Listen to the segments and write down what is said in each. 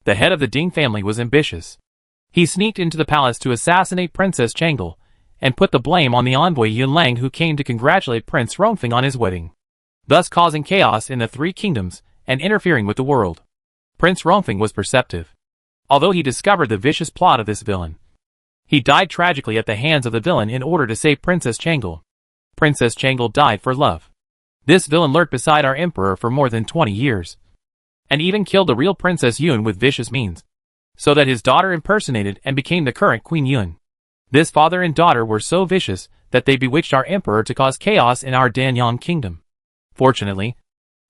The head of the Ding family was ambitious. He sneaked into the palace to assassinate Princess Changle, and put the blame on the envoy Yunlang, who came to congratulate Prince Rongfeng on his wedding, thus causing chaos in the three kingdoms and interfering with the world. Prince Rongfeng was perceptive. Although he discovered the vicious plot of this villain, he died tragically at the hands of the villain in order to save Princess Changle. Princess Changle died for love. This villain lurked beside our emperor for more than 20 years, and even killed the real Princess Yun with vicious means, so that his daughter impersonated and became the current Queen Yun. This father and daughter were so vicious that they bewitched our emperor to cause chaos in our Danyang kingdom. Fortunately,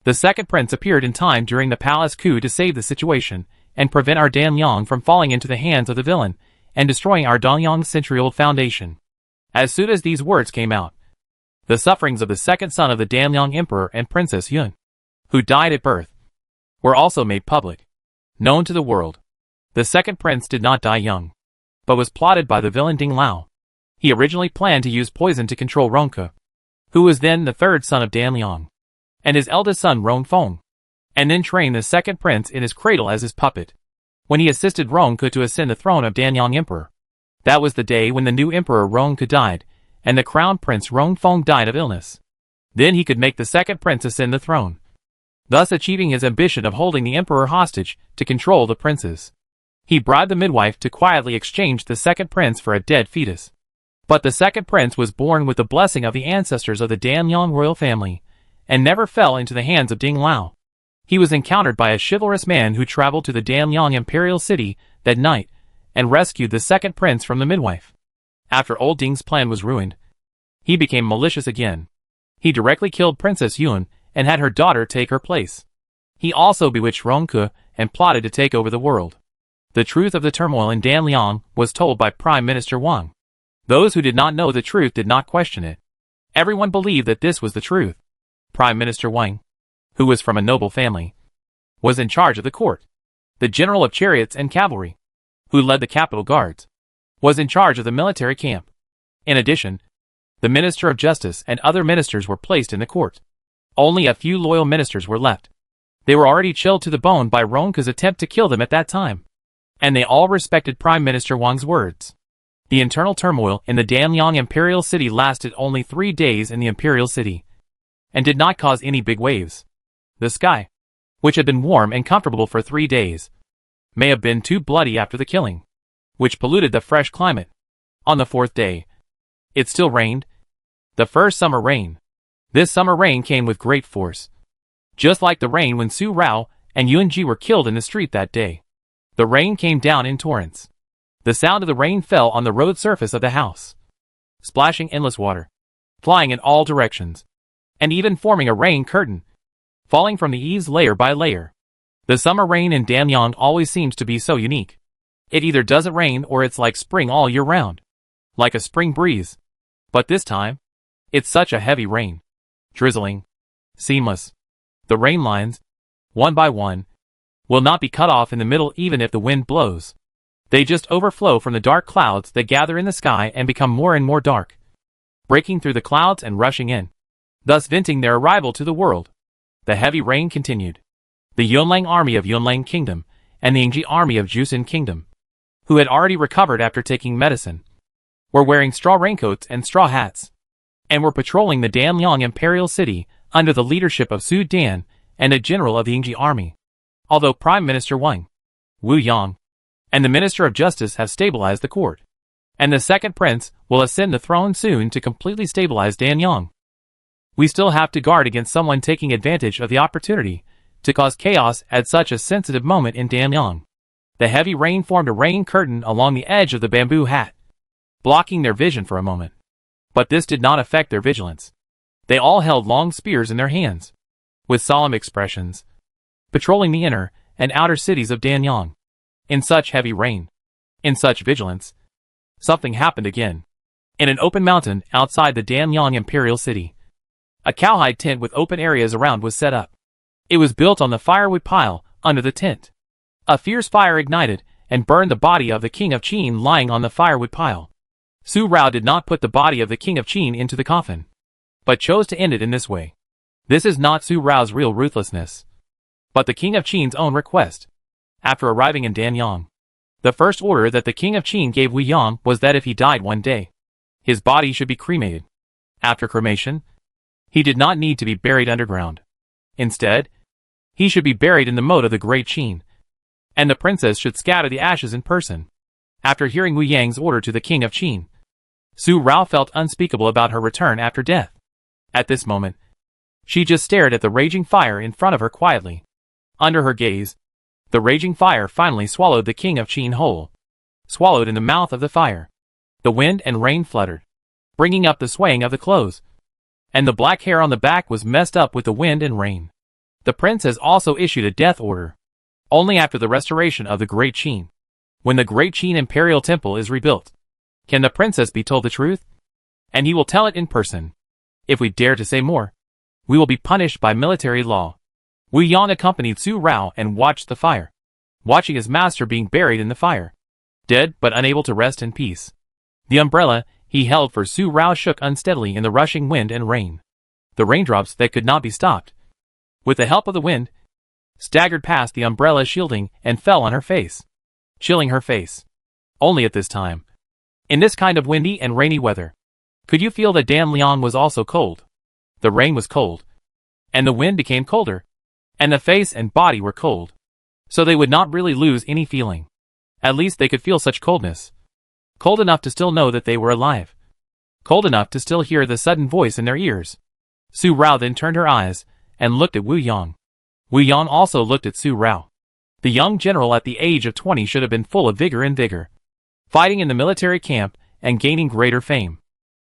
the second prince appeared in time during the palace coup to save the situation and prevent our Danyang from falling into the hands of the villain and destroying our Danyang century-old foundation. As soon as these words came out, the sufferings of the second son of the Danyang emperor and Princess Yun, who died at birth, were also made public, known to the world. The second prince did not die young, but was plotted by the villain Ding Lao. He originally planned to use poison to control Rongke, who was then the third son of Danyang, and his eldest son Rongfeng, and then train the second prince in his cradle as his puppet, when he assisted Rongke to ascend the throne of Danyang Emperor. That was the day when the new emperor Rongke died, and the crown prince Rongfeng died of illness. Then he could make the second prince ascend the throne, thus achieving his ambition of holding the emperor hostage to control the princes. He bribed the midwife to quietly exchange the second prince for a dead fetus. But the second prince was born with the blessing of the ancestors of the Danyang royal family, and never fell into the hands of Ding Lao. He was encountered by a chivalrous man who traveled to the Danyang imperial city that night, and rescued the second prince from the midwife. After old Ding's plan was ruined, he became malicious again. He directly killed Princess Yun, and had her daughter take her place. He also bewitched Rongke, and plotted to take over the world. The truth of the turmoil in Danyang was told by Prime Minister Wang. Those who did not know the truth did not question it. Everyone believed that this was the truth. Prime Minister Wang, who was from a noble family, was in charge of the court. The general of chariots and cavalry, who led the capital guards, was in charge of the military camp. In addition, the Minister of Justice and other ministers were placed in the court. Only a few loyal ministers were left. They were already chilled to the bone by Rongke's attempt to kill them at that time, and they all respected Prime Minister Wang's words. The internal turmoil in the Danyang imperial city lasted only 3 days in the imperial city, and did not cause any big waves. The sky, which had been warm and comfortable for 3 days, may have been too bloody after the killing, which polluted the fresh climate. On the 4th day, it still rained. The first summer rain. This summer rain came with great force, just like the rain when Su Rao and Yunji were killed in the street that day. The rain came down in torrents. The sound of the rain fell on the road surface of the house, splashing endless water, flying in all directions, and even forming a rain curtain, falling from the eaves layer by layer. The summer rain in Danyang always seems to be so unique. It either doesn't rain or it's like spring all year round, like a spring breeze. But this time, it's such a heavy rain, drizzling, seamless. The rain lines, one by one, will not be cut off in the middle even if the wind blows. They just overflow from the dark clouds that gather in the sky and become more and more dark, breaking through the clouds and rushing in, thus venting their arrival to the world. The heavy rain continued. The Yunlang army of Yunlang Kingdom and the Yingji army of Jusin Kingdom, who had already recovered after taking medicine, were wearing straw raincoats and straw hats, and were patrolling the Danyang imperial city under the leadership of Su Dan and a general of the Yingji army. Although Prime Minister Wang, Wu Yang, and the Minister of Justice have stabilized the court, and the second prince will ascend the throne soon to completely stabilize Danyang, we still have to guard against someone taking advantage of the opportunity to cause chaos at such a sensitive moment in Danyang. The heavy rain formed a rain curtain along the edge of the bamboo hat, blocking their vision for a moment. But this did not affect their vigilance. They all held long spears in their hands, with solemn expressions, patrolling the inner and outer cities of Danyang. In such heavy rain, in such vigilance, something happened again. In an open mountain outside the Danyang imperial city, a cowhide tent with open areas around was set up. It was built on the firewood pile under the tent. A fierce fire ignited and burned the body of the king of Qin lying on the firewood pile. Su Rao did not put the body of the king of Qin into the coffin, but chose to end it in this way. This is not Su Rao's real ruthlessness, but the king of Qin's own request. After arriving in Danyang, the first order that the king of Qin gave Wu Yang was that if he died one day, his body should be cremated. After cremation, he did not need to be buried underground. Instead, he should be buried in the moat of the Great Qin, and the princess should scatter the ashes in person. After hearing Wu Yang's order to the king of Qin, Su Rao felt unspeakable about her return after death. At this moment, she just stared at the raging fire in front of her quietly. Under her gaze, the raging fire finally swallowed the king of Qin whole, swallowed in the mouth of the fire. The wind and rain fluttered, bringing up the swaying of the clothes, and the black hair on the back was messed up with the wind and rain. The prince has also issued a death order. Only after the restoration of the Great Qin, when the Great Qin Imperial Temple is rebuilt, can the princess be told the truth? And he will tell it in person. If we dare to say more, we will be punished by military law. Wu Yang accompanied Su Rao and watched the fire, watching his master being buried in the fire, dead but unable to rest in peace. The umbrella he held for Su Rao shook unsteadily in the rushing wind and rain. The raindrops that could not be stopped, with the help of the wind, staggered past the umbrella shielding and fell on her face, chilling her face. Only at this time, in this kind of windy and rainy weather, could you feel that Dan Liang was also cold. The rain was cold, and the wind became colder, and the face and body were cold. So they would not really lose any feeling. At least they could feel such coldness. Cold enough to still know that they were alive. Cold enough to still hear the sudden voice in their ears. Su Rao then turned her eyes and looked at Wu Yang. Wu Yang also looked at Su Rao. The young general at the age of 20 should have been full of vigor and vigor, fighting in the military camp and gaining greater fame.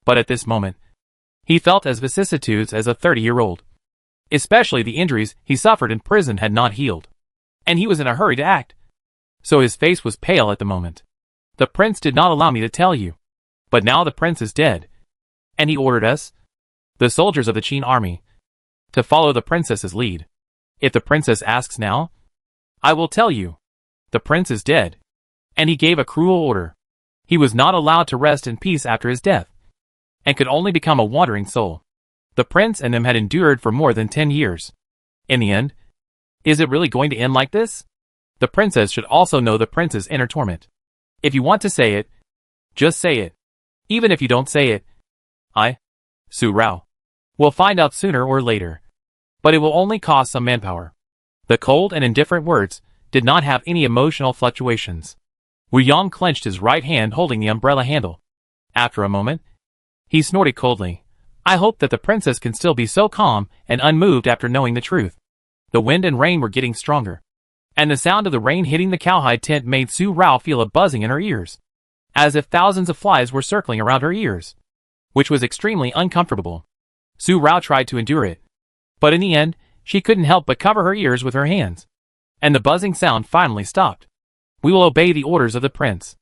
But at this moment, he felt as vicissitudes as a 30-year-old. Especially the injuries he suffered in prison had not healed, and he was in a hurry to act. So his face was pale at the moment. The prince did not allow me to tell you, but now the prince is dead, and he ordered us, the soldiers of the Qin army, to follow the princess's lead. If the princess asks now, I will tell you. The prince is dead, and he gave a cruel order. He was not allowed to rest in peace after his death, and could only become a wandering soul. The prince and them had endured for more than 10 years. In the end, is it really going to end like this? The princess should also know the prince's inner torment. If you want to say it, just say it. Even if you don't say it, I, Su Rao, will find out sooner or later. But it will only cost some manpower. The cold and indifferent words did not have any emotional fluctuations. Wu Yang clenched his right hand holding the umbrella handle. After a moment, he snorted coldly. I hope that the princess can still be so calm and unmoved after knowing the truth. The wind and rain were getting stronger, and the sound of the rain hitting the cowhide tent made Su Rao feel a buzzing in her ears, as if thousands of flies were circling around her ears, which was extremely uncomfortable. Su Rao tried to endure it, but in the end, she couldn't help but cover her ears with her hands, and the buzzing sound finally stopped. We will obey the orders of the prince.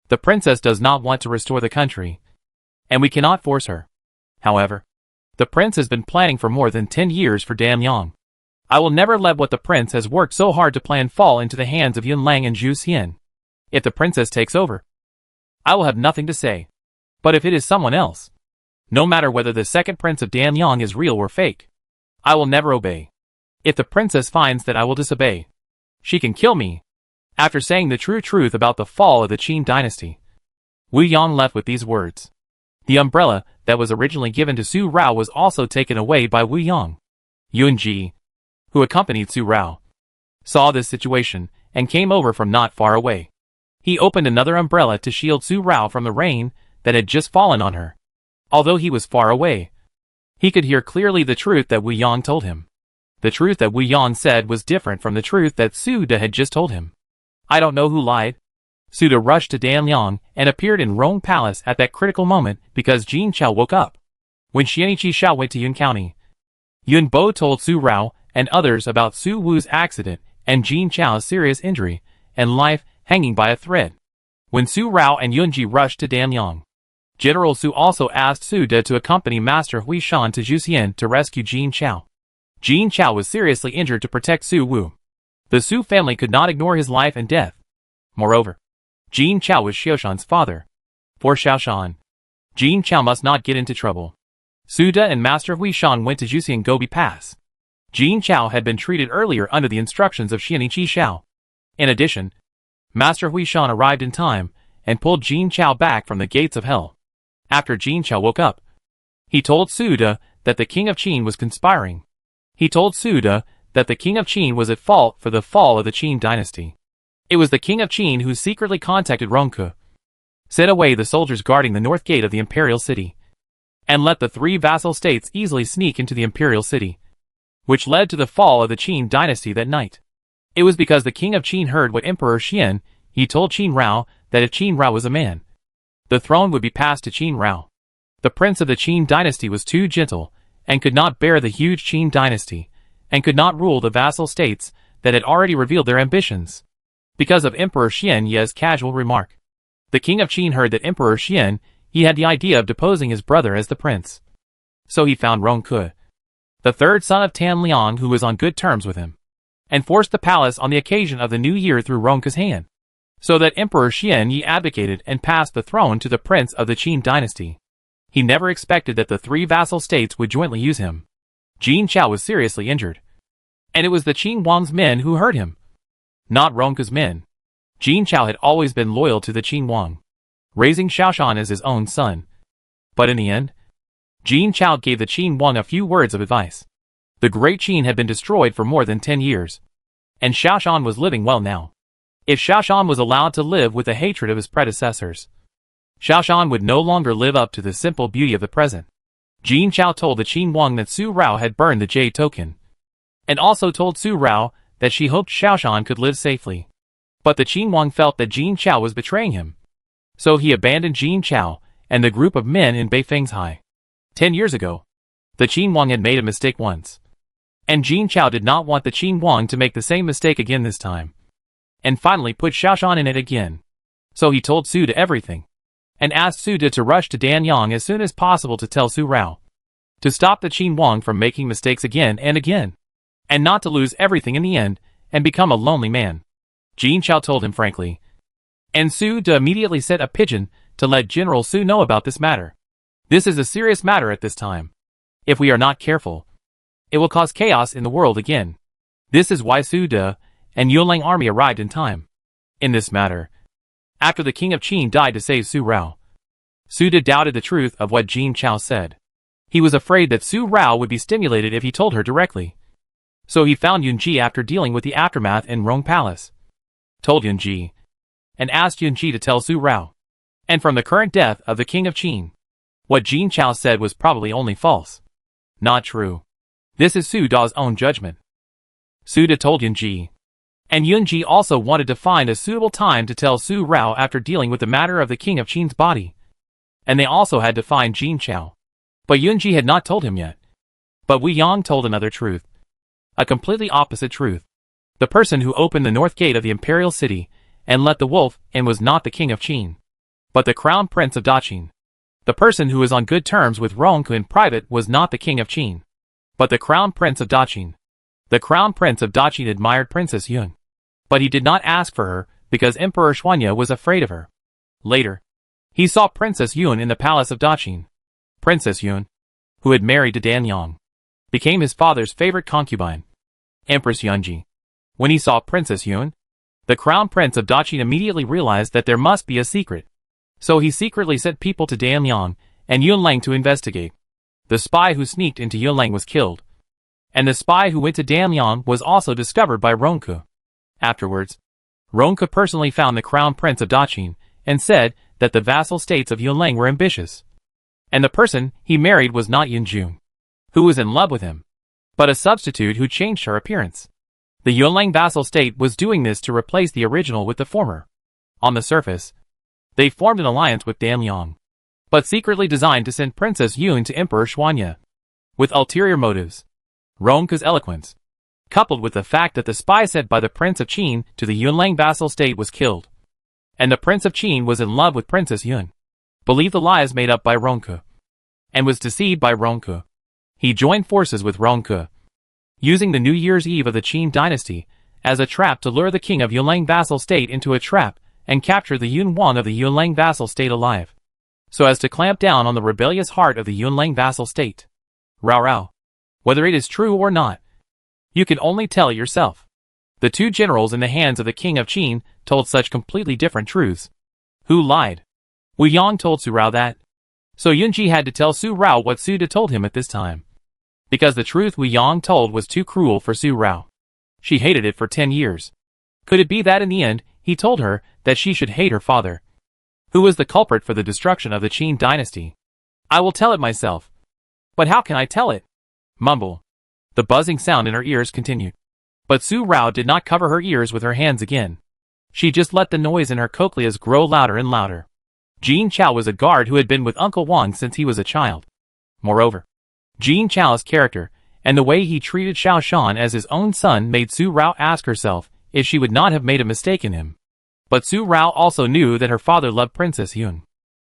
The princess does not want to restore the country, and we cannot force her. However, the prince has been planning for more than 10 years for Danyang. I will never let what the prince has worked so hard to plan fall into the hands of Yun Lang and Zhu Xian. If the princess takes over, I will have nothing to say. But if it is someone else, no matter whether the second prince of Danyang is real or fake, I will never obey. If the princess finds that I will disobey, she can kill me. After saying the true truth about the fall of the Qin dynasty, Wu Yang left with these words. The umbrella that was originally given to Su Rao was also taken away by Wu Yang. Yun Ji, who accompanied Su Rao, saw this situation and came over from not far away. He opened another umbrella to shield Su Rao from the rain that had just fallen on her. Although he was far away, he could hear clearly the truth that Wu Yang told him. The truth that Wu Yang said was different from the truth that Su De had just told him. I don't know who lied. Su De rushed to Danyang and appeared in Rong Palace at that critical moment because Jin Chao woke up. When Xianiqi Shao went to Yun County, Yun Bo told Su Rao and others about Su Wu's accident and Jin Chao's serious injury and life hanging by a thread. When Su Rao and Yunji rushed to Danyang, General Su also asked Su De to accompany Master Hui Shan to Zhuxian to rescue Jin Chao. Jin Chao was seriously injured to protect Su Wu. The Su family could not ignore his life and death. Moreover, Jin Chao was Xiaoshan's father. For Xiaoshan, Jin Chao must not get into trouble. Su De and Master Hui Shan went to Zhuxian Gobi Pass. Jin Chao had been treated earlier under the instructions of Xianiqi Shao. In addition, Master Huishan arrived in time and pulled Jin Chao back from the gates of hell. After Jin Chao woke up, he told Su De that the king of Qin was conspiring. He told Su De that the king of Qin was at fault for the fall of the Qin dynasty. It was the king of Qin who secretly contacted Ronke, sent away the soldiers guarding the north gate of the imperial city, and let the 3 vassal states easily sneak into the imperial city, which led to the fall of the Qin dynasty that night. It was because the king of Qin heard what Emperor Xian, he told Qin Rao that if Qin Rao was a man, the throne would be passed to Qin Rao. The prince of the Qin dynasty was too gentle, and could not bear the huge Qin dynasty, and could not rule the vassal states that had already revealed their ambitions. Because of Emperor Xian Ye's casual remark, the king of Qin heard that Emperor Xian, he had the idea of deposing his brother as the prince. So he found Ronke, the 3rd son of Tan Liang, who was on good terms with him, and forced the palace on the occasion of the new year through Ronke's hand, so that Emperor Xian Yi abdicated and passed the throne to the prince of the Qin dynasty. He never expected that the 3 vassal states would jointly use him. Jin Chao was seriously injured, and it was the Qin Wang's men who hurt him, not Ronke's men. Jin Chao had always been loyal to the Qin Wang, raising Xiaoshan as his own son. But in the end, Jin Chao gave the Qin Wang a few words of advice. The great Qin had been destroyed for more than 10 years, and Xiaoshan was living well now. If Xiaoshan was allowed to live with the hatred of his predecessors, Xiaoshan would no longer live up to the simple beauty of the present. Jin Chao told the Qin Wang that Su Rao had burned the jade token, and also told Su Rao that she hoped Xiaoshan could live safely. But the Qin Wang felt that Jin Chao was betraying him, so he abandoned Jin Chao and the group of men in Beifeng's High. 10 years ago, the Qin Wang had made a mistake once, and Jin Chao did not want the Qin Wang to make the same mistake again this time, and finally put Xiaoshan in it again. So he told Su De everything, and asked Su De to rush to Danyang as soon as possible to tell Su Rao to stop the Qin Wang from making mistakes again and again, and not to lose everything in the end and become a lonely man. Jin Chao told him frankly, and Su De immediately sent a pigeon to let General Su know about this matter. This is a serious matter at this time. If we are not careful, it will cause chaos in the world again. This is why Su De and Yuelang army arrived in time. In this matter, after the king of Qin died to save Su Rao, Su De doubted the truth of what Jin Chao said. He was afraid that Su Rao would be stimulated if he told her directly. So he found Yunji after dealing with the aftermath in Rong Palace, told Yunji, and asked Yunji to tell Su Rao. And from the current death of the king of Qin, what Jin Chao said was probably only false, not true. This is Su Da's own judgment. Su De told Yunji, and Yunji also wanted to find a suitable time to tell Su Rao after dealing with the matter of the king of Qin's body. And they also had to find Jin Chao. But Yunji had not told him yet. But Wu Yang told another truth. A completely opposite truth. The person who opened the north gate of the imperial city and let the wolf in was not the king of Qin, but the crown prince of Daqin. The person who was on good terms with Ronke in private was not the king of Qin, but the crown prince of Daqin. The crown prince of Daqin admired Princess Yun, but he did not ask for her because Emperor Xuanya was afraid of her. Later, he saw Princess Yun in the palace of Daqin. Princess Yun, who had married to Danyang, became his father's favorite concubine, Empress Yunji. When he saw Princess Yun, the crown prince of Daqin immediately realized that there must be a secret. So he secretly sent people to Danyang and Yunlang to investigate. The spy who sneaked into Yunlang was killed, and the spy who went to Danyang was also discovered by Ronke. Afterwards, Ronke personally found the crown prince of Daqin and said that the vassal states of Yunlang were ambitious, and the person he married was not Yunjun, who was in love with him, but a substitute who changed her appearance. The Yunlang vassal state was doing this to replace the original with the former. On the surface, they formed an alliance with Danyang, but secretly designed to send Princess Yun to Emperor Xuanya, with ulterior motives. Ronke's eloquence, coupled with the fact that the spy sent by the Prince of Qin to the Yunlang vassal state was killed, and the Prince of Qin was in love with Princess Yun, believed the lies made up by Ronke, and was deceived by Ronke. He joined forces with Ronke, using the New Year's Eve of the Qin dynasty as a trap to lure the king of Yunlang vassal state into a trap and capture the Yun Wang of the Yunlang vassal state alive, so as to clamp down on the rebellious heart of the Yunlang vassal state. Rao. Whether it is true or not, you can only tell yourself. The two generals in the hands of the king of Qin told such completely different truths. Who lied? Wu Yang told Su Rao that. So Yunji had to tell Su Rao what Su Da told him at this time. Because the truth Wu Yang told was too cruel for Su Rao. She hated it for 10 years. Could it be that in the end, he told her that she should hate her father? Who was the culprit for the destruction of the Qin dynasty? I will tell it myself. But how can I tell it? Mumble. The buzzing sound in her ears continued. But Su Rao did not cover her ears with her hands again. She just let the noise in her cochleas grow louder and louder. Jin Chao was a guard who had been with Uncle Wang since he was a child. Moreover, Jin Chao's character, and the way he treated Xiao Shan as his own son made Su Rao ask herself if she would not have made a mistake in him. But Su Rao also knew that her father loved Princess Yun.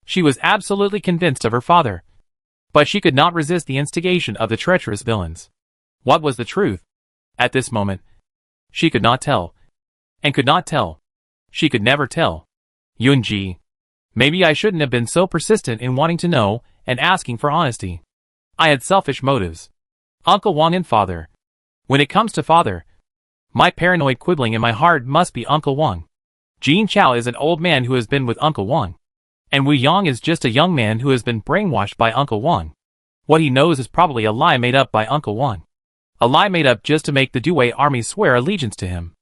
She was absolutely convinced of her father. But she could not resist the instigation of the treacherous villains. What was the truth? At this moment, she could not tell. And could not tell. She could never tell. Yunji. Maybe I shouldn't have been so persistent in wanting to know and asking for honesty. I had selfish motives. Uncle Wang and father. When it comes to father, my paranoid quibbling in my heart must be Uncle Wang. Jin Chao is an old man who has been with Uncle Wang. And Wu Yang is just a young man who has been brainwashed by Uncle Wang. What he knows is probably a lie made up by Uncle Wang. A lie made up just to make the Dui army swear allegiance to him.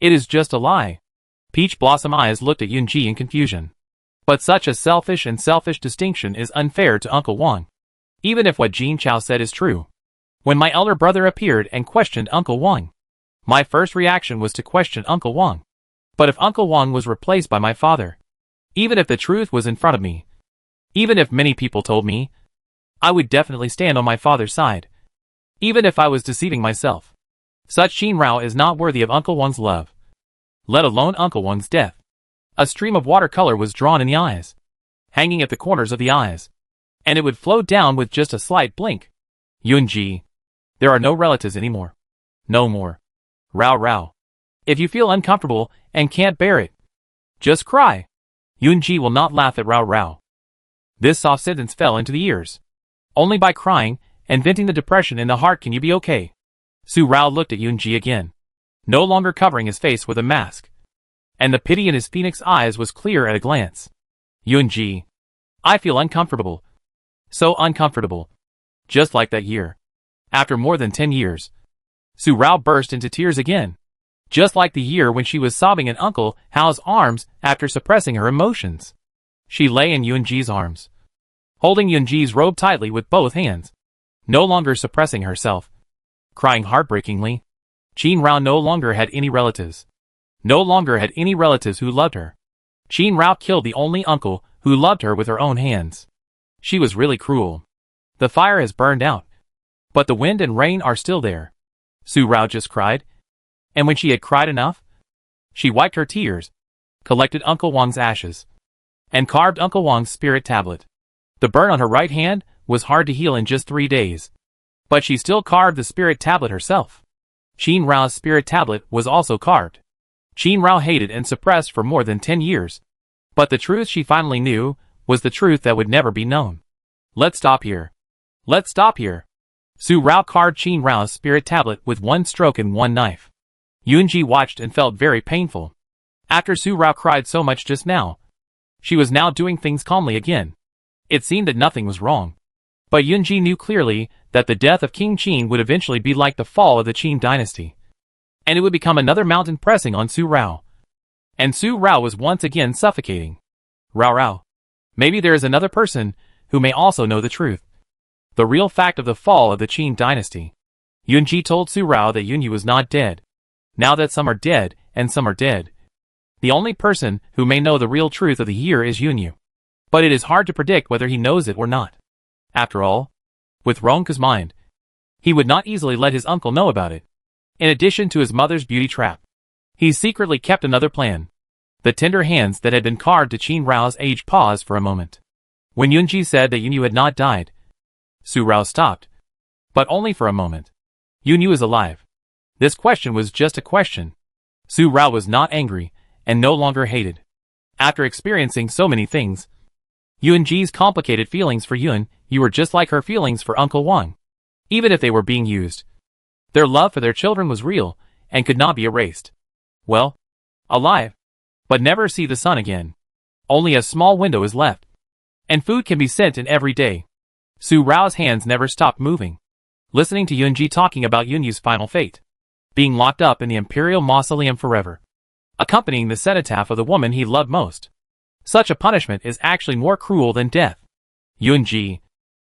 It is just a lie. Peach Blossom eyes looked at Yunji in confusion. But such a selfish distinction is unfair to Uncle Wang. Even if what Jin Chao said is true. When my elder brother appeared and questioned Uncle Wang, my first reaction was to question Uncle Wang. But if Uncle Wang was replaced by my father, even if the truth was in front of me, even if many people told me, I would definitely stand on my father's side. Even if I was deceiving myself. Such Qin Rao is not worthy of Uncle Wang's love. Let alone Uncle Wang's death. A stream of watercolor was drawn in the eyes, hanging at the corners of the eyes. And it would flow down with just a slight blink. Yunji. There are no relatives anymore. No more. Rao Rao. If you feel uncomfortable and can't bear it, just cry. Yunji will not laugh at Rao Rao. This soft sentence fell into the ears. Only by crying and venting the depression in the heart can you be okay. Su Rao looked at Yunji again, no longer covering his face with a mask. And the pity in his phoenix eyes was clear at a glance. Yunji. I feel uncomfortable. So uncomfortable. Just like that year. After more than 10 years. Su Rao burst into tears again. Just like the year when she was sobbing in Uncle Hao's arms after suppressing her emotions. She lay in Yunji's arms, holding Yunji's robe tightly with both hands, no longer suppressing herself, crying heartbreakingly. Qin Rao no longer had any relatives. No longer had any relatives who loved her. Qin Rao killed the only uncle who loved her with her own hands. She was really cruel. The fire has burned out, but the wind and rain are still there. Su Rao just cried. And when she had cried enough, she wiped her tears, collected Uncle Wang's ashes, and carved Uncle Wang's spirit tablet. The burn on her right hand was hard to heal in just 3 days. But she still carved the spirit tablet herself. Qin Rao's spirit tablet was also carved. Qin Rao hated and suppressed for more than 10 years. But the truth she finally knew was the truth that would never be known. Let's stop here. Let's stop here. Su Rao carved Qin Rao's spirit tablet with one stroke and one knife. Yunji watched and felt very painful. After Su Rao cried so much just now, she was now doing things calmly again. It seemed that nothing was wrong. But Yunji knew clearly that the death of King Qin would eventually be like the fall of the Qin dynasty. And it would become another mountain pressing on Su Rao. And Su Rao was once again suffocating. Rao Rao. Maybe there is another person who may also know the truth. The real fact of the fall of the Qin dynasty. Yunji told Su Rao that Yunyi was not dead. Now that some are dead, and some are dead. The only person who may know the real truth of the year is Yunyu. But it is hard to predict whether he knows it or not. After all, with Ronka's mind, he would not easily let his uncle know about it. In addition to his mother's beauty trap, he secretly kept another plan. The tender hands that had been carved to Qin Rao's age paused for a moment. When Yunji said that Yunyu had not died, Su Rao stopped. But only for a moment. Yunyu is alive. This question was just a question. Su Rao was not angry, and no longer hated. After experiencing so many things, Yunji's complicated feelings for Yun were just like her feelings for Uncle Wang. Even if they were being used. Their love for their children was real, and could not be erased. Well, alive, but never see the sun again. Only a small window is left, and food can be sent in every day. Su Rao's hands never stopped moving, listening to Yunji talking about Yunyu's final fate, being locked up in the imperial mausoleum forever, accompanying the cenotaph of the woman he loved most. Such a punishment is actually more cruel than death. Yunji.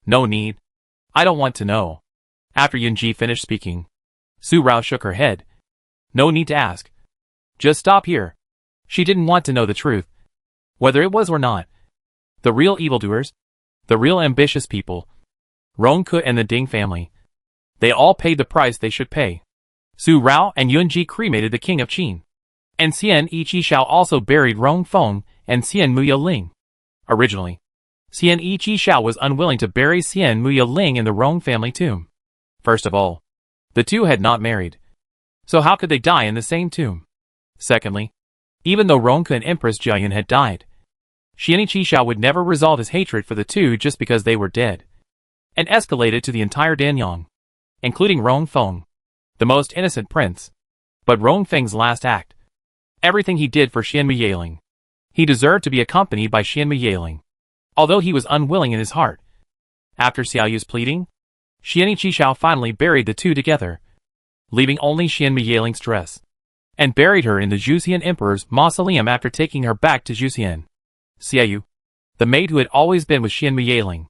No need. I don't want to know. After Yunji finished speaking, Su Rao shook her head. No need to ask. Just stop here. She didn't want to know the truth, whether it was or not. The real evildoers, the real ambitious people, Ronke and the Ding family, they all paid the price they should pay. Su Rao and Yunji cremated the king of Qin, and Xian Yiqi also buried Rong Feng and Xian Muya Ling. Originally, Xian Yiqi was unwilling to bury Xian Muya Ling in the Rong family tomb. First of all, the two had not married, so how could they die in the same tomb? Secondly, even though Ronke and Empress Jiayun had died, Xian Yiqi would never resolve his hatred for the two just because they were dead, and escalated to the entire Danyang, including Rong Feng, the most innocent prince. But Rong Feng's last act, everything he did for Xian Muyaling, he deserved to be accompanied by Xian Muyaling, although he was unwilling in his heart. After Xiaoyu's pleading, Xian Yiqi finally buried the two together, leaving only Xian Muyaling's dress, and buried her in the Zhuxian Emperor's mausoleum after taking her back to Zhuxian. Xiaoyu, the maid who had always been with Xian Muyaling,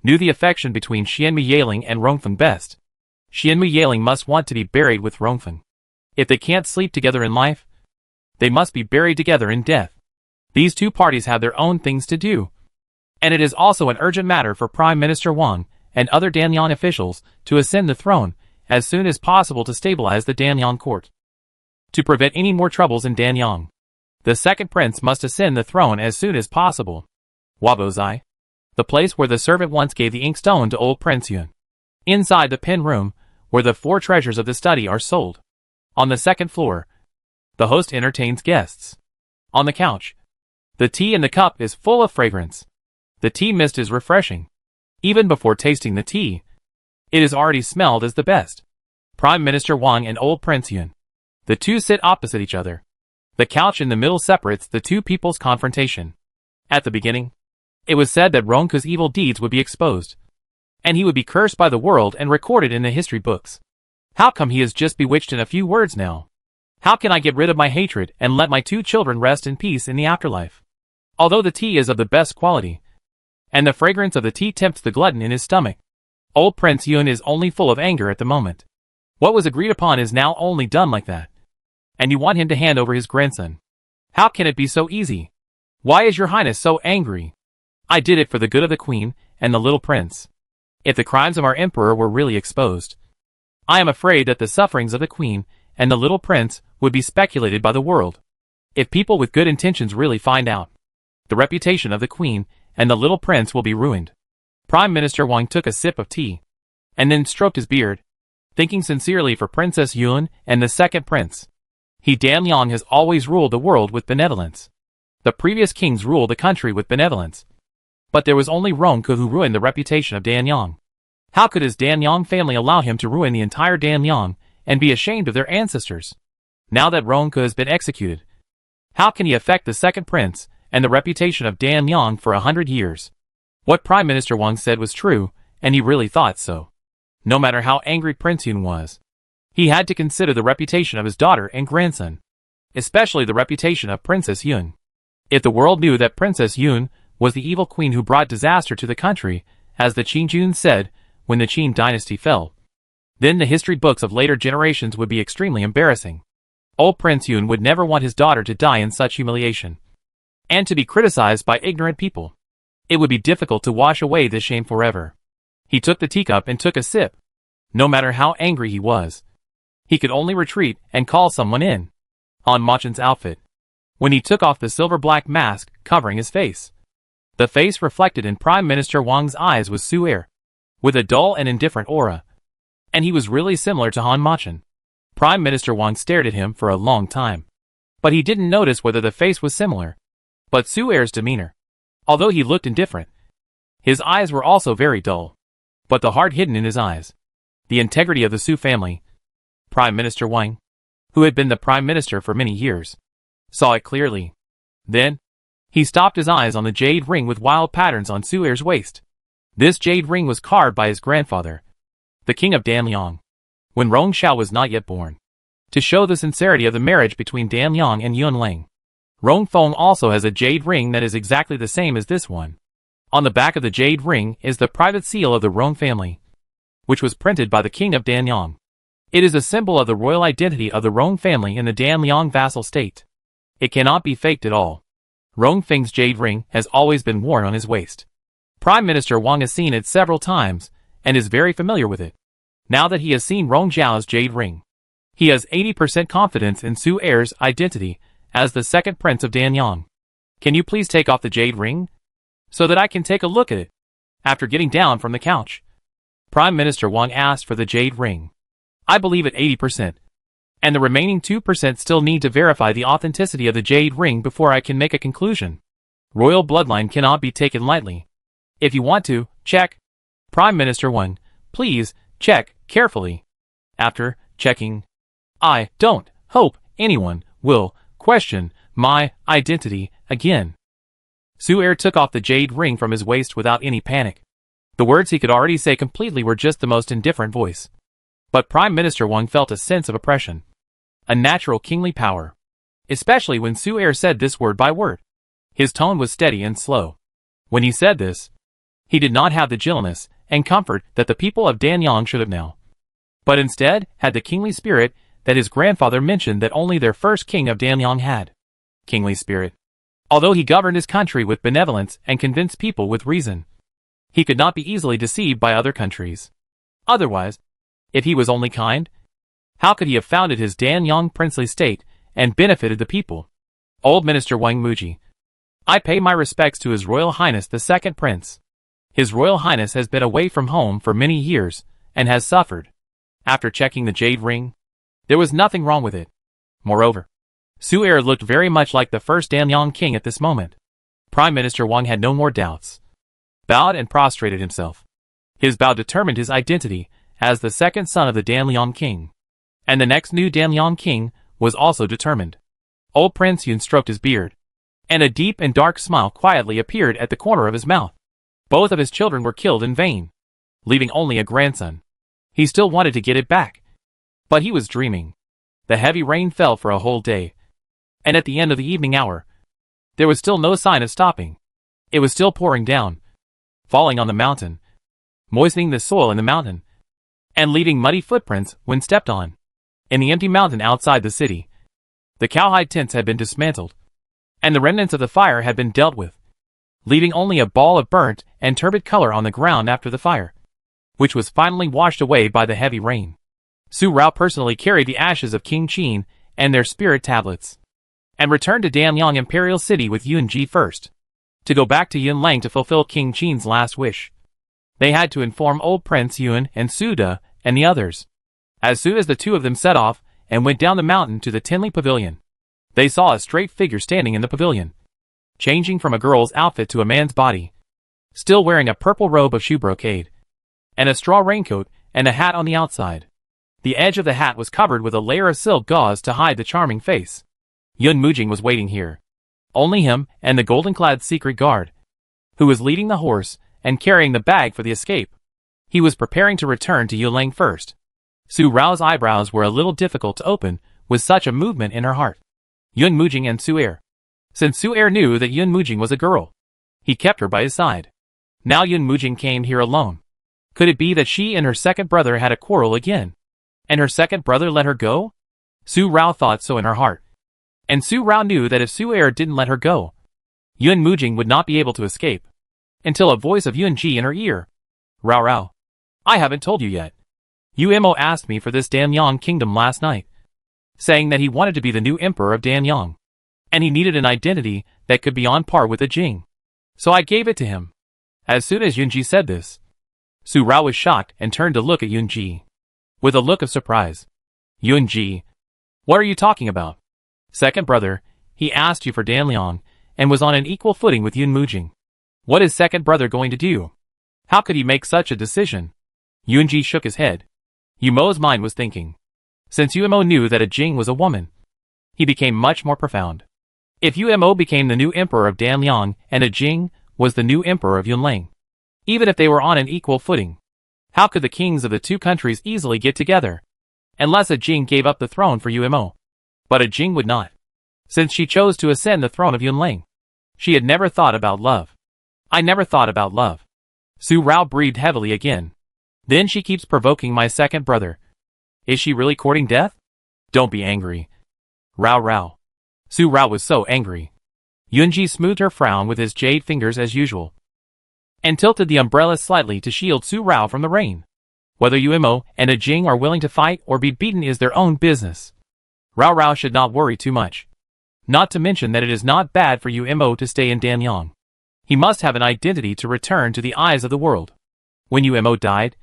knew the affection between Xian Muyaling and Rongfen best. Xian Muyaling must want to be buried with Rongfen. If they can't sleep together in life, they must be buried together in death. These two parties have their own things to do, and it is also an urgent matter for Prime Minister Wang and other Danyang officials to ascend the throne as soon as possible to stabilize the Danyang court. To prevent any more troubles in Danyang, the second prince must ascend the throne as soon as possible. Wabozai, the place where the servant once gave the inkstone to old Prince Yun. Inside the pen room, where the 4 treasures of the study are sold. On the second floor, the host entertains guests. On the couch, the tea in the cup is full of fragrance. The tea mist is refreshing. Even before tasting the tea, it is already smelled as the best. Prime Minister Wang and old Prince Yun. The two sit opposite each other. The couch in the middle separates the two people's confrontation. At the beginning, it was said that Ronke's evil deeds would be exposed, and he would be cursed by the world and recorded in the history books. How come he is just bewitched in a few words now? How can I get rid of my hatred and let my 2 children rest in peace in the afterlife? Although the tea is of the best quality, and the fragrance of the tea tempts the glutton in his stomach, old Prince Yun is only full of anger at the moment. What was agreed upon is now only done like that. And you want him to hand over his grandson. How can it be so easy? Why is your highness so angry? I did it for the good of the queen and the little prince. If the crimes of our emperor were really exposed, I am afraid that the sufferings of the queen and the little prince would be speculated by the world. If people with good intentions really find out, the reputation of the queen and the little prince will be ruined. Prime Minister Wang took a sip of tea, and then stroked his beard, thinking sincerely for Princess Yun and the second prince. He Danyang has always ruled the world with benevolence. The previous kings ruled the country with benevolence. But there was only Ronke who ruined the reputation of Danyang. How could his Danyang family allow him to ruin the entire Danyang and be ashamed of their ancestors? Now that Ronke has been executed, how can he affect the second prince and the reputation of Danyang for 100 years? What Prime Minister Wang said was true, and he really thought so. No matter how angry Prince Yun was, he had to consider the reputation of his daughter and grandson, especially the reputation of Princess Yun. If the world knew that Princess Yun was the evil queen who brought disaster to the country, as the Qinjun said when the Qin dynasty fell, then the history books of later generations would be extremely embarrassing. Old Prince Yun would never want his daughter to die in such humiliation, and to be criticized by ignorant people. It would be difficult to wash away this shame forever. He took the teacup and took a sip. No matter how angry he was, he could only retreat and call someone in. Han Machen's outfit. When he took off the silver-black mask covering his face, the face reflected in Prime Minister Wang's eyes was Su-er, with a dull and indifferent aura. And he was really similar to Han Machen. Prime Minister Wang stared at him for a long time, but he didn't notice whether the face was similar. But Su-er's demeanor, although he looked indifferent, his eyes were also very dull, but the heart hidden in his eyes. The integrity of the Su family. Prime Minister Wang, who had been the prime minister for many years, saw it clearly. Then, he stopped his eyes on the jade ring with wild patterns on Su'er's waist. This jade ring was carved by his grandfather, the king of Danliang, when Rong Xiao was not yet born, to show the sincerity of the marriage between Danliang and Yunlang. Rong Feng also has a jade ring that is exactly the same as this one. On the back of the jade ring is the private seal of the Rong family, which was printed by the king of Danyang. It is a symbol of the royal identity of the Rong family in the Danliang vassal state. It cannot be faked at all. Rong Feng's jade ring has always been worn on his waist. Prime Minister Wang has seen it several times and is very familiar with it. Now that he has seen Rong Zhao's jade ring, he has 80% confidence in Su'er's identity as the second prince of Danyang. Can you please take off the jade ring, so that I can take a look at it? After getting down from the couch, Prime Minister Wang asked for the jade ring. I believe at 80%. And the remaining 2% still need to verify the authenticity of the jade ring before I can make a conclusion. Royal bloodline cannot be taken lightly. If you want to, check. Prime Minister Wang, please, check, carefully. After checking, I don't hope anyone will question my identity again. Su'er took off the jade ring from his waist without any panic. The words he could already say completely were just the most indifferent voice. But Prime Minister Wang felt a sense of oppression, a natural kingly power, especially when Su'er said this word by word. His tone was steady and slow. When he said this, he did not have the gentleness and comfort that the people of Danyang should have now, but instead had the kingly spirit that his grandfather mentioned that only their first king of Danyang had. Kingly spirit. Although he governed his country with benevolence and convinced people with reason, he could not be easily deceived by other countries. Otherwise, if he was only kind, how could he have founded his Danyang princely state and benefited the people? Old Minister Wang Muji, I pay my respects to His Royal Highness the Second Prince. His Royal Highness has been away from home for many years and has suffered. After checking the jade ring, there was nothing wrong with it. Moreover, Su'er looked very much like the first Danyang king at this moment. Prime Minister Wang had no more doubts. Bowed and prostrated himself. His bow determined his identity as the second son of the Danliang king. And the next new Danliang king was also determined. Old Prince Yun stroked his beard, and a deep and dark smile quietly appeared at the corner of his mouth. Both of his children were killed in vain, leaving only a grandson. He still wanted to get it back, but he was dreaming. The heavy rain fell for a whole day, and at the end of the evening hour, there was still no sign of stopping. It was still pouring down, falling on the mountain, moistening the soil in the mountain, and leaving muddy footprints when stepped on. In the empty mountain outside the city, the cowhide tents had been dismantled, and the remnants of the fire had been dealt with, leaving only a ball of burnt and turbid color on the ground after the fire, which was finally washed away by the heavy rain. Su Rao personally carried the ashes of King Qin and their spirit tablets, and returned to Danyang Imperial City with Yun Ji first, to go back to Yunlang to fulfill King Qin's last wish. They had to inform old Prince Yun and Su De and the others. As soon as the two of them set off and went down the mountain to the Tinley Pavilion, they saw a straight figure standing in the pavilion, changing from a girl's outfit to a man's body, still wearing a purple robe of shoe brocade, and a straw raincoat and a hat on the outside. The edge of the hat was covered with a layer of silk gauze to hide the charming face. Yun Mujing was waiting here. Only him and the golden-clad secret guard, who was leading the horse and carrying the bag for the escape. He was preparing to return to Yulang first. Su Rao's eyebrows were a little difficult to open with such a movement in her heart. Yun Mujing and Su'er. Since Su'er knew that Yun Mujing was a girl, he kept her by his side. Now Yun Mujing came here alone. Could it be that she and her second brother had a quarrel again, and her second brother let her go? Su Rao thought so in her heart. And Su Rao knew that if Su'er didn't let her go, Yun Mujing would not be able to escape. Until a voice of Yun Ji in her ear. Rao Rao. I haven't told you yet. Mo asked me for this Danyang kingdom last night, saying that he wanted to be the new emperor of Danyang, and he needed an identity that could be on par with the Jing. So I gave it to him. As soon as Yun Ji said this, Su Rao was shocked and turned to look at Yun Ji with a look of surprise. Yun Ji, what are you talking about? Second brother, he asked you for Danliang and was on an equal footing with Yun Mujing. What is second brother going to do? How could he make such a decision? Yun Ji shook his head. Mo's mind was thinking. Since Yuemo knew that a Jing was a woman, he became much more profound. If Yuemo became the new emperor of Danliang and a Jing was the new emperor of Yunlang, even if they were on an equal footing, how could the kings of the two countries easily get together? Unless a Jing gave up the throne for Yuemo. But a Jing would not, since she chose to ascend the throne of Yunlang. She had never thought about love. I never thought about love. Su Rao breathed heavily again. Then she keeps provoking my second brother. Is she really courting death? Don't be angry. Rao Rao. Su Rao was so angry. Yunji smoothed her frown with his jade fingers as usual, and tilted the umbrella slightly to shield Su Rao from the rain. Whether Yuemo and a Jing are willing to fight or be beaten is their own business. Rao Rao should not worry too much. Not to mention that it is not bad for Yuemo to stay in Danyang. He must have an identity to return to the eyes of the world. When Yuemo died,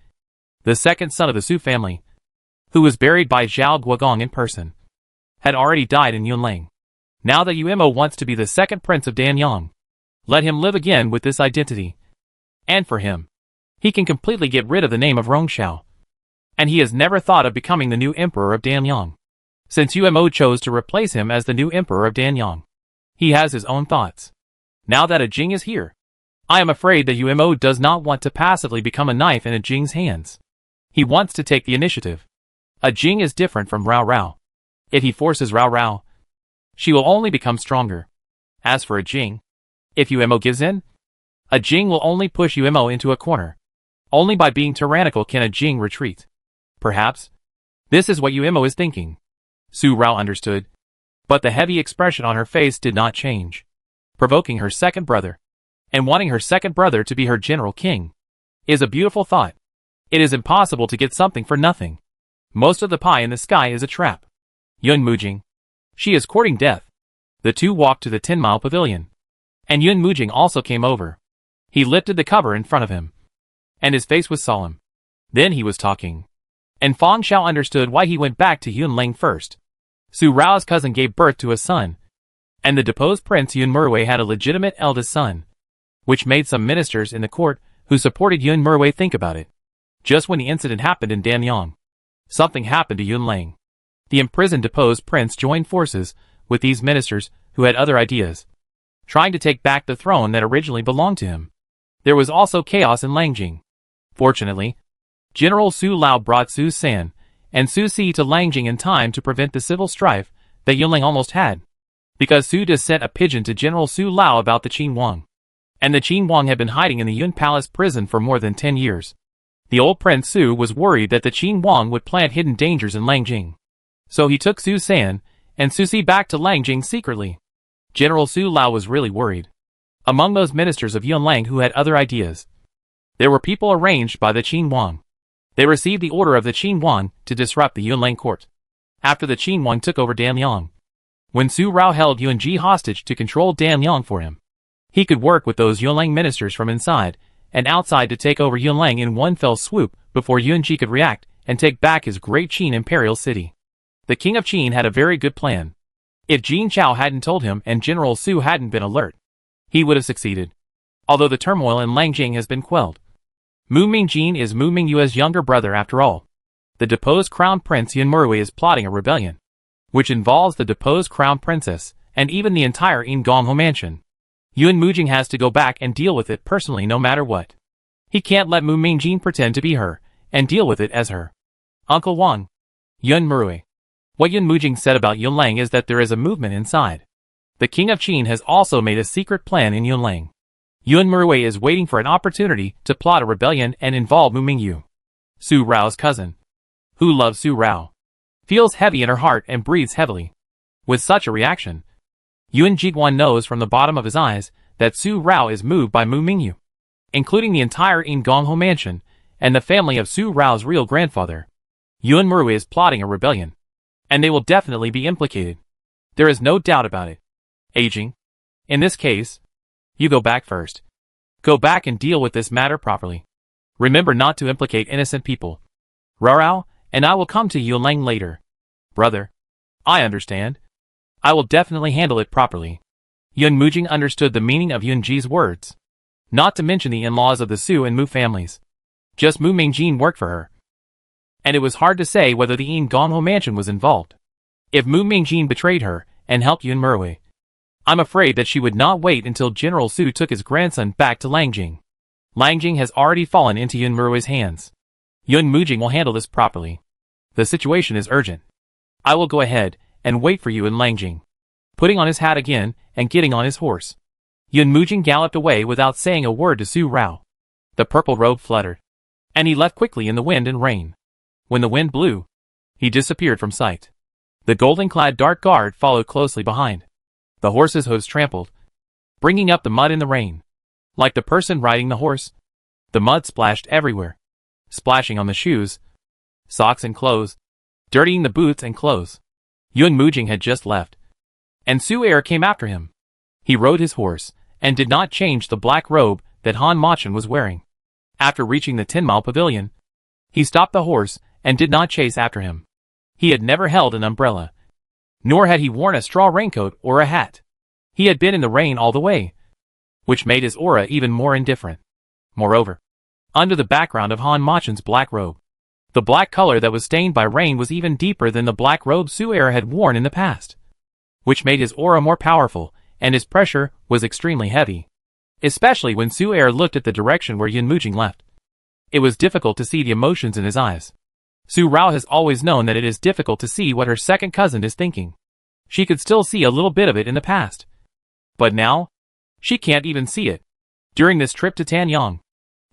the second son of the Su family, who was buried by Zhao Guogong in person, had already died in Yunlang. Now that Yuemo wants to be the second prince of Danyang, let him live again with this identity. And for him, he can completely get rid of the name of Rongshao. And he has never thought of becoming the new emperor of Danyang, since Yuemo chose to replace him as the new emperor of Danyang. He has his own thoughts. Now that a Jing is here, I am afraid that Yuemo does not want to passively become a knife in a Jing's hands. He wants to take the initiative. A Jing is different from Rao Rao. If he forces Rao Rao, she will only become stronger. As for a Jing, if Yuemo gives in, a Jing will only push Yuemo into a corner. Only by being tyrannical can a Jing retreat. Perhaps this is what Yuemo is thinking. Su Rao understood, but the heavy expression on her face did not change. Provoking her second brother, and wanting her second brother to be her general king, is a beautiful thought. It is impossible to get something for nothing. Most of the pie in the sky is a trap. Yun Mujing. She is courting death. The two walked to the 10-mile pavilion, and Yun Mujing also came over. He lifted the cover in front of him, and his face was solemn. Then he was talking, and Fang Xiao understood why he went back to Yunlang first. Su Rao's cousin gave birth to a son, and the deposed prince Yun Murwei had a legitimate eldest son, which made some ministers in the court who supported Yun Murwei think about it. Just when the incident happened in Danyang, something happened to Yunlang. The imprisoned deposed prince joined forces with these ministers who had other ideas, trying to take back the throne that originally belonged to him. There was also chaos in Langjing. Fortunately, General Su Lao brought Su San and Su Si to Langjing in time to prevent the civil strife that Yunlang almost had, because Su just sent a pigeon to General Su Lao about the Qin Wang, and the Qin Wang had been hiding in the Yun Palace prison for more than 10 years. The old Prince Su was worried that the Qin Wang would plant hidden dangers in Langjing, so he took Su San and Su Si back to Langjing secretly. General Su Lao was really worried. Among those ministers of Yunlang who had other ideas, there were people arranged by the Qin Wang. They received the order of the Qin Wang to disrupt the Yunlang court. After the Qin Wang took over Danyang, when Su Rao held Yunji hostage to control Danyang for him, he could work with those Yunlang ministers from inside and outside to take over Yunlang in one fell swoop before Yunji could react and take back his great Qin imperial city. The king of Qin had a very good plan. If Jin Chao hadn't told him and General Su hadn't been alert, he would have succeeded. Although the turmoil in Langjing has been quelled. Mu Mingjin is Mu Mingyue's younger brother after all. The deposed crown prince Yun Murwei is plotting a rebellion, which involves the deposed crown princess and even the entire Ingongho mansion. Yun Mujing has to go back and deal with it personally no matter what. He can't let Mu Mingjin pretend to be her and deal with it as her Uncle Wang. Yun Murwei. What Yun Mujing said about Yunlang is that there is a movement inside. The king of Qin has also made a secret plan in Yunlang. Yun Murwei is waiting for an opportunity to plot a rebellion and involve Mu Mingyu, Su Rao's cousin, who loves Su Rao, feels heavy in her heart and breathes heavily. With such a reaction, Yun Jiguan knows from the bottom of his eyes that Su Rao is moved by Mu Mingyu, including the entire Ingongho mansion and the family of Su Rao's real grandfather. Yun Murwei is plotting a rebellion, and they will definitely be implicated. There is no doubt about it. Aging. In this case, you go back first. Go back and deal with this matter properly. Remember not to implicate innocent people. Rao, and I will come to Yunlang later. Brother. I understand. I will definitely handle it properly. Yun Mujing understood the meaning of Yunji's words. Not to mention the in-laws of the Su and Mu families. Just Mu Mingjin worked for her. and it was hard to say whether the Gongho mansion was involved. If Mu Mingjin betrayed her and helped Yun Merwei, I'm afraid that she would not wait until General Su took his grandson back to Langjing. Langjing has already fallen into Yun Merwei's hands. Yun Mujing will handle this properly. The situation is urgent. I will go ahead and wait for you in Langjing. Putting on his hat again and getting on his horse, Yun Mujing galloped away without saying a word to Su Rao. The purple robe fluttered, and he left quickly in the wind and rain. When the wind blew, he disappeared from sight. The golden-clad dark guard followed closely behind. The horse's hooves trampled, bringing up the mud in the rain. Like the person riding the horse, the mud splashed everywhere, splashing on the shoes, socks and clothes, dirtying the boots and clothes. Yun Mujing had just left, and Su Er came after him. He rode his horse, and did not change the black robe that Han Machan was wearing. After reaching the 10-mile pavilion, he stopped the horse and did not chase after him. He had never held an umbrella, nor had he worn a straw raincoat or a hat. He had been in the rain all the way, which made his aura even more indifferent. Moreover, under the background of Han Machan's black robe, the black color that was stained by rain was even deeper than the black robe Su Er had worn in the past, which made his aura more powerful, and his pressure was extremely heavy. Especially when Su Er looked at the direction where Yun Mujing left. It was difficult to see the emotions in his eyes. Su Rao has always known that it is difficult to see what her second cousin is thinking. She could still see a little bit of it in the past. But now, she can't even see it. During this trip to Tanyang,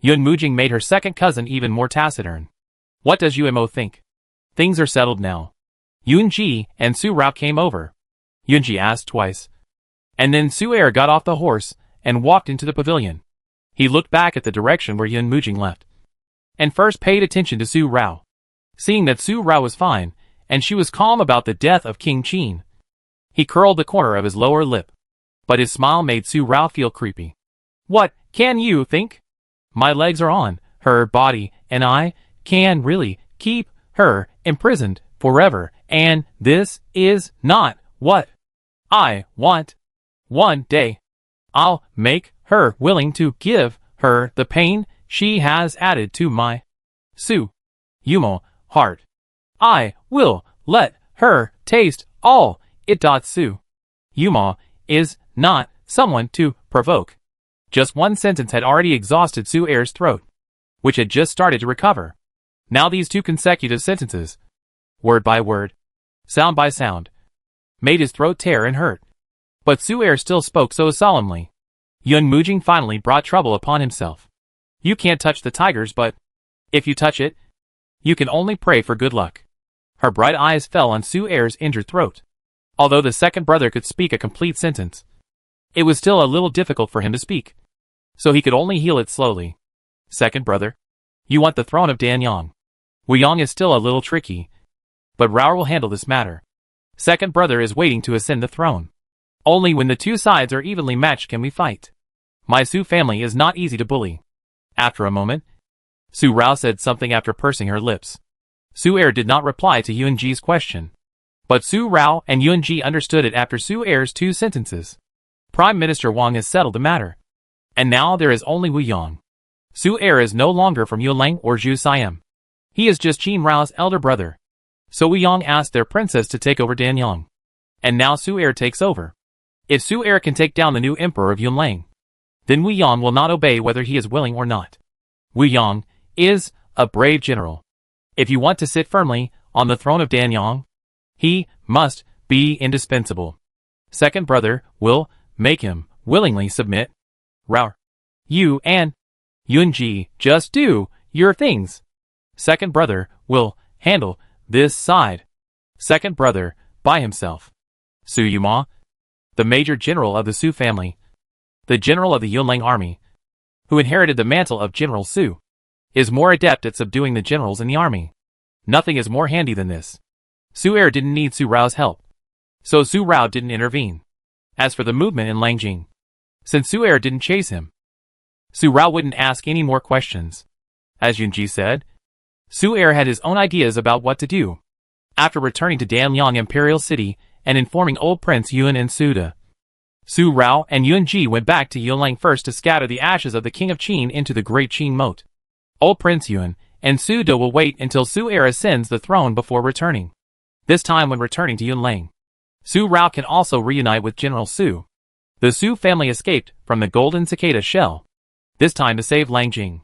Yun Mujing made her second cousin even more taciturn. What does Yumo think? Things are settled now. Yunji and Su Rao came over. Yunji asked twice. And then Su Er got off the horse and walked into the pavilion. He looked back at the direction where Yun Mujing left, and first paid attention to Su Rao. Seeing that Su Rao was fine, and she was calm about the death of King Qin, he curled the corner of his lower lip. But his smile made Su Rao feel creepy. What can you think? My legs are on her body, and I can really keep her imprisoned forever, and this is not what I want. One day, I'll make her willing to give her the pain she has added to my Su Yumo heart. I will let her taste all it. Su Yumo is not someone to provoke. Just one sentence had already exhausted Su Er's throat, which had just started to recover. Now these two consecutive sentences, word by word, sound by sound, made his throat tear and hurt. But Su Er still spoke so solemnly. Yun Mujing finally brought trouble upon himself. You can't touch the tigers, but if you touch it, you can only pray for good luck. Her bright eyes fell on Su Er's injured throat. Although the second brother could speak a complete sentence, it was still a little difficult for him to speak, so he could only heal it slowly. Second brother, you want the throne of Danyang. Wuyong is still a little tricky, but Rao will handle this matter. Second brother is waiting to ascend the throne. Only when the two sides are evenly matched can we fight. My Su family is not easy to bully. After a moment, Su Rao said something after pursing her lips. Su Er did not reply to Yunji's question, but Su Rao and Yunji understood it after Su Er's two sentences. Prime Minister Wang has settled the matter, and now there is only Wuyong. Su Er is no longer from Yulang or Zhu Siam. He is just Qin Rao's elder brother. So Wuyong asked their princess to take over Danyang, and now Su Er takes over. If Su Er can take down the new emperor of Yunlang, then Wuyong will not obey whether he is willing or not. Wuyong is a brave general. If you want to sit firmly on the throne of Danyang, he must be indispensable. Second brother will make him willingly submit. Rao, you and Yunji just do your things. Second brother will handle this side. Second brother by himself. Su Yuma, the major general of the Su family, the general of the Yunlang army, who inherited the mantle of General Su, is more adept at subduing the generals in the army. Nothing is more handy than this. Su Er didn't need Su Rao's help, so Su Rao didn't intervene. As for the movement in Langjing, since Su Er didn't chase him, Su Rao wouldn't ask any more questions. As Yunji said, Su Er had his own ideas about what to do. After returning to Danyang Imperial City and informing old Prince Yun and Suda, Su Rao and Yunji went back to Yunlang first to scatter the ashes of the King of Qin into the Great Qin Moat. Old Prince Yun and Su De will wait until Su Er ascends the throne before returning. This time when returning to Yunlang, Su Rao can also reunite with General Su. The Su family escaped from the Golden Cicada shell, this time to save Langjing.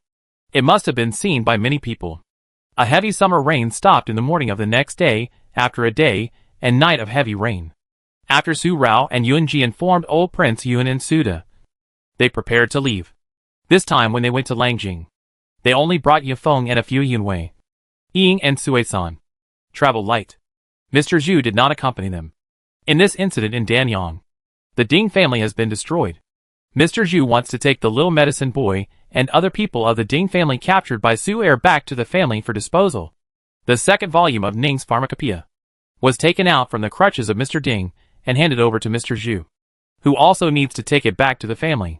It must have been seen by many people. A heavy summer rain stopped in the morning of the next day, after a day and night of heavy rain. After Su Rao and Yunji informed old Prince Yun and Su De, they prepared to leave. This time when they went to Langjing, they only brought Yifeng and a few Yunwei. Ying and Suisan traveled light. Mr. Zhu did not accompany them. In this incident in Danyang, the Ding family has been destroyed. Mr. Zhu wants to take the little medicine boy and other people of the Ding family captured by Su Er back to the family for disposal. The second volume of Ning's Pharmacopoeia was taken out from the crutches of Mr. Ding and handed over to Mr. Zhu, who also needs to take it back to the family.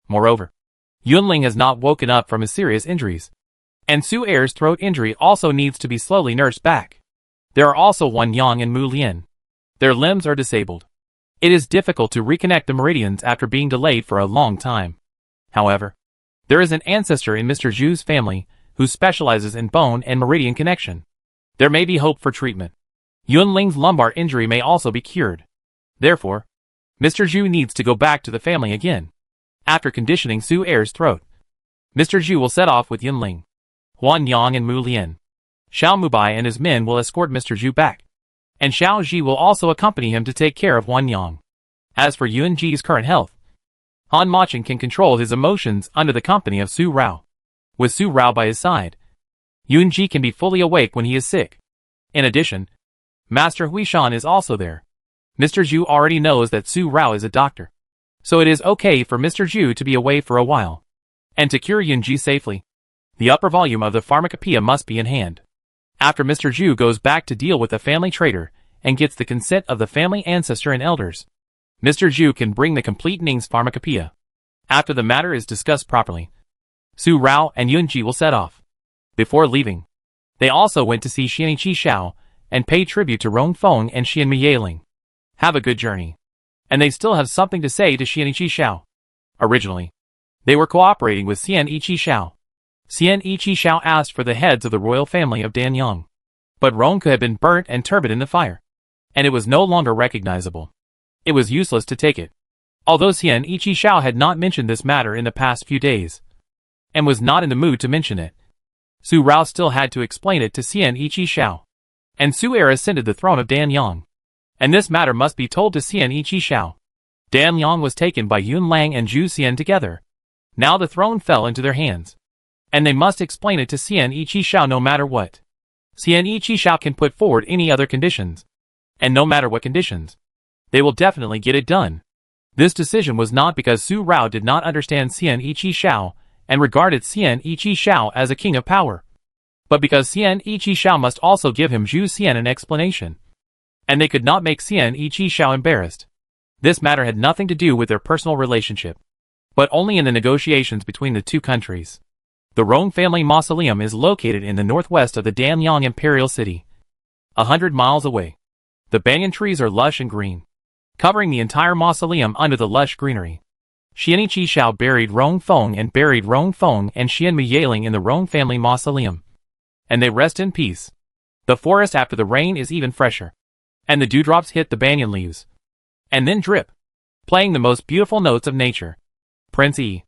Moreover, Yunling has not woken up from his serious injuries, and Su Er's throat injury also needs to be slowly nursed back. There are also Wan Yang and Mu Lian. Their limbs are disabled. It is difficult to reconnect the meridians after being delayed for a long time. However, there is an ancestor in Mr. Zhu's family who specializes in bone and meridian connection. There may be hope for treatment. Yunling's lumbar injury may also be cured. Therefore, Mr. Zhu needs to go back to the family again. After conditioning Su Er's throat, Mr. Zhu will set off with Yunling, Huan Yang and Mu Lian. Xiao Mubai and his men will escort Mr. Zhu back, and Xiao Ji will also accompany him to take care of Huan Yang. As for Yun Ji's current health, Han Macheng can control his emotions under the company of Su Rao. With Su Rao by his side, Yun Ji can be fully awake when he is sick. In addition, Master Huishan is also there. Mr. Zhu already knows that Su Rao is a doctor, so it is okay for Mr. Zhu to be away for a while. And to cure Yun Ji safely, the upper volume of the Pharmacopoeia must be in hand. After Mr. Zhu goes back to deal with the family traitor and gets the consent of the family ancestor and elders, Mr. Zhu can bring the complete Ning's Pharmacopoeia. After the matter is discussed properly, Su Rao and Yunji will set off. Before leaving, they also went to see Xianqi Xiao and pay tribute to Rong Feng and Xian Mieling. Have a good journey. And they still have something to say to Xianqi Xiao. Originally, they were cooperating with Xianqi Xiao. Xianqi Xiao asked for the heads of the royal family of Danyang, but Rong had been burnt and turbid in the fire, and it was no longer recognizable. It was useless to take it. Although Xianqi Xiao had not mentioned this matter in the past few days, and was not in the mood to mention it, Su Rao still had to explain it to Xianqi Xiao. And Su Er ascended the throne of Danyang, and this matter must be told to Xianqi Xiao. Danyang was taken by Yun Lang and Zhu Xian together. Now the throne fell into their hands, and they must explain it to Xianqi Xiao no matter what. Xianqi Xiao can put forward any other conditions, and no matter what conditions, they will definitely get it done. This decision was not because Su Rao did not understand Xianqi Xiao and regarded Xianqi Xiao as a king of power, but because Xianqi Xiao must also give him Zhu Xian an explanation, and they could not make Xianqi Xiao embarrassed. This matter had nothing to do with their personal relationship, but only in the negotiations between the two countries. The Rong family mausoleum is located in the northwest of the Danyang Imperial City, 100 miles away. The banyan trees are lush and green, covering the entire mausoleum under the lush greenery. Xianqi Xiao buried Rong Feng and Xian Mieling in the Rong family mausoleum, and they rest in peace. The forest after the rain is even fresher, and the dewdrops hit the banyan leaves, and then drip, playing the most beautiful notes of nature. Prince Yi,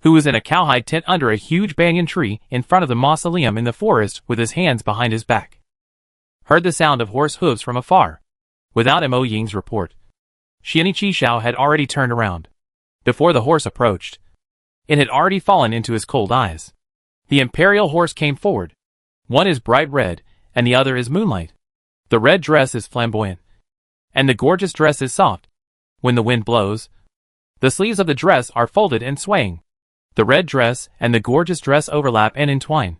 who was in a cowhide tent under a huge banyan tree in front of the mausoleum in the forest with his hands behind his back, heard the sound of horse hooves from afar. Without Mo Ying's report, Xianqi Xiao had already turned around. Before the horse approached, it had already fallen into his cold eyes. The imperial horse came forward. One is bright red, and the other is moonlight. The red dress is flamboyant, and the gorgeous dress is soft. When the wind blows, the sleeves of the dress are folded and swaying. The red dress and the gorgeous dress overlap and entwine,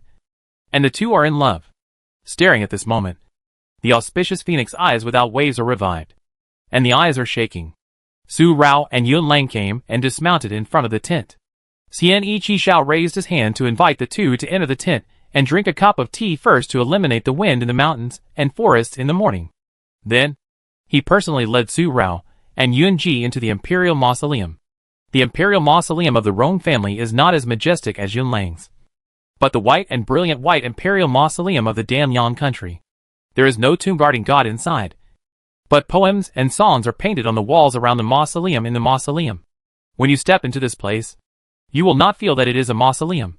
and the two are in love. Staring at this moment, the auspicious phoenix eyes without waves are revived, and the eyes are shaking. Su Rao and Yun Lang came and dismounted in front of the tent. Xianqi Xiao raised his hand to invite the two to enter the tent and drink a cup of tea first to eliminate the wind in the mountains and forests in the morning. Then, he personally led Su Rao and Yun Ji into the imperial mausoleum. The imperial mausoleum of the Rong family is not as majestic as Yun Lang's, but the white and brilliant white imperial mausoleum of the Danyang country. There is no tomb guarding God inside, but poems and songs are painted on the walls around the mausoleum. In the mausoleum, when you step into this place, you will not feel that it is a mausoleum,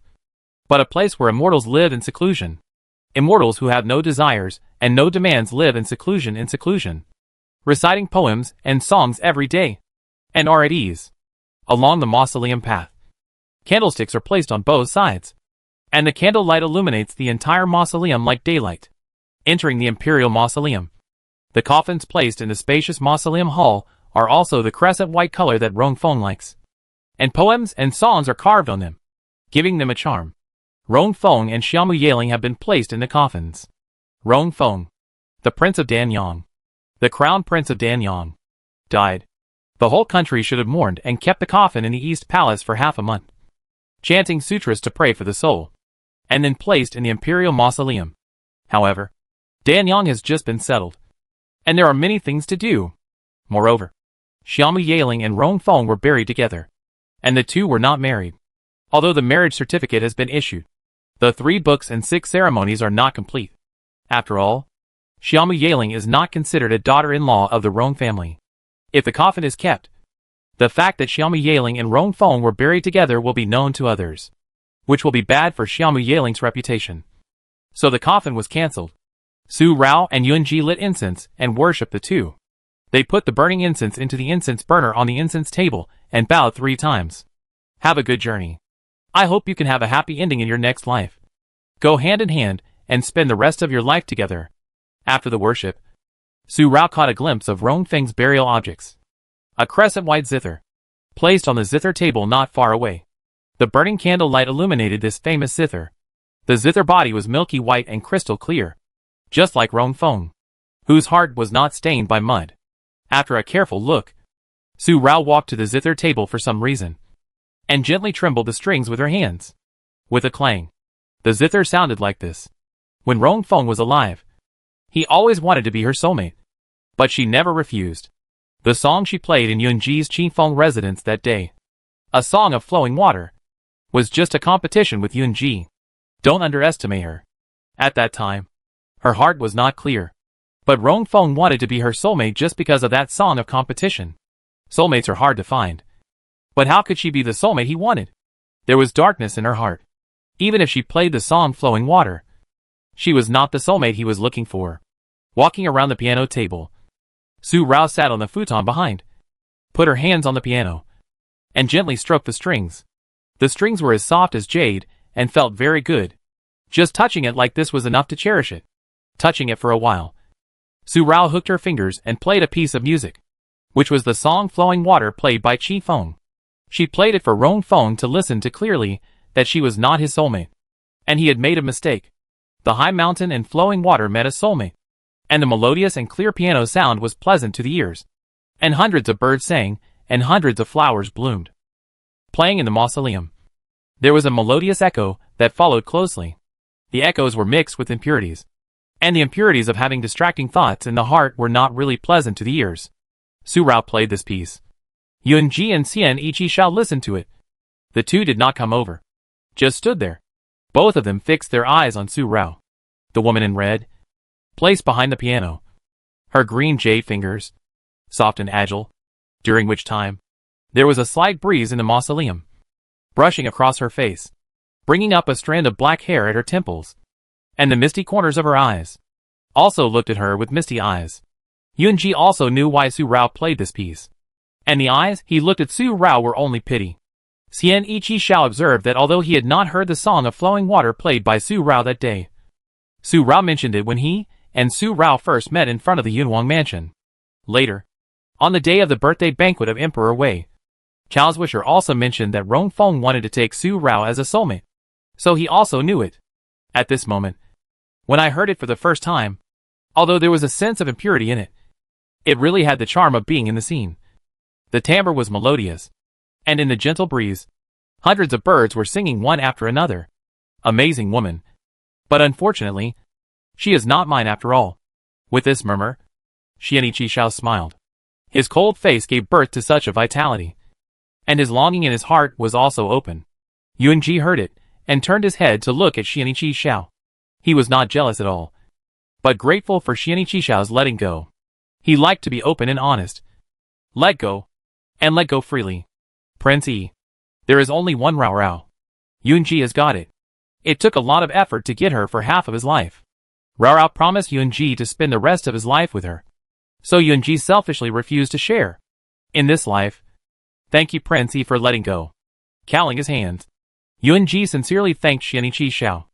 but a place where immortals live in seclusion. Immortals who have no desires and no demands live in seclusion, reciting poems and songs every day, and are at ease. Along the mausoleum path, candlesticks are placed on both sides, and the candle light illuminates the entire mausoleum like daylight. Entering the imperial mausoleum, the coffins placed in the spacious mausoleum hall are also the crescent white color that Rongfeng likes, and poems and songs are carved on them, giving them a charm. Rongfeng and Xiaomu Yaling have been placed in the coffins. Rongfeng, the Prince of Danyang, the Crown Prince of Danyang, died. The whole country should have mourned and kept the coffin in the East Palace for half a month, chanting sutras to pray for the soul, and then placed in the imperial mausoleum. However, Danyang has just been settled, and there are many things to do. Moreover, Xiaomu Yaling and Rongfeng were buried together, and the two were not married. Although the marriage certificate has been issued, the 3 books and 6 ceremonies are not complete. After all, Xiaomu Yaling is not considered a daughter-in-law of the Rong family. If the coffin is kept, the fact that Xiaomu Yaling and Rongfeng were buried together will be known to others, which will be bad for Xiaomu Yaling's reputation. So the coffin was cancelled. Su Rao and Yunji lit incense and worshipped the two. They put the burning incense into the incense burner on the incense table and bowed 3 times. Have a good journey. I hope you can have a happy ending in your next life. Go hand in hand and spend the rest of your life together. After the worship, Su Rao caught a glimpse of Rongfeng's burial objects. A crescent white zither, placed on the zither table not far away. The burning candle light illuminated this famous zither. The zither body was milky white and crystal clear, just like Rongfeng, whose heart was not stained by mud. After a careful look, Su Rao walked to the zither table for some reason, and gently trembled the strings with her hands. With a clang, the zither sounded like this. When Rongfeng was alive, he always wanted to be her soulmate, but she never refused. The song she played in Yunji's Qifeng residence that day, a song of flowing water, was just a competition with Yunji. Don't underestimate her. At that time, her heart was not clear, but Rongfeng wanted to be her soulmate just because of that song of competition. Soulmates are hard to find, but how could she be the soulmate he wanted? There was darkness in her heart. Even if she played the song Flowing Water, she was not the soulmate he was looking for. Walking around the piano table, Su Rao sat on the futon behind, put her hands on the piano, and gently stroked the strings. The strings were as soft as jade and felt very good. Just touching it like this was enough to cherish it. Touching it for a while, Su Rao hooked her fingers and played a piece of music, which was the song Flowing Water played by Qifeng. She played it for Rongfeng to listen to clearly that she was not his soulmate, and he had made a mistake. The high mountain and flowing water met a soulmate, and the melodious and clear piano sound was pleasant to the ears, and hundreds of birds sang, and hundreds of flowers bloomed. Playing in the mausoleum, there was a melodious echo that followed closely. The echoes were mixed with impurities, and the impurities of having distracting thoughts in the heart were not really pleasant to the ears. Su Rao played this piece. Yunji and Xian Ichi shall listen to it. The two did not come over, just stood there. Both of them fixed their eyes on Su Rao. The woman in red, placed behind the piano, her green jade fingers, soft and agile, during which time, there was a slight breeze in the mausoleum, brushing across her face, bringing up a strand of black hair at her temples, and the misty corners of her eyes, also looked at her with misty eyes. Yunji also knew why Su Rao played this piece, and the eyes he looked at Su Rao were only pity. Xian Ichi shall observe that although he had not heard the song of flowing water played by Su Rao that day, Su Rao mentioned it when he and Su Rao first met in front of the Yunwang mansion. Later, on the day of the birthday banquet of Emperor Wei, Chao's Wisher also mentioned that Rongfeng wanted to take Su Rao as a soulmate, so he also knew it. At this moment, when I heard it for the first time, although there was a sense of impurity in it, it really had the charm of being in the scene. The timbre was melodious, and in the gentle breeze, hundreds of birds were singing one after another. Amazing woman. But unfortunately, she is not mine after all. With this murmur, Xianichi Shao smiled. His cold face gave birth to such a vitality, and his longing in his heart was also open. Yunji heard it, and turned his head to look at Xianqi Xiao. He was not jealous at all, but grateful for Xianqi Xiao's letting go. He liked to be open and honest. Let go. And let go freely. Prince E. There is only one Rao Rao. Yunji has got it. It took a lot of effort to get her for half of his life. Rao Rao promised Yunji to spend the rest of his life with her. So Yunji selfishly refused to share in this life. Thank you, Prince E, for letting go. Cowling his hands, Yunji sincerely thanked Xianqi Xiao.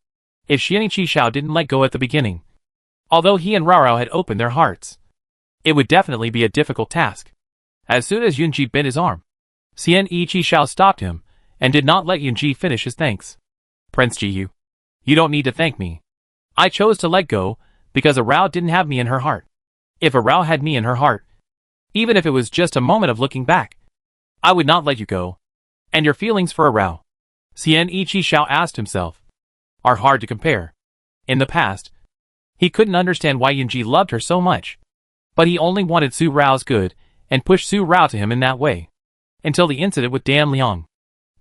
If Xianqi Xiao didn't let go at the beginning, although he and Rao Rao had opened their hearts, it would definitely be a difficult task. As soon as Yunji bent his arm, Xianqi Xiao stopped him and did not let Yunji finish his thanks. Prince Jiyu, you don't need to thank me. I chose to let go because a Rao didn't have me in her heart. If a Rao had me in her heart, even if it was just a moment of looking back, I would not let you go. And your feelings for a Rao, Xianqi Xiao asked himself, are hard to compare. In the past, he couldn't understand why Yunji loved her so much, but he only wanted Su Rao's good and pushed Su Rao to him in that way. Until the incident with Dan Liang,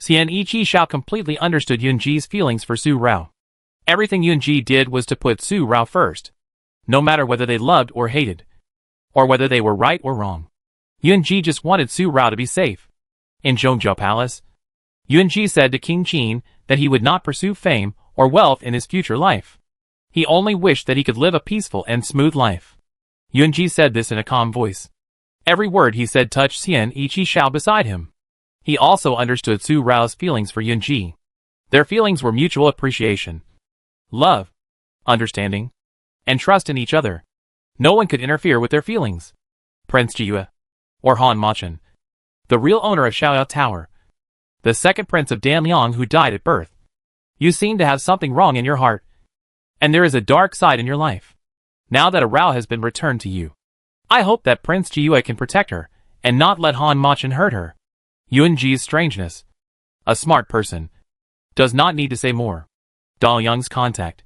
Xianqi Xiao completely understood Yunji's feelings for Su Rao. Everything Yunji did was to put Su Rao first, no matter whether they loved or hated, or whether they were right or wrong. Yunji just wanted Su Rao to be safe. In Zhongzhou Palace, Yunji said to King Qin that he would not pursue fame or wealth in his future life. He only wished that he could live a peaceful and smooth life. Yunji said this in a calm voice. Every word he said touched Xianqi Xiao beside him. He also understood Su Rao's feelings for Yunji. Their feelings were mutual appreciation, love, understanding, and trust in each other. No one could interfere with their feelings. Prince Jiyue, or Han Machin, the real owner of Xiaoyao Tower, the second prince of Danliang who died at birth. You seem to have something wrong in your heart, and there is a dark side in your life. Now that a Rao has been returned to you, I hope that Prince Jiyue can protect her, and not let Han Machin hurt her. Yunji's strangeness. A smart person does not need to say more. Daliang's contact.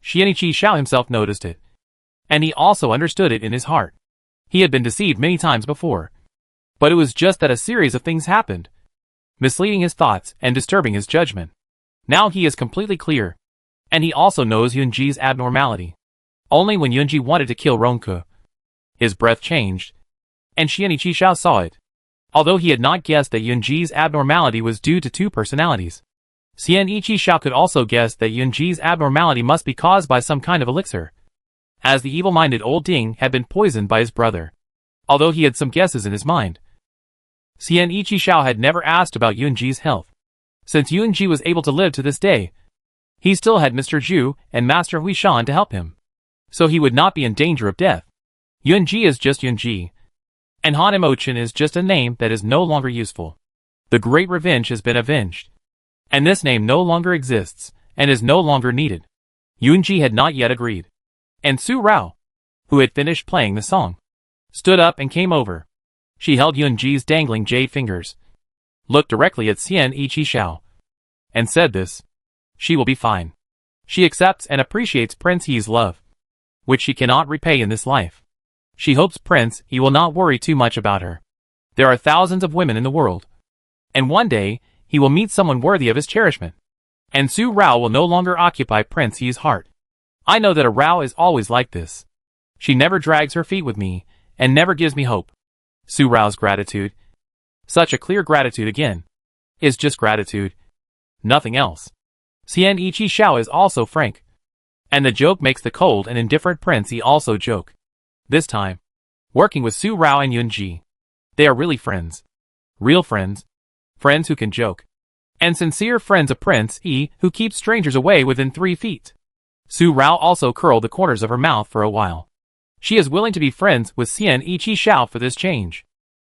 Xianqi Xiao himself noticed it, and he also understood it in his heart. He had been deceived many times before, but it was just that a series of things happened, misleading his thoughts and disturbing his judgment. Now he is completely clear, and he also knows Yunji's abnormality. Only when Yunji wanted to kill Ronke, his breath changed, and Xianqi Xiao saw it. Although he had not guessed that Yunji's abnormality was due to two personalities, Xianqi Xiao could also guess that Yunji's abnormality must be caused by some kind of elixir, as the evil-minded old Ding had been poisoned by his brother. Although he had some guesses in his mind, Xianqi Xiao had never asked about Yunji's health. Since Yunji was able to live to this day, he still had Mr. Zhu and Master Huishan to help him, so he would not be in danger of death. Yunji is just Yunji, and Han Emochin is just a name that is no longer useful. The great revenge has been avenged, and this name no longer exists and is no longer needed. Yunji had not yet agreed, and Su Rao, who had finished playing the song, stood up and came over. She held Yunji's dangling jade fingers, looked directly at Xianqi Xiao, and said this. She will be fine. She accepts and appreciates Prince He's love, which she cannot repay in this life. She hopes Prince He will not worry too much about her. There are thousands of women in the world, and one day he will meet someone worthy of his cherishment, and Su Rao will no longer occupy Prince He's heart. I know that a Rao is always like this. She never drags her feet with me, and never gives me hope. Su Rao's gratitude, such a clear gratitude again, is just gratitude, nothing else. Xianqi Xiao is also frank, and the joke makes the cold and indifferent Prince He also joke. This time, working with Su Rao and Yunji, they are really friends. Real friends. Friends who can joke. And sincere friends of Prince E who keep strangers away within 3 feet. Su Rao also curled the corners of her mouth for a while. She is willing to be friends with Xianqi Xiao for this change.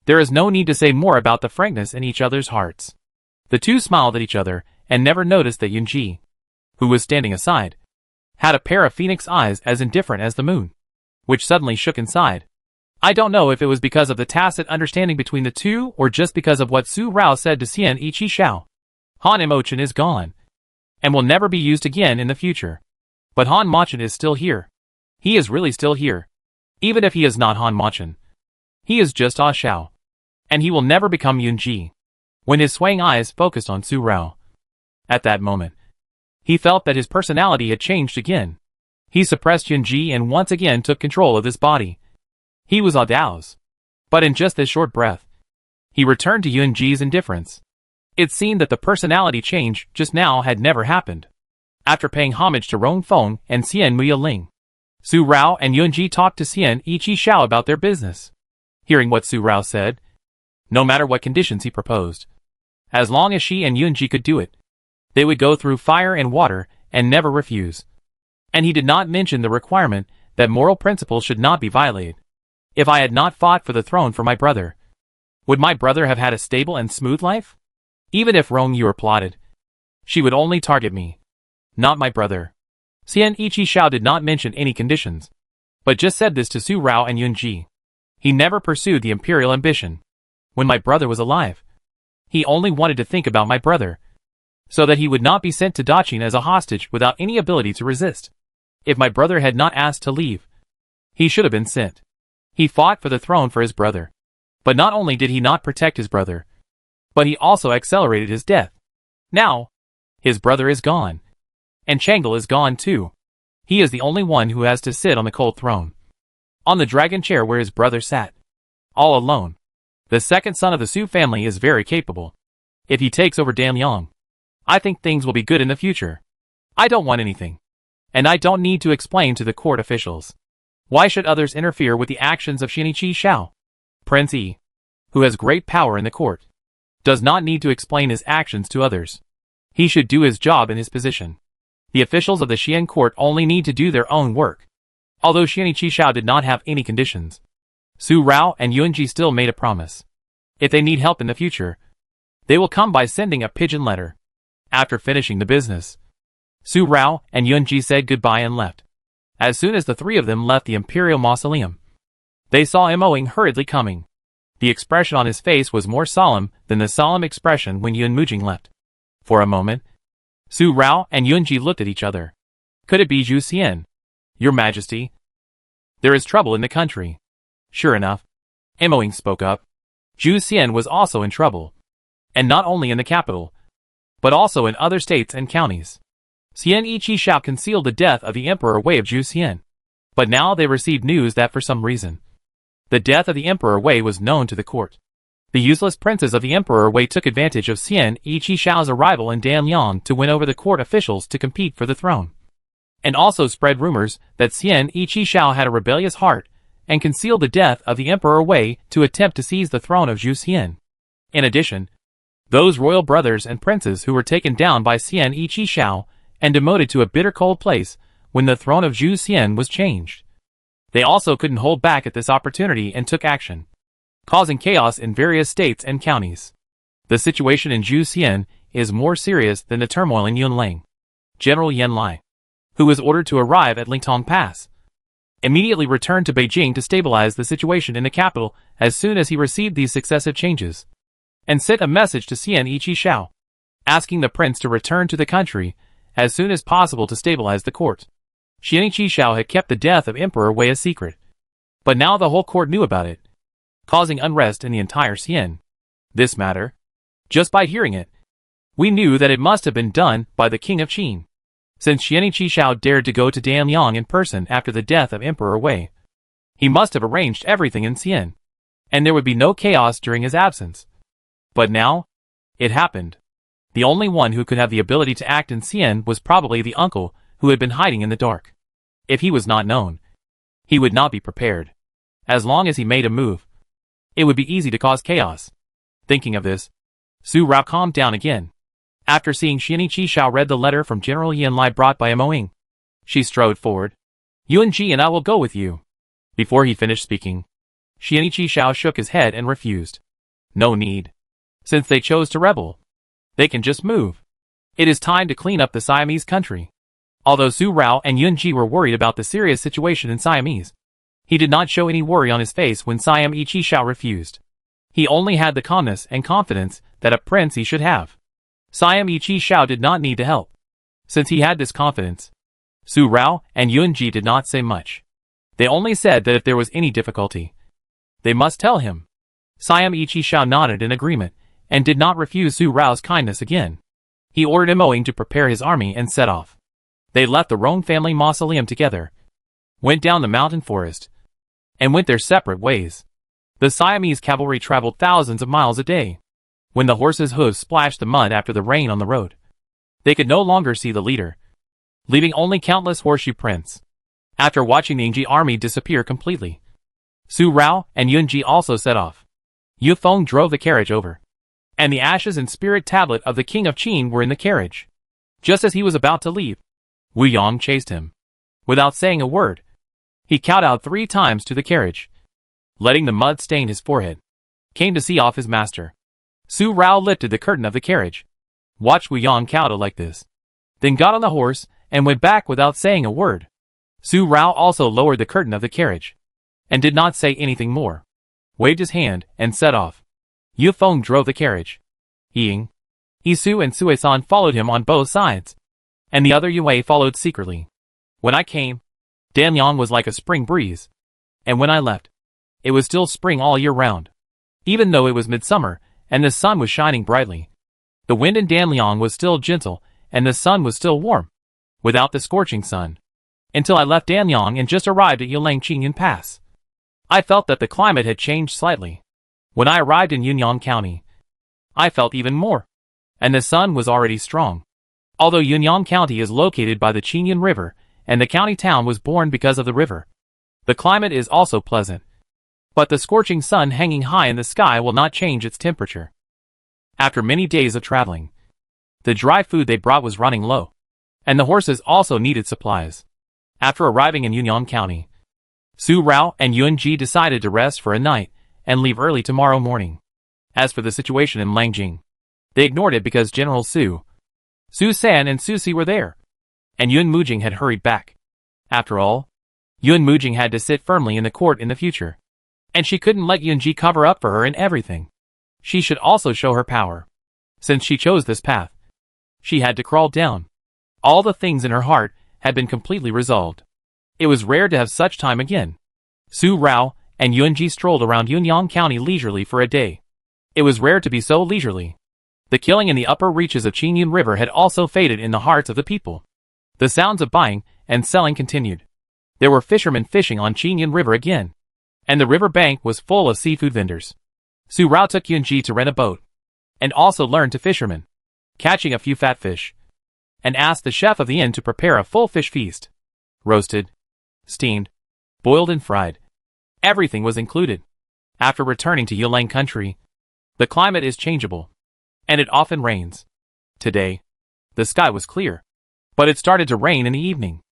There is no need to say more about the frankness in each other's hearts. The two smiled at each other and never noticed that Yunji, who was standing aside, had a pair of phoenix eyes as indifferent as the moon, which suddenly shook inside. I don't know if it was because of the tacit understanding between the two or just because of what Su Rao said to Xianqi Xiao. Han Emochin is gone, and will never be used again in the future. But Han Machin is still here. He is really still here. Even if he is not Han Machin, he is just Ah Xiao, and he will never become Yunji. When his swaying eyes focused on Su Rao, at that moment, He felt that his personality had changed again. He suppressed Yunji and once again took control of his body. He was Dao's. But in just this short breath, he returned to Yunji's indifference. It seemed that the personality change just now had never happened. After paying homage to Rong Feng and Xian Muyaling, Su Rao and Yunji talked to Xian Ichi Xiao about their business. Hearing what Su Rao said, no matter what conditions he proposed, as long as she and Yunji could do it, they would go through fire and water and never refuse. And he did not mention the requirement that moral principles should not be violated. If I had not fought for the throne for my brother, would my brother have had a stable and smooth life? Even if Rong Yu plotted, she would only target me, not my brother. Xian Ichi Xiao did not mention any conditions, but just said this to Su Rao and Yunji. He never pursued the imperial ambition. When my brother was alive, he only wanted to think about my brother, so that he would not be sent to Daqin as a hostage without any ability to resist. If my brother had not asked to leave, he should have been sent. He fought for the throne for his brother. But not only did he not protect his brother, but he also accelerated his death. Now, his brother is gone. And Chang'e is gone too. He is the only one who has to sit on the cold throne, on the dragon chair where his brother sat, all alone. The second son of the Su family is very capable. If he takes over Damyang, I think things will be good in the future. I don't want anything. And I don't need to explain to the court officials. Why should others interfere with the actions of Shinichi Xiao? Prince Yi, who has great power in the court, does not need to explain his actions to others. He should do his job in his position. The officials of the Xian court only need to do their own work. Although Shinichi Xiao did not have any conditions, Su Rao and Yunji still made a promise. If they need help in the future, they will come by sending a pigeon letter. After finishing the business, Su Rao and Yunji said goodbye and left. As soon as the three of them left the imperial mausoleum, they saw Moing hurriedly coming. The expression on his face was more solemn than the solemn expression when Yun Mujing left. For a moment, Su Rao and Yunji looked at each other. Could it be Zhu Xian? Your Majesty, there is trouble in the country. Sure enough, Moing spoke up. Zhu Xian was also in trouble. And not only in the capital, but also in other states and counties. Xian Ichi Xiao concealed the death of the Emperor Wei of Zhu Xian. But now they received news that for some reason, the death of the Emperor Wei was known to the court. The useless princes of the Emperor Wei took advantage of Xian Ichi Xiao's arrival in Damyang to win over the court officials to compete for the throne. And also spread rumors that Xian Ichi Xiao had a rebellious heart and concealed the death of the Emperor Wei to attempt to seize the throne of Zhu Xian. In addition, those royal brothers and princes who were taken down by Xian Ichi Xiao and demoted to a bitter cold place when the throne of Zhu Xian was changed. They also couldn't hold back at this opportunity and took action, causing chaos in various states and counties. The situation in Zhu Xian is more serious than the turmoil in Yunlang. General Yan Lai, who was ordered to arrive at Lingtong Pass, immediately returned to Beijing to stabilize the situation in the capital as soon as he received these successive changes, and sent a message to Xian Ichi Xiao, asking the prince to return to the country as soon as possible to stabilize the court. Xian Ichi Xiao had kept the death of Emperor Wei a secret, but now the whole court knew about it, causing unrest in the entire Xian. This matter, just by hearing it, we knew that it must have been done by the king of Qin. Since Xian Ichi Xiao dared to go to Damyang in person after the death of Emperor Wei, he must have arranged everything in Xian, and there would be no chaos during his absence. But now, it happened. The only one who could have the ability to act in Xian was probably the uncle who had been hiding in the dark. If he was not known, he would not be prepared. As long as he made a move, it would be easy to cause chaos. Thinking of this, Su Rao calmed down again. After seeing Xian Ichi Xiao read the letter from General Yan Lai brought by Moing, she strode forward. Yunji and I will go with you. Before he finished speaking, Xian Ichi Xiao shook his head and refused. No need. Since they chose to rebel, they can just move. It is time to clean up the Siamese country. Although Su Rao and Yunji were worried about the serious situation in Siamese, he did not show any worry on his face when Xian Ichi Xiao refused. He only had the calmness and confidence that a prince he should have. Xian Ichi Xiao did not need to help. Since he had this confidence, Su Rao and Yunji did not say much. They only said that if there was any difficulty, they must tell him. Xian Ichi Xiao nodded in agreement and did not refuse Su Rao's kindness again. He ordered Imoing to prepare his army and set off. They left the Rong family mausoleum together, went down the mountain forest, and went their separate ways. The Siamese cavalry traveled thousands of miles a day. When the horses' hooves splashed the mud after the rain on the road, they could no longer see the leader, leaving only countless horseshoe prints. After watching the Yingji army disappear completely, Su Rao and Yunji also set off. Yu Feng drove the carriage over, and the ashes and spirit tablet of the king of Qin were in the carriage. Just as he was about to leave, Wu Yang chased him. Without saying a word, he kowtowed 3 times to the carriage, letting the mud stain his forehead. Came to see off his master. Su Rao lifted the curtain of the carriage, watched Wu Yang kowtow like this, then got on the horse and went back without saying a word. Su Rao also lowered the curtain of the carriage, and did not say anything more, waved his hand, and set off. Yu Feng drove the carriage. Ying, Isu and Sui-san followed him on both sides, and the other Yue followed secretly. When I came, Danyang was like a spring breeze, and when I left, it was still spring all year round. Even though it was midsummer, and the sun was shining brightly, the wind in Danyang was still gentle, and the sun was still warm, without the scorching sun. Until I left Danyang and just arrived at Yulangqing Pass, I felt that the climate had changed slightly. When I arrived in Yunyang County, I felt even more, and the sun was already strong. Although Yunyang County is located by the Qingyun River, and the county town was born because of the river, the climate is also pleasant. But the scorching sun hanging high in the sky will not change its temperature. After many days of traveling, the dry food they brought was running low, and the horses also needed supplies. After arriving in Yunyang County, Su Rao and Yunji decided to rest for a night and leave early tomorrow morning. As for the situation in Langjing, they ignored it because General Su San and Su Si were there, and Yun Mujing had hurried back. After all, Yun Mujing had to sit firmly in the court in the future, and she couldn't let Yunji cover up for her in everything. She should also show her power. Since she chose this path, she had to crawl down. All the things in her heart had been completely resolved. It was rare to have such time again. Su Rao and Yunji strolled around Yunyang County leisurely for a day. It was rare to be so leisurely. The killing in the upper reaches of Qingyun River had also faded in the hearts of the people. The sounds of buying and selling continued. There were fishermen fishing on Qingyun River again, and the river bank was full of seafood vendors. Su Rao took Yunji to rent a boat, and also learned to fishermen, catching a few fat fish, and asked the chef of the inn to prepare a full fish feast. Roasted, steamed, boiled and fried. Everything was included. After returning to Yulang country, the climate is changeable, and it often rains. Today, the sky was clear, but it started to rain in the evening.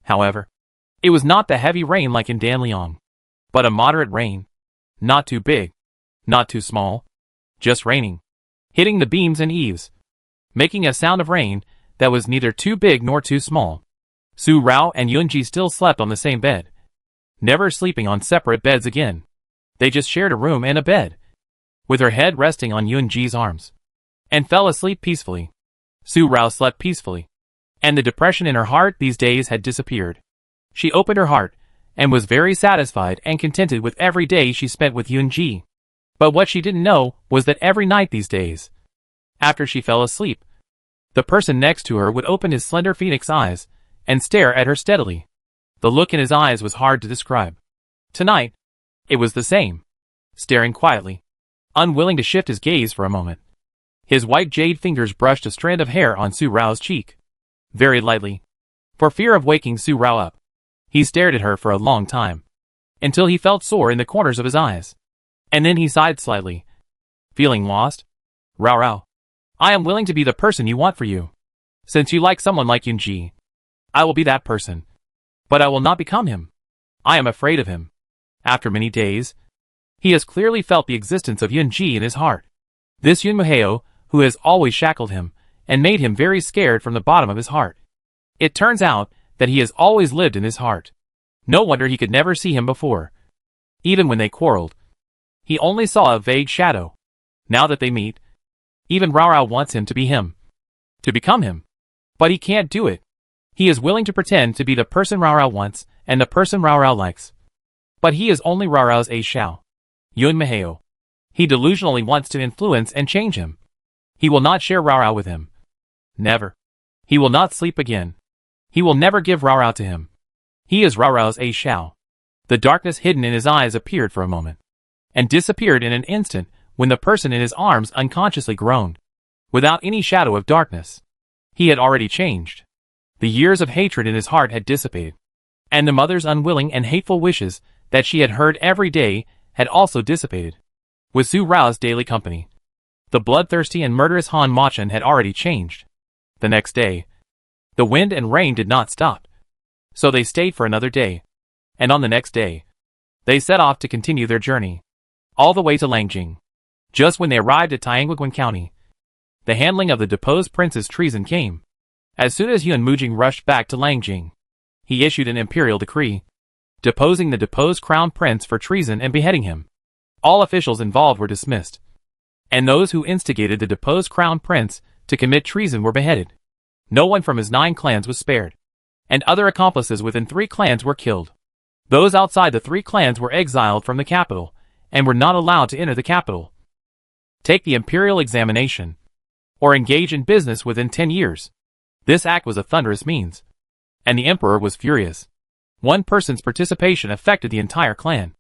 However, it was not the heavy rain like in Danliang, but a moderate rain. Not too big, not too small, just raining, hitting the beams and eaves, making a sound of rain that was neither too big nor too small. Su Rao and Yunji still slept on the same bed, never sleeping on separate beds again. They just shared a room and a bed, with her head resting on Yunji's arms, and fell asleep peacefully. Su Rao slept peacefully, and the depression in her heart these days had disappeared. She opened her heart, and was very satisfied and contented with every day she spent with Yunji. But what she didn't know was that every night these days, after she fell asleep, the person next to her would open his slender phoenix eyes and stare at her steadily. The look in his eyes was hard to describe. Tonight, it was the same, staring quietly, unwilling to shift his gaze for a moment. His white jade fingers brushed a strand of hair on Su Rao's cheek, very lightly, for fear of waking Su Rao up. He stared at her for a long time, until he felt sore in the corners of his eyes, and then he sighed slightly. Feeling lost? Rao, I am willing to be the person you want for you. Since you like someone like Yunji, I will be that person. But I will not become him. I am afraid of him. After many days, he has clearly felt the existence of Yunji in his heart. This Yun Muheo, who has always shackled him, and made him very scared from the bottom of his heart. It turns out that he has always lived in his heart. No wonder he could never see him before. Even when they quarreled, he only saw a vague shadow. Now that they meet, even Rao wants him to be him, to become him. But he can't do it. He is willing to pretend to be the person Rao wants, and the person Rao likes. But he is only Rao's a Shao. Yun Maheo. He delusionally wants to influence and change him. He will not share Rao with him. Never. He will not sleep again. He will never give Rao Rao to him. He is Rao Rao's A Shao. The darkness hidden in his eyes appeared for a moment, and disappeared in an instant when the person in his arms unconsciously groaned. Without any shadow of darkness. He had already changed. The years of hatred in his heart had dissipated, and the mother's unwilling and hateful wishes that she had heard every day had also dissipated. With Su Rao's daily company, the bloodthirsty and murderous Han Machan had already changed. The next day, the wind and rain did not stop, so they stayed for another day, and on the next day, they set off to continue their journey, all the way to Langjing. Just when they arrived at Tianguiguan County, the handling of the deposed prince's treason came. As soon as Yun Mujing rushed back to Langjing, he issued an imperial decree, deposing the deposed crown prince for treason and beheading him. All officials involved were dismissed, and those who instigated the deposed crown prince to commit treason were beheaded. No one from his 9 clans was spared, and other accomplices within 3 clans were killed. Those outside the 3 clans were exiled from the capital, and were not allowed to enter the capital, take the imperial examination, or engage in business within 10 years. This act was a thunderous means, and the emperor was furious. One person's participation affected the entire clan,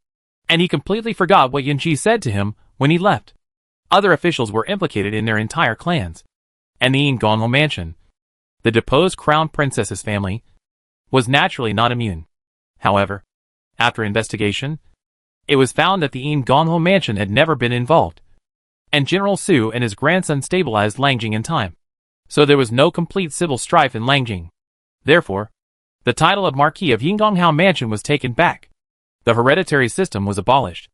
and he completely forgot what Yunji said to him when he left. Other officials were implicated in their entire clans, and the Gonho mansion, the deposed crown princess's family, was naturally not immune. However, after investigation, it was found that the Gonho mansion had never been involved, and General Su and his grandson stabilized Langjing in time, so there was no complete civil strife in Langjing. Therefore, the title of Marquis of Yinggonghao Mansion was taken back. The hereditary system was abolished,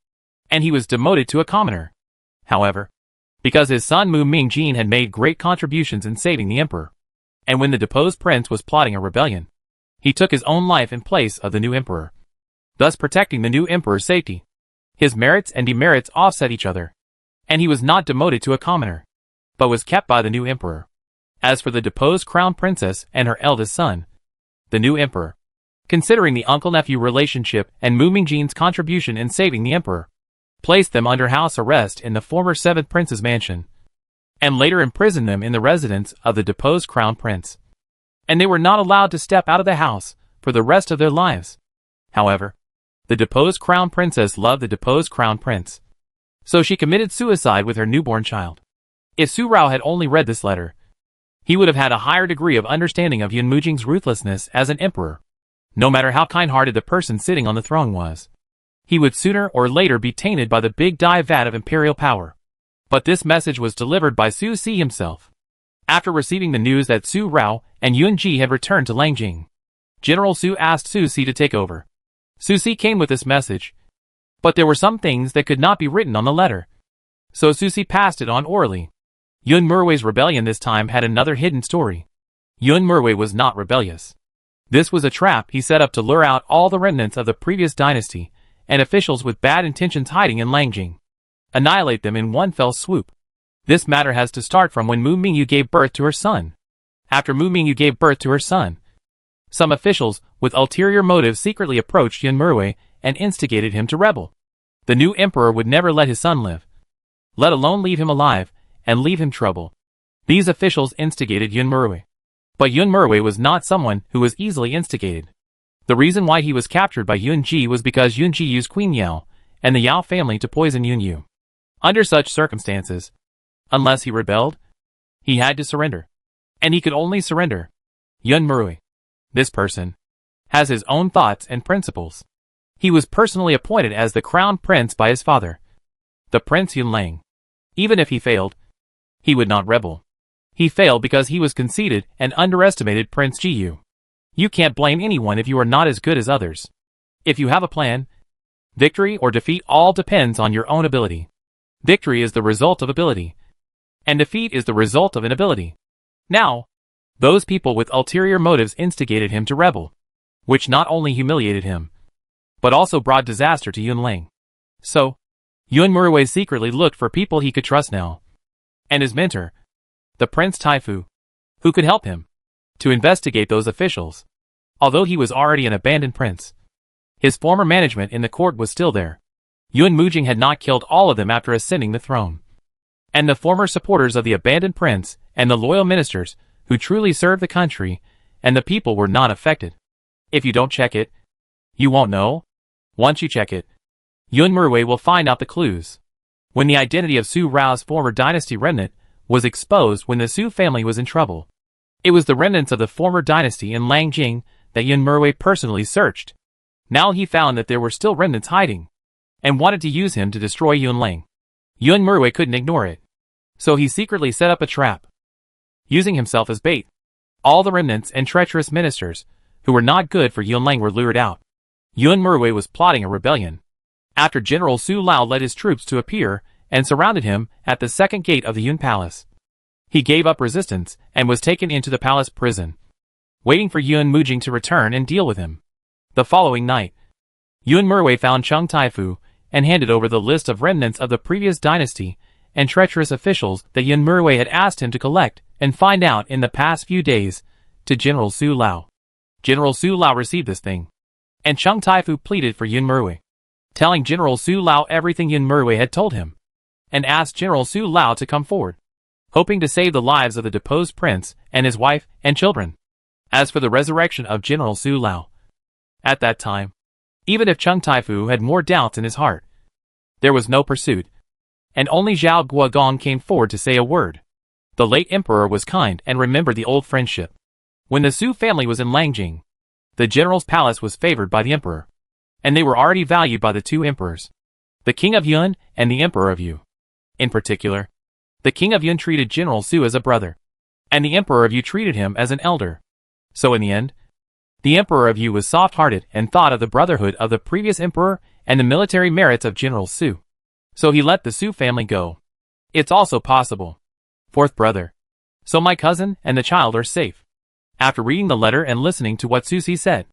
and he was demoted to a commoner. However, because his son Mu Mingjin had made great contributions in saving the emperor, and when the deposed prince was plotting a rebellion, he took his own life in place of the new emperor, thus protecting the new emperor's safety. His merits and demerits offset each other, and he was not demoted to a commoner, but was kept by the new emperor. As for the deposed crown princess and her eldest son, the new emperor, considering the uncle-nephew relationship and Mu Mingjin's contribution in saving the emperor, placed them under house arrest in the former 7th prince's mansion, and later imprisoned them in the residence of the deposed crown prince. And they were not allowed to step out of the house for the rest of their lives. However, the deposed crown princess loved the deposed crown prince, so she committed suicide with her newborn child. If Su Rao had only read this letter, he would have had a higher degree of understanding of Yun Mujing's ruthlessness as an emperor. No matter how kind-hearted the person sitting on the throne was, he would sooner or later be tainted by the big dye vat of imperial power. But this message was delivered by Su Si himself. After receiving the news that Su Rao and Yun Ji had returned to Langjing, General Su asked Su Si to take over. Su Si came with this message, but there were some things that could not be written on the letter, so Su Si passed it on orally. Yun Murwei's rebellion this time had another hidden story. Yun Murwei was not rebellious. This was a trap he set up to lure out all the remnants of the previous dynasty and officials with bad intentions hiding in Langjing. Annihilate them in one fell swoop. This matter has to start from when Mu Mingyu gave birth to her son. After Mu Mingyu gave birth to her son, some officials with ulterior motives secretly approached Yun Murwei and instigated him to rebel. The new emperor would never let his son live, let alone leave him alive and leave him trouble. These officials instigated Yun Murwei. But Yun Murwei was not someone who was easily instigated. The reason why he was captured by Yun Ji was because Yun Ji used Queen Yao and the Yao family to poison Yun Yu. Under such circumstances, unless he rebelled, he had to surrender. And he could only surrender. Yun Murwei, this person, has his own thoughts and principles. He was personally appointed as the crown prince by his father, the Prince Yun Lang. Even if he failed, he would not rebel. He failed because he was conceited and underestimated Prince Ji Yu. You can't blame anyone if you are not as good as others. If you have a plan, victory or defeat all depends on your own ability. Victory is the result of ability, and defeat is the result of inability. Now, those people with ulterior motives instigated him to rebel, which not only humiliated him, but also brought disaster to Yun Lang. So, Yun Murwei secretly looked for people he could trust now, and his mentor, the Prince Taifu, who could help him, to investigate those officials. Although he was already an abandoned prince, his former management in the court was still there. Yun Mujing had not killed all of them after ascending the throne, and the former supporters of the abandoned prince and the loyal ministers who truly served the country, and the people were not affected. If you don't check it, you won't know. Once you check it, Yun Murwei will find out the clues. When the identity of Su Rao's former dynasty remnant was exposed when the Su family was in trouble, it was the remnants of the former dynasty in Langjing that Yun Murwei personally searched. Now he found that there were still remnants hiding, and wanted to use him to destroy Yunlang. Yun Murwei couldn't ignore it, so he secretly set up a trap, using himself as bait. All the remnants and treacherous ministers, who were not good for Yunlang, were lured out. Yun Murwei was plotting a rebellion. After General Su Lao led his troops to appear and surrounded him at the second gate of the Yun Palace, he gave up resistance and was taken into the palace prison, waiting for Yun Mujing to return and deal with him. The following night, Yun Murwei found Chung Taifu and handed over the list of remnants of the previous dynasty and treacherous officials that Yun Murwei had asked him to collect and find out in the past few days to General Su Lao. General Su Lao received this thing, and Chung Taifu pleaded for Yun Murwei, telling General Su Lao everything Yun Murwei had told him, and asked General Su Lao to come forward, hoping to save the lives of the deposed prince and his wife and children. As for the resurrection of General Su Lao, at that time, even if Chung Taifu had more doubts in his heart, there was no pursuit, and only Zhao Guogong came forward to say a word. The late emperor was kind and remembered the old friendship. When the Su family was in Langjing, the general's palace was favored by the emperor, and they were already valued by the two emperors, the king of Yun and the emperor of Yu. In particular, the king of Yun treated General Su as a brother, and the emperor of Yu treated him as an elder. So in the end, the emperor of Yu was soft-hearted and thought of the brotherhood of the previous emperor and the military merits of General Su. So he let the Su family go. It's also possible. Fourth brother. So my cousin and the child are safe. After reading the letter and listening to what Su Si said,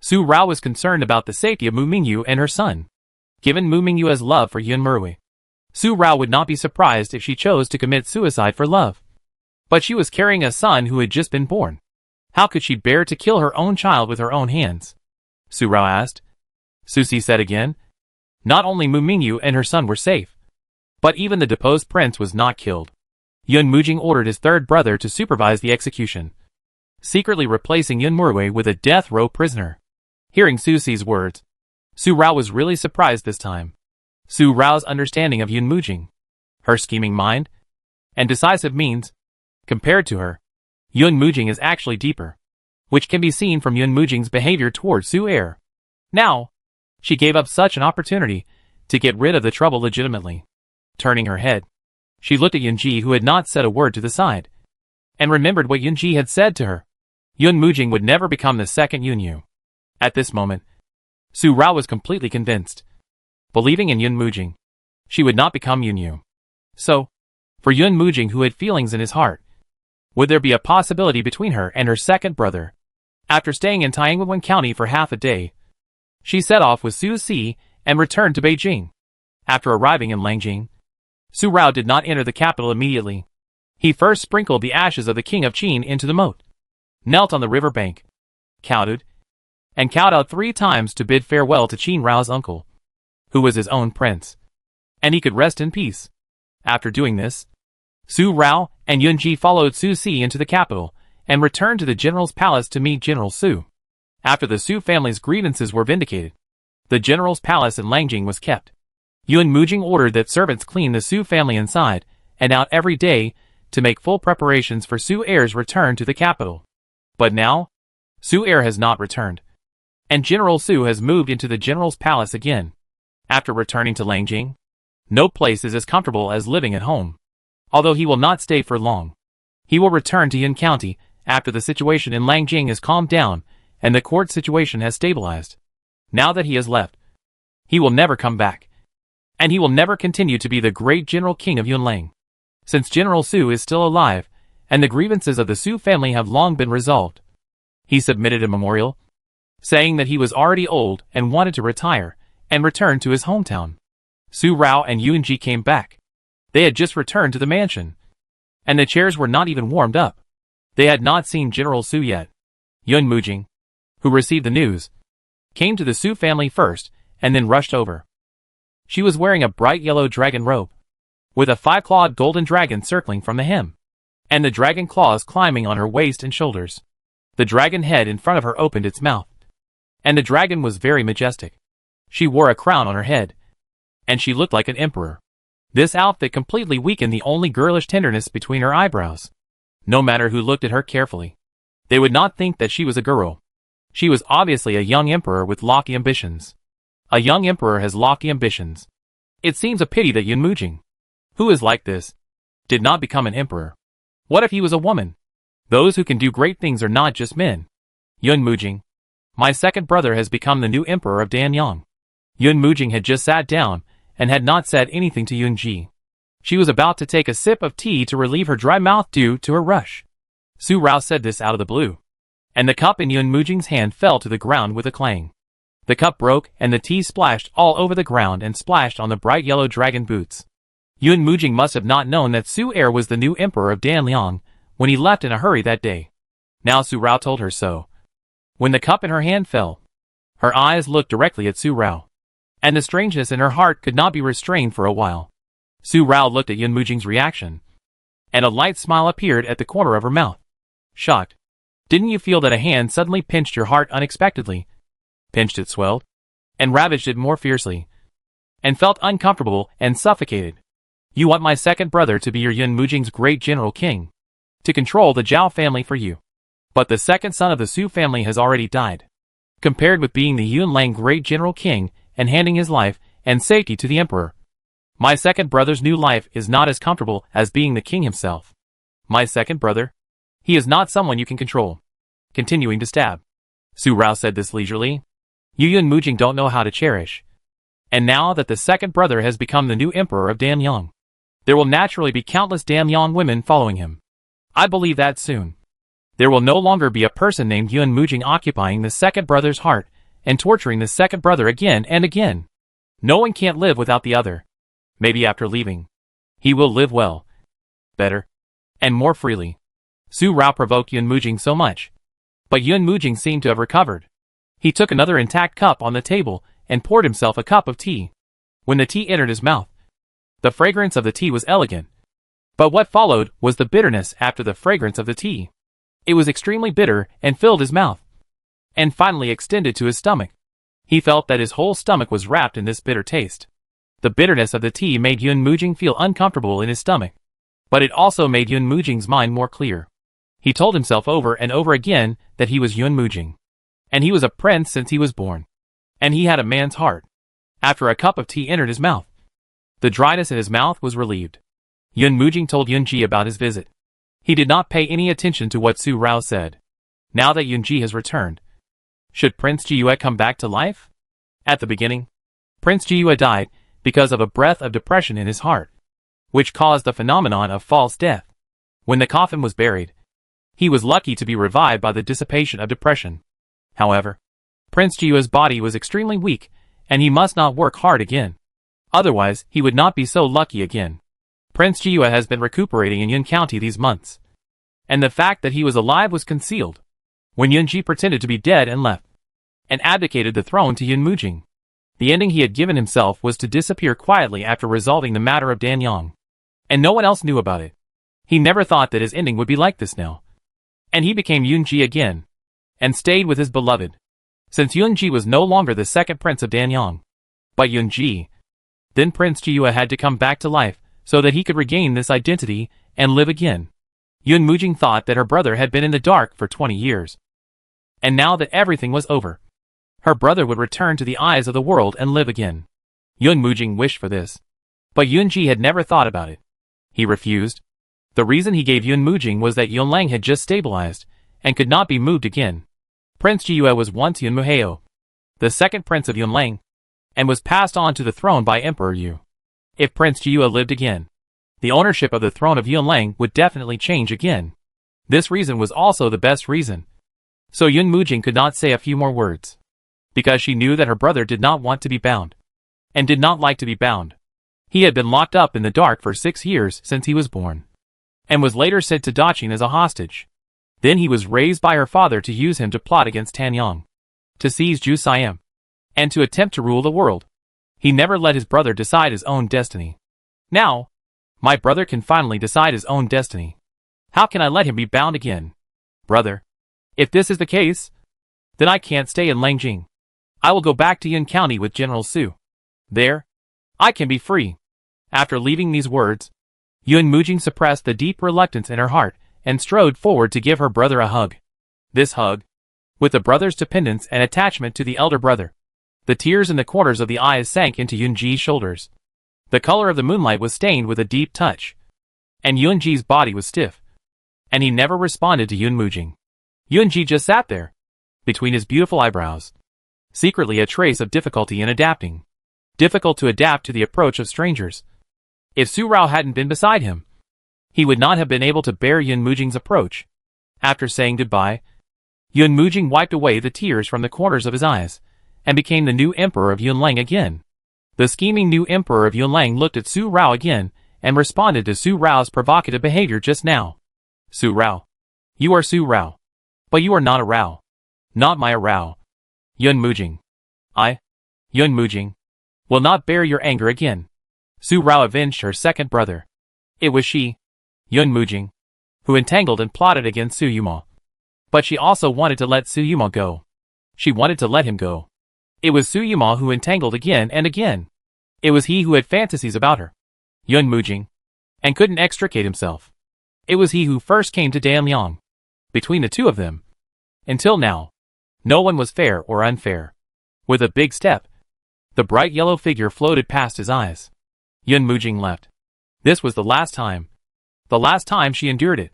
Su Rao was concerned about the safety of Mu Mingyu and her son. Given Mu Mingyu has love for Yun Murwei, Su Rao would not be surprised if she chose to commit suicide for love. But she was carrying a son who had just been born. How could she bear to kill her own child with her own hands? Su Rao asked. Su Si said again. Not only Mu Mingyu and her son were safe, but even the deposed prince was not killed. Yun Mujing ordered his third brother to supervise the execution, secretly replacing Yun Murwei with a death row prisoner. Hearing Su Si's words, Su Rao was really surprised this time. Su Rao's understanding of Yun Mujing, her scheming mind, and decisive means, compared to her, Yun Mujing is actually deeper, which can be seen from Yun Mujing's behavior towards Su Er. Now, she gave up such an opportunity to get rid of the trouble legitimately. Turning her head, she looked at Yunji, who had not said a word, to the side, and remembered what Yunji had said to her. Yun Mujing would never become the second Yunyu. At this moment, Su Rao was completely convinced. Believing in Yun Mujing, she would not become Yunyu. So, for Yun Mujing, who had feelings in his heart, would there be a possibility between her and her second brother? After staying in Taiyuan County for half a day, she set off with Su Si and returned to Beijing. After arriving in Langjing, Su Rao did not enter the capital immediately. He first sprinkled the ashes of the king of Qin into the moat, knelt on the river bank, kowtowed, and kowed out 3 times to bid farewell to Qin Rao's uncle, who was his own prince, and he could rest in peace. After doing this, Su Rao and Yunji followed Su Si into the capital and returned to the general's palace to meet General Su. After the Su family's grievances were vindicated, the general's palace in Langjing was kept. Yun Mujing ordered that servants clean the Su family inside and out every day to make full preparations for Su Er's return to the capital. But now, Su Er has not returned, and General Su has moved into the general's palace again. After returning to Langjing, no place is as comfortable as living at home. Although he will not stay for long, he will return to Yun County after the situation in Langjing has calmed down and the court situation has stabilized. Now that he has left, he will never come back, and he will never continue to be the great general king of Yunlang. Since General Su is still alive, and the grievances of the Su family have long been resolved, he submitted a memorial, saying that he was already old and wanted to retire and return to his hometown. Su Rao and Yunji came back. They had just returned to the mansion, and the chairs were not even warmed up. They had not seen General Su yet. Yun Mujing, who received the news, came to the Su family first and then rushed over. She was wearing a bright yellow dragon robe, with a 5-clawed golden dragon circling from the hem, and the dragon claws climbing on her waist and shoulders. The dragon head in front of her opened its mouth, and the dragon was very majestic. She wore a crown on her head, and she looked like an emperor. This outfit completely weakened the only girlish tenderness between her eyebrows. No matter who looked at her carefully, they would not think that she was a girl. She was obviously a young emperor with lofty ambitions. A young emperor has lofty ambitions. It seems a pity that Yun Mujing, who is like this, did not become an emperor. What if he was a woman? Those who can do great things are not just men. Yun Mujing, my second brother, has become the new emperor of Danyang. Yun Mujing had just sat down and had not said anything to Yun Ji. She was about to take a sip of tea to relieve her dry mouth due to her rush. Su Rao said this out of the blue, and the cup in Yun Mujing's hand fell to the ground with a clang. The cup broke and the tea splashed all over the ground and splashed on the bright yellow dragon boots. Yun Mujing must have not known that Su Er was the new emperor of Danyang when he left in a hurry that day. Now Su Rao told her so. When the cup in her hand fell, her eyes looked directly at Su Rao, and the strangeness in her heart could not be restrained for a while. Su Rao looked at Yun Mujing's reaction, and a light smile appeared at the corner of her mouth. Shocked. Didn't you feel that a hand suddenly pinched your heart unexpectedly? Pinched it, swelled, and ravaged it more fiercely, and felt uncomfortable and suffocated. You want my second brother to be your Yun Mujing's great general king, to control the Zhao family for you. But the second son of the Su family has already died. Compared with being the Yun Lang great general king and handing his life and safety to the emperor, my second brother's new life is not as comfortable as being the king himself. My second brother? He is not someone you can control. Continuing to stab. Su Rao said this leisurely. You Yun Mujing don't know how to cherish. And now that the second brother has become the new emperor of Danyang, there will naturally be countless Danyang women following him. I believe that soon there will no longer be a person named Yun Mujing occupying the second brother's heart and torturing the second brother again and again. No one can't live without the other. Maybe after leaving, he will live well, better, and more freely. Su Rao provoked Yun Mujing so much, but Yun Mujing seemed to have recovered. He took another intact cup on the table and poured himself a cup of tea. When the tea entered his mouth, the fragrance of the tea was elegant. But what followed was the bitterness after the fragrance of the tea. It was extremely bitter and filled his mouth, and finally extended to his stomach. He felt that his whole stomach was wrapped in this bitter taste. The bitterness of the tea made Yun Mujing feel uncomfortable in his stomach, but it also made Yun Mujing's mind more clear. He told himself over and over again that he was Yun Mujing, and he was a prince since he was born, and he had a man's heart. After a cup of tea entered his mouth, the dryness in his mouth was relieved. Yun Mujing told Yun Ji about his visit. He did not pay any attention to what Su Rao said. Now that Yun Ji has returned, should Prince Jiyue come back to life? At the beginning, Prince Jiyue died because of a breath of depression in his heart, which caused the phenomenon of false death. When the coffin was buried, he was lucky to be revived by the dissipation of depression. However, Prince Jiyue's body was extremely weak, and he must not work hard again. Otherwise, he would not be so lucky again. Prince Jiyue has been recuperating in Yun County these months, and the fact that he was alive was concealed. When Yun Ji pretended to be dead and left, and abdicated the throne to Yun Mujing, the ending he had given himself was to disappear quietly after resolving the matter of Danyang, and no one else knew about it. He never thought that his ending would be like this now. And he became Yun Ji again, and stayed with his beloved, since Yun Ji was no longer the second prince of Danyang, but Yun Ji. Then Prince Jiyue had to come back to life, so that he could regain this identity and live again. Yun Mujing thought that her brother had been in the dark for 20 years. And now that everything was over, her brother would return to the eyes of the world and live again. Yun Mujing wished for this. But Yun Ji had never thought about it. He refused. The reason he gave Yun Mujing was that Yun Lang had just stabilized, and could not be moved again. Prince Jiyue was once Yun Muheo, the second prince of Yun Lang, and was passed on to the throne by Emperor Yu. If Prince Jiyue lived again, the ownership of the throne of Yun Lang would definitely change again. This reason was also the best reason. So Yun Mujing could not say a few more words, because she knew that her brother did not want to be bound, and did not like to be bound. He had been locked up in the dark for 6 years since he was born, and was later sent to Daqing as a hostage. Then he was raised by her father to use him to plot against Tanyang, to seize Ju Siam, and to attempt to rule the world. He never let his brother decide his own destiny. Now, my brother can finally decide his own destiny. How can I let him be bound again? Brother, if this is the case, then I can't stay in Langjing. I will go back to Yun County with General Su. There, I can be free. After leaving these words, Yun Mujing suppressed the deep reluctance in her heart and strode forward to give her brother a hug. This hug, with the brother's dependence and attachment to the elder brother. The tears in the corners of the eyes sank into Yunji's shoulders. The color of the moonlight was stained with a deep touch, and Yunji's body was stiff, and he never responded to Yun Mujing. Yunji just sat there, between his beautiful eyebrows, secretly a trace of difficulty in adapting. Difficult to adapt to the approach of strangers. If Su Rao hadn't been beside him, he would not have been able to bear Yun Mujing's approach. After saying goodbye, Yun Mujing wiped away the tears from the corners of his eyes, and became the new emperor of Yunlang again. The scheming new emperor of Yunlang looked at Su Rao again, and responded to Su Rao's provocative behavior just now. Su Rao. You are Su Rao. But you are not a Rao. Not my Rao. Yun Mujing. Yun Mujing, will not bear your anger again. Su Rao avenged her second brother. It was she, Yun Mujing, who entangled and plotted against Su Yuma. But she also wanted to let Su Yuma go. She wanted to let him go. It was Su Yuma who entangled again and again. It was he who had fantasies about her, Yun Mujing, and couldn't extricate himself. It was he who first came to Danliang. Between the two of them, until now, no one was fair or unfair. With a big step, the bright yellow figure floated past his eyes. Yun Mujing left. This was the last time. The last time she endured it.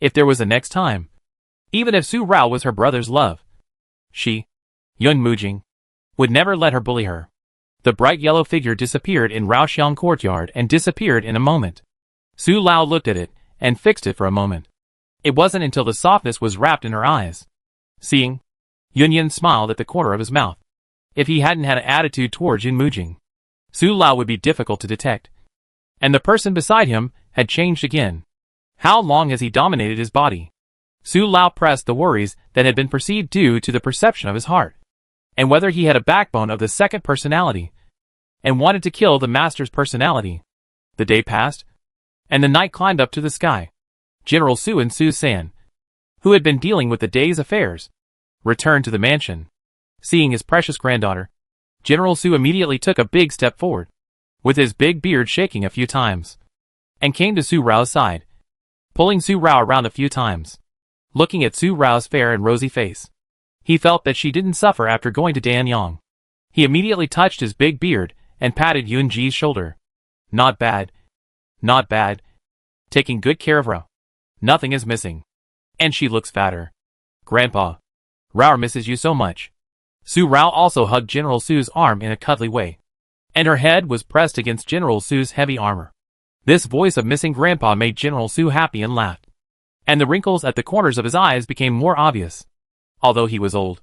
If there was a next time, even if Su Rao was her brother's love, she, Yun Mujing, would never let her bully her. The bright yellow figure disappeared in Raoxiang courtyard and disappeared in a moment. Su Lao looked at it and fixed it for a moment. It wasn't until the softness was wrapped in her eyes. Seeing, Yun smiled at the corner of his mouth. If he hadn't had an attitude towards Yun Mujing, Su Lao would be difficult to detect. And the person beside him had changed again. How long has he dominated his body? Su Lao pressed the worries that had been perceived due to the perception of his heart, and whether he had a backbone of the second personality, and wanted to kill the master's personality. The day passed, and the night climbed up to the sky. General Su and Su San, who had been dealing with the day's affairs, returned to the mansion. Seeing his precious granddaughter, General Su immediately took a big step forward, with his big beard shaking a few times, and came to Su Rao's side, pulling Su Rao around a few times. Looking at Su Rao's fair and rosy face, he felt that she didn't suffer after going to Danyang. He immediately touched his big beard and patted Yunji's shoulder. Not bad. Not bad. Taking good care of Rao. Nothing is missing. And she looks fatter. Grandpa, Rao misses you so much. Su Rao also hugged General Su's arm in a cuddly way, and her head was pressed against General Su's heavy armor. This voice of missing Grandpa made General Su happy and laughed, and the wrinkles at the corners of his eyes became more obvious. Although he was old,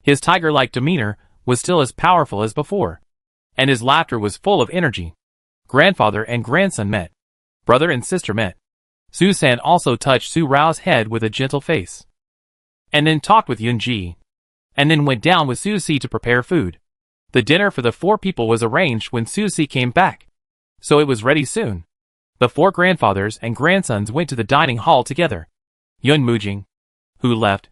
his tiger-like demeanor was still as powerful as before, and his laughter was full of energy. Grandfather and grandson met. Brother and sister met. Su San also touched Su Rao's head with a gentle face, and then talked with Yunji, and then went down with Su Si to prepare food. The dinner for the 4 people was arranged when Su Si came back, so it was ready soon. The 4 grandfathers and grandsons went to the dining hall together. Yun Mujing, who left,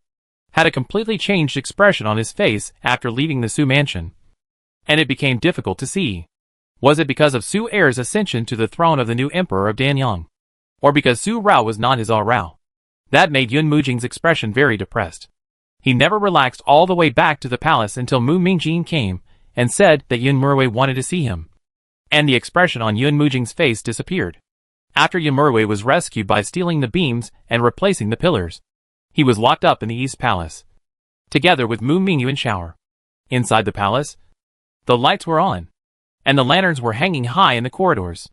had a completely changed expression on his face after leaving the Su mansion, and it became difficult to see. Was it because of Su Heir's ascension to the throne of the new emperor of Danyang, or because Su Rao was not his Rao? That made Yun Mujing's expression very depressed. He never relaxed all the way back to the palace until Mu Mingjin came and said that Yun Murwei wanted to see him, and the expression on Yun Mujing's face disappeared. After Yun Murwei was rescued by stealing the beams and replacing the pillars, he was locked up in the East Palace, together with Mu Mingyu and Shower. Inside the palace, the lights were on, and the lanterns were hanging high in the corridors.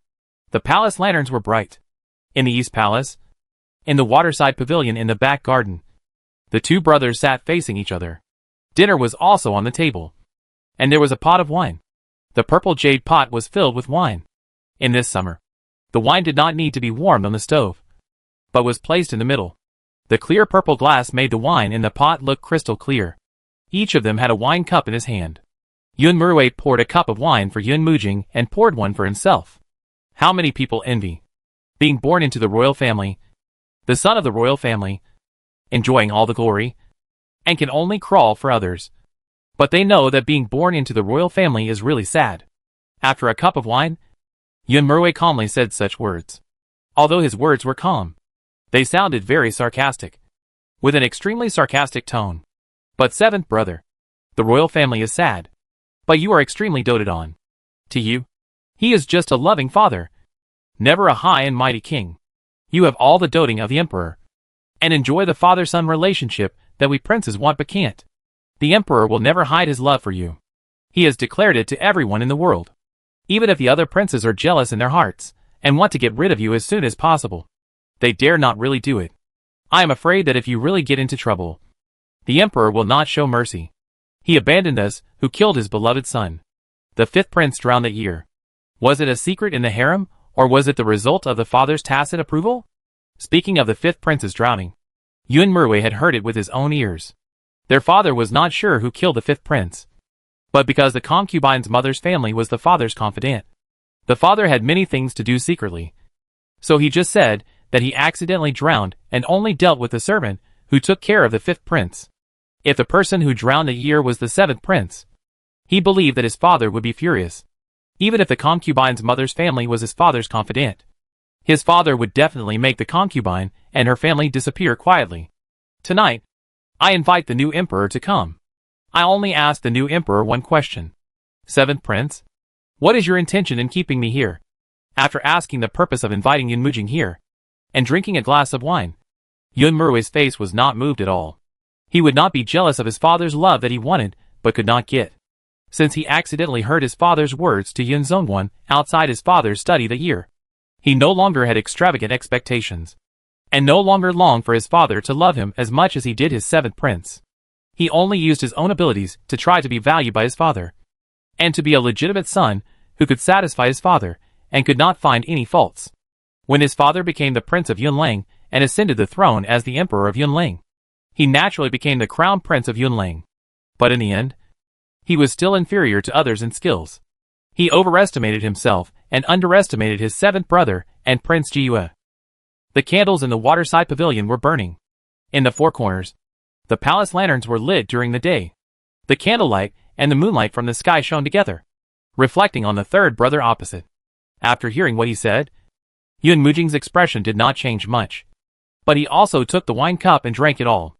The palace lanterns were bright. In the East Palace, in the waterside pavilion in the back garden, the 2 brothers sat facing each other. Dinner was also on the table, and there was a pot of wine. The purple jade pot was filled with wine. In this summer, the wine did not need to be warmed on the stove, but was placed in the middle. The clear purple glass made the wine in the pot look crystal clear. Each of them had a wine cup in his hand. Yun Murwei poured a cup of wine for Yun Mujing and poured one for himself. How many people envy being born into the royal family? the son of the royal family, enjoying all the glory, and can only crawl for others. But they know that being born into the royal family is really sad. After a cup of wine, Yun Merwei calmly said such words. Although his words were calm, they sounded very sarcastic, with an extremely sarcastic tone. But seventh brother, the royal family is sad, but you are extremely doted on. To you, he is just a loving father, never a high and mighty king. You have all the doting of the emperor, and enjoy the father-son relationship that we princes want but can't. The emperor will never hide his love for you. He has declared it to everyone in the world. Even if the other princes are jealous in their hearts, and want to get rid of you as soon as possible, they dare not really do it. I am afraid that if you really get into trouble, the emperor will not show mercy. He abandoned us, who killed his beloved son. The fifth prince drowned that year. Was it a secret in the harem, or was it the result of the father's tacit approval? Speaking of the fifth prince's drowning, Yun Merwei had heard it with his own ears. Their father was not sure who killed the fifth prince, but because the concubine's mother's family was the father's confidant, the father had many things to do secretly. So he just said that he accidentally drowned and only dealt with the servant who took care of the fifth prince. If the person who drowned that year was the seventh prince, he believed that his father would be furious. Even if the concubine's mother's family was his father's confidant, his father would definitely make the concubine and her family disappear quietly. Tonight, I invite the new emperor to come. I only ask the new emperor one question. Seventh prince, what is your intention in keeping me here? After asking the purpose of inviting Yun Mujing here, and drinking a glass of wine, Yun Merwei's face was not moved at all. He would not be jealous of his father's love that he wanted, but could not get. Since he accidentally heard his father's words to Yun Zongwan outside his father's study that year, he no longer had extravagant expectations, and no longer longed for his father to love him as much as he did his seventh prince. He only used his own abilities to try to be valued by his father, and to be a legitimate son who could satisfy his father and could not find any faults. When his father became the prince of Yunlang and ascended the throne as the emperor of Yunlang, he naturally became the crown prince of Yunlang. But in the end, he was still inferior to others in skills. He overestimated himself and underestimated his seventh brother and Prince Jiyue. The candles in the waterside pavilion were burning. In the four corners, the palace lanterns were lit during the day. The candlelight and the moonlight from the sky shone together, reflecting on the third brother opposite. After hearing what he said, Yun Mujing's expression did not change much. But he also took the wine cup and drank it all.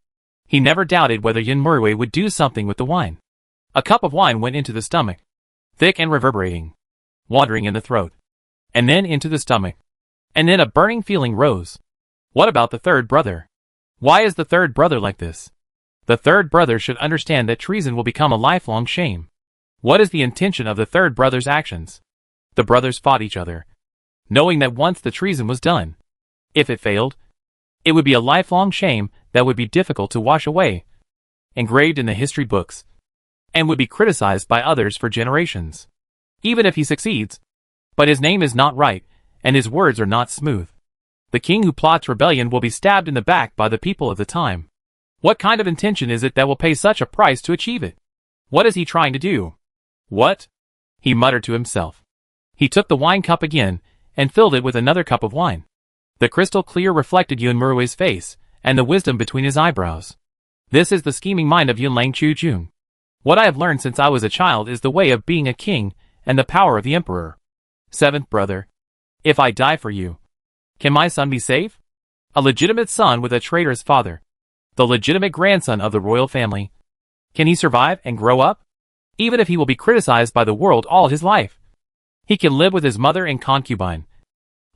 He never doubted whether Yun Merwei would do something with the wine. A cup of wine went into the stomach, thick and reverberating, wandering in the throat, and then into the stomach. And then a burning feeling rose. What about the third brother? Why is the third brother like this? The third brother should understand that treason will become a lifelong shame. What is the intention of the third brother's actions? The brothers fought each other, knowing that once the treason was done, if it failed, it would be a lifelong shame that would be difficult to wash away, engraved in the history books, and would be criticized by others for generations. Even if he succeeds, but his name is not right, and his words are not smooth. The king who plots rebellion will be stabbed in the back by the people of the time. What kind of intention is it that will pay such a price to achieve it? What is he trying to do? What? He muttered to himself. He took the wine cup again, and filled it with another cup of wine. The crystal clear reflected Yun Merwei's face, and the wisdom between his eyebrows. This is the scheming mind of Yunlang Chu-jung. What I have learned since I was a child is the way of being a king, and the power of the emperor. Seventh brother, if I die for you, can my son be safe? A legitimate son with a traitorous father, the legitimate grandson of the royal family. Can he survive and grow up? Even if he will be criticized by the world all his life, he can live with his mother and concubine,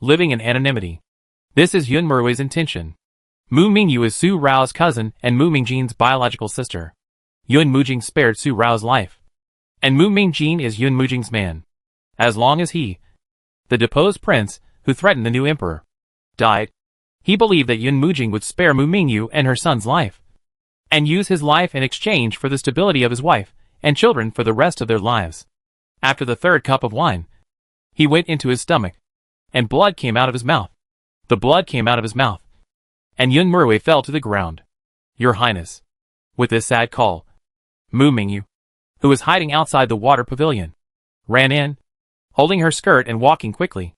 living in anonymity. This is Yun Merwei's intention. Mu Mingyu is Su Rao's cousin and Mu Mingjin's biological sister. Yun Mujing spared Su Rao's life, and Mu Mingjin is Yun Mujing's man. As long as he, the deposed prince who threatened the new emperor, died, he believed that Yun Mujing would spare Mu Mingyu and her son's life, and use his life in exchange for the stability of his wife and children for the rest of their lives. After the third cup of wine, he went into his stomach, and blood came out of his mouth. The blood came out of his mouth, and Yun Merwei fell to the ground. Your Highness. With this sad call, Mu Mingyu, who was hiding outside the water pavilion, ran in, holding her skirt and walking quickly.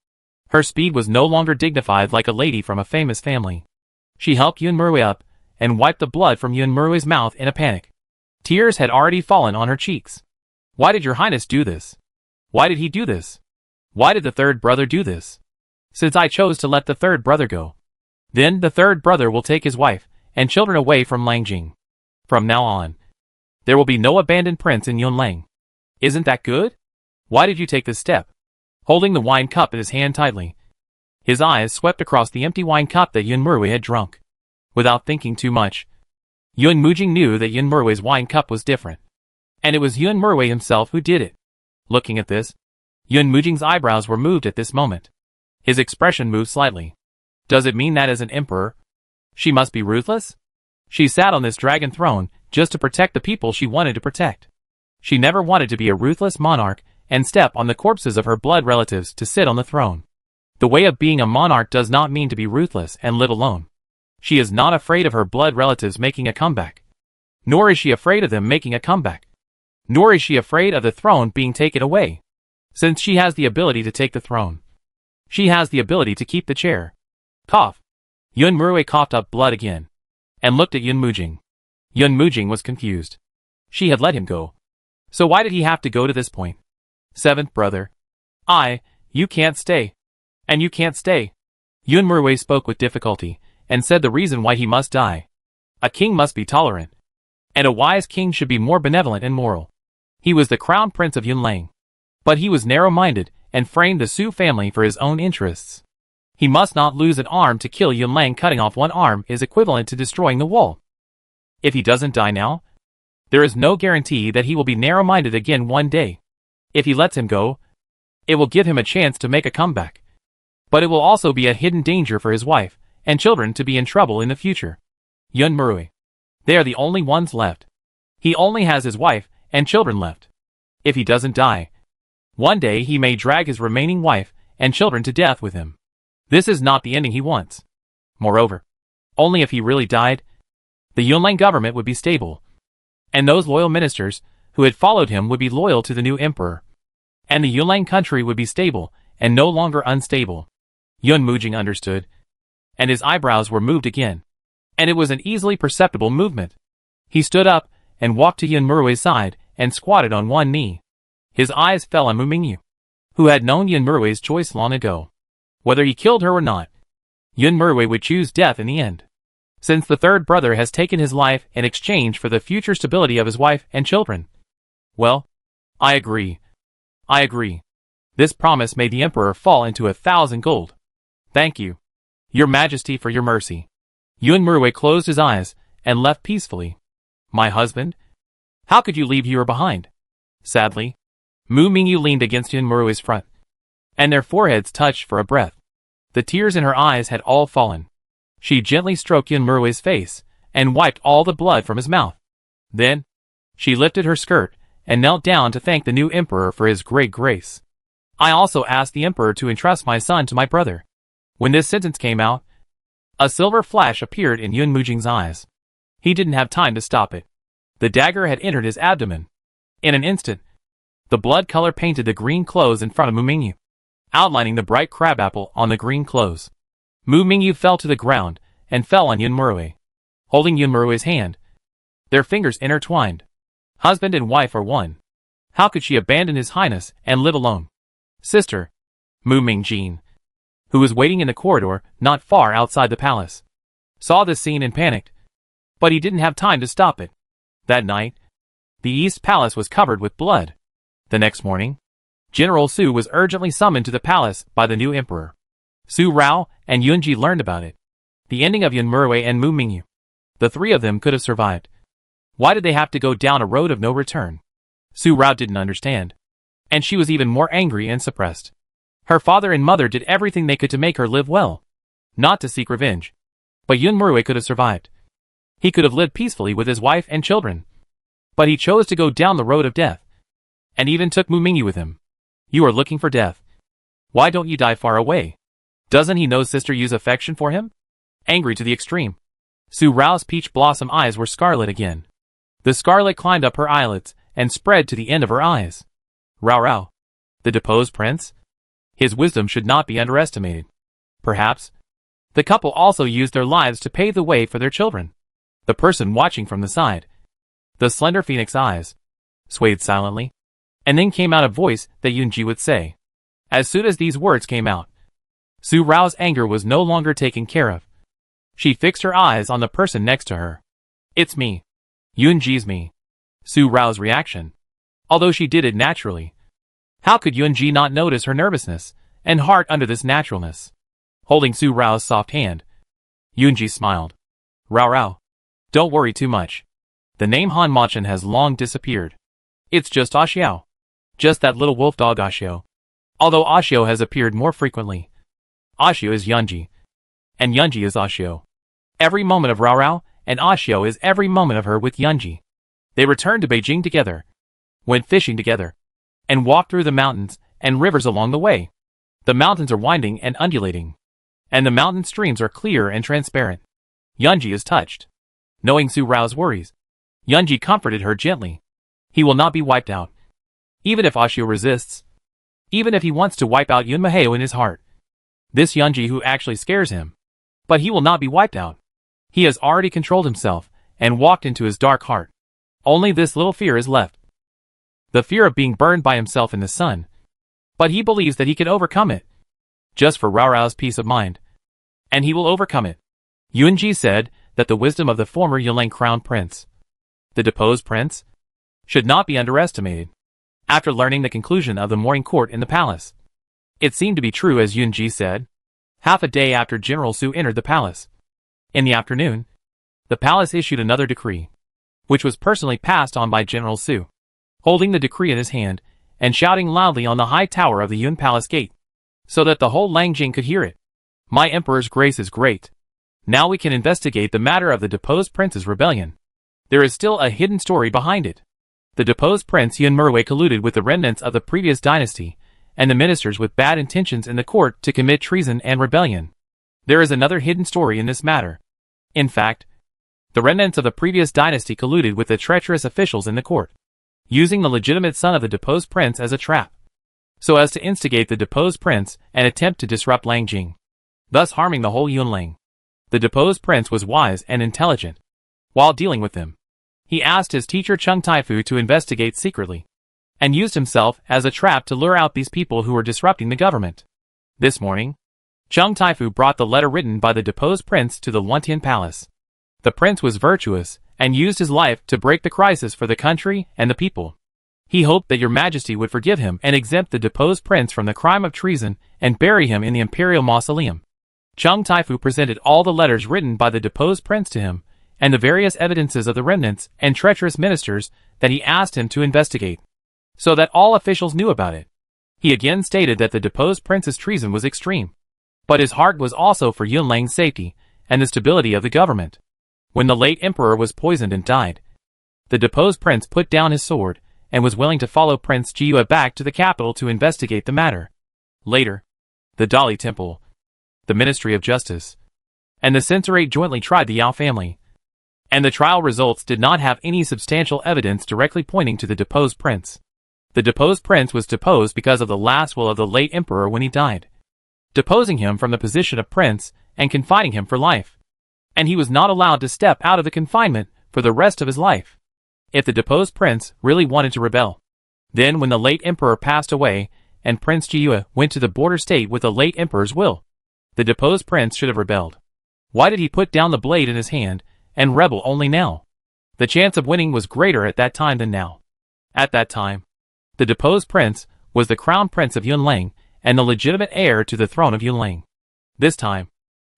Her speed was no longer dignified like a lady from a famous family. She helped Yunmurui up, and wiped the blood from Yunmurui's mouth in a panic. Tears had already fallen on her cheeks. Why did your highness do this? Why did he do this? Why did the third brother do this? Since I chose to let the third brother go. Then the third brother will take his wife and children away from Langjing. From now on, there will be no abandoned prince in Yunlang. Isn't that good? Why did you take this step? Holding the wine cup in his hand tightly, his eyes swept across the empty wine cup that Yunmurui had drunk. Without thinking too much, Yunmujing knew that Yunmurui's wine cup was different. And it was Yunmurui himself who did it. Looking at this, Yunmujing's eyebrows were moved at this moment. His expression moved slightly. Does it mean that as an emperor, she must be ruthless? She sat on this dragon throne just to protect the people she wanted to protect. She never wanted to be a ruthless monarch and step on the corpses of her blood relatives to sit on the throne. The way of being a monarch does not mean to be ruthless and live alone. She is not afraid of her blood relatives making a comeback. Nor is she afraid of them making a comeback. Nor is she afraid of the throne being taken away. Since she has the ability to take the throne, she has the ability to keep the chair. Cough. Yunmurui coughed up blood again, and looked at Yunmujing. Yunmujing was confused. She had let him go. So why did he have to go to this point? Seventh brother. You can't stay. And you can't stay. Yunmurui spoke with difficulty, and said the reason why he must die. A king must be tolerant. And a wise king should be more benevolent and moral. He was the crown prince of Yunlang. But he was narrow-minded, and framed the Su family for his own interests. He must not lose an arm to kill Yunlang. Cutting off one arm is equivalent to destroying the wall. If he doesn't die now, there is no guarantee that he will be narrow-minded again one day. If he lets him go, it will give him a chance to make a comeback. But it will also be a hidden danger for his wife and children to be in trouble in the future. Yunmurui. They are the only ones left. He only has his wife and children left. If he doesn't die, one day he may drag his remaining wife and children to death with him. This is not the ending he wants. Moreover, only if he really died, the Yunlang government would be stable. And those loyal ministers who had followed him would be loyal to the new emperor. And the Yunlang country would be stable and no longer unstable. Yunmujing understood, and his eyebrows were moved again. And it was an easily perceptible movement. He stood up and walked to Yunmurui's side and squatted on one knee. His eyes fell on Mumingyu, who had known Yunmurui's choice long ago. Whether he killed her or not, Yunmurui would choose death in the end. Since the third brother has taken his life in exchange for the future stability of his wife and children. Well, I agree. I agree. This promise made the emperor fall into 1,000 gold. Thank you, Your Majesty, for your mercy. Yunmurui closed his eyes and left peacefully. My husband? How could you leave her behind? Sadly, Mu Mingyu leaned against Yunmurui's front, and their foreheads touched for a breath. The tears in her eyes had all fallen. She gently stroked Yunmurui's face and wiped all the blood from his mouth. Then, she lifted her skirt and knelt down to thank the new emperor for his great grace. I also asked the emperor to entrust my son to my brother. When this sentence came out, a silver flash appeared in Yunmujing's eyes. He didn't have time to stop it. The dagger had entered his abdomen. In an instant, the blood color painted the green clothes in front of Mu Mingyu, outlining the bright crabapple on the green clothes. Mu Mingyu fell to the ground and fell on Yunmurui, holding Yunmurui's hand. Their fingers intertwined. Husband and wife are one. How could she abandon his highness and live alone? Sister, Mu Mingjin, who was waiting in the corridor not far outside the palace, saw this scene and panicked. But he didn't have time to stop it. That night, the East Palace was covered with blood. The next morning, General Su was urgently summoned to the palace by the new emperor. Su Rao and Yunji learned about it. The ending of Yunmurui and Mu Mingyu. The three of them could have survived. Why did they have to go down a road of no return? Su Rao didn't understand. And she was even more angry and suppressed. Her father and mother did everything they could to make her live well. Not to seek revenge. But Yunmurui could have survived. He could have lived peacefully with his wife and children. But he chose to go down the road of death. And even took Mu Mingyu with him. You are looking for death. Why don't you die far away? Doesn't he know Sister Yu's affection for him? Angry to the extreme, Su Rao's peach blossom eyes were scarlet again. The scarlet climbed up her eyelids and spread to the end of her eyes. Rao Rao, the deposed prince? His wisdom should not be underestimated. Perhaps The couple also used their lives to pave the way for their children. The person watching from the side, the slender phoenix eyes, swayed silently, and then came out a voice that Yunji would say. As soon as these words came out, Su Rao's anger was no longer taken care of. She fixed her eyes on the person next to her. It's me. Yunji's me. Su Rao's reaction. Although she did it naturally. How could Yunji not notice her nervousness and heart under this naturalness? Holding Su Rao's soft hand, Yunji smiled. Rao Rao. Don't worry too much. The name Han Machan has long disappeared. It's just Ashio. Just that little wolf dog Ashio. Although Ashio has appeared more frequently. Ashio is Yunji. And Yunji is Ashio. Every moment of Rao Rao and Ashio is every moment of her with Yunji. They returned to Beijing together, went fishing together, and walked through the mountains and rivers along the way. The mountains are winding and undulating, and the mountain streams are clear and transparent. Yunji is touched. Knowing Su Rao's worries, Yunji comforted her gently. He will not be wiped out. Even if Ashio resists, even if he wants to wipe out Yun Maheo in his heart. This Yunji who actually scares him. But he will not be wiped out. He has already controlled himself and walked into his dark heart. Only this little fear is left. The fear of being burned by himself in the sun. But he believes that he can overcome it. Just for Rao Rao's peace of mind. And he will overcome it. Yunji said that the wisdom of the former Yunlang crown prince, the deposed prince, should not be underestimated. After learning the conclusion of the morning court in the palace, it seemed to be true as Yunji said. Half a day after General Su entered the palace. In the afternoon, the palace issued another decree, which was personally passed on by General Su, holding the decree in his hand and shouting loudly on the high tower of the Yun Palace gate, so that the whole Langjing could hear it. My emperor's grace is great. Now we can investigate the matter of the deposed prince's rebellion. There is still a hidden story behind it. The deposed prince Yun Merwei colluded with the remnants of the previous dynasty and the ministers with bad intentions in the court to commit treason and rebellion. There is another hidden story in this matter. In fact, the remnants of the previous dynasty colluded with the treacherous officials in the court, using the legitimate son of the deposed prince as a trap, so as to instigate the deposed prince and attempt to disrupt Langjing, thus harming the whole Yunlang. The deposed prince was wise and intelligent. While dealing with them, he asked his teacher Chung Taifu to investigate secretly, and used himself as a trap to lure out these people who were disrupting the government. This morning, Chung Taifu brought the letter written by the deposed prince to the Wantian Palace. The prince was virtuous and used his life to break the crisis for the country and the people. He hoped that your majesty would forgive him and exempt the deposed prince from the crime of treason and bury him in the imperial mausoleum. Chung Taifu presented all the letters written by the deposed prince to him and the various evidences of the remnants and treacherous ministers that he asked him to investigate, so that all officials knew about it. He again stated that the deposed prince's treason was extreme, but his heart was also for Yunlang's safety and the stability of the government. When the late emperor was poisoned and died, the deposed prince put down his sword and was willing to follow Prince Jiyue back to the capital to investigate the matter. Later, the Dali Temple, the Ministry of Justice, and the censorate jointly tried the Yao family, and the trial results did not have any substantial evidence directly pointing to the deposed prince. The deposed prince was deposed because of the last will of the late emperor when he died, deposing him from the position of prince and confining him for life. And he was not allowed to step out of the confinement for the rest of his life. If the deposed prince really wanted to rebel, then when the late emperor passed away and Prince Jiyue went to the border state with the late emperor's will, the deposed prince should have rebelled. Why did he put down the blade in his hand and rebel only now? The chance of winning was greater at that time than now. At that time, the deposed prince was the crown prince of Yunlang and the legitimate heir to the throne of Yunlang. This time,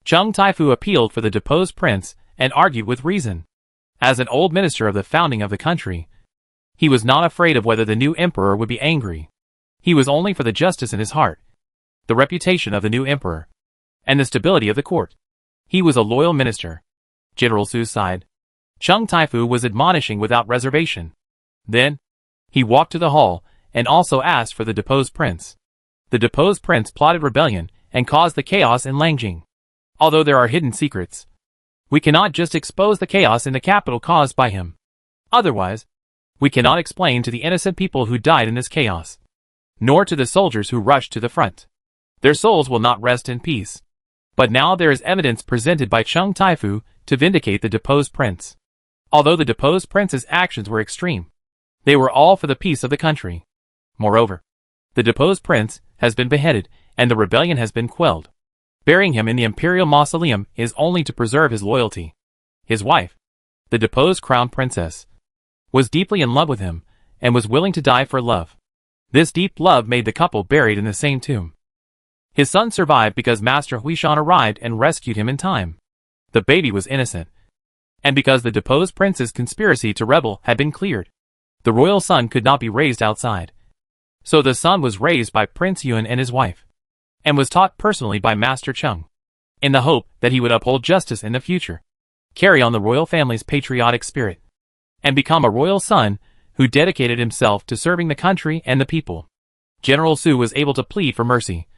Chung Taifu appealed for the deposed prince and argued with reason. As an old minister of the founding of the country, he was not afraid of whether the new emperor would be angry. He was only for the justice in his heart, the reputation of the new emperor, and the stability of the court. He was a loyal minister. General Su sighed. Chung Taifu was admonishing without reservation. Then, he walked to the hall and also asked for the deposed prince. The deposed prince plotted rebellion and caused the chaos in Langjing. Although there are hidden secrets, we cannot just expose the chaos in the capital caused by him. Otherwise, we cannot explain to the innocent people who died in this chaos, nor to the soldiers who rushed to the front. Their souls will not rest in peace. But now there is evidence presented by Chung Taifu to vindicate the deposed prince. Although the deposed prince's actions were extreme, they were all for the peace of the country. Moreover, the deposed prince has been beheaded and the rebellion has been quelled. Burying him in the imperial mausoleum is only to preserve his loyalty. His wife, the deposed crown princess, was deeply in love with him and was willing to die for love. This deep love made the couple buried in the same tomb. His son survived because Master Huishan arrived and rescued him in time. The baby was innocent, and because the deposed prince's conspiracy to rebel had been cleared, the royal son could not be raised outside. So the son was raised by Prince Yun and his wife, and was taught personally by Master Chung, in the hope that he would uphold justice in the future, carry on the royal family's patriotic spirit, and become a royal son who dedicated himself to serving the country and the people. General Su was able to plead for mercy,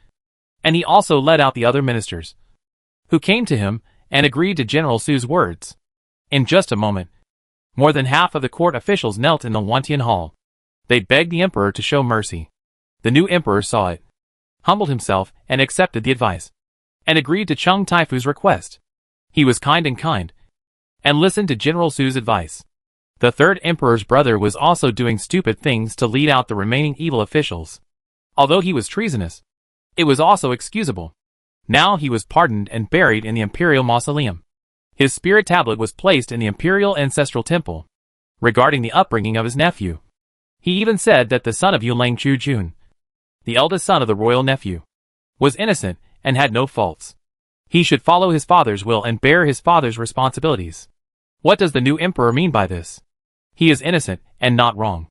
and he also led out the other ministers, who came to him and agreed to General Su's words. In just a moment, more than half of the court officials knelt in the Wantian Hall. They begged the emperor to show mercy. The new emperor saw it, humbled himself and accepted the advice, and agreed to Chung Taifu's request. He was kind, and listened to General Su's advice. The third emperor's brother was also doing stupid things to lead out the remaining evil officials. Although he was treasonous, it was also excusable. Now he was pardoned and buried in the imperial mausoleum. His spirit tablet was placed in the imperial ancestral temple. Regarding the upbringing of his nephew, he even said that the son of Yunlang Chu Jun, the eldest son of the royal nephew, was innocent and had no faults. He should follow his father's will and bear his father's responsibilities. What does the new emperor mean by this? He is innocent and not wrong.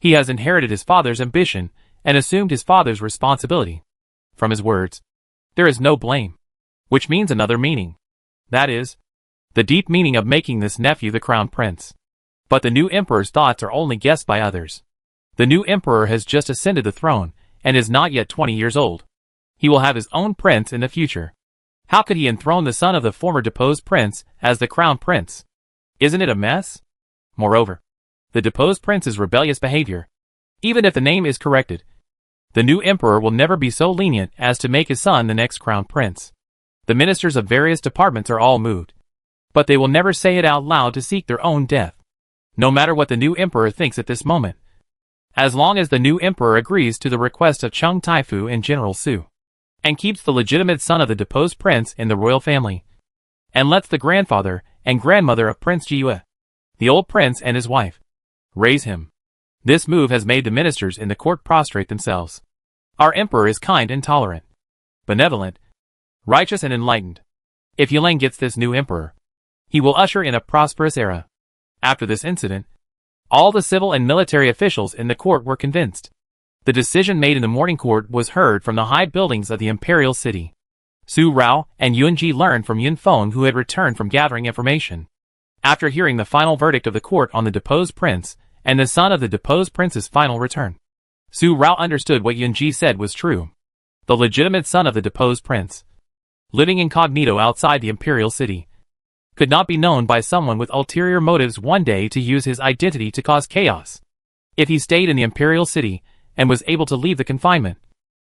He has inherited his father's ambition and assumed his father's responsibility. From his words, there is no blame, which means another meaning. That is, the deep meaning of making this nephew the crown prince. But the new emperor's thoughts are only guessed by others. The new emperor has just ascended the throne and is not yet 20 years old. He will have his own prince in the future. How could he enthrone the son of the former deposed prince as the crown prince? Isn't it a mess? Moreover, the deposed prince's rebellious behavior, even if the name is corrected, the new emperor will never be so lenient as to make his son the next crown prince. The ministers of various departments are all moved, but they will never say it out loud to seek their own death. No matter what the new emperor thinks at this moment, as long as the new emperor agrees to the request of Chung Taifu and General Su, and keeps the legitimate son of the deposed prince in the royal family, and lets the grandfather and grandmother of Prince Jiyue, the old prince and his wife, raise him. This move has made the ministers in the court prostrate themselves. Our emperor is kind and tolerant, benevolent, righteous and enlightened. If Yuleng gets this new emperor, he will usher in a prosperous era. After this incident, all the civil and military officials in the court were convinced. The decision made in the morning court was heard from the high buildings of the imperial city. Su Rao and Yunji learned from Yun Feng, who had returned from gathering information. After hearing the final verdict of the court on the deposed prince and the son of the deposed prince's final return, Su Rao understood what Yunji said was true. The legitimate son of the deposed prince, living incognito outside the imperial city, could not be known by someone with ulterior motives one day to use his identity to cause chaos. If he stayed in the imperial city and was able to leave the confinement,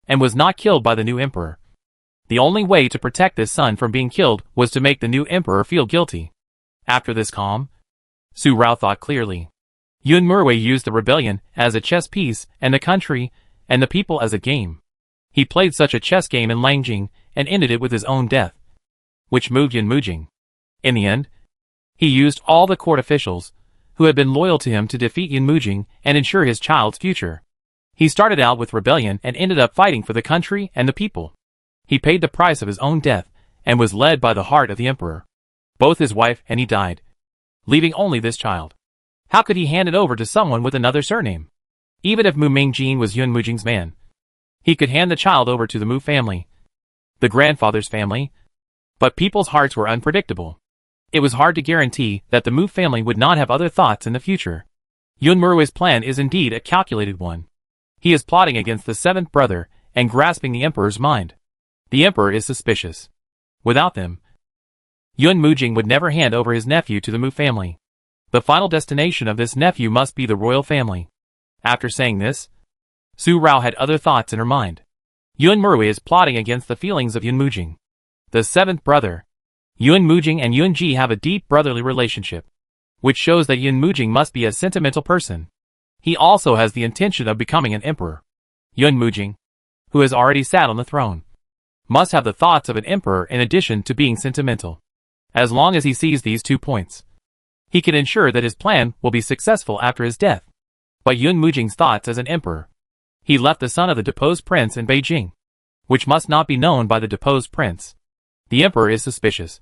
and was not killed by the new emperor, the only way to protect this son from being killed was to make the new emperor feel guilty. After this calm, Su Rao thought clearly. Yun Murwei used the rebellion as a chess piece and the country and the people as a game. He played such a chess game in Langjing and ended it with his own death, which moved Yun Mujing. In the end, he used all the court officials who had been loyal to him to defeat Yun Mujing and ensure his child's future. He started out with rebellion and ended up fighting for the country and the people. He paid the price of his own death and was led by the heart of the emperor. Both his wife and he died, leaving only this child. How could he hand it over to someone with another surname? Even if Mu Mingjin was Yun Mujing's man, he could hand the child over to the Mu family, the grandfather's family. But people's hearts were unpredictable. It was hard to guarantee that the Mu family would not have other thoughts in the future. Yun Murwei's plan is indeed a calculated one. He is plotting against the seventh brother and grasping the emperor's mind. The emperor is suspicious. Without them, Yun Mujing would never hand over his nephew to the Mu family. The final destination of this nephew must be the royal family. After saying this, Su Rao had other thoughts in her mind. Yun Murwei is plotting against the feelings of Yun Mujing. The seventh brother. Yuan Mujing and Yuan Ji have a deep brotherly relationship, which shows that Yuan Mujing must be a sentimental person. He also has the intention of becoming an emperor. Yuan Mujing, who has already sat on the throne, must have the thoughts of an emperor in addition to being sentimental. As long as he sees these 2 points, he can ensure that his plan will be successful after his death. But Yuan Mujing's thoughts as an emperor. He left the son of the deposed prince in Beijing, which must not be known by the deposed prince. The emperor is suspicious.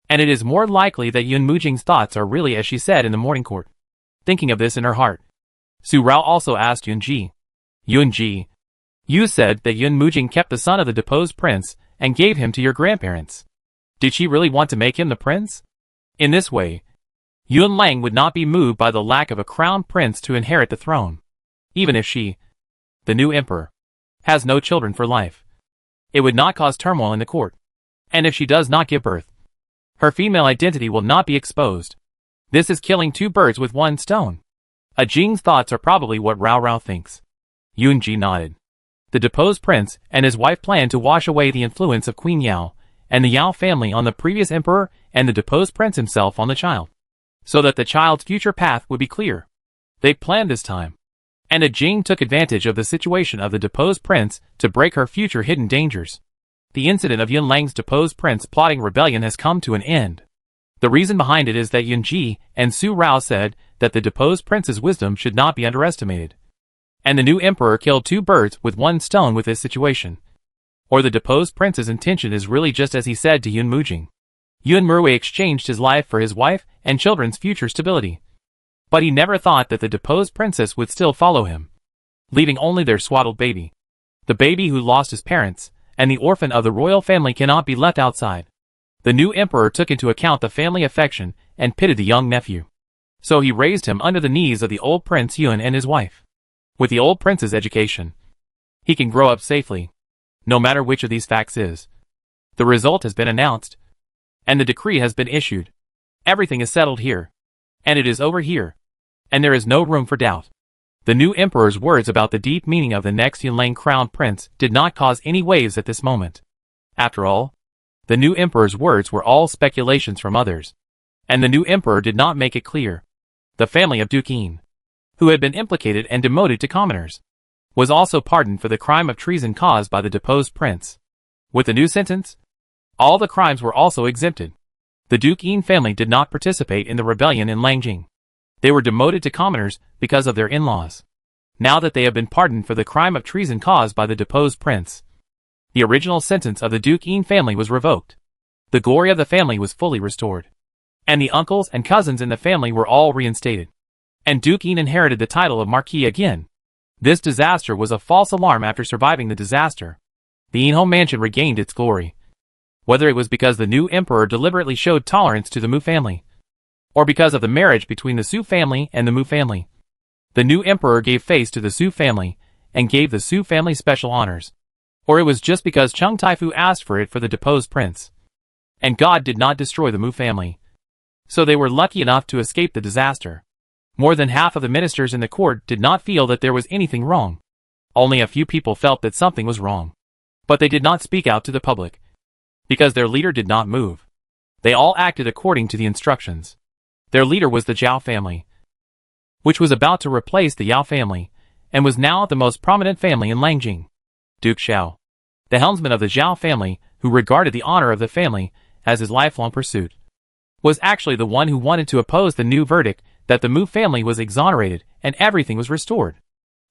And it is more likely that Yuan Mujing's thoughts are really as she said in the morning court. Thinking of this in her heart, Su Rao also asked Yuan Ji. Yuan Ji, you said that Yuan Mujing kept the son of the deposed prince and gave him to your grandparents. Did she really want to make him the prince? In this way, Yuan Lang would not be moved by the lack of a crown prince to inherit the throne. Even if she, the new emperor, has no children for life, it would not cause turmoil in the court. And if she does not give birth, her female identity will not be exposed. This is killing 2 birds with 1 stone. Jing's thoughts are probably what Rao Rao thinks. Yuan Ji nodded. The deposed prince and his wife planned to wash away the influence of Queen Yao and the Yao family on the previous emperor and the deposed prince himself on the child, so that the child's future path would be clear. They planned this time. And Jing took advantage of the situation of the deposed prince to break her future hidden dangers. The incident of Yuan Lang's deposed prince plotting rebellion has come to an end. The reason behind it is that Yuan Ji and Su Rao said that the deposed prince's wisdom should not be underestimated. And the new emperor killed 2 birds with 1 stone with this situation. Or the deposed prince's intention is really just as he said to Yuan Mujing. Yuan Murwei exchanged his life for his wife and children's future stability. But he never thought that the deposed princess would still follow him, leaving only their swaddled baby. The baby who lost his parents, and the orphan of the royal family cannot be left outside. The new emperor took into account the family affection and pitied the young nephew. So he raised him under the knees of the old Prince Yuan and his wife. With the old prince's education, he can grow up safely, no matter which of these facts is. The result has been announced, and the decree has been issued. Everything is settled here, and it is over here, and there is no room for doubt. The new emperor's words about the deep meaning of the next Yuan Lang crown prince did not cause any waves at this moment. After all, the new emperor's words were all speculations from others, and the new emperor did not make it clear. The family of Duke Yin, who had been implicated and demoted to commoners, was also pardoned for the crime of treason caused by the deposed prince. With the new sentence, all the crimes were also exempted. The Duke Yin family did not participate in the rebellion in Langjing. They were demoted to commoners because of their in-laws. Now that they have been pardoned for the crime of treason caused by the deposed prince, the original sentence of the Duke Yin family was revoked. The glory of the family was fully restored, and the uncles and cousins in the family were all reinstated. And Duke Yin inherited the title of Marquis again. This disaster was a false alarm. After surviving the disaster, the Yin home mansion regained its glory. Whether it was because the new emperor deliberately showed tolerance to the Mu family, or because of the marriage between the Su family and the Mu family, the new emperor gave face to the Su family and gave the Su family special honors. Or it was just because Chung Taifu asked for it for the deposed prince, and God did not destroy the Mu family, so they were lucky enough to escape the disaster. More than half of the ministers in the court did not feel that there was anything wrong. Only a few people felt that something was wrong, but they did not speak out to the public, because their leader did not move. They all acted according to the instructions. Their leader was the Zhao family, which was about to replace the Yao family, and was now the most prominent family in Langjing. Duke Xiao, the helmsman of the Zhao family, who regarded the honor of the family as his lifelong pursuit, was actually the one who wanted to oppose the new verdict that the Mu family was exonerated and everything was restored.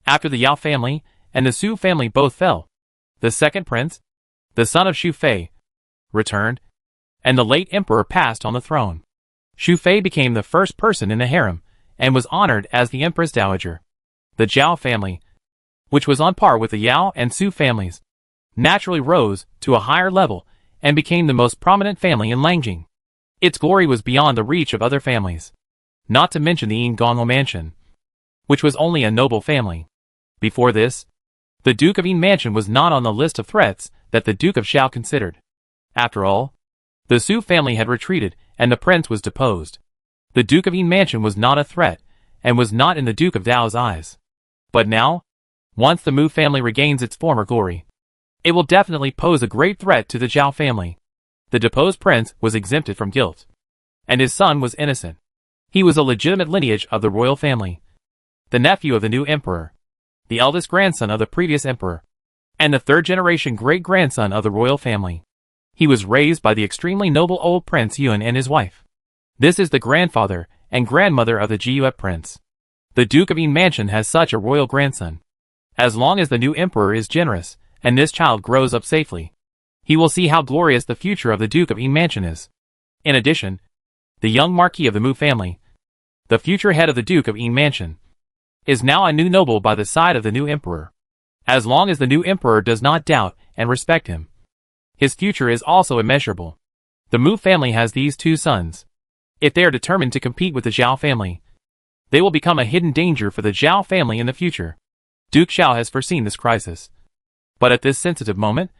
After the Yao family and the Su family both fell, the second prince, the son of Xu Fei, returned, and the late emperor passed on the throne. Xu Fei became the first person in the harem, and was honored as the Empress Dowager. The Zhao family, which was on par with the Yao and Su families, naturally rose to a higher level, and became the most prominent family in Langjing. Its glory was beyond the reach of other families, not to mention the Yin Gonglo mansion, which was only a noble family. Before this, the Duke of Yin mansion was not on the list of threats that the Duke of Xiao considered. After all, the Su family had retreated, and the prince was deposed. The Duke of Yin mansion was not a threat, and was not in the Duke of Dao's eyes. But now, once the Mu family regains its former glory, it will definitely pose a great threat to the Zhao family. The deposed prince was exempted from guilt, and his son was innocent. He was a legitimate lineage of the royal family, the nephew of the new emperor, the eldest grandson of the previous emperor, and the third-generation great-grandson of the royal family. He was raised by the extremely noble old Prince Yun and his wife. This is the grandfather and grandmother of the Jiuyue prince. The Duke of Yin Mansion has such a royal grandson. As long as the new emperor is generous, and this child grows up safely, he will see how glorious the future of the Duke of Yin Mansion is. In addition, the young Marquis of the Mu family, the future head of the Duke of Yin Mansion, is now a new noble by the side of the new emperor. As long as the new emperor does not doubt and respect him, his future is also immeasurable. The Mu family has these two sons. If they are determined to compete with the Zhao family, they will become a hidden danger for the Zhao family in the future. Duke Xiao has foreseen this crisis. But at this sensitive moment,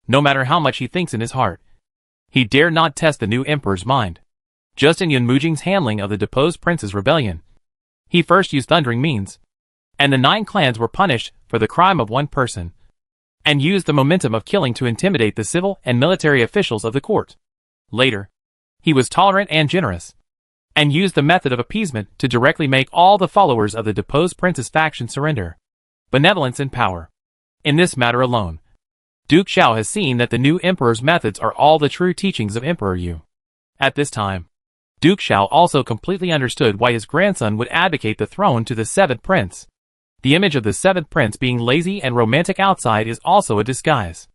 no matter how much he thinks in his heart, he dare not test the new emperor's mind. Just in Yun Mujing's handling of the deposed prince's rebellion, he first used thundering means, and the 9 clans were punished for the crime of one person, and used the momentum of killing to intimidate the civil and military officials of the court. Later, he was tolerant and generous, and used the method of appeasement to directly make all the followers of the deposed prince's faction surrender. Benevolence and power. In this matter alone, Duke Xiao has seen that the new emperor's methods are all the true teachings of Emperor Yu. At this time, Duke Xiao also completely understood why his grandson would advocate the throne to the 7th prince. The image of the 7th prince being lazy and romantic outside is also a disguise.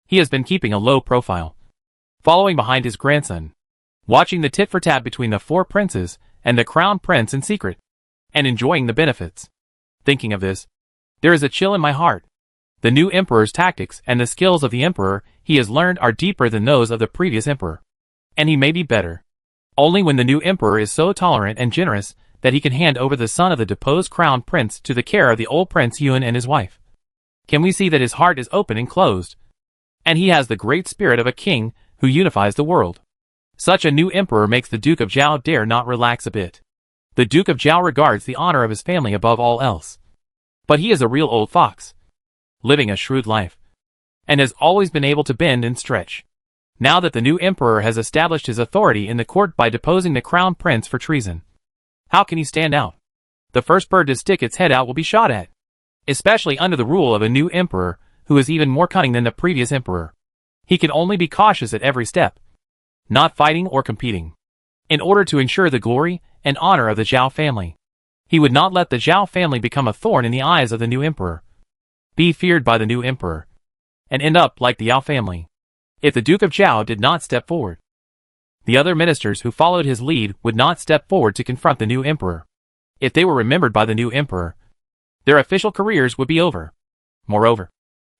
He has been keeping a low profile, following behind his grandson, watching the tit-for-tat between the 4 princes and the crown prince in secret, and enjoying the benefits. Thinking of this, there is a chill in my heart. The new emperor's tactics and the skills of the emperor he has learned are deeper than those of the previous emperor. And he may be better only when the new emperor is so tolerant and generous that he can hand over the son of the deposed crown prince to the care of the old Prince Yun and his wife. Can we see that his heart is open and closed, and he has the great spirit of a king who unifies the world. Such a new emperor makes the Duke of Zhao dare not relax a bit. The Duke of Zhao regards the honor of his family above all else. But he is a real old fox, living a shrewd life, and has always been able to bend and stretch. Now that the new emperor has established his authority in the court by deposing the crown prince for treason, how can he stand out? The first bird to stick its head out will be shot at, especially under the rule of a new emperor who is even more cunning than the previous emperor. He can only be cautious at every step, not fighting or competing, in order to ensure the glory and honor of the Zhao family. He would not let the Zhao family become a thorn in the eyes of the new emperor, be feared by the new emperor, and end up like the Yao family. If the Duke of Zhao did not step forward, the other ministers who followed his lead would not step forward to confront the new emperor. If they were remembered by the new emperor, their official careers would be over. Moreover,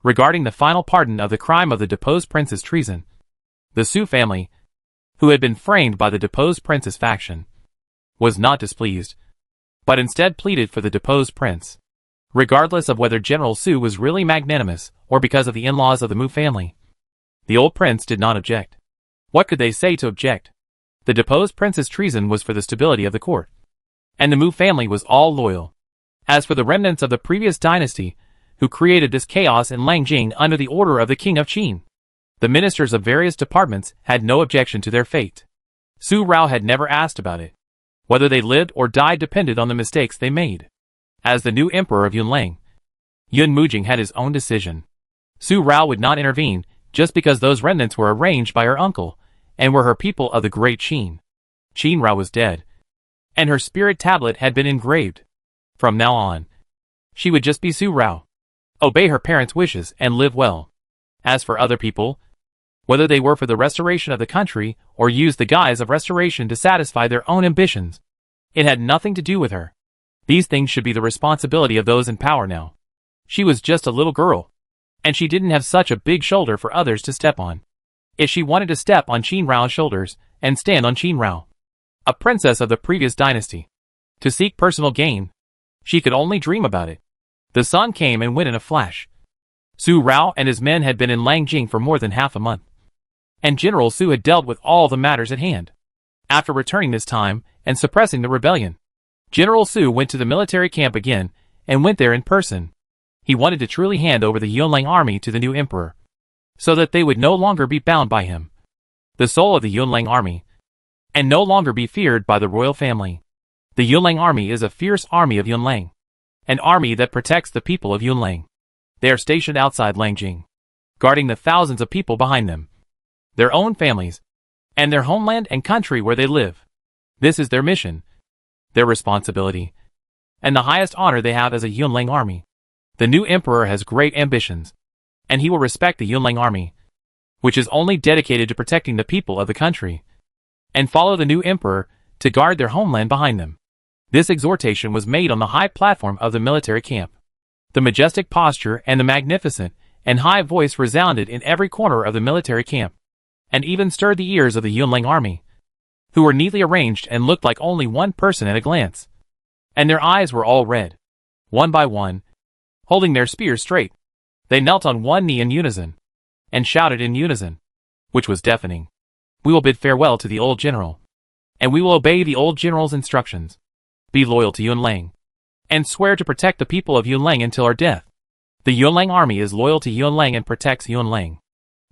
regarding the final pardon of the crime of the deposed prince's treason, the Su family, who had been framed by the deposed prince's faction, was not displeased, but instead pleaded for the deposed prince. Regardless of whether General Su was really magnanimous or because of the in-laws of the Mu family, the old prince did not object. What could they say to object? The deposed prince's treason was for the stability of the court, and the Mu family was all loyal. As for the remnants of the previous dynasty, who created this chaos in Langjing under the order of the king of Qin, the ministers of various departments had no objection to their fate. Su Rao had never asked about it. Whether they lived or died depended on the mistakes they made. As the new emperor of Yunlang, Yun Mujing had his own decision. Su Rao would not intervene just because those remnants were arranged by her uncle and were her people of the great Qin. Qin Rao was dead, and her spirit tablet had been engraved. From now on, she would just be Su Rao, obey her parents' wishes and live well. As for other people, whether they were for the restoration of the country or used the guise of restoration to satisfy their own ambitions, it had nothing to do with her. These things should be the responsibility of those in power now. She was just a little girl, and she didn't have such a big shoulder for others to step on. If she wanted to step on Qin Rao's shoulders and stand on Qin Rao, a princess of the previous dynasty, to seek personal gain, she could only dream about it. The sun came and went in a flash. Su Rao and his men had been in Langjing for more than half a month, and General Su had dealt with all the matters at hand. After returning this time and suppressing the rebellion, General Su went to the military camp again and went there in person. He wanted to truly hand over the Yunlang army to the new emperor, so that they would no longer be bound by him. the soul of the Yunlang army, and no longer be feared by the royal family. The Yunlang army is a fierce army of Yunlang, an army that protects the people of Yunlang. They are stationed outside Langjing, guarding the thousands of people behind them, their own families, and their homeland and country where they live. This is their mission, their responsibility, and the highest honor they have as a Yunlang army. The new emperor has great ambitions, and he will respect the Yunlang army, which is only dedicated to protecting the people of the country, and follow the new emperor to guard their homeland behind them. This exhortation was made on the high platform of the military camp. The majestic posture and the magnificent and high voice resounded in every corner of the military camp, and even stirred the ears of the Yunlang army, who were neatly arranged and looked like only one person at a glance. And their eyes were all red. One by one, holding their spears straight, they knelt on one knee in unison, and shouted in unison, which was deafening. We will bid farewell to the old general, and we will obey the old general's instructions, be loyal to Yunlang, and swear to protect the people of Yunlang until our death. The Yunlang army is loyal to Yunlang and protects Yunlang.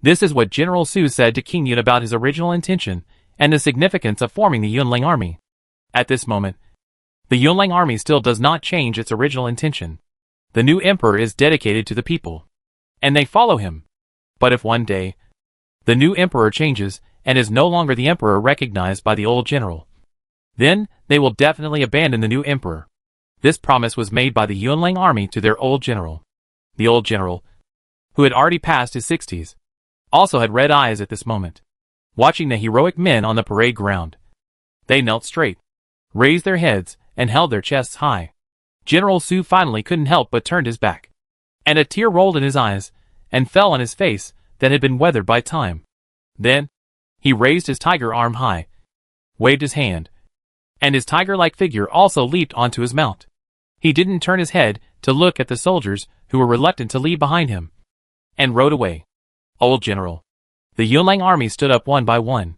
This is what General Su said to King Yun about his original intention and the significance of forming the Yunlang army. At this moment, the Yunlang army still does not change its original intention. The new emperor is dedicated to the people, and they follow him. But if one day, the new emperor changes and is no longer the emperor recognized by the old general, then they will definitely abandon the new emperor. This promise was made by the Yunlang army to their old general. The old general, who had already passed his 60s, also had red eyes at this moment, watching the heroic men on the parade ground. They knelt straight, raised their heads, and held their chests high. General Su finally couldn't help but turned his back, and a tear rolled in his eyes and fell on his face that had been weathered by time. Then, he raised his tiger arm high, waved his hand, and his tiger-like figure also leaped onto his mount. He didn't turn his head to look at the soldiers who were reluctant to leave behind him, and rode away. Old General. The Yunlang army stood up one by one,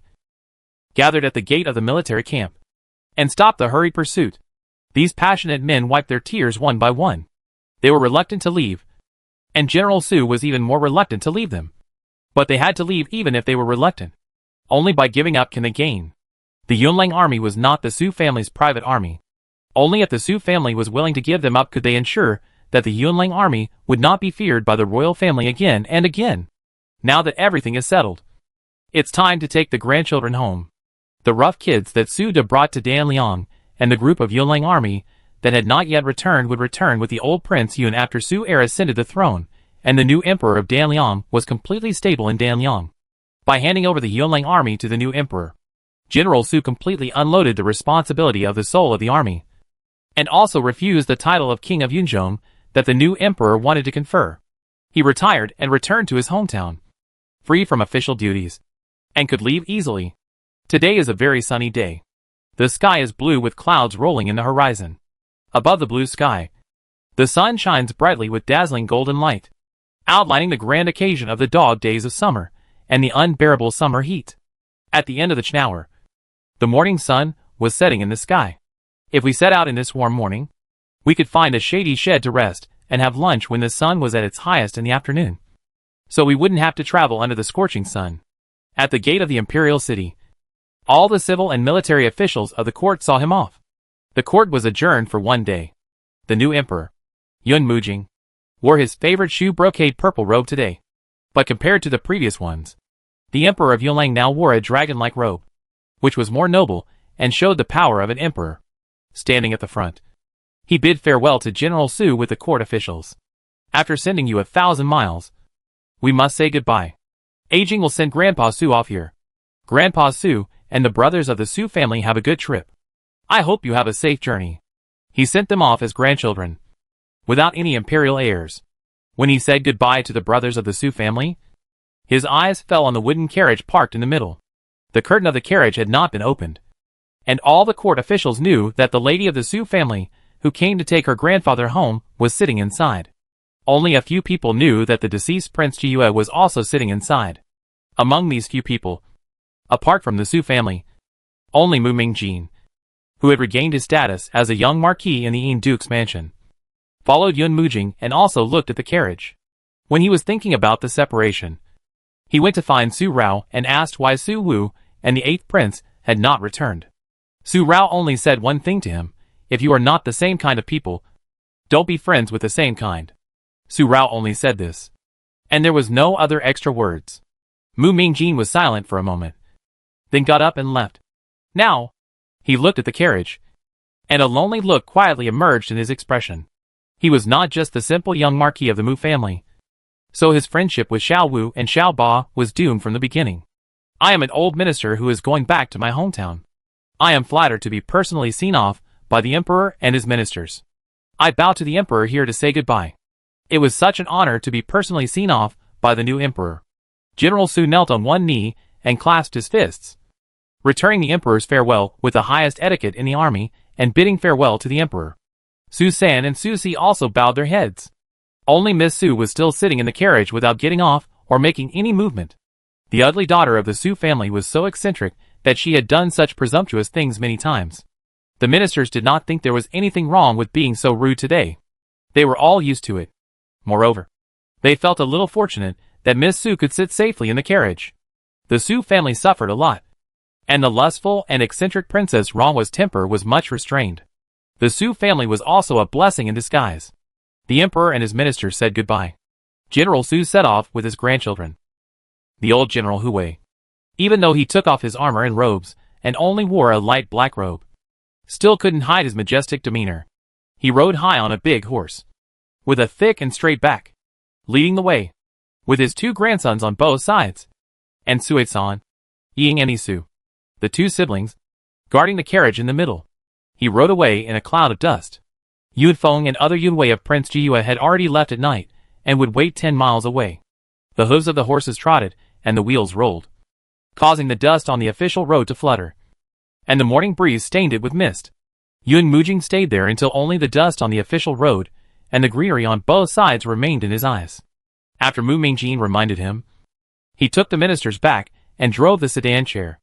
gathered at the gate of the military camp, and stopped the hurried pursuit. These passionate men wiped their tears one by one. They were reluctant to leave, and General Su was even more reluctant to leave them. But they had to leave even if they were reluctant. Only by giving up can they gain. The Yunlang army was not the Su family's private army. Only if the Su family was willing to give them up could they ensure that the Yunlang army would not be feared by the royal family again and again. Now that everything is settled, it's time to take the grandchildren home. The rough kids that Su De brought to Danliang and the group of Yunlang army that had not yet returned would return with the old Prince Yun after Su heir ascended the throne, and the new emperor of Danliang was completely stable in Danliang. By handing over the Yunlang army to the new emperor, General Su completely unloaded the responsibility of the soul of the army, and also refused the title of King of Yunzhong that the new emperor wanted to confer. He retired and returned to his hometown, free from official duties, and could leave easily. Today is a very sunny day. The sky is blue with clouds rolling in the horizon. Above the blue sky, the sun shines brightly with dazzling golden light, outlining the grand occasion of the dog days of summer and the unbearable summer heat. At the end of the Chnower, the morning sun was setting in the sky. If we set out in this warm morning, we could find a shady shed to rest and have lunch when the sun was at its highest in the afternoon, so we wouldn't have to travel under the scorching sun. At the gate of the imperial city, all the civil and military officials of the court saw him off. The court was adjourned for one day. The new emperor, Yun Mujing, wore his favorite shoe brocade purple robe today. But compared to the previous ones, the emperor of Yunlang now wore a dragon-like robe, which was more noble and showed the power of an emperor. Standing at the front, he bid farewell to General Su with the court officials. After sending you 1,000 miles, we must say goodbye. Aging will send Grandpa Su off here. Grandpa Su and the brothers of the Su family have a good trip. I hope you have a safe journey. He sent them off as grandchildren, without any imperial heirs. When he said goodbye to the brothers of the Su family, his eyes fell on the wooden carriage parked in the middle. The curtain of the carriage had not been opened, and all the court officials knew that the lady of the Su family, who came to take her grandfather home, was sitting inside. Only a few people knew that the deceased Prince Jiyue was also sitting inside. Among these few people, apart from the Su family, only Mu Mingjin, who had regained his status as a young marquis in the Yin Duke's mansion, followed Yun Mujing and also looked at the carriage. When he was thinking about the separation, He went to find Su Rao and asked why Su Wu and the 8th prince had not returned. Su Rao only said one thing to him: if you are not the same kind of people, don't be friends with the same kind. Su Rao only said this, and there was no other extra words. Mu Mingjin was silent for a moment, then got up and left. Now, he looked at the carriage, and a lonely look quietly emerged in his expression. He was not just the simple young marquis of the Mu family, so his friendship with Xiao Wu and Xiao Ba was doomed from the beginning. I am an old minister who is going back to my hometown. I am flattered to be personally seen off by the emperor and his ministers. I bow to the emperor here to say goodbye. It was such an honor to be personally seen off by the new emperor. General Su knelt on one knee and clasped his fists, returning the emperor's farewell with the highest etiquette in the army and bidding farewell to the emperor. Su San and Su Si also bowed their heads. Only Miss Su was still sitting in the carriage without getting off or making any movement. The ugly daughter of the Su family was so eccentric that she had done such presumptuous things many times. The ministers did not think there was anything wrong with being so rude today. They were all used to it. Moreover, they felt a little fortunate that Miss Su could sit safely in the carriage. The Su family suffered a lot, and the lustful and eccentric Princess Rongwa's temper was much restrained. The Su family was also a blessing in disguise. The emperor and his ministers said goodbye. General Su set off with his grandchildren. The old General Hui, even though he took off his armor and robes and only wore a light black robe, still couldn't hide his majestic demeanor. He rode high on a big horse, with a thick and straight back, leading the way, with his 2 grandsons on both sides, and Sui-san, Ying and Isu, the 2 siblings, guarding the carriage in the middle. He rode away in a cloud of dust. Yunfeng and other Yunwei of Prince Jiyue had already left at night and would wait 10 miles away. The hooves of the horses trotted and the wheels rolled, causing the dust on the official road to flutter, and the morning breeze stained it with mist. Yun Mujing stayed there until only the dust on the official road and the greenery on both sides remained in his eyes. After Mu Mingjin reminded him, he took the ministers back and drove the sedan chair.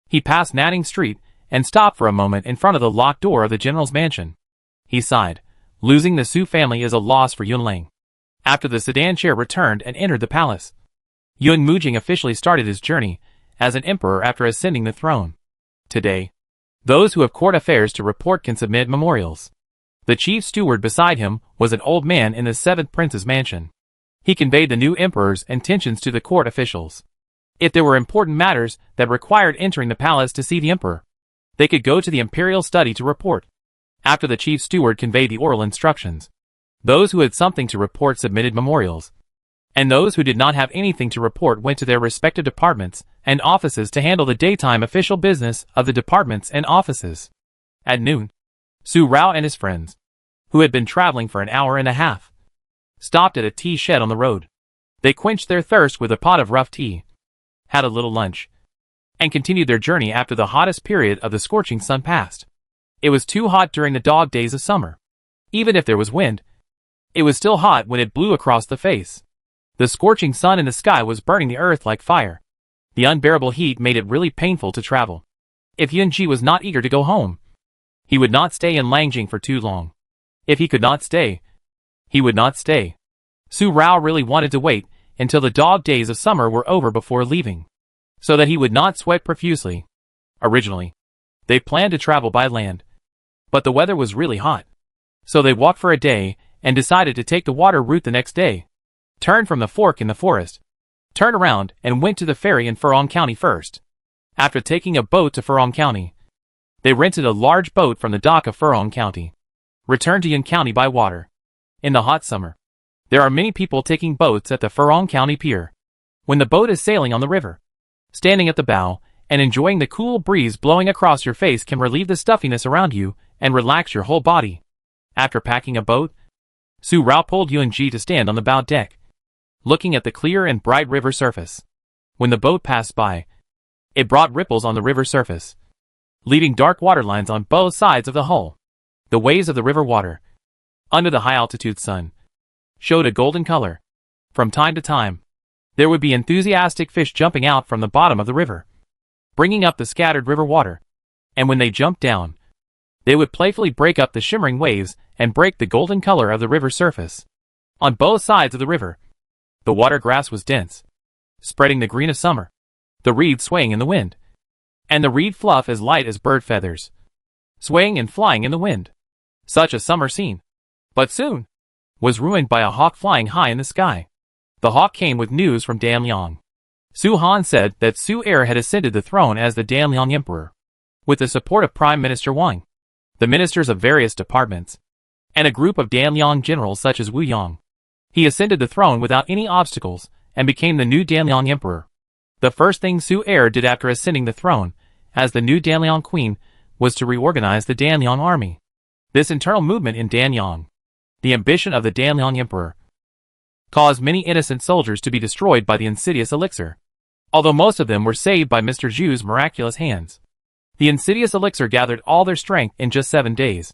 He passed Nanning Street and stopped for a moment in front of the locked door of the general's mansion. He sighed. Losing the Su family is a loss for Yunlang. After the sedan chair returned and entered the palace, Yun Mujing officially started his journey as an emperor after ascending the throne. Today, those who have court affairs to report can submit memorials. The chief steward beside him was an old man in the 7th prince's mansion. He conveyed the new emperor's intentions to the court officials. If there were important matters that required entering the palace to see the emperor, they could go to the imperial study to report. After the chief steward conveyed the oral instructions, those who had something to report submitted memorials, and those who did not have anything to report went to their respective departments and offices to handle the daytime official business of the departments and offices. At noon, Su Rao and his friends, who had been traveling for an hour and a half, stopped at a tea shed on the road. They quenched their thirst with a pot of rough tea, had a little lunch, and continued their journey after the hottest period of the scorching sun passed. It was too hot during the dog days of summer. Even if there was wind, it was still hot when it blew across the face. The scorching sun in the sky was burning the earth like fire. The unbearable heat made it really painful to travel. If Yunji was not eager to go home, he would not stay in Langjing for too long. If he could not stay, he would not stay. Su Rao really wanted to wait until the dog days of summer were over before leaving, so that he would not sweat profusely. Originally, they planned to travel by land, but the weather was really hot, so they walked for a day and decided to take the water route the next day. Turned from the fork in the forest, turned around and went to the ferry in Furong County first. After taking a boat to Furong County, they rented a large boat from the dock of Furong County, returned to Yun County by water. In the hot summer, there are many people taking boats at the Furong County pier. When the boat is sailing on the river, standing at the bow and enjoying the cool breeze blowing across your face can relieve the stuffiness around you and relax your whole body. After packing a boat, Su Rao pulled Yunji to stand on the bow deck, looking at the clear and bright river surface. When the boat passed by, it brought ripples on the river surface, leaving dark water lines on both sides of the hull. The waves of the river water, under the high-altitude sun, showed a golden color. From time to time, there would be enthusiastic fish jumping out from the bottom of the river, bringing up the scattered river water, and when they jumped down, they would playfully break up the shimmering waves and break the golden color of the river surface. On both sides of the river, the water grass was dense, spreading the green of summer, the reeds swaying in the wind, and the reed fluff as light as bird feathers, swaying and flying in the wind. Such a summer scene, but soon was ruined by a hawk flying high in the sky. The hawk came with news from Danliang. Su Han said that Su Er had ascended the throne as the Danliang Emperor, with the support of Prime Minister Wang, the ministers of various departments, and a group of Danliang generals such as Wu Yang. He ascended the throne without any obstacles and became the new Danliang Emperor. The first thing Su Er did after ascending the throne as the new Danliang Queen was to reorganize the Danliang army. This internal movement in Danliang, the ambition of the Danliang Emperor, caused many innocent soldiers to be destroyed by the insidious elixir, although most of them were saved by Mr. Zhu's miraculous hands. The insidious elixir gathered all their strength in just 7 days,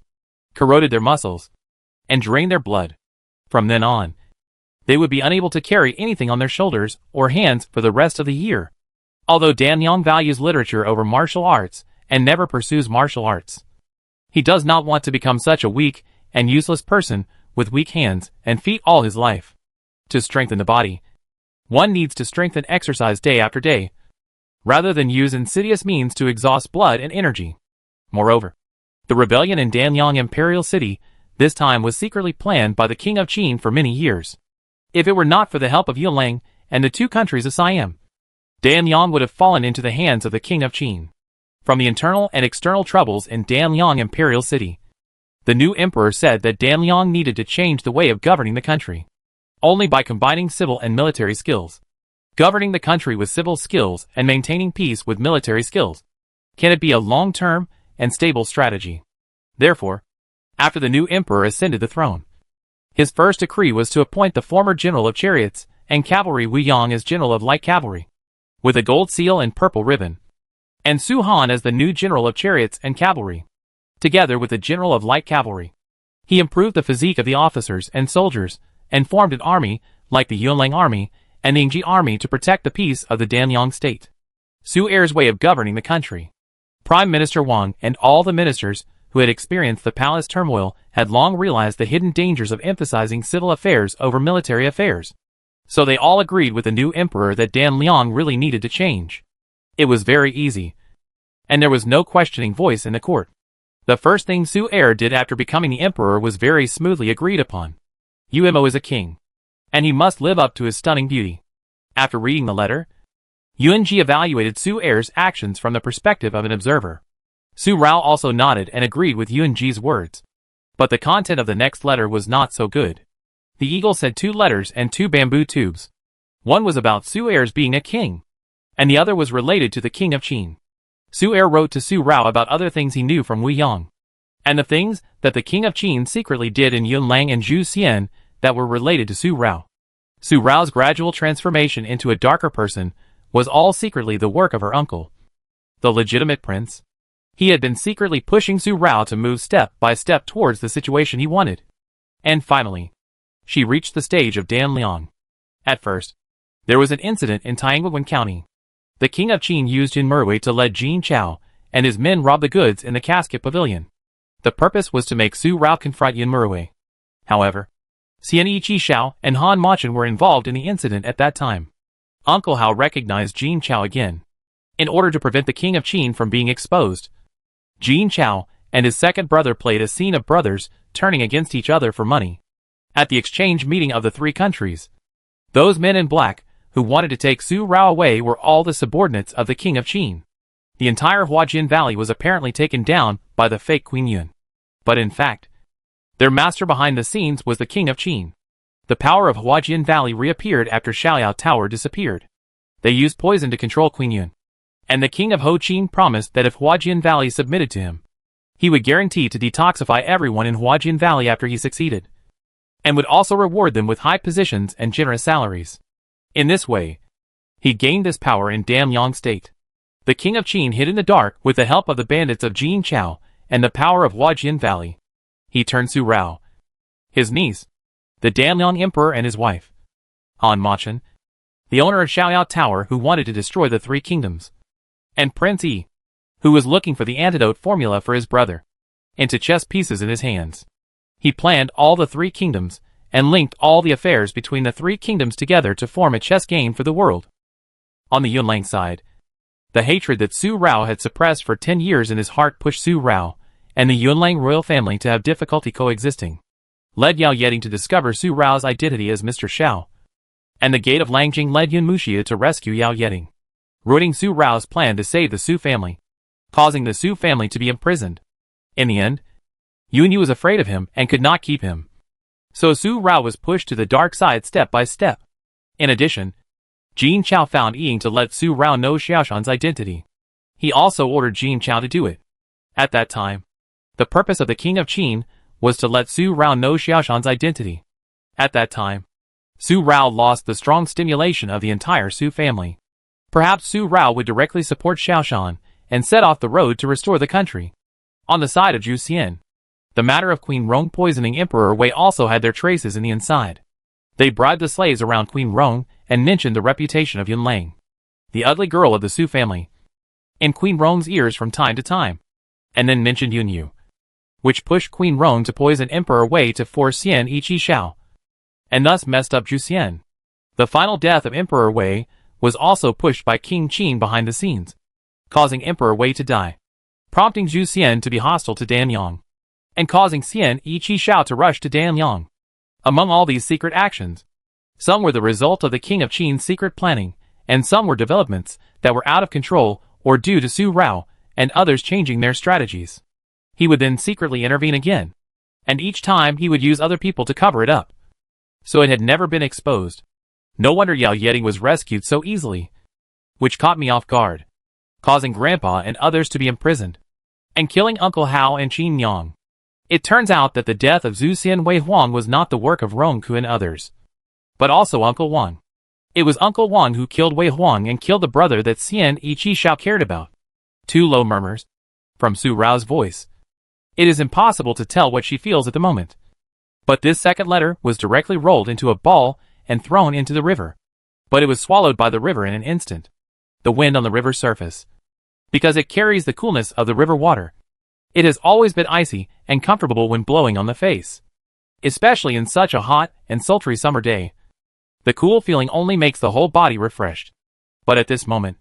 corroded their muscles, and drained their blood. From then on, they would be unable to carry anything on their shoulders or hands for the rest of the year. Although Danliang values literature over martial arts and never pursues martial arts, he does not want to become such a weak and useless person with weak hands and feet all his life. To strengthen the body, one needs to strengthen exercise day after day, rather than use insidious means to exhaust blood and energy. Moreover, the rebellion in Danliang Imperial City this time was secretly planned by the King of Qin for many years. If it were not for the help of Yulang and the 2 countries of Siam, Danliang would have fallen into the hands of the King of Qin. From the internal and external troubles in Danliang Imperial City, the new emperor said that Danliang needed to change the way of governing the country. Only by combining civil and military skills, governing the country with civil skills and maintaining peace with military skills, can it be a long-term and stable strategy. Therefore, after the new emperor ascended the throne, his first decree was to appoint the former general of chariots and cavalry Wu Yang as general of light cavalry, with a gold seal and purple ribbon, and Su Han as the new general of chariots and cavalry, together with the general of light cavalry. He improved the physique of the officers and soldiers and formed an army like the Yunlang army and the Yingji army to protect the peace of the Danliang state. Su Er's way of governing the country. Prime Minister Wang and all the ministers who had experienced the palace turmoil had long realized the hidden dangers of emphasizing civil affairs over military affairs. So they all agreed with the new emperor that Danliang really needed to change. It was very easy, and there was no questioning voice in the court. The first thing Su Er did after becoming the emperor was very smoothly agreed upon. Umo is a king, and he must live up to his stunning beauty. After reading the letter, Yuanji evaluated Su Er's actions from the perspective of an observer. Su Rao also nodded and agreed with Yuanji's words. But the content of the next letter was not so good. The eagle said 2 letters and 2 bamboo tubes. One was about Su Er's being a king, and the other was related to the King of Qin. Su Er wrote to Su Rao about other things he knew from Wu Yang, and the things that the King of Qin secretly did in Yunlang and Zhu Xian that were related to Su Rao. Su Rao's gradual transformation into a darker person was all secretly the work of her uncle, the legitimate prince. He had been secretly pushing Su Rao to move step by step towards the situation he wanted. And finally, she reached the stage of Danliang. At first, there was an incident in Taingguan County. The King of Qin used Jin Merwei to lead Jin Chao and his men rob the goods in the casket pavilion. The purpose was to make Su Rao confront Yin Merwei. However, Xian Yiqi Shao and Han Machan were involved in the incident at that time. Uncle Hao recognized Jin Chao again. In order to prevent the King of Qin from being exposed, Jin Chao and his second brother played a scene of brothers turning against each other for money. At the exchange meeting of the 3 countries, those men in black who wanted to take Su Rao away were all the subordinates of the King of Qin. The entire Huajin Valley was apparently taken down by the fake Queen Yun. But in fact, their master behind the scenes was the King of Qin. The power of Huajin Valley reappeared after Xiaoyao Tower disappeared. They used poison to control Queen Yun, and the King of Ho Qin promised that if Huajin Valley submitted to him, he would guarantee to detoxify everyone in Huajin Valley after he succeeded, and would also reward them with high positions and generous salaries. In this way, he gained this power in Danliang State. The King of Qin hid in the dark with the help of the bandits of Jin Chao and the power of Huajin Valley. He turned Su Rao, his niece, the Danliang Emperor and his wife, Han Machan, the owner of Xiaoyao Tower who wanted to destroy the 3 kingdoms, and Prince Yi, who was looking for the antidote formula for his brother, into chess pieces in his hands. He planned all the 3 kingdoms and linked all the affairs between the 3 kingdoms together to form a chess game for the world. On the Yunlang side, the hatred that Su Rao had suppressed for 10 years in his heart pushed Su Rao and the Yunlang royal family to have difficulty coexisting, led Yao Yeting to discover Su Rao's identity as Mr. Xiao, and the gate of Langjing led Yun Muxia to rescue Yao Yeting, ruining Su Rao's plan to save the Su family, causing the Su family to be imprisoned. In the end, Yun Yu was afraid of him and could not keep him. So Su Rao was pushed to the dark side step by step. In addition, Jin Chao found Ying to let Su Rao know Xiaoshan's identity. He also ordered Jin Chao to do it. At that time, the purpose of the King of Qin was to let Su Rao know Xiaoshan's identity. At that time, Su Rao lost the strong stimulation of the entire Su family. Perhaps Su Rao would directly support Xiaoshan and set off the road to restore the country. On the side of Zhu Xian, the matter of Queen Rong poisoning Emperor Wei also had their traces in the inside. They bribed the slaves around Queen Rong and mentioned the reputation of Yun Lang, the ugly girl of the Su family, in Queen Rong's ears from time to time, and then mentioned Yun Yu, which pushed Queen Rong to poison Emperor Wei to force Xian Ichi Xiao, and thus messed up Zhu Xian. The final death of Emperor Wei was also pushed by King Qin behind the scenes, causing Emperor Wei to die, prompting Zhu Xian to be hostile to Danyang, and causing Xian Ichi Xiao to rush to Danyang. Among all these secret actions, some were the result of the King of Qin's secret planning, and some were developments that were out of control or due to Su Rao and others changing their strategies. He would then secretly intervene again, and each time he would use other people to cover it up. So it had never been exposed. No wonder Yao Yeting was rescued so easily, which caught me off guard, causing Grandpa and others to be imprisoned, and killing Uncle Hao and Qin Yang. It turns out that the death of Zhu Xian Wei Huang was not the work of Rongku and others, but also Uncle Wang. It was Uncle Wang who killed Wei Huang and killed the brother that Xian Ichi Xiao cared about. Two low murmurs from Su Rao's voice. It is impossible to tell what she feels at the moment. But this second letter was directly rolled into a ball and thrown into the river. But it was swallowed by the river in an instant. The wind on the river's surface, because it carries the coolness of the river water. It has always been icy and comfortable when blowing on the face, especially in such a hot and sultry summer day. The cool feeling only makes the whole body refreshed. But at this moment,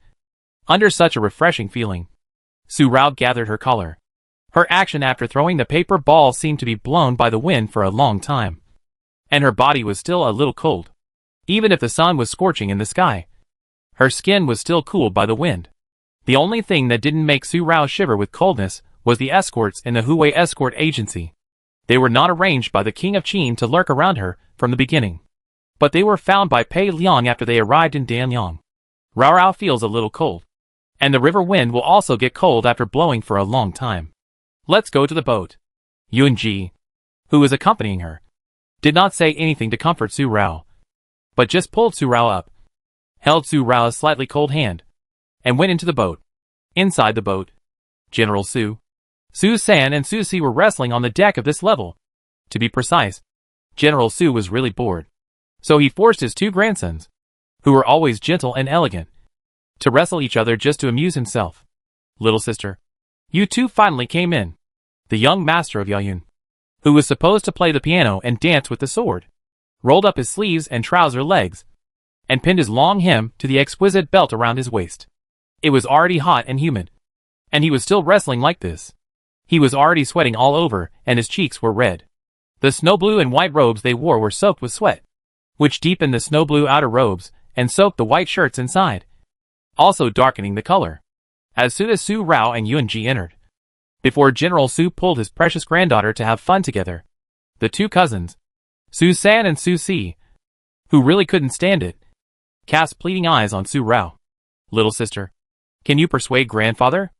under such a refreshing feeling, Su Rao gathered her color. Her action after throwing the paper ball seemed to be blown by the wind for a long time, and her body was still a little cold. Even if the sun was scorching in the sky, her skin was still cooled by the wind. The only thing that didn't make Su Rao shiver with coldness was the escorts in the Huwei escort agency. They were not arranged by the King of Qin to lurk around her from the beginning, but they were found by Pei Liang after they arrived in Danyang. Rao Rao feels a little cold, and the river wind will also get cold after blowing for a long time. Let's go to the boat. Yun Ji, who was accompanying her, did not say anything to comfort Su Rao, but just pulled Su Rao up, held Su Rao's slightly cold hand, and went into the boat. Inside the boat, General Su San and Su Si were wrestling on the deck of this level. To be precise, General Su was really bored, so he forced his two grandsons, who were always gentle and elegant, to wrestle each other just to amuse himself. Little sister, you two finally came in. The young master of Yaoyun, who was supposed to play the piano and dance with the sword, rolled up his sleeves and trouser legs, and pinned his long hem to the exquisite belt around his waist. It was already hot and humid, and he was still wrestling like this. He was already sweating all over, and his cheeks were red. The snow blue and white robes they wore were soaked with sweat, which deepened the snow blue outer robes and soaked the white shirts inside, also darkening the color. As soon as Su Rao and Yun Ji entered, before General Su pulled his precious granddaughter to have fun together, the two cousins, Su San and Su Si, who really couldn't stand it, cast pleading eyes on Su Rao. Little sister, can you persuade grandfather?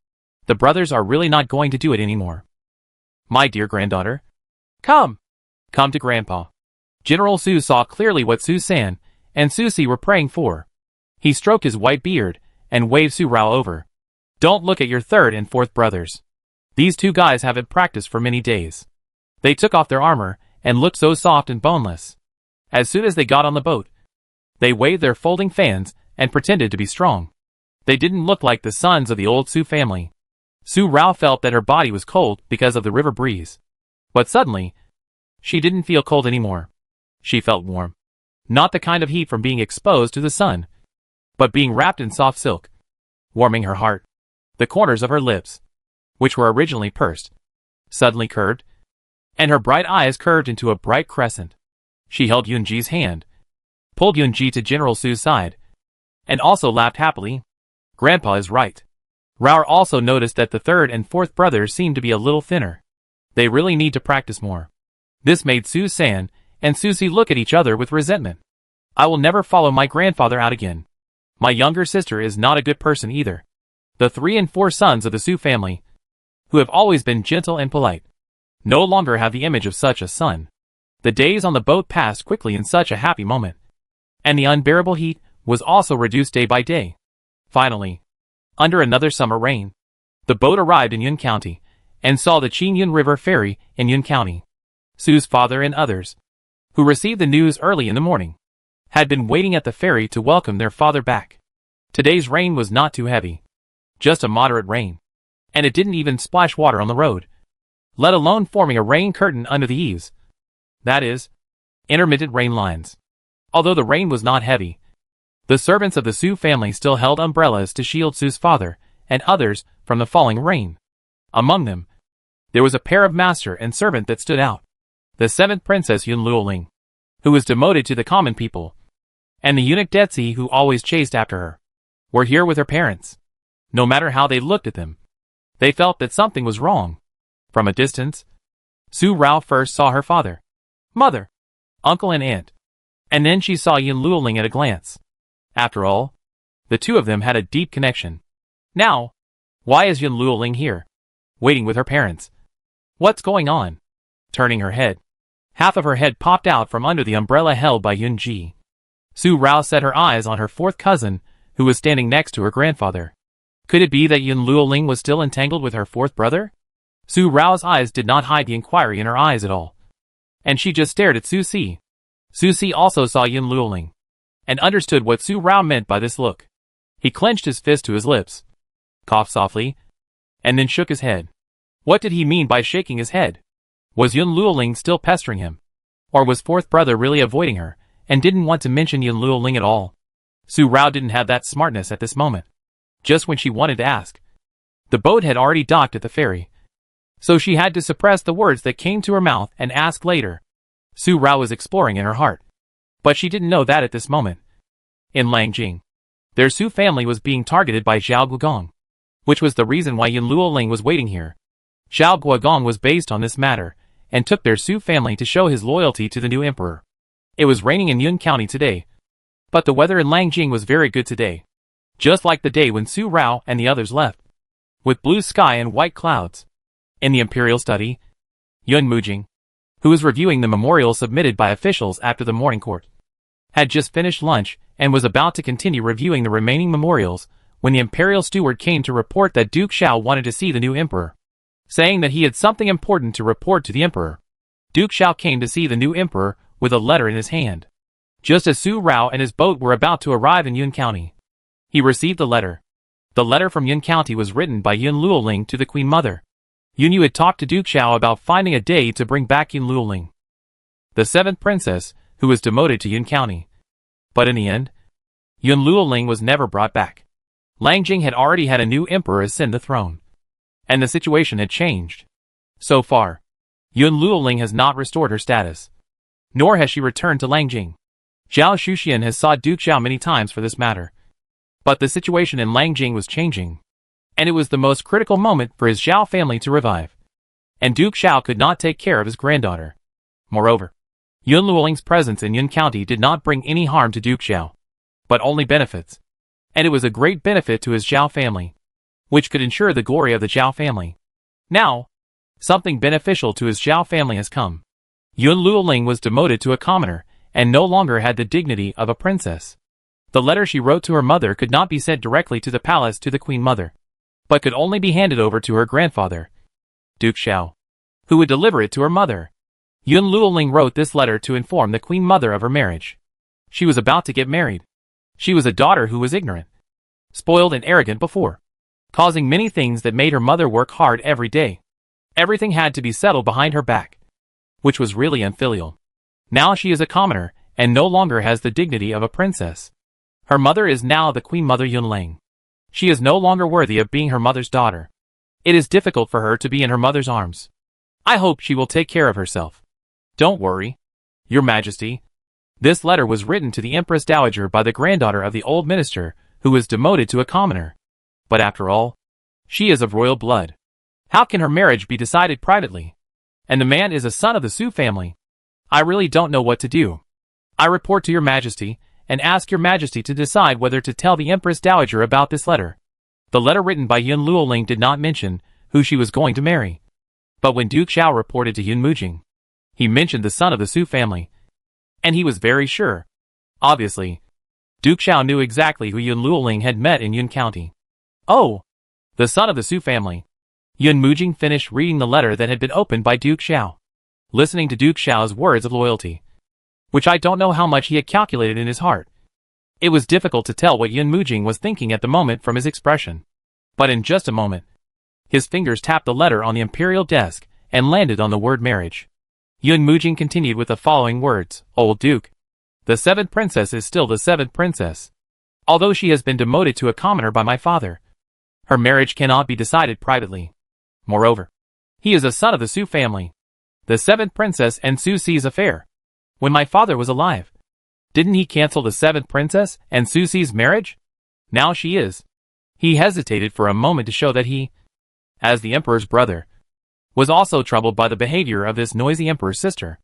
The brothers are really not going to do it anymore. My dear granddaughter, come to grandpa. General Su saw clearly what Su San and Su Si were praying for. He stroked his white beard and waved Su Rao over. Don't look at your third and fourth brothers. These two guys haven't practiced for many days. They took off their armor and looked so soft and boneless. As soon as they got on the boat, they waved their folding fans and pretended to be strong. They didn't look like the sons of the old Su family. Su Rao felt that her body was cold because of the river breeze. But suddenly, she didn't feel cold anymore. She felt warm. Not the kind of heat from being exposed to the sun, but being wrapped in soft silk, warming her heart. The corners of her lips, which were originally pursed, suddenly curved, and her bright eyes curved into a bright crescent. She held Yoonji's hand, pulled Yoonji to General Su's side, and also laughed happily. Grandpa is right. Raoul also noticed that the third and fourth brothers seemed to be a little thinner. They really need to practice more. This made Su-san and Susie look at each other with resentment. I will never follow my grandfather out again. My younger sister is not a good person either. The 3 and 4 sons of the Su family, who have always been gentle and polite, no longer have the image of such a son. The days on the boat passed quickly in such a happy moment, and the unbearable heat was also reduced day by day. Finally, under another summer rain, the boat arrived in Yun County, and saw the Chin-Yun River ferry in Yun County. Su's father and others, who received the news early in the morning, had been waiting at the ferry to welcome their father back. Today's rain was not too heavy, just a moderate rain, and it didn't even splash water on the road, let alone forming a rain curtain under the eaves. That is, intermittent rain lines. Although the rain was not heavy, the servants of the Su family still held umbrellas to shield Su's father and others from the falling rain. Among them, there was a pair of master and servant that stood out. The 7th Princess Yun Luoling, who was demoted to the common people, and the eunuch Detsi who always chased after her, were here with her parents. No matter how they looked at them, they felt that something was wrong. From a distance, Su Rao first saw her father, mother, uncle and aunt, and then she saw Yun Luoling at a glance. After all, the two of them had a deep connection. Now, why is Yun Luoling here, waiting with her parents? What's going on? Turning her head, half of her head popped out from under the umbrella held by Yoonji. Su Rao set her eyes on her 4th cousin, who was standing next to her grandfather. Could it be that Yun Luoling was still entangled with her 4th brother? Su Rao's eyes did not hide the inquiry in her eyes at all, and she just stared at Su-si. Su-si also saw Yun Luoling, and understood what Su Rao meant by this look. He clenched his fist to his lips, coughed softly, and then shook his head. What did he mean by shaking his head? Was Yun Luoling still pestering him? Or was 4th brother really avoiding her, and didn't want to mention Yun Luoling at all? Su Rao didn't have that smartness at this moment. Just when she wanted to ask, the boat had already docked at the ferry, so she had to suppress the words that came to her mouth and ask later. Su Rao was exploring in her heart, but she didn't know that at this moment. In Langjing, their Su family was being targeted by Zhao Guogong, which was the reason why Yun Luoling was waiting here. Zhao Guogong was based on this matter, and took their Su family to show his loyalty to the new emperor. It was raining in Yun County today, but the weather in Langjing was very good today, just like the day when Su Rao and the others left, with blue sky and white clouds. In the imperial study, Yun Mujing, who was reviewing the memorial submitted by officials after the morning court, had just finished lunch and was about to continue reviewing the remaining memorials when the imperial steward came to report that Duke Xiao wanted to see the new emperor, saying that he had something important to report to the emperor. Duke Xiao came to see the new emperor with a letter in his hand, just as Su Rao and his boat were about to arrive in Yun County. He received the letter. The letter from Yun County was written by Yun Luoling to the Queen Mother. Yun Yu had talked to Duke Xiao about finding a day to bring back Yun Luoling, the 7th princess, who was demoted to Yun County. But in the end, Yun Luoling was never brought back. Langjing had already had a new emperor ascend the throne, and the situation had changed. So far, Yun Luoling has not restored her status, nor has she returned to Langjing. Zhao Shuxian has sought Duke Xiao many times for this matter, but the situation in Langjing was changing, and it was the most critical moment for his Zhao family to revive, and Duke Xiao could not take care of his granddaughter. Moreover, Yun Luoling's presence in Yun County did not bring any harm to Duke Xiao, but only benefits, and it was a great benefit to his Zhao family, which could ensure the glory of the Zhao family. Now, something beneficial to his Zhao family has come. Yun Luoling was demoted to a commoner, and no longer had the dignity of a princess. The letter she wrote to her mother could not be sent directly to the palace to the Queen Mother, but could only be handed over to her grandfather, Duke Xiao, who would deliver it to her mother. Yun Luoling wrote this letter to inform the Queen Mother of her marriage. She was about to get married. She was a daughter who was ignorant, spoiled and arrogant before, causing many things that made her mother work hard every day. Everything had to be settled behind her back, which was really unfilial. Now she is a commoner, and no longer has the dignity of a princess. Her mother is now the Queen Mother Yunlang. She is no longer worthy of being her mother's daughter. It is difficult for her to be in her mother's arms. I hope she will take care of herself. Don't worry, Your Majesty. This letter was written to the Empress Dowager by the granddaughter of the old minister, who was demoted to a commoner. But after all, she is of royal blood. How can her marriage be decided privately? And the man is a son of the Su family. I really don't know what to do. I report to Your Majesty, and ask Your Majesty to decide whether to tell the Empress Dowager about this letter. The letter written by Yun Luoling did not mention who she was going to marry. But when Duke Xiao reported to Yun Mujing, he mentioned the son of the Su family. And he was very sure. Obviously, Duke Xiao knew exactly who Yun Luoling had met in Yun County. Oh, the son of the Su family. Yun Mujing finished reading the letter that had been opened by Duke Xiao, listening to Duke Xiao's words of loyalty, which I don't know how much he had calculated in his heart. It was difficult to tell what Yun Mujing was thinking at the moment from his expression. But in just a moment, his fingers tapped the letter on the imperial desk and landed on the word marriage. Yun Mujing continued with the following words, Old Duke. The seventh princess is still the seventh princess. Although she has been demoted to a commoner by my father, her marriage cannot be decided privately. Moreover, he is a son of the Su family. The seventh princess and Su Ci's affair. When my father was alive, didn't he cancel the seventh princess and Su Ci's marriage? Now she is. He hesitated for a moment to show that he, as the emperor's brother, was also troubled by the behavior of this noisy emperor's sister.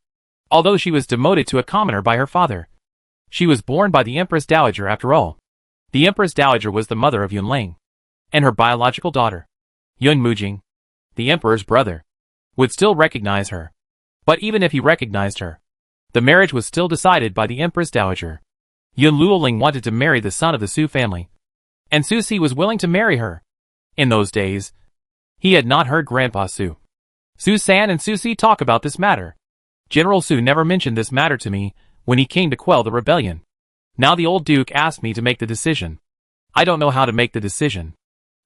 Although she was demoted to a commoner by her father, she was born by the Empress Dowager after all. The Empress Dowager was the mother of Yunlang, and her biological daughter, Yun Mujing, the emperor's brother, would still recognize her. But even if he recognized her, the marriage was still decided by the Empress Dowager. Yun Luoling wanted to marry the son of the Su family, and Su Ci was willing to marry her. In those days, he had not heard Grandpa Su, Su San and Su Ci talk about this matter. General Su never mentioned this matter to me when he came to quell the rebellion. Now the old duke asked me to make the decision. I don't know how to make the decision.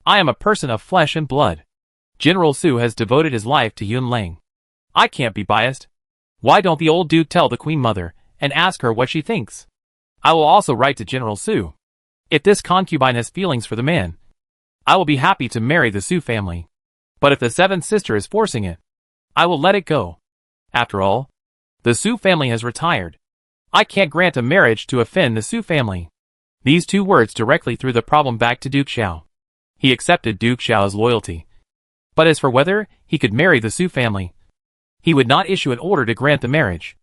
I am a person of flesh and blood. General Su has devoted his life to Yun Lang. I can't be biased. Why don't the old duke tell the Queen Mother and ask her what she thinks? I will also write to General Su. If this concubine has feelings for the man, I will be happy to marry the Su family. But if the seventh sister is forcing it, I will let it go. After all, the Su family has retired. I can't grant a marriage to offend the Su family. These two words directly threw the problem back to Duke Xiao. He accepted Duke Xiao's loyalty. But as for whether he could marry the Su family, he would not issue an order to grant the marriage.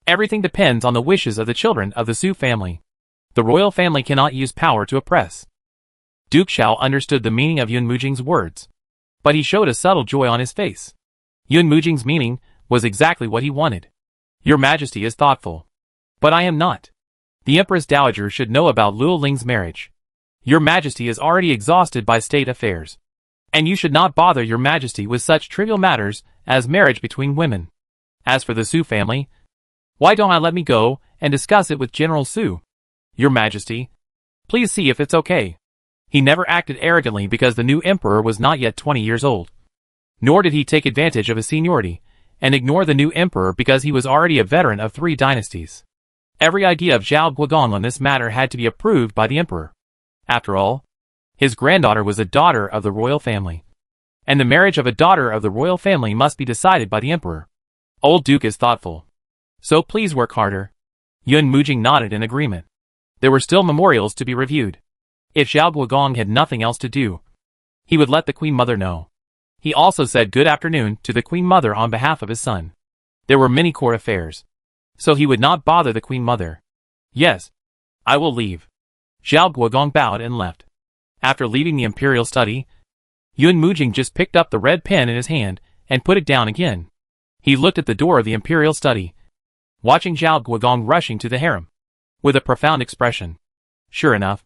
Everything depends on the wishes of the children of the Su family. The royal family cannot use power to oppress. Duke Xiao understood the meaning of Yun Mujing's words, but he showed a subtle joy on his face. Yun Mujing's meaning was exactly what he wanted. Your Majesty is thoughtful. But I am not. The Empress Dowager should know about Luoling's marriage. Your Majesty is already exhausted by state affairs. And you should not bother Your Majesty with such trivial matters as marriage between women. As for the Su family, why don't I let me go and discuss it with General Su? Your Majesty, please see if it's okay. He never acted arrogantly because the new emperor was not yet 20 years old. Nor did he take advantage of his seniority and ignore the new emperor because he was already a veteran of 3 dynasties. Every idea of Zhao Guogong on this matter had to be approved by the emperor. After all, his granddaughter was a daughter of the royal family, and the marriage of a daughter of the royal family must be decided by the emperor. Old Duke is thoughtful. So please work harder. Yun Mujing nodded in agreement. There were still memorials to be reviewed. If Zhao Guogong had nothing else to do, he would let the Queen Mother know. He also said good afternoon to the Queen Mother on behalf of his son. There were many court affairs, so he would not bother the Queen Mother. Yes, I will leave. Zhao Guogong bowed and left. After leaving the imperial study, Yun Mujing just picked up the red pen in his hand and put it down again. He looked at the door of the imperial study, watching Zhao Guogong rushing to the harem, with a profound expression. Sure enough,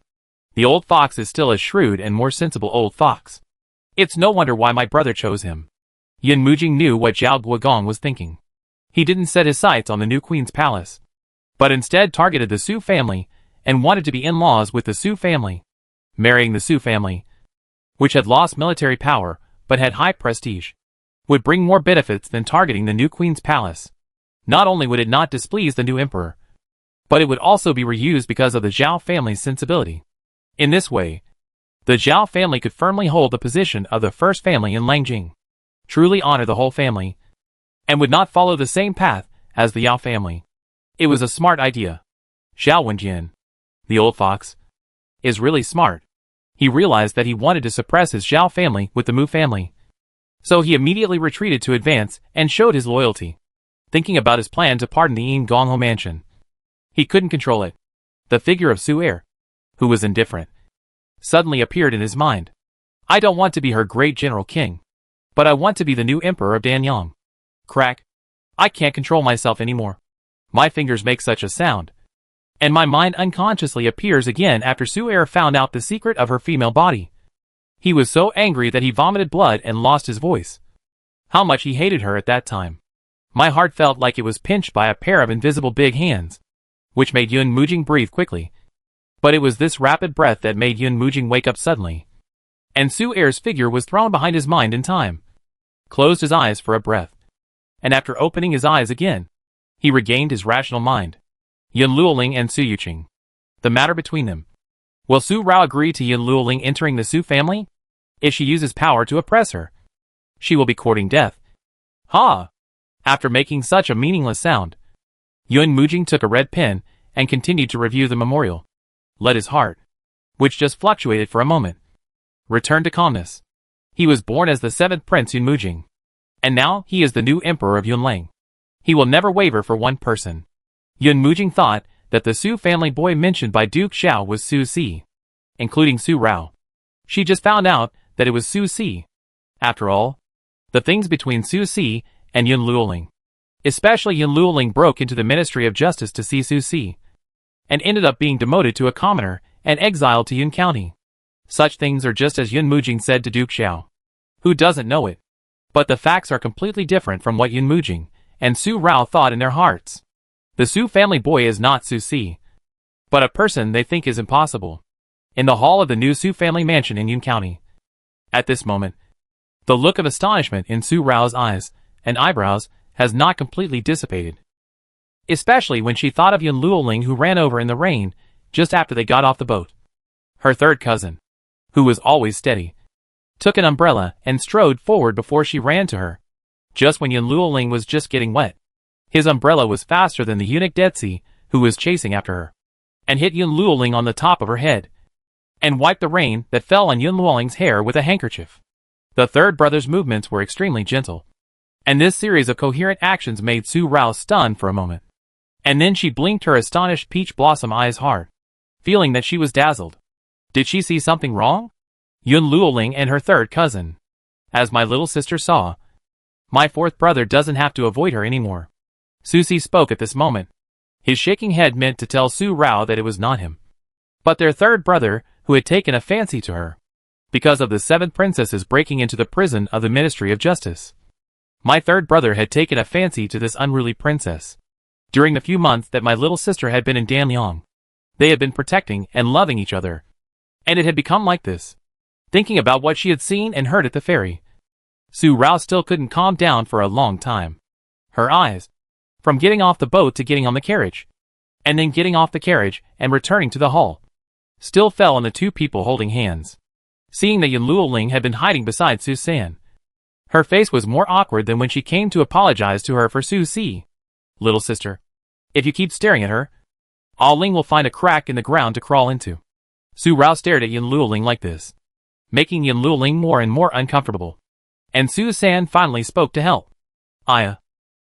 the old fox is still a shrewd and more sensible old fox. It's no wonder why my brother chose him. Yun Mujing knew what Zhao Guogong was thinking. He didn't set his sights on the new queen's palace, but instead targeted the Su family and wanted to be in-laws with the Su family. Marrying the Su family, which had lost military power but had high prestige, would bring more benefits than targeting the new queen's palace. Not only would it not displease the new emperor, but it would also be reused because of the Zhao family's sensibility. In this way, the Zhao family could firmly hold the position of the first family in Langjing, truly honor the whole family, and would not follow the same path as the Yao family. It was a smart idea. Zhao Wenjian, the old fox, is really smart. He realized that he wanted to suppress his Zhao family with the Mu family. So he immediately retreated to advance and showed his loyalty, thinking about his plan to pardon the Yin Gongho mansion. He couldn't control it. The figure of Su Er, who was indifferent, suddenly appeared in his mind. I don't want to be her great general king, but I want to be the new emperor of Danyang. Crack. I can't control myself anymore. My fingers make such a sound, and my mind unconsciously appears again after Su Er found out the secret of her female body. He was so angry that he vomited blood and lost his voice. How much he hated her at that time. My heart felt like it was pinched by a pair of invisible big hands, which made Yun Mujing breathe quickly. But it was this rapid breath that made Yun Mujing wake up suddenly. And Su Er's figure was thrown behind his mind in time. Closed his eyes for a breath. And after opening his eyes again, he regained his rational mind. Yun Luoling and Su Yuqing. The matter between them. Will Su Rao agree to Yun Luoling entering the Su family? If she uses power to oppress her, she will be courting death. Ha! After making such a meaningless sound, Yun Mujing took a red pen and continued to review the memorial. Let his heart, which just fluctuated for a moment, return to calmness. He was born as the 7th Prince Yun Mujing, and now he is the new emperor of Yunlang. He will never waver for one person. Yun Mujing thought that the Su family boy mentioned by Duke Xiao was Su Si, including Su Rao. She just found out that it was Su Si. After all, the things between Su Si and Yun Luoling, especially Yun Luoling, broke into the Ministry of Justice to see Su Si, and ended up being demoted to a commoner and exiled to Yun County. Such things are just as Yun Mujing said to Duke Xiao. Who doesn't know it? But the facts are completely different from what Yun Mujing and Su Rao thought in their hearts. The Su family boy is not Su Si, but a person they think is impossible. In the hall of the new Su family mansion in Yun County. At this moment, the look of astonishment in Su Rao's eyes and eyebrows has not completely dissipated. Especially when she thought of Yun Luoling, who ran over in the rain just after they got off the boat. Her third cousin, who was always steady, took an umbrella and strode forward before she ran to her, just when Yun Luoling was just getting wet. His umbrella was faster than the eunuch Detsi, who was chasing after her, and hit Yun Luoling on the top of her head, and wiped the rain that fell on Yun Luoling's hair with a handkerchief. The third brother's movements were extremely gentle, and this series of coherent actions made Su Rao stunned for a moment. And then she blinked her astonished peach blossom eyes hard, feeling that she was dazzled. Did she see something wrong? Yun Luoling and her third cousin. As my little sister saw, my fourth brother doesn't have to avoid her anymore. Su Si spoke at this moment. His shaking head meant to tell Su Rao that it was not him, but their third brother, who had taken a fancy to her, because of the 7 princesses breaking into the prison of the Ministry of Justice. My third brother had taken a fancy to this unruly princess. During the few months that my little sister had been in Danyang, they had been protecting and loving each other, and it had become like this. Thinking about what she had seen and heard at the ferry, Su Rao still couldn't calm down for a long time. Her eyes, from getting off the boat to getting on the carriage, and then getting off the carriage and returning to the hall, still fell on the two people holding hands. Seeing that Yun Luoling had been hiding beside Su San, her face was more awkward than when she came to apologize to her for Su Si. Little sister, if you keep staring at her, Ah Ling will find a crack in the ground to crawl into. Su Rao stared at Yun Luoling like this, making Yun Luoling more and more uncomfortable. And Su San finally spoke to help. Aya.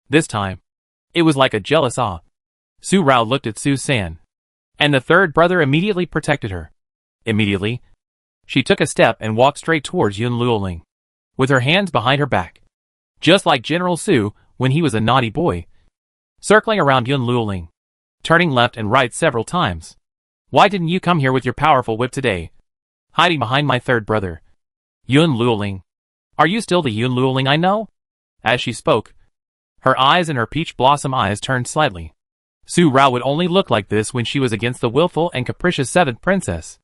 This time, it was like a jealous awe. Su Rao looked at Su San, and the third brother immediately protected her. Immediately, she took a step and walked straight towards Yun Luoling, with her hands behind her back, just like General Su when he was a naughty boy, circling around Yun Luoling, turning left and right several times. Why didn't you come here with your powerful whip today? Hiding behind my third brother. Yun Luoling. Are you still the Yun Luoling I know? As she spoke, her eyes and her peach blossom eyes turned slightly. Su Rao would only look like this when she was against the willful and capricious 7th princess.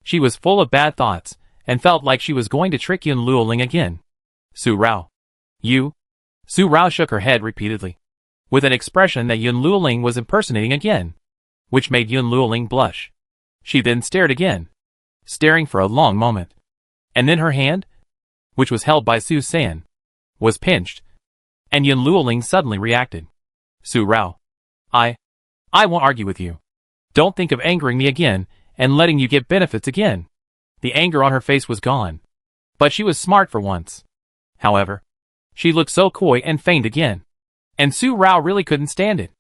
She was full of bad thoughts, and felt like she was going to trick Yun Luoling again. Su Rao. You? Su Rao shook her head repeatedly, with an expression that Yun Luoling was impersonating again. which made Yun Luoling blush. She then stared again, staring for a long moment. And then her hand, which was held by Su San, was pinched, and Yun Luoling suddenly reacted. Su Rao. I won't argue with you. Don't think of angering me again and letting you get benefits again. The anger on her face was gone. But she was smart for once. However, she looked so coy and feigned again. And Su Rao really couldn't stand it.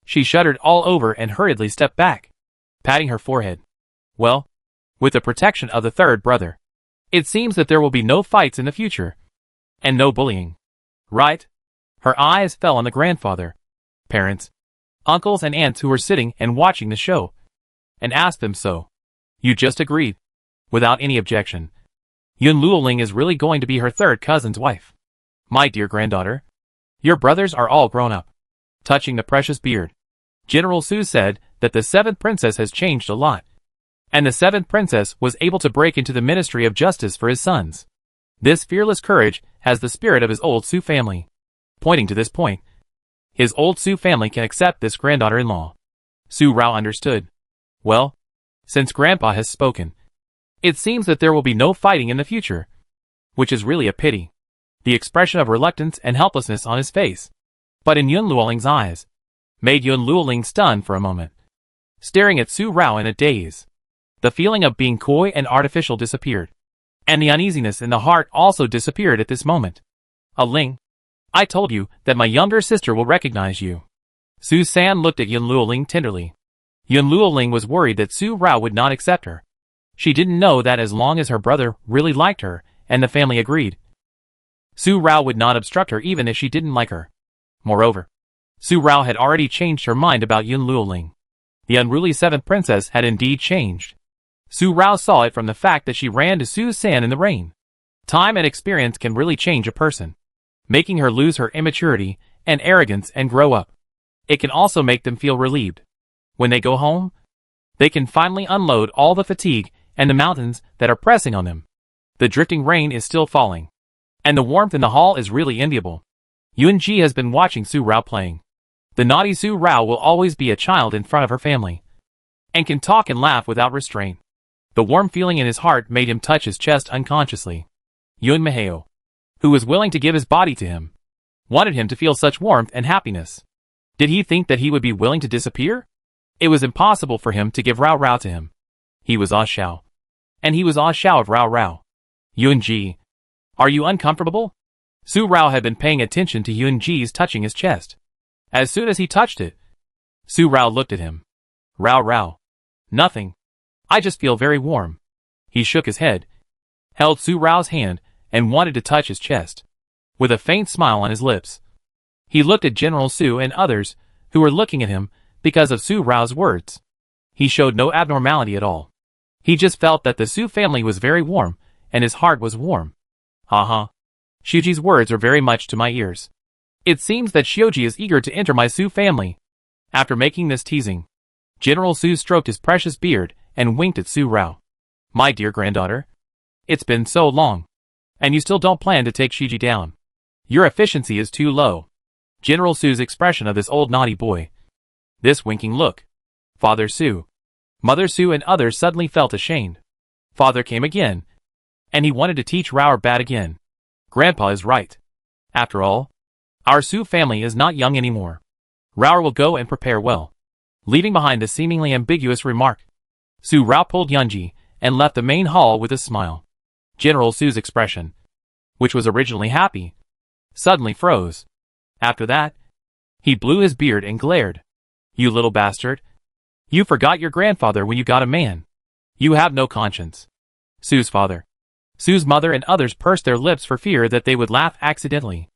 She shuddered all over and hurriedly stepped back, patting her forehead. Well, with the protection of the third brother, it seems that there will be no fights in the future. And no bullying. Right? Her eyes fell on the grandfather, parents, uncles and aunts who were sitting and watching the show, and asked them so. You just agreed, without any objection. Yun Luoling is really going to be her third cousin's wife. My dear granddaughter, your brothers are all grown up. Touching the precious beard, General Su said that the seventh princess has changed a lot. And the seventh princess was able to break into the Ministry of Justice for his sons. This fearless courage has the spirit of his old Su family. Pointing to this point, his old Su family can accept this granddaughter-in-law. Su Rao understood. Well, since Grandpa has spoken, it seems that there will be no fighting in the future. Which is really a pity. The expression of reluctance and helplessness on his face, but in Yun Luoling's eyes, made Yun Luoling stunned for a moment, staring at Su Rao in a daze. The feeling of being coy and artificial disappeared, and the uneasiness in the heart also disappeared at this moment. Ling, I told you that my younger sister will recognize you. Su San looked at Yun Luoling tenderly. Yun Luoling was worried that Su Rao would not accept her. She didn't know that as long as her brother really liked her, and the family agreed, Su Rao would not obstruct her even if she didn't like her. Moreover, Su Rao had already changed her mind about Yun Luoling. The unruly seventh princess had indeed changed. Su Rao saw it from the fact that she ran to Su San in the rain. Time and experience can really change a person, making her lose her immaturity and arrogance and grow up. It can also make them feel relieved. When they go home, they can finally unload all the fatigue and the mountains that are pressing on them. The drifting rain is still falling, and the warmth in the hall is really enviable. Yun Ji has been watching Su Rao playing. The naughty Su Rao will always be a child in front of her family, and can talk and laugh without restraint. The warm feeling in his heart made him touch his chest unconsciously. Yun Maheo, who was willing to give his body to him, wanted him to feel such warmth and happiness. Did he think that he would be willing to disappear? It was impossible for him to give Rao Rao to him. He was Ah Xiao, and he was Ah Xiao of Rao Rao. Yun Ji, are you uncomfortable? Su Rao had been paying attention to Yun Ji's touching his chest. As soon as he touched it, Su Rao looked at him. Rao Rao. Nothing. I just feel very warm. He shook his head, held Su Rao's hand, and wanted to touch his chest. With a faint smile on his lips, he looked at General Su and others who were looking at him because of Su Rao's words. He showed no abnormality at all. He just felt that the Su family was very warm, and his heart was warm. Haha. Xiuji's words are very much to my ears. It seems that Xiuji is eager to enter my Su family. After making this teasing, General Su stroked his precious beard and winked at Su Rao. My dear granddaughter, it's been so long, and you still don't plan to take Xiuji down. Your efficiency is too low. General Su's expression of this old naughty boy. This winking look. Father Su, Mother Su and others suddenly felt ashamed. Father came again, and he wanted to teach Rao bad again. Grandpa is right. After all, our Su family is not young anymore. Rao will go and prepare well. Leaving behind the seemingly ambiguous remark, Su Rao pulled Yunji and left the main hall with a smile. General Su's expression, which was originally happy, suddenly froze. After that, he blew his beard and glared. You little bastard. You forgot your grandfather when you got a man. You have no conscience. Su's father, Su's mother and others pursed their lips for fear that they would laugh accidentally.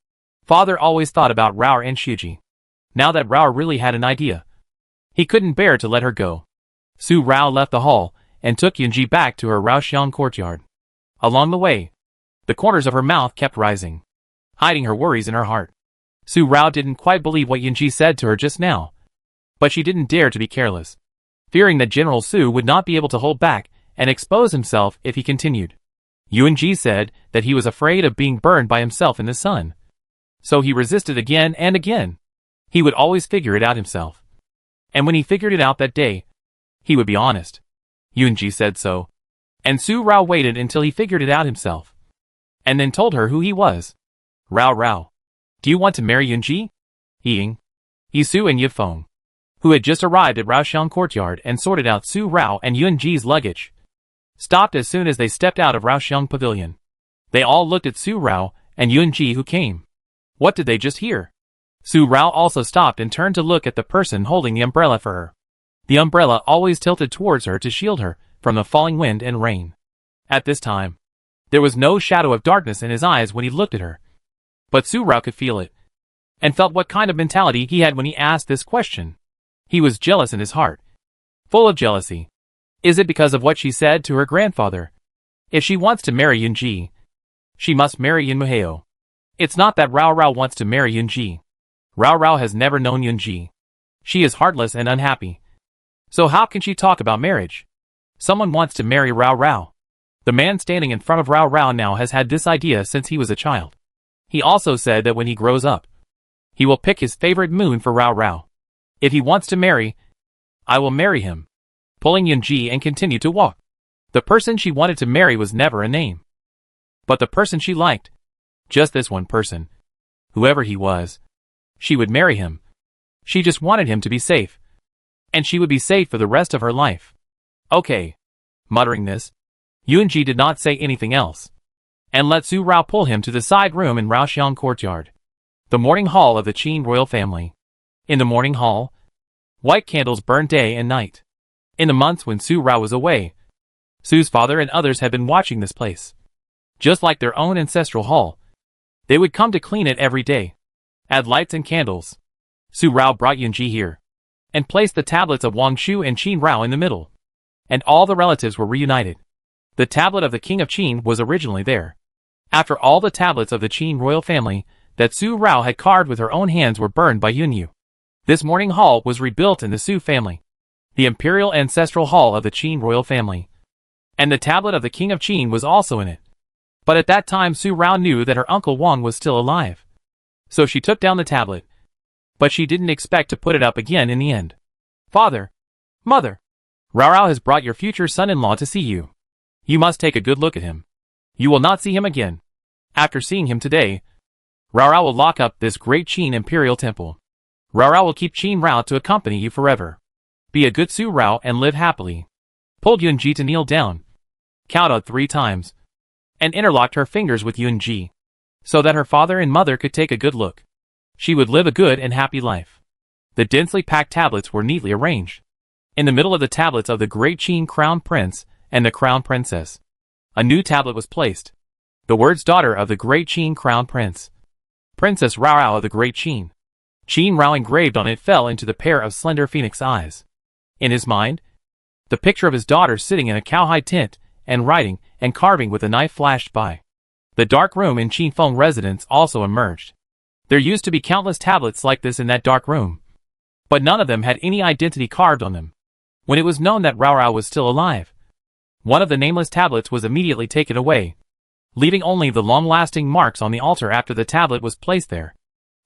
Father always thought about Rao and Xiuji. Now that Rao really had an idea, he couldn't bear to let her go. Su Rao left the hall and took Yunji back to her Raoxiang courtyard. Along the way, the corners of her mouth kept rising, hiding her worries in her heart. Su Rao didn't quite believe what Yunji said to her just now, but she didn't dare to be careless, fearing that General Su would not be able to hold back and expose himself if he continued. Yunji said that he was afraid of being burned by himself in the sun, so he resisted again and again. He would always figure it out himself. And when he figured it out that day, he would be honest. Yunji said so. And Su Rao waited until he figured it out himself. And then told her who he was. Rao. Do you want to marry Yunji? Ying, Yisu and Yifeng, who had just arrived at Raoxiang courtyard and sorted out Su Rao and Yunji's luggage, stopped as soon as they stepped out of Raoxiang pavilion. They all looked at Su Rao and Yunji who came. What did they just hear? Su Rao also stopped and turned to look at the person holding the umbrella for her. The umbrella always tilted towards her to shield her from the falling wind and rain. At this time, there was no shadow of darkness in his eyes when he looked at her. But Su Rao could feel it, and felt what kind of mentality he had when he asked this question. He was jealous in his heart, full of jealousy. Is it because of what she said to her grandfather? If she wants to marry Yunji, she must marry Yunmuheo. It's not that Rao wants to marry Yunji. Rao has never known Yunji. She is heartless and unhappy. So how can she talk about marriage? Someone wants to marry Rao. The man standing in front of Rao now has had this idea since he was a child. He also said that when he grows up, he will pick his favorite moon for Rao. If he wants to marry, I will marry him. Pulling Yunji and continued to walk. The person she wanted to marry was never a name, but the person she liked. Just this one person. Whoever he was, she would marry him. She just wanted him to be safe. And she would be safe for the rest of her life. Okay. Muttering this, Yunji did not say anything else, and let Su Rao pull him to the side room in Raoxiang courtyard, the morning hall of the Qin royal family. In the morning hall, white candles burned day and night. In the months when Su Rao was away, Su's father and others had been watching this place. Just like their own ancestral hall, they would come to clean it every day, add lights and candles. Su Rao brought Yunji here, and placed the tablets of Wang Shu and Qin Rao in the middle. And all the relatives were reunited. The tablet of the king of Qin was originally there. After all the tablets of the Qin royal family that Su Rao had carved with her own hands were burned by Yunyu. This morning hall was rebuilt in the Su family, the imperial ancestral hall of the Qin royal family. And the tablet of the king of Qin was also in it. But at that time Su Rao knew that her uncle Wang was still alive. So she took down the tablet. But she didn't expect to put it up again in the end. Father, mother, Rao has brought your future son-in-law to see you. You must take a good look at him. You will not see him again. After seeing him today, Rao will lock up this great Qin imperial temple. Rao will keep Qin Rao to accompany you forever. Be a good Su Rao and live happily. Pulled Yunji to kneel down, counted 3 times, and interlocked her fingers with Yunji, so that her father and mother could take a good look. She would live a good and happy life. The densely packed tablets were neatly arranged. In the middle of the tablets of the great Qin crown prince and the crown princess, a new tablet was placed. The words daughter of the great Qin crown prince, Princess Rao of the great Qin. Qin Rao engraved on it fell into the pair of slender phoenix eyes. In his mind, the picture of his daughter sitting in a cowhide tent and writing and carving with a knife flashed by. The dark room in Qin Feng residence also emerged. There used to be countless tablets like this in that dark room, but none of them had any identity carved on them. When it was known that Rao was still alive, one of the nameless tablets was immediately taken away, leaving only the long-lasting marks on the altar after the tablet was placed there.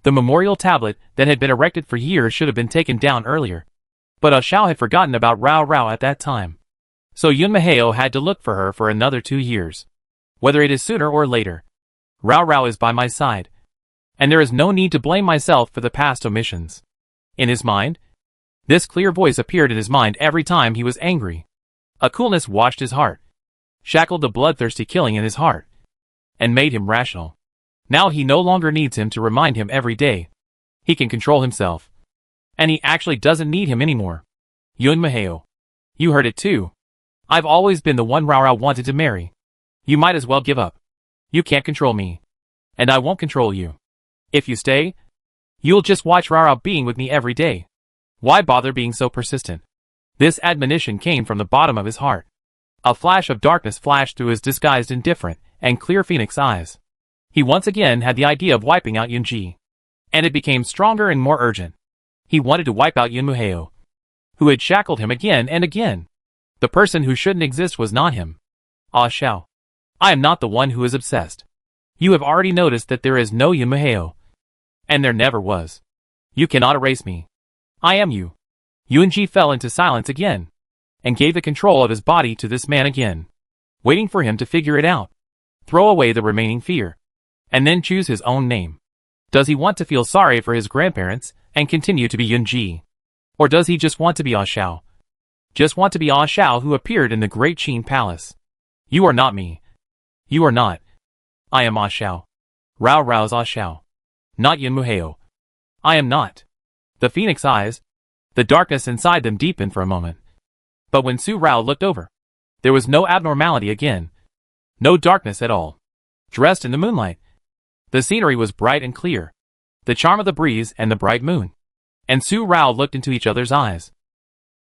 The memorial tablet that had been erected for years should have been taken down earlier, but Xiao had forgotten about Rao at that time. So Yunmaheo had to look for her for another 2 years. Whether it is sooner or later, Rao is by my side, and there is no need to blame myself for the past omissions. In his mind, this clear voice appeared in his mind every time he was angry. A coolness washed his heart, shackled the bloodthirsty killing in his heart, and made him rational. Now he no longer needs him to remind him every day. He can control himself. And he actually doesn't need him anymore. Yunmaheo, you heard it too. I've always been the one Rao wanted to marry. You might as well give up. You can't control me. And I won't control you. If you stay, you'll just watch Rao being with me every day. Why bother being so persistent? This admonition came from the bottom of his heart. A flash of darkness flashed through his disguised indifferent and clear phoenix eyes. He once again had the idea of wiping out Yunji. And it became stronger and more urgent. He wanted to wipe out Yunmuheo, who had shackled him again and again. The person who shouldn't exist was not him. Ah Xiao. I am not the one who is obsessed. You have already noticed that there is no Yunmuheo. And there never was. You cannot erase me. I am you. Yuanji fell into silence again, and gave the control of his body to this man again, waiting for him to figure it out, throw away the remaining fear, and then choose his own name. Does he want to feel sorry for his grandparents and continue to be Yuanji? Or does he just want to be Ah Shao? Just want to be Ah Shao who appeared in the Great Qin Palace. You are not me. You are not. I am Ah Shao. Rao Rao's Ah Shao. Not Yun Muheo. I am not. The phoenix eyes, the darkness inside them deepened for a moment. But when Su Rao looked over, there was no abnormality again. No darkness at all. Dressed in the moonlight. The scenery was bright and clear. The charm of the breeze and the bright moon. And Su Rao looked into each other's eyes,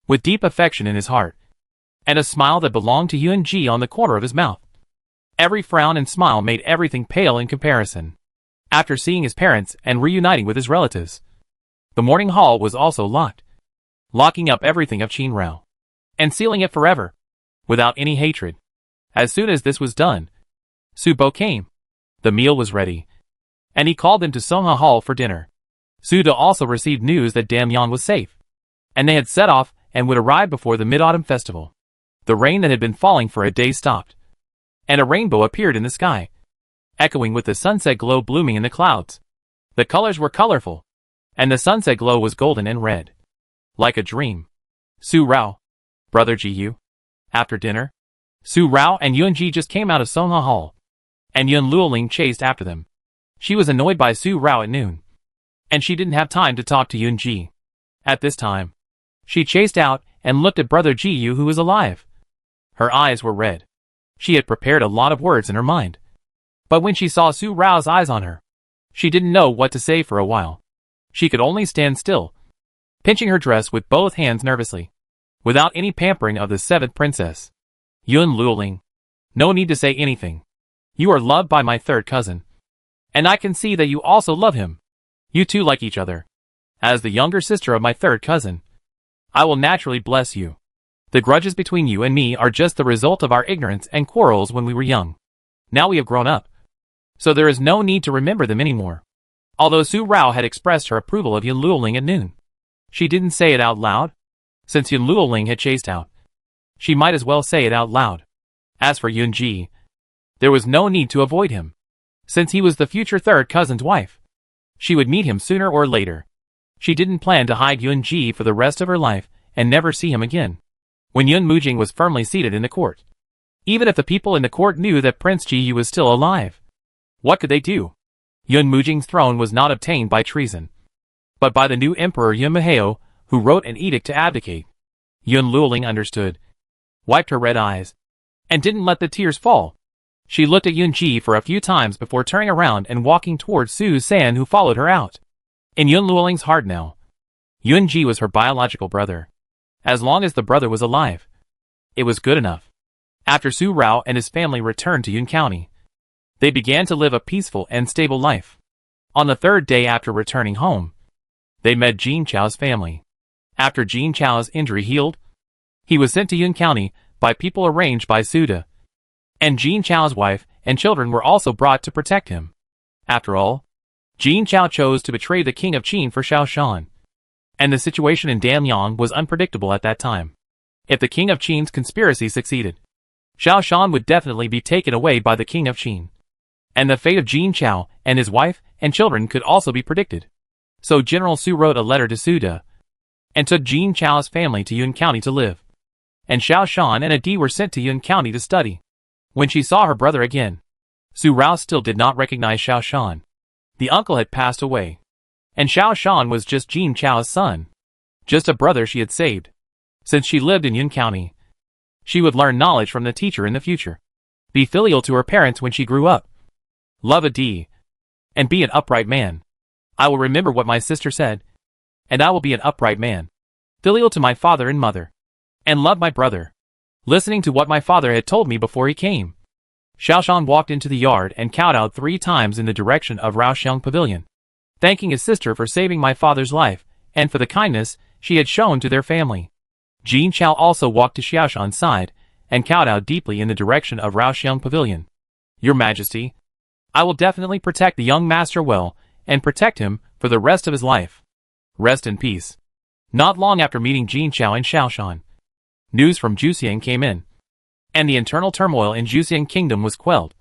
with deep affection in his heart, and a smile that belonged to Yuanji on the corner of his mouth. Every frown and smile made everything pale in comparison. After seeing his parents and reuniting with his relatives, the morning hall was also locked, locking up everything of Qin Rao, and sealing it forever, without any hatred. As soon as this was done, Su Bo came. The meal was ready, and he called them to Songha Hall for dinner. Su De also received news that Damyan was safe, and they had set off and would arrive before the Mid-Autumn Festival. The rain that had been falling for a day stopped, and a rainbow appeared in the sky, echoing with the sunset glow blooming in the clouds. The colors were colorful, and the sunset glow was golden and red. Like a dream. Su Rao. Brother Ji Yu. After dinner, Su Rao and Yuanji just came out of Songha Hall, and Yun Luoling chased after them. She was annoyed by Su Rao at noon, and she didn't have time to talk to Yuanji. At this time, she chased out and looked at Brother Ji Yu who was alive. Her eyes were red. She had prepared a lot of words in her mind, but when she saw Su Rao's eyes on her, she didn't know what to say for a while. She could only stand still, pinching her dress with both hands nervously, without any pampering of the seventh princess. Yun Luoling. No need to say anything. You are loved by my third cousin, and I can see that you also love him. You two like each other. As the younger sister of my third cousin, I will naturally bless you. The grudges between you and me are just the result of our ignorance and quarrels when we were young. Now we have grown up, so there is no need to remember them anymore. Although Su Rao had expressed her approval of Yun Luoling at noon, she didn't say it out loud. Since Yun Luoling had chased out, she might as well say it out loud. As for Yuanji, there was no need to avoid him, since he was the future third cousin's wife. She would meet him sooner or later. She didn't plan to hide Yuanji for the rest of her life and never see him again. When Yun Mujing was firmly seated in the court, even if the people in the court knew that Prince Ji Yu was still alive, what could they do? Yun Mujing's throne was not obtained by treason, but by the new emperor Yun Muheo, who wrote an edict to abdicate. Yun Luoling understood, wiped her red eyes, and didn't let the tears fall. She looked at Yuanji for a few times before turning around and walking towards Su San, who followed her out. In Yun Luoling's heart now, Yuanji was her biological brother. As long as the brother was alive, it was good enough. After Su Rao and his family returned to Yun County, they began to live a peaceful and stable life. On the third day after returning home, they met Jin Chao's family. After Jin Chao's injury healed, he was sent to Yun County by people arranged by Su De, and Jin Chao's wife and children were also brought to protect him. After all, Jin Chao chose to betray the king of Qin for Xiao Shan, and the situation in Damyang was unpredictable at that time. If the king of Qin's conspiracy succeeded, Xiao Shan would definitely be taken away by the king of Qin, and the fate of Jin Chao and his wife and children could also be predicted. So General Su wrote a letter to Su De, and took Jin Chao's family to Yun County to live, and Xiao Shan and Adi were sent to Yun County to study. When she saw her brother again, Su Rao still did not recognize Xiao Shan. The uncle had passed away, and Xiao Shan was just Jin Chao's son, just a brother she had saved. Since she lived in Yun County, she would learn knowledge from the teacher in the future, be filial to her parents when she grew up, love Adi, and be an upright man. I will remember what my sister said, and I will be an upright man, filial to my father and mother, and love my brother, listening to what my father had told me before he came. Xiao Shan walked into the yard and kowtowed 3 times in the direction of Raoxiang Pavilion, thanking his sister for saving my father's life and for the kindness she had shown to their family. Jin Chao also walked to Xiao Shan's side and kowtowed deeply in the direction of Raoxiang Pavilion. Your Majesty, I will definitely protect the young master well and protect him for the rest of his life. Rest in peace. Not long after meeting Jin Xiao and Xiaoshan, news from Juxian came in, and the internal turmoil in Juxian Kingdom was quelled.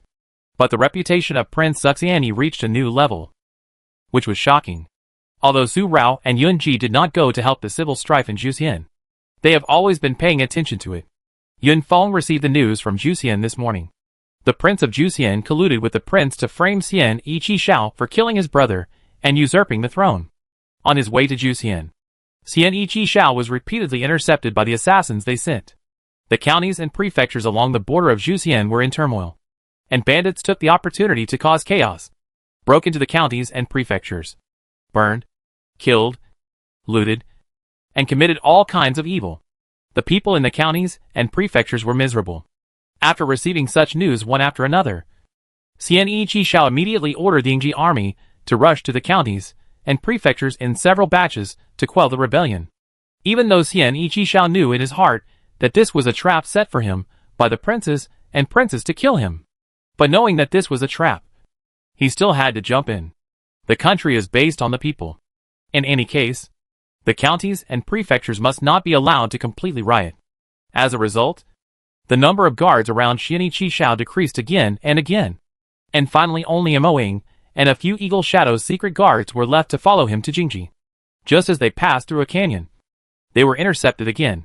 But the reputation of Prince Xuxiani reached a new level, which was shocking. Although Su Rao and Yun Ji did not go to help the civil strife in Juxian, they have always been paying attention to it. Yun Feng received the news from Juxian this morning. The Prince of Juxian colluded with the prince to frame Xian Yiqi Xiao for killing his brother and usurping the throne. On his way to Juxian, Xian Yiqi Xiao was repeatedly intercepted by the assassins they sent. The counties and prefectures along the border of Juxian were in turmoil, and bandits took the opportunity to cause chaos, broke into the counties and prefectures, burned, killed, looted, and committed all kinds of evil. The people in the counties and prefectures were miserable. After receiving such news one after another, Xian Yiqi Xiao immediately ordered the Yingji army to rush to the counties and prefectures in several batches to quell the rebellion. Even though Xian Yiqi Xiao knew in his heart that this was a trap set for him by the princes and princess to kill him. But knowing that this was a trap, he still had to jump in. The country is based on the people. In any case, the counties and prefectures must not be allowed to completely riot. As a result, the number of guards around Xian Yiqi Xiao decreased again and again, and finally only Mo Ying and a few Eagle Shadow's secret guards were left to follow him to Jingji. Just as they passed through a canyon, they were intercepted again.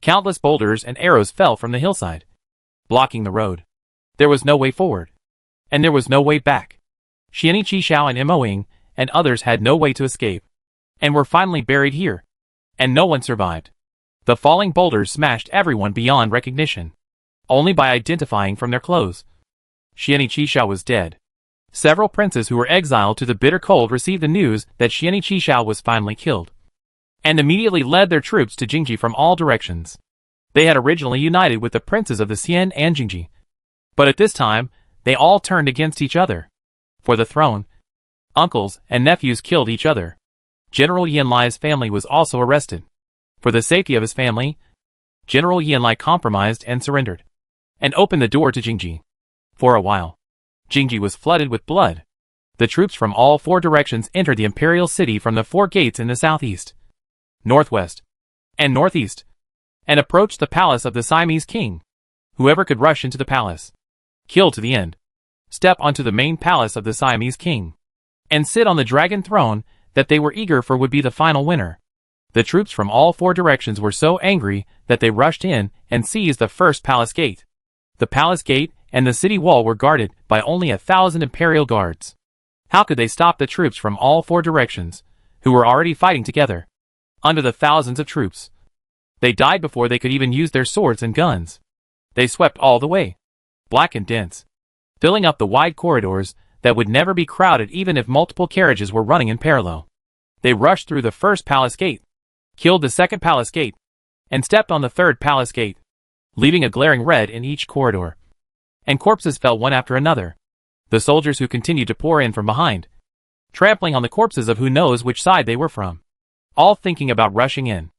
Countless boulders and arrows fell from the hillside, blocking the road. There was no way forward, and there was no way back. Xian Yiqi Xiao and Mo Ying and others had no way to escape, and were finally buried here, and no one survived. The falling boulders smashed everyone beyond recognition, only by identifying from their clothes. Xian Yiqi Xiao was dead. Several princes who were exiled to the bitter cold received the news that Xian Yiqi Xiao was finally killed, and immediately led their troops to Jingji from all directions. They had originally united with the princes of the Xian and Jingji, but at this time, they all turned against each other. For the throne, uncles and nephews killed each other. General Yanlai's family was also arrested. For the safety of his family, General Yanlai compromised and surrendered, and opened the door to Jingji. For a while, Jingji was flooded with blood. The troops from all four directions entered the imperial city from the four gates in the southeast, northwest, and northeast, and approached the palace of the Siamese king. Whoever could rush into the palace, kill to the end, step onto the main palace of the Siamese king, and sit on the dragon throne that they were eager for would be the final winner. The troops from all four directions were so angry that they rushed in and seized the first palace gate. The palace gate and the city wall were guarded by only 1,000 imperial guards. How could they stop the troops from all four directions, who were already fighting together, under the thousands of troops? They died before they could even use their swords and guns. They swept all the way, black and dense, filling up the wide corridors that would never be crowded even if multiple carriages were running in parallel. They rushed through the first palace gate, killed the second palace gate, and stepped on the third palace gate, leaving a glaring red in each corridor. And corpses fell one after another. The soldiers who continued to pour in from behind, trampling on the corpses of who knows which side they were from, all thinking about rushing in,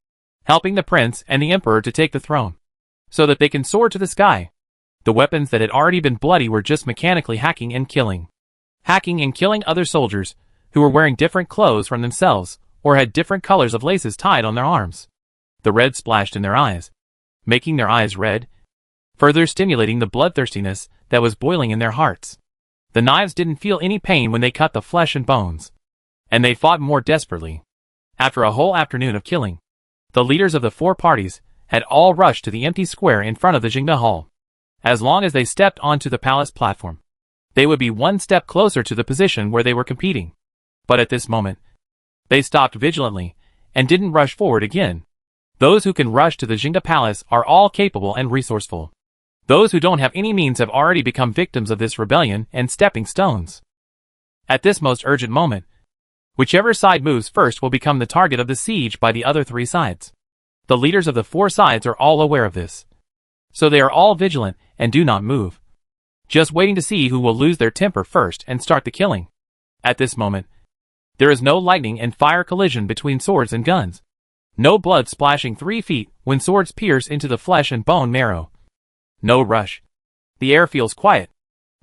helping the prince and the emperor to take the throne, so that they can soar to the sky. The weapons that had already been bloody were just mechanically hacking and killing other soldiers who were wearing different clothes from themselves or had different colors of laces tied on their arms. The red splashed in their eyes, making their eyes red, further stimulating the bloodthirstiness that was boiling in their hearts. The knives didn't feel any pain when they cut the flesh and bones, and they fought more desperately. After a whole afternoon of killing, the leaders of the four parties had all rushed to the empty square in front of the Jingda Hall. As long as they stepped onto the palace platform, they would be one step closer to the position where they were competing. But at this moment, they stopped vigilantly and didn't rush forward again. Those who can rush to the Jingda Palace are all capable and resourceful. Those who don't have any means have already become victims of this rebellion and stepping stones. At this most urgent moment, whichever side moves first will become the target of the siege by the other three sides. The leaders of the four sides are all aware of this, so they are all vigilant and do not move, just waiting to see who will lose their temper first and start the killing. At this moment, there is no lightning and fire collision between swords and guns. No blood splashing 3 feet when swords pierce into the flesh and bone marrow. No rush. The air feels quiet,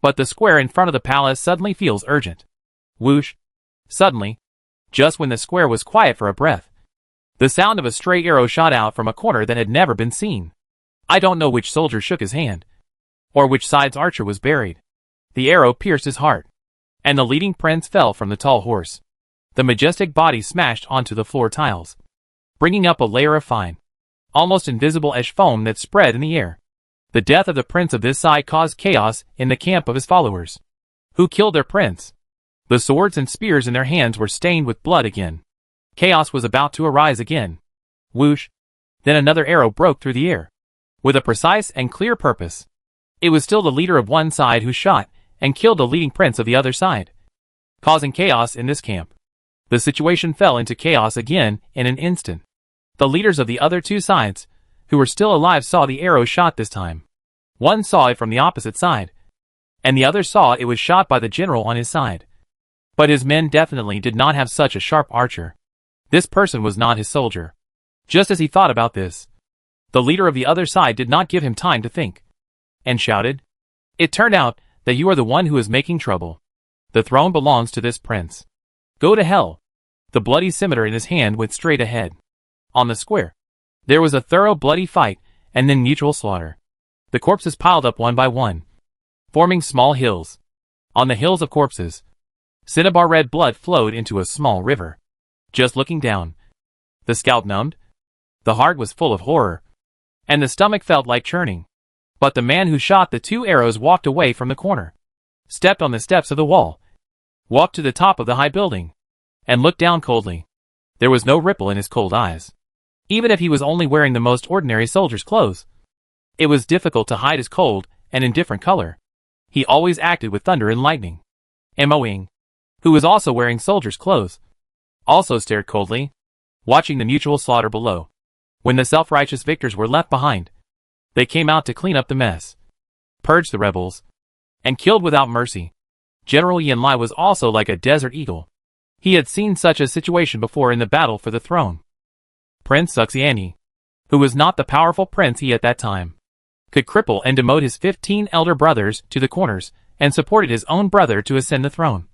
but the square in front of the palace suddenly feels urgent. Whoosh. Suddenly, just when the square was quiet for a breath, The sound of a stray arrow shot out from a corner that had never been seen. I don't know which soldier shook his hand, or which side's archer was buried. The arrow pierced his heart, and the leading prince fell from the tall horse. The majestic body smashed onto the floor tiles, bringing up a layer of fine, almost invisible ash foam that spread in the air. The death of the prince of this side caused chaos in the camp of his followers, who killed their prince. The swords and spears in their hands were stained with blood again. Chaos was about to arise again. Whoosh! Then another arrow broke through the air, with a precise and clear purpose. It was still the leader of one side who shot and killed the leading prince of the other side, causing chaos in this camp. The situation fell into chaos again in an instant. The leaders of the other two sides, who were still alive, saw the arrow shot this time. One saw it from the opposite side, and the other saw it was shot by the general on his side. But his men definitely did not have such a sharp archer. This person was not his soldier. Just as he thought about this, the leader of the other side did not give him time to think, and shouted, "It turned out that you are the one who is making trouble. The throne belongs to this prince. Go to hell." The bloody scimitar in his hand went straight ahead. On the square, there was a thorough bloody fight, and then mutual slaughter. The corpses piled up one by one, forming small hills. On the hills of corpses, cinnabar red blood flowed into a small river. Just looking down, the scalp numbed, the heart was full of horror, and the stomach felt like churning. But the man who shot the two arrows walked away from the corner, stepped on the steps of the wall, walked to the top of the high building, and looked down coldly. There was no ripple in his cold eyes. Even if he was only wearing the most ordinary soldier's clothes, it was difficult to hide his cold and indifferent color. He always acted with thunder and lightning. Moing, who was also wearing soldier's clothes, also stared coldly, watching the mutual slaughter below. When the self-righteous victors were left behind, they came out to clean up the mess, purge the rebels, and killed without mercy. General Yanlai was also like a desert eagle. He had seen such a situation before in the battle for the throne. Prince Suxiani, who was not the powerful prince he at that time, could cripple and demote his 15 elder brothers to the corners, and supported his own brother to ascend the throne.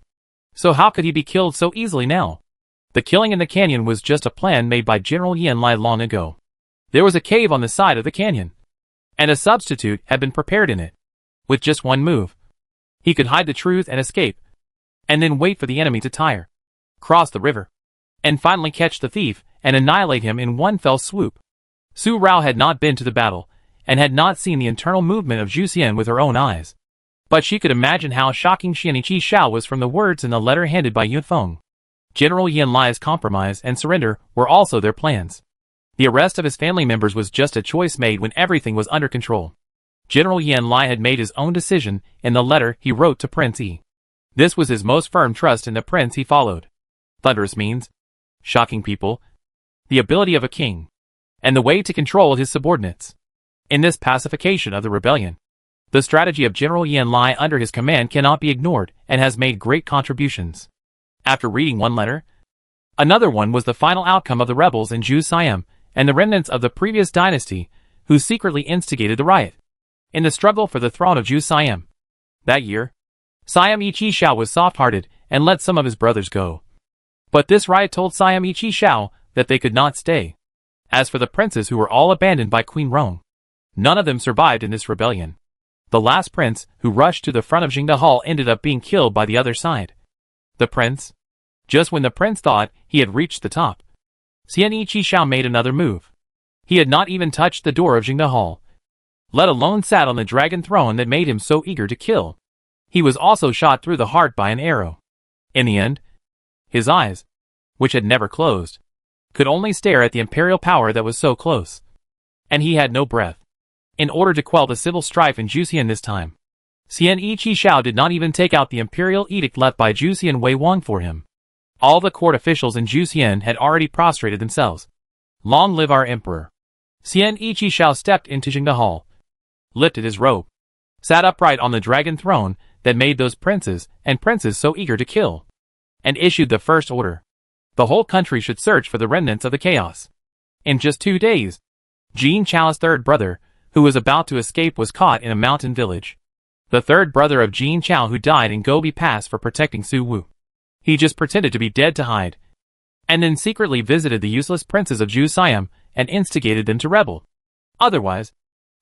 So how could he be killed so easily now? The killing in the canyon was just a plan made by General Yanlai long ago. There was a cave on the side of the canyon, and a substitute had been prepared in it. With just one move, he could hide the truth and escape, and then wait for the enemy to tire, cross the river, and finally catch the thief and annihilate him in one fell swoop. Su Rao had not been to the battle, and had not seen the internal movement of Zhu Xian with her own eyes. But she could imagine how shocking Xianiqi Xiao was from the words in the letter handed by Yunfeng. General Yanlai's compromise and surrender were also their plans. The arrest of his family members was just a choice made when everything was under control. General Yanlai had made his own decision in the letter he wrote to Prince Yi. This was his most firm trust in the prince he followed. Thunderous means, shocking people, the ability of a king, and the way to control his subordinates. In this pacification of the rebellion, the strategy of General Yanlai under his command cannot be ignored and has made great contributions. After reading one letter, another one was the final outcome of the rebels in Zhu Siam and the remnants of the previous dynasty who secretly instigated the riot in the struggle for the throne of Zhu Siam. That year, Siam Yi Chi Xiao was soft-hearted and let some of his brothers go. But this riot told Siam Yi Chi Xiao that they could not stay. As for the princes who were all abandoned by Queen Rong, none of them survived in this rebellion. The last prince who rushed to the front of Jingde Hall ended up being killed by the other side. The prince? Just when the prince thought he had reached the top, Xian Yi Chi Xiao made another move. He had not even touched the door of Jingde Hall, let alone sat on the dragon throne that made him so eager to kill. He was also shot through the heart by an arrow. In the end, his eyes, which had never closed, could only stare at the imperial power that was so close. And he had no breath. In order to quell the civil strife in Juxian this time, Xian Yi Chi Xiao did not even take out the imperial edict left by Juxian Wei Wang for him. All the court officials in Juxian had already prostrated themselves. Long live our emperor. Xian Yi Chi Xiao stepped into Jingde Hall, lifted his robe, sat upright on the dragon throne that made those princes and princes so eager to kill, and issued the first order. The whole country should search for the remnants of the chaos. In just 2 days, Jin Chao's third brother, who was about to escape, was caught in a mountain village. The third brother of Jin Chao who died in Gobi Pass for protecting Su Wu. He just pretended to be dead to hide, and then secretly visited the useless princes of Ju Siam and instigated them to rebel. Otherwise,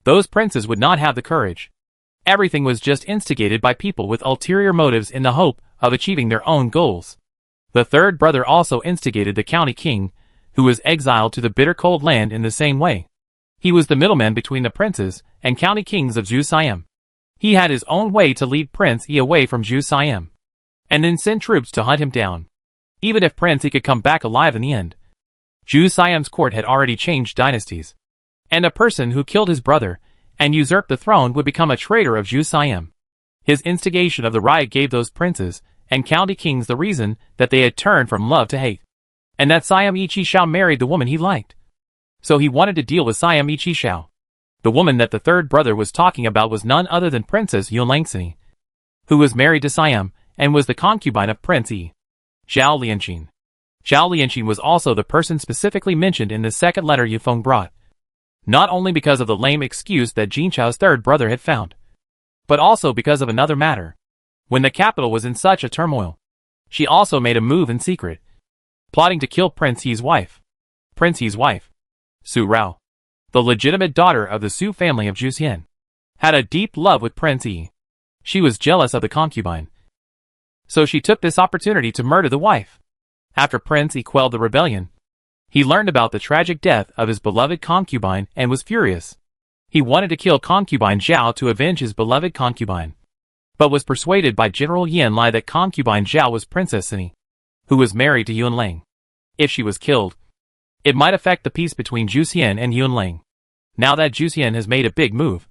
those princes would not have the courage. Everything was just instigated by people with ulterior motives in the hope of achieving their own goals. The third brother also instigated the county king, who was exiled to the bitter cold land in the same way. He was the middleman between the princes and county kings of Ju Siam. He had his own way to lead Prince Yi away from Ju Siam, and then send troops to hunt him down. Even if Prince Yi could come back alive in the end. Ju Siam's court had already changed dynasties, and a person who killed his brother and usurped the throne would become a traitor of Ju Siam. His instigation of the riot gave those princes and county kings the reason that they had turned from love to hate, and that Siam Yi Chi Shao married the woman he liked. So he wanted to deal with Siam Yi Chi Shao. The woman that the third brother was talking about was none other than Princess Yun Langsini, who was married to Siam and was the concubine of Prince Yi. Zhao Lianqin. Zhao Lianqin was also the person specifically mentioned in the second letter Yu Feng brought, not only because of the lame excuse that Jin Chao's third brother had found, but also because of another matter. When the capital was in such a turmoil, she also made a move in secret, plotting to kill Prince Yi's wife. Prince Yi's wife, Su Rao, the legitimate daughter of the Su family of Juxian, had a deep love with Prince Yi. She was jealous of the concubine, so she took this opportunity to murder the wife. After Prince Yi quelled the rebellion, he learned about the tragic death of his beloved concubine and was furious. He wanted to kill concubine Zhao to avenge his beloved concubine, but was persuaded by General Yan Lai that concubine Zhao was Princess Sini, who was married to Yun Lang. If she was killed, it might affect the peace between Juxian and Yun Lang. Now that Juxian has made a big move,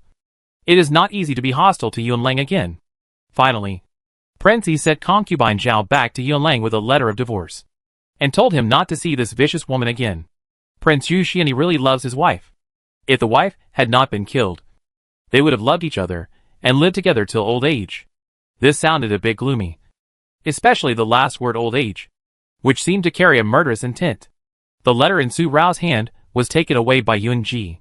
it is not easy to be hostile to Yun Lang again. Finally, Prince Yi sent concubine Zhao back to Yun Lang with a letter of divorce, and told him not to see this vicious woman again. Prince Yu Xianyi really loves his wife. If the wife had not been killed, they would have loved each other and lived together till old age. This sounded a bit gloomy, especially the last word old age, which seemed to carry a murderous intent. The letter in Su Rao's hand was taken away by Yun Ji,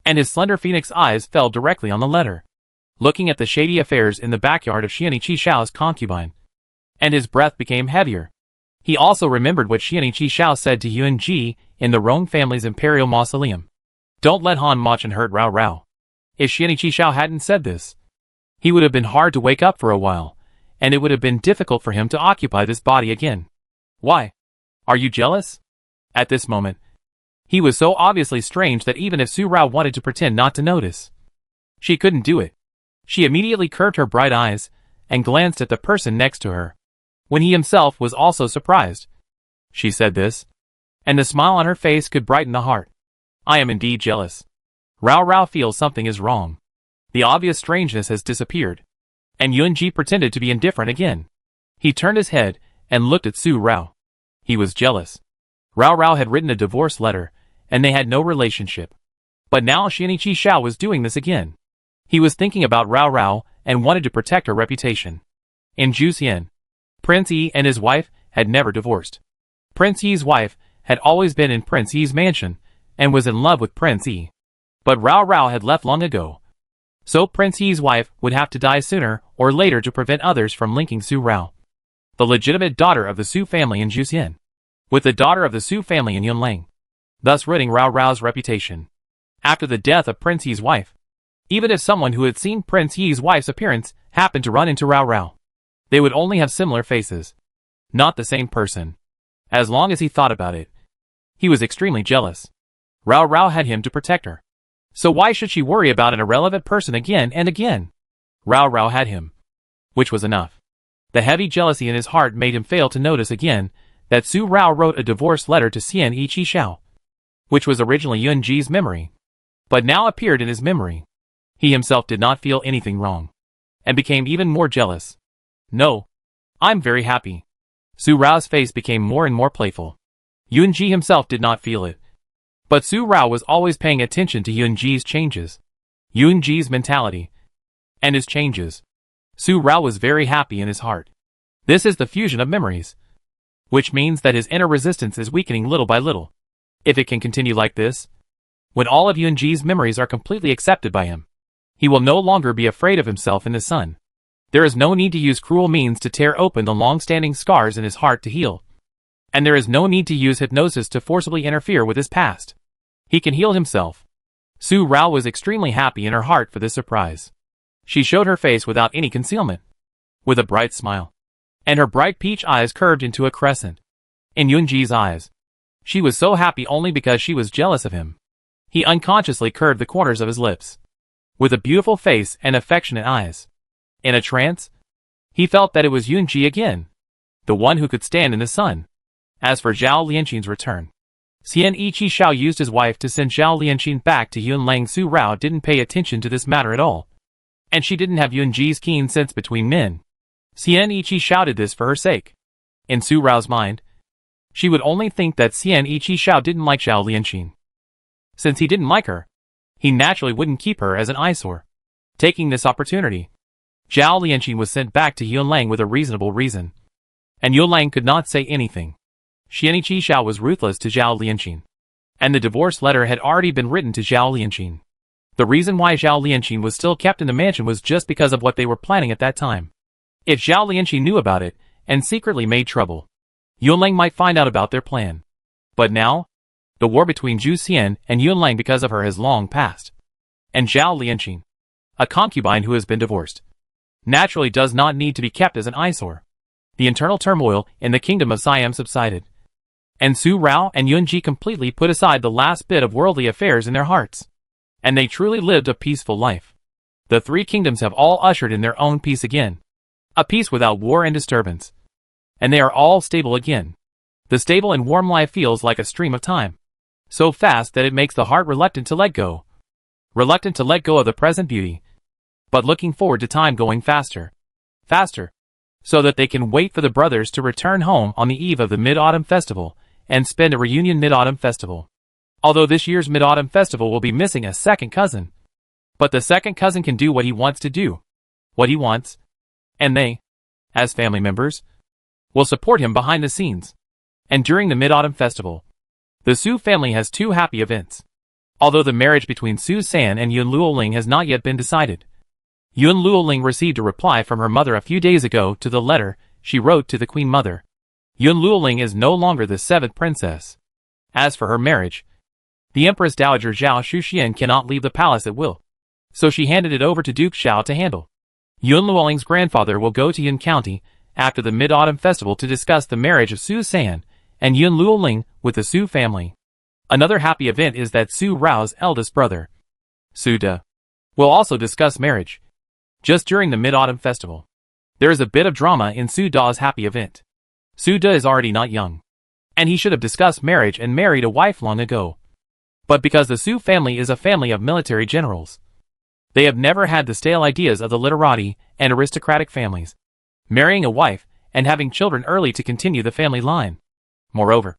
and his slender phoenix eyes fell directly on the letter, looking at the shady affairs in the backyard of Xianyi Chi Shao's concubine, and his breath became heavier. He also remembered what Xianyi Chi Shao said to Yun Ji in the Rong family's imperial mausoleum. Don't let Han Machan hurt Rao Rao. If Xianyi Chi Shao hadn't said this, he would have been hard to wake up for a while, and it would have been difficult for him to occupy this body again. Why? Are you jealous? At this moment, he was so obviously strange that even if Su Rao wanted to pretend not to notice, she couldn't do it. She immediately curved her bright eyes and glanced at the person next to her, when he himself was also surprised. She said this, and the smile on her face could brighten the heart. I am indeed jealous. Rao Rao feels something is wrong. The obvious strangeness has disappeared, and Yun Ji pretended to be indifferent again. He turned his head and looked at Su Rao. He was jealous. Rao Rao had written a divorce letter, and they had no relationship. But now Xianyi Chi Shao was doing this again. He was thinking about Rao Rao and wanted to protect her reputation. In Juxian, Prince Yi and his wife had never divorced. Prince Yi's wife had always been in Prince Yi's mansion and was in love with Prince Yi. But Rao Rao had left long ago, so Prince Yi's wife would have to die sooner or later to prevent others from linking Su Rao, the legitimate daughter of the Su family in Juxian, with the daughter of the Su family in Yunlang, thus ruining Rao Rao's reputation. After the death of Prince Yi's wife, even if someone who had seen Prince Yi's wife's appearance happened to run into Rao Rao, they would only have similar faces, not the same person. As long as he thought about it, he was extremely jealous. Rao Rao had him to protect her, so why should she worry about an irrelevant person again and again? Rao Rao had him, which was enough. The heavy jealousy in his heart made him fail to notice again that Su Rao wrote a divorce letter to Xianyi Chi Shao, which was originally Yun Ji's memory, but now appeared in his memory. He himself did not feel anything wrong, and became even more jealous. No, I'm very happy. Su Rao's face became more and more playful. Yun Ji himself did not feel it, but Su Rao was always paying attention to Yun Ji's changes, Yun Ji's mentality, and his changes. Su Rao was very happy in his heart. This is the fusion of memories, which means that his inner resistance is weakening little by little. If it can continue like this, when all of Yun Ji's memories are completely accepted by him, he will no longer be afraid of himself in the sun. There is no need to use cruel means to tear open the long-standing scars in his heart to heal. and there is no need to use hypnosis to forcibly interfere with his past. He can heal himself. Su Rao was extremely happy in her heart for this surprise. She showed her face without any concealment, with a bright smile, and her bright peach eyes curved into a crescent. In Yunji's eyes, she was so happy only because she was jealous of him. He unconsciously curved the corners of his lips, with a beautiful face and affectionate eyes. In a trance, he felt that it was Yunji again, the one who could stand in the sun. As for Zhao Lianqin's return, Xian Ichi Xiao used his wife to send Zhao Lianqin back to Yunlang. Su Rao didn't pay attention to this matter at all, and she didn't have Yunji's keen sense between men. Xian Ichi shouted this for her sake. In Su Rao's mind, she would only think that Xian Ichi Xiao didn't like Zhao Lianqin. Since he didn't like her, he naturally wouldn't keep her as an eyesore. Taking this opportunity, Zhao Lianqin was sent back to Yunlang with a reasonable reason, and Yunlang could not say anything. Xian Ichi Xiao was ruthless to Zhao Lianqin, and the divorce letter had already been written to Zhao Lianqin. The reason why Zhao Lianqin was still kept in the mansion was just because of what they were planning at that time. If Zhao Lianqin knew about it and secretly made trouble, Yunlang might find out about their plan. But now, the war between Zhu Xian and Yunlang because of her has long passed. And Zhao Lianqin, a concubine who has been divorced, naturally does not need to be kept as an eyesore. The internal turmoil in the kingdom of Siam subsided, and Su Rao and Yunji completely put aside the last bit of worldly affairs in their hearts, and they truly lived a peaceful life. The three kingdoms have all ushered in their own peace again, a peace without war and disturbance, and they are all stable again. The stable and warm life feels like a stream of time, so fast that it makes the heart reluctant to let go of the present beauty, but looking forward to time going faster, so that they can wait for the brothers to return home on the eve of the Mid-Autumn Festival and spend a reunion Mid-Autumn Festival. Although this year's Mid-Autumn Festival will be missing a second cousin, but the second cousin can do what he wants to do, what he wants, and they, as family members, will support him behind the scenes. And during the Mid-Autumn Festival, the Su family has two happy events. Although the marriage between Su San and Yun Luoling has not yet been decided, Yun Luoling received a reply from her mother a few days ago to the letter she wrote to the Queen Mother. Yun Luoling is no longer the seventh princess. As for her marriage, the Empress Dowager Zhao Shuxian cannot leave the palace at will, so she handed it over to Duke Xiao to handle. Yun Luoling's grandfather will go to Yun County after the Mid-Autumn Festival to discuss the marriage of Su San and Yun Luoling with the Su family. Another happy event is that Su Rao's eldest brother, Su De, will also discuss marriage. Just during the Mid-Autumn Festival, there is a bit of drama in Su Da's happy event. Su De is already not young, and he should have discussed marriage and married a wife long ago. But because the Su family is a family of military generals, they have never had the stale ideas of the literati and aristocratic families, marrying a wife and having children early to continue the family line. Moreover,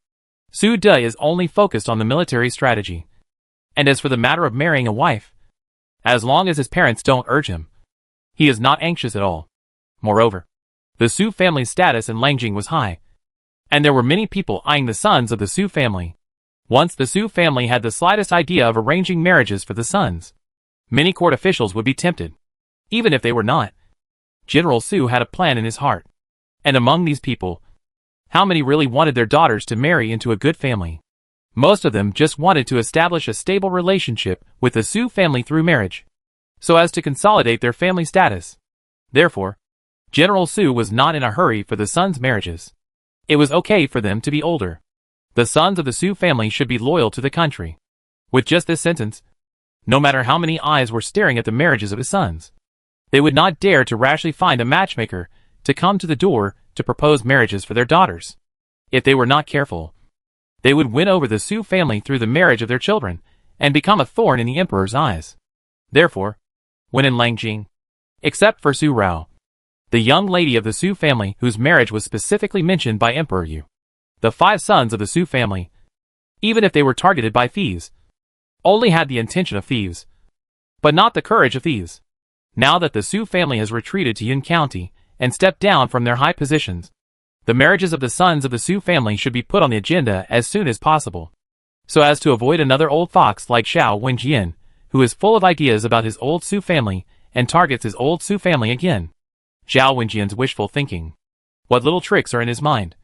Su De is only focused on the military strategy. And as for the matter of marrying a wife, as long as his parents don't urge him, he is not anxious at all. Moreover, the Su family's status in Langjing was high, and there were many people eyeing the sons of the Su family. Once the Su family had the slightest idea of arranging marriages for the sons, many court officials would be tempted, even if they were not. General Su had a plan in his heart, and among these people, how many really wanted their daughters to marry into a good family? Most of them just wanted to establish a stable relationship with the Su family through marriage, so as to consolidate their family status. Therefore, General Su was not in a hurry for the sons' marriages. It was okay for them to be older. The sons of the Su family should be loyal to the country. With just this sentence, no matter how many eyes were staring at the marriages of his sons, they would not dare to rashly find a matchmaker to come to the door to propose marriages for their daughters. If they were not careful, they would win over the Su family through the marriage of their children and become a thorn in the emperor's eyes. Therefore, when in Langjing, except for Su Rao, the young lady of the Su family whose marriage was specifically mentioned by Emperor Yu, the 5 sons of the Su family, even if they were targeted by thieves, only had the intention of thieves, but not the courage of thieves. Now that the Su family has retreated to Yun County and stepped down from their high positions, the marriages of the sons of the Su family should be put on the agenda as soon as possible, so as to avoid another old fox like Xiao Wenjian, who is full of ideas about his old Su family and targets his old Su family again. Zhao Wenjian's wishful thinking. What little tricks are in his mind?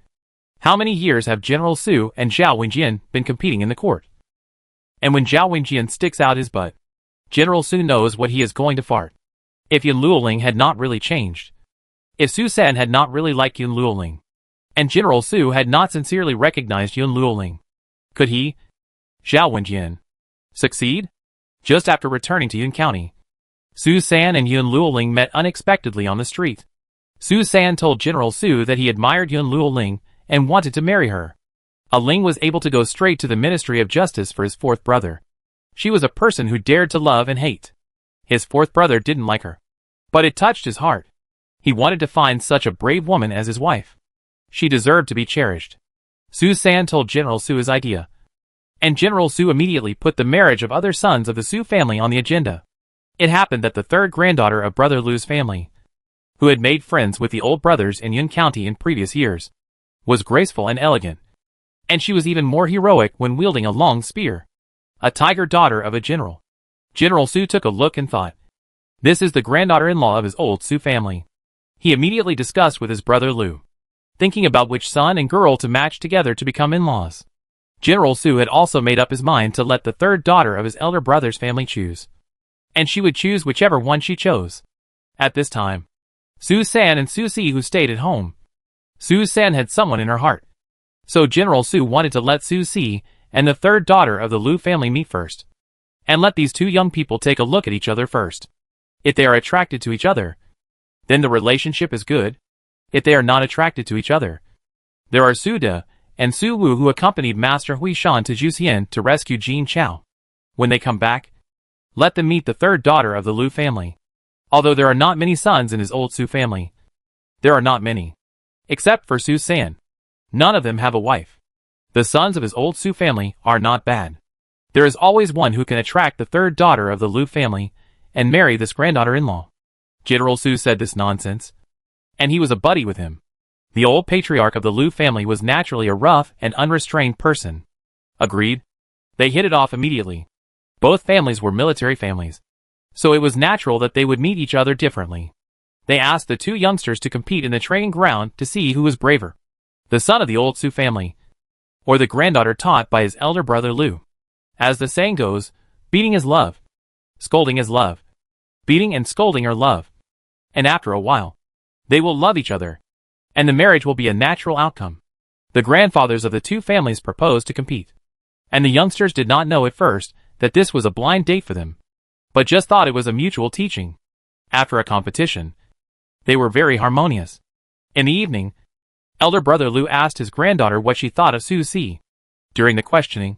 How many years have General Su and Zhao Wenjian been competing in the court? And when Zhao Wenjian sticks out his butt, General Su knows what he is going to fart. If Yun Luoling had not really changed, if Su San had not really liked Yun Luoling, and General Su had not sincerely recognized Yun Luoling, could he, Zhao Wenjian, succeed? Just after returning to Yun County, Su San and Yun Luoling met unexpectedly on the street. Su San told General Su that he admired Yun Luoling and wanted to marry her. Ling was able to go straight to the Ministry of Justice for his fourth brother. She was a person who dared to love and hate. His fourth brother didn't like her, but it touched his heart. He wanted to find such a brave woman as his wife. She deserved to be cherished. Su San told General Su his idea, and General Su immediately put the marriage of other sons of the Su family on the agenda. It happened that the third granddaughter of Brother Lu's family, who had made friends with the old brothers in Yun County in previous years, was graceful and elegant, and she was even more heroic when wielding a long spear. A tiger daughter of a general. General Su took a look and thought, this is the granddaughter-in-law of his old Su family. He immediately discussed with his brother Lu, thinking about which son and girl to match together to become in-laws. General Su had also made up his mind to let the third daughter of his elder brother's family choose, and she would choose whichever one she chose. At this time, Su San and Su Si who stayed at home. Su San had someone in her heart, so General Su wanted to let Su Si and the third daughter of the Lu family meet first, and let these two young people take a look at each other first. If they are attracted to each other, then the relationship is good. If they are not attracted to each other, there are Su De and Su Wu who accompanied Master Hui Shan to Juxian to rescue Jin Chao. When they come back, let them meet the third daughter of the Lu family. Although there are not many sons in his old Su family, there are not many, except for Su San. None of them have a wife. The sons of his old Su family are not bad. There is always one who can attract the third daughter of the Lu family and marry this granddaughter-in-law. General Su said this nonsense, and he was a buddy with him. The old patriarch of the Lu family was naturally a rough and unrestrained person. Agreed? They hit it off immediately. Both families were military families, so it was natural that they would meet each other differently. They asked the two youngsters to compete in the training ground to see who was braver, the son of the old Su family, or the granddaughter taught by his elder brother Lu. As the saying goes, beating is love, scolding is love. Beating and scolding are love. And after a while, they will love each other, and the marriage will be a natural outcome. The grandfathers of the two families proposed to compete, and the youngsters did not know at first that this was a blind date for them, but just thought it was a mutual teaching. After a competition, they were very harmonious. In the evening, elder brother Lu asked his granddaughter what she thought of Su Si. During the questioning,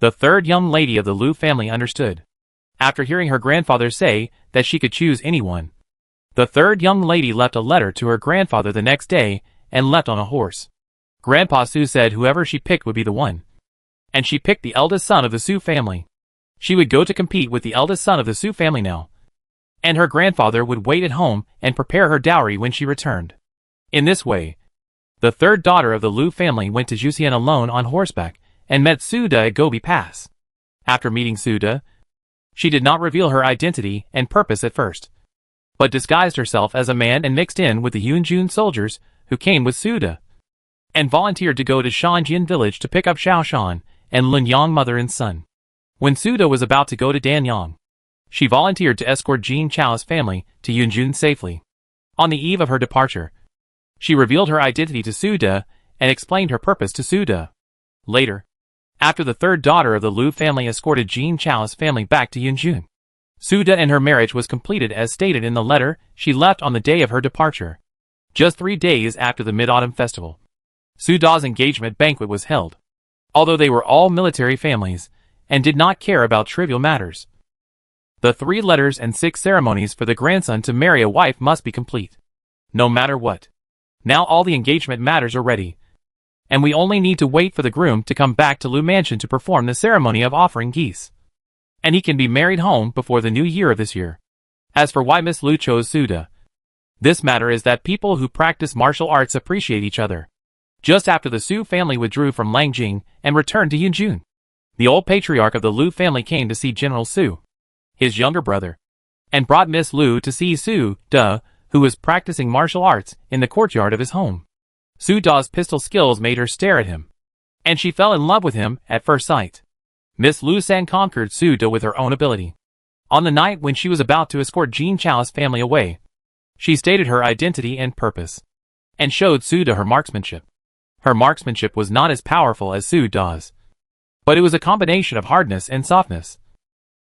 the third young lady of the Lu family understood. After hearing her grandfather say that she could choose anyone, the third young lady left a letter to her grandfather the next day and left on a horse. Grandpa Su said whoever she picked would be the one, and she picked the eldest son of the Su family. She would go to compete with the eldest son of the Su family now, and her grandfather would wait at home and prepare her dowry when she returned. In this way, the third daughter of the Lu family went to Juxian alone on horseback and met Su De at Gobi Pass. After meeting Su De, she did not reveal her identity and purpose at first, but disguised herself as a man and mixed in with the Yunjun soldiers who came with Su De, and volunteered to go to Shanjian village to pick up Xiao Shan and Lun Yang mother and son. When Su De was about to go to Danyang, she volunteered to escort Jin Chao's family to Yunjun safely. On the eve of her departure, she revealed her identity to Su De and explained her purpose to Su De. Later, after the third daughter of the Lu family escorted Jin Chao's family back to Yunjun, Su De and her marriage was completed as stated in the letter she left on the day of her departure. Just 3 days after the Mid-Autumn Festival, Su De's engagement banquet was held. Although they were all military families and did not care about trivial matters, the 3 letters and 6 ceremonies for the grandson to marry a wife must be complete, no matter what. Now all the engagement matters are ready, and we only need to wait for the groom to come back to Lu Mansion to perform the ceremony of offering geese, and he can be married home before the new year of this year. As for why Miss Lu chose Su De, this matter is that people who practice martial arts appreciate each other. Just after the Su family withdrew from Langjing and returned to Yunjun, the old patriarch of the Lu family came to see General Su, his younger brother, and brought Miss Lu to see Su De, who was practicing martial arts in the courtyard of his home. Su Da's pistol skills made her stare at him, and she fell in love with him at first sight. Miss Lu San conquered Su Da with her own ability. On the night when she was about to escort Jean Chao's family away, she stated her identity and purpose, and showed Su Da her marksmanship. Her marksmanship was not as powerful as Su Da's, but it was a combination of hardness and softness,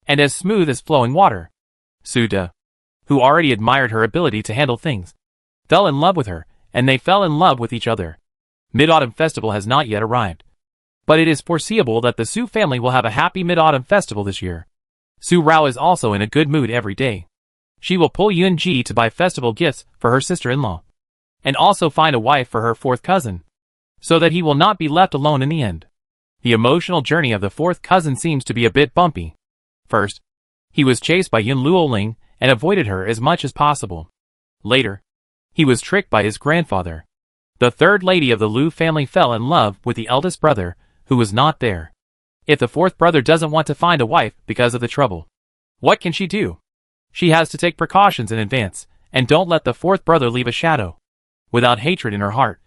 and as smooth as flowing water. Su Da, who already admired her ability to handle things, fell in love with her, and they fell in love with each other. Mid-Autumn Festival has not yet arrived, but it is foreseeable that the Su family will have a happy Mid-Autumn Festival this year. Su Rao is also in a good mood every day. She will pull Yun Ji to buy festival gifts for her sister-in-law, and also find a wife for her fourth cousin, so that he will not be left alone in the end. The emotional journey of the fourth cousin seems to be a bit bumpy. First, he was chased by Yun Luoling and avoided her as much as possible. Later, he was tricked by his grandfather. The third lady of the Lu family fell in love with the eldest brother, who was not there. If the fourth brother doesn't want to find a wife because of the trouble, what can she do? She has to take precautions in advance, and don't let the fourth brother leave a shadow without hatred in her heart.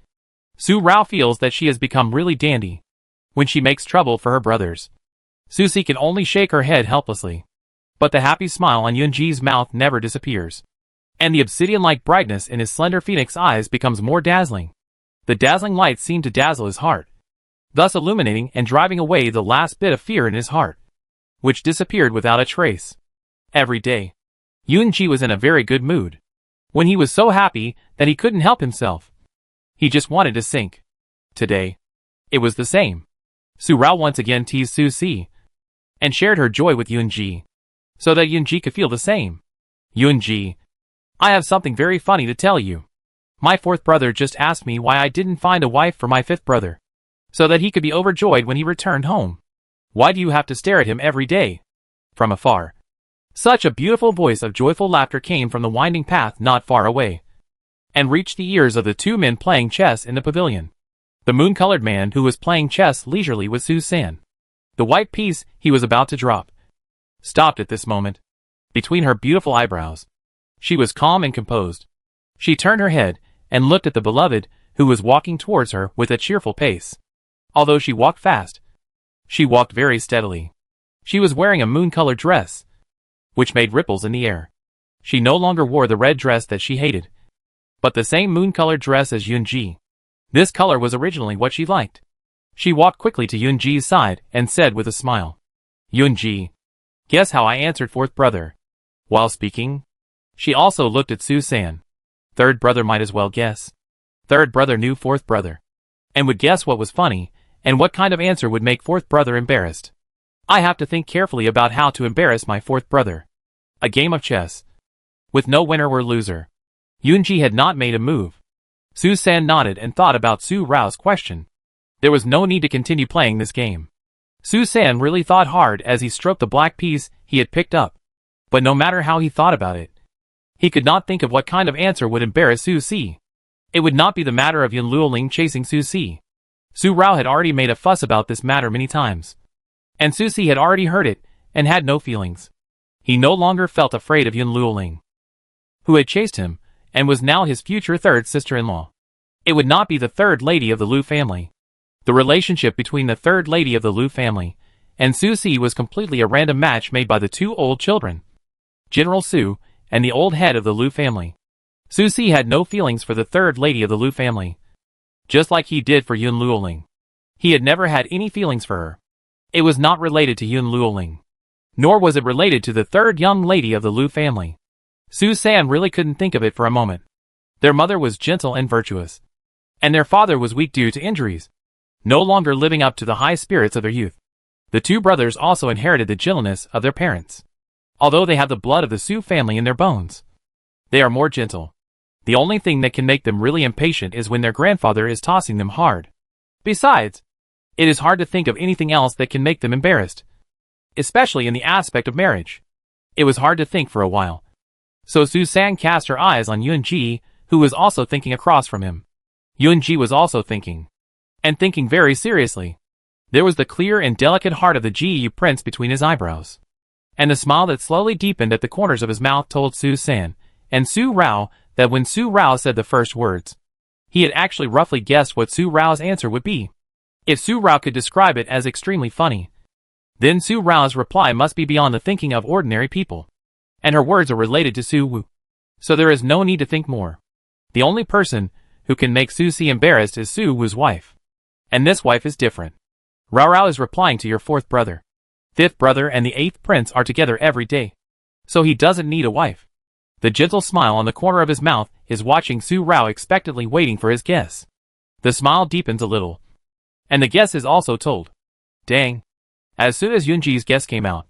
Su Rao feels that she has become really dandy when she makes trouble for her brothers. Susie can only shake her head helplessly, but the happy smile on Yunji's mouth never disappears, and the obsidian-like brightness in his slender phoenix eyes becomes more dazzling. The dazzling lights seem to dazzle his heart, thus illuminating and driving away the last bit of fear in his heart, which disappeared without a trace. Every day, Yunji was in a very good mood, when he was so happy that he couldn't help himself. He just wanted to sink. Today, it was the same. Su Rao once again teased Su Si, and shared her joy with Yunji, so that Yunji could feel the same. Yunji, I have something very funny to tell you. My fourth brother just asked me why I didn't find a wife for my fifth brother, so that he could be overjoyed when he returned home. Why do you have to stare at him every day? From afar, such a beautiful voice of joyful laughter came from the winding path not far away, and reached the ears of the two men playing chess in the pavilion. The moon-colored man who was playing chess leisurely with Su San. The white piece he was about to drop stopped at this moment, between her beautiful eyebrows. She was calm and composed. She turned her head and looked at the beloved, who was walking towards her with a cheerful pace. Although she walked fast, she walked very steadily. She was wearing a moon-colored dress, which made ripples in the air. She no longer wore the red dress that she hated, but the same moon-colored dress as Yunji. This color was originally what she liked. She walked quickly to Yunji's side and said with a smile, Yunji, guess how I answered fourth brother? While speaking, she also looked at Su San. Third brother might as well guess. Third brother knew fourth brother, and would guess what was funny, and what kind of answer would make fourth brother embarrassed. I have to think carefully about how to embarrass my fourth brother. A game of chess, with no winner or loser. Yunji had not made a move. Su San nodded and thought about Su Rao's question. There was no need to continue playing this game. Su San really thought hard as he stroked the black piece he had picked up, but no matter how he thought about it, he could not think of what kind of answer would embarrass Su Si. It would not be the matter of Yun Luoling chasing Su Si. Su Rao had already made a fuss about this matter many times, and Su Si had already heard it and had no feelings. He no longer felt afraid of Yun Luoling, who had chased him, and was now his future third sister-in-law. It would not be the third lady of the Lu family. The relationship between the third lady of the Lu family and Su Si was completely a random match made by the two old children, General Su and the old head of the Lu family. Su Si had no feelings for the third lady of the Lu family, just like he did for Yun Luoling. He had never had any feelings for her. It was not related to Yun Luoling, nor was it related to the third young lady of the Lu family. Su San really couldn't think of it for a moment. Their mother was gentle and virtuous, and their father was weak due to injuries, no longer living up to the high spirits of their youth. The two brothers also inherited the gentleness of their parents. Although they have the blood of the Su family in their bones, they are more gentle. The only thing that can make them really impatient is when their grandfather is tossing them hard. Besides, it is hard to think of anything else that can make them embarrassed, especially in the aspect of marriage. It was hard to think for a while. So Su San cast her eyes on Yunji, who was also thinking across from him. Yunji was also thinking, and thinking very seriously. There was the clear and delicate heart of the Jiyu prince between his eyebrows, and the smile that slowly deepened at the corners of his mouth told Su San and Su Rao that when Su Rao said the first words, He had actually roughly guessed what Su Rao's answer would be. If Su Rao could describe it as extremely funny, then Su Rao's reply must be beyond the thinking of ordinary people. And her words are related to Su Wu. So there is no need to think more. The only person who can make Su Si embarrassed is Su Wu's wife. And this wife is different. Rao Rao is replying to your fourth brother. Fifth brother and the eighth prince are together every day. So he doesn't need a wife. The gentle smile on the corner of his mouth is watching Su Rao expectantly waiting for his guess. The smile deepens a little. And the guess is also told. Dang. As soon as Yunji's guess came out,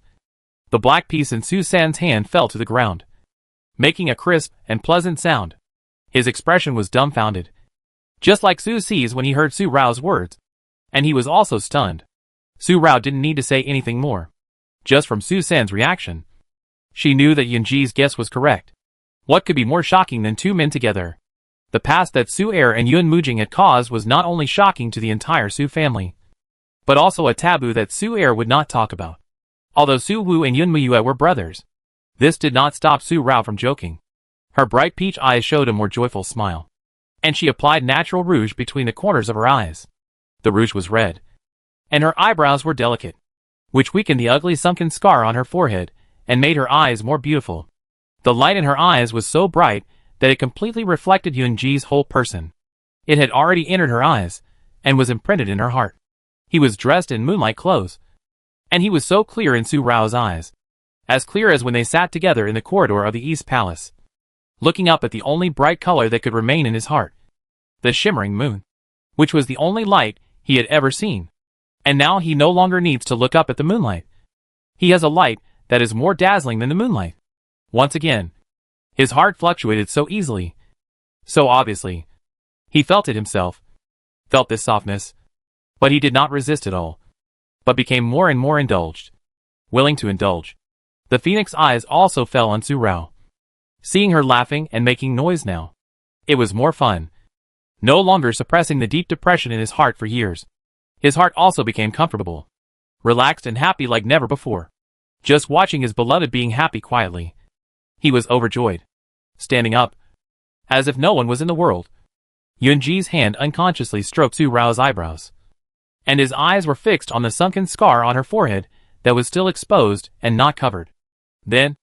the black piece in Su San's hand fell to the ground, making a crisp and pleasant sound. His expression was dumbfounded, just like Su Si's when he heard Su Rao's words, and he was also stunned. Su Rao didn't need to say anything more. Just from Su San's reaction, she knew that Yunji's guess was correct. What could be more shocking than two men together? The past that Su Er and Yun Mujing had caused was not only shocking to the entire Su family, but also a taboo that Su Er would not talk about. Although Su Wu and Yun Muyue were brothers, this did not stop Su Rao from joking. Her bright peach eyes showed a more joyful smile, and she applied natural rouge between the corners of her eyes. The rouge was red, and her eyebrows were delicate, which weakened the ugly sunken scar on her forehead and made her eyes more beautiful. The light in her eyes was so bright that it completely reflected Yunji's whole person. It had already entered her eyes and was imprinted in her heart. He was dressed in moonlight clothes, and he was so clear in Su Rao's eyes, as clear as when they sat together in the corridor of the East Palace, looking up at the only bright color that could remain in his heart, the shimmering moon, which was the only light he had ever seen. And now he no longer needs to look up at the moonlight. He has a light that is more dazzling than the moonlight. Once again, his heart fluctuated so easily, so obviously. He felt it himself, felt this softness, but he did not resist it all, but became more and more indulged, willing to indulge. The phoenix eyes also fell on Su Rao, seeing her laughing and making noise now. It was more fun, no longer suppressing the deep depression in his heart for years. His heart also became comfortable, relaxed and happy like never before. Just watching his beloved being happy quietly, he was overjoyed. Standing up, as if no one was in the world, Yunji's hand unconsciously stroked Su Rao's eyebrows, and his eyes were fixed on the sunken scar on her forehead that was still exposed and not covered. Then,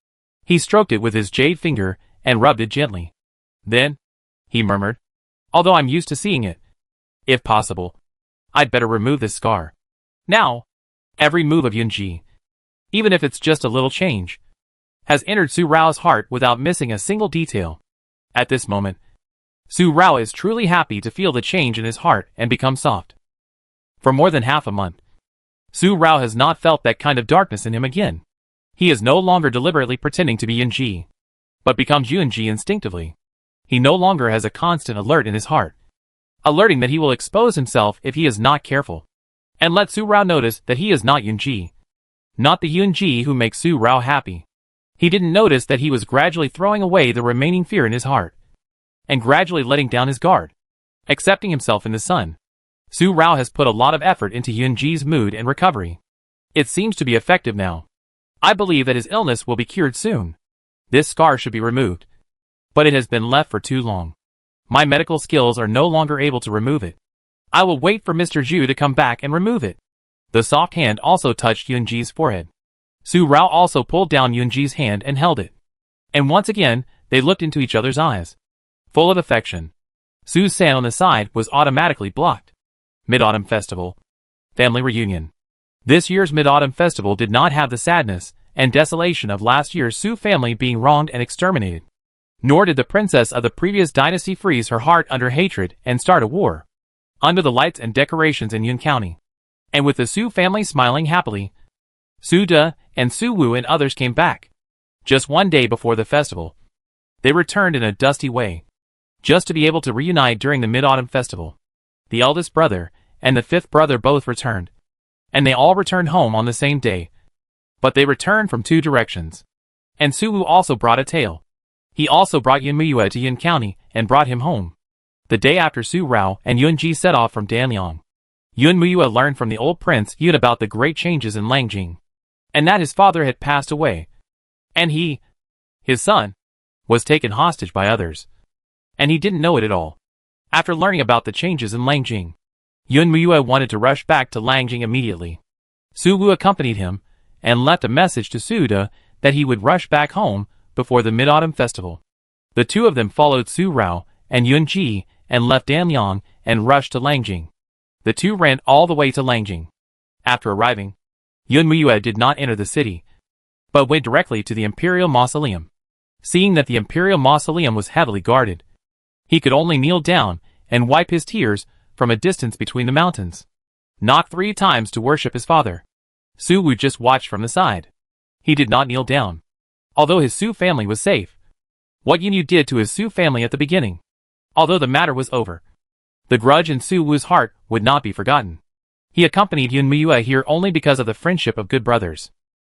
he stroked it with his jade finger and rubbed it gently. Then, he murmured, although I'm used to seeing it, if possible, I'd better remove this scar. Now, every move of Yunji, even if it's just a little change, has entered Su Rao's heart without missing a single detail. At this moment, Su Rao is truly happy to feel the change in his heart and become soft. For more than half a month, Su Rao has not felt that kind of darkness in him again. He is no longer deliberately pretending to be Yunji, but becomes Yunji instinctively. He no longer has a constant alert in his heart, alerting that he will expose himself if he is not careful, and let Su Rao notice that he is not Yunji, not the Yunji who makes Su Rao happy. He didn't notice that he was gradually throwing away the remaining fear in his heart, and gradually letting down his guard, accepting himself in the sun. Su Rao has put a lot of effort into Yunji's mood and recovery. It seems to be effective now. I believe that his illness will be cured soon. This scar should be removed, but it has been left for too long. My medical skills are no longer able to remove it. I will wait for Mr. Zhu to come back and remove it. The soft hand also touched Yunji's forehead. Su Rao also pulled down Yunji's hand and held it. And once again, they looked into each other's eyes, full of affection. Su San on the side was automatically blocked. Mid-Autumn Festival. Family Reunion. This year's Mid-Autumn Festival did not have the sadness and desolation of last year's Su family being wronged and exterminated. Nor did the princess of the previous dynasty freeze her heart under hatred and start a war. Under the lights and decorations in Yun County, and with the Su family smiling happily, Su De and Su Wu and others came back. Just one day before the festival, they returned in a dusty way, just to be able to reunite during the Mid-Autumn Festival. The eldest brother and the fifth brother both returned, and they all returned home on the same day. But they returned from two directions. And Su Wu also brought a tail. He also brought Yun Muyue to Yun County and brought him home. The day after Su Rao and Yunji set off from Danliang, Yun Muyue learned from the old prince Yun about the great changes in Langjing, and that his father had passed away, and he, his son, was taken hostage by others, and he didn't know it at all. After learning about the changes in Langjing, Yun Muyue wanted to rush back to Langjing immediately. Su Wu accompanied him, and left a message to Su De that he would rush back home before the Mid-Autumn Festival. The two of them followed Su Rao and Yun Ji and left Danyang and rushed to Langjing. The two ran all the way to Langjing. After arriving, Yun Muyue did not enter the city, but went directly to the Imperial Mausoleum. Seeing that the Imperial Mausoleum was heavily guarded, he could only kneel down and wipe his tears from a distance between the mountains. Knock 3 times to worship his father. Su Wu just watched from the side. He did not kneel down, although his Su family was safe. What Yun Yu did to his Su family at the beginning, although the matter was over, the grudge in Su Wu's heart would not be forgotten. He accompanied Yun Muyue here only because of the friendship of good brothers.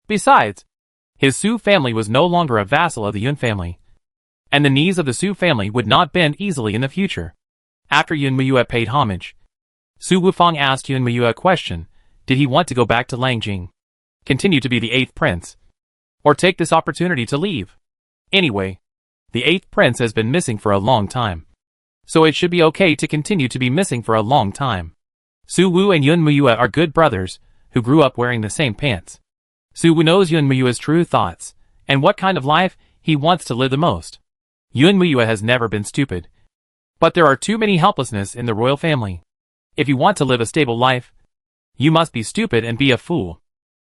Besides, his Su family was no longer a vassal of the Yun family, and the knees of the Su family would not bend easily in the future. After Yun Muyue paid homage, Su Wufang asked Yun Muyue a question: did he want to go back to Langjing, continue to be the 8th prince, or take this opportunity to leave? Anyway, the 8th prince has been missing for a long time, so it should be okay to continue to be missing for a long time. Su Wu and Yun Muyue are good brothers who grew up wearing the same pants. Su Wu knows Yun Muyue's true thoughts and what kind of life he wants to live the most. Yun Muyue has never been stupid, but there are too many helplessness in the royal family. If you want to live a stable life, you must be stupid and be a fool.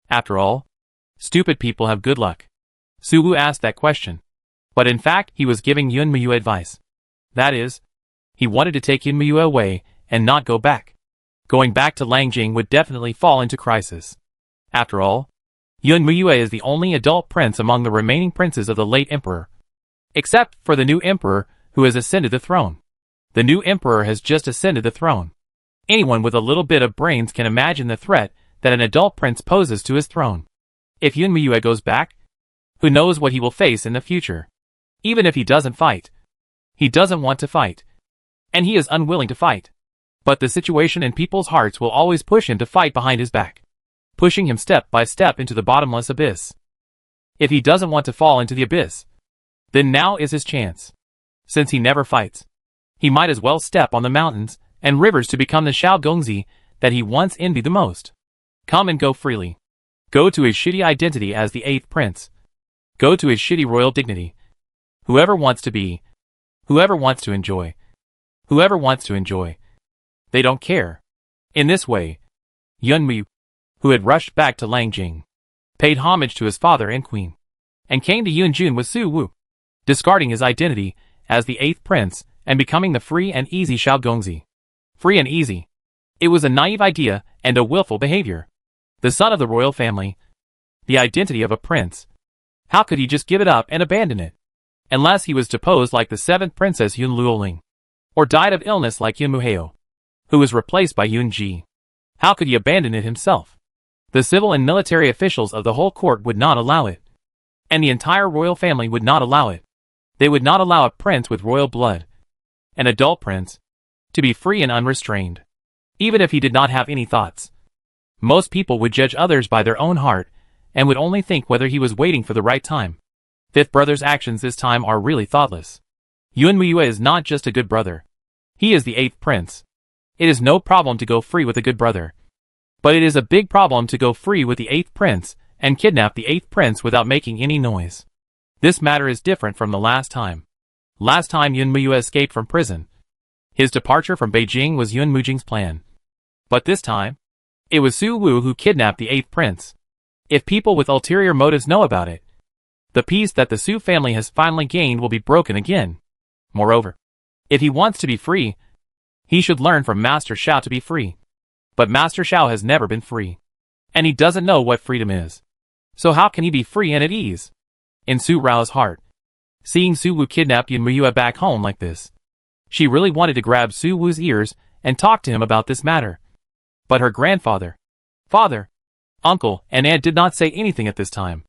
After all, stupid people have good luck. Su Wu asked that question, but in fact he was giving Yun Muyue advice. That is, he wanted to take Yun Muyue away and not go back. Going back to Langjing would definitely fall into crisis. After all, Yun Muyue is the only adult prince among the remaining princes of the late emperor, except for the new emperor who has ascended the throne. The new emperor has just ascended the throne. Anyone with a little bit of brains can imagine the threat that an adult prince poses to his throne. If Yun Muyue goes back, who knows what he will face in the future? Even if he doesn't fight, he doesn't want to fight, and he is unwilling to fight. But the situation in people's hearts will always push him to fight behind his back, pushing him step by step into the bottomless abyss. If he doesn't want to fall into the abyss, then now is his chance. Since he never fights, he might as well step on the mountains and rivers to become the Shao Gongzi that he once envied the most. Come and go freely. Go to his shitty identity as the 8th prince. Go to his shitty royal dignity. Whoever wants to be, whoever wants to enjoy, whoever wants to enjoy. They don't care. In this way, Yun Muyue, who had rushed back to Langjing, paid homage to his father and queen, and came to Yunjun with Su Wu, discarding his identity as the 8th prince and becoming the free and easy Shao Gongzi. Free and easy. It was a naive idea and a willful behavior. The son of the royal family, the identity of a prince. How could he just give it up and abandon it? Unless he was deposed like the 7th princess Yun Luoling, or died of illness like Yun Muheo, who was replaced by Yun Ji. How could he abandon it himself? The civil and military officials of the whole court would not allow it, and the entire royal family would not allow it. They would not allow a prince with royal blood, an adult prince, to be free and unrestrained, even if he did not have any thoughts. Most people would judge others by their own heart, and would only think whether he was waiting for the right time. 5th brother's actions this time are really thoughtless. Yun Muyue is not just a good brother. He is the 8th prince. It is no problem to go free with a good brother. But it is a big problem to go free with the 8th prince and kidnap the 8th prince without making any noise. This matter is different from the last time. Last time Yun Muyue escaped from prison. His departure from Beijing was Yun Mujing's plan. But this time, it was Su Wu who kidnapped the 8th prince. If people with ulterior motives know about it, the peace that the Su family has finally gained will be broken again. Moreover, if he wants to be free, he should learn from Master Shao to be free. But Master Shao has never been free, and he doesn't know what freedom is. So how can he be free and at ease? In Su Rao's heart, seeing Su Wu kidnap Yun Muyue back home like this, she really wanted to grab Su Wu's ears and talk to him about this matter. But her grandfather, father, uncle, and aunt did not say anything at this time.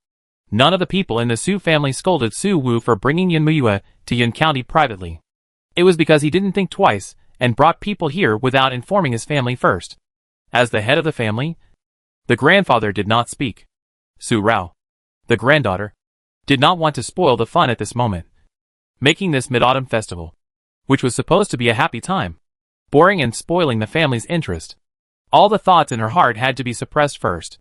None of the people in the Su family scolded Su Wu for bringing Yun Muyue to Yun County privately. It was because he didn't think twice and brought people here without informing his family first. As the head of the family, the grandfather did not speak. Su Rao, the granddaughter, did not want to spoil the fun at this moment. Making this Mid-Autumn Festival which was supposed to be a happy time, boring and spoiling the family's interest. All the thoughts in her heart had to be suppressed first.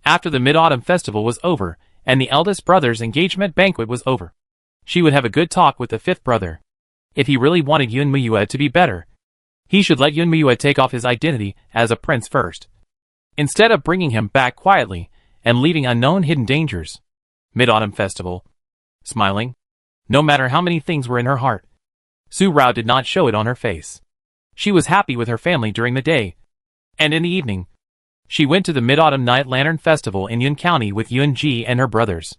After the Mid-Autumn Festival was over, and the eldest brother's engagement banquet was over, she would have a good talk with the fifth brother. If he really wanted Yun Muyue to be better, he should let Yun Muyue take off his identity as a prince first, instead of bringing him back quietly and leaving unknown hidden dangers. Mid-Autumn Festival. Smiling. No matter how many things were in her heart, Su Rao did not show it on her face. She was happy with her family during the day, and in the evening, she went to the Mid-Autumn Night Lantern Festival in Yun County with Yun Ji and her brothers,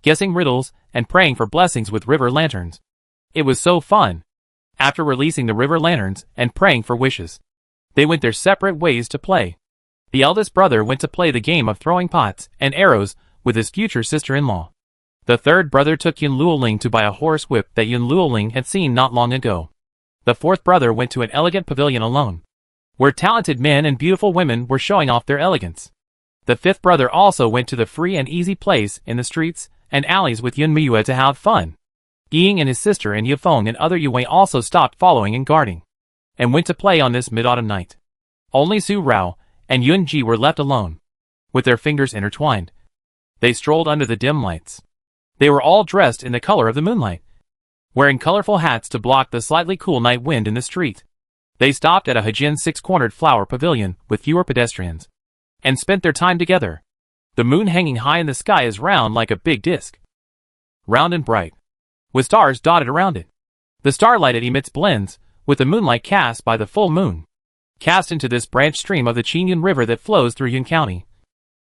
guessing riddles and praying for blessings with river lanterns. It was so fun. After releasing the river lanterns and praying for wishes, they went their separate ways to play. The eldest brother went to play the game of throwing pots and arrows with his future sister-in-law. The third brother took Yun Luoling to buy a horse whip that Yun Luoling had seen not long ago. The fourth brother went to an elegant pavilion alone, where talented men and beautiful women were showing off their elegance. The fifth brother also went to the free and easy place in the streets and alleys with Yun Miyue to have fun. Ying and his sister and Yifeng and other Yue also stopped following and guarding, and went to play on this mid-autumn night. Only Su Rao and Yun Ji were left alone, with their fingers intertwined. They strolled under the dim lights. They were all dressed in the color of the moonlight, wearing colorful hats to block the slightly cool night wind in the street. They stopped at a Hajin six-cornered flower pavilion with fewer pedestrians, and spent their time together. The moon hanging high in the sky is round like a big disc, round and bright, with stars dotted around it. The starlight it emits blends with the moonlight cast by the full moon, cast into this branch stream of the Qingyun River that flows through Yun County,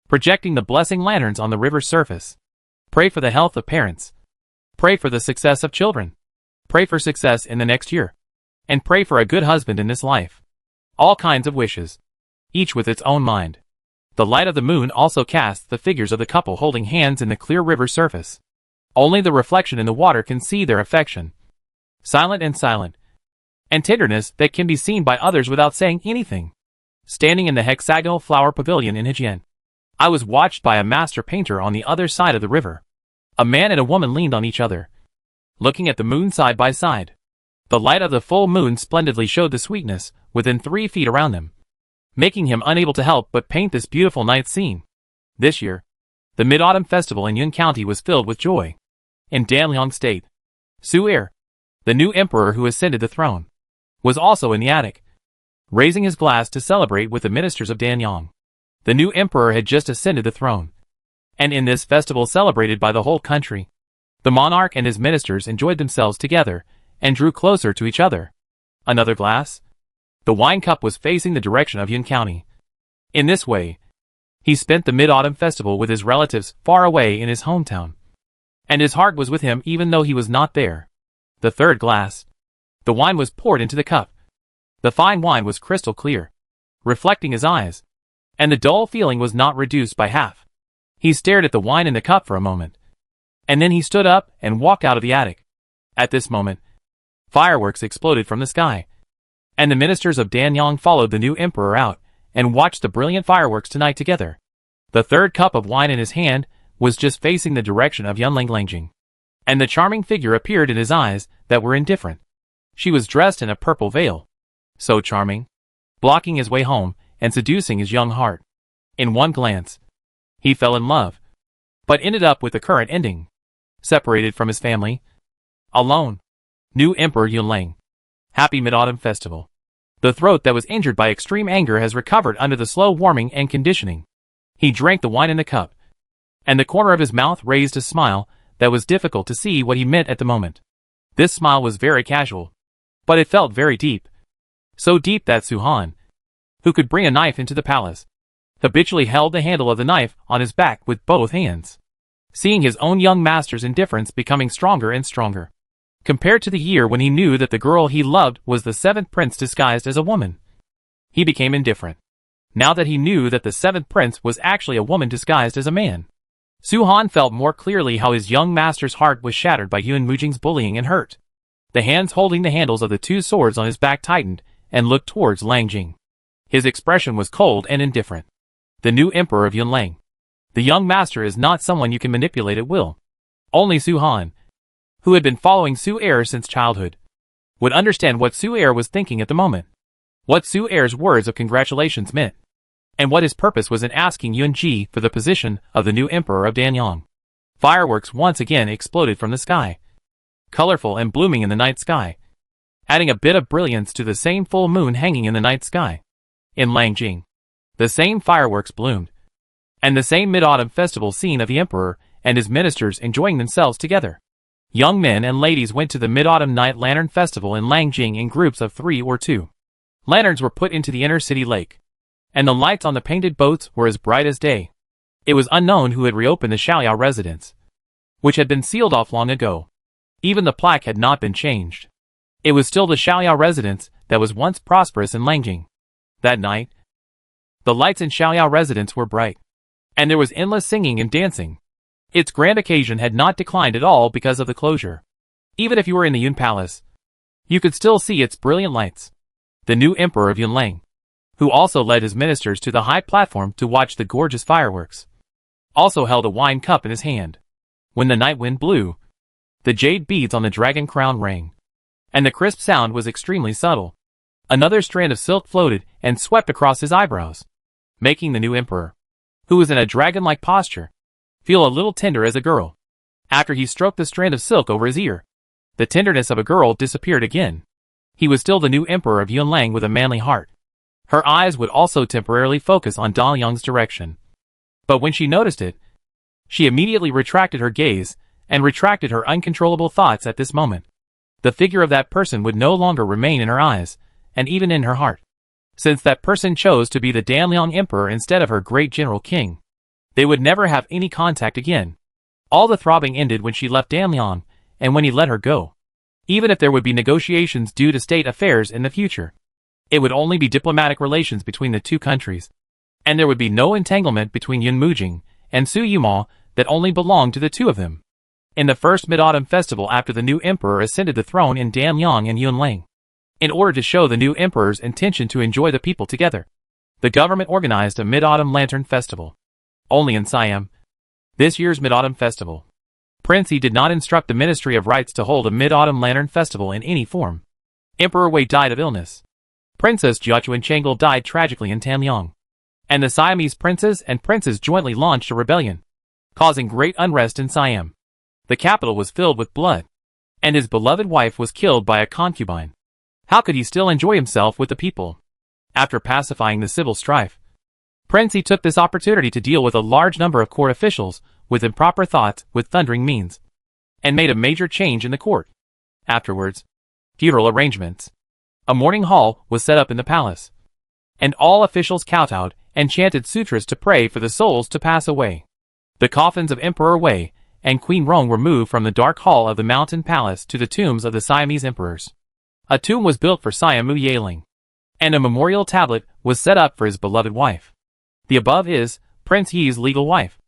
projecting the blessing lanterns on the river's surface. Pray for the health of parents. Pray for the success of children. Pray for success in the next year. And pray for a good husband in this life. All kinds of wishes, each with its own mind. The light of the moon also casts the figures of the couple holding hands in the clear river surface. Only the reflection in the water can see their affection. Silent, and tenderness that can be seen by others without saying anything. Standing in the hexagonal flower pavilion in Hijien, I was watched by a master painter on the other side of the river. A man and a woman leaned on each other, looking at the moon side by side. The light of the full moon splendidly showed the sweetness within 3 feet around them, making him unable to help but paint this beautiful night scene. This year, the Mid-Autumn Festival in Yun County was filled with joy. In Danliang State, Su Er, the new emperor who ascended the throne, was also in the attic, raising his glass to celebrate with the ministers of Danyang. The new emperor had just ascended the throne, and in this festival celebrated by the whole country, the monarch and his ministers enjoyed themselves together and drew closer to each other. Another glass? The wine cup was facing the direction of Yun County. In this way, he spent the Mid-Autumn Festival with his relatives far away in his hometown, and his heart was with him even though he was not there. The third glass. The wine was poured into the cup. The fine wine was crystal clear, reflecting his eyes, and the dull feeling was not reduced by half. He stared at the wine in the cup for a moment, and then he stood up and walked out of the attic. At this moment, fireworks exploded from the sky, and the ministers of Danyang followed the new emperor out and watched the brilliant fireworks tonight together. The third cup of wine in his hand was just facing the direction of Yunling Langjing, and the charming figure appeared in his eyes that were indifferent. She was dressed in a purple veil, so charming, blocking his way home and seducing his young heart. In one glance, he fell in love, but ended up with the current ending. Separated from his family, alone. New Emperor Yunling. Happy Mid-Autumn Festival. The throat that was injured by extreme anger has recovered under the slow warming and conditioning. He drank the wine in the cup, and the corner of his mouth raised a smile that was difficult to see what he meant at the moment. This smile was very casual, but it felt very deep. So deep that Suhan, who could bring a knife into the palace, habitually held the handle of the knife on his back with both hands, seeing his own young master's indifference becoming stronger and stronger. Compared to the year when he knew that the girl he loved was the seventh prince disguised as a woman, he became indifferent. Now that he knew that the seventh prince was actually a woman disguised as a man, Suhan felt more clearly how his young master's heart was shattered by Yun Mujing's bullying and hurt. The hands holding the handles of the two swords on his back tightened and looked towards Lang Jing. His expression was cold and indifferent. The new emperor of Yunlang. The young master is not someone you can manipulate at will. Only Suhan, who had been following Su Er since childhood, would understand what Su-er was thinking at the moment, what Su-er's words of congratulations meant, and what his purpose was in asking Yun-ji for the position of the new emperor of Danyang. Fireworks once again exploded from the sky, colorful and blooming in the night sky, adding a bit of brilliance to the same full moon hanging in the night sky. In Langjing, the same fireworks bloomed, and the same mid-autumn festival scene of the emperor and his ministers enjoying themselves together. Young men and ladies went to the Mid-Autumn Night Lantern Festival in Langjing in groups of 3 or 2. Lanterns were put into the inner-city lake, and the lights on the painted boats were as bright as day. It was unknown who had reopened the Xiaoyao residence, which had been sealed off long ago. Even the plaque had not been changed. It was still the Xiaoyao residence that was once prosperous in Langjing. That night, the lights in Xiaoyao residence were bright, and there was endless singing and dancing. Its grand occasion had not declined at all because of the closure. Even if you were in the Yun Palace, you could still see its brilliant lights. The new emperor of Yunlang, who also led his ministers to the high platform to watch the gorgeous fireworks, also held a wine cup in his hand. When the night wind blew, the jade beads on the dragon crown rang, and the crisp sound was extremely subtle. Another strand of silk floated and swept across his eyebrows, making the new emperor, who was in a dragon-like posture, feel a little tender as a girl. After he stroked the strand of silk over his ear, the tenderness of a girl disappeared again. He was still the new emperor of Yunlang with a manly heart. Her eyes would also temporarily focus on Danyang's direction. But when she noticed it, she immediately retracted her gaze and retracted her uncontrollable thoughts at this moment. The figure of that person would no longer remain in her eyes, and even in her heart. Since that person chose to be the Danyang emperor instead of her great general king, they would never have any contact again. All the throbbing ended when she left Danyang, and when he let her go. Even if there would be negotiations due to state affairs in the future, it would only be diplomatic relations between the two countries, and there would be no entanglement between Yun Mujing and Su Yuma that only belonged to the two of them. In the first Mid-Autumn Festival after the new emperor ascended the throne in Danyang and Yunlang, in order to show the new emperor's intention to enjoy the people together, the government organized a Mid-Autumn Lantern Festival. Only in Siam, this year's Mid-Autumn Festival, Prince Yi did not instruct the Ministry of Rites to hold a Mid-Autumn Lantern Festival in any form. Emperor Wei died of illness. Princess Jiachuan Changel died tragically in Tamyang, and the Siamese princes and princes jointly launched a rebellion, causing great unrest in Siam. The capital was filled with blood, and his beloved wife was killed by a concubine. How could he still enjoy himself with the people? After pacifying the civil strife, Prince Yi took this opportunity to deal with a large number of court officials with improper thoughts with thundering means, and made a major change in the court. Afterwards, feudal arrangements. A mourning hall was set up in the palace, and all officials kowtowed and chanted sutras to pray for the souls to pass away. The coffins of Emperor Wei and Queen Rong were moved from the dark hall of the mountain palace to the tombs of the Siamese emperors. A tomb was built for Siamu Yaling, and a memorial tablet was set up for his beloved wife. The above is Prince Yi's legal wife,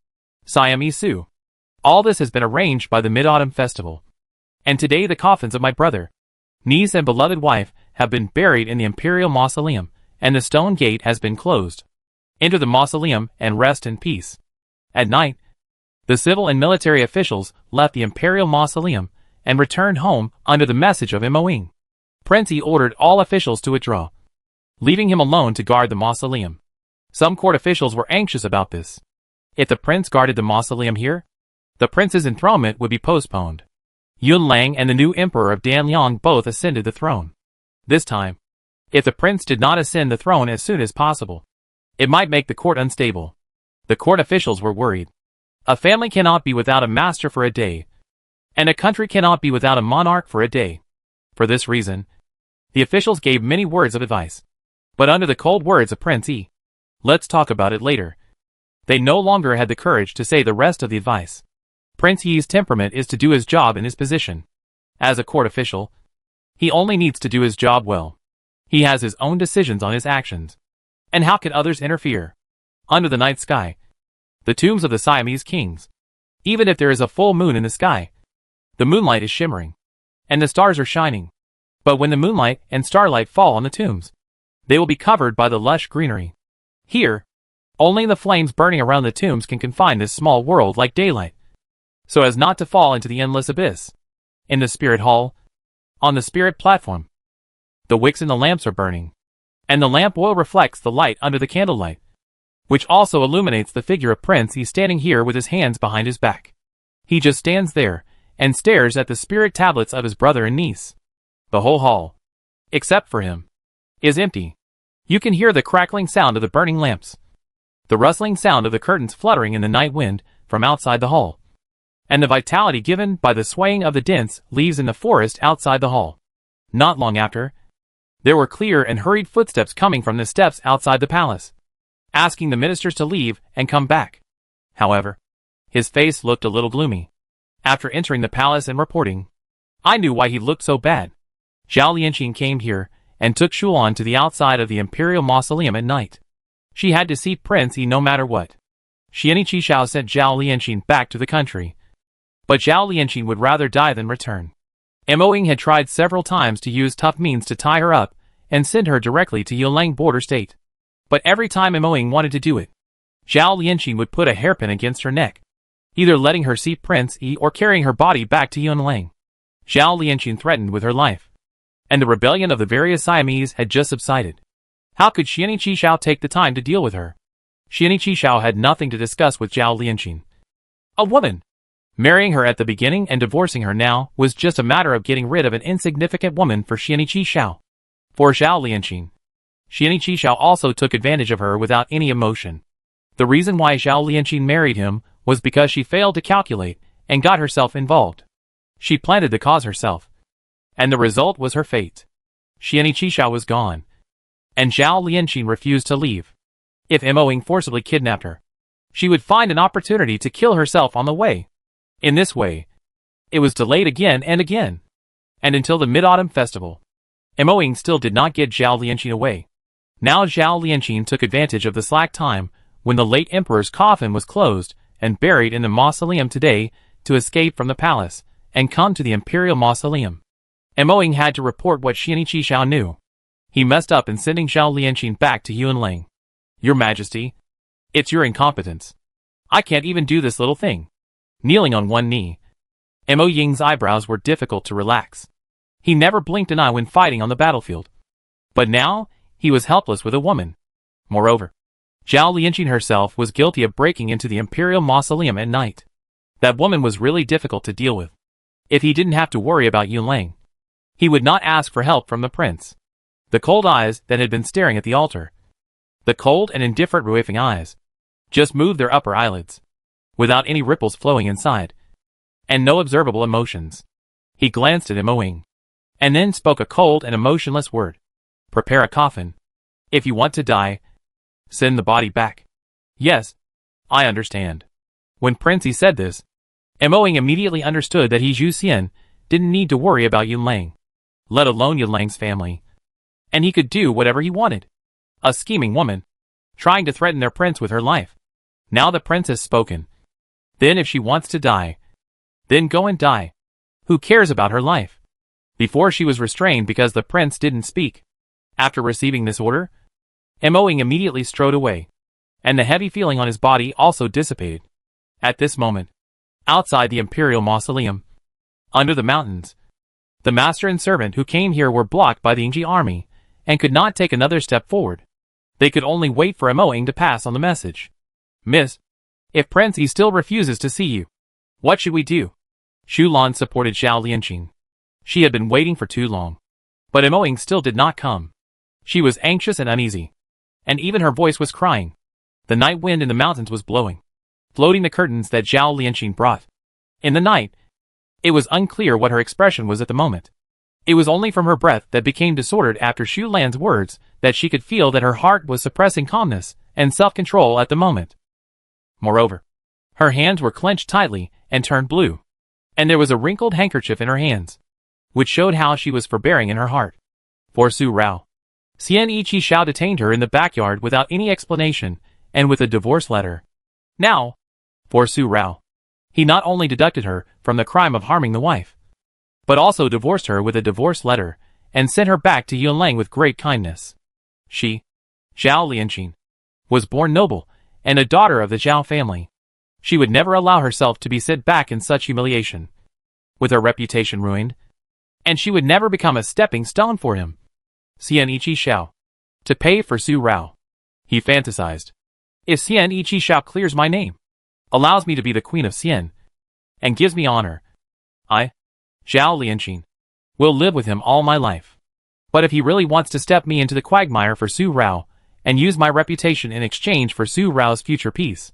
Siamese Su. All this has been arranged by the Mid-Autumn Festival, and today the coffins of my brother, niece and beloved wife have been buried in the imperial mausoleum, and the stone gate has been closed. Enter the mausoleum and rest in peace. At night, the civil and military officials left the imperial mausoleum and returned home under the message of Moing. Prince Yi ordered all officials to withdraw, leaving him alone to guard the mausoleum. Some court officials were anxious about this. If the prince guarded the mausoleum here, the prince's enthronement would be postponed. Yunlang and the new emperor of Danyang both ascended the throne. This time, if the prince did not ascend the throne as soon as possible, it might make the court unstable. The court officials were worried. A family cannot be without a master for a day, and a country cannot be without a monarch for a day. For this reason, the officials gave many words of advice, but under the cold words of Prince Yi, "Let's talk about it later," they no longer had the courage to say the rest of the advice. Prince Yi's temperament is to do his job in his position. As a court official, he only needs to do his job well. He has his own decisions on his actions, and how can others interfere? Under the night sky, the tombs of the Siamese kings. Even if there is a full moon in the sky, the moonlight is shimmering, and the stars are shining. But when the moonlight and starlight fall on the tombs, they will be covered by the lush greenery. Here, only the flames burning around the tombs can confine this small world like daylight, so as not to fall into the endless abyss. In the spirit hall, On the spirit platform, the wicks in the lamps are burning, and the lamp oil reflects the light under the candlelight, which also illuminates the figure of Prince. He's standing here with his hands behind his back. He just stands there and stares at the spirit tablets of his brother and niece. The whole hall, except for him, is empty. You can hear the crackling sound of the burning lamps, the rustling sound of the curtains fluttering in the night wind from outside the hall, and the vitality given by the swaying of the dense leaves in the forest outside the hall. Not long after, there were clear and hurried footsteps coming from the steps outside the palace, asking the ministers to leave and come back. However, his face looked a little gloomy. After entering the palace and reporting, I knew why he looked so bad. Zhao Lianqing came here and took Shulan to the outside of the imperial mausoleum at night. She had to see Prince Yi no matter what. Xian Qishao sent Zhao Lianqing back to the country, but Zhao Lianqing would rather die than return. Mo Ying had tried several times to use tough means to tie her up and send her directly to Yulang border state. But every time Mo Ying wanted to do it, Zhao Lianqing would put a hairpin against her neck, either letting her see Prince Yi or carrying her body back to Yunlang. Zhao Lianqing threatened with her life, and the rebellion of the various Siamese had just subsided. How could Xian Qishao take the time to deal with her? Xian Qishao had nothing to discuss with Zhao Lianqing. A woman! Marrying her at the beginning and divorcing her now was just a matter of getting rid of an insignificant woman for Xian Qishao. For Zhao Lianqing, Xian Qishao also took advantage of her without any emotion. The reason why Zhao Lianqing married him was because she failed to calculate and got herself involved. She planted the cause herself, and the result was her fate. Xian Qishao was gone, and Zhao Lianqing refused to leave. If Mo Ying forcibly kidnapped her, she would find an opportunity to kill herself on the way. In this way, it was delayed again and again, and until the Mid-Autumn Festival, Mo Ying still did not get Zhao Lianqing away. Now Zhao Lianqing took advantage of the slack time when the late emperor's coffin was closed and buried in the mausoleum today to escape from the palace and come to the imperial mausoleum. Mo Ying had to report what Xian Qishao knew. He messed up in sending Zhao Lianqing back to Yunlang. Your Majesty, it's your incompetence. I can't even do this little thing. Kneeling on one knee, Mo Ying's eyebrows were difficult to relax. He never blinked an eye when fighting on the battlefield. But now, he was helpless with a woman. Moreover, Zhao Lianqing herself was guilty of breaking into the imperial mausoleum at night. That woman was really difficult to deal with. If he didn't have to worry about Yunlang, he would not ask for help from the prince. The cold eyes that had been staring at the altar, the cold and indifferent Ruifeng eyes, just moved their upper eyelids, without any ripples flowing inside, and no observable emotions. He glanced at Mo Ying, and then spoke a cold and emotionless word. Prepare a coffin. If you want to die, send the body back. Yes, I understand. When Prince Yi said this, Mo Ying immediately understood that Zhu Xian didn't need to worry about Yunlang, let alone Yunlang's family, and he could do whatever he wanted. A scheming woman, trying to threaten their prince with her life. Now the prince has spoken. Then if she wants to die, then go and die. Who cares about her life? Before she was restrained because the prince didn't speak. After receiving this order, Mo Ying immediately strode away, and the heavy feeling on his body also dissipated. At this moment, outside the imperial mausoleum, under the mountains, the master and servant who came here were blocked by the Yingji army and could not take another step forward. They could only wait for Mo Ying to pass on the message. Miss, if Prince Yi still refuses to see you, what should we do? Shu Lan supported Zhao Lianqing. She had been waiting for too long, but Mo Ying still did not come. She was anxious and uneasy, and even her voice was crying. The night wind in the mountains was blowing, floating the curtains that Zhao Lianqing brought. In the night, it was unclear what her expression was at the moment. It was only from her breath that became disordered after Shu Lan's words that she could feel that her heart was suppressing calmness and self-control at the moment. Moreover, her hands were clenched tightly and turned blue, and there was a wrinkled handkerchief in her hands, which showed how she was forbearing in her heart. For Su Rao, Xian Qishao detained her in the backyard without any explanation and with a divorce letter. Now, for Su Rao, he not only deducted her from the crime of harming the wife, but also divorced her with a divorce letter and sent her back to Yunlang with great kindness. She, Zhao Lianqing, was born noble and a daughter of the Zhao family. She would never allow herself to be sent back in such humiliation. With her reputation ruined, and she would never become a stepping stone for him. Xian Ichi Xiao. To pay for Su Rao. He fantasized. If Xian Ichi Xiao clears my name, allows me to be the queen of Xian, and gives me honor, I, Zhao Lianqing, will live with him all my life. But if he really wants to step me into the quagmire for Su Rao, and use my reputation in exchange for Su Rao's future peace,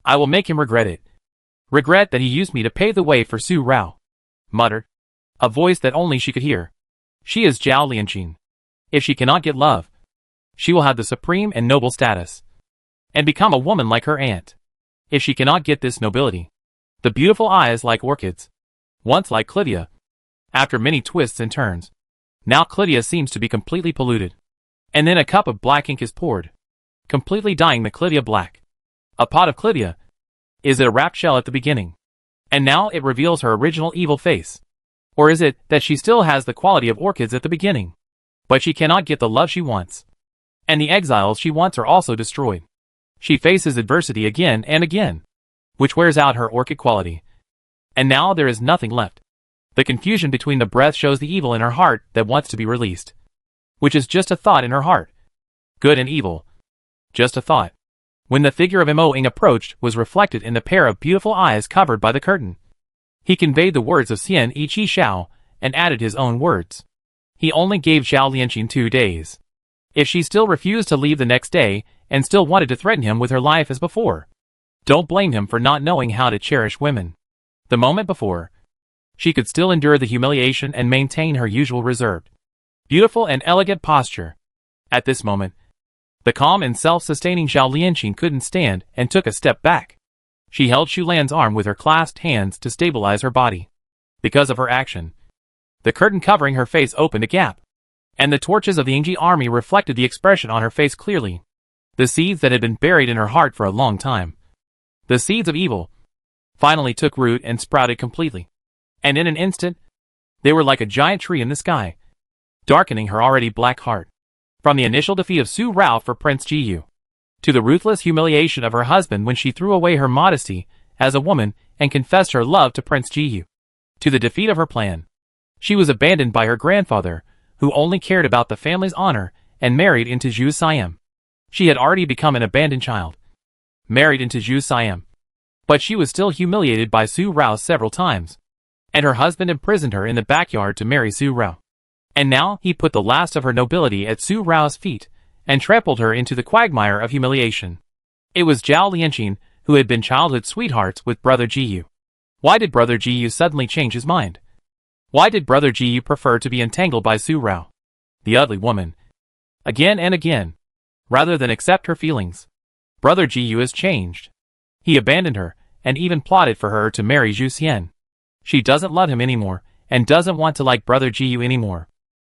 I will make him regret it. Regret that he used me to pave the way for Su Rao. Muttered. A voice that only she could hear. She is Zhao Lianqing. If she cannot get love, she will have the supreme and noble status, and become a woman like her aunt. If she cannot get this nobility, the beautiful eyes like orchids, once like Clydia, after many twists and turns, now Clydia seems to be completely polluted. And then a cup of black ink is poured, completely dyeing the Clydia black. A pot of Clydia. Is it a wrapped shell at the beginning, and now it reveals her original evil face? Or is it that she still has the quality of orchids at the beginning, but she cannot get the love she wants, and the exiles she wants are also destroyed? She faces adversity again and again, which wears out her orchid quality. And now there is nothing left. The confusion between the breath shows the evil in her heart that wants to be released, which is just a thought in her heart. Good and evil. Just a thought. When the figure of Mo Ying approached was reflected in the pair of beautiful eyes covered by the curtain. He conveyed the words of Xian Ichi Xiao, and added his own words. He only gave Zhao Lianqing 2 days. If she still refused to leave the next day, and still wanted to threaten him with her life as before, don't blame him for not knowing how to cherish women. The moment before, she could still endure the humiliation and maintain her usual reserved, beautiful and elegant posture. At this moment, the calm and self-sustaining Zhao Lianqing couldn't stand and took a step back. She held Xu Lan's arm with her clasped hands to stabilize her body. Because of her action, the curtain covering her face opened a gap, and the torches of the Yingji army reflected the expression on her face clearly. The seeds that had been buried in her heart for a long time, the seeds of evil, finally took root and sprouted completely. And in an instant, they were like a giant tree in the sky, darkening her already black heart. From the initial defeat of Su Rao for Prince Jiyu, to the ruthless humiliation of her husband when she threw away her modesty as a woman and confessed her love to Prince Jiyu, to the defeat of her plan. She was abandoned by her grandfather, who only cared about the family's honor, and married into Zhu Siam. She had already become an abandoned child, married into Zhu Siam. But she was still humiliated by Su Rao several times, and her husband imprisoned her in the backyard to marry Su Rao. And now he put the last of her nobility at Su Rao's feet, and trampled her into the quagmire of humiliation. It was Zhao Lianqing, who had been childhood sweethearts with Brother Jiyu. Why did Brother Jiyu suddenly change his mind? Why did Brother Jiyu prefer to be entangled by Su Rao, the ugly woman, again and again, rather than accept her feelings? Brother Jiyu has changed. He abandoned her, and even plotted for her to marry Zhu Xian. She doesn't love him anymore, and doesn't want to like Brother Jiyu anymore.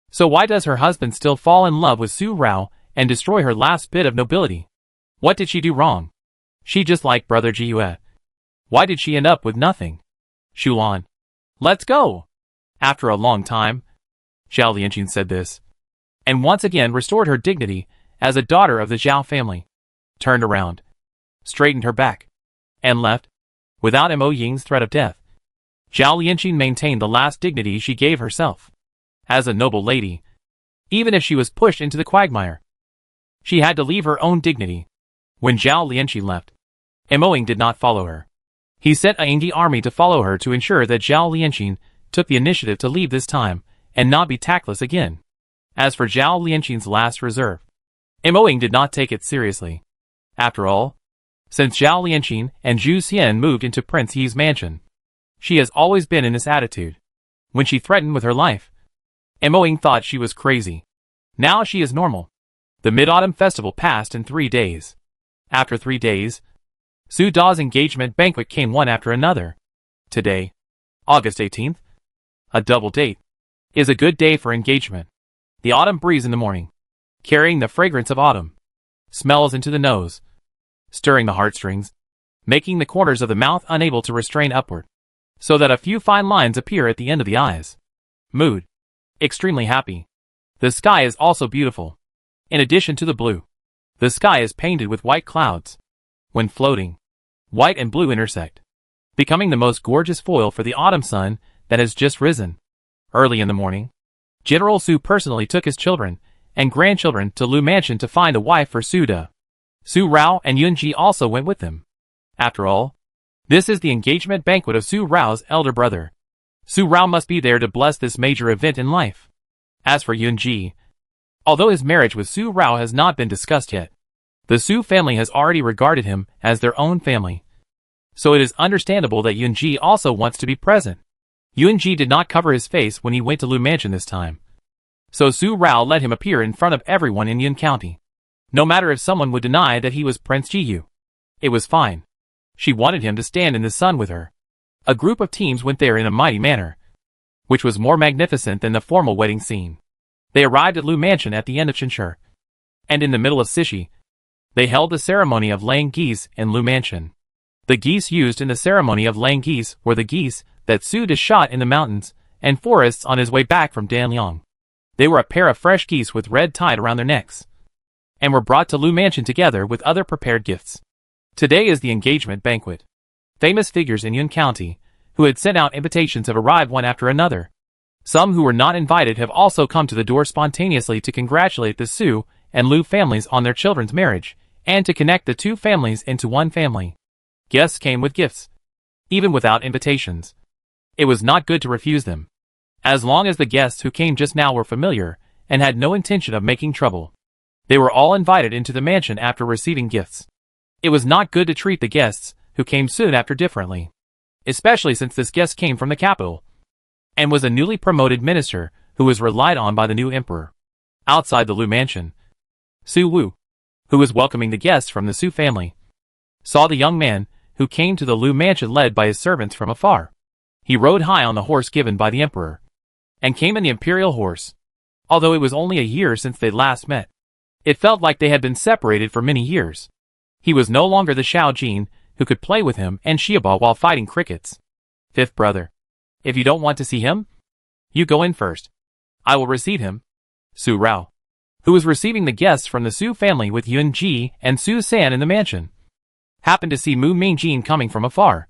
So why does her husband still fall in love with Su Rao and destroy her last bit of nobility? What did she do wrong? She just liked Brother Jiyu. Why did she end up with nothing? Shulan. Let's go! After a long time, Zhao Lianqing said this, and once again restored her dignity as a daughter of the Zhao family, turned around, straightened her back, and left, without Mo Ying's threat of death. Zhao Lianqing maintained the last dignity she gave herself. As a noble lady, even if she was pushed into the quagmire, she had to leave her own dignity. When Zhao Lianqing left, Mo Ying did not follow her. He sent a Yingji army to follow her to ensure that Zhao Lianqing took the initiative to leave this time, and not be tactless again. As for Zhao Lianqing's last reserve, Mo Ying did not take it seriously. After all, since Zhao Lianqing and Zhu Xian moved into Prince Yi's mansion, she has always been in this attitude. When she threatened with her life, Mo Ying thought she was crazy. Now she is normal. The Mid-Autumn Festival passed in 3 days. After 3 days, Su Da's engagement banquet came one after another. Today, August 18th, a double date, is a good day for engagement. The autumn breeze in the morning, carrying the fragrance of autumn, smells into the nose, stirring the heartstrings, making the corners of the mouth unable to restrain upward, so that a few fine lines appear at the end of the eyes. Mood. Extremely happy. The sky is also beautiful. In addition to the blue, the sky is painted with white clouds. When floating, white and blue intersect, becoming the most gorgeous foil for the autumn sun that has just risen. Early in the morning, General Su personally took his children and grandchildren to Lu Mansion to find a wife for Su De. Su Rao and Yunji also went with them. After all, this is the engagement banquet of Su Rao's elder brother. Su Rao must be there to bless this major event in life. As for Yunji, although his marriage with Su Rao has not been discussed yet, the Su family has already regarded him as their own family. So it is understandable that Yunji also wants to be present. Yunji did not cover his face when he went to Lu Mansion this time. So Su Rao let him appear in front of everyone in Yun County. No matter if someone would deny that he was Prince Jiyu. It was fine. She wanted him to stand in the sun with her. A group of teams went there in a mighty manner, which was more magnificent than the formal wedding scene. They arrived at Lu Mansion at the end of Chinchur. And in the middle of Sishi, they held the ceremony of laying geese in Lu Mansion. The geese used in the ceremony of laying geese were the geese that Su De shot in the mountains and forests on his way back from Danliang. They were a pair of fresh geese with red tied around their necks, and were brought to Lu Mansion together with other prepared gifts. Today is the engagement banquet. Famous figures in Yun County, who had sent out invitations, have arrived one after another. Some who were not invited have also come to the door spontaneously to congratulate the Su and Lu families on their children's marriage, and to connect the two families into one family. Guests came with gifts, even without invitations. It was not good to refuse them, as long as the guests who came just now were familiar and had no intention of making trouble. They were all invited into the mansion after receiving gifts. It was not good to treat the guests who came soon after differently, especially since this guest came from the capital and was a newly promoted minister who was relied on by the new emperor. Outside the Lu Mansion, Su Wu, who was welcoming the guests from the Su family, saw the young man who came to the Lu Mansion led by his servants from afar. He rode high on the horse given by the emperor, and came in the imperial horse. Although it was only a year since they last met, it felt like they had been separated for many years. He was no longer the Xiao Jin who could play with him and Xiaoba while fighting crickets. Fifth brother, if you don't want to see him, you go in first. I will receive him. Su Rao, who was receiving the guests from the Su family with Yun Ji and Su San in the mansion, happened to see Mu Mingjin coming from afar,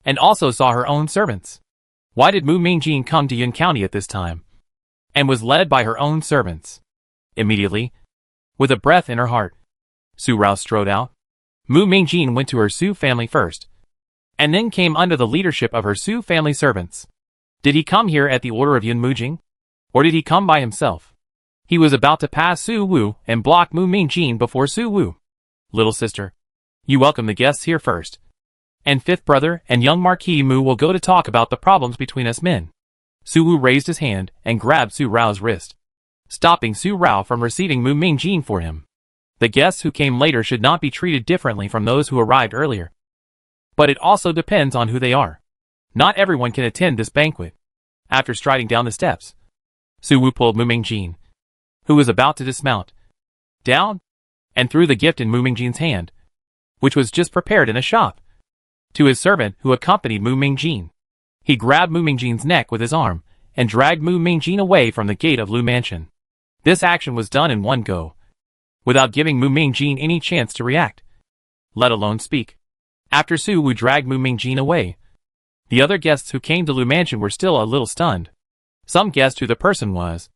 and also saw her own servants. Why did Mu Mingjin come to Yun County at this time, and was led by her own servants? Immediately, with a breath in her heart, Su Rao strode out. Mu Mingjin went to her Su family first, and then came under the leadership of her Su family servants. Did he come here at the order of Yun Mujing, or did he come by himself? He was about to pass Su Wu and block Mu Mingjin before Su Wu. Little sister, you welcome the guests here first, and fifth brother and young Marquis Mu will go to talk about the problems between us men. Su Wu raised his hand and grabbed Su Rao's wrist, stopping Su Rao from receiving Mu Mingjin for him. The guests who came later should not be treated differently from those who arrived earlier. But it also depends on who they are. Not everyone can attend this banquet. After striding down the steps, Su Wu pulled Mu Mingjin, who was about to dismount, down, and threw the gift in Mu Mingjin's hand, which was just prepared in a shop, to his servant who accompanied Mu Mingjin. He grabbed Mu Mingjin's neck with his arm, and dragged Mu Mingjin away from the gate of Lu Mansion. This action was done in one go, without giving Mu Mingjin any chance to react, let alone speak. After Su Wu dragged Mu Mingjin away, the other guests who came to Lu Mansion were still a little stunned. Some guessed who the person was,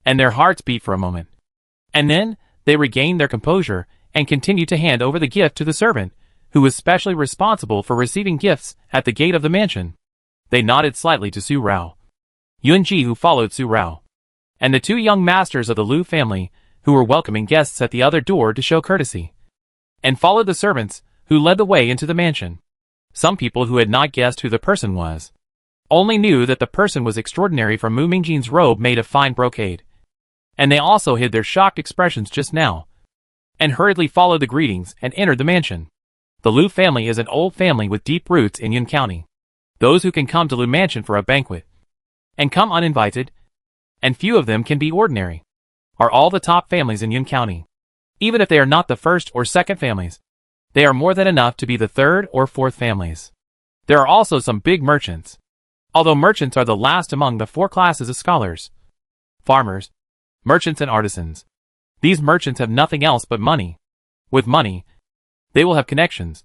and their hearts beat for a moment. And then, they regained their composure, and continued to hand over the gift to the servant, who was specially responsible for receiving gifts at the gate of the mansion. They nodded slightly to Su Rao, Yunji who followed Su Rao, and the two young masters of the Lu family, who were welcoming guests at the other door to show courtesy, and followed the servants, who led the way into the mansion. Some people who had not guessed who the person was, only knew that the person was extraordinary from Mu Mingjin's robe made of fine brocade, and they also hid their shocked expressions just now, and hurriedly followed the greetings and entered the mansion. The Lu family is an old family with deep roots in Yun County. Those who can come to Lu Mansion for a banquet, and come uninvited, and few of them can be ordinary, are all the top families in Yun County. Even if they are not the first or second families, they are more than enough to be the third or fourth families. There are also some big merchants, although merchants are the last among the four classes of scholars: farmers, merchants and artisans. These merchants have nothing else but money. With money, they will have connections,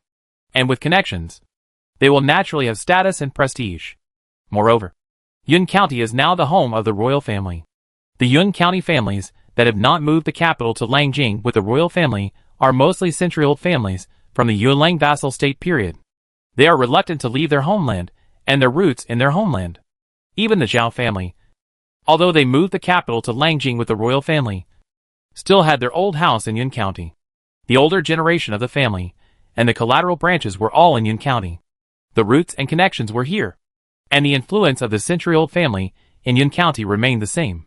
and with connections, they will naturally have status and prestige. Moreover, Yun County is now the home of the royal family. The Yun County families that have not moved the capital to Langjing with the royal family are mostly century-old families from the Yunlang vassal state period. They are reluctant to leave their homeland and their roots in their homeland. Even the Zhao family, although they moved the capital to Langjing with the royal family, still had their old house in Yun County. The older generation of the family and the collateral branches were all in Yun County. The roots and connections were here, and the influence of the century-old family in Yun County remained the same.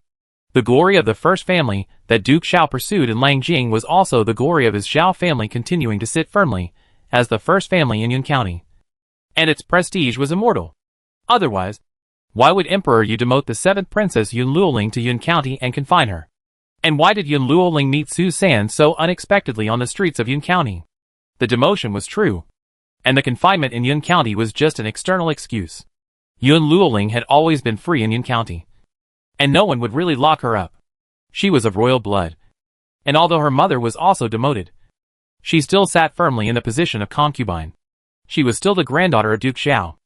The glory of the first family that Duke Xiao pursued in Langjing was also the glory of his Zhao family continuing to sit firmly as the first family in Yun County. And its prestige was immortal. Otherwise, why would Emperor Yu demote the 7th Princess Yun Luoling to Yun County and confine her? And why did Yun Luoling meet Su San so unexpectedly on the streets of Yun County? The demotion was true, and the confinement in Yun County was just an external excuse. Yun Luoling had always been free in Yun County, and no one would really lock her up. She was of royal blood, and although her mother was also demoted, she still sat firmly in the position of concubine. She was still the granddaughter of Duke Xiao.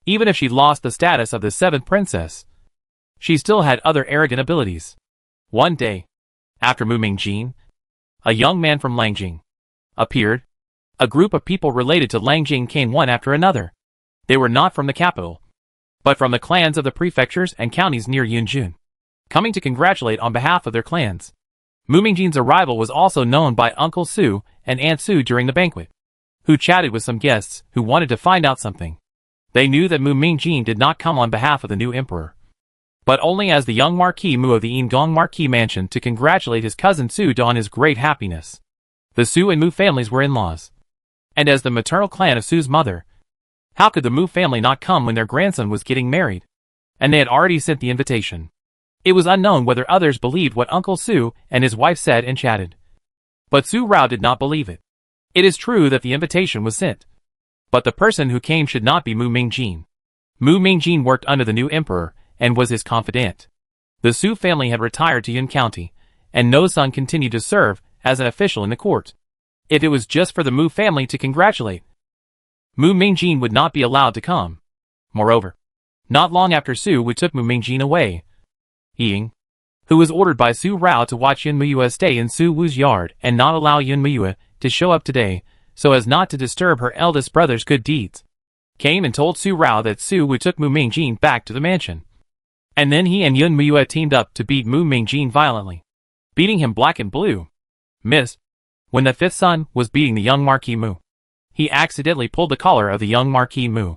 Even if she lost the status of the 7th princess, she still had other arrogant abilities. One day, after Mu Mingjin, a young man from Langjing, appeared. A group of people related to Langjing came one after another. They were not from the capital, but from the clans of the prefectures and counties near Yunjun, coming to congratulate on behalf of their clans. Mu Mingjin's arrival was also known by Uncle Su and Aunt Su during the banquet, who chatted with some guests who wanted to find out something. They knew that Mu Mingjin did not come on behalf of the new emperor, but only as the young Marquis Mu of the Yingong Marquis Mansion to congratulate his cousin Su on his great happiness. The Su and Mu families were in-laws, and as the maternal clan of Su's mother, how could the Mu family not come when their grandson was getting married? And they had already sent the invitation. It was unknown whether others believed what Uncle Su and his wife said and chatted. But Su Rao did not believe it. It is true that the invitation was sent, but the person who came should not be Mu Mingjin. Mu Mingjin worked under the new emperor and was his confidant. The Su family had retired to Yun County, and no son continued to serve as an official in the court. If it was just for the Mu family to congratulate, Mu Mingjin would not be allowed to come. Moreover, not long after Su Wu took Mu Mingjin away, Ying, who was ordered by Su Rao to watch Yun Muyue stay in Su Wu's yard and not allow Yun Muyue to show up today so as not to disturb her eldest brother's good deeds, came and told Su Rao that Su Wu took Mu Mingjin back to the mansion. And then he and Yun Muyue teamed up to beat Mu Mingjin violently, beating him black and blue. Miss, when the 5th son was beating the young Marquis Mu, he accidentally pulled the collar of the young Marquis Mu,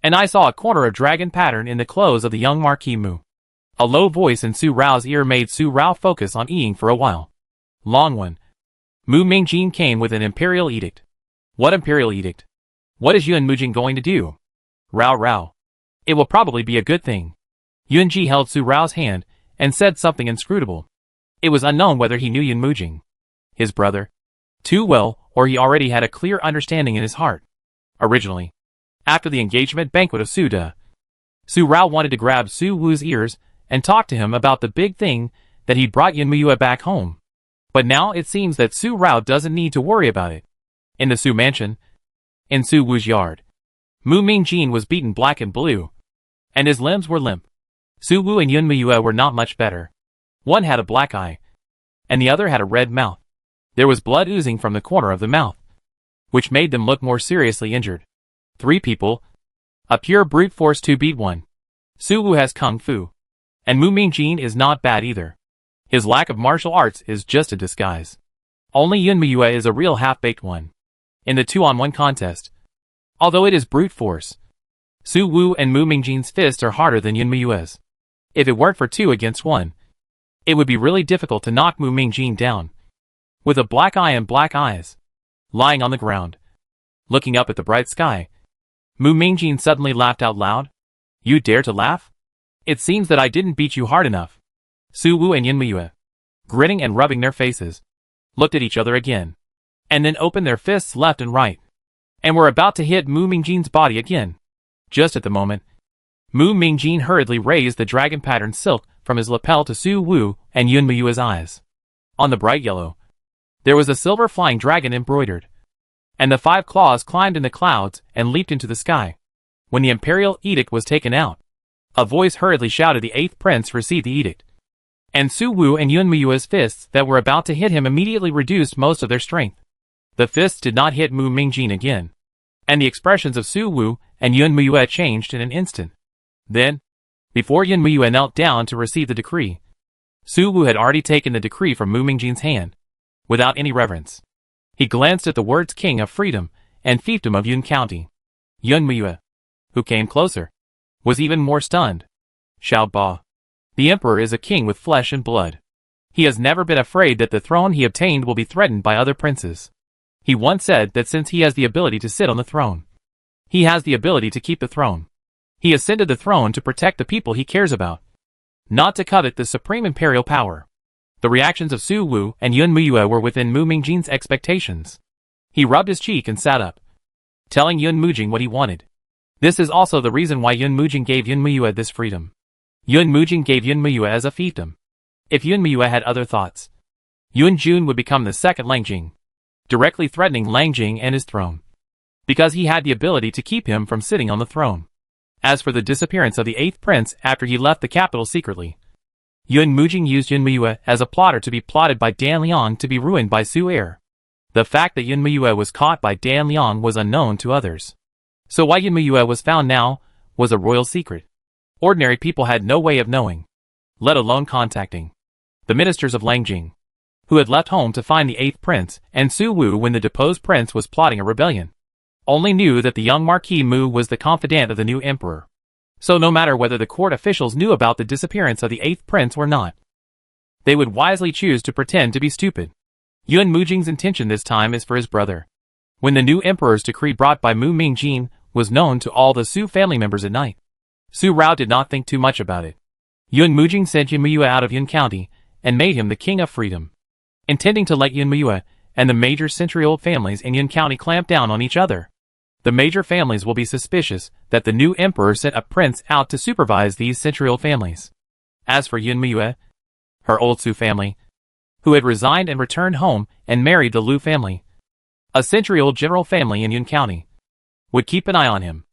and I saw a corner of dragon pattern in the clothes of the young Marquis Mu. A low voice in Su Rao's ear made Su Rao focus on Ying for a while. Long one. Mu Mingjin came with an imperial edict. What imperial edict? What is Yun Mujin going to do? Rao. It will probably be a good thing. Yun Ji held Su Rao's hand and said something inscrutable. It was unknown whether he knew Yun Mujin, his brother, too well, or he already had a clear understanding in his heart. Originally, after the engagement banquet of Su De, Su Rao wanted to grab Su Wu's ears and talk to him about the big thing that he'd brought Yun Muyue back home. But now it seems that Su Rao doesn't need to worry about it. In the Su mansion, in Su Wu's yard, Mu Mingjin was beaten black and blue, and his limbs were limp. Su Wu and Yun Muyue were not much better. One had a black eye, and the other had a red mouth. There was blood oozing from the corner of the mouth, which made them look more seriously injured. 3 people, a pure brute force to beat one. Su Wu has kung fu, and Mu Mingjin is not bad either. His lack of martial arts is just a disguise. Only Yun Muyue is a real half-baked one. In the 2-on-1 contest, although it is brute force, Su Wu and Mu Mingjin's fists are harder than Yun Muyue's. If it weren't for 2 against 1, it would be really difficult to knock Mu Mingjin down. With a black eye and black eyes, lying on the ground, looking up at the bright sky, Mu Mingjin suddenly laughed out loud. You dare to laugh? It seems that I didn't beat you hard enough. Su Wu and Yun Muyue, grinning and rubbing their faces, looked at each other again, and then opened their fists left and right, and were about to hit Mu Mingjin's body again. Just at the moment, Mu Mingjin hurriedly raised the dragon pattern silk from his lapel to Su Wu and Yun Muyue's eyes. On the bright yellow, there was a silver flying dragon embroidered, and the 5 claws climbed in the clouds and leaped into the sky. When the imperial edict was taken out, A voice hurriedly shouted the 8th prince received the edict. And Su Wu and Yun Muyue's fists that were about to hit him immediately reduced most of their strength. The fists did not hit Mu Mingjin again. And the expressions of Su Wu and Yun Muyue changed in an instant. Then, before Yun Muyue knelt down to receive the decree, Su Wu had already taken the decree from Mu Mingjin's hand, without any reverence. He glanced at the words King of Freedom and Fiefdom of Yun County. Yun Muyue, who came closer, was even more stunned. Xiao Ba. The emperor is a king with flesh and blood. He has never been afraid that the throne he obtained will be threatened by other princes. He once said that since he has the ability to sit on the throne, he has the ability to keep the throne. He ascended the throne to protect the people he cares about, not to covet the supreme imperial power. The reactions of Su Wu and Yun Muyue were within Mu Mingjin's expectations. He rubbed his cheek and sat up, telling Yun Mujing what he wanted. This is also the reason why Yun Mujing gave Yun Muyue this freedom. Yun Mujing gave Yun Muyue as a fiefdom. If Yun Muyue had other thoughts, Yun Jun would become the second Langjing, directly threatening Langjing and his throne, because he had the ability to keep him from sitting on the throne. As for the disappearance of the 8th prince after he left the capital secretly, Yun Mujing used Yun Muyue as a plotter to be plotted by Dan Liang to be ruined by Su Er. The fact that Yun Muyue was caught by Dan Liang was unknown to others. So why Yun Muyue was found now was a royal secret. Ordinary people had no way of knowing, let alone contacting the ministers of Langjing, who had left home to find the 8th prince, and Su Wu when the deposed prince was plotting a rebellion, only knew that the young Marquis Mu was the confidant of the new emperor. So no matter whether the court officials knew about the disappearance of the 8th prince or not, they would wisely choose to pretend to be stupid. Yun Mujing's intention this time is for his brother. When the new emperor's decree brought by Mu Mingjin was known to all the Su family members at night, Su Rao did not think too much about it. Yun Mujing sent Yun Muyue out of Yun County and made him the King of Freedom, intending to let Yun Muyue and the major century-old families in Yun County clamp down on each other. The major families will be suspicious that the new emperor sent a prince out to supervise these century-old families. As for Yun Muyue, her old Su family, who had resigned and returned home and married the Lu family, a century-old general family in Yun County, would keep an eye on him.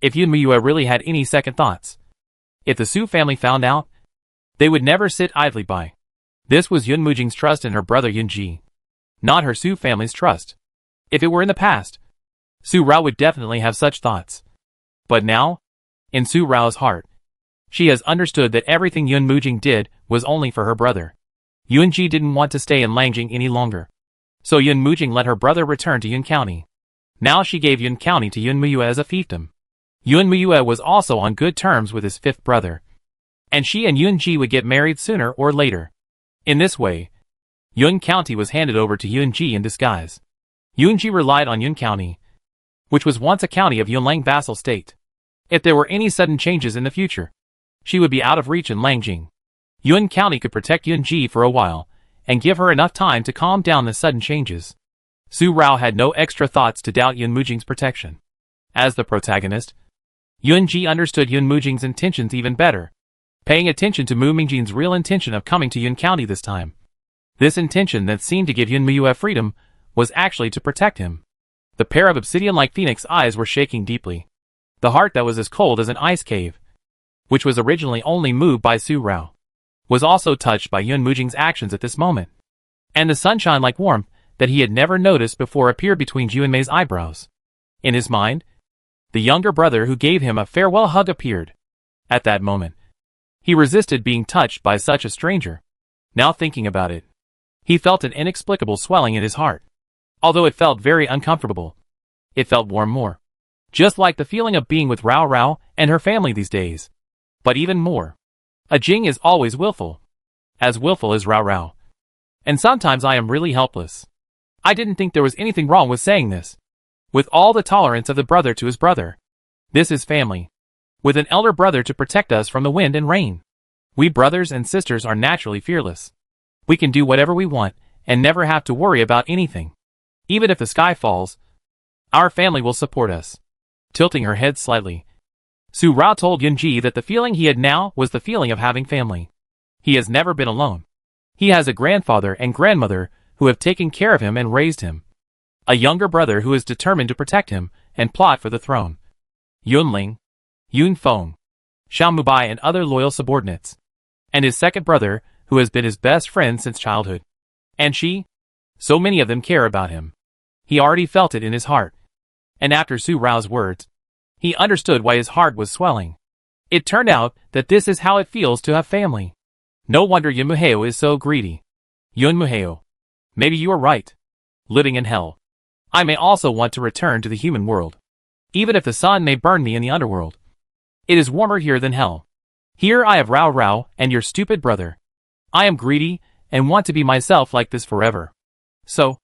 If Yun Muyue really had any second thoughts, if the Su family found out, they would never sit idly by. This was Yun Mujing's trust in her brother Yun Ji, not her Su family's trust. If it were in the past, Su Rao would definitely have such thoughts. But now, in Su Rao's heart, she has understood that everything Yun Mujing did was only for her brother. Yun Ji didn't want to stay in Langjing any longer, so Yun Mujing let her brother return to Yun County. Now she gave Yun County to Yun Muyue as a fiefdom. Yun Muyue was also on good terms with his 5th brother, and she and Yun Ji would get married sooner or later. In this way, Yun County was handed over to Yun Ji in disguise. Yun Ji relied on Yun County, which was once a county of Yunlang vassal state. If there were any sudden changes in the future, she would be out of reach in Langjing. Yun County could protect Yun Ji for a while, and give her enough time to calm down the sudden changes. Su Rao had no extra thoughts to doubt Yun Mujing's protection. As the protagonist, Yun Ji understood Yun Mujing's intentions even better, paying attention to Mu Mingjin's real intention of coming to Yun County this time. This intention that seemed to give Yun Muyue freedom was actually to protect him. The pair of obsidian-like phoenix eyes were shaking deeply. The heart that was as cold as an ice cave, which was originally only moved by Su Rao, was also touched by Yun Mujing's actions at this moment. And the sunshine-like warmth that he had never noticed before appeared between Ju and Mei's eyebrows. In his mind, the younger brother who gave him a farewell hug appeared. At that moment, he resisted being touched by such a stranger. Now thinking about it, he felt an inexplicable swelling in his heart. Although it felt very uncomfortable, it felt warm more. Just like the feeling of being with Rao Rao and her family these days. But even more. A Jing is always willful. As willful as Rao Rao. And sometimes I am really helpless. I didn't think there was anything wrong with saying this. With all the tolerance of the brother to his brother. This is family. With an elder brother to protect us from the wind and rain. We brothers and sisters are naturally fearless. We can do whatever we want and never have to worry about anything. Even if the sky falls, our family will support us. Tilting her head slightly, Su Rao told Yun Ji that the feeling he had now was the feeling of having family. He has never been alone. He has a grandfather and grandmother who have taken care of him and raised him. A younger brother who is determined to protect him and plot for the throne. Yunling, Yun Feng, Xiao Mubai and other loyal subordinates. And his second brother, who has been his best friend since childhood. And she? So many of them care about him. He already felt it in his heart. And after Su Rao's words, he understood why his heart was swelling. It turned out that this is how it feels to have family. No wonder Yun Muheo is so greedy. Yun Muheo. Maybe you are right. Living in hell. I may also want to return to the human world. Even if the sun may burn me in the underworld. It is warmer here than hell. Here I have Rao Rao and your stupid brother. I am greedy and want to be myself like this forever. So,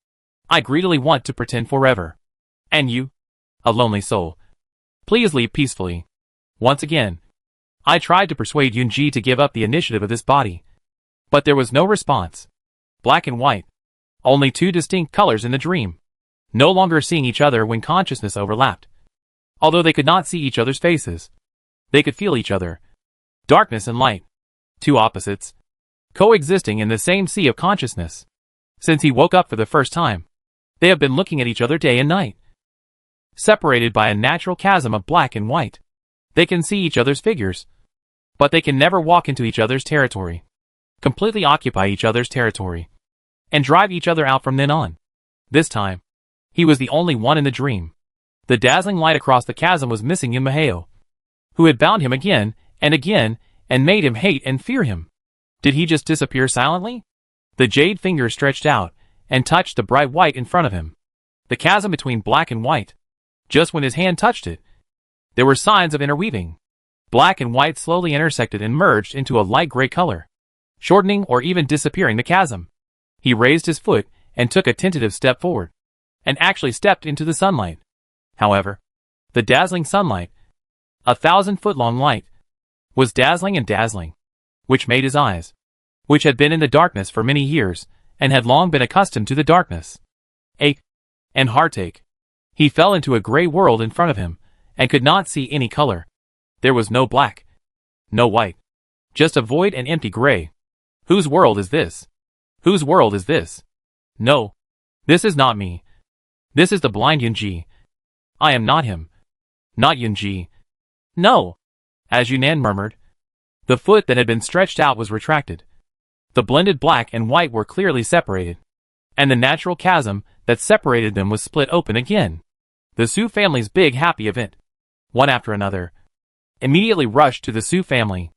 I greedily want to pretend forever. And you? A lonely soul. Please leave peacefully. Once again, I tried to persuade Yunji to give up the initiative of this body. But there was no response. Black and white. Only two distinct colors in the dream. No longer seeing each other when consciousness overlapped. Although they could not see each other's faces. They could feel each other. Darkness and light. Two opposites. Coexisting in the same sea of consciousness. Since he woke up for the first time, they have been looking at each other day and night. Separated by a natural chasm of black and white. They can see each other's figures. But they can never walk into each other's territory. Completely occupy each other's territory. And drive each other out from then on. This time, he was the only one in the dream. The dazzling light across the chasm was missing Yun Muheo, who had bound him again and made him hate and fear him. Did he just disappear silently? The jade finger stretched out and touched the bright white in front of him. The chasm between black and white. Just when his hand touched it, there were signs of interweaving. Black and white slowly intersected and merged into a light gray color, shortening or even disappearing the chasm. He raised his foot and took a tentative step forward, and actually stepped into the sunlight. However, the dazzling sunlight, 1,000-foot-long light, was dazzling and dazzling, which made his eyes, which had been in the darkness for many years, and had long been accustomed to the darkness, ache and heartache. He fell into a gray world in front of him, and could not see any color. There was no black, no white, just a void and empty gray. Whose world is this? Whose world is this? No, this is not me. This is the blind Yunji. I am not him. Not Yunji. No. As Yunnan murmured, the foot that had been stretched out was retracted. The blended black and white were clearly separated, and the natural chasm that separated them was split open again. The Su family's big happy event, one after another, immediately rushed to the Su family.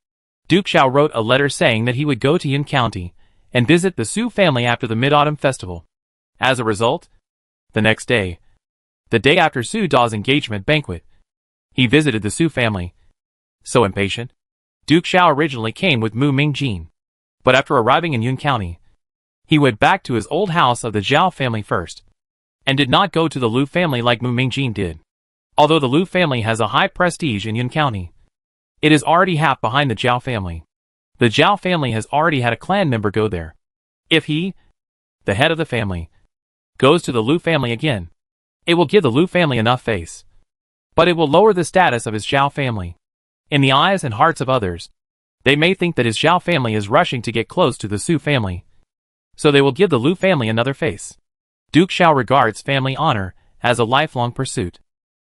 Duke Xiao wrote a letter saying that he would go to Yun County and visit the Su family after the Mid-Autumn Festival. As a result, the next day, the day after Su Da's engagement banquet, he visited the Su family. So impatient, Duke Xiao originally came with Mu Mingjin, but after arriving in Yun County, he went back to his old house of the Zhao family first, and did not go to the Lu family like Mu Mingjin did. Although the Lu family has a high prestige in Yun County, it is already half behind the Zhao family. The Zhao family has already had a clan member go there. If he, the head of the family, goes to the Lu family again, it will give the Lu family enough face. But it will lower the status of his Zhao family. In the eyes and hearts of others, they may think that his Zhao family is rushing to get close to the Su family. So they will give the Lu family another face. Duke Xiao regards family honor as a lifelong pursuit.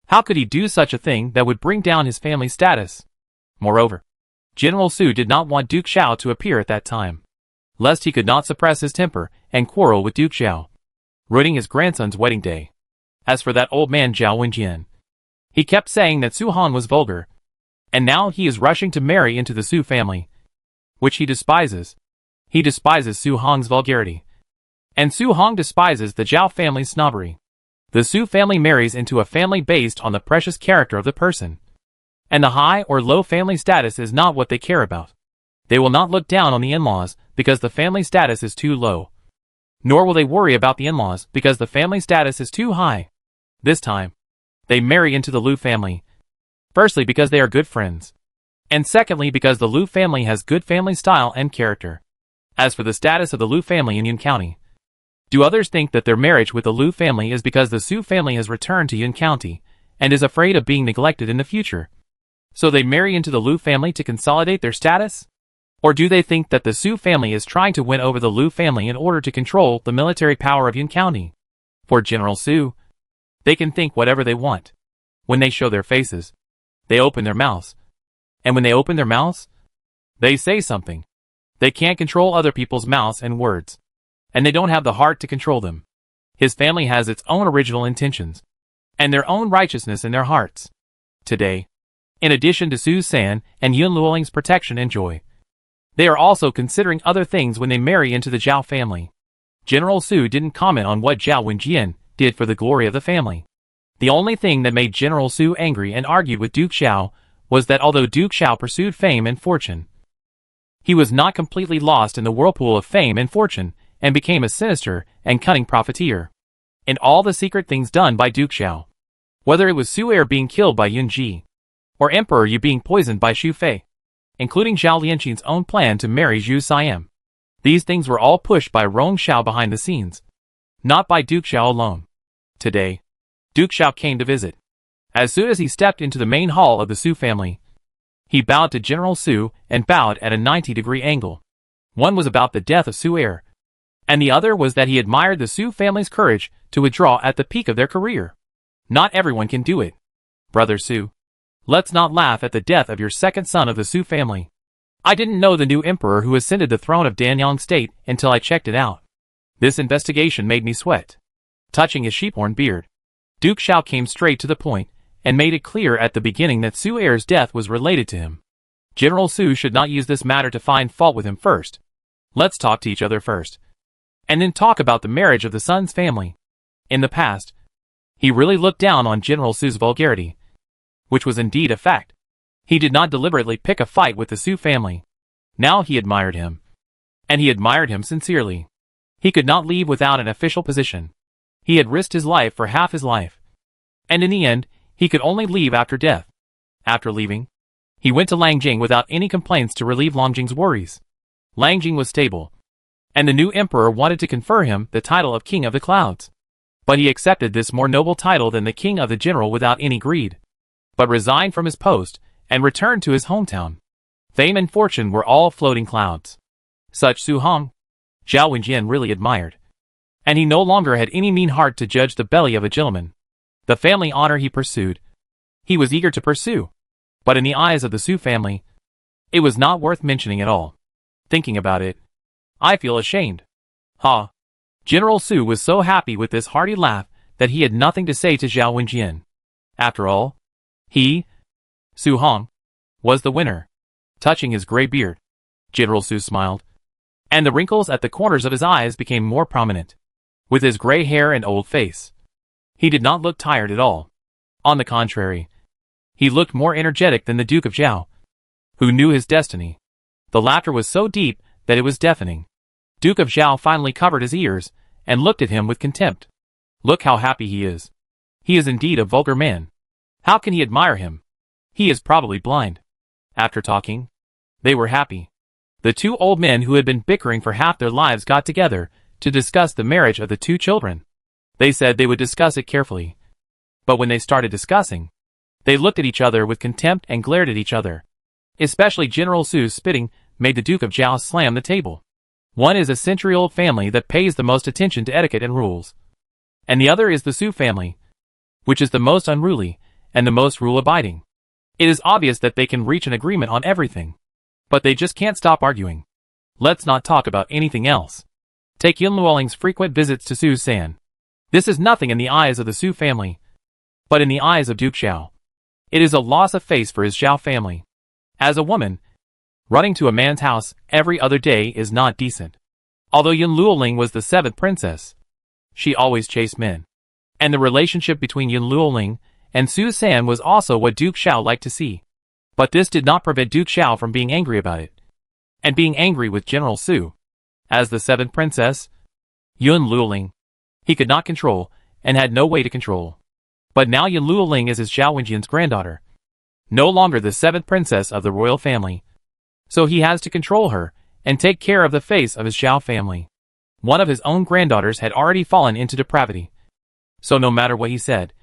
How could he do such a thing that would bring down his family's status? Moreover, General Su did not want Duke Xiao to appear at that time, lest he could not suppress his temper and quarrel with Duke Xiao, ruining his grandson's wedding day. As for that old man Zhao Wenjian, he kept saying that Su Han was vulgar, and now he is rushing to marry into the Su family, which he despises. He despises Su Hong's vulgarity, and Su Hong despises the Zhao family's snobbery. The Su family marries into a family based on the precious character of the person, and the high or low family status is not what they care about. They will not look down on the in-laws because the family status is too low, nor will they worry about the in-laws because the family status is too high. This time, they marry into the Lu family, firstly because they are good friends, and secondly because the Lu family has good family style and character. As for the status of the Lu family in Yun County, do others think that their marriage with the Lu family is because the Su family has returned to Yun County and is afraid of being neglected in the future, so they marry into the Lu family to consolidate their status? Or do they think that the Su family is trying to win over the Lu family in order to control the military power of Yun County? For General Su, they can think whatever they want. When they show their faces, they open their mouths. And when they open their mouths, they say something. They can't control other people's mouths and words. And they don't have the heart to control them. His family has its own original intentions, and their own righteousness in their hearts. Today, in addition to Su San and Yun Luoling's protection and joy, they are also considering other things when they marry into the Zhao family. General Su didn't comment on what Zhao Wenjian did for the glory of the family. The only thing that made General Su angry and argued with Duke Xiao was that although Duke Xiao pursued fame and fortune, he was not completely lost in the whirlpool of fame and fortune and became a sinister and cunning profiteer in all the secret things done by Duke Xiao. Whether it was Su Er being killed by Yun Ji, or Emperor Yu being poisoned by Xu Fei, including Zhao Lianqin's own plan to marry Zhu Siam. These things were all pushed by Rong Xiao behind the scenes, not by Duke Xiao alone. Today, Duke Xiao came to visit. As soon as he stepped into the main hall of the Su family, he bowed to General Su and bowed at a 90-degree angle. One was about the death of Su Er, and the other was that he admired the Su family's courage to withdraw at the peak of their career. Not everyone can do it. Brother Su, let's not laugh at the death of your second son of the Su family. I didn't know the new emperor who ascended the throne of Danyang State until I checked it out. This investigation made me sweat. Touching his sheephorn beard, Duke Xiao came straight to the point and made it clear at the beginning that Su Er's death was related to him. General Su should not use this matter to find fault with him first. Let's talk to each other first, and then talk about the marriage of the son's family. In the past, he really looked down on General Su's vulgarity, which was indeed a fact. He did not deliberately pick a fight with the Su family. Now he admired him. And he admired him sincerely. He could not leave without an official position. He had risked his life for half his life. And in the end, he could only leave after death. After leaving, he went to Langjing without any complaints to relieve Langjing's worries. Langjing was stable, and the new emperor wanted to confer him the title of King of the Clouds. But he accepted this more noble title than the King of the General without any greed, but resigned from his post and returned to his hometown. Fame and fortune were all floating clouds. Such Su Hong, Zhao Wenjian really admired. And he no longer had any mean heart to judge the belly of a gentleman. The family honor he pursued, he was eager to pursue. But in the eyes of the Su family, it was not worth mentioning at all. Thinking about it, I feel ashamed. Ha! General Su was so happy with this hearty laugh that he had nothing to say to Zhao Wenjian. After all, he, Su Hong, was the winner. Touching his gray beard, General Su smiled, and the wrinkles at the corners of his eyes became more prominent. With his gray hair and old face, he did not look tired at all. On the contrary, he looked more energetic than the Duke of Zhao, who knew his destiny. The laughter was so deep that it was deafening. Duke of Zhao finally covered his ears and looked at him with contempt. Look how happy he is. He is indeed a vulgar man. How can he admire him? He is probably blind. After talking, they were happy. The two old men who had been bickering for half their lives got together to discuss the marriage of the two children. They said they would discuss it carefully. But when they started discussing, they looked at each other with contempt and glared at each other. Especially General Su's spitting made the Duke of Zhao slam the table. One is a century-old family that pays the most attention to etiquette and rules. And the other is the Su family, which is the most unruly and the most rule-abiding. It is obvious that they can reach an agreement on everything. But they just can't stop arguing. Let's not talk about anything else. Take Yun Luoling's frequent visits to Su San. This is nothing in the eyes of the Su family, but in the eyes of Duke Xiao, it is a loss of face for his Zhao family. As a woman, running to a man's house every other day is not decent. Although Yun Luoling was the seventh princess, she always chased men. And the relationship between Yun Luoling and Su San was also what Duke Xiao liked to see. But this did not prevent Duke Xiao from being angry about it, and being angry with General Su. As the seventh princess, Yun Luoling, he could not control, and had no way to control. But now Yun Luoling is his Zhao Wenjian's granddaughter, no longer the seventh princess of the royal family. So he has to control her, and take care of the face of his Zhao family. One of his own granddaughters had already fallen into depravity. So no matter what he said,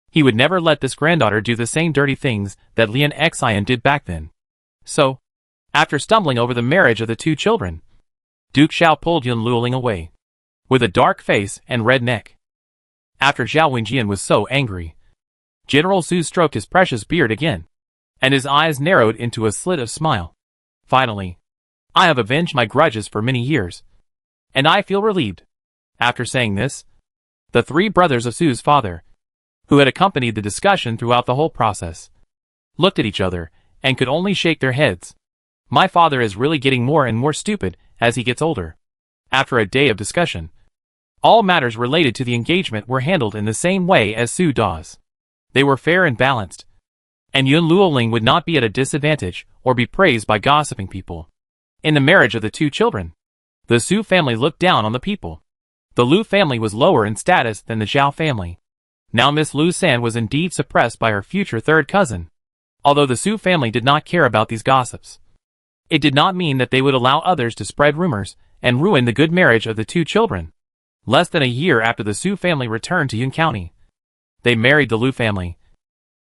he would never let this granddaughter do the same dirty things that Lian Xian did back then. So, after stumbling over the marriage of the two children, Duke Xiao pulled Yun Luoling away, with a dark face and red neck. After Zhao Wenjian was so angry, General Su stroked his precious beard again, and his eyes narrowed into a slit of smile. Finally, I have avenged my grudges for many years, and I feel relieved. After saying this, the three brothers of Sue's father, who had accompanied the discussion throughout the whole process, looked at each other and could only shake their heads. My father is really getting more and more stupid as he gets older. After a day of discussion, all matters related to the engagement were handled in the same way as Sue does. They were fair and balanced, and Yun Luoling would not be at a disadvantage or be praised by gossiping people. In the marriage of the two children, the Su family looked down on the people. The Lu family was lower in status than the Zhao family. Now Miss Lu San was indeed suppressed by her future third cousin. Although the Su family did not care about these gossips, it did not mean that they would allow others to spread rumors and ruin the good marriage of the two children. Less than a year after the Su family returned to Yun County, they married the Lu family,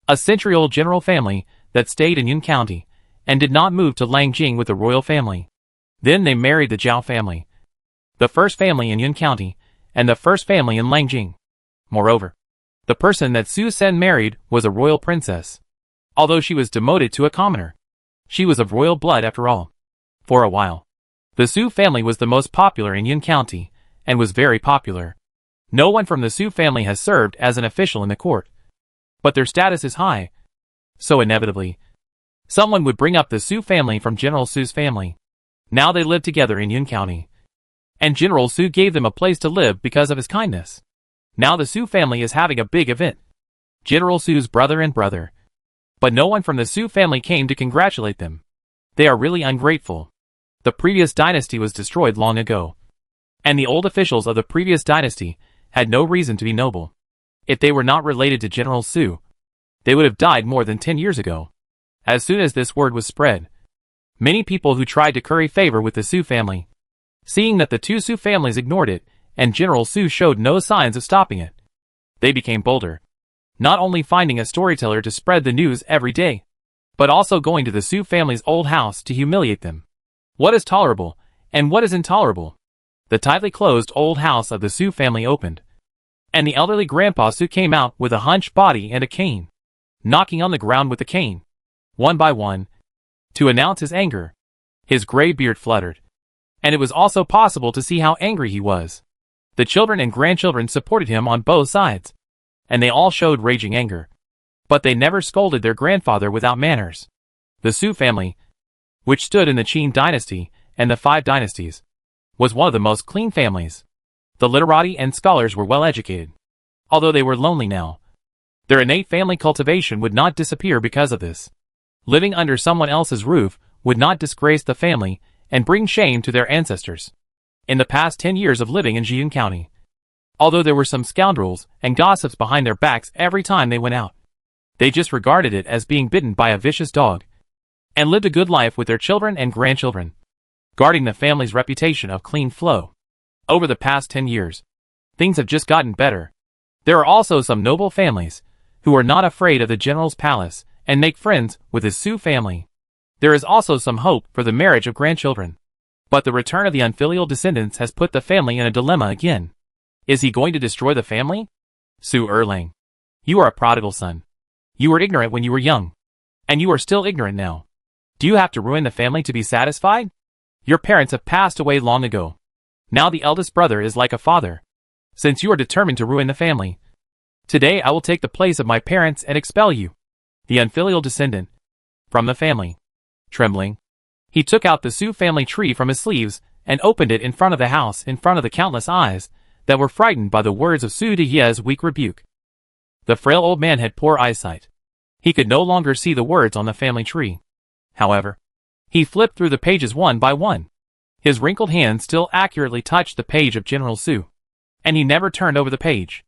a century-old general family that stayed in Yun County and did not move to Langjing with the royal family. Then they married the Zhao family, the first family in Yun County and the first family in Langjing. Moreover, the person that Su Sen married was a royal princess. Although she was demoted to a commoner, she was of royal blood after all. For a while, the Su family was the most popular in Yun County and was very popular. No one from the Su family has served as an official in the court, but their status is high, so inevitably, someone would bring up the Su family from General Su's family. Now they live together in Yun County, and General Su gave them a place to live because of his kindness. Now the Su family is having a big event. General Su's brother and brother. But no one from the Su family came to congratulate them. They are really ungrateful. The previous dynasty was destroyed long ago, and the old officials of the previous dynasty had no reason to be noble. If they were not related to General Su, they would have died more than 10 years ago. As soon as this word was spread, many people who tried to curry favor with the Su family, seeing that the two Su families ignored it and General Su showed no signs of stopping it, they became bolder, not only finding a storyteller to spread the news every day, but also going to the Su family's old house to humiliate them. What is tolerable, and what is intolerable? The tightly closed old house of the Su family opened, and the elderly Grandpa Su came out with a hunched body and a cane, knocking on the ground with the cane, one by one, to announce his anger. His gray beard fluttered, and it was also possible to see how angry he was. The children and grandchildren supported him on both sides, and they all showed raging anger. But they never scolded their grandfather without manners. The Su family, which stood in the Qin dynasty and the 5 dynasties, was one of the most clean families. The literati and scholars were well educated. Although they were lonely now, their innate family cultivation would not disappear because of this. Living under someone else's roof would not disgrace the family and bring shame to their ancestors. In the past 10 years of living in Zhiyun County, although there were some scoundrels and gossips behind their backs every time they went out, they just regarded it as being bitten by a vicious dog, and lived a good life with their children and grandchildren, guarding the family's reputation of clean flow. Over the past 10 years, things have just gotten better. There are also some noble families who are not afraid of the general's palace and make friends with his Su family. There is also some hope for the marriage of grandchildren. But the return of the unfilial descendants has put the family in a dilemma again. Is he going to destroy the family? Su Erlang, you are a prodigal son. You were ignorant when you were young, and you are still ignorant now. Do you have to ruin the family to be satisfied? Your parents have passed away long ago. Now the eldest brother is like a father. Since you are determined to ruin the family, today I will take the place of my parents and expel you, the unfilial descendant, from the family. Trembling, he took out the Su family tree from his sleeves and opened it in front of the house in front of the countless eyes that were frightened by the words of Su Deye's weak rebuke. The frail old man had poor eyesight. He could no longer see the words on the family tree. However, he flipped through the pages one by one. His wrinkled hand still accurately touched the page of General Su, and he never turned over the page.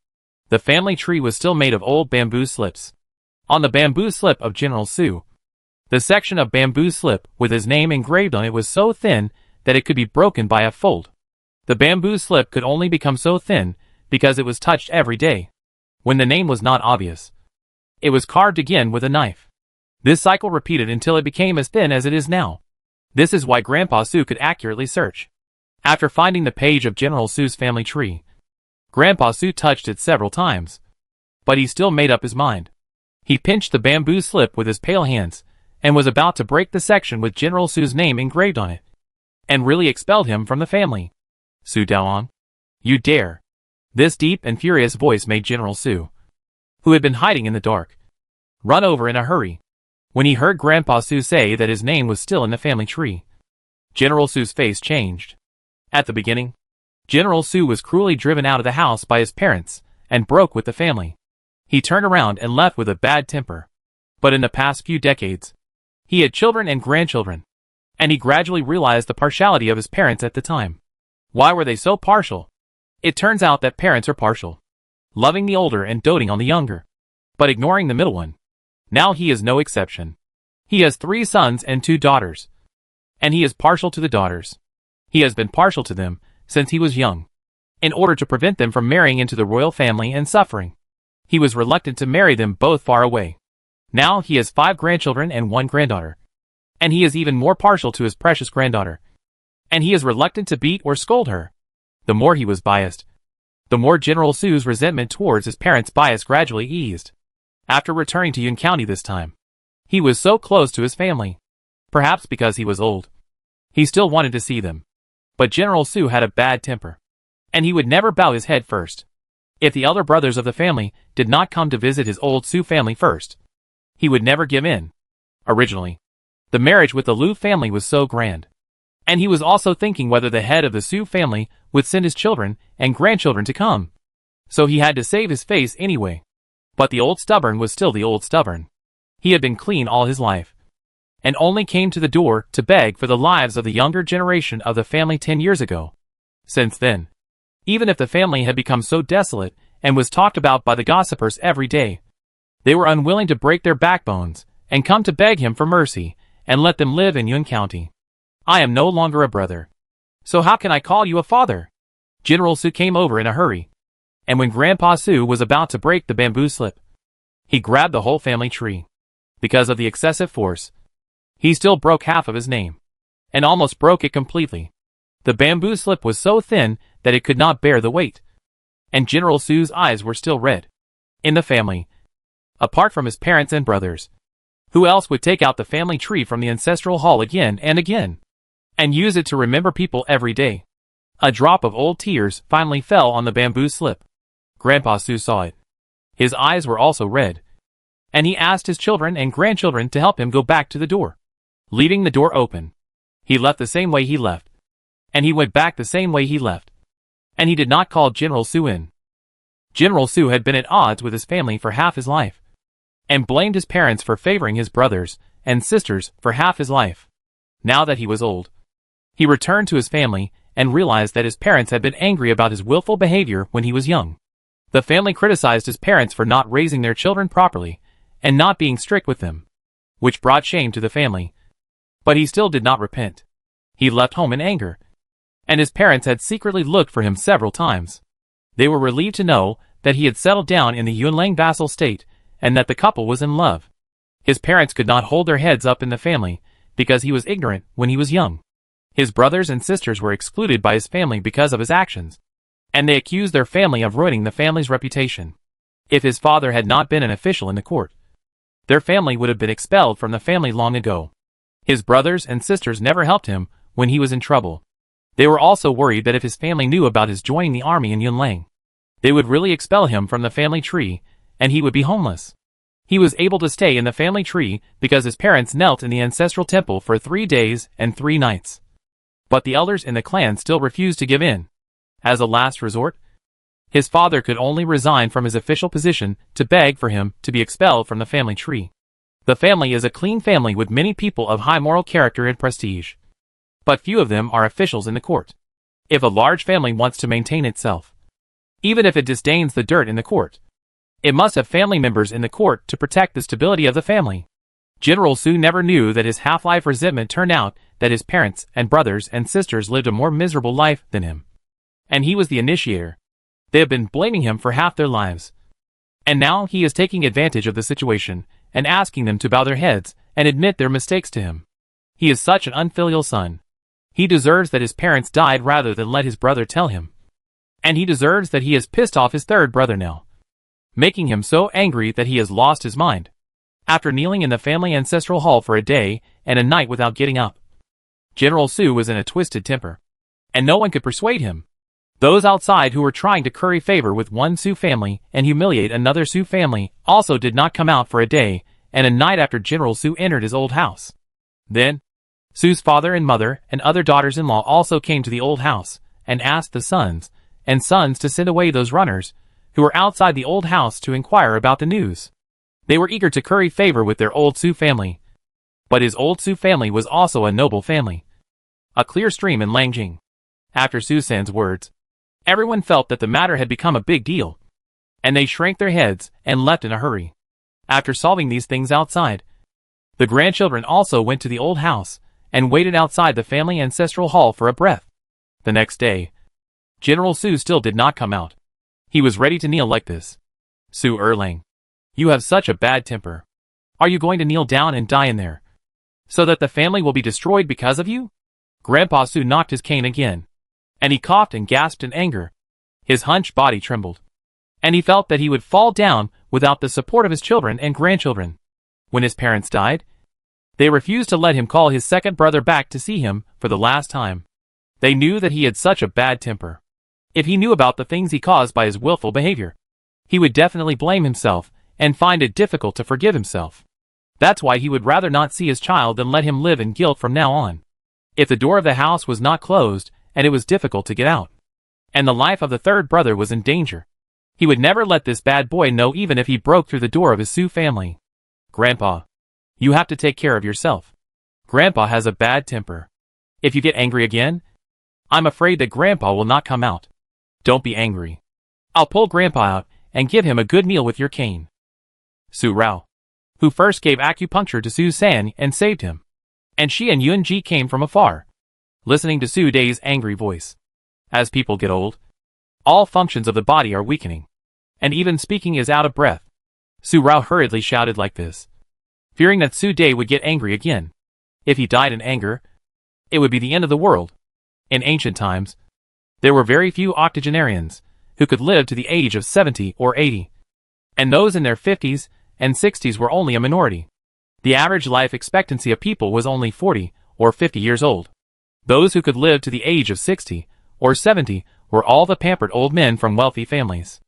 The family tree was still made of old bamboo slips. On the bamboo slip of General Su, the section of bamboo slip with his name engraved on it was so thin that it could be broken by a fold. The bamboo slip could only become so thin because it was touched every day, when the name was not obvious. It was carved again with a knife. This cycle repeated until it became as thin as it is now. This is why Grandpa Su could accurately search. After finding the page of General Su's family tree, Grandpa Su touched it several times, but he still made up his mind. He pinched the bamboo slip with his pale hands, and was about to break the section with General Su's name engraved on it, and really expelled him from the family. Su Daoang, you dare. This deep and furious voice made General Su, who had been hiding in the dark, run over in a hurry. When he heard Grandpa Su say that his name was still in the family tree, General Su's face changed. At the beginning, General Su was cruelly driven out of the house by his parents and broke with the family. He turned around and left with a bad temper. But in the past few decades, he had children and grandchildren, and he gradually realized the partiality of his parents at the time. Why were they so partial? It turns out that parents are partial, loving the older and doting on the younger, but ignoring the middle one. Now he is no exception. He has 3 sons and 2 daughters, and he is partial to the daughters. He has been partial to them since he was young, in order to prevent them from marrying into the royal family and suffering. He was reluctant to marry them both far away. Now he has 5 grandchildren and 1 granddaughter, and he is even more partial to his precious granddaughter, and he is reluctant to beat or scold her. The more he was biased, the more General Su's resentment towards his parents' bias gradually eased. After returning to Yun County this time, he was so close to his family. Perhaps because he was old, he still wanted to see them. But General Su had a bad temper, and he would never bow his head first. If the elder brothers of the family did not come to visit his old Su family first, he would never give in. Originally, the marriage with the Lu family was so grand, and he was also thinking whether the head of the Su family would send his children and grandchildren to come. So he had to save his face anyway. But the old stubborn was still the old stubborn. He had been clean all his life, and only came to the door to beg for the lives of the younger generation of the family 10 years ago. Since then, even if the family had become so desolate and was talked about by the gossipers every day, they were unwilling to break their backbones and come to beg him for mercy and let them live in Yun County. I am no longer a brother, so how can I call you a father? General Su came over in a hurry, and when Grandpa Su was about to break the bamboo slip, he grabbed the whole family tree. Because of the excessive force, he still broke half of his name, and almost broke it completely. The bamboo slip was so thin that it could not bear the weight, and General Su's eyes were still red. In the family, apart from his parents and brothers, who else would take out the family tree from the ancestral hall again and again, and use it to remember people every day? A drop of old tears finally fell on the bamboo slip. Grandpa Su saw it. His eyes were also red, and he asked his children and grandchildren to help him go back to the door. Leaving the door open, he left the same way he left, and he went back the same way he left, and he did not call General Su in. General Su had been at odds with his family for half his life, and blamed his parents for favoring his brothers and sisters for half his life. Now that he was old, he returned to his family and realized that his parents had been angry about his willful behavior when he was young. The family criticized his parents for not raising their children properly and not being strict with them, which brought shame to the family. But he still did not repent. He left home in anger, and his parents had secretly looked for him several times. They were relieved to know that he had settled down in the Yunlang vassal state and that the couple was in love. His parents could not hold their heads up in the family because he was ignorant when he was young. His brothers and sisters were excluded by his family because of his actions, and they accused their family of ruining the family's reputation. If his father had not been an official in the court, their family would have been expelled from the family long ago. His brothers and sisters never helped him when he was in trouble. They were also worried that if his family knew about his joining the army in Yunlang, they would really expel him from the family tree, and he would be homeless. He was able to stay in the family tree because his parents knelt in the ancestral temple for 3 days and 3 nights. But the elders in the clan still refused to give in. As a last resort, his father could only resign from his official position to beg for him to be expelled from the family tree. The family is a clean family with many people of high moral character and prestige, but few of them are officials in the court. If a large family wants to maintain itself, even if it disdains the dirt in the court, it must have family members in the court to protect the stability of the family. General Su never knew that his half-life resentment turned out that his parents and brothers and sisters lived a more miserable life than him, and he was the initiator. They have been blaming him for half their lives, and now he is taking advantage of the situation and asking them to bow their heads and admit their mistakes to him. He is such an unfilial son. He deserves that his parents died rather than let his brother tell him. And he deserves that he has pissed off his third brother now, making him so angry that he has lost his mind. After kneeling in the family ancestral hall for a day and a night without getting up, General Su was in a twisted temper, and no one could persuade him. Those outside who were trying to curry favor with one Su family and humiliate another Su family also did not come out for a day and a night after General Su entered his old house. Then, Su's father and mother and other daughters-in-law also came to the old house and asked the sons to send away those runners who were outside the old house to inquire about the news. They were eager to curry favor with their old Su family. But his old Su family was also a noble family. A clear stream in Langjing. After Su San's words, everyone felt that the matter had become a big deal, and they shrank their heads and left in a hurry. After solving these things outside, the grandchildren also went to the old house and waited outside the family ancestral hall for a breath. The next day, General Su still did not come out. He was ready to kneel like this. Su Erlang, you have such a bad temper. Are you going to kneel down and die in there, so that the family will be destroyed because of you? Grandpa Su knocked his cane again, and he coughed and gasped in anger. His hunched body trembled, and he felt that he would fall down without the support of his children and grandchildren. When his parents died, they refused to let him call his second brother back to see him for the last time. They knew that he had such a bad temper. If he knew about the things he caused by his willful behavior, he would definitely blame himself and find it difficult to forgive himself. That's why he would rather not see his child than let him live in guilt from now on. If the door of the house was not closed and it was difficult to get out, and the life of the third brother was in danger, he would never let this bad boy know even if he broke through the door of his Su family. Grandpa, you have to take care of yourself. Grandpa has a bad temper. If you get angry again, I'm afraid that Grandpa will not come out. Don't be angry. I'll pull Grandpa out and give him a good meal with your cane. Su Rao, who first gave acupuncture to Su San and saved him, and she and Yun Ji came from afar, listening to Su Day's angry voice. As people get old, all functions of the body are weakening, and even speaking is out of breath. Su Rao hurriedly shouted like this, fearing that Su Day would get angry again. If he died in anger, it would be the end of the world. In ancient times, there were very few octogenarians who could live to the age of 70 or 80, and those in their 50s and 60s were only a minority. The average life expectancy of people was only 40 or 50 years old. Those who could live to the age of 60 or 70 were all the pampered old men from wealthy families.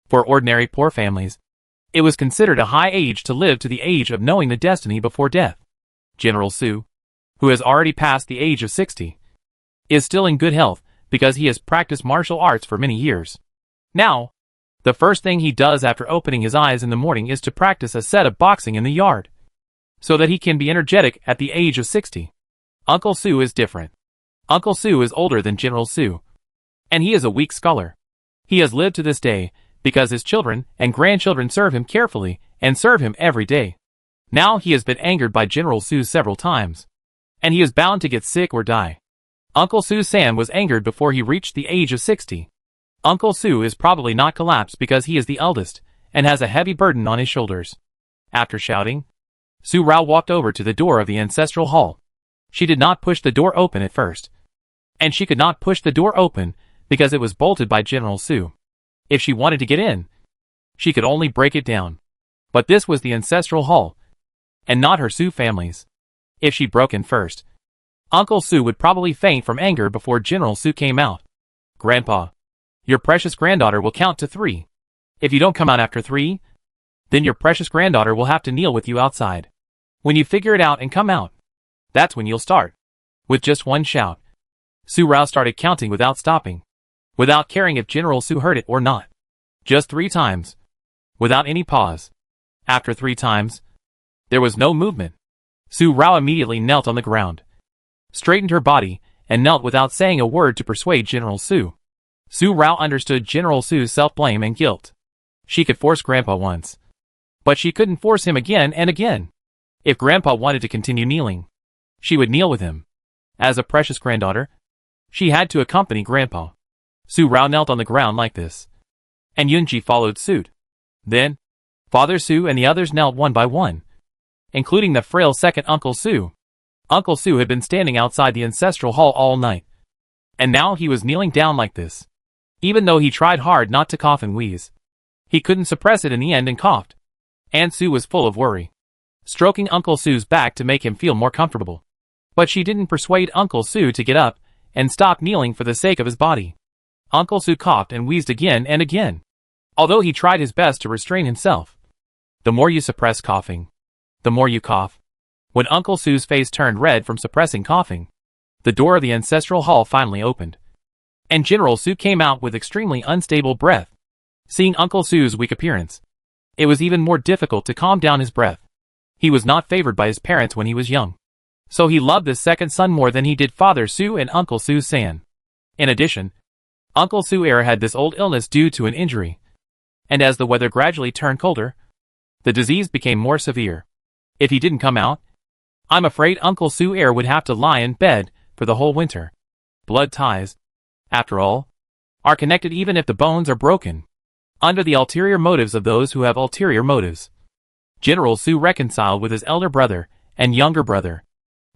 For ordinary poor families, it was considered a high age to live to the age of knowing the destiny before death. General Su, who has already passed the age of 60, is still in good health because he has practiced martial arts for many years. Now, the first thing he does after opening his eyes in the morning is to practice a set of boxing in the yard, so that he can be energetic at the age of 60. Uncle Su is different. Uncle Su is older than General Su, and he is a weak scholar. He has lived to this day because his children and grandchildren serve him carefully and serve him every day. Now he has been angered by General Su several times, and he is bound to get sick or die. Uncle Su San was angered before he reached the age of 60. Uncle Su is probably not collapsed because he is the eldest and has a heavy burden on his shoulders. After shouting, Su Rao walked over to the door of the ancestral hall. She did not push the door open at first, and she could not push the door open because it was bolted by General Su. If she wanted to get in, she could only break it down. But this was the ancestral hall, and not her Su family's. If she broke in first, Uncle Su would probably faint from anger before General Su came out. Grandpa, your precious granddaughter will count to 3. If you don't come out after 3, then your precious granddaughter will have to kneel with you outside. When you figure it out and come out, that's when you'll start. With just one shout, Su Rao started counting without stopping, without caring if General Su heard it or not. Just 3 times, without any pause. After 3 times, there was no movement. Su Rao immediately knelt on the ground, straightened her body, and knelt without saying a word to persuade General Su. Su Rao understood General Su's self-blame and guilt. She could force Grandpa once, but she couldn't force him again and again. If Grandpa wanted to continue kneeling, she would kneel with him. As a precious granddaughter, she had to accompany Grandpa. Su Rao knelt on the ground like this, and Yunji followed suit. Then, Father Su and the others knelt one by one, including the frail second Uncle Su. Uncle Su had been standing outside the ancestral hall all night, and now he was kneeling down like this. Even though he tried hard not to cough and wheeze, he couldn't suppress it in the end and coughed. Aunt Su was full of worry. stroking Uncle Su's back to make him feel more comfortable. But she didn't persuade Uncle Su to get up and stop kneeling for the sake of his body. Uncle Su coughed and wheezed again and again, although he tried his best to restrain himself. The more you suppress coughing, the more you cough. When Uncle Su's face turned red from suppressing coughing, the door of the ancestral hall finally opened, and General Su came out with extremely unstable breath. Seeing Uncle Su's weak appearance, it was even more difficult to calm down his breath. He was not favored by his parents when he was young, so he loved his second son more than he did Father Su and Uncle Su San. In addition, Uncle Su Air had this old illness due to an injury, and as the weather gradually turned colder, the disease became more severe. If he didn't come out, I'm afraid Uncle Su Air would have to lie in bed for the whole winter. Blood ties, after all, are connected even if the bones are broken. Under the ulterior motives of those who have ulterior motives, General Su reconciled with his elder brother and younger brother.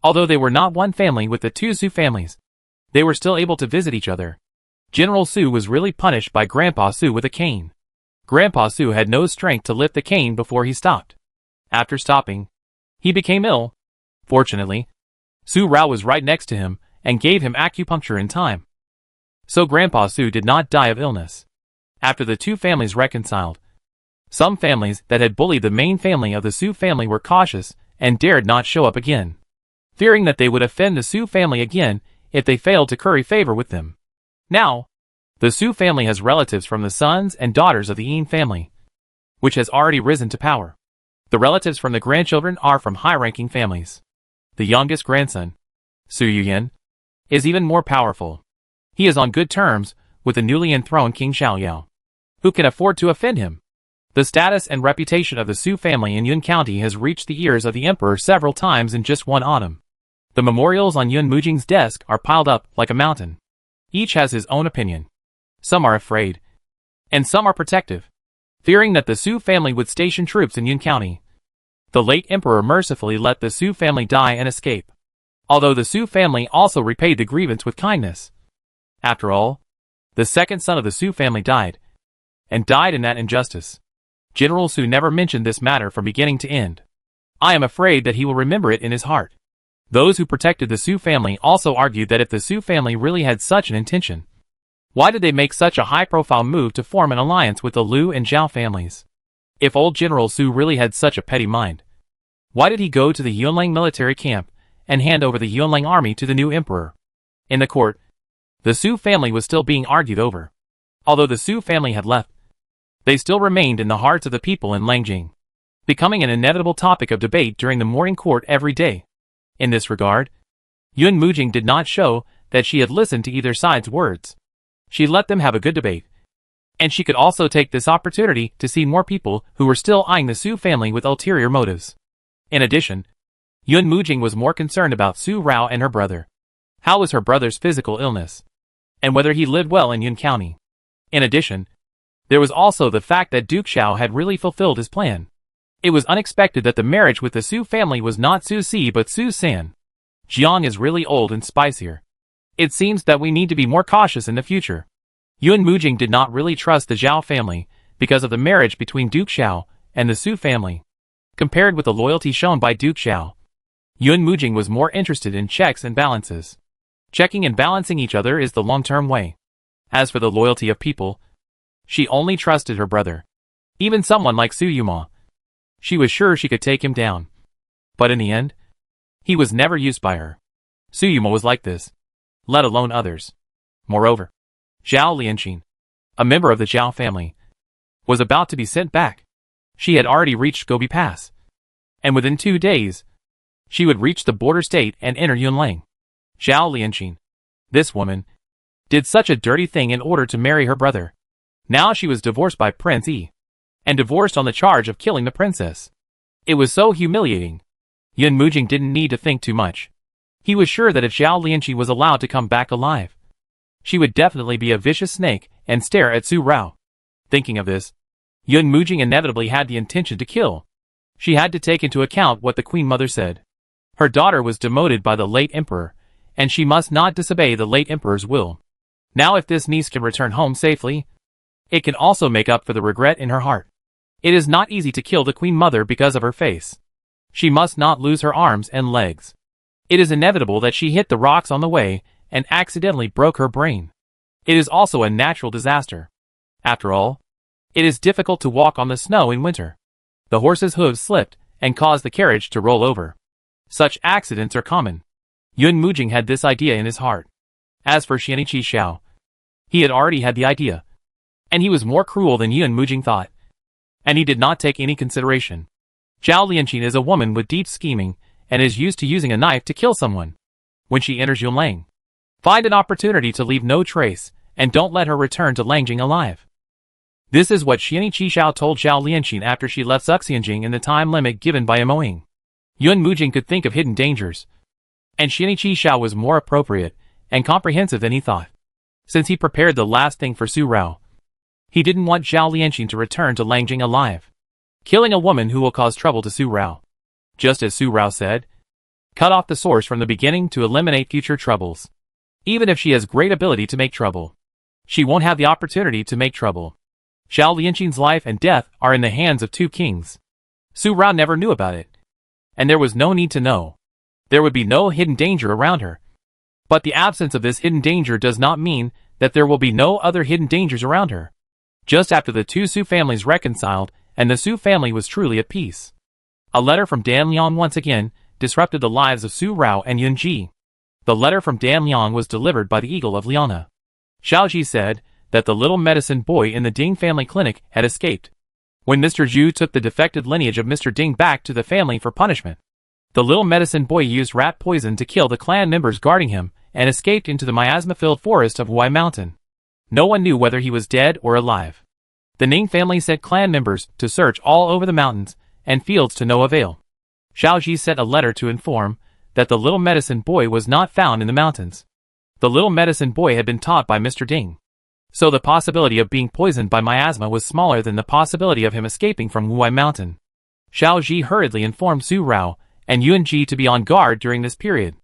Although they were not one family with the two Su families, they were still able to visit each other. General Su was really punished by Grandpa Su with a cane. Grandpa Su had no strength to lift the cane before he stopped. After stopping, he became ill. Fortunately, Su Rao was right next to him and gave him acupuncture in time, so Grandpa Su did not die of illness. After the two families reconciled, some families that had bullied the main family of the Su family were cautious and dared not show up again, fearing that they would offend the Su family again if they failed to curry favor with them. Now, the Su family has relatives from the sons and daughters of the Yin family, which has already risen to power. The relatives from the grandchildren are from high-ranking families. The youngest grandson, Su Yuyan, is even more powerful. He is on good terms with the newly enthroned King Xiaoyao, who can afford to offend him. The status and reputation of the Su family in Yun County has reached the ears of the emperor several times in just one autumn. The memorials on Yun Mujing's desk are piled up like a mountain. Each has his own opinion. Some are afraid, and some are protective, fearing that the Su family would station troops in Yun County. The late emperor mercifully let the Su family die and escape, although the Su family also repaid the grievance with kindness. After all, the second son of the Su family died, and died in that injustice. General Su never mentioned this matter from beginning to end. I am afraid that he will remember it in his heart. Those who protected the Su family also argued that if the Su family really had such an intention, why did they make such a high-profile move to form an alliance with the Liu and Zhao families? If old General Su really had such a petty mind, why did he go to the Yunlang military camp and hand over the Yunlang army to the new emperor? In the court, the Su family was still being argued over. Although the Su family had left, they still remained in the hearts of the people in Langjing, becoming an inevitable topic of debate during the morning court every day. In this regard, Yun Mujing did not show that she had listened to either side's words. She let them have a good debate, and she could also take this opportunity to see more people who were still eyeing the Su family with ulterior motives. In addition, Yun Mujing was more concerned about Su Rao and her brother. How was her brother's physical illness, and whether he lived well in Yun County. In addition, there was also the fact that Duke Xiao had really fulfilled his plan. It was unexpected that the marriage with the Su family was not Su Si but Su San. Jiang is really old and spicier. It seems that we need to be more cautious in the future. Yun Mujing did not really trust the Zhao family because of the marriage between Duke Xiao and the Su family. Compared with the loyalty shown by Duke Xiao, Yun Mujing was more interested in checks and balances. Checking and balancing each other is the long-term way. As for the loyalty of people, she only trusted her brother. Even someone like Su Yuma, she was sure she could take him down. But in the end, he was never used by her. Su Yuma was like this, let alone others. Moreover, Zhao Lianqin, a member of the Zhao family, was about to be sent back. She had already reached Gobi Pass, and within 2 days, she would reach the border state and enter Yunlang. Zhao Lianqin, this woman, did such a dirty thing in order to marry her brother. Now she was divorced by Prince Yi, and divorced on the charge of killing the princess. It was so humiliating. Yun Mujing didn't need to think too much. He was sure that if Zhao Lianqi was allowed to come back alive, she would definitely be a vicious snake and stare at Su Rao. Thinking of this, Yun Mujing inevitably had the intention to kill. She had to take into account what the Queen Mother said. Her daughter was demoted by the late emperor, and she must not disobey the late emperor's will. Now if this niece can return home safely, it can also make up for the regret in her heart. It is not easy to kill the Queen Mother because of her face. She must not lose her arms and legs. It is inevitable that she hit the rocks on the way and accidentally broke her brain. It is also a natural disaster. After all, it is difficult to walk on the snow in winter. The horse's hooves slipped and caused the carriage to roll over. Such accidents are common. Yun Mujing had this idea in his heart. As for Xianiqi Xiao, he had already had the idea. And he was more cruel than Yun Mujing thought. And he did not take any consideration. Zhao Lianqin is a woman with deep scheming and is used to using a knife to kill someone. When she enters Yunlang, find an opportunity to leave no trace, and don't let her return to Langjing alive. This is what Xianiqi Xiao told Zhao Lianqin after she left Xuxianjing in the time limit given by Moying. Yun Mujing could think of hidden dangers, and Xianiqi Xiao was more appropriate and comprehensive than he thought. Since he prepared the last thing for Su Rao, he didn't want Zhao Lianqin to return to Langjing alive, killing a woman who will cause trouble to Su Rao. Just as Su Rao said, cut off the source from the beginning to eliminate future troubles. Even if she has great ability to make trouble, she won't have the opportunity to make trouble. Zhao Lianqin's life and death are in the hands of two kings. Su Rao never knew about it, and there was no need to know. There would be no hidden danger around her. But the absence of this hidden danger does not mean that there will be no other hidden dangers around her. Just after the two Su families reconciled, and the Su family was truly at peace, a letter from Dan Liang once again disrupted the lives of Su Rao and Yun Ji. The letter from Dan Liang was delivered by the Eagle of Liana. Xiao Ji said that the little medicine boy in the Ding family clinic had escaped. When Mr. Zhu took the defected lineage of Mr. Ding back to the family for punishment, the little medicine boy used rat poison to kill the clan members guarding him and escaped into the miasma-filled forest of Huai Mountain. No one knew whether he was dead or alive. The Ning family sent clan members to search all over the mountains and fields to no avail. Xiao Ji sent a letter to inform that the little medicine boy was not found in the mountains. The little medicine boy had been taught by Mr. Ding, so the possibility of being poisoned by miasma was smaller than the possibility of him escaping from Huai Mountain. Xiao Ji hurriedly informed Su Rao and Yun Ji to be on guard during this period.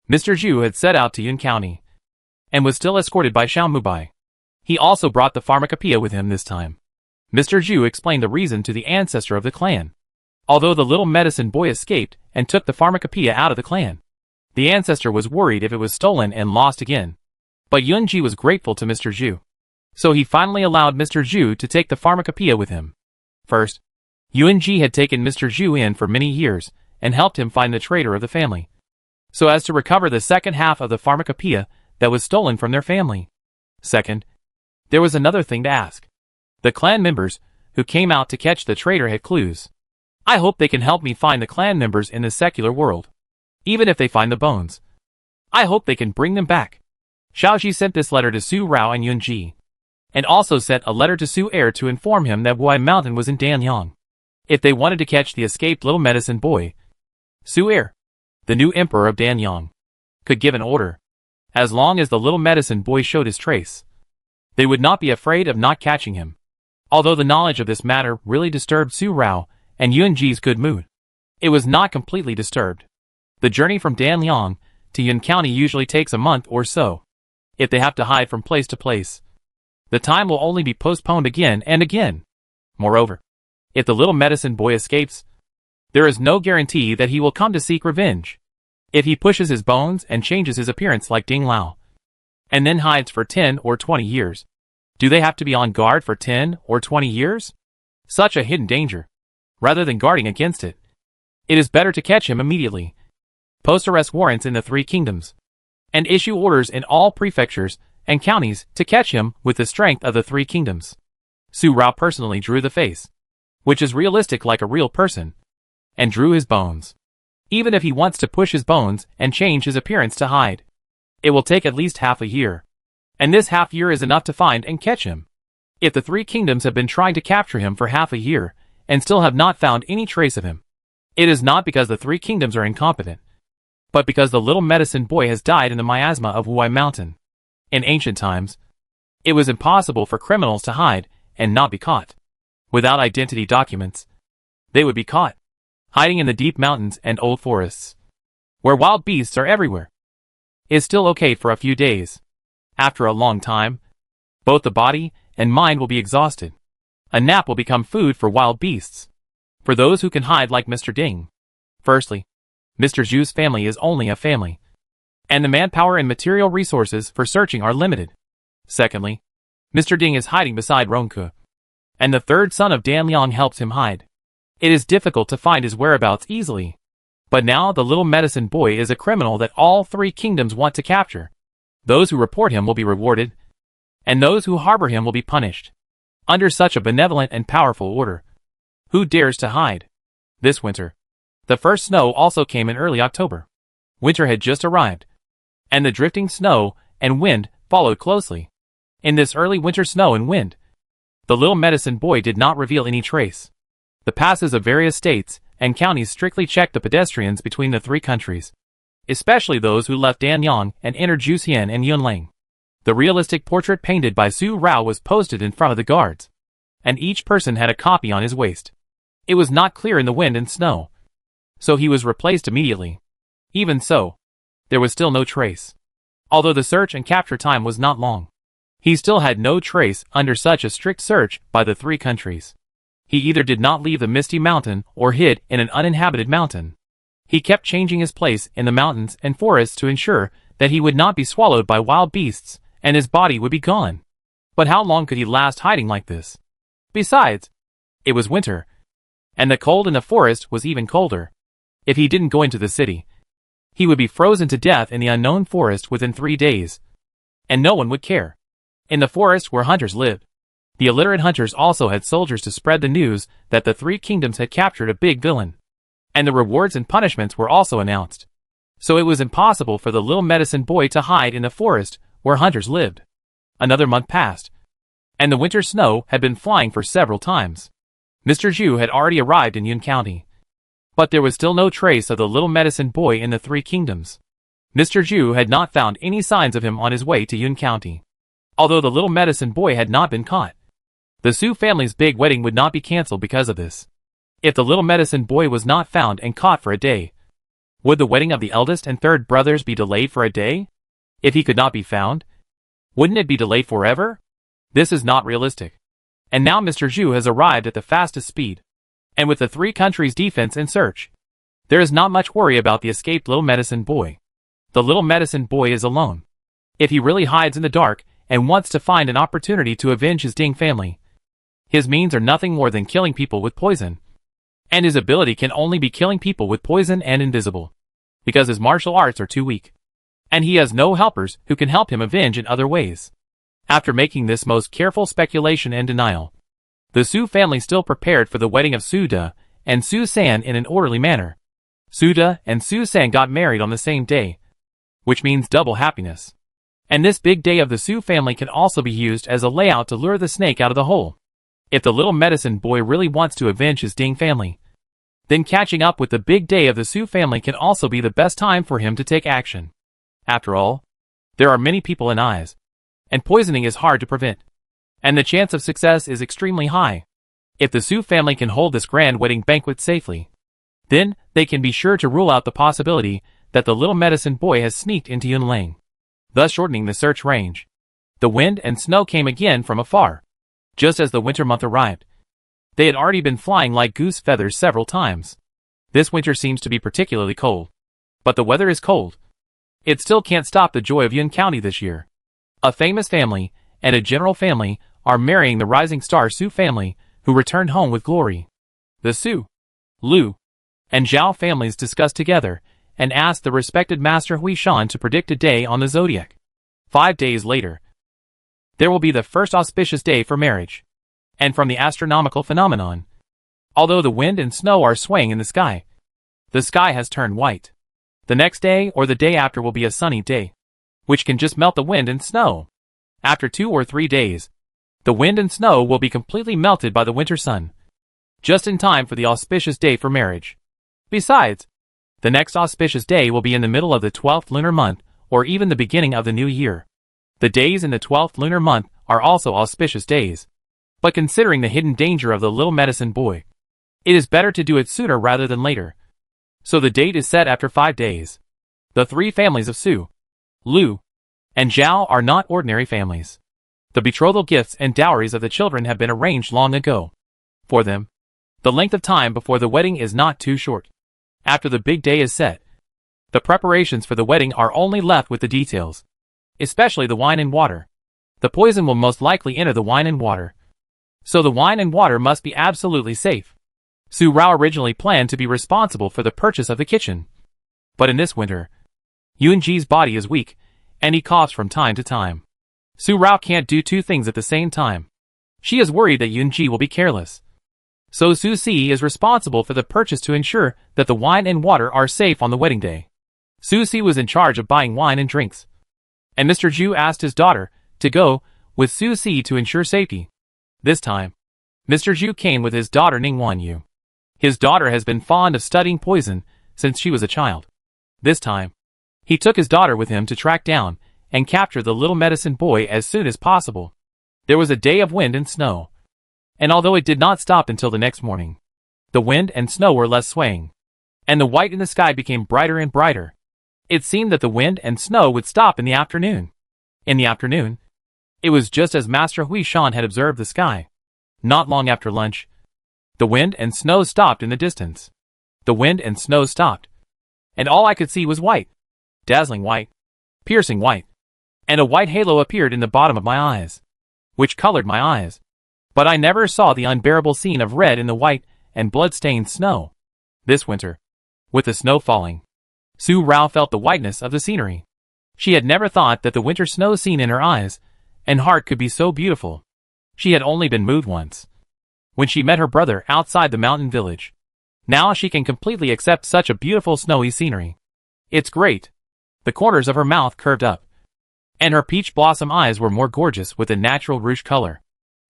Mr. Zhu had set out to Yun County and was still escorted by Xiao Mubai. He also brought the pharmacopoeia with him this time. Mr. Zhu explained the reason to the ancestor of the clan. Although the little medicine boy escaped and took the pharmacopoeia out of the clan, the ancestor was worried if it was stolen and lost again. But Yun Ji was grateful to Mr. Zhu, so he finally allowed Mr. Zhu to take the pharmacopoeia with him. First, Yun Ji had taken Mr. Zhu in for many years and helped him find the traitor of the family, so as to recover the second half of the pharmacopoeia that was stolen from their family. Second, there was another thing to ask. The clan members who came out to catch the traitor had clues. I hope they can help me find the clan members in the secular world. Even if they find the bones, I hope they can bring them back. Xiao Ji sent this letter to Su Rao and Yun Ji, and also sent a letter to Su Er to inform him that Huai Mountain was in Danyang. If they wanted to catch the escaped little medicine boy, Su Er, the new emperor of Danyang, could give an order. As long as the little medicine boy showed his trace, they would not be afraid of not catching him. Although the knowledge of this matter really disturbed Su Rao and Yun Ji's good mood, it was not completely disturbed. The journey from Danyang to Yun County usually takes a month or so. If they have to hide from place to place, the time will only be postponed again and again. Moreover, if the little medicine boy escapes, there is no guarantee that he will come to seek revenge. If he pushes his bones and changes his appearance like Ding Lao, and then hides for 10 or 20 years, do they have to be on guard for 10 or 20 years? Such a hidden danger. Rather than guarding against it, it is better to catch him immediately, post arrest warrants in the 3 kingdoms, and issue orders in all prefectures and counties to catch him with the strength of the 3 kingdoms. Su Rao personally drew the face, which is realistic like a real person, and drew his bones. Even if he wants to push his bones and change his appearance to hide, it will take at least half a year, and this half year is enough to find and catch him. If the 3 kingdoms have been trying to capture him for half a year and still have not found any trace of him, it is not because the 3 kingdoms are incompetent, but because the little medicine boy has died in the miasma of Huai Mountain. In ancient times, it was impossible for criminals to hide and not be caught. Without identity documents, they would be caught, hiding in the deep mountains and old forests, where wild beasts are everywhere. It is still okay for a few days. After a long time, both the body and mind will be exhausted. A nap will become food for wild beasts, for those who can hide like Mr. Ding. Firstly, Mr. Zhu's family is only a family, and the manpower and material resources for searching are limited. Secondly, Mr. Ding is hiding beside Ronke, and the third son of Dan Liang helps him hide. It is difficult to find his whereabouts easily. But now the little medicine boy is a criminal that all three kingdoms want to capture. Those who report him will be rewarded, and those who harbor him will be punished. Under such a benevolent and powerful order, who dares to hide? This winter, the first snow also came in early October. Winter had just arrived, and the drifting snow and wind followed closely. In this early winter snow and wind, the little medicine boy did not reveal any trace. The passes of various states and counties strictly checked the pedestrians between the three countries, especially those who left Danyang and entered Juxian and Yunlang. The realistic portrait painted by Su Rao was posted in front of the guards, and each person had a copy on his waist. It was not clear in the wind and snow, so he was replaced immediately. Even so, there was still no trace. Although the search and capture time was not long, he still had no trace under such a strict search by the three countries. He either did not leave the misty mountain or hid in an uninhabited mountain. He kept changing his place in the mountains and forests to ensure that he would not be swallowed by wild beasts and his body would be gone. But how long could he last hiding like this? Besides, it was winter, and the cold in the forest was even colder. If he didn't go into the city, he would be frozen to death in the unknown forest within 3 days, and no one would care. In the forest where hunters lived, the illiterate hunters also had soldiers to spread the news that the three kingdoms had captured a big villain, and the rewards and punishments were also announced. So it was impossible for the little medicine boy to hide in the forest where hunters lived. Another month passed, and the winter snow had been flying for several times. Mr. Zhu had already arrived in Yun County, but there was still no trace of the little medicine boy in the three kingdoms. Mr. Zhu had not found any signs of him on his way to Yun County. Although the little medicine boy had not been caught, the Su family's big wedding would not be cancelled because of this. If the little medicine boy was not found and caught for a day, would the wedding of the eldest and third brothers be delayed for a day? If he could not be found, wouldn't it be delayed forever? This is not realistic. And now Mr. Zhu has arrived at the fastest speed, and with the three countries' defense in search, there is not much worry about the escaped little medicine boy. The little medicine boy is alone. If he really hides in the dark and wants to find an opportunity to avenge his Ding family, his means are nothing more than killing people with poison. And his ability can only be killing people with poison and invisible, because his martial arts are too weak. And he has no helpers who can help him avenge in other ways. After making this most careful speculation and denial, the Su family still prepared for the wedding of Su De and Su San in an orderly manner. Su De and Su San got married on the same day, which means double happiness. And this big day of the Su family can also be used as a layout to lure the snake out of the hole. If the little medicine boy really wants to avenge his Ding family, then catching up with the big day of the Su family can also be the best time for him to take action. After all, there are many people and eyes, and poisoning is hard to prevent, and the chance of success is extremely high. If the Su family can hold this grand wedding banquet safely, then they can be sure to rule out the possibility that the little medicine boy has sneaked into Yunlang, thus shortening the search range. The wind and snow came again from afar. Just as the winter month arrived, they had already been flying like goose feathers several times. This winter seems to be particularly cold. But the weather is cold. It still can't stop the joy of Yun County this year. A famous family and a general family are marrying the rising star Su family, who returned home with glory. The Su, Lu, and Zhao families discussed together and asked the respected Master Hui Shan to predict a day on the zodiac. 5 days later, there will be the first auspicious day for marriage. And from the astronomical phenomenon, although the wind and snow are swaying in the sky has turned white. The next day or the day after will be a sunny day, which can just melt the wind and snow. After 2 or 3 days, the wind and snow will be completely melted by the winter sun, just in time for the auspicious day for marriage. Besides, the next auspicious day will be in the middle of the 12th lunar month, or even the beginning of the new year. The days in the 12th lunar month are also auspicious days. But considering the hidden danger of the little medicine boy, it is better to do it sooner rather than later. So the date is set after 5 days. The three families of Su, Lu, and Zhao are not ordinary families. The betrothal gifts and dowries of the children have been arranged long ago. For them, the length of time before the wedding is not too short. After the big day is set, the preparations for the wedding are only left with the details, especially the wine and water. The poison will most likely enter the wine and water, so the wine and water must be absolutely safe. Su Rao originally planned to be responsible for the purchase of the kitchen, but in this winter, Yunji's body is weak, and he coughs from time to time. Su Rao can't do two things at the same time. She is worried that Yunji will be careless, so Su Si is responsible for the purchase to ensure that the wine and water are safe on the wedding day. Su Si was in charge of buying wine and drinks, and Mr. Zhu asked his daughter to go with Su Si to ensure safety. This time, Mr. Zhu came with his daughter Ning Wanyu. His daughter has been fond of studying poison since she was a child. This time, he took his daughter with him to track down and capture the little medicine boy as soon as possible. There was a day of wind and snow, and although it did not stop until the next morning, the wind and snow were less swaying, and the white in the sky became brighter and brighter. It seemed that the wind and snow would stop in the afternoon. In the afternoon, it was just as Master Hui Shan had observed the sky. Not long after lunch, the wind and snow stopped in the distance. The wind and snow stopped, and all I could see was white, dazzling white, piercing white, and a white halo appeared in the bottom of my eyes, which colored my eyes. But I never saw the unbearable scene of red in the white and blood-stained snow. This winter, with the snow falling, Su Rao felt the whiteness of the scenery. She had never thought that the winter snow scene in her eyes and heart could be so beautiful. She had only been moved once, when she met her brother outside the mountain village. Now she can completely accept such a beautiful snowy scenery. It's great. The corners of her mouth curved up, and her peach blossom eyes were more gorgeous with a natural rouge color.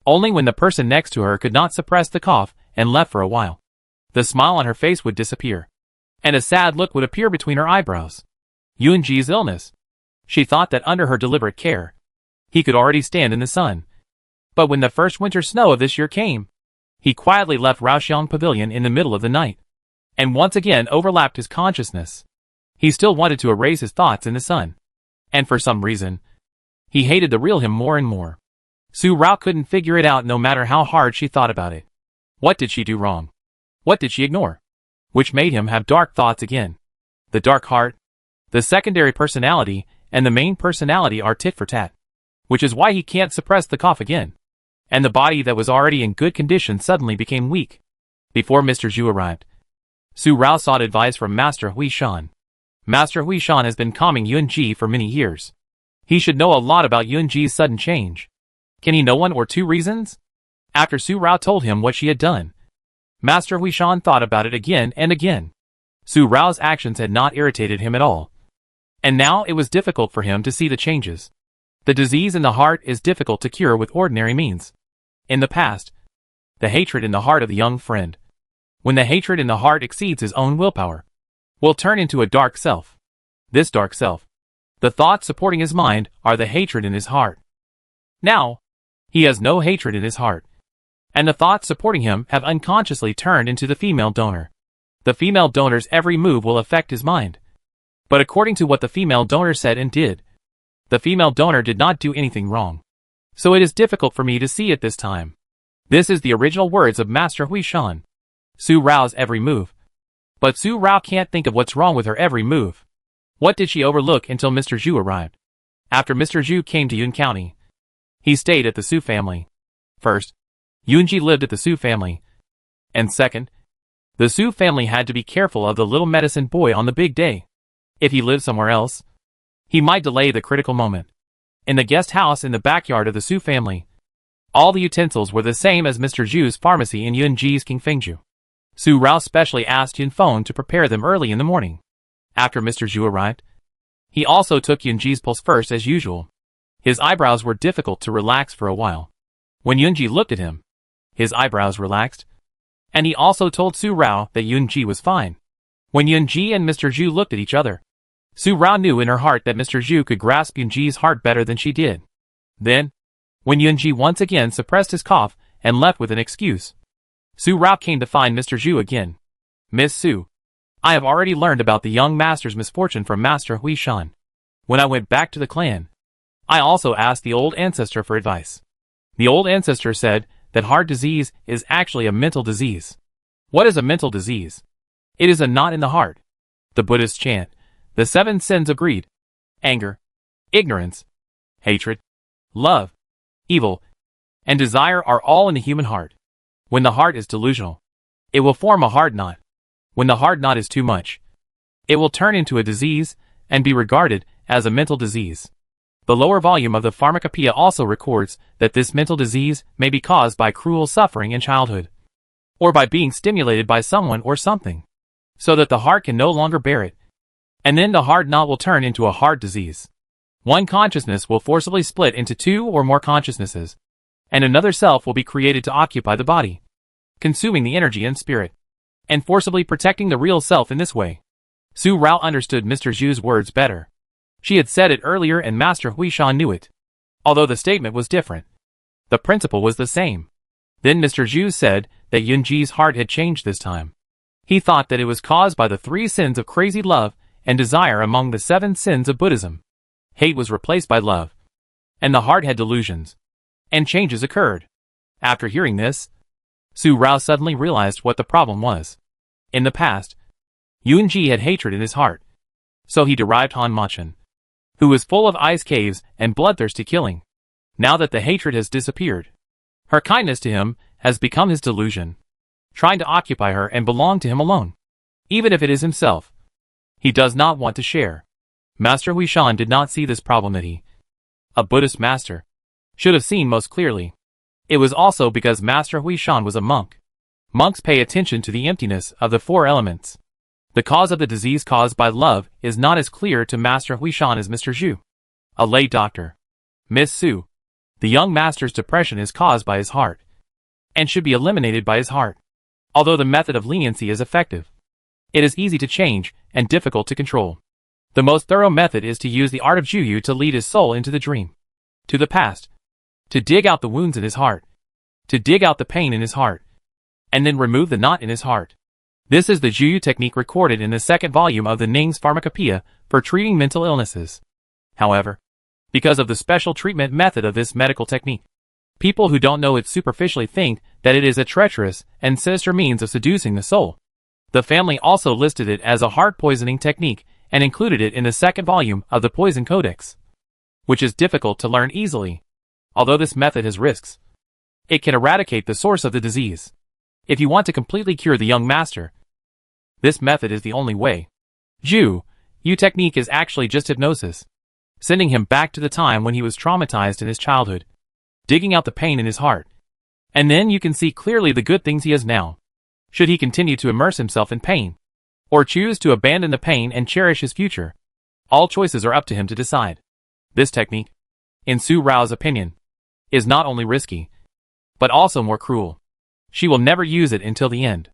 Only when the person next to her could not suppress the cough and left for a while, the smile on her face would disappear, and a sad look would appear between her eyebrows. Yunji's illness. She thought that under her deliberate care, he could already stand in the sun. But when the first winter snow of this year came, he quietly left Raoxiang Pavilion in the middle of the night, and once again overlapped his consciousness. He still wanted to erase his thoughts in the sun, and for some reason, he hated the real him more and more. Su Rao couldn't figure it out no matter how hard she thought about it. What did she do wrong? What did she ignore? Which made him have dark thoughts again? The dark heart, the secondary personality, and the main personality are tit for tat, which is why he can't suppress the cough again. And the body that was already in good condition suddenly became weak. Before Mr. Zhu arrived, Su Rao sought advice from Master Hui Shan. Master Hui Shan has been calming Yunji for many years. He should know a lot about Yunji's sudden change. Can he know one or two reasons? After Su Rao told him what she had done, Master Hui Shan thought about it again and again. Su Rao's actions had not irritated him at all, and now it was difficult for him to see the changes. The disease in the heart is difficult to cure with ordinary means. In the past, the hatred in the heart of the young friend, when the hatred in the heart exceeds his own willpower, will turn into a dark self. This dark self, the thoughts supporting his mind, are the hatred in his heart. Now, he has no hatred in his heart, and the thoughts supporting him have unconsciously turned into the female donor. The female donor's every move will affect his mind. But according to what the female donor said and did, the female donor did not do anything wrong. So it is difficult for me to see it this time. This is the original words of Master Hui Shan. Su Rao's every move. But Su Rao can't think of what's wrong with her every move. What did she overlook until Mr. Zhu arrived? After Mr. Zhu came to Yun County, he stayed at the Su family. First, Yunji lived at the Su family. And second, the Su family had to be careful of the little medicine boy on the big day. If he lived somewhere else, he might delay the critical moment. In the guest house in the backyard of the Su family, all the utensils were the same as Mr. Zhu's pharmacy in Yunji's Qingfengju. Su Rao specially asked Yun Feng to prepare them early in the morning. After Mr. Zhu arrived, he also took Yunji's pulse first as usual. His eyebrows were difficult to relax for a while. When Yunji looked at him, his eyebrows relaxed, and he also told Su Rao that Yunji was fine. When Yunji and Mr. Zhu looked at each other, Su Rao knew in her heart that Mr. Zhu could grasp Yunji's heart better than she did. Then, when Yunji once again suppressed his cough and left with an excuse, Su Rao came to find Mr. Zhu again. Miss Su, I have already learned about the young master's misfortune from Master Hui Shan. When I went back to the clan, I also asked the old ancestor for advice. The old ancestor said that heart disease is actually a mental disease. What is a mental disease? It is a knot in the heart. The Buddhists chant, the 7 sins of greed, anger, ignorance, hatred, love, evil, and desire are all in the human heart. When the heart is delusional, it will form a hard knot. When the hard knot is too much, it will turn into a disease and be regarded as a mental disease. The lower volume of the Pharmacopoeia also records that this mental disease may be caused by cruel suffering in childhood, or by being stimulated by someone or something, so that the heart can no longer bear it, and then the hard knot will turn into a heart disease. One consciousness will forcibly split into 2 or more consciousnesses, and another self will be created to occupy the body, consuming the energy and spirit, and forcibly protecting the real self in this way. Su Rao understood Mr. Zhu's words better. She had said it earlier and Master Huishan knew it. Although the statement was different, the principle was the same. Then Mr. Zhu said that Yunji's heart had changed this time. He thought that it was caused by the 3 sins of crazy love and desire among the 7 sins of Buddhism. Hate was replaced by love, and the heart had delusions, and changes occurred. After hearing this, Su Rao suddenly realized what the problem was. In the past, Yunji had hatred in his heart, so he derived Han Machan, who was full of ice caves and bloodthirsty killing. Now that the hatred has disappeared, her kindness to him has become his delusion, trying to occupy her and belong to him alone, even if it is himself. He does not want to share. Master Huishan did not see this problem that he, a Buddhist master, should have seen most clearly. It was also because Master Huishan was a monk. Monks pay attention to the emptiness of the 4 elements. The cause of the disease caused by love is not as clear to Master Huishan as Mr. Zhu, a lay doctor. Miss Su, the young master's depression is caused by his heart, and should be eliminated by his heart. Although the method of leniency is effective, it is easy to change and difficult to control. The most thorough method is to use the art of Juyu to lead his soul into the dream, to the past, to dig out the wounds in his heart, to dig out the pain in his heart, and then remove the knot in his heart. This is the Juyu technique recorded in the 2nd volume of the Ning's Pharmacopoeia for treating mental illnesses. However, because of the special treatment method of this medical technique, people who don't know it superficially think that it is a treacherous and sinister means of seducing the soul. The family also listed it as a heart poisoning technique and included it in the 2nd volume of the Poison Codex, which is difficult to learn easily. Although this method has risks, it can eradicate the source of the disease. If you want to completely cure the young master, this method is the only way. Juyu technique is actually just hypnosis, sending him back to the time when he was traumatized in his childhood, digging out the pain in his heart, and then you can see clearly the good things he has now. Should he continue to immerse himself in pain, or choose to abandon the pain and cherish his future? All choices are up to him to decide. This technique, in Su Rao's opinion, is not only risky, but also more cruel. She will never use it until the end.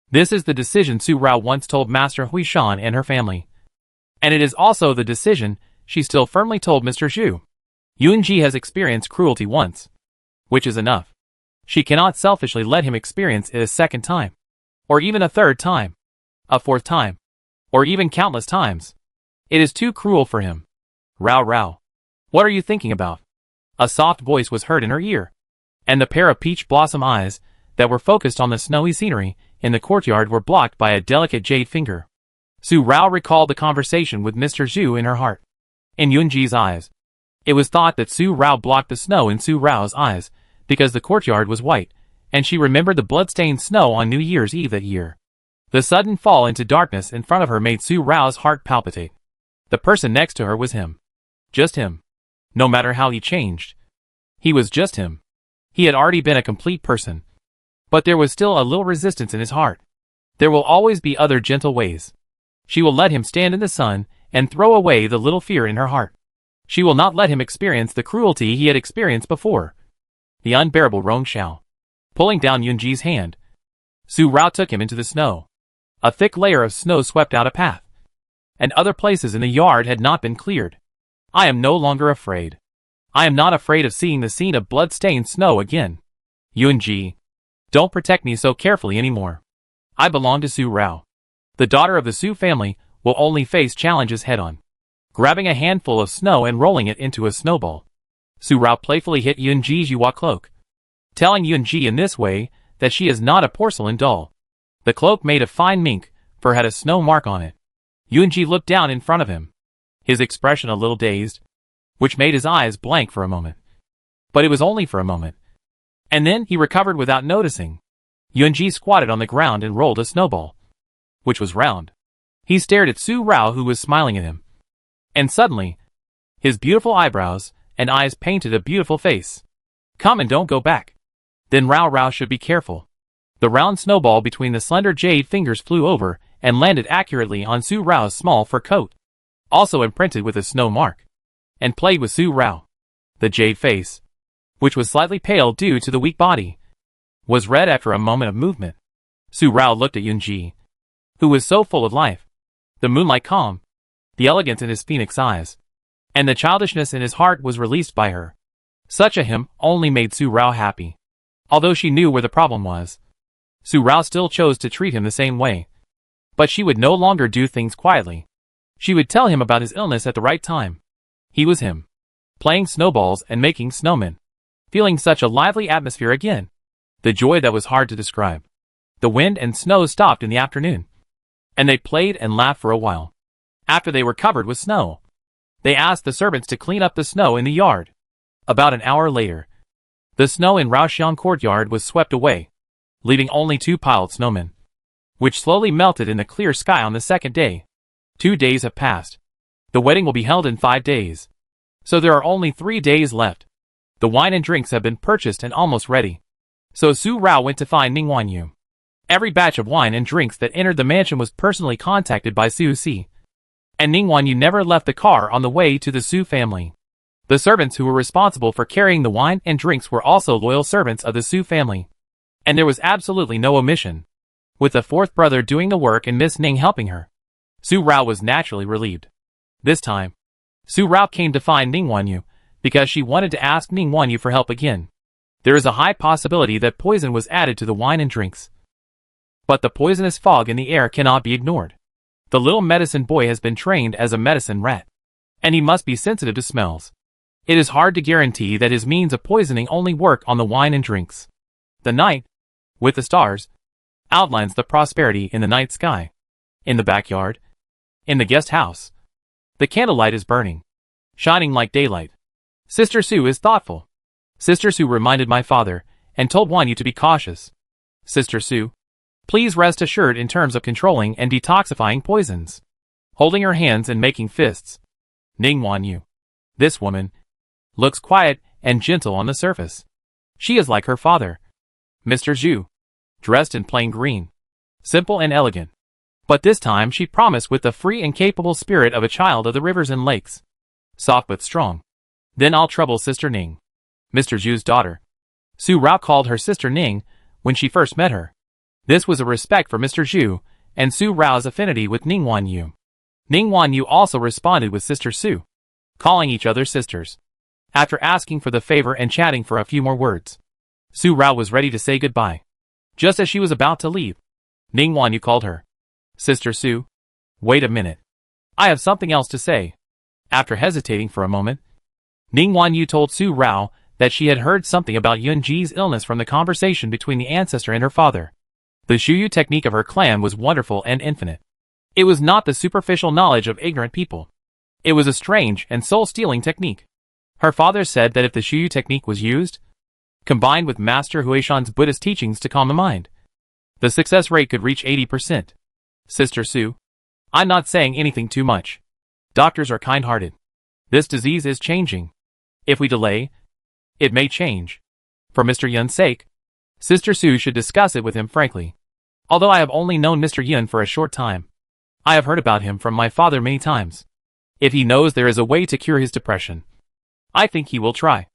This is the decision Su Rao once told Master Huishan and her family. And it is also the decision she still firmly told Mr. Zhu. Yunji has experienced cruelty once, which is enough. She cannot selfishly let him experience it a 2nd time, or even a 3rd time, a 4th time, or even countless times. It is too cruel for him. Rao, what are you thinking about? A soft voice was heard in her ear, and the pair of peach blossom eyes that were focused on the snowy scenery in the courtyard were blocked by a delicate jade finger. Su Rao recalled the conversation with Mr. Zhu in her heart. In Yunji's eyes, it was thought that Su Rao blocked the snow in Su Rao's eyes because the courtyard was white, and she remembered the blood-stained snow on New Year's Eve that year. The sudden fall into darkness in front of her made Su Rao's heart palpitate. The person next to her was him. Just him. No matter how he changed, he was just him. He had already been a complete person. But there was still a little resistance in his heart. There will always be other gentle ways. She will let him stand in the sun and throw away the little fear in her heart. She will not let him experience the cruelty he had experienced before. The unbearable Rong Xiao. Pulling down Yunji's hand, Su Rao took him into the snow. A thick layer of snow swept out a path, and other places in the yard had not been cleared. I am no longer afraid. I am not afraid of seeing the scene of blood-stained snow again. Yunji, don't protect me so carefully anymore. I belong to Su Rao. The daughter of the Su family will only face challenges head-on. Grabbing a handful of snow and rolling it into a snowball, Su Rao playfully hit Yunji's Yuhua cloak, telling Yunji in this way that she is not a porcelain doll. The cloak made of fine mink for it had a snow mark on it. Yunji looked down in front of him, his expression a little dazed, which made his eyes blank for a moment. But it was only for a moment. And then he recovered without noticing. Yunji squatted on the ground and rolled a snowball, which was round. He stared at Su Rao, who was smiling at him. And suddenly, his beautiful eyebrows and eyes painted a beautiful face. Come and don't go back. Then Rao should be careful. The round snowball between the slender jade fingers flew over and landed accurately on Su Rao's small fur coat, also imprinted with a snow mark, and played with Su Rao. The jade face, which was slightly pale due to the weak body, was red after a moment of movement. Su Rao looked at Yunji, who was so full of life. The moonlight calm, the elegance in his phoenix eyes, and the childishness in his heart was released by her. Such a him only made Su Rao happy. Although she knew where the problem was, Su Rao still chose to treat him the same way. But she would no longer do things quietly. She would tell him about his illness at the right time. He was him, playing snowballs and making snowmen, feeling such a lively atmosphere again. The joy that was hard to describe. The wind and snow stopped in the afternoon, and they played and laughed for a while. After they were covered with snow, they asked the servants to clean up the snow in the yard. About an hour later, the snow in Raoxiang courtyard was swept away, leaving only 2 piled snowmen, which slowly melted in the clear sky on the second day. 2 days have passed. The wedding will be held in 5 days. So there are only 3 days left. The wine and drinks have been purchased and almost ready. So Su Rao went to find Ning Wanyu. Every batch of wine and drinks that entered the mansion was personally contacted by Su Si. And Ning Wanyu never left the car on the way to the Su family. The servants who were responsible for carrying the wine and drinks were also loyal servants of the Su family. And there was absolutely no omission, with the 4th brother doing the work and Miss Ning helping her. Su Rao was naturally relieved. This time, Su Rao came to find Ning Wanyu, because she wanted to ask Ning Wanyu for help again. There is a high possibility that poison was added to the wine and drinks. But the poisonous fog in the air cannot be ignored. The little medicine boy has been trained as a medicine rat, and he must be sensitive to smells. It is hard to guarantee that his means of poisoning only work on the wine and drinks. The night, with the stars, outlines the prosperity in the night sky. In the backyard, in the guest house, the candlelight is burning, shining like daylight. Sister Su is thoughtful. Sister Su reminded my father and told Wanyu to be cautious. Sister Su, please rest assured in terms of controlling and detoxifying poisons. Holding her hands and making fists. Ning Wanyu, this woman, looks quiet and gentle on the surface. She is like her father, Mr. Zhu, dressed in plain green, simple and elegant. But this time she promised with the free and capable spirit of a child of the rivers and lakes. Soft but strong. Then I'll trouble Sister Ning, Mr. Zhu's daughter. Su Rao called her Sister Ning when she first met her. This was a respect for Mr. Zhu and Su Rao's affinity with Ning Wanyu. Ning Wanyu also responded with Sister Su, calling each other sisters. After asking for the favor and chatting for a few more words, Su Rao was ready to say goodbye. Just as she was about to leave, Ning Wanyu called her. Sister Su, wait a minute. I have something else to say. After hesitating for a moment, Ning Wanyu told Su Rao that she had heard something about Yunji's illness from the conversation between the ancestor and her father. The Shuyu technique of her clan was wonderful and infinite. It was not the superficial knowledge of ignorant people. It was a strange and soul-stealing technique. Her father said that if the Shuyu technique was used, combined with Master Huishan's Buddhist teachings to calm the mind, the success rate could reach 80%. Sister Su, I'm not saying anything too much. Doctors are kind-hearted. This disease is changing. If we delay, it may change. For Mr. Yun's sake, Sister Su should discuss it with him frankly. Although I have only known Mr. Yun for a short time, I have heard about him from my father many times. If he knows there is a way to cure his depression, I think he will try,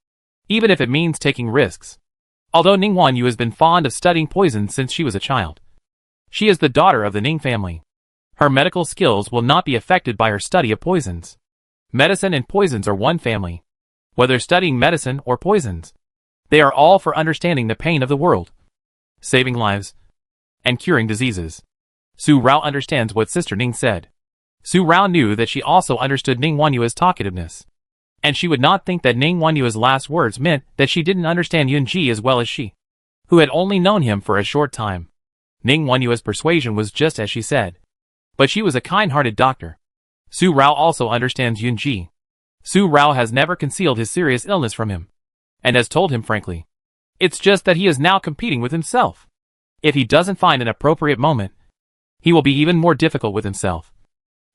even if it means taking risks. Although Ning Wanyu has been fond of studying poison since she was a child, she is the daughter of the Ning family. Her medical skills will not be affected by her study of poisons. Medicine and poisons are one family. Whether studying medicine or poisons, they are all for understanding the pain of the world, saving lives, and curing diseases. Su Rao understands what Sister Ning said. Su Rao knew that she also understood Ning Wanyu's talkativeness, and she would not think that Ning Wanyu's last words meant that she didn't understand Yunji as well as she, who had only known him for a short time. Ning Wanyu's persuasion was just as she said. But she was a kind-hearted doctor. Su Rao also understands Yunji. Su Rao has never concealed his serious illness from him, and has told him frankly. It's just that he is now competing with himself. If he doesn't find an appropriate moment, he will be even more difficult with himself,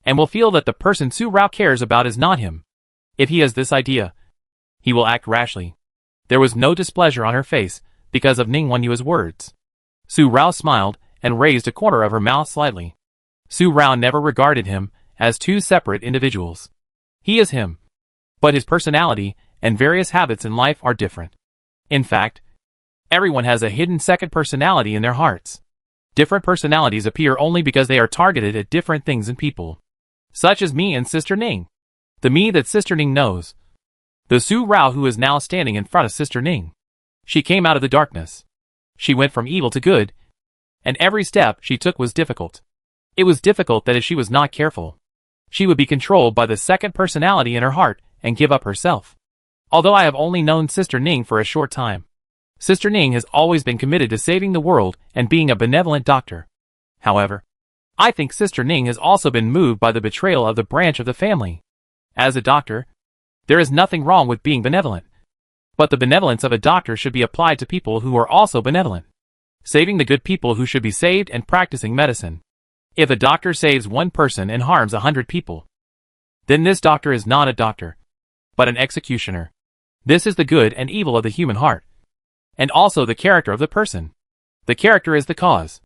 and will feel that the person Su Rao cares about is not him. If he has this idea, he will act rashly. There was no displeasure on her face because of Ning Wanyu's words. Su Rao smiled and raised a corner of her mouth slightly. Su Rao never regarded him as two separate individuals. He is him, but his personality and various habits in life are different. In fact, everyone has a hidden second personality in their hearts. Different personalities appear only because they are targeted at different things in people. Such as me and Sister Ning. The me that Sister Ning knows. The Su Rao who is now standing in front of Sister Ning. She came out of the darkness. She went from evil to good, and every step she took was difficult. It was difficult that if she was not careful, she would be controlled by the second personality in her heart and give up herself. Although I have only known Sister Ning for a short time, Sister Ning has always been committed to saving the world and being a benevolent doctor. However, I think Sister Ning has also been moved by the betrayal of the branch of the family. As a doctor, there is nothing wrong with being benevolent. But the benevolence of a doctor should be applied to people who are also benevolent. Saving the good people who should be saved and practicing medicine. If a doctor saves one person and harms 100 people, then this doctor is not a doctor, but an executioner. This is the good and evil of the human heart, and also the character of the person. The character is the cause,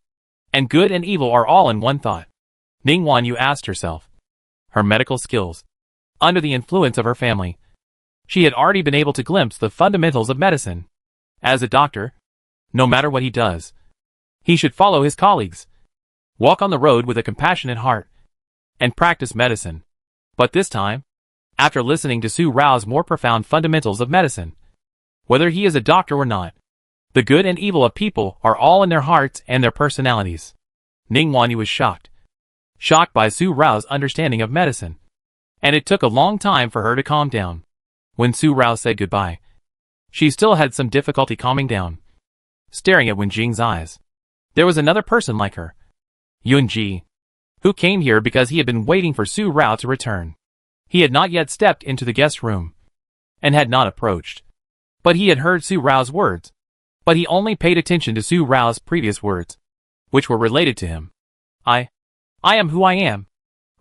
and good and evil are all in one thought. Ning Wanyu asked herself. Her medical skills. Under the influence of her family, she had already been able to glimpse the fundamentals of medicine. As a doctor, no matter what he does, he should follow his colleagues, walk on the road with a compassionate heart, and practice medicine. But this time, after listening to Su Rao's more profound fundamentals of medicine, whether he is a doctor or not, the good and evil of people are all in their hearts and their personalities. Ning Wanyu was shocked. Shocked by Su Rao's understanding of medicine. And it took a long time for her to calm down. When Su Rao said goodbye, she still had some difficulty calming down. Staring at Wen Jing's eyes, there was another person like her. Yunji, who came here because he had been waiting for Su Rao to return. He had not yet stepped into the guest room, and had not approached. But he had heard Su Rao's words. But he only paid attention to Su Rao's previous words, which were related to him. I am who I am.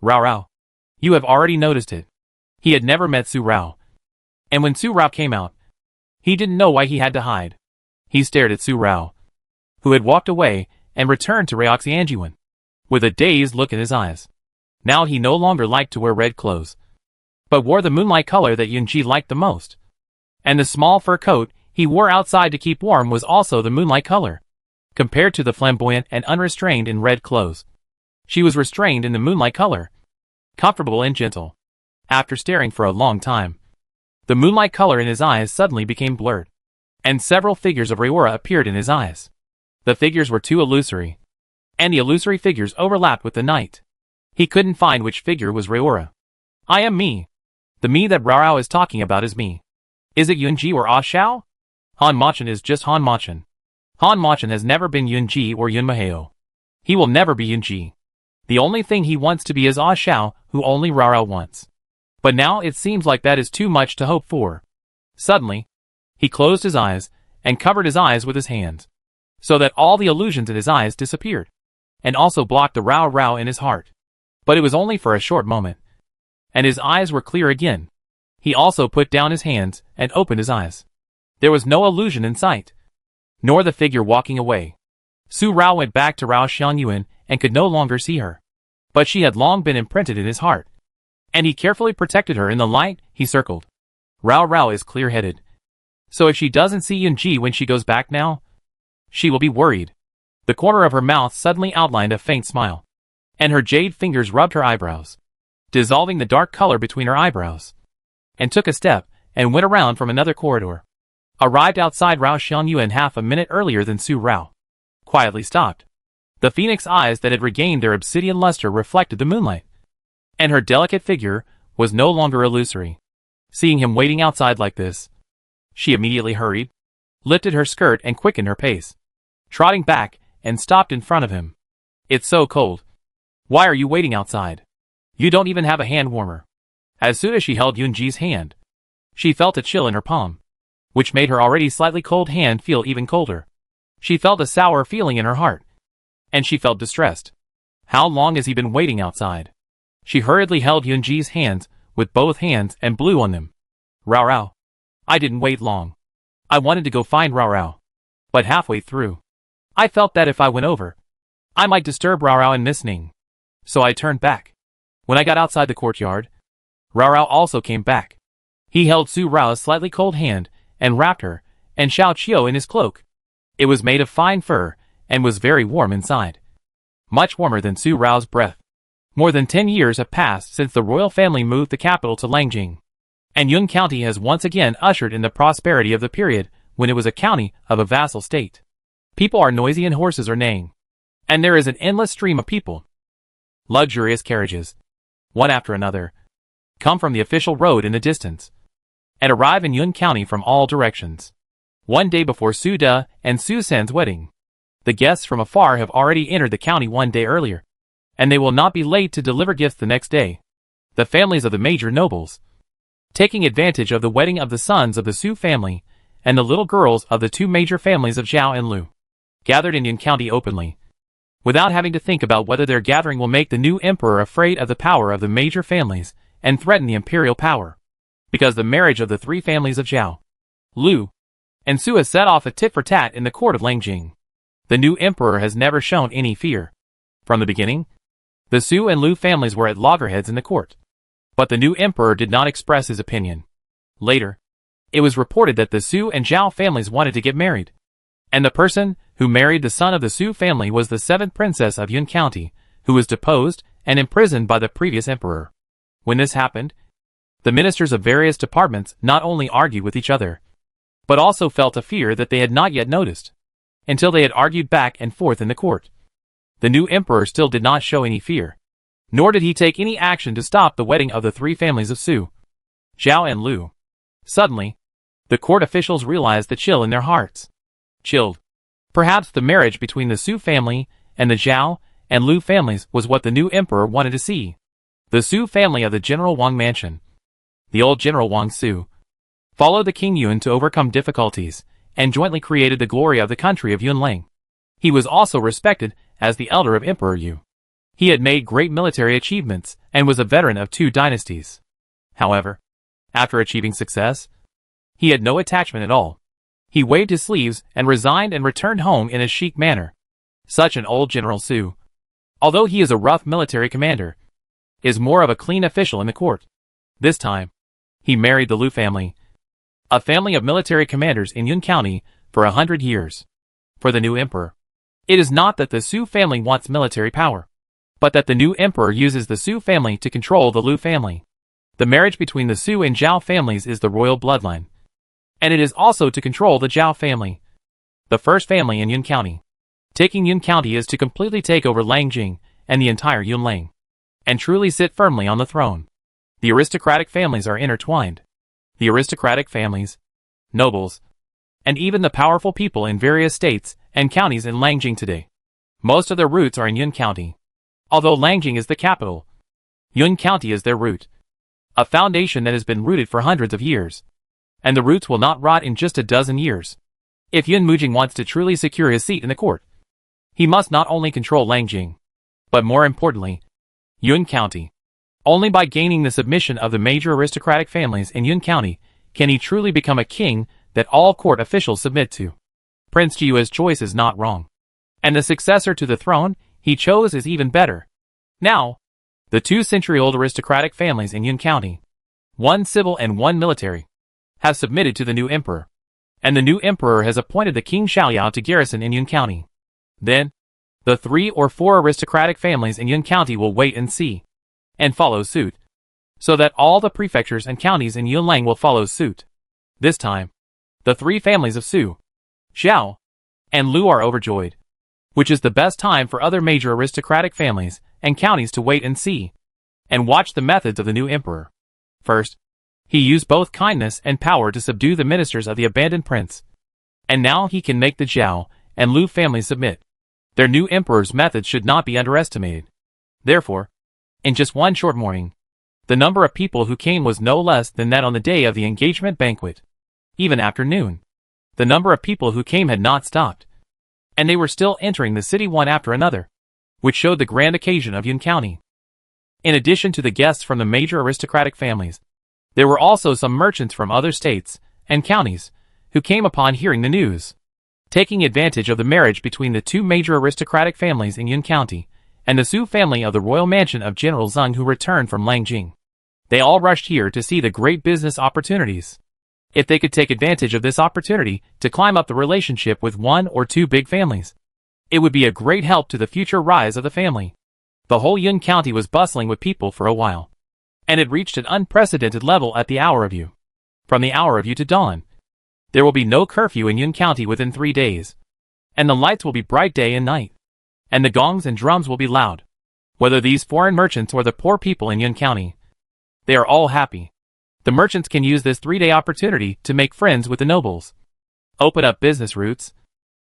Rao. You have already noticed it. He had never met Su Rao. And when Su Rao came out, he didn't know why he had to hide. He stared at Su Rao, who had walked away and returned to Ryoxianjuan, with a dazed look in his eyes. Now he no longer liked to wear red clothes, but wore the moonlight color that Yunji liked the most. And the small fur coat he wore outside to keep warm was also the moonlight color. Compared to the flamboyant and unrestrained in red clothes, she was restrained in the moonlight color, comfortable and gentle. After staring for a long time, the moonlight color in his eyes suddenly became blurred, and several figures of Ryora appeared in his eyes. The figures were too illusory, and the illusory figures overlapped with the night. He couldn't find which figure was Ryora. I am me. The me that Rao is talking about is me. Is it Yunji or Ah Xiao? Han Machan is just Han Machan. Han Machan has never been Yunji or Yun Maheo. He will never be Yunji. The only thing he wants to be is Ah Xiao, who only Rao wants. But now it seems like that is too much to hope for. Suddenly, he closed his eyes and covered his eyes with his hands, so that all the illusions in his eyes disappeared, and also blocked the Rao in his heart. But it was only for a short moment, and his eyes were clear again. He also put down his hands and opened his eyes. There was no illusion in sight, nor the figure walking away. Su Rao went back to Rao Xiangyuan and could no longer see her. But she had long been imprinted in his heart, and he carefully protected her in the light he circled. Rao is clear-headed. So if she doesn't see Yunji when she goes back now, she will be worried. The corner of her mouth suddenly outlined a faint smile, and her jade fingers rubbed her eyebrows, dissolving the dark color between her eyebrows, and took a step and went around from another corridor. Arrived outside Rao Xiangyuan half a minute earlier than Su Rao. Quietly stopped. The phoenix eyes that had regained their obsidian luster reflected the moonlight, and her delicate figure was no longer illusory. Seeing him waiting outside like this, she immediately hurried, lifted her skirt and quickened her pace, trotting back and stopped in front of him. It's so cold. Why are you waiting outside? You don't even have a hand warmer. As soon as she held Yunji's hand, she felt a chill in her palm, which made her already slightly cold hand feel even colder. She felt a sour feeling in her heart, and she felt distressed. How long has he been waiting outside? She hurriedly held Yunji's hands with both hands and blew on them. Rao Rao. I didn't wait long. I wanted to go find Rao Rao. But halfway through, I felt that if I went over, I might disturb Rao Rao and Miss Ning. So I turned back. When I got outside the courtyard, Rao Rao also came back. He held Su Rao's slightly cold hand and wrapped her and Xiao Qiu in his cloak. It was made of fine fur and was very warm inside. Much warmer than Su Rao's breath. More than 10 years have passed since the royal family moved the capital to Langjing. And Yun County has once again ushered in the prosperity of the period when it was a county of a vassal state. People are noisy and horses are neighing. And there is an endless stream of people. Luxurious carriages, one after another, come from the official road in the distance, and arrive in Yun County from all directions. One day before Su De and Su Sen's wedding, the guests from afar have already entered the county one day earlier, and they will not be late to deliver gifts the next day. The families of the major nobles, taking advantage of the wedding of the sons of the Su family and the little girls of the two major families of Zhao and Lu, gathered in Yun County openly, without having to think about whether their gathering will make the new emperor afraid of the power of the major families and threaten the imperial power. Because the marriage of the three families of Zhao, Lu, and Su has set off a tit-for-tat in the court of Langjing. The new emperor has never shown any fear. From the beginning, the Su and Lu families were at loggerheads in the court. But the new emperor did not express his opinion. Later, it was reported that the Su and Zhao families wanted to get married. And the person who married the son of the Su family was the 7th princess of Yun County, who was deposed and imprisoned by the previous emperor. When this happened, the ministers of various departments not only argued with each other, but also felt a fear that they had not yet noticed, until they had argued back and forth in the court. The new emperor still did not show any fear, nor did he take any action to stop the wedding of the three families of Su, Zhao and Lu. Suddenly, the court officials realized the chill in their hearts. Chilled. Perhaps the marriage between the Su family and the Zhao and Lu families was what the new emperor wanted to see. The Su family of the General Wang mansion, the old General Wang Su, followed the King Yun to overcome difficulties and jointly created the glory of the country of Yunlang. He was also respected as the elder of Emperor Yu. He had made great military achievements and was a veteran of 2 dynasties. However, after achieving success, he had no attachment at all. He waved his sleeves and resigned and returned home in a chic manner. Such an old General Su, although he is a rough military commander, is more of a clean official in the court. This time, he married the Lu family, a family of military commanders in Yun County for 100 years. For the new emperor, it is not that the Su family wants military power, but that the new emperor uses the Su family to control the Lu family. The marriage between the Su and Zhao families is the royal bloodline, and it is also to control the Zhao family, the first family in Yun County. Taking Yun County is to completely take over Langjing and the entire Yunlang, and truly sit firmly on the throne. The aristocratic families are intertwined. The aristocratic families, nobles, and even the powerful people in various states and counties in Langjing today. Most of their roots are in Yun County. Although Langjing is the capital, Yun County is their root, a foundation that has been rooted for hundreds of years, and the roots will not rot in just a dozen years. If Yun Mujing wants to truly secure his seat in the court, he must not only control Langjing, but more importantly, Yun County. Only by gaining the submission of the major aristocratic families in Yun County can he truly become a king that all court officials submit to. Prince Jiu's choice is not wrong, and the successor to the throne he chose is even better. Now, the 2-century-old aristocratic families in Yun County, 1 civil and 1 military, have submitted to the new emperor, and the new emperor has appointed the King Xiaoyao to garrison in Yun County. Then, the 3 or 4 aristocratic families in Yun County will wait and see, and follow suit, so that all the prefectures and counties in Yunlang will follow suit. This time, the 3 families of Su, Zhao, and Lu are overjoyed, which is the best time for other major aristocratic families and counties to wait and see, and watch the methods of the new emperor. First, he used both kindness and power to subdue the ministers of the abandoned prince, and now he can make the Zhao and Lu families submit. Their new emperor's methods should not be underestimated. Therefore, in just one short morning, the number of people who came was no less than that on the day of the engagement banquet. Even after noon, the number of people who came had not stopped, and they were still entering the city one after another, which showed the grand occasion of Yun County. In addition to the guests from the major aristocratic families, there were also some merchants from other states and counties who came upon hearing the news. Taking advantage of the marriage between the two major aristocratic families in Yun County and the Su family of the royal mansion of General Zeng who returned from Langjing, they all rushed here to see the great business opportunities. If they could take advantage of this opportunity to climb up the relationship with one or two big families, it would be a great help to the future rise of the family. The whole Yun County was bustling with people for a while, and it reached an unprecedented level at the hour of you. From the hour of you to dawn, there will be no curfew in Yun County within 3 days, and the lights will be bright day and night, and the gongs and drums will be loud. Whether these foreign merchants or the poor people in Yun County, they are all happy. The merchants can use this 3-day opportunity to make friends with the nobles, open up business routes,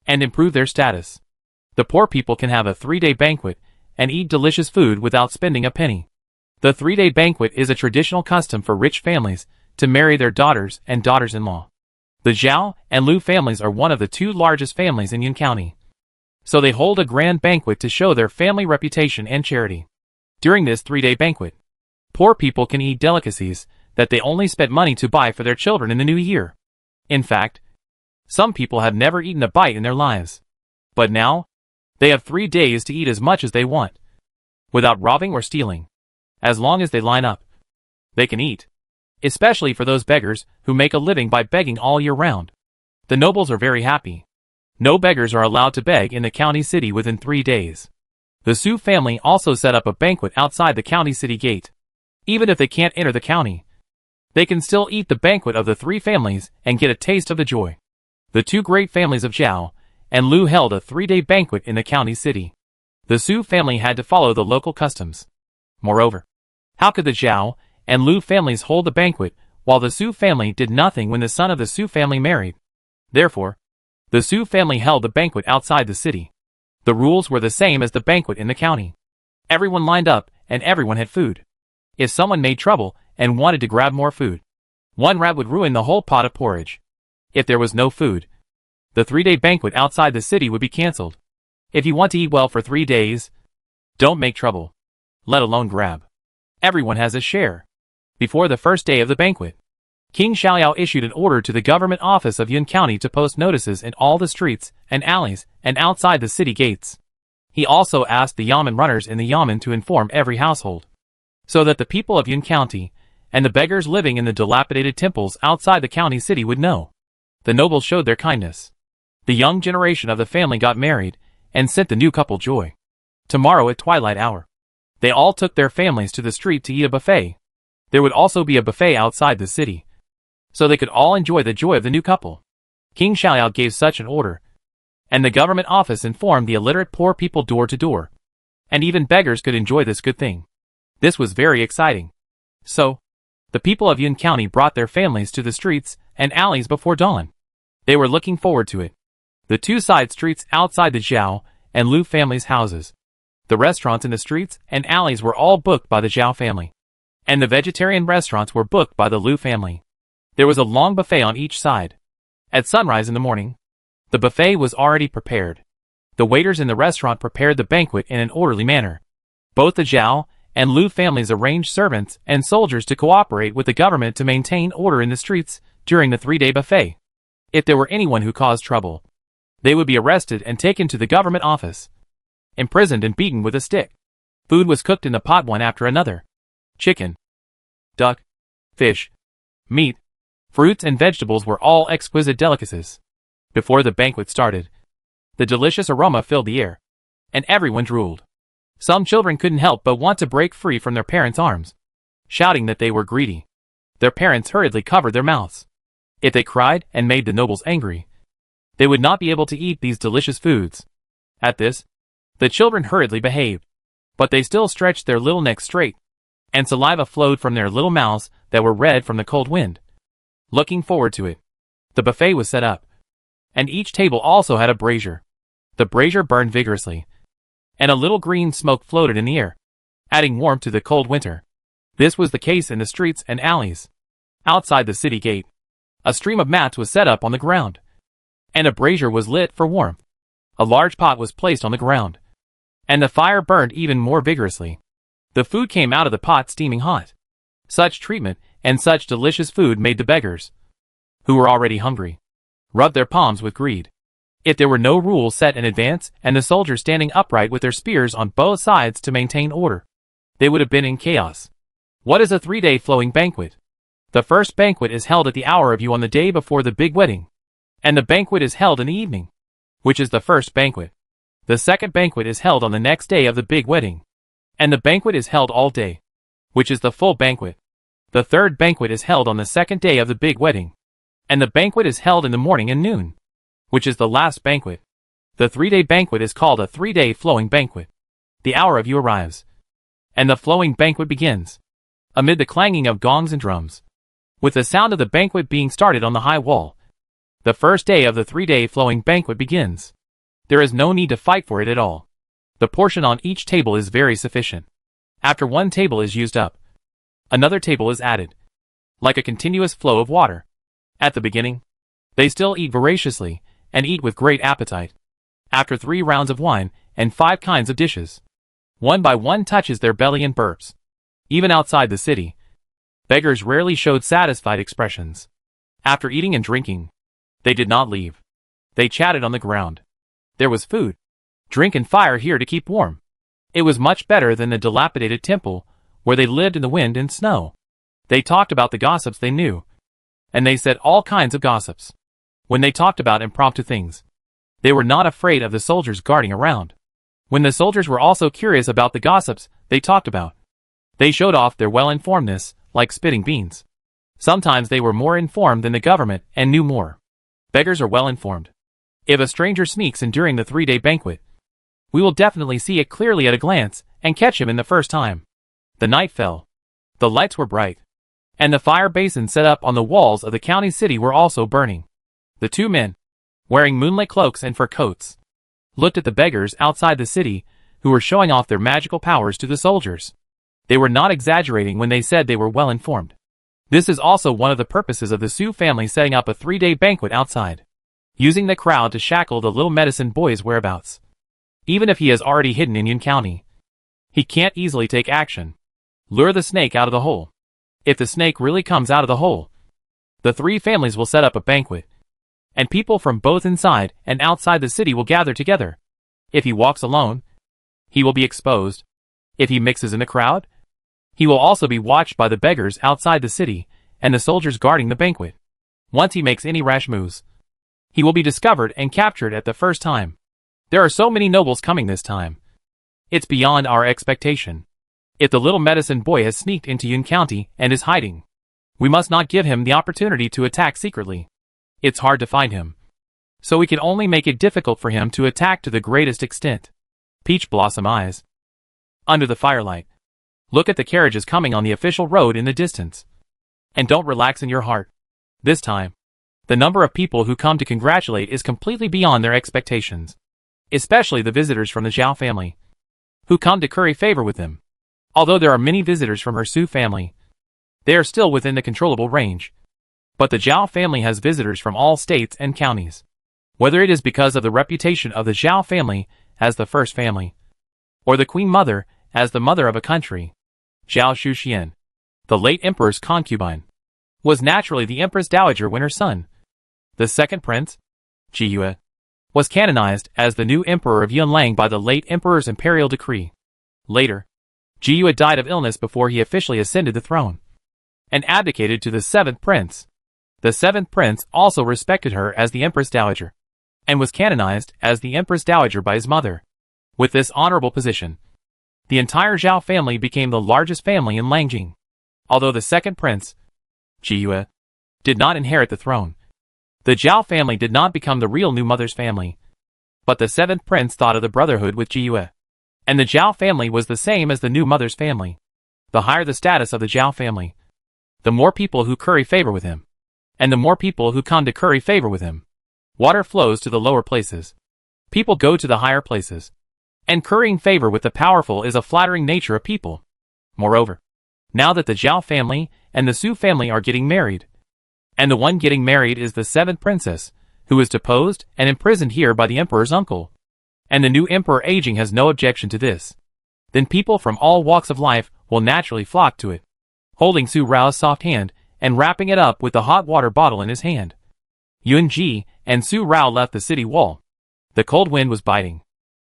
and improve their status. The poor people can have a 3-day banquet and eat delicious food without spending a penny. The 3-day banquet is a traditional custom for rich families to marry their daughters and daughters-in-law. The Zhao and Lu families are one of the 2 largest families in Yun County, so they hold a grand banquet to show their family reputation and charity. During this 3-day banquet, poor people can eat delicacies that they only spent money to buy for their children in the new year. In fact, some people have never eaten a bite in their lives. But now, they have 3 days to eat as much as they want, without robbing or stealing. As long as they line up, they can eat. Especially for those beggars who make a living by begging all year round. The nobles are very happy. No beggars are allowed to beg in the county city within 3 days. The Su family also set up a banquet outside the county city gate. Even if they can't enter the county, they can still eat the banquet of the 3 families and get a taste of the joy. The 2 great families of Zhao and Lu held a 3-day banquet in the county city. The Su family had to follow the local customs. Moreover, how could the Zhao and Lu families hold the banquet while the Su family did nothing when the son of the Su family married? Therefore, the Su family held the banquet outside the city. The rules were the same as the banquet in the county. Everyone lined up and everyone had food. If someone made trouble and wanted to grab more food, one rat would ruin the whole pot of porridge. If there was no food, the 3-day banquet outside the city would be cancelled. If you want to eat well for 3 days, don't make trouble, let alone grab. Everyone has a share. Before the first day of the banquet, King Xiaoyao issued an order to the government office of Yun County to post notices in all the streets and alleys and outside the city gates. He also asked the yamen runners in the yamen to inform every household, so that the people of Yun County and the beggars living in the dilapidated temples outside the county city would know. The nobles showed their kindness. The young generation of the family got married and sent the new couple joy. Tomorrow at twilight hour, they all took their families to the street to eat a buffet. There would also be a buffet outside the city, so they could all enjoy the joy of the new couple. King Xiaoyao gave such an order, and the government office informed the illiterate poor people door to door, and even beggars could enjoy this good thing. This was very exciting. So, the people of Yun County brought their families to the streets and alleys before dawn. They were looking forward to it. The 2 side streets outside the Zhao and Lu family's houses, the restaurants in the streets and alleys were all booked by the Zhao family, and the vegetarian restaurants were booked by the Lu family. There was a long buffet on each side. At sunrise in the morning, the buffet was already prepared. The waiters in the restaurant prepared the banquet in an orderly manner. Both the Zhao and Lu families arranged servants and soldiers to cooperate with the government to maintain order in the streets during the 3-day buffet. If there were anyone who caused trouble, they would be arrested and taken to the government office, imprisoned and beaten with a stick. Food was cooked in the pot one after another. Chicken, duck, fish, meat, fruits and vegetables were all exquisite delicacies. Before the banquet started, the delicious aroma filled the air, and everyone drooled. Some children couldn't help but want to break free from their parents' arms, shouting that they were greedy. Their parents hurriedly covered their mouths. If they cried and made the nobles angry, they would not be able to eat these delicious foods. At this, the children hurriedly behaved, but they still stretched their little necks straight, and saliva flowed from their little mouths that were red from the cold wind. Looking forward to it, the buffet was set up, and each table also had a brazier. The brazier burned vigorously, and a little green smoke floated in the air. adding warmth to the cold winter. This was the case in the streets and alleys. Outside the city gate, a stream of mats was set up on the ground, and a brazier was lit for warmth. A large pot was placed on the ground, and the fire burned even more vigorously. The food came out of the pot steaming hot. Such treatment and such delicious food made the beggars, who were already hungry, rub their palms with greed. If there were no rules set in advance and the soldiers standing upright with their spears on both sides to maintain order, they would have been in chaos. What is a 3-day flowing banquet? The first banquet is held at the hour of you on the day before the big wedding, and the banquet is held in the evening, which is the first banquet. The second banquet is held on the next day of the big wedding, and the banquet is held all day, which is the full banquet. The third banquet is held on the second day of the big wedding, and the banquet is held in the morning and noon, which is the last banquet. The 3-day banquet is called a 3-day flowing banquet. The hour of you arrives, and the flowing banquet begins, amid the clanging of gongs and drums, with the sound of the banquet being started on the high wall. The first day of the 3-day flowing banquet begins. There is no need to fight for it at all. The portion on each table is very sufficient. After one table is used up, another table is added, like a continuous flow of water. At the beginning, they still eat voraciously, and eat with great appetite. After 3 rounds of wine, and 5 kinds of dishes, one by one touches their belly and burps. Even outside the city, beggars rarely showed satisfied expressions. After eating and drinking, they did not leave. They chatted on the ground. There was food, drink and fire here to keep warm. It was much better than the dilapidated temple, where they lived in the wind and snow. They talked about the gossips they knew, and they said all kinds of gossips. When they talked about impromptu things, they were not afraid of the soldiers guarding around. When the soldiers were also curious about the gossips they talked about, they showed off their well-informedness, like spitting beans. Sometimes they were more informed than the government and knew more. Beggars are well-informed. If a stranger sneaks in during the 3-day banquet, we will definitely see it clearly at a glance and catch him in the first time. The night fell. The lights were bright, and the fire basins set up on the walls of the county city were also burning. The 2 men, wearing moonlit cloaks and fur coats, looked at the beggars outside the city who were showing off their magical powers to the soldiers. They were not exaggerating when they said they were well informed. This is also one of the purposes of the Sioux family setting up a 3-day banquet outside, using the crowd to shackle the little medicine boy's whereabouts. Even if he is already hidden in Yun County, he can't easily take action. Lure the snake out of the hole. If the snake really comes out of the hole, the 3 families will set up a banquet, and people from both inside and outside the city will gather together. If he walks alone, he will be exposed. If he mixes in the crowd, he will also be watched by the beggars outside the city and the soldiers guarding the banquet. Once he makes any rash moves, he will be discovered and captured at the first time. There are so many nobles coming this time. It's beyond our expectation. If the little medicine boy has sneaked into Yun County and is hiding, we must not give him the opportunity to attack secretly. It's hard to find him, so we can only make it difficult for him to attack to the greatest extent. Peach Blossom eyes. Under the firelight, look at the carriages coming on the official road in the distance. And don't relax in your heart. This time, the number of people who come to congratulate is completely beyond their expectations. Especially the visitors from the Zhao family, who come to curry favor with them. Although there are many visitors from her Sioux family, they are still within the controllable range. But the Zhao family has visitors from all states and counties. Whether it is because of the reputation of the Zhao family as the first family, or the Queen Mother as the mother of a country, Zhao Shuxian, the late emperor's concubine, was naturally the Empress Dowager when her son, the second prince, Jiyue, was canonized as the new emperor of Yunlang by the late emperor's imperial decree. Later, Jiyue died of illness before he officially ascended the throne, and abdicated to the 7th prince. The 7th prince also respected her as the Empress Dowager, and was canonized as the Empress Dowager by his mother. With this honorable position, the entire Zhao family became the largest family in Langjing. Although the 2nd prince, Jiyue, did not inherit the throne, the Zhao family did not become the real new mother's family. But the 7th prince thought of the brotherhood with Jiyue, and the Zhao family was the same as the new mother's family. The higher the status of the Zhao family, the more people who curry favor with him, and the more people who come to curry favor with him. Water flows to the lower places. People go to the higher places. and currying favor with the powerful is a flattering nature of people. Moreover, now that the Zhao family and the Su family are getting married, and the one getting married is the seventh princess, who is deposed and imprisoned here by the emperor's uncle, and the new emperor aging has no objection to this, then people from all walks of life will naturally flock to it. Holding Su Rao's soft hand and wrapping it up with the hot water bottle in his hand, Yun Ji and Su Rao left the city wall. The cold wind was biting,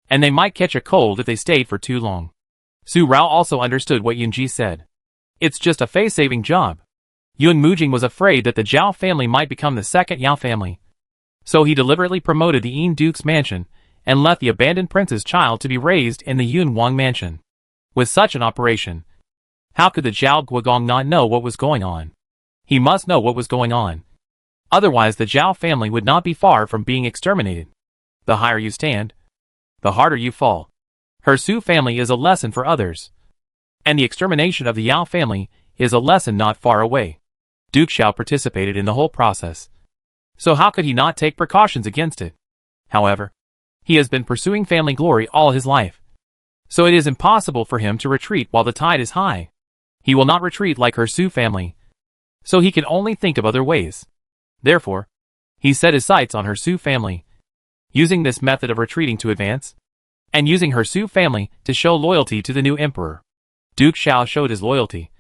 and they might catch a cold if they stayed for too long. Su Rao also understood what Yun Ji said. It's just a face-saving job. Yun Mujing was afraid that the Zhao family might become the second Yao family, so he deliberately promoted the Yin Duke's mansion and left the abandoned prince's child to be raised in the Yun Wang mansion. With such an operation, how could the Zhao Guogong not know what was going on? He must know what was going on. Otherwise the Zhao family would not be far from being exterminated. The higher you stand, the harder you fall. Her Su family is a lesson for others, and the extermination of the Yao family is a lesson not far away. Duke Xiao participated in the whole process, so how could he not take precautions against it? However, he has been pursuing family glory all his life, so it is impossible for him to retreat while the tide is high. He will not retreat like her Su family, so he can only think of other ways. Therefore, he set his sights on her Su family, using this method of retreating to advance, and using her Su family to show loyalty to the new emperor. Duke Xiao showed his loyalty,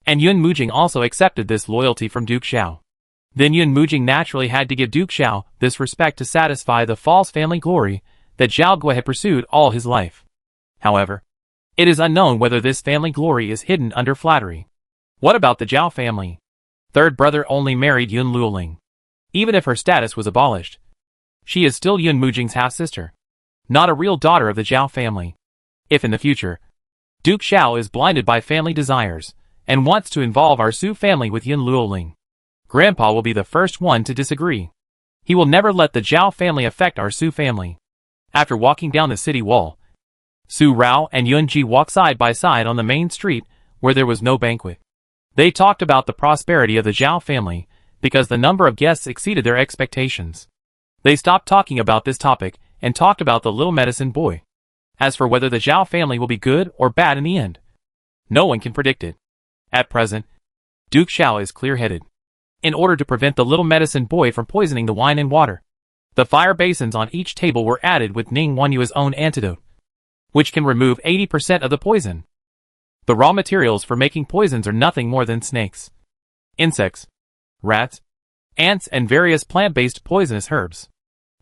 and Yun Mujing also accepted this loyalty from Duke Xiao. Then Yun Mujing naturally had to give Duke Xiao this respect to satisfy the false family glory that Zhao Gui had pursued all his life. However, it is unknown whether this family glory is hidden under flattery. What about the Zhao family? Third brother only married Yun Luoling. Even if her status was abolished, she is still Yun Mujing's half-sister, not a real daughter of the Zhao family. If in the future, Duke Xiao is blinded by family desires and wants to involve our Su family with Yun Luoling, Grandpa will be the first one to disagree. He will never let the Zhao family affect our Su family. After walking down the city wall, Su Rao and Yun Ji walked side by side on the main street where there was no banquet. They talked about the prosperity of the Zhao family because the number of guests exceeded their expectations. They stopped talking about this topic and talked about the little medicine boy. As for whether the Zhao family will be good or bad in the end, no one can predict it. At present, Duke Xiao is clear-headed. In order to prevent the little medicine boy from poisoning the wine and water, the fire basins on each table were added with Ning Wanyua's own antidote, which can remove 80% of the poison. The raw materials for making poisons are nothing more than snakes, insects, rats, ants, and various plant-based poisonous herbs.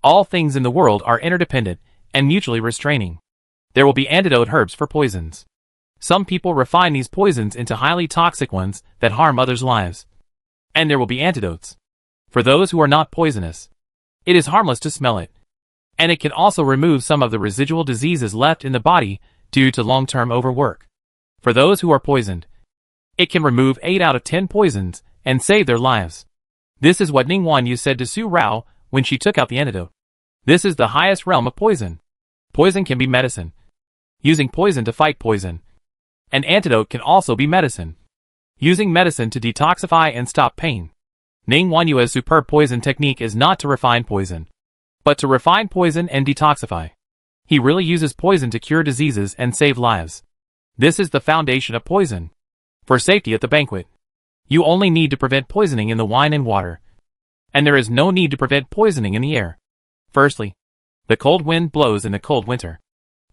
All things in the world are interdependent and mutually restraining. There will be antidote herbs for poisons. Some people refine these poisons into highly toxic ones that harm others' lives. And there will be antidotes for those who are not poisonous. It is harmless to smell it, and it can also remove some of the residual diseases left in the body due to long-term overwork. For those who are poisoned, it can remove 8 out of 10 poisons and save their lives. This is what Ning Wanyu said to Su Rao when she took out the antidote. This is the highest realm of poison. Poison can be medicine. Using poison to fight poison. An antidote can also be medicine. Using medicine to detoxify and stop pain. Ning Wanyua's superb poison technique is not to refine poison, but to refine poison and detoxify. He really uses poison to cure diseases and save lives. This is the foundation of poison. For safety at the banquet, you only need to prevent poisoning in the wine and water, and there is no need to prevent poisoning in the air. Firstly, the cold wind blows in the cold winter.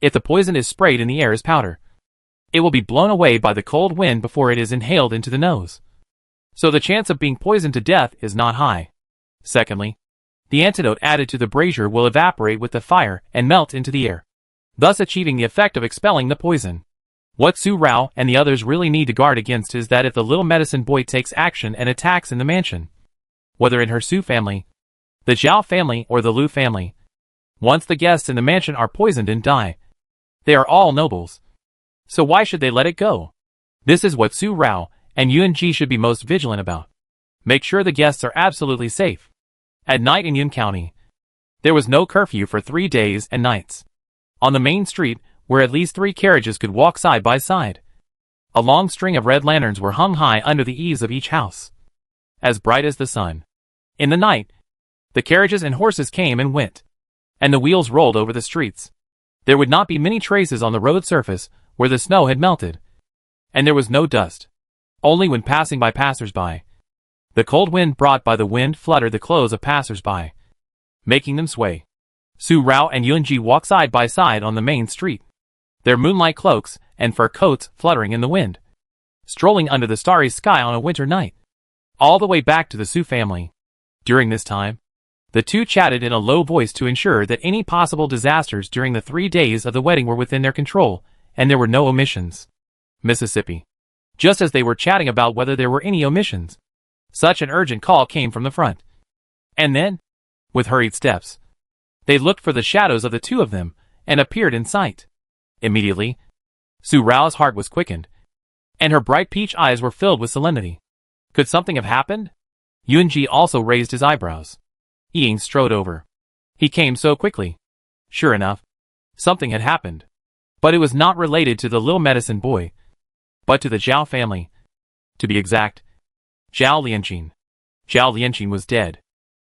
If the poison is sprayed in the air as powder, it will be blown away by the cold wind before it is inhaled into the nose. So the chance of being poisoned to death is not high. Secondly, the antidote added to the brazier will evaporate with the fire and melt into the air, thus achieving the effect of expelling the poison. What Su Rao and the others really need to guard against is that if the little medicine boy takes action and attacks in the mansion, whether in her Su family, the Zhao family, or the Lu family, once the guests in the mansion are poisoned and die, they are all nobles. So why should they let it go? This is what Su Rao and Yun Ji should be most vigilant about. Make sure the guests are absolutely safe. At night in Yun County, there was no curfew for 3 days and nights. On the main street, where at least 3 carriages could walk side by side, a long string of red lanterns were hung high under the eaves of each house, as bright as the sun. In the night, the carriages and horses came and went, and the wheels rolled over the streets. There would not be many traces on the road surface where the snow had melted. And there was no dust. Only when passing by passers-by. The cold wind brought by the wind fluttered the clothes of passers-by, making them sway. Su Rao and Yunji walked side by side on the main street, their moonlight cloaks and fur coats fluttering in the wind, strolling under the starry sky on a winter night, all the way back to the Su family. During this time, the two chatted in a low voice to ensure that any possible disasters during the 3 days of the wedding were within their control, and there were no omissions. Mississippi. Just as they were chatting about whether there were any omissions, such an urgent call came from the front. And then, with hurried steps, they looked for the shadows of the two of them, and appeared in sight. Immediately, Su Rao's heart was quickened, and her bright peach eyes were filled with solemnity. Could something have happened? Yunji also raised his eyebrows. Ying strode over. He came so quickly. Sure enough, something had happened. But it was not related to the little medicine boy, but to the Zhao family. To be exact, Zhao Lianqing. Zhao Lianqing was dead.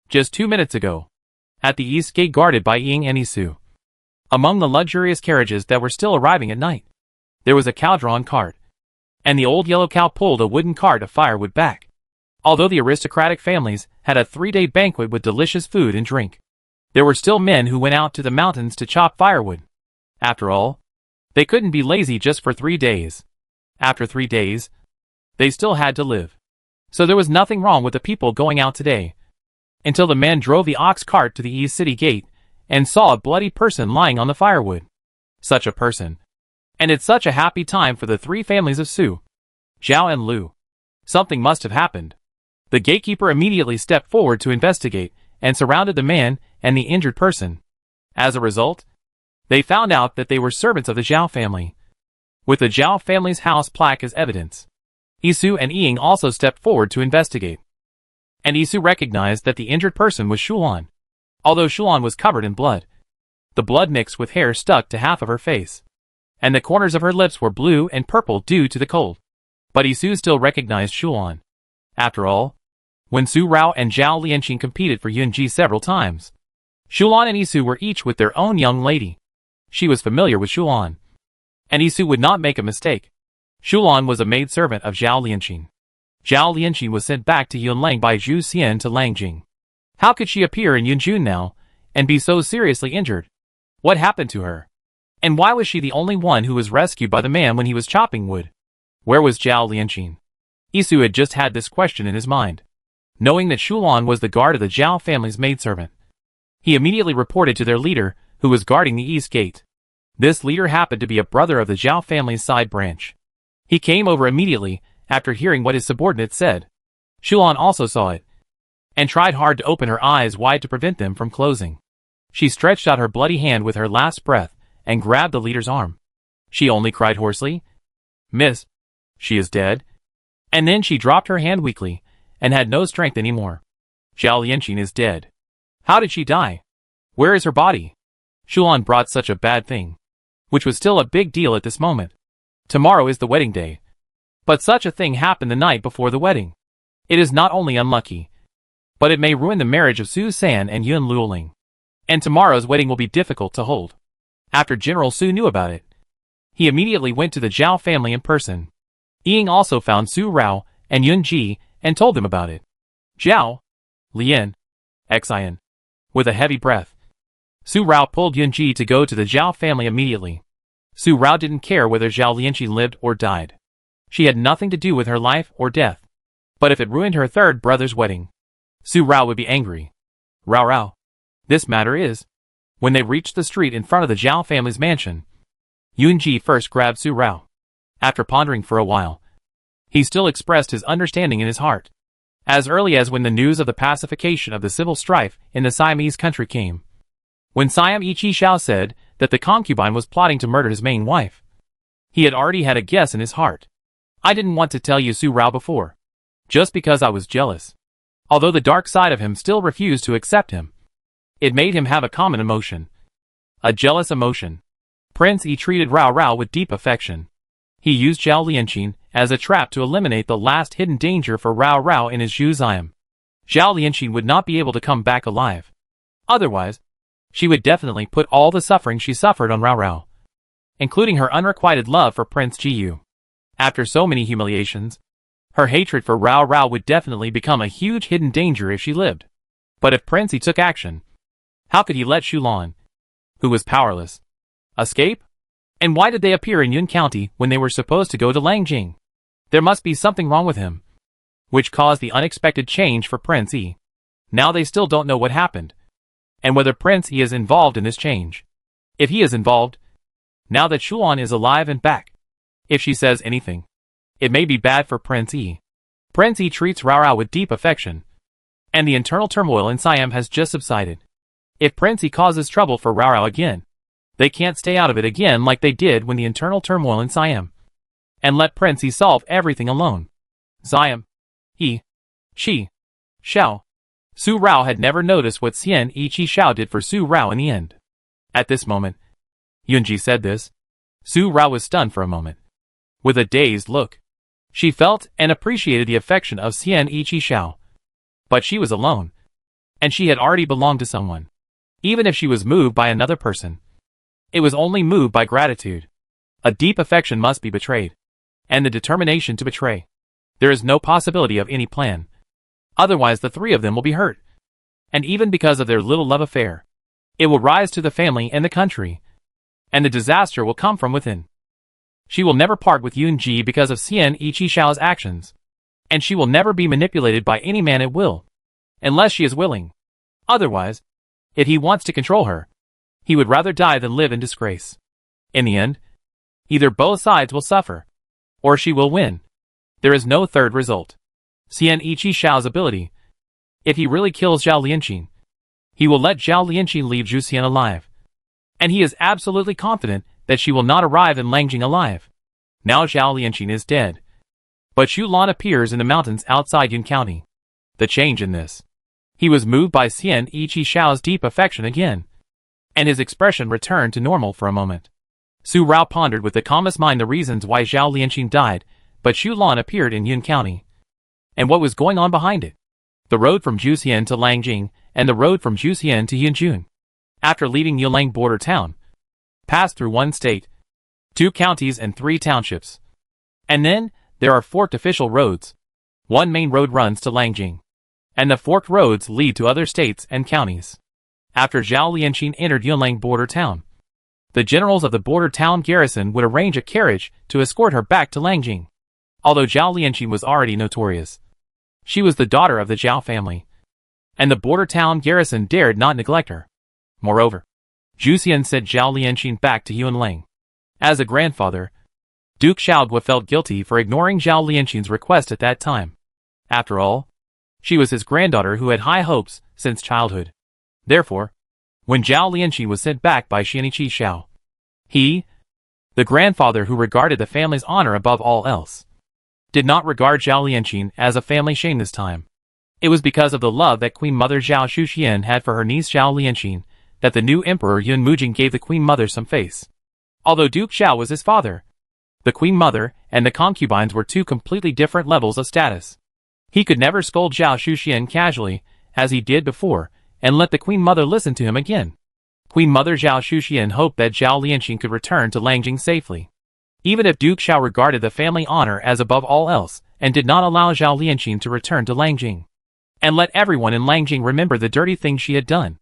Just 2 minutes ago, at the east gate guarded by Ying and Isu. Among the luxurious carriages that were still arriving at night, there was a cow-drawn cart, and the old yellow cow pulled a wooden cart of firewood back. Although the aristocratic families had a 3-day banquet with delicious food and drink, there were still men who went out to the mountains to chop firewood. After all, they couldn't be lazy just for 3 days. After 3 days, they still had to live. So there was nothing wrong with the people going out today, until the man drove the ox cart to the east city gate and saw a bloody person lying on the firewood. Such a person. And it's such a happy time for the 3 families of Su, Zhao and Lu. Something must have happened. The gatekeeper immediately stepped forward to investigate and surrounded the man and the injured person. As a result, they found out that they were servants of the Zhao family, with the Zhao family's house plaque as evidence. Isu and Ying also stepped forward to investigate. And Isu recognized that the injured person was Shulan. Although Shulan was covered in blood, the blood mixed with hair stuck to half of her face, and the corners of her lips were blue and purple due to the cold. But Isu still recognized Shulan. After all, when Su Rao and Zhao Lianqing competed for Yunji several times, Shulan and Isu were each with their own young lady. She was familiar with Shulan, and Isu would not make a mistake. Shulan was a maidservant of Zhao Lianqing. Zhao Lianqing was sent back to Yunlang by Zhu Xian to Langjing. How could she appear in Yunjun now, and be so seriously injured? What happened to her? And why was she the only one who was rescued by the man when he was chopping wood? Where was Zhao Lianqing? Isu had just had this question in his mind. Knowing that Shulan was the guard of the Zhao family's maidservant, he immediately reported to their leader, who was guarding the east gate. This leader happened to be a brother of the Zhao family's side branch. He came over immediately after hearing what his subordinate said. Shulan also saw it, and tried hard to open her eyes wide to prevent them from closing. She stretched out her bloody hand with her last breath and grabbed the leader's arm. She only cried hoarsely, "Miss, she is dead." And then she dropped her hand weakly and had no strength anymore. Zhao Lianqing is dead. How did she die? Where is her body? Shulan brought such a bad thing, which was still a big deal at this moment. Tomorrow is the wedding day. But such a thing happened the night before the wedding. It is not only unlucky, but it may ruin the marriage of Su San and Yun Luoling. And tomorrow's wedding will be difficult to hold. After General Su knew about it, he immediately went to the Zhao family in person. Ying also found Su Rao and Yun Ji and told them about it. Zhao, Lian, Xian. With a heavy breath, Su Rao pulled Yun Ji to go to the Zhao family immediately. Su Rao didn't care whether Zhao Lianqing lived or died. She had nothing to do with her life or death. But if it ruined her third brother's wedding, Su Rao would be angry. Rao. This matter is. When they reached the street in front of the Zhao family's mansion, Yun Ji first grabbed Su Rao. After pondering for a while, he still expressed his understanding in his heart. As early as when the news of the pacification of the civil strife in the Siamese country came. When Siam Ichi Xiao said that the concubine was plotting to murder his main wife, he had already had a guess in his heart. I didn't want to tell you Su Rao before, just because I was jealous. Although the dark side of him still refused to accept him, it made him have a common emotion. A jealous emotion. Prince Yi treated Rao with deep affection. He used Zhao Lianqing as a trap to eliminate the last hidden danger for Rao in his Zhu Xiam. Zhao Lianqing would not be able to come back alive. Otherwise, she would definitely put all the suffering she suffered on Rao Rao, including her unrequited love for Prince Jiyu. After so many humiliations, her hatred for Rao Rao would definitely become a huge hidden danger if she lived. But if Prince Yi took action, how could he let Shulan, who was powerless, escape? And why did they appear in Yun County when they were supposed to go to Langjing? There must be something wrong with him, which caused the unexpected change for Prince Yi. Now they still don't know what happened, and whether Prince Yi is involved in this change. If he is involved, now that Shulan is alive and back, if she says anything, it may be bad for Prince Yi. Prince Yi treats Rao Rao with deep affection, and the internal turmoil in Siam has just subsided. If Prince Yi causes trouble for Rao Rao again, they can't stay out of it again like they did when the internal turmoil in Siam. And let Prince Yi solve everything alone. Siam, he, she, Xiao. Su Rao had never noticed what Xian Yi Chi Xiao did for Su Rao in the end. At this moment, Yunji said this. Su Rao was stunned for a moment. With a dazed look, she felt and appreciated the affection of Xian Yi Chi Xiao. But she was alone, and she had already belonged to someone. Even if she was moved by another person, it was only moved by gratitude. A deep affection must be betrayed, and the determination to betray. There is no possibility of any plan. Otherwise the three of them will be hurt. And even because of their little love affair, it will rise to the family and the country, and the disaster will come from within. She will never part with Yun Ji because of Xian Yi Chi Xiao's actions, and she will never be manipulated by any man at will, unless she is willing. Otherwise, if he wants to control her, he would rather die than live in disgrace. In the end, either both sides will suffer, or she will win. There is no third result. Xian Yi Chi Xiao's ability. If he really kills Zhao Lianqing, he will let Zhao Lianqing leave Zhu Xian alive. And he is absolutely confident that she will not arrive in Langjing alive. Now Zhao Lianqing is dead. But Xu Lan appears in the mountains outside Yun County. The change in this. He was moved by Xian Yi Chi Xiao's deep affection again, and his expression returned to normal for a moment. Su Rao pondered with the calmest mind the reasons why Zhao Lianqing died, but Xu Lan appeared in Yun County. And what was going on behind it? The road from Juxian to Langjing, and the road from Juxian to Yunjun. After leaving Yulang border town, passed through 1 state, 2 counties and 3 townships. And then, there are forked official roads. 1 main road runs to Langjing, and the forked roads lead to other states and counties. After Zhao Lianqing entered Yulang border town, the generals of the border town garrison would arrange a carriage to escort her back to Langjing. Although Zhao Lianqing was already notorious, she was the daughter of the Zhao family, and the border town garrison dared not neglect her. Moreover, Zhu Xian sent Zhao Lianqing back to Yunlang. As a grandfather, Duke Xiaogua felt guilty for ignoring Zhao Lianqing's request at that time. After all, she was his granddaughter who had high hopes since childhood. Therefore, when Zhao Lianqing was sent back by Xian Yi Chi Xiao, he, the grandfather who regarded the family's honor above all else, did not regard Zhao Lianqing as a family shame this time. It was because of the love that Queen Mother Zhao Shuxian had for her niece Zhao Lianqing that the new Emperor Yun Mujing gave the Queen Mother some face. Although Duke Xiao was his father, the Queen Mother and the concubines were 2 completely different levels of status. He could never scold Zhao Shuxian casually, as he did before, and let the Queen Mother listen to him again. Queen Mother Zhao Shuxian hoped that Zhao Lianqing could return to Langjing safely. Even if Duke Xiao regarded the family honor as above all else, and did not allow Zhao Lianqing to return to Langjing, and let everyone in Langjing remember the dirty things she had done,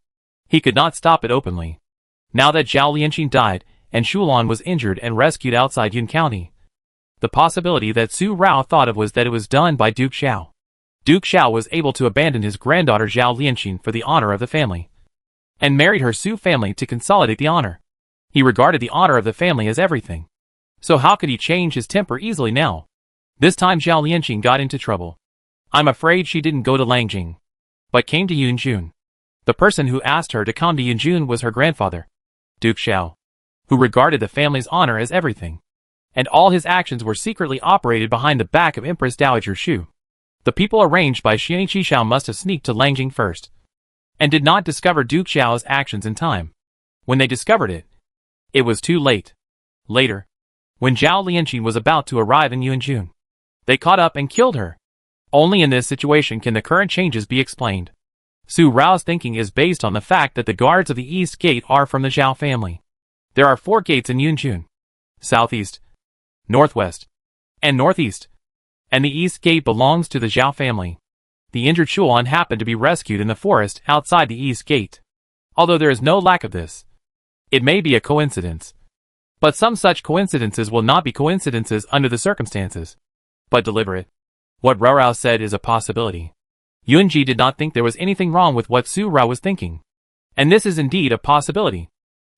he could not stop it openly. Now that Zhao Lianqing died, and Shulan was injured and rescued outside Yun County, the possibility that Su Rao thought of was that it was done by Duke Xiao. Duke Xiao was able to abandon his granddaughter Zhao Lianqing for the honor of the family, and married her Su family to consolidate the honor. He regarded the honor of the family as everything. So how could he change his temper easily now? This time Zhao Lianqing got into trouble. I'm afraid she didn't go to Langjing, but came to Yunjun. The person who asked her to come to Yunjun was her grandfather, Duke Xiao, who regarded the family's honor as everything, and all his actions were secretly operated behind the back of Empress Dowager Shu. The people arranged by Xian Yi Chi Xiao must have sneaked to Langjing first, and did not discover Duke Xiao's actions in time. When they discovered it, it was too late. Later, when Zhao Lianqing was about to arrive in Yunjun, they caught up and killed her. Only in this situation can the current changes be explained. Su Rao's thinking is based on the fact that the guards of the East Gate are from the Zhao family. There are 4 gates in Yunchun: Southeast, Northwest, and Northeast, and the East Gate belongs to the Zhao family. The injured Shuan happened to be rescued in the forest outside the East Gate. Although there is no lack of this, it may be a coincidence. But some such coincidences will not be coincidences under the circumstances, but deliberate. What Rao said is a possibility. Yunji did not think there was anything wrong with what Su Rao was thinking. And this is indeed a possibility.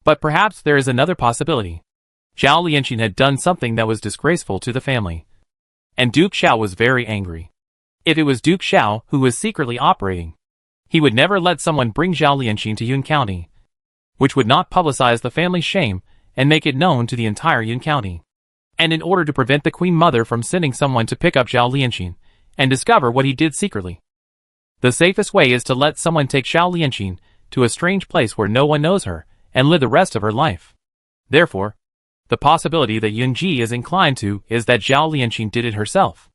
But perhaps there is another possibility. Zhao Lianqing had done something that was disgraceful to the family. And Duke Xiao was very angry. If it was Duke Xiao who was secretly operating, he would never let someone bring Zhao Lianqing to Yun County, which would not publicize the family's shame and make it known to the entire Yun County. And in order to prevent the Queen Mother from sending someone to pick up Zhao Lianqing and discover what he did secretly, the safest way is to let someone take Zhao Lianqing to a strange place where no one knows her and live the rest of her life. Therefore, the possibility that Yunji is inclined to is that Zhao Lianqing did it herself.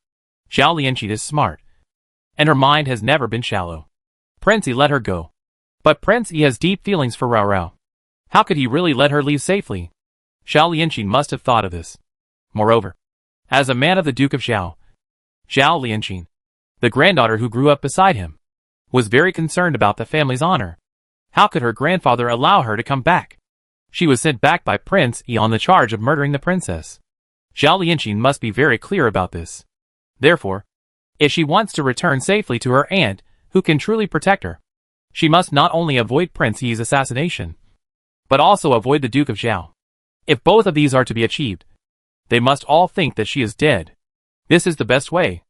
Zhao Lianqing is smart, and her mind has never been shallow. Prince Yi let her go. But Prince Yi has deep feelings for Rao Rao. How could he really let her leave safely? Zhao Lianqing must have thought of this. Moreover, as a man of the Duke of Zhao, Zhao Lianqing, the granddaughter who grew up beside him, was very concerned about the family's honor. How could her grandfather allow her to come back? She was sent back by Prince Yi on the charge of murdering the princess. Zhao Lianqing must be very clear about this. Therefore, if she wants to return safely to her aunt, who can truly protect her, she must not only avoid Prince Yi's assassination, but also avoid the Duke of Zhao. If both of these are to be achieved, they must all think that she is dead. This is the best way.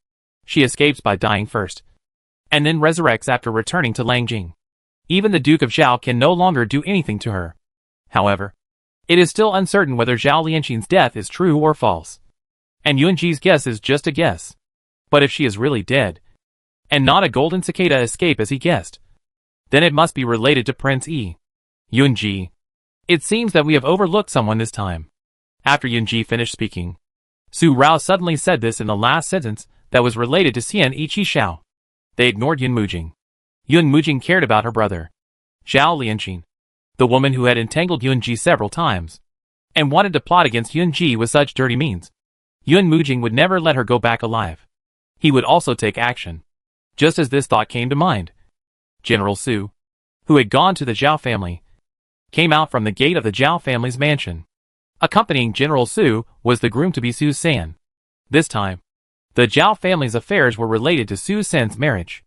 She escapes by dying first, and then resurrects after returning to Langjing. Even the Duke of Zhao can no longer do anything to her. However, it is still uncertain whether Zhao Lianqing's death is true or false. And Yunji's guess is just a guess. But if she is really dead, and not a golden cicada escape as he guessed, then it must be related to Prince Yi. Yunji. It seems that we have overlooked someone this time. After Yunji finished speaking, Su Rao suddenly said this in the last sentence that was related to Xian Yi Qi Xiao. They ignored Yun Mujing. Yun Mujing cared about her brother, Zhao Lianqing, the woman who had entangled Yunji several times, and wanted to plot against Yunji with such dirty means. Yun Mujing would never let her go back alive. He would also take action. Just as this thought came to mind, General Su, who had gone to the Zhao family, came out from the gate of the Zhao family's mansion. Accompanying General Su was the groom-to-be Su San. This time, the Zhao family's affairs were related to Su San's marriage.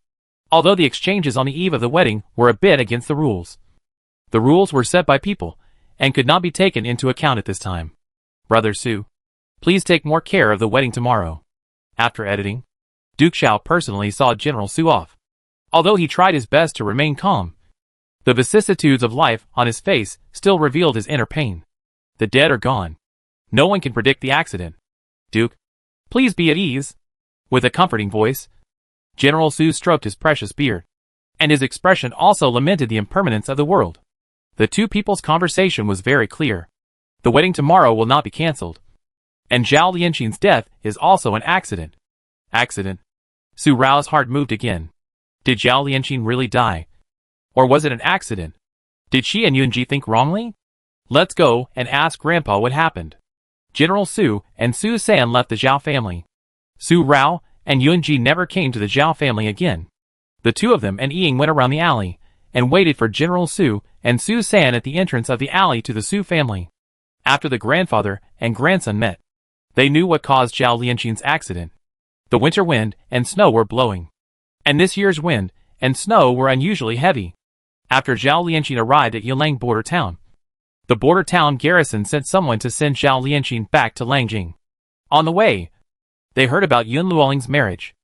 Although the exchanges on the eve of the wedding were a bit against the rules. The rules were set by people, and could not be taken into account at this time. Brother Su, please take more care of the wedding tomorrow. After editing, Duke Xiao personally saw General Su off. Although he tried his best to remain calm, the vicissitudes of life on his face still revealed his inner pain. The dead are gone. No one can predict the accident. Duke, please be at ease. With a comforting voice, General Su stroked his precious beard, and his expression also lamented the impermanence of the world. The two people's conversation was very clear. The wedding tomorrow will not be cancelled. And Zhao Lianqing's death is also an accident. Accident? Su Rao's heart moved again. Did Zhao Lianqing really die? Or was it an accident? Did she and Yunji think wrongly? Let's go and ask Grandpa what happened. General Su and Su San left the Zhao family. Su Rao and Yunji never came to the Zhao family again. The two of them and Ying went around the alley and waited for General Su and Su San at the entrance of the alley to the Su family. After the grandfather and grandson met, they knew what caused Zhao Lianqing's accident. The winter wind and snow were blowing. And this year's wind and snow were unusually heavy. After Zhao Lianqing arrived at Yilang border town, the border town garrison sent someone to send Zhao Lianqing back to Langjing. On the way, they heard about Yun Luoling's marriage.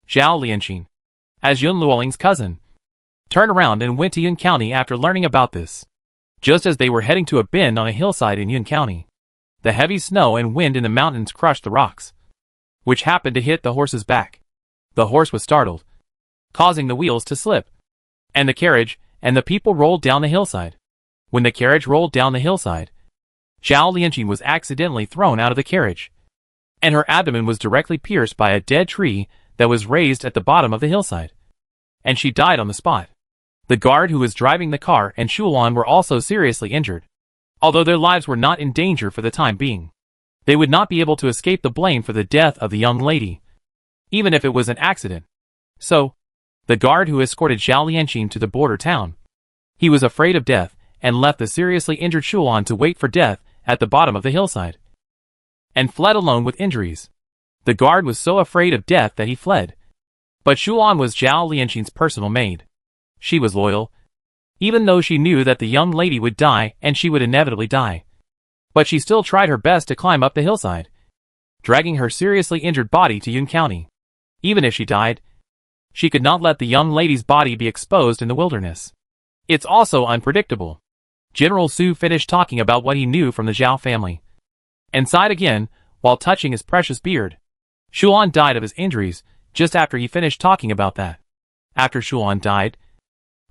Zhao Lianqing, as Yun Luoling's cousin, turned around and went to Yun County after learning about this. Just as they were heading to a bend on a hillside in Yun County, the heavy snow and wind in the mountains crushed the rocks, which happened to hit the horse's back. The horse was startled, causing the wheels to slip, and the carriage and the people rolled down the hillside. When the carriage rolled down the hillside, Zhao Lianqing was accidentally thrown out of the carriage, and her abdomen was directly pierced by a dead tree that was raised at the bottom of the hillside, and she died on the spot. The guard who was driving the car and Shulan were also seriously injured. Although their lives were not in danger for the time being, they would not be able to escape the blame for the death of the young lady, even if it was an accident. So, the guard who escorted Zhao Lianqing to the border town, he was afraid of death and left the seriously injured Shulan to wait for death at the bottom of the hillside, and fled alone with injuries. The guard was so afraid of death that he fled. But Shulan was Zhao Lianqing's personal maid. She was loyal, even though she knew that the young lady would die and she would inevitably die. But she still tried her best to climb up the hillside, dragging her seriously injured body to Yun County. Even if she died, she could not let the young lady's body be exposed in the wilderness. It's also unpredictable. General Su finished talking about what he knew from the Zhao family, and sighed again while touching his precious beard. Shulan died of his injuries just after he finished talking about that. After Shulan died,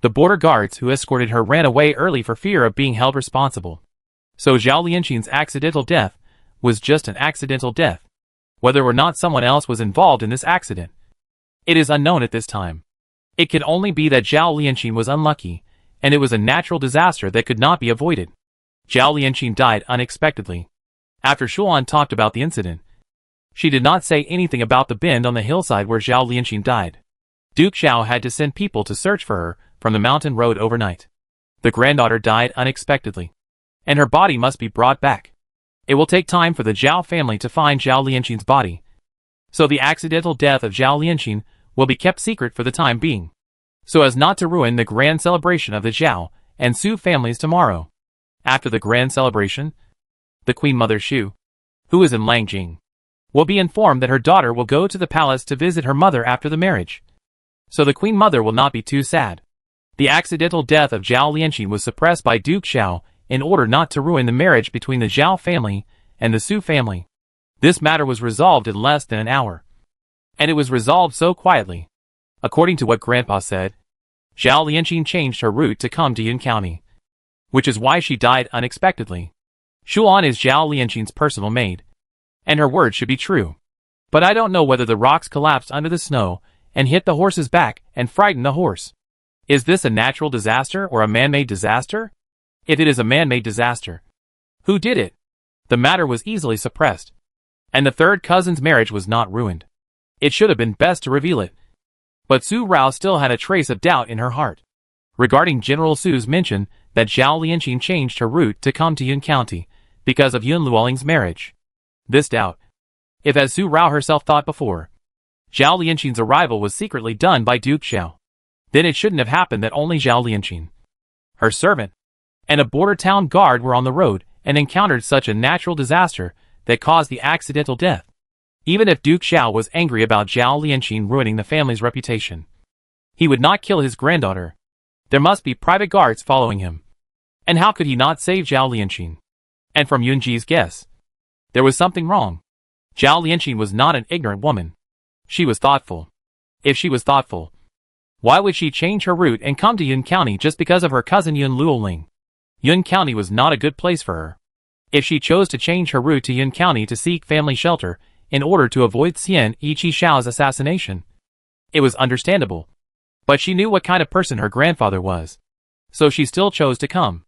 the border guards who escorted her ran away early for fear of being held responsible. So Zhao Lianqing's accidental death was just an accidental death. Whether or not someone else was involved in this accident, it is unknown at this time. It could only be that Zhao Lianqing was unlucky, and it was a natural disaster that could not be avoided. Zhao Lianqing died unexpectedly. After Shulan talked about the incident, she did not say anything about the bend on the hillside where Zhao Lianqing died. Duke Xiao had to send people to search for her from the mountain road overnight. The granddaughter died unexpectedly, and her body must be brought back. It will take time for the Zhao family to find Zhao Lianqing's body, so the accidental death of Zhao Lianqing will be kept secret for the time being, so as not to ruin the grand celebration of the Zhao and Su families tomorrow. After the grand celebration, the Queen Mother Shu, who is in Langjing, will be informed that her daughter will go to the palace to visit her mother after the marriage. So the Queen Mother will not be too sad. The accidental death of Zhao Lianqing was suppressed by Duke Xiao in order not to ruin the marriage between the Zhao family and the Su family. This matter was resolved in less than an hour, and it was resolved so quietly. According to what Grandpa said, Zhao Lianqing changed her route to come to Yun County, which is why she died unexpectedly. Shulan is Zhao Lianqing's personal maid, and her word should be true. But I don't know whether the rocks collapsed under the snow and hit the horse's back and frightened the horse. Is this a natural disaster or a man-made disaster? If it is a man-made disaster, who did it? The matter was easily suppressed, and the third cousin's marriage was not ruined. It should have been best to reveal it. But Su Rao still had a trace of doubt in her heart regarding General Su's mention that Zhao Lianqing changed her route to come to Yun County because of Yun Luoling's marriage. This doubt, if as Su Rao herself thought before, Zhao Lianqing's arrival was secretly done by Duke Xiao, then it shouldn't have happened that only Zhao Lianqing, her servant, and a border town guard were on the road and encountered such a natural disaster that caused the accidental death. Even if Duke Xiao was angry about Zhao Lianqing ruining the family's reputation, he would not kill his granddaughter. There must be private guards following him. And how could he not save Zhao Lianqing? And from Yunji's guess, there was something wrong. Zhao Lianqing was not an ignorant woman. She was thoughtful. If she was thoughtful, why would she change her route and come to Yun County just because of her cousin Yun Luoling? Yun County was not a good place for her. If she chose to change her route to Yun County to seek family shelter in order to avoid Xian Yiqi Xiao's assassination, it was understandable. But she knew what kind of person her grandfather was, so she still chose to come.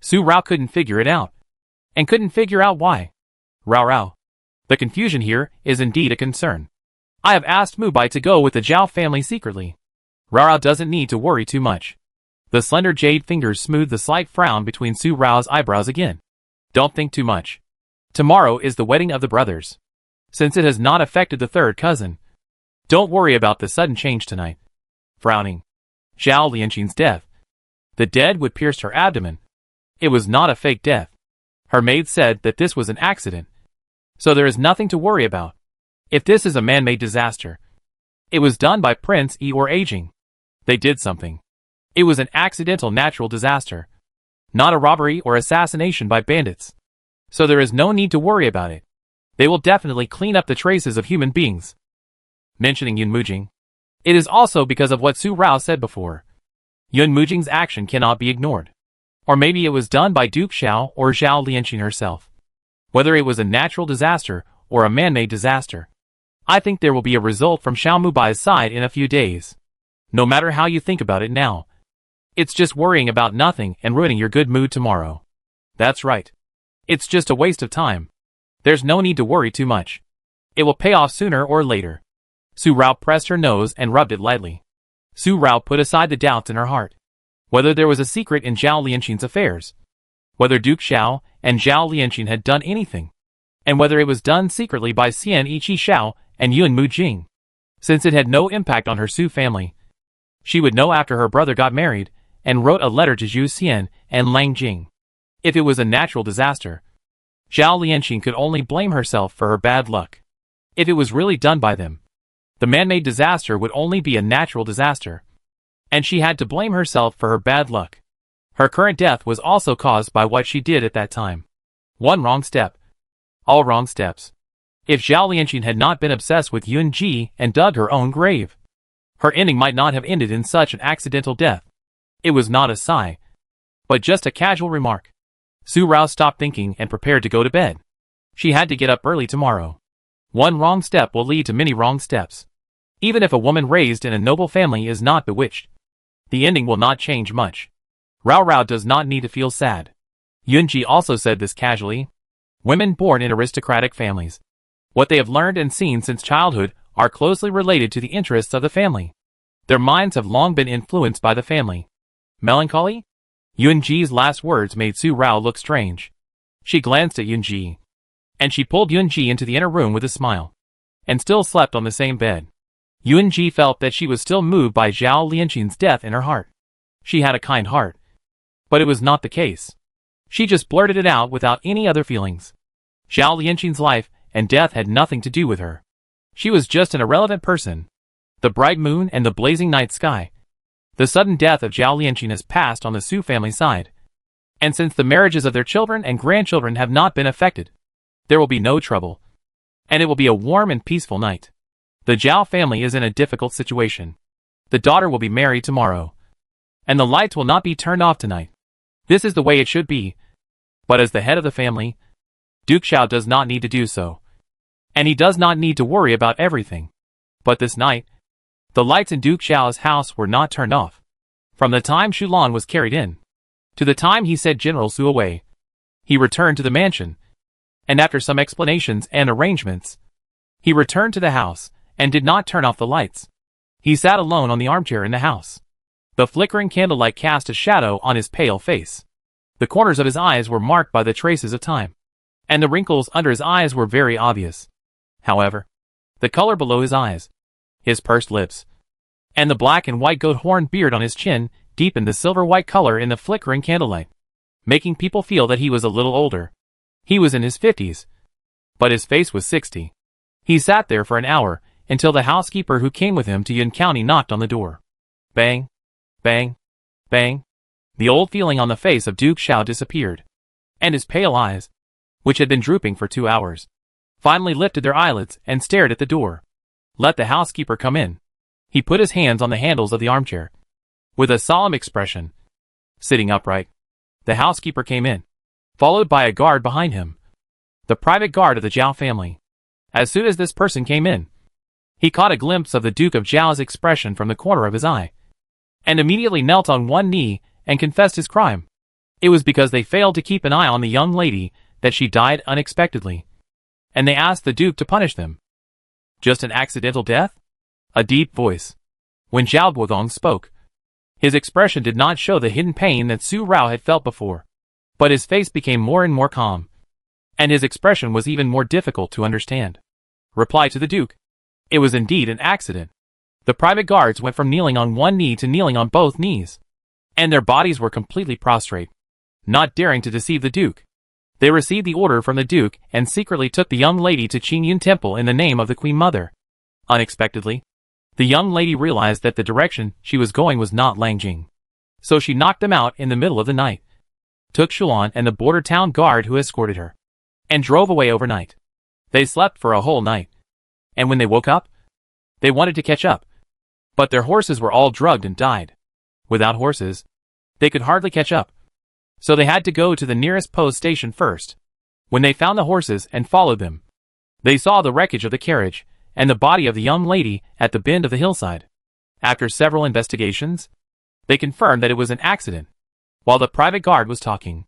Su Rao couldn't figure it out, and couldn't figure out why. Rao. The confusion here is indeed a concern. I have asked Mubai to go with the Zhao family secretly. Rao doesn't need to worry too much. The slender jade fingers smoothed the slight frown between Su Rao's eyebrows again. Don't think too much. Tomorrow is the wedding of the brothers. Since it has not affected the third cousin, don't worry about the sudden change tonight. Frowning. Zhao Lianqing's death. The dead would pierce her abdomen. It was not a fake death. Her maid said that this was an accident, so there is nothing to worry about. If this is a man-made disaster, it was done by Prince E or aging. They did something. It was an accidental natural disaster, not a robbery or assassination by bandits. So there is no need to worry about it. They will definitely clean up the traces of human beings. Mentioning Yun Mujing, it is also because of what Su Rao said before. Yun Mujing's action cannot be ignored. Or maybe it was done by Duke Xiao or Zhao Lianqing herself. Whether it was a natural disaster or a man-made disaster, I think there will be a result from Xiao Mubai's side in a few days. No matter how you think about it now, It's just worrying about nothing and ruining your good mood tomorrow. That's right. It's just a waste of time. There's no need to worry too much. It will pay off sooner or later. Su Rao pressed her nose and rubbed it lightly. Su Rao put aside the doubts in her heart. Whether there was a secret in Zhao Lianqing's affairs. Whether Duke Xiao and Zhao Lianqing had done anything. And whether it was done secretly by Xian Yiqi Xiao and Yun Mujing. Since it had no impact on her Su family. She would know after her brother got married and wrote a letter to Zhu Xian and Lang Jing. If it was a natural disaster, Zhao Lianqing could only blame herself for her bad luck. If it was really done by them, the man-made disaster would only be a natural disaster. And she had to blame herself for her bad luck. Her current death was also caused by what she did at that time. One wrong step. All wrong steps. If Zhao Lianqing had not been obsessed with Yun Ji and dug her own grave, her ending might not have ended in such an accidental death. It was not a sigh, but just a casual remark. Su Rao stopped thinking and prepared to go to bed. She had to get up early tomorrow. One wrong step will lead to many wrong steps. Even if a woman raised in a noble family is not bewitched, the ending will not change much. Rao Rao does not need to feel sad. Yunji also said this casually. Women born in aristocratic families, what they have learned and seen since childhood are closely related to the interests of the family. Their minds have long been influenced by the family. Melancholy? Yunji's last words made Su Rao look strange. She glanced at Yunji. And she pulled Yunji into the inner room with a smile. And still slept on the same bed. Yunji felt that she was still moved by Zhao Lianqing's death in her heart. She had a kind heart. But it was not the case. She just blurted it out without any other feelings. Zhao Lianqing's life and death had nothing to do with her. She was just an irrelevant person. The bright moon and the blazing night sky. The sudden death of Zhao Lianqing has passed on the Su family side. And since the marriages of their children and grandchildren have not been affected, there will be no trouble. And it will be a warm and peaceful night. The Zhao family is in a difficult situation. The daughter will be married tomorrow. And the lights will not be turned off tonight. This is the way it should be. But as the head of the family, Duke Xiao does not need to do so. And he does not need to worry about everything. But this night, the lights in Duke Xiao's house were not turned off. From the time Shulan was carried in, to the time he sent General Su away, he returned to the mansion. And after some explanations and arrangements, he returned to the house and did not turn off the lights. He sat alone on the armchair in the house. The flickering candlelight cast a shadow on his pale face. The corners of his eyes were marked by the traces of time, and the wrinkles under his eyes were very obvious. However, the color below his eyes, his pursed lips, and the black and white goat-horned beard on his chin deepened the silver-white color in the flickering candlelight, making people feel that he was a little older. He was in his 50s, but his face was 60. He sat there for an hour until the housekeeper who came with him to Yun County knocked on the door. Bang, bang, bang. The old feeling on the face of Duke Xiao disappeared, and his pale eyes, which had been drooping for 2 hours, finally lifted their eyelids and stared at the door. Let the housekeeper come in. He put his hands on the handles of the armchair. With a solemn expression, sitting upright, the housekeeper came in, followed by a guard behind him. The private guard of the Zhao family. As soon as this person came in, he caught a glimpse of the Duke of Zhao's expression from the corner of his eye, and immediately knelt on one knee and confessed his crime. It was because they failed to keep an eye on the young lady that she died unexpectedly, and they asked the Duke to punish them. Just an accidental death? A deep voice. When Zhao Guodong spoke, his expression did not show the hidden pain that Su Rao had felt before, but his face became more and more calm, and his expression was even more difficult to understand. Reply to the Duke. It was indeed an accident. The private guards went from kneeling on one knee to kneeling on both knees, and their bodies were completely prostrate, not daring to deceive the Duke. They received the order from the Duke and secretly took the young lady to Qingyun Temple in the name of the Queen Mother. Unexpectedly, the young lady realized that the direction she was going was not Langjing. So she knocked them out in the middle of the night, took Shulan and the border town guard who escorted her, and drove away overnight. They slept for a whole night, and when they woke up, they wanted to catch up, but their horses were all drugged and died. Without horses, they could hardly catch up, so they had to go to the nearest post station first. When they found the horses and followed them, they saw the wreckage of the carriage and the body of the young lady at the bend of the hillside. After several investigations, They confirmed that it was an accident. While the private guard was talking,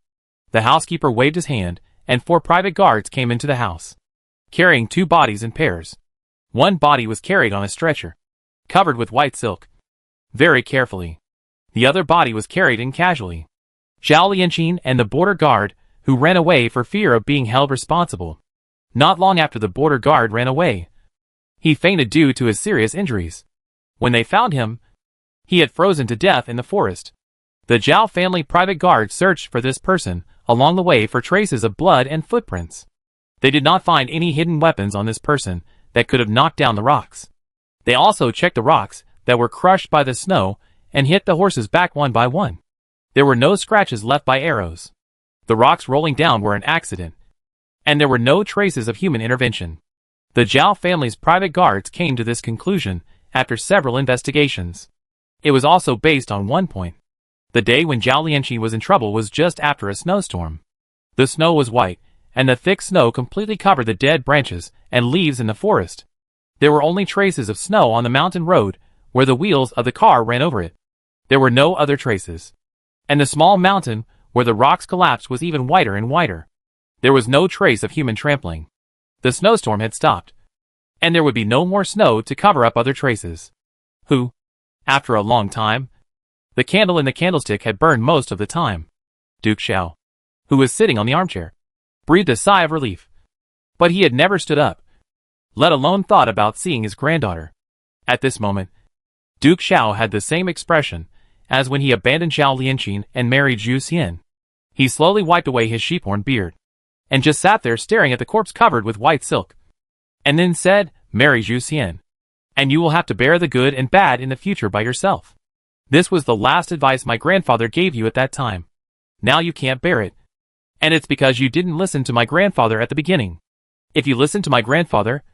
the housekeeper waved his hand, and 4 private guards came into the house, carrying 2 bodies in pairs. One body was carried on a stretcher, covered with white silk, very carefully. The other body was carried in casually. Zhao Lianqing and the border guard, who ran away for fear of being held responsible. Not long after the border guard ran away, he fainted due to his serious injuries. When they found him, he had frozen to death in the forest. The Zhao family private guard searched for this person along the way for traces of blood and footprints. They did not find any hidden weapons on this person that could have knocked down the rocks. They also checked the rocks that were crushed by the snow and hit the horses back one by one. There were no scratches left by arrows. The rocks rolling down were an accident, and there were no traces of human intervention. The Zhao family's private guards came to this conclusion after several investigations. It was also based on one point. The day when Zhao Lianqing was in trouble was just after a snowstorm. The snow was white, and the thick snow completely covered the dead branches and leaves in the forest. There were only traces of snow on the mountain road where the wheels of the car ran over it. There were no other traces. And the small mountain where the rocks collapsed was even whiter and whiter. There was no trace of human trampling. The snowstorm had stopped, and there would be no more snow to cover up other traces. After a long time, the candle in the candlestick had burned most of the time. Duke Xiao, who was sitting on the armchair, breathed a sigh of relief. But he had never stood up, let alone thought about seeing his granddaughter. At this moment, Duke Xiao had the same expression as when he abandoned Zhao Lianqing and married Zhu Xian. He slowly wiped away his sheephorn beard, and just sat there staring at the corpse covered with white silk. And then said, "Marry Zhu Xian, and you will have to bear the good and bad in the future by yourself. This was the last advice my grandfather gave you at that time. Now you can't bear it. And it's because you didn't listen to my grandfather at the beginning. If you listened to my grandfather,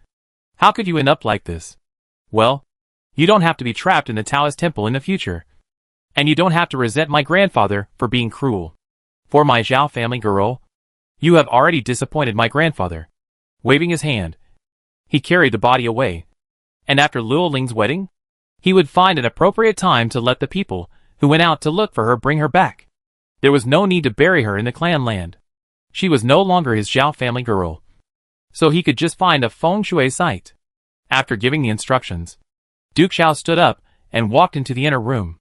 how could you end up like this? Well, you don't have to be trapped in the Taoist temple in the future. And you don't have to resent my grandfather for being cruel. For my Zhao family girl, you have already disappointed my grandfather." Waving his hand, he carried the body away. And after Luo Ling's wedding, he would find an appropriate time to let the people who went out to look for her bring her back. There was no need to bury her in the clan land. She was no longer his Zhao family girl, so he could just find a feng shui site. After giving the instructions, Duke Xiao stood up and walked into the inner room.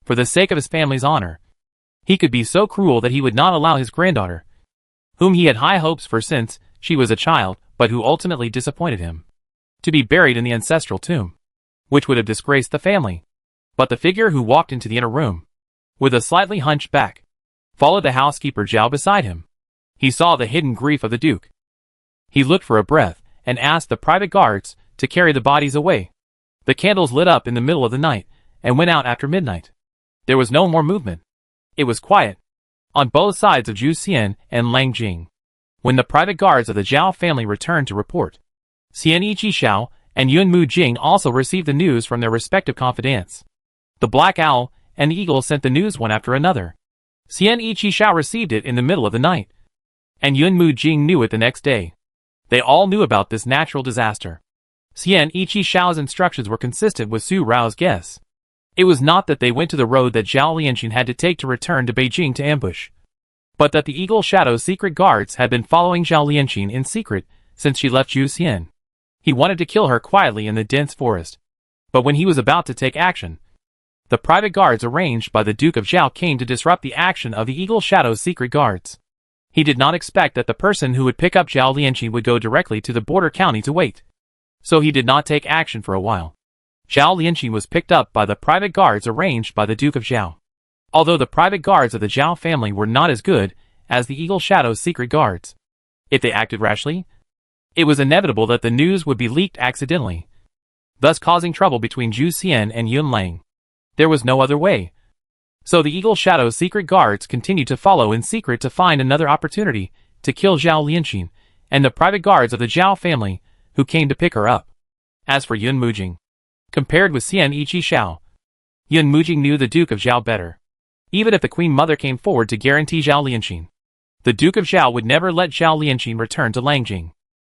For the sake of his family's honor, he could be so cruel that he would not allow his granddaughter, whom he had high hopes for since she was a child but who ultimately disappointed him, to be buried in the ancestral tomb, which would have disgraced the family. But the figure who walked into the inner room, with a slightly hunched back, followed the housekeeper Zhao beside him. He saw the hidden grief of the duke. He looked for a breath and asked the private guards to carry the bodies away. The candles lit up in the middle of the night and went out after midnight. There was no more movement. It was quiet on both sides of Zhu Xian and Lang Jing. When the private guards of the Zhao family returned to report, Xian Yiqi Xiao and Yun Mu Jing also received the news from their respective confidants. The Black Owl and the Eagle sent the news one after another. Xian Yiqi Xiao received it in the middle of the night, and Yun Mu Jing knew it the next day. They all knew about this natural disaster. Xian Yiqi Xiao's instructions were consistent with Su Rao's guess. It was not that they went to the road that Zhao Lianqing had to take to return to Beijing to ambush, but that the Eagle Shadow's secret guards had been following Zhao Lianqing in secret since she left Zhu Xian. He wanted to kill her quietly in the dense forest, but when he was about to take action, the private guards arranged by the Duke of Zhao came to disrupt the action of the Eagle Shadow's secret guards. He did not expect that the person who would pick up Zhao Lianqing would go directly to the border county to wait, so he did not take action for a while. Zhao Lianqing was picked up by the private guards arranged by the Duke of Zhao. Although the private guards of the Zhao family were not as good as the Eagle Shadow's secret guards, if they acted rashly, it was inevitable that the news would be leaked accidentally, thus causing trouble between Zhu Xian and Yun Lang. There was no other way. So the Eagle Shadow's secret guards continued to follow in secret to find another opportunity to kill Zhao Lianqing and the private guards of the Zhao family who came to pick her up. As for Yun Mujing, compared with Xian Yiqi Xiao, Yun Mujing knew the Duke of Zhao better. Even if the Queen Mother came forward to guarantee Zhao Lianqing, the Duke of Zhao would never let Zhao Lianqing return to Langjing.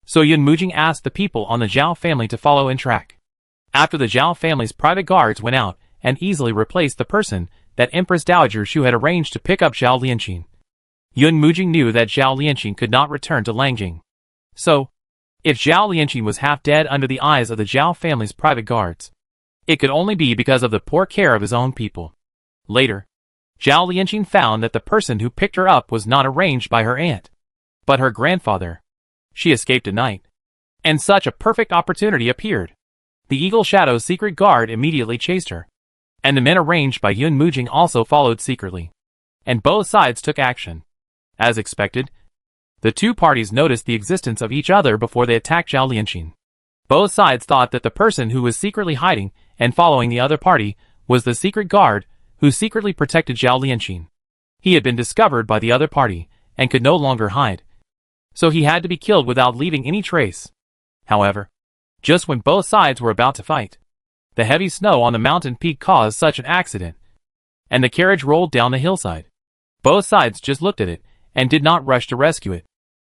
So Yun Mujing asked the people on the Zhao family to follow and track. After the Zhao family's private guards went out and easily replaced the person that Empress Dowager Shu had arranged to pick up Zhao Lianqing. Yun Mujing knew that Zhao Lianqing could not return to Langjing. So, if Zhao Lianqing was half dead under the eyes of the Zhao family's private guards, it could only be because of the poor care of his own people. Later, Zhao Lianqing found that the person who picked her up was not arranged by her aunt, but her grandfather. She escaped at night, and such a perfect opportunity appeared. The Eagle Shadow's secret guard immediately chased her, and the men arranged by Yun Mujing also followed secretly, and both sides took action. As expected, the two parties noticed the existence of each other before they attacked Zhao Lianqing. Both sides thought that the person who was secretly hiding and following the other party was the secret guard who secretly protected Zhao Lianqing. He had been discovered by the other party and could no longer hide, so he had to be killed without leaving any trace. However, just when both sides were about to fight, the heavy snow on the mountain peak caused such an accident, and the carriage rolled down the hillside. Both sides just looked at it and did not rush to rescue it.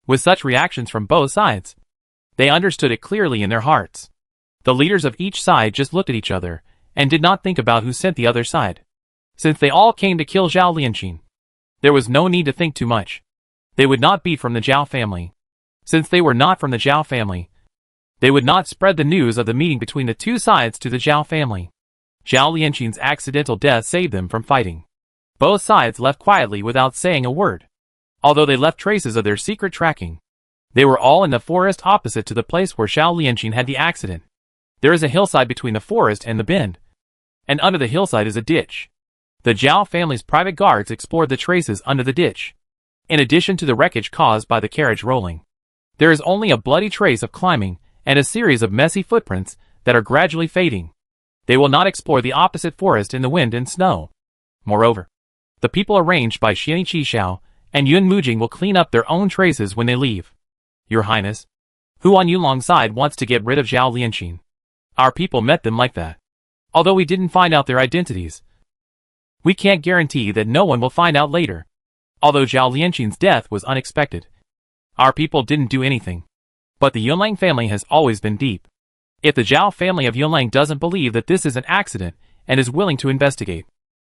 With such reactions from both sides, they understood it clearly in their hearts. The leaders of each side just looked at each other and did not think about who sent the other side. Since they all came to kill Zhao Lianqing, there was no need to think too much. They would not be from the Zhao family. Since they were not from the Zhao family, they would not spread the news of the meeting between the two sides to the Zhao family. Zhao Lianqing's accidental death saved them from fighting. Both sides left quietly without saying a word. Although they left traces of their secret tracking, they were all in the forest opposite to the place where Zhao Lianqing had the accident. There is a hillside between the forest and the bend, and under the hillside is a ditch. The Zhao family's private guards explored the traces under the ditch. In addition to the wreckage caused by the carriage rolling, there is only a bloody trace of climbing and a series of messy footprints that are gradually fading. They will not explore the opposite forest in the wind and snow. Moreover, the people arranged by Xian Qishao and Yun Mujing will clean up their own traces when they leave. Your Highness, who on Yulong's side wants to get rid of Zhao Lianqing? Our people met them like that. Although we didn't find out their identities, we can't guarantee that no one will find out later. Although Zhao Lianqing's death was unexpected, our people didn't do anything. But the Yunlang family has always been deep. If the Zhao family of Yunlang doesn't believe that this is an accident and is willing to investigate,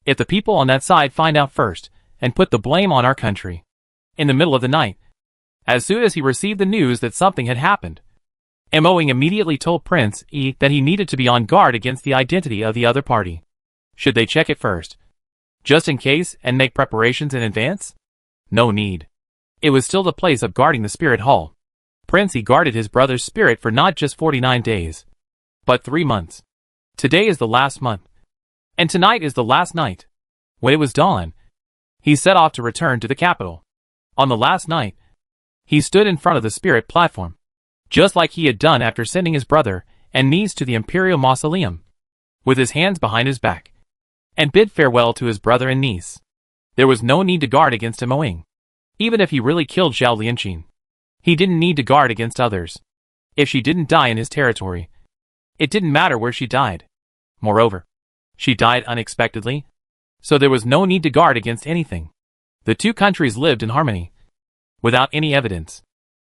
if the people on that side find out first and put the blame on our country. In the middle of the night, as soon as he received the news that something had happened, Moing immediately told Prince E that he needed to be on guard against the identity of the other party. Should they check it first, just in case, and make preparations in advance? No need. It was still the place of guarding the spirit hall. Prince E guarded his brother's spirit for not just 49 days, but 3 months. Today is the last month, and tonight is the last night. When it was dawn, he set off to return to the capital. On the last night, he stood in front of the spirit platform, just like he had done after sending his brother and niece to the imperial mausoleum, with his hands behind his back, and bid farewell to his brother and niece. There was no need to guard against Moing. Even if he really killed Zhao Lianqing, he didn't need to guard against others. If she didn't die in his territory, it didn't matter where she died. Moreover, she died unexpectedly, so there was no need to guard against anything. The two countries lived in harmony, without any evidence.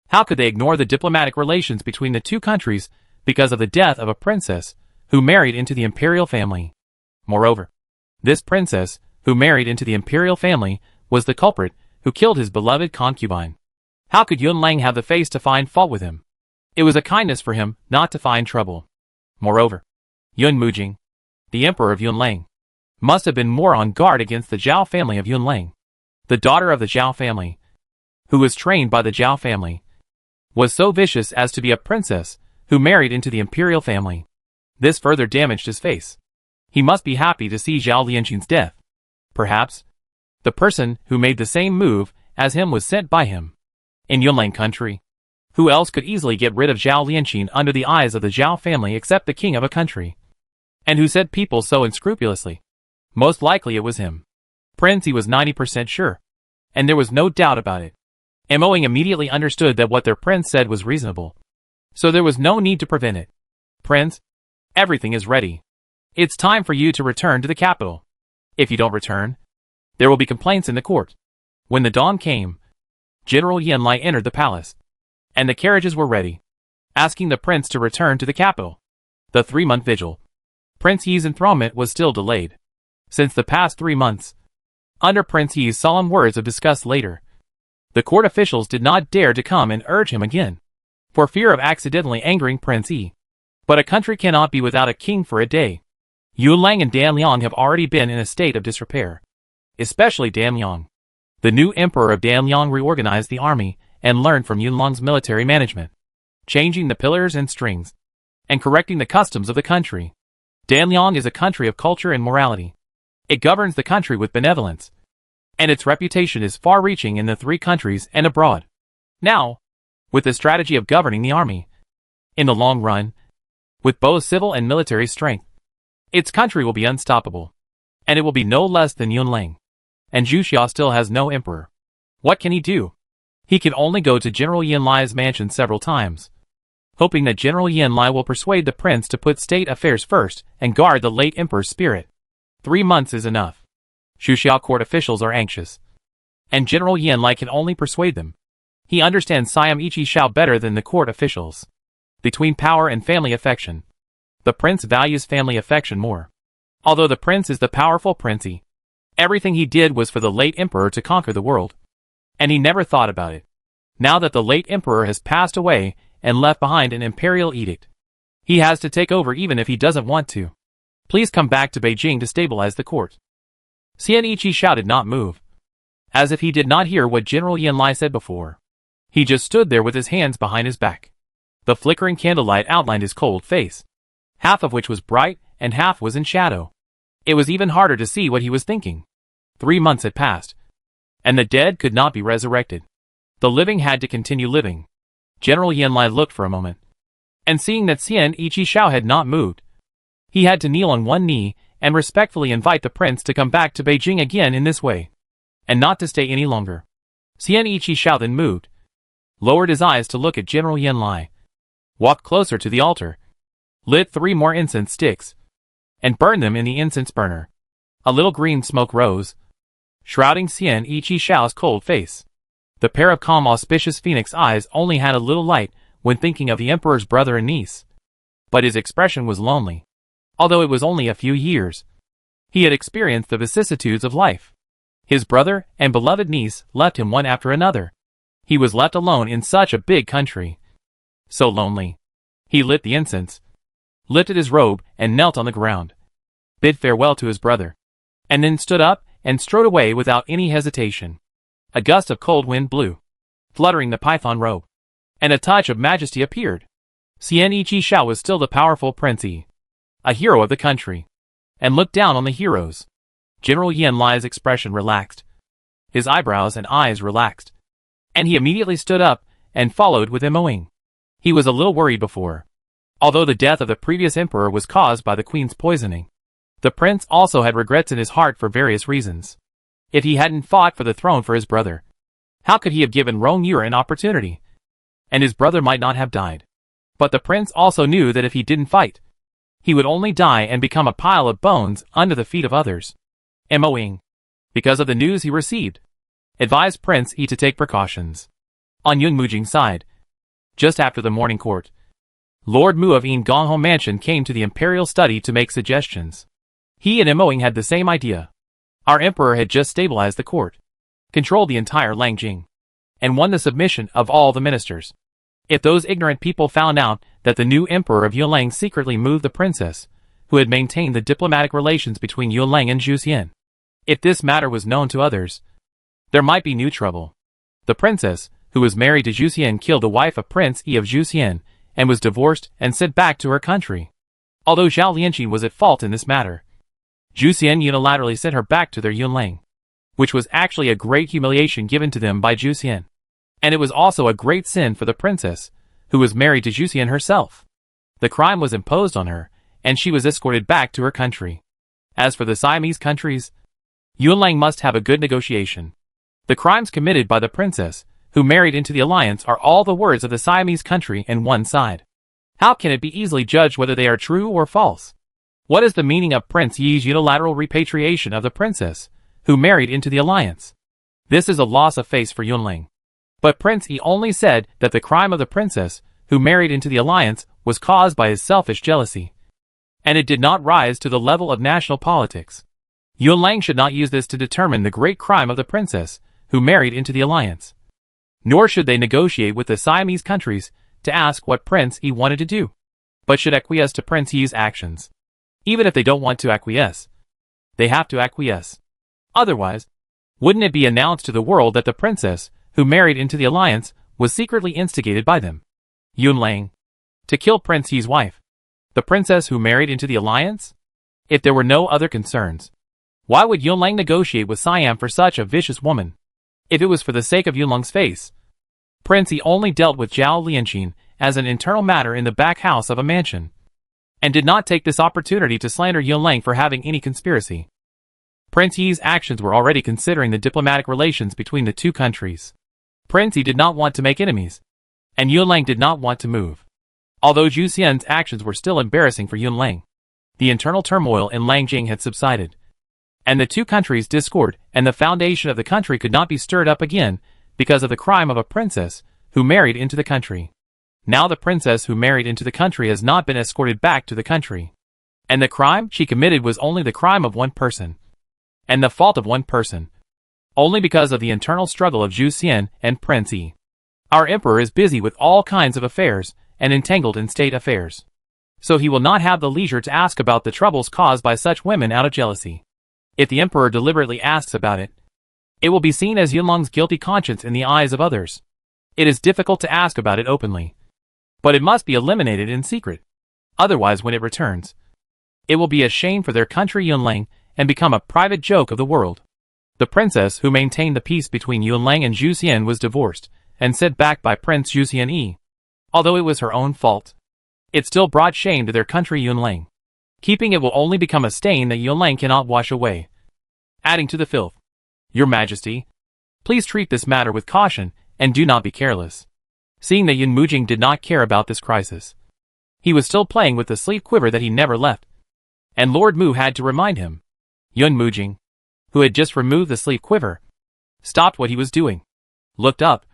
How could they ignore the diplomatic relations between the two countries because of the death of a princess who married into the imperial family? Moreover, this princess, who married into the imperial family, was the culprit who killed his beloved concubine. How could Yunlang have the face to find fault with him? It was a kindness for him not to find trouble. Moreover, Yun Mujing, the emperor of Yunlang, must have been more on guard against the Zhao family of Yunlang. The daughter of the Zhao family, who was trained by the Zhao family, was so vicious as to be a princess who married into the imperial family. This further damaged his face. He must be happy to see Zhao Lianqing's death. Perhaps the person who made the same move as him was sent by him. In Yunlang country, who else could easily get rid of Zhao Lianqing under the eyes of the Zhao family except the king of a country? And who said people so unscrupulously? Most likely it was him. Prince he was 90% sure, and there was no doubt about it. Moing immediately understood that what their prince said was reasonable, so there was no need to prevent it. Prince, everything is ready. It's time for you to return to the capital. If you don't return, there will be complaints in the court. When the dawn came, General Yanlai entered the palace, and the carriages were ready, asking the prince to return to the capital. The 3-month vigil, Prince Yi's enthronement was still delayed. since the past 3 months. Under Prince Yi's solemn words of disgust later, the court officials did not dare to come and urge him again, for fear of accidentally angering Prince Yi. But a country cannot be without a king for a day. Yunlang and Danliang have already been in a state of disrepair, especially Danliang. The new emperor of Danliang reorganized the army and learned from Yunlang's military management, changing the pillars and strings, and correcting the customs of the country. Danliang is a country of culture and morality. It governs the country with benevolence, and its reputation is far-reaching in the 3 countries and abroad. Now, with the strategy of governing the army, in the long run, with both civil and military strength, its country will be unstoppable, and it will be no less than Yunlang. And Zhu Xia still has no emperor. What can he do? He can only go to General Yanlai's mansion several times, hoping that General Yanlai will persuade the prince to put state affairs first and guard the late emperor's spirit. 3 months is enough. Zhu Xia court officials are anxious, and General Yanlai can only persuade them. He understands Siam Ichi Xiao better than the court officials. Between power and family affection, the prince values family affection more. Although the prince is the powerful Prince Yi, everything he did was for the late emperor to conquer the world, and he never thought about it. Now that the late emperor has passed away and left behind an imperial edict, he has to take over even if he doesn't want to. Please come back to Beijing to stabilize the court. Xian Ichi Xiao did not move, as if he did not hear what General Yanlai said before. He just stood there with his hands behind his back. The flickering candlelight outlined his cold face, half of which was bright and half was in shadow. It was even harder to see what he was thinking. 3 months had passed, and the dead could not be resurrected. The living had to continue living. General Yanlai looked for a moment, and seeing that Xian Ichi Xiao had not moved, he had to kneel on one knee and respectfully invite the prince to come back to Beijing again in this way, and not to stay any longer. Xian Ichi Xiao then moved, lowered his eyes to look at General Yanlai, walked closer to the altar, lit 3 more incense sticks, and burned them in the incense burner. A little green smoke rose, shrouding Xian Ichi Xiao's cold face. The pair of calm, auspicious phoenix eyes only had a little light when thinking of the emperor's brother and niece, but his expression was lonely. Although it was only a few years, he had experienced the vicissitudes of life. His brother and beloved niece left him one after another. He was left alone in such a big country. So lonely. He lit the incense, lifted his robe and knelt on the ground, bid farewell to his brother, and then stood up and strode away without any hesitation. A gust of cold wind blew, fluttering the python robe, and a touch of majesty appeared. Xian Ichi Xiao was still the powerful Prince Yi, a hero of the country, and looked down on the heroes. General Yanlai's expression relaxed. His eyebrows and eyes relaxed, and he immediately stood up and followed with Moing. He was a little worried before. Although the death of the previous emperor was caused by the queen's poisoning, the prince also had regrets in his heart for various reasons. If he hadn't fought for the throne for his brother, how could he have given Rong Yue an opportunity? And his brother might not have died. But the prince also knew that if he didn't fight, he would only die and become a pile of bones under the feet of others. Moing, because of the news he received, advised Prince Yi to take precautions. On Yun Mujing's side, just after the morning court, Lord Mu of Yin Gongho Mansion came to the imperial study to make suggestions. He and Moing had the same idea. Our emperor had just stabilized the court, controlled the entire Langjing, and won the submission of all the ministers. If those ignorant people found out that the new emperor of Yunlang secretly moved the princess, who had maintained the diplomatic relations between Yunlang and Zhu Xian, if this matter was known to others, there might be new trouble. The princess, who was married to Zhu Xian, killed the wife of Prince Yi of Zhu Xian, and was divorced and sent back to her country. Although Zhao Lianqi was at fault in this matter, Zhu Xian unilaterally sent her back to their Yunlang, which was actually a great humiliation given to them by Zhu Xian. And it was also a great sin for the princess, who was married to Zhu Xian herself. The crime was imposed on her, and she was escorted back to her country. As for the Siamese countries, Yunlang must have a good negotiation. The crimes committed by the princess, who married into the alliance, are all the words of the Siamese country and one side. How can it be easily judged whether they are true or false? What is the meaning of Prince Yi's unilateral repatriation of the princess, who married into the alliance? This is a loss of face for Yunlang. But Prince Yi only said that the crime of the princess, who married into the alliance, was caused by his selfish jealousy, and it did not rise to the level of national politics. Yun Lang should not use this to determine the great crime of the princess, who married into the alliance. Nor should they negotiate with the Siamese countries to ask what Prince He wanted to do, but should acquiesce to Prince He's actions. Even if they don't want to acquiesce, they have to acquiesce. Otherwise, wouldn't it be announced to the world that the princess, who married into the alliance, was secretly instigated by them? Yun Lang. To kill Prince He's wife. The princess who married into the alliance? If there were no other concerns, why would Yun Lang negotiate with Siam for such a vicious woman? If it was for the sake of Yun Lang's face, Prince He only dealt with Zhao Lianqing as an internal matter in the back house of a mansion, and did not take this opportunity to slander Yun Lang for having any conspiracy. Prince He's actions were already considering the diplomatic relations between the two countries. Prince He did not want to make enemies, and Yun Lang did not want to move. Although Zhu Xian's actions were still embarrassing for Yun Lang, the internal turmoil in Langjing had subsided, and the two countries' discord and the foundation of the country could not be stirred up again because of the crime of a princess who married into the country. Now the princess who married into the country has not been escorted back to the country, and the crime she committed was only the crime of one person, and the fault of one person, only because of the internal struggle of Zhu Xian and Prince He. Our emperor is busy with all kinds of affairs and entangled in state affairs, so he will not have the leisure to ask about the troubles caused by such women out of jealousy. If the emperor deliberately asks about it, it will be seen as Yun Lang's guilty conscience in the eyes of others. It is difficult to ask about it openly, but it must be eliminated in secret. Otherwise, when it returns, it will be a shame for their country Yun Lang and become a private joke of the world. The princess who maintained the peace between Yun Lang and Zhu Xian was divorced and sent back by Prince Zhu Xian. Although it was her own fault, it still brought shame to their country Yun Lang. Keeping it will only become a stain that Yun Lang cannot wash away, adding to the filth. Your Majesty, please treat this matter with caution and do not be careless. Seeing that Yun Mujing did not care about this crisis, he was still playing with the sleeve quiver that he never left, and Lord Mu had to remind him. Yun Mujing, who had just removed the sleeve quiver, stopped what he was doing, looked up,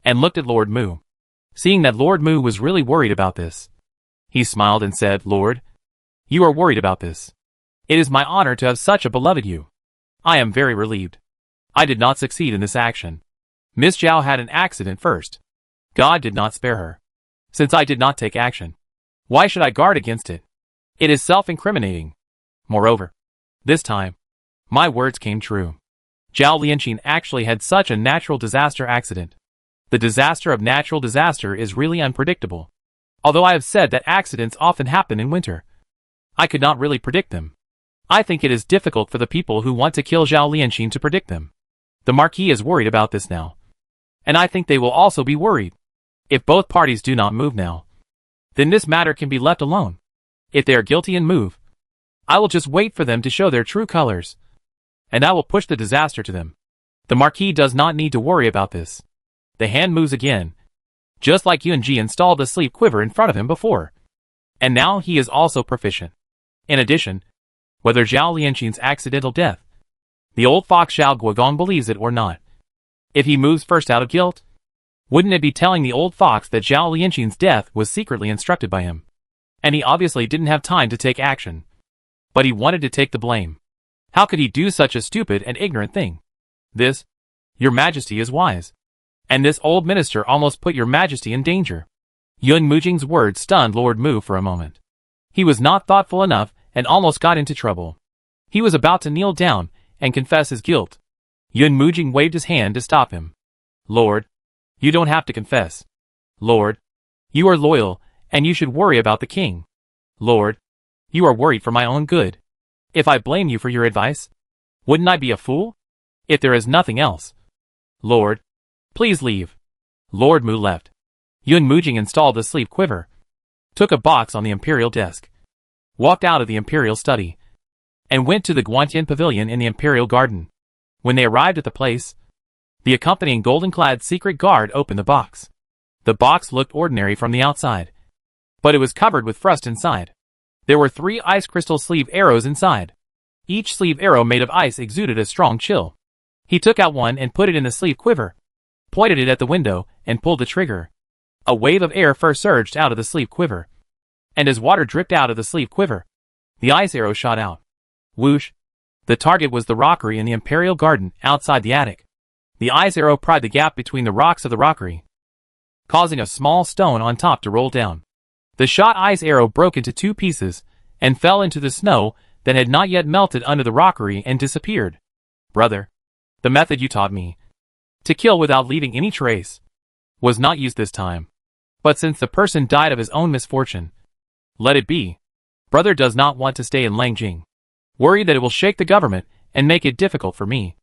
and looked at Lord Mu. Seeing that Lord Mu was really worried about this, he smiled and said, "Lord, you are worried about this. It is my honor to have such a beloved you. I am very relieved. I did not succeed in this action. Miss Zhao had an accident first. God did not spare her. Since I did not take action, why should I guard against it? It is self-incriminating. Moreover, this time, my words came true. Zhao Lianqing actually had such a natural disaster accident. The disaster of natural disaster is really unpredictable. Although I have said that accidents often happen in winter, I could not really predict them. I think it is difficult for the people who want to kill Zhao Lianqing to predict them. The Marquis is worried about this now, and I think they will also be worried. If both parties do not move now, then this matter can be left alone. If they are guilty and move, I will just wait for them to show their true colors, and I will push the disaster to them. The Marquis does not need to worry about this. The hand moves again, just like Yunji installed the sleeve quiver in front of him before, and now he is also proficient. In addition, whether Zhao Lianqing's accidental death, the old fox Zhao Guogong believes it or not, if he moves first out of guilt, wouldn't it be telling the old fox that Zhao Lianqing's death was secretly instructed by him? And he obviously didn't have time to take action, but he wanted to take the blame. How could he do such a stupid and ignorant thing? This, Your Majesty, is wise. And this old minister almost put Your Majesty in danger. Yun Mujing's words stunned Lord Mu for a moment. He was not thoughtful enough and almost got into trouble. He was about to kneel down and confess his guilt. Yun Mujing waved his hand to stop him. Lord, you don't have to confess. Lord, you are loyal, and you should worry about the king. Lord, you are worried for my own good. If I blame you for your advice, wouldn't I be a fool? If there is nothing else, Lord, please leave. Lord Mu left. Yun Mujing installed the sleeve quiver, took a box on the imperial desk, walked out of the imperial study, and went to the Guantian pavilion in the imperial garden. When they arrived at the place, the accompanying golden-clad secret guard opened the box. The box looked ordinary from the outside, but it was covered with frost inside. There were 3 ice crystal sleeve arrows inside. Each sleeve arrow made of ice exuded a strong chill. He took out one and put it in the sleeve quiver, pointed it at the window, and pulled the trigger. A wave of air first surged out of the sleeve quiver, and as water dripped out of the sleeve quiver, the ice arrow shot out. Whoosh! The target was the rockery in the Imperial Garden outside the attic. The ice arrow pried the gap between the rocks of the rockery, causing a small stone on top to roll down. The shot ice arrow broke into 2 pieces and fell into the snow that had not yet melted under the rockery and disappeared. Brother, the method you taught me to kill without leaving any trace was not used this time. But since the person died of his own misfortune, let it be. Brother does not want to stay in Langjing, worried that it will shake the government and make it difficult for me.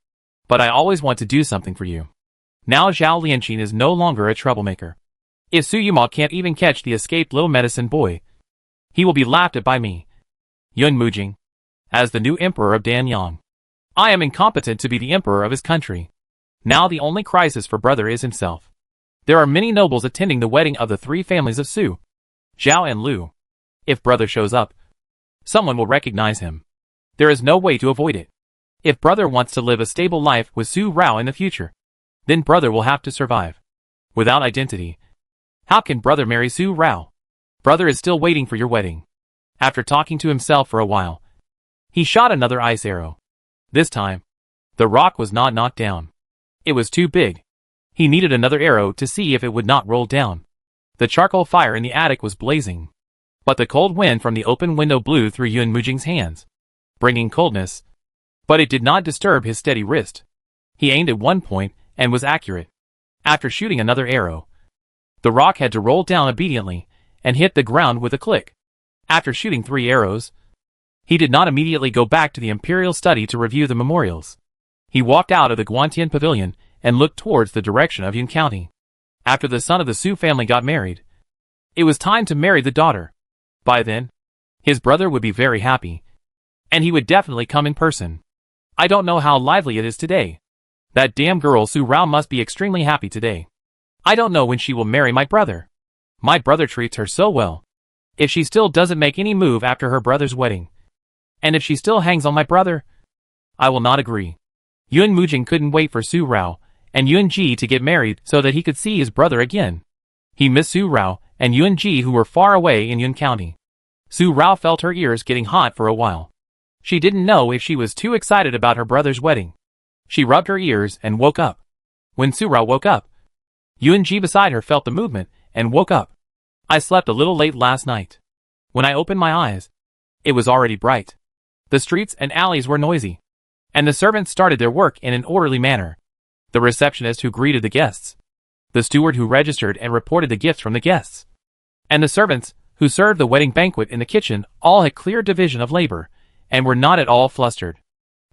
But I always want to do something for you. Now Zhao Lianqin is no longer a troublemaker. If Su Yuma can't even catch the escaped little medicine boy, he will be laughed at by me, Yun Mujing, as the new emperor of Danyang. I am incompetent to be the emperor of his country. Now the only crisis for brother is himself. There are many nobles attending the wedding of the 3 families of Su, Zhao and Lu. If brother shows up, someone will recognize him. There is no way to avoid it. If brother wants to live a stable life with Su Rao in the future, then brother will have to survive. Without identity, how can brother marry Su Rao? Brother is still waiting for your wedding. After talking to himself for a while, he shot another ice arrow. This time, the rock was not knocked down. It was too big. He needed another arrow to see if it would not roll down. The charcoal fire in the attic was blazing, but the cold wind from the open window blew through Yun Mujing's hands, bringing coldness, but it did not disturb his steady wrist. He aimed at one point and was accurate. After shooting another arrow, the rock had to roll down obediently and hit the ground with a click. After shooting 3 arrows, he did not immediately go back to the imperial study to review the memorials. He walked out of the Guantian pavilion and looked towards the direction of Yun County. After the son of the Su family got married, it was time to marry the daughter. By then, his brother would be very happy, and he would definitely come in person. I don't know how lively it is today. That damn girl Su Rao must be extremely happy today. I don't know when she will marry my brother. My brother treats her so well. If she still doesn't make any move after her brother's wedding, and if she still hangs on my brother, I will not agree. Yun Mujing couldn't wait for Su Rao and Yun Ji to get married so that he could see his brother again. He missed Su Rao and Yun Ji, who were far away in Yun County. Su Rao felt her ears getting hot for a while. She didn't know if she was too excited about her brother's wedding. She rubbed her ears and woke up. When Su Rao woke up, Yun Ji beside her felt the movement and woke up. I slept a little late last night. When I opened my eyes, it was already bright. The streets and alleys were noisy, and the servants started their work in an orderly manner. The receptionist who greeted the guests, the steward who registered and reported the gifts from the guests, and the servants who served the wedding banquet in the kitchen all had clear division of labor and were not at all flustered.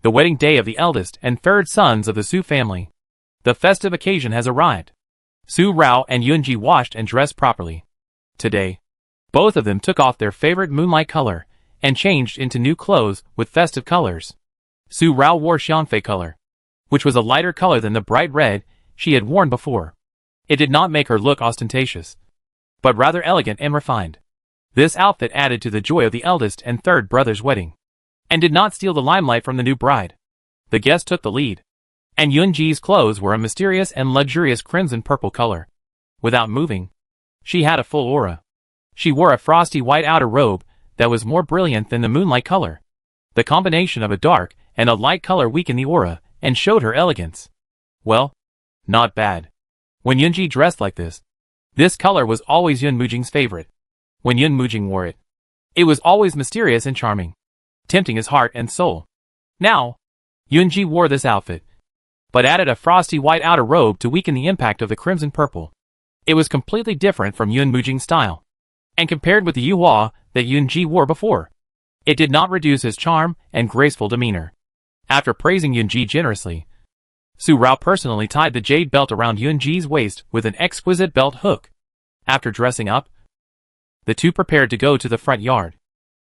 The wedding day of the eldest and third sons of the Su family. The festive occasion has arrived. Su Rao and Yun Ji washed and dressed properly. Today, both of them took off their favorite moonlight color and changed into new clothes with festive colors. Su Rao wore Xianfei color, which was a lighter color than the bright red she had worn before. It did not make her look ostentatious, but rather elegant and refined. This outfit added to the joy of the eldest and third brother's wedding, and did not steal the limelight from the new bride. The guest took the lead, and Yun Ji's clothes were a mysterious and luxurious crimson-purple color. Without moving, she had a full aura. She wore a frosty white outer robe that was more brilliant than the moonlight color. The combination of a dark and a light color weakened the aura and showed her elegance. Well, not bad. When Yunji dressed like this color was always Yun Mujing's favorite. When Yun Mujing wore it, it was always mysterious and charming, tempting his heart and soul. Now, Yunji wore this outfit, but added a frosty white outer robe to weaken the impact of the crimson purple. It was completely different from Yun Mujing's style, and compared with the yuhua that Yunji wore before, it did not reduce his charm and graceful demeanor. After praising Yunji generously, Su Rao personally tied the jade belt around Yunji's waist with an exquisite belt hook. After dressing up, the two prepared to go to the front yard.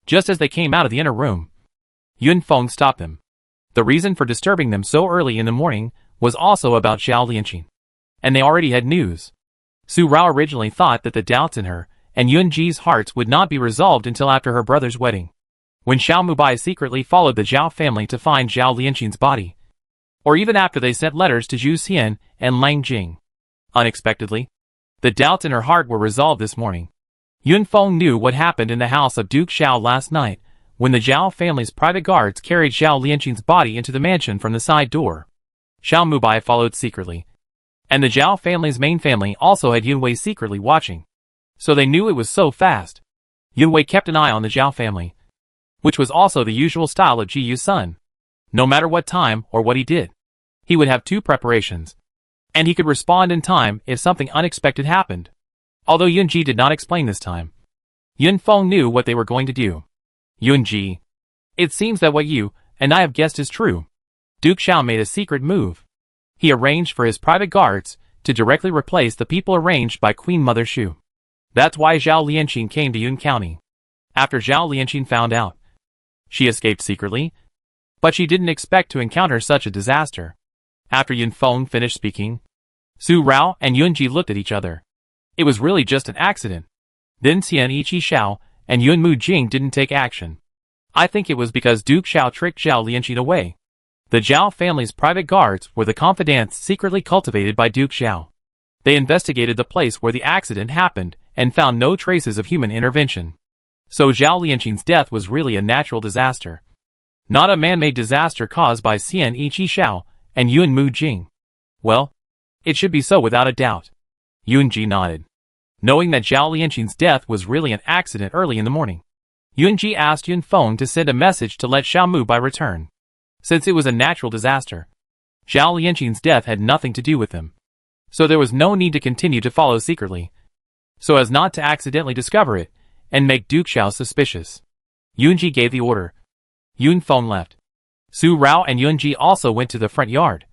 Just as they came out of the inner room, Yun Feng stopped them. The reason for disturbing them so early in the morning was also about Zhao Lianqin, and they already had news. Su Rao originally thought that the doubts in her and Yunji's hearts would not be resolved until after her brother's wedding, when Xiao Mubai secretly followed the Zhao family to find Zhao Lianqin's body, or even after they sent letters to Zhu Xian and Lang Jing. Unexpectedly, the doubts in her heart were resolved this morning. Yun Feng knew what happened in the house of Duke Xiao last night when the Zhao family's private guards carried Zhao Lianqing's body into the mansion from the side door. Xiao Mubai followed secretly. And the Zhao family's main family also had Yunwei secretly watching. So they knew it was so fast. Yunwei kept an eye on the Zhao family, which was also the usual style of Ji Yu's son. No matter what time or what he did, he would have two preparations. And he could respond in time if something unexpected happened. Although Yunji did not explain this time, Yun Feng knew what they were going to do. Yunji, it seems that what you and I have guessed is true. Duke Xiao made a secret move. He arranged for his private guards to directly replace the people arranged by Queen Mother Shu. That's why Zhao Lianqing came to Yun County. After Zhao Lianqing found out, she escaped secretly, but she didn't expect to encounter such a disaster. After Yun Feng finished speaking, Su Rao and Yunji looked at each other. It was really just an accident. Then Xian Ichi Xiao and Yun Mu Jing didn't take action. I think it was because Duke Xiao tricked Zhao Lianqing away. The Zhao family's private guards were the confidants secretly cultivated by Duke Xiao. They investigated the place where the accident happened and found no traces of human intervention. So Zhao Lianqing's death was really a natural disaster. Not a man-made disaster caused by Xian Ichi Xiao and Yun Mu Jing. Well, it should be so without a doubt. Yunji nodded. Knowing that Zhao Lianqing's death was really an accident early in the morning, Yunji asked Yun Feng to send a message to let Xiao Mu Bai return. Since it was a natural disaster, Zhao Lianqing's death had nothing to do with him. So there was no need to continue to follow secretly, so as not to accidentally discover it and make Duke Xiao suspicious. Yunji gave the order. Yun Feng left. Su Rao and Yunji also went to the front yard.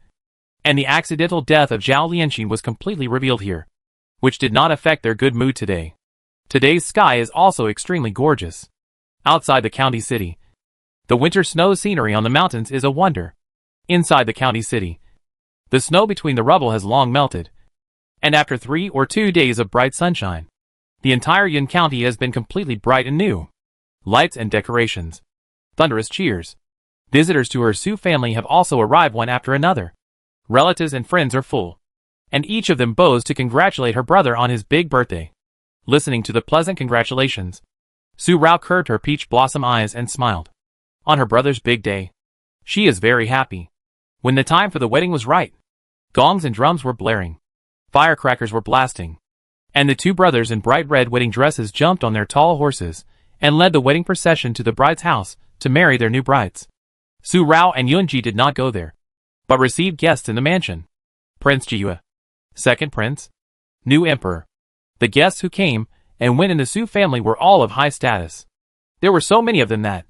And the accidental death of Zhao Lianqing was completely revealed here, which did not affect their good mood today. Today's sky is also extremely gorgeous. Outside the county city, the winter snow scenery on the mountains is a wonder. Inside the county city, the snow between the rubble has long melted. And after 3 or 2 days of bright sunshine, the entire Yun County has been completely bright and new. Lights and decorations. Thunderous cheers. Visitors to her Su family have also arrived one after another. Relatives and friends are full, and each of them bows to congratulate her brother on his big birthday. Listening to the pleasant congratulations, Su Rao curved her peach blossom eyes and smiled. On her brother's big day, she is very happy. When the time for the wedding was right, gongs and drums were blaring, firecrackers were blasting, and the two brothers in bright red wedding dresses jumped on their tall horses and led the wedding procession to the bride's house to marry their new brides. Su Rao and Yunji did not go there, but received guests in the mansion. Prince Jiyue, second prince, new emperor. The guests who came and went in the Su family were all of high status. There were so many of them that,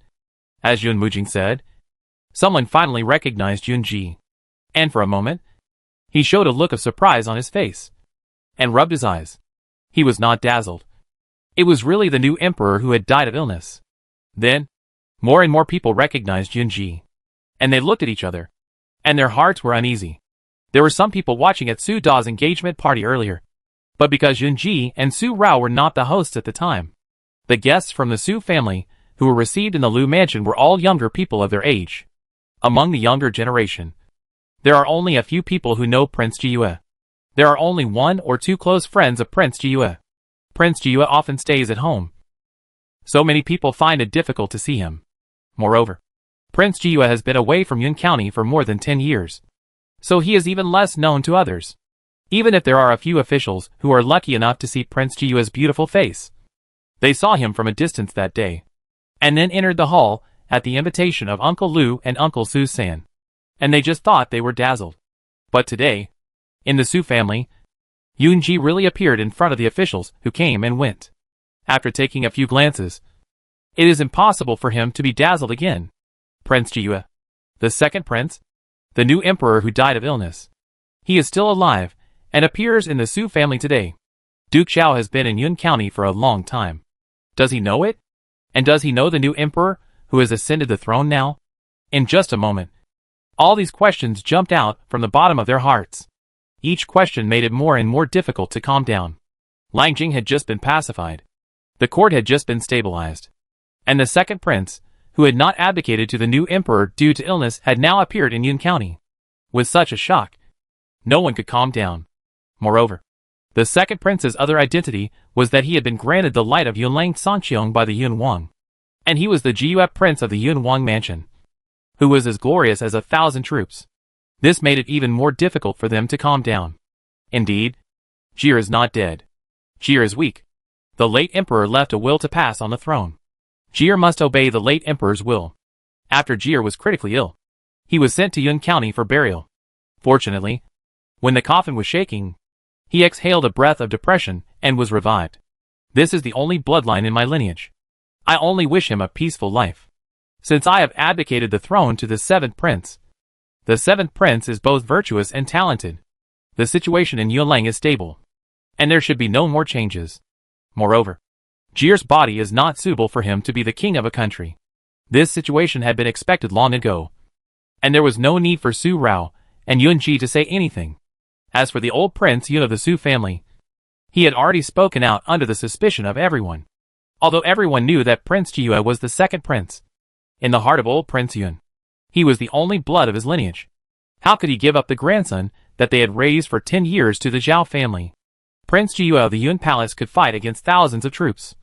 as Yun Mujing said, someone finally recognized Yunji. And for a moment, he showed a look of surprise on his face, and rubbed his eyes. He was not dazzled. It was really the new emperor who had died of illness. Then, more and more people recognized Yunji, and they looked at each other, and their hearts were uneasy. There were some people watching at Su Da's engagement party earlier, but because Yunji and Su Rao were not the hosts at the time, the guests from the Su family who were received in the Lu mansion were all younger people of their age. Among the younger generation, there are only a few people who know Prince Jiyue. There are only 1 or 2 close friends of Prince Jiyue. Prince Jiyue often stays at home, so many people find it difficult to see him. Moreover, Prince Jiyue has been away from Yun County for more than 10 years, so he is even less known to others. Even if there are a few officials who are lucky enough to see Prince Jiyue's beautiful face, they saw him from a distance that day, and then entered the hall at the invitation of Uncle Lu and Uncle Su-san, and they just thought they were dazzled. But today, in the Su family, Yunji really appeared in front of the officials who came and went. After taking a few glances, it is impossible for him to be dazzled again. Prince Jiyue, the second prince, the new emperor who died of illness. He is still alive and appears in the Su family today. Duke Xiao has been in Yun County for a long time. Does he know it? And does he know the new emperor who has ascended the throne now? In just a moment, all these questions jumped out from the bottom of their hearts. Each question made it more and more difficult to calm down. Lang Jing had just been pacified. The court had just been stabilized. And the second prince, who had not abdicated to the new emperor due to illness, had now appeared in Yun County. With such a shock, no one could calm down. Moreover, the second prince's other identity was that he had been granted the light of Yunlang Sanqiong by the Yun Wang. And he was the Jiue prince of the Yunwang mansion, who was as glorious as 1,000 troops. This made it even more difficult for them to calm down. Indeed, Jie is not dead. Jie is weak. The late emperor left a will to pass on the throne. Jie must obey the late emperor's will. After Jie was critically ill, he was sent to Yun County for burial. Fortunately, when the coffin was shaking, he exhaled a breath of depression and was revived. This is the only bloodline in my lineage. I only wish him a peaceful life. Since I have abdicated the throne to the 7th prince. The 7th prince is both virtuous and talented. The situation in Yunlang is stable, and there should be no more changes. Moreover, Jie's body is not suitable for him to be the king of a country. This situation had been expected long ago, and there was no need for Su Rao and Yun Ji to say anything. As for the old Prince Yun of the Su family, he had already spoken out under the suspicion of everyone. Although everyone knew that Prince Jiue was the 2nd prince, in the heart of old Prince Yun, he was the only blood of his lineage. How could he give up the grandson that they had raised for 10 years to the Zhao family? Prince Jiue of the Yun Palace could fight against thousands of troops,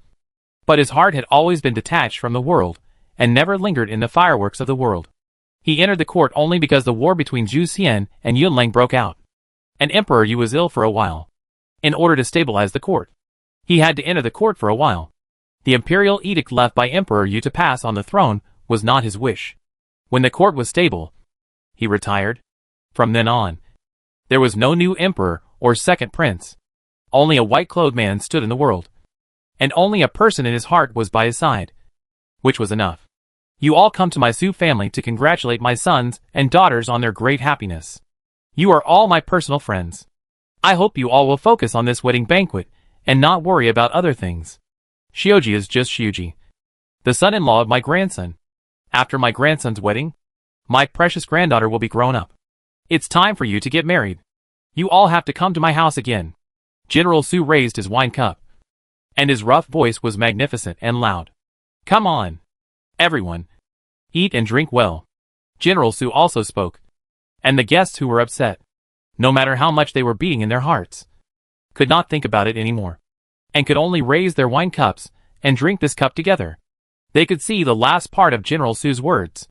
but his heart had always been detached from the world and never lingered in the fireworks of the world. He entered the court only because the war between Zhu Xian and Yunlang broke out, and Emperor Yu was ill for a while. In order to stabilize the court, he had to enter the court for a while. The imperial edict left by Emperor Yu to pass on the throne was not his wish. When the court was stable, he retired. From then on, there was no new emperor or 2nd prince. Only a white-clothed man stood in the world, and only a person in his heart was by his side, which was enough. You all come to my Su family to congratulate my sons and daughters on their great happiness. You are all my personal friends. I hope you all will focus on this wedding banquet and not worry about other things. Xiuji is just Xiuji, the son-in-law of my grandson. After my grandson's wedding, my precious granddaughter will be grown up. It's time for you to get married. You all have to come to my house again. General Su raised his wine cup, and his rough voice was magnificent and loud. Come on, everyone. Eat and drink well. General Su also spoke, and the guests who were upset, no matter how much they were beating in their hearts, could not think about it anymore, and could only raise their wine cups and drink this cup together. They could see the last part of General Su's words.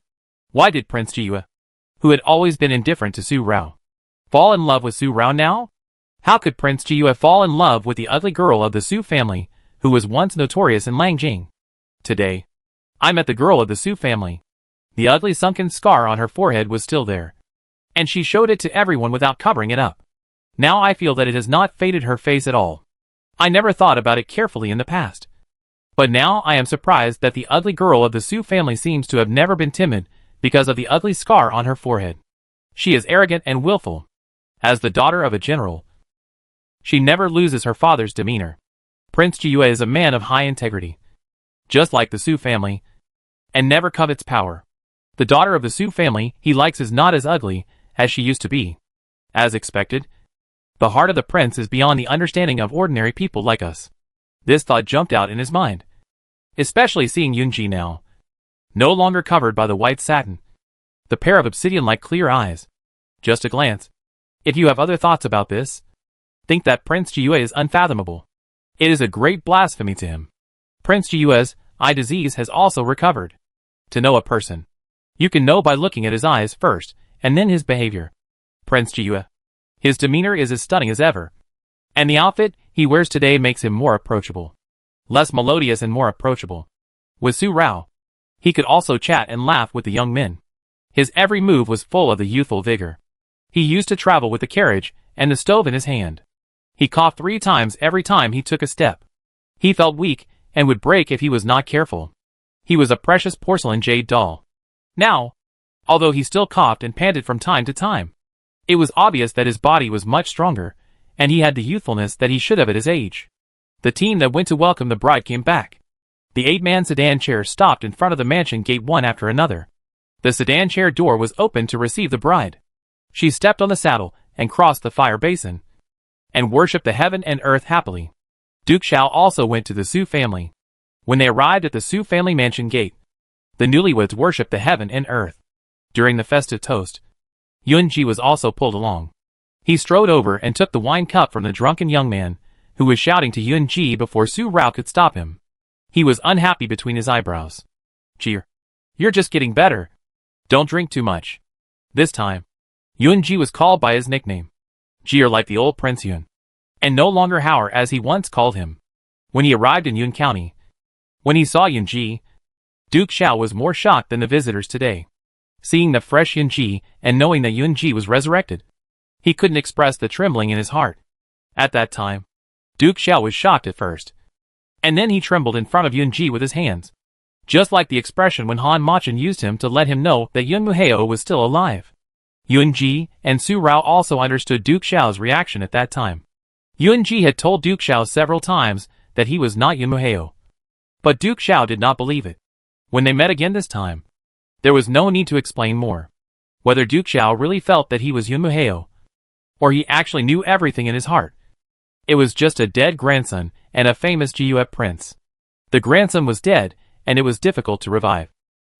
Why did Prince Jiue, who had always been indifferent to Su Rao, fall in love with Su Rao now? How could Prince Jiue fall in love with the ugly girl of the Su family, who was once notorious in Langjing? Today, I met the girl of the Su family. The ugly sunken scar on her forehead was still there, and she showed it to everyone without covering it up. Now I feel that it has not faded her face at all. I never thought about it carefully in the past, but now I am surprised that the ugly girl of the Su family seems to have never been timid because of the ugly scar on her forehead. She is arrogant and willful. As the daughter of a general, she never loses her father's demeanor. Prince Jiue is a man of high integrity, just like the Su family, and never covets power. The daughter of the Su family he likes is not as ugly as she used to be. As expected, the heart of the prince is beyond the understanding of ordinary people like us. This thought jumped out in his mind, especially seeing Yunji now, no longer covered by the white satin, the pair of obsidian-like clear eyes. Just a glance. If you have other thoughts about this, think that Prince Jiue is unfathomable. It is a great blasphemy to him. Prince Jiue's eye disease has also recovered. To know a person, you can know by looking at his eyes first, and then his behavior. Prince Jiue, his demeanor is as stunning as ever, and the outfit he wears today makes him more approachable. Less melodious and more approachable. With Su Rao, he could also chat and laugh with the young men. His every move was full of the youthful vigor. He used to travel with the carriage and the stove in his hand. He coughed 3 times every time he took a step. He felt weak and would break if he was not careful. He was a precious porcelain jade doll. Now, although he still coughed and panted from time to time, it was obvious that his body was much stronger, and he had the youthfulness that he should have at his age. The team that went to welcome the bride came back. The 8-man sedan chair stopped in front of the mansion gate one after another. The sedan chair door was opened to receive the bride. She stepped on the saddle and crossed the fire basin, and worshipped the heaven and earth happily. Duke Xiao also went to the Su family. When they arrived at the Su family mansion gate, the newlyweds worshipped the heaven and earth. During the festive toast, Yun Ji was also pulled along. He strode over and took the wine cup from the drunken young man, who was shouting to Yun Ji before Su Rao could stop him. He was unhappy between his eyebrows. Ji, you're just getting better. Don't drink too much. This time, Yun-ji was called by his nickname, Ji, like the old Prince Yun, and no longer Howard as he once called him. When he arrived in Yun County, when he saw Yun-ji, Duke Xiao was more shocked than the visitors today. Seeing the fresh Yun-ji and knowing that Yun-ji was resurrected, he couldn't express the trembling in his heart. At that time, Duke Xiao was shocked at first, and then he trembled in front of Yun-ji with his hands, just like the expression when Han Machin used him to let him know that Yun Muheo was still alive. Yun-ji and Su Rao also understood Duke Xiao's reaction at that time. Yun-ji had told Duke Xiao several times that he was not Yun Muheo, but Duke Xiao did not believe it. When they met again this time, there was no need to explain more. Whether Duke Xiao really felt that he was Yun Muheo, or he actually knew everything in his heart. It was just a dead grandson and a famous Jiuep prince. The grandson was dead, and it was difficult to revive.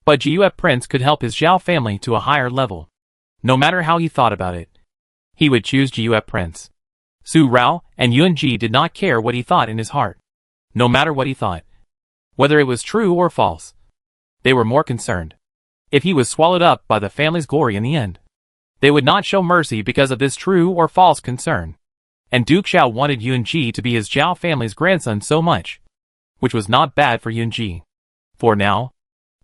But Jiuep prince could help his Zhao family to a higher level. No matter how he thought about it, he would choose Jiuep prince. Su Rao and Yun-ji did not care what he thought in his heart. No matter what he thought, whether it was true or false, they were more concerned. If he was swallowed up by the family's glory in the end, they would not show mercy because of this true or false concern. And Duke Xiao wanted Yun-ji to be his Zhao family's grandson so much, which was not bad for Yun-ji. For now,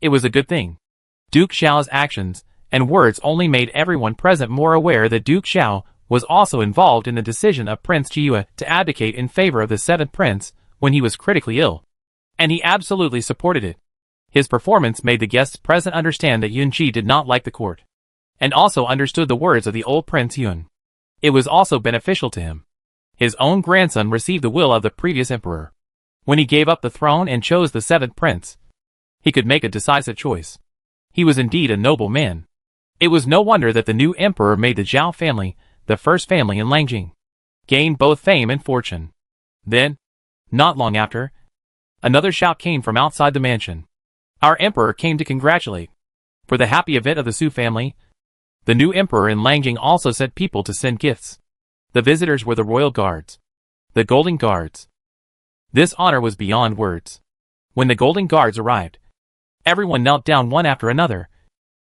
it was a good thing. Duke Xiao's actions and words only made everyone present more aware that Duke Xiao was also involved in the decision of Prince Jiue to abdicate in favor of the seventh prince when he was critically ill. And he absolutely supported it. His performance made the guests present understand that Yun-ji did not like the court, and also understood the words of the old Prince Yun. It was also beneficial to him. His own grandson received the will of the previous emperor. When he gave up the throne and chose the seventh prince, he could make a decisive choice. He was indeed a noble man. It was no wonder that the new emperor made the Zhao family, the first family in Langjing, gain both fame and fortune. Then, not long after, another shout came from outside the mansion. Our emperor came to congratulate. For the happy event of the Su family, the new emperor in Langjing also sent people to send gifts. The visitors were the royal guards, the golden guards. This honor was beyond words. When the golden guards arrived, everyone knelt down one after another.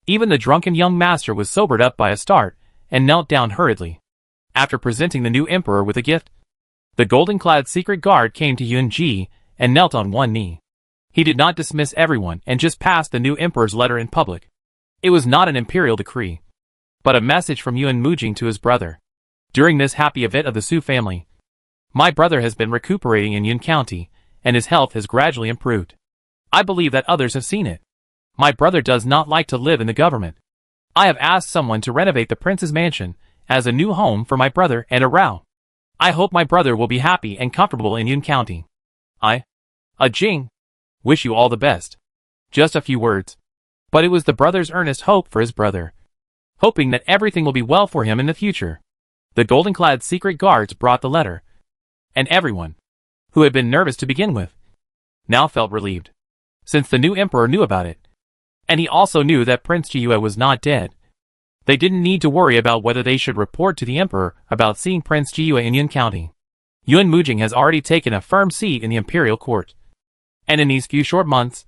Even the drunken young master was sobered up by a start and knelt down hurriedly. After presenting the new emperor with a gift, the golden-clad secret guard came to Yun-ji and knelt on one knee. He did not dismiss everyone and just passed the new emperor's letter in public. It was not an imperial decree, but a message from Yun Mujing to his brother. During this happy event of the Su family, my brother has been recuperating in Yun County, and his health has gradually improved. I believe that others have seen it. My brother does not like to live in the government. I have asked someone to renovate the prince's mansion as a new home for my brother and a Rao. I hope my brother will be happy and comfortable in Yun County. Jing, wish you all the best. Just a few words. But it was the brother's earnest hope for his brother, hoping that everything will be well for him in the future. The golden-clad secret guards brought the letter, and everyone, who had been nervous to begin with, now felt relieved, since the new emperor knew about it. And he also knew that Prince Jiue was not dead. They didn't need to worry about whether they should report to the emperor about seeing Prince Jiue in Yun County. Yun Mujing has already taken a firm seat in the imperial court. And in these few short months,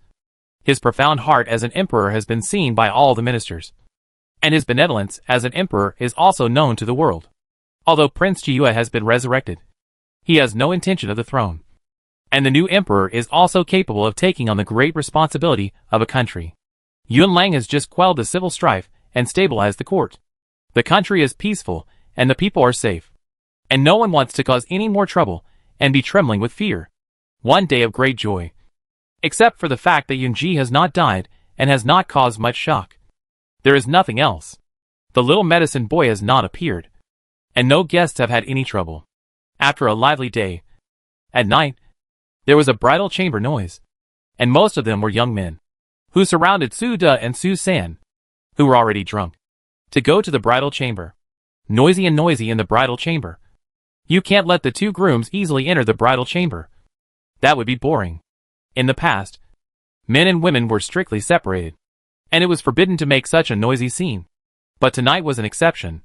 his profound heart as an emperor has been seen by all the ministers. And his benevolence as an emperor is also known to the world. Although Prince Jiue has been resurrected, he has no intention of the throne. And the new emperor is also capable of taking on the great responsibility of a country. Yun Lang has just quelled the civil strife and stabilized the court. The country is peaceful, and the people are safe. And no one wants to cause any more trouble and be trembling with fear. One day of great joy. Except for the fact that Yun-ji has not died and has not caused much shock. There is nothing else. The little medicine boy has not appeared, and no guests have had any trouble. After a lively day, at night, there was a bridal chamber noise, and most of them were young men, who surrounded Su De and Su San, who were already drunk, to go to the bridal chamber. Noisy in the bridal chamber. You can't let the two grooms easily enter the bridal chamber. That would be boring. In the past, men and women were strictly separated, and it was forbidden to make such a noisy scene. But tonight was an exception,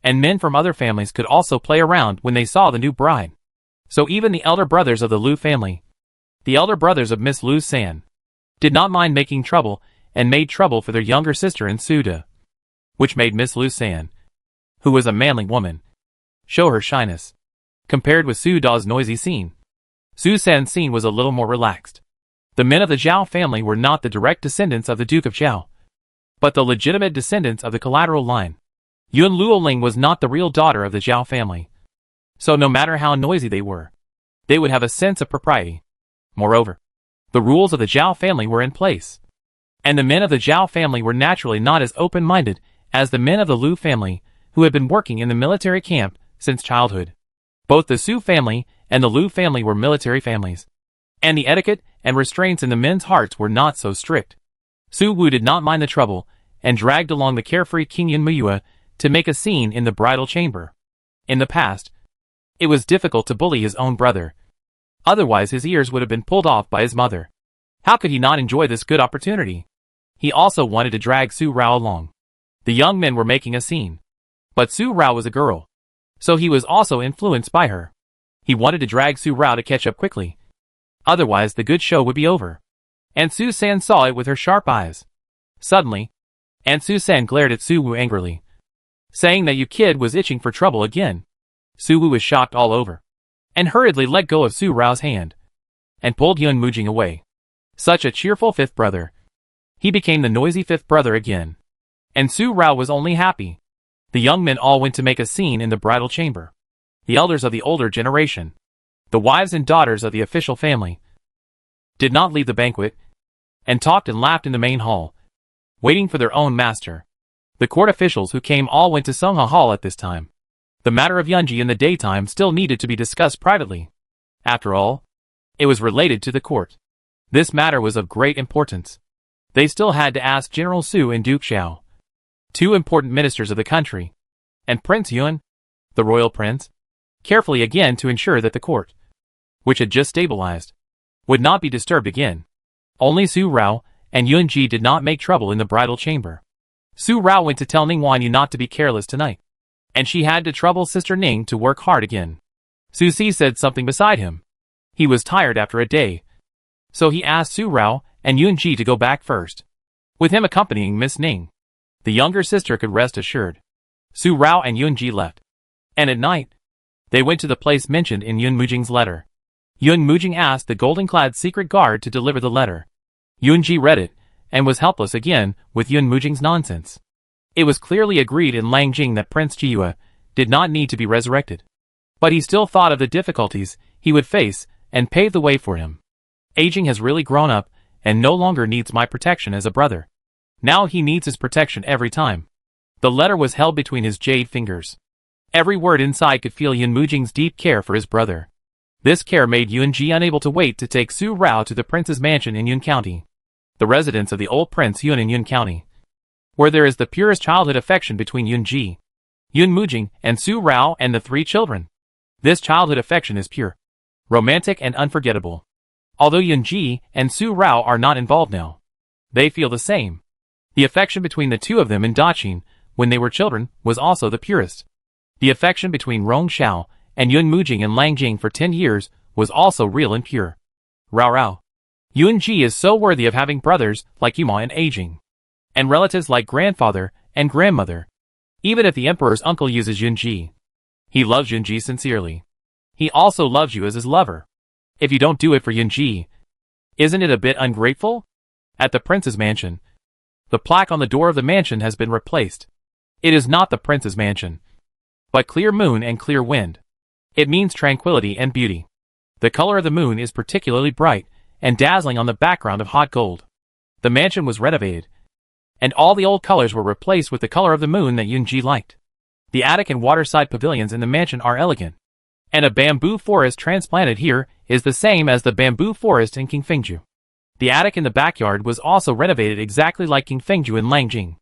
and men from other families could also play around when they saw the new bride. So even the elder brothers of the Lu family, the elder brothers of Miss Lu San, did not mind making trouble and made trouble for their younger sister in Suda, which made Miss Lu San, who was a manly woman, show her shyness. Compared with Su Da's noisy scene, Su San's scene was a little more relaxed. The men of the Zhao family were not the direct descendants of the Duke of Zhao, but the legitimate descendants of the collateral line. Yun Luoling was not the real daughter of the Zhao family, so no matter how noisy they were, they would have a sense of propriety. Moreover, the rules of the Zhao family were in place, and the men of the Zhao family were naturally not as open-minded as the men of the Lu family, who had been working in the military camp since childhood. Both the Su family and the Lu family were military families, and the etiquette and restraints in the men's hearts were not so strict. Su Wu did not mind the trouble, and dragged along the carefree King Yun Muyue to make a scene in the bridal chamber. In the past, it was difficult to bully his own brother. Otherwise his ears would have been pulled off by his mother. How could he not enjoy this good opportunity? He also wanted to drag Su Rao along. The young men were making a scene, but Su Rao was a girl, so he was also influenced by her. He wanted to drag Su Rao to catch up quickly. Otherwise the good show would be over. And Su San saw it with her sharp eyes. Suddenly, Aunt Su San glared at Su Wu angrily, saying that you kid was itching for trouble again. Su Wu was shocked all over, and hurriedly let go of Su Rao's hand, and pulled Yun Mujing away. Such a cheerful fifth brother. He became the noisy fifth brother again. And Su Rao was only happy. The young men all went to make a scene in the bridal chamber. The elders of the older generation, the wives and daughters of the official family, did not leave the banquet, and talked and laughed in the main hall, waiting for their own master. The court officials who came all went to Sungha Hall at this time. The matter of Yunji in the daytime still needed to be discussed privately. After all, it was related to the court. This matter was of great importance. They still had to ask General Su and Duke Xiao, two important ministers of the country, and Prince Yun, the royal prince, carefully again to ensure that the court, which had just stabilized, would not be disturbed again. Only Su Rao and Yun Ji did not make trouble in the bridal chamber. Su Rao went to tell Ning Wanyu not to be careless tonight, and she had to trouble Sister Ning to work hard again. Su Si said something beside him. He was tired after a day, so he asked Su Rao and Yun Ji to go back first, with him accompanying Miss Ning. The younger sister could rest assured. Su Rao and Yun Ji left, and at night, they went to the place mentioned in Yun Mujing's letter. Yun Mujing asked the golden-clad secret guard to deliver the letter. Yun Ji read it, and was helpless again with Yun Mujing's nonsense. It was clearly agreed in Langjing that Prince Jiyue did not need to be resurrected, but he still thought of the difficulties he would face and paved the way for him. Aging has really grown up, and no longer needs my protection as a brother. Now he needs his protection every time. The letter was held between his jade fingers. Every word inside could feel Yun Mujing's deep care for his brother. This care made Yun Ji unable to wait to take Su Rao to the prince's mansion in Yun County, the residence of the old Prince Yun in Yun County, where there is the purest childhood affection between Yun Ji, Yun Mujing, and Su Rao and the three children. This childhood affection is pure, romantic, and unforgettable. Although Yun Ji and Su Rao are not involved now, they feel the same. The affection between the two of them in Daqing, when they were children, was also the purest. The affection between Rong Xiao and Yun Mujing in Langjing for 10 years was also real and pure. Rao Rao. Yun Ji is so worthy of having brothers like Yuma and Aging, and relatives like grandfather and grandmother. Even if the emperor's uncle uses Yun Ji, he loves Yun Ji sincerely. He also loves you as his lover. If you don't do it for Yun Ji, isn't it a bit ungrateful? At the prince's mansion, the plaque on the door of the mansion has been replaced. It is not the prince's mansion, but clear moon and clear wind. It means tranquility and beauty. The color of the moon is particularly bright and dazzling on the background of hot gold. The mansion was renovated, and all the old colors were replaced with the color of the moon that Yun Ji liked. The attic and waterside pavilions in the mansion are elegant, and a bamboo forest transplanted here is the same as the bamboo forest in Qingfengju. The attic in the backyard was also renovated exactly like Qingfengju in Langjing.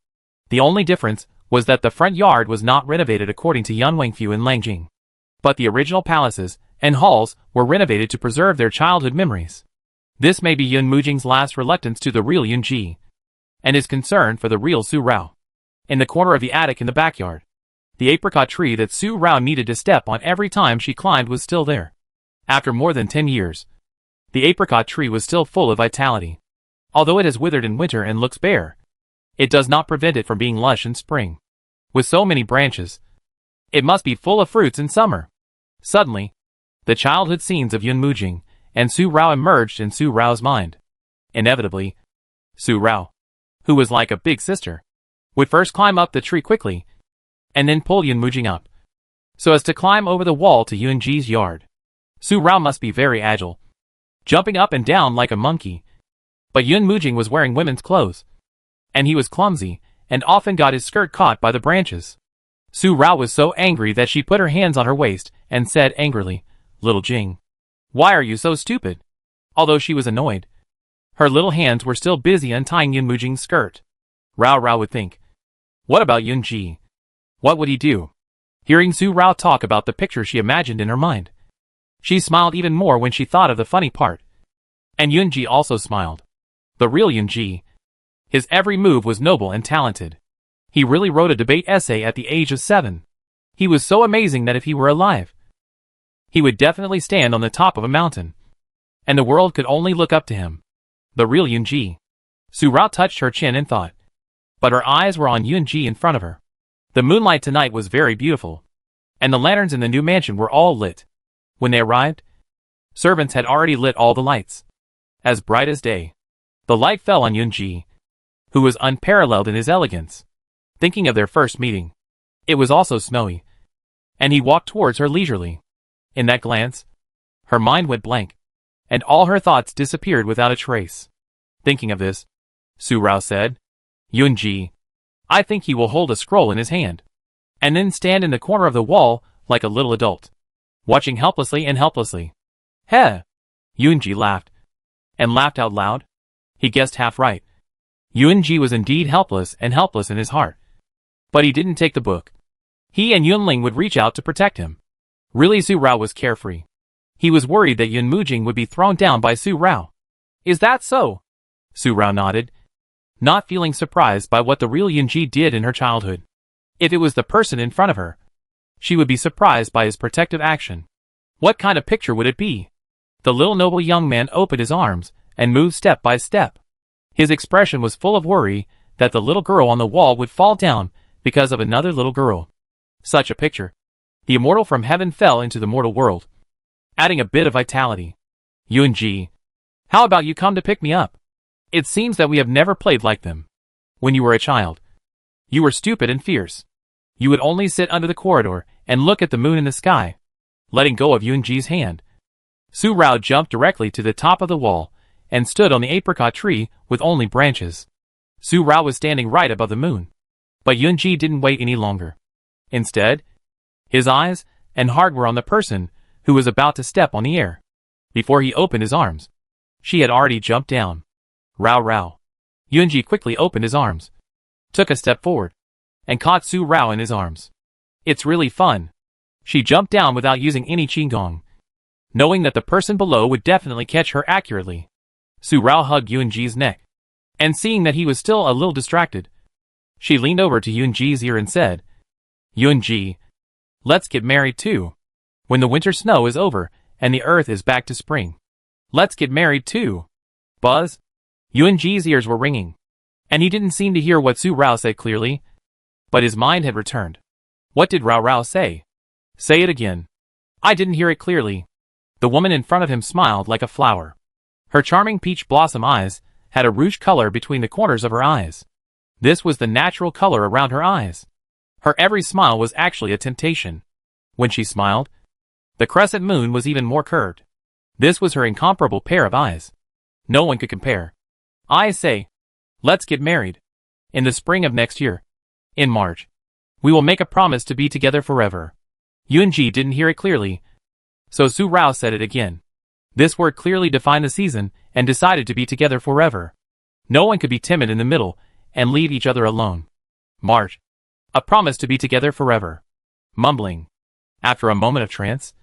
The only difference was that the front yard was not renovated according to Yanwangfu in Langjing, but the original palaces and halls were renovated to preserve their childhood memories. This may be Yun Mujing's last reluctance to the real Yun Ji, and his concern for the real Su Rao. In the corner of the attic in the backyard, the apricot tree that Su Rao needed to step on every time she climbed was still there. After more than 10 years, the apricot tree was still full of vitality. Although it has withered in winter and looks bare, it does not prevent it from being lush in spring. With so many branches, it must be full of fruits in summer. Suddenly, the childhood scenes of Yun Mujing and Su Rao emerged in Su Rao's mind. Inevitably, Su Rao, who was like a big sister, would first climb up the tree quickly, and then pull Yun Mujing up, so as to climb over the wall to Yun Ji's yard. Su Rao must be very agile, jumping up and down like a monkey. But Yun Mujing was wearing women's clothes, and he was clumsy, and often got his skirt caught by the branches. Su Rao was so angry that she put her hands on her waist and said angrily, "Little Jing, why are you so stupid?" Although she was annoyed, her little hands were still busy untying Yun Mujing's skirt. Rao would think, what about Yun Ji? What would he do? Hearing Su Rao talk about the picture she imagined in her mind, she smiled even more when she thought of the funny part. And Yun Ji also smiled. The real Yun Ji. His every move was noble and talented. He really wrote a debate essay at the age of 7. He was so amazing that if he were alive, he would definitely stand on the top of a mountain, and the world could only look up to him. The real Yun Ji. Su Rao touched her chin and thought, but her eyes were on Yun Ji in front of her. The moonlight tonight was very beautiful, and the lanterns in the new mansion were all lit. When they arrived, servants had already lit all the lights, as bright as day. The light fell on Yun Ji, who was unparalleled in his elegance. Thinking of their first meeting, it was also snowy, and he walked towards her leisurely. In that glance, her mind went blank, and all her thoughts disappeared without a trace. Thinking of this, Su Rao said, "Yun Ji, I think he will hold a scroll in his hand, and then stand in the corner of the wall like a little adult, watching helplessly and helplessly." Heh! Yun Ji laughed, and laughed out loud. He guessed half right. Yun Ji was indeed helpless and helpless in his heart. But he didn't take the book. He and Yunling would reach out to protect him. Really, Su Rao was carefree. He was worried that Yun Mujing would be thrown down by Su Rao. Is that so? Su Rao nodded, not feeling surprised by what the real Yun Ji did in her childhood. If it was the person in front of her, she would be surprised by his protective action. What kind of picture would it be? The little noble young man opened his arms and moved step by step. His expression was full of worry that the little girl on the wall would fall down because of another little girl. Such a picture. The immortal from heaven fell into the mortal world, adding a bit of vitality. Yun Ji, how about you come to pick me up? It seems that we have never played like them. When you were a child, you were stupid and fierce. You would only sit under the corridor and look at the moon in the sky. Letting go of Yun Ji's hand, Su Rao jumped directly to the top of the wall and stood on the apricot tree with only branches. Su Rao was standing right above the moon. But Yun Ji didn't wait any longer. Instead, his eyes and heart were on the person who was about to step on the air. Before he opened his arms, she had already jumped down. Rao. Yun Ji quickly opened his arms, took a step forward, and caught Su Rao in his arms. It's really fun. She jumped down without using any qigong, knowing that the person below would definitely catch her accurately. Su Rao hugged Yun Ji's neck, and seeing that he was still a little distracted, she leaned over to Yun Ji's ear and said, "Yun Ji, let's get married too. When the winter snow is over and the earth is back to spring. Let's get married too." Buzz? Yun Ji's ears were ringing, and he didn't seem to hear what Su Rao said clearly, but his mind had returned. What did Rao say? Say it again. I didn't hear it clearly. The woman in front of him smiled like a flower. Her charming peach blossom eyes had a rouge color between the corners of her eyes. This was the natural color around her eyes. Her every smile was actually a temptation. When she smiled, the crescent moon was even more curved. This was her incomparable pair of eyes. No one could compare. I say, let's get married. In the spring of next year. In March. We will make a promise to be together forever. Yun Ji didn't hear it clearly, so Su Rao said it again. This word clearly defined the season and decided to be together forever. No one could be timid in the middle and leave each other alone. March. A promise to be together forever. Mumbling. After a moment of trance,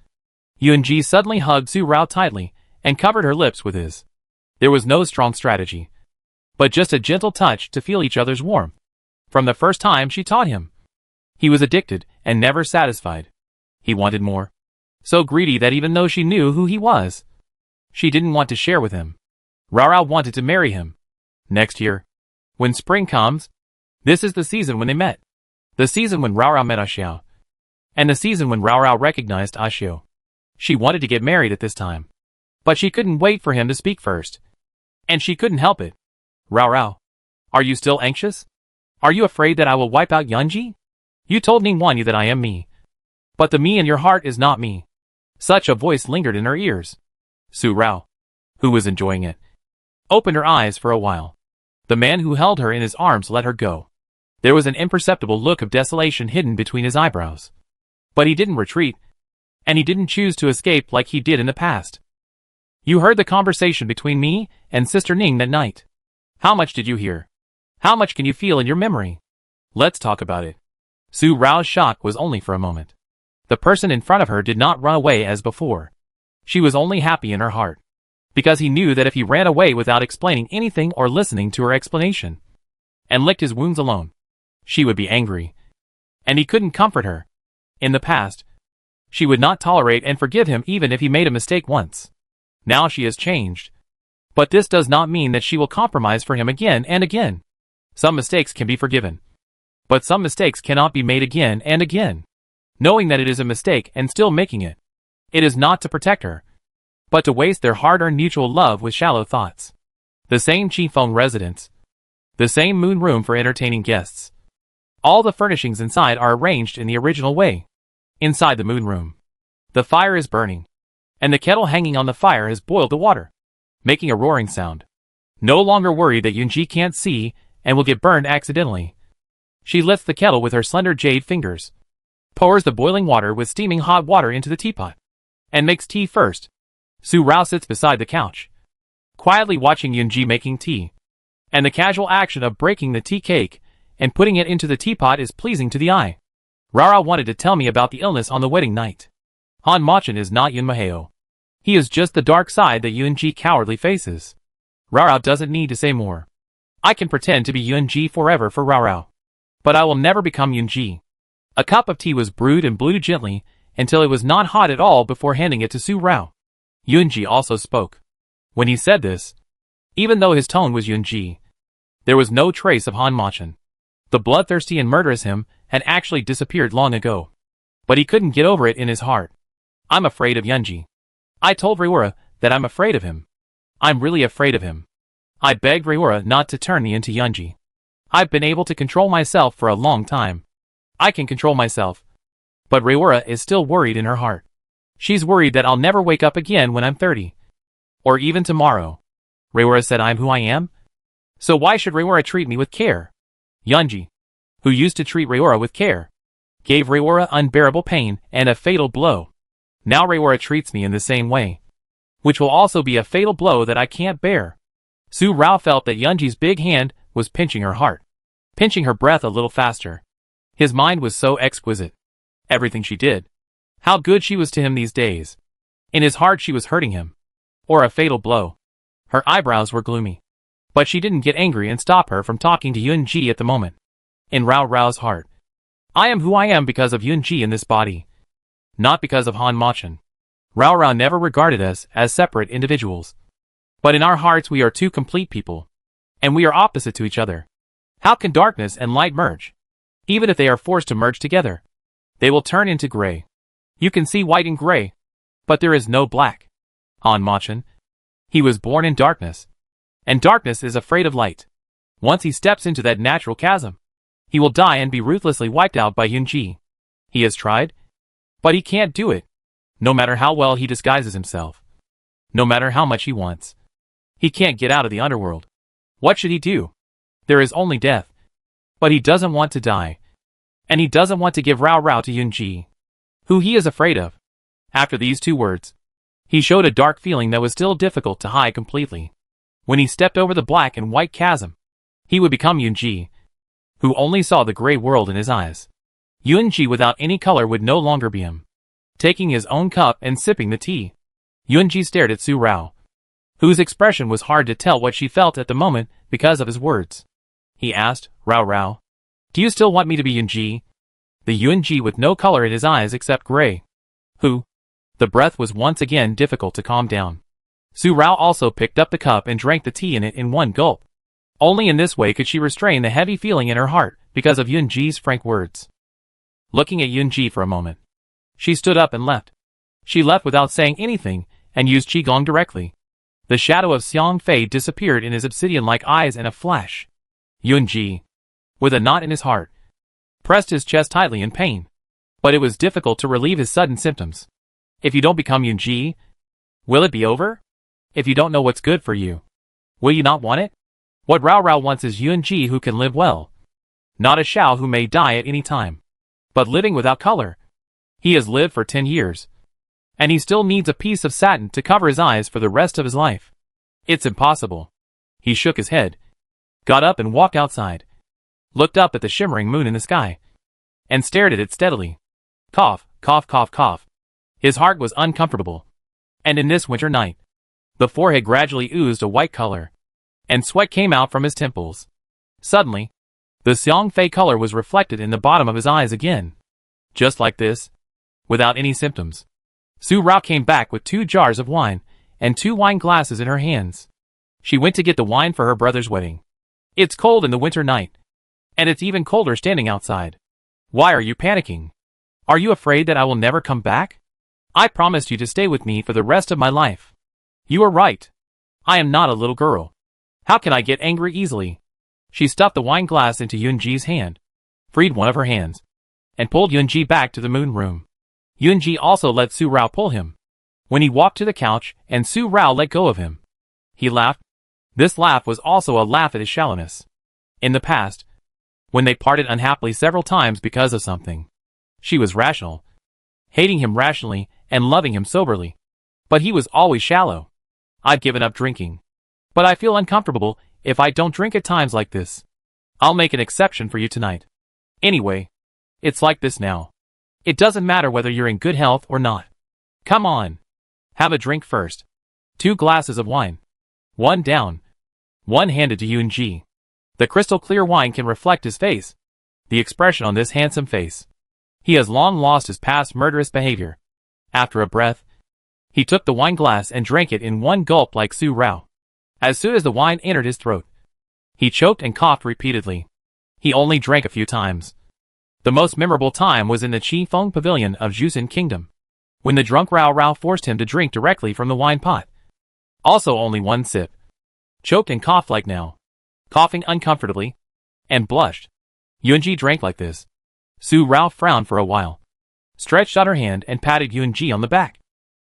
Yun Ji suddenly hugged Su Rao tightly and covered her lips with his. There was no strong strategy, but just a gentle touch to feel each other's warmth. From the first time she taught him, he was addicted and never satisfied. He wanted more. So greedy that even though she knew who he was, she didn't want to share with him. Rao wanted to marry him. Next year, when spring comes, this is the season when they met. The season when Rao Rao met Ashio. And the season when Rao Rao recognized Ashio. She wanted to get married at this time. But she couldn't wait for him to speak first. And she couldn't help it. Rao Rao, are you still anxious? Are you afraid that I will wipe out Yunji? You told Ningguanyu that I am me. But the me in your heart is not me. Such a voice lingered in her ears. Su Rao, who was enjoying it, opened her eyes for a while. The man who held her in his arms let her go. There was an imperceptible look of desolation hidden between his eyebrows. But he didn't retreat, and he didn't choose to escape like he did in the past. You heard the conversation between me and Sister Ning that night. How much did you hear? How much can you feel in your memory? Let's talk about it. Su Rao's shock was only for a moment. The person in front of her did not run away as before. She was only happy in her heart. Because he knew that if he ran away without explaining anything or listening to her explanation, and licked his wounds alone, she would be angry. And he couldn't comfort her. In the past, she would not tolerate and forgive him even if he made a mistake once. Now she has changed. But this does not mean that she will compromise for him again and again. Some mistakes can be forgiven. But some mistakes cannot be made again and again. Knowing that it is a mistake and still making it. It is not to protect her, but to waste their hard-earned mutual love with shallow thoughts. The same Qifeng residence. The same moon room for entertaining guests. All the furnishings inside are arranged in the original way. Inside the moon room, the fire is burning, and the kettle hanging on the fire has boiled the water, making a roaring sound. No longer worried that Yunji can't see and will get burned accidentally. She lifts the kettle with her slender jade fingers, pours the boiling water with steaming hot water into the teapot, and makes tea first. Su Rao sits beside the couch, quietly watching Yunji making tea, and the casual action of breaking the tea cake and putting it into the teapot is pleasing to the eye. Rara wanted to tell me about the illness on the wedding night. Han Machin is not Yun Maheo. He is just the dark side that Yunji cowardly faces. Rara doesn't need to say more. I can pretend to be Yunji forever for Rara. But I will never become Yunji. A cup of tea was brewed and blew gently until it was not hot at all before handing it to Su Rao. Yunji also spoke. When he said this, even though his tone was Yunji, there was no trace of Han Machin. The bloodthirsty and murderous him had actually disappeared long ago. But he couldn't get over it in his heart. I'm afraid of Yunji. I told Reora that I'm afraid of him. I'm really afraid of him. I begged Reora not to turn me into Yunji. I've been able to control myself for a long time. I can control myself. But Reora is still worried in her heart. She's worried that I'll never wake up again when I'm 30. Or even tomorrow. Reora said I'm who I am? So why should Reora treat me with care? Yunji, who used to treat Reora with care, gave Reora unbearable pain and a fatal blow. Now Reora treats me in the same way, which will also be a fatal blow that I can't bear. Su Rao felt that Yunji's big hand was pinching her heart, pinching her breath a little faster. His mind was so exquisite. Everything she did. How good she was to him these days. In his heart she was hurting him. Or a fatal blow. Her eyebrows were gloomy. But she didn't get angry and stop her from talking to Yunji at the moment. In Rao Rao's heart, I am who I am because of Yunji in this body. Not because of Han Machin. Rao Rao never regarded us as separate individuals. But in our hearts we are two complete people. And we are opposite to each other. How can darkness and light merge? Even if they are forced to merge together, they will turn into gray. You can see white and gray, but there is no black. Han Machin, he was born in darkness. And darkness is afraid of light. Once he steps into that natural chasm, he will die and be ruthlessly wiped out by Yunji. He has tried, but he can't do it. No matter how well he disguises himself. No matter how much he wants. He can't get out of the underworld. What should he do? There is only death. But he doesn't want to die. And he doesn't want to give Rao Rao to Yunji, who he is afraid of. After these two words, he showed a dark feeling that was still difficult to hide completely. When he stepped over the black and white chasm, he would become Yunji, who only saw the gray world in his eyes. Yunji without any color would no longer be him. Taking his own cup and sipping the tea, Yunji stared at Su Rao, whose expression was hard to tell what she felt at the moment because of his words. He asked, Rao Rao, do you still want me to be Yunji? The Yunji with no color in his eyes except gray. Who? The breath was once again difficult to calm down. Su Rao also picked up the cup and drank the tea in it in one gulp. Only in this way could she restrain the heavy feeling in her heart because of Yunji's frank words. Looking at Yunji for a moment, she stood up and left. She left without saying anything and used Qigong directly. The shadow of Xiang Fei disappeared in his obsidian-like eyes in a flash. Yunji, with a knot in his heart, pressed his chest tightly in pain. But it was difficult to relieve his sudden symptoms. If you don't become Yunji, will it be over? If you don't know what's good for you, will you not want it? What Rao Rao wants is Yunji who can live well. Not a Xiao who may die at any time. But living without color. He has lived for 10 years. And he still needs a piece of satin to cover his eyes for the rest of his life. It's impossible. He shook his head, got up and walked outside, looked up at the shimmering moon in the sky, and stared at it steadily. Cough, cough, cough, cough. His heart was uncomfortable. And in this winter night, the forehead gradually oozed a white color, and sweat came out from his temples. Suddenly, the Xiang Fei color was reflected in the bottom of his eyes again. Just like this, without any symptoms. Su Rao came back with 2 jars of wine and 2 wine glasses in her hands. She went to get the wine for her brother's wedding. It's cold in the winter night. And it's even colder standing outside. Why are you panicking? Are you afraid that I will never come back? I promised you to stay with me for the rest of my life. You are right. I am not a little girl. How can I get angry easily? She stuffed the wine glass into Yunji's hand, freed one of her hands, and pulled Yunji back to the moon room. Yunji also let Su Rao pull him. When he walked to the couch and Su Rao let go of him, he laughed. This laugh was also a laugh at his shallowness. In the past, when they parted unhappily several times because of something, she was rational, hating him rationally and loving him soberly. But he was always shallow. I've given up drinking. But I feel uncomfortable if I don't drink at times like this. I'll make an exception for you tonight. Anyway, it's like this now. It doesn't matter whether you're in good health or not. Come on. Have a drink first. 2 glasses of wine. 1 down. 1 handed to Yunji. The crystal clear wine can reflect his face. The expression on this handsome face. He has long lost his past murderous behavior. After a breath, he took the wine glass and drank it in 1 gulp like Su Rao. As soon as the wine entered his throat, he choked and coughed repeatedly. He only drank a few times. The most memorable time was in the Qi Feng Pavilion of Jusin Kingdom, when the drunk Rao Rao forced him to drink directly from the wine pot. Also only 1 sip. Choked and coughed like now, coughing uncomfortably, and blushed. Yunji drank like this. Su Rao frowned for a while, stretched out her hand and patted Yunji on the back,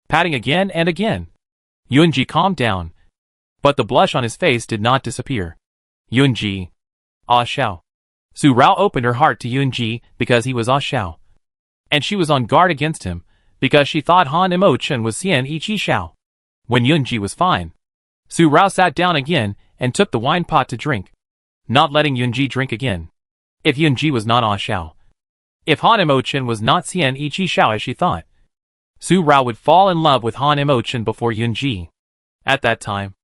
patting again and again. Yunji calmed down, but the blush on his face did not disappear. Yunji. Ah Xiao. Su Rao opened her heart to Yunji because he was Ah Xiao. And she was on guard against him because she thought Han Mo Chen was Xian Ichi Xiao. When Yunji was fine, Su Rao sat down again and took the wine pot to drink, not letting Yunji drink again. If Yunji was not Ah Xiao, if Han Mo Chen was not Xian Ichi Xiao as she thought, Su Rao would fall in love with Han Mo Chen before Yunji. At that time,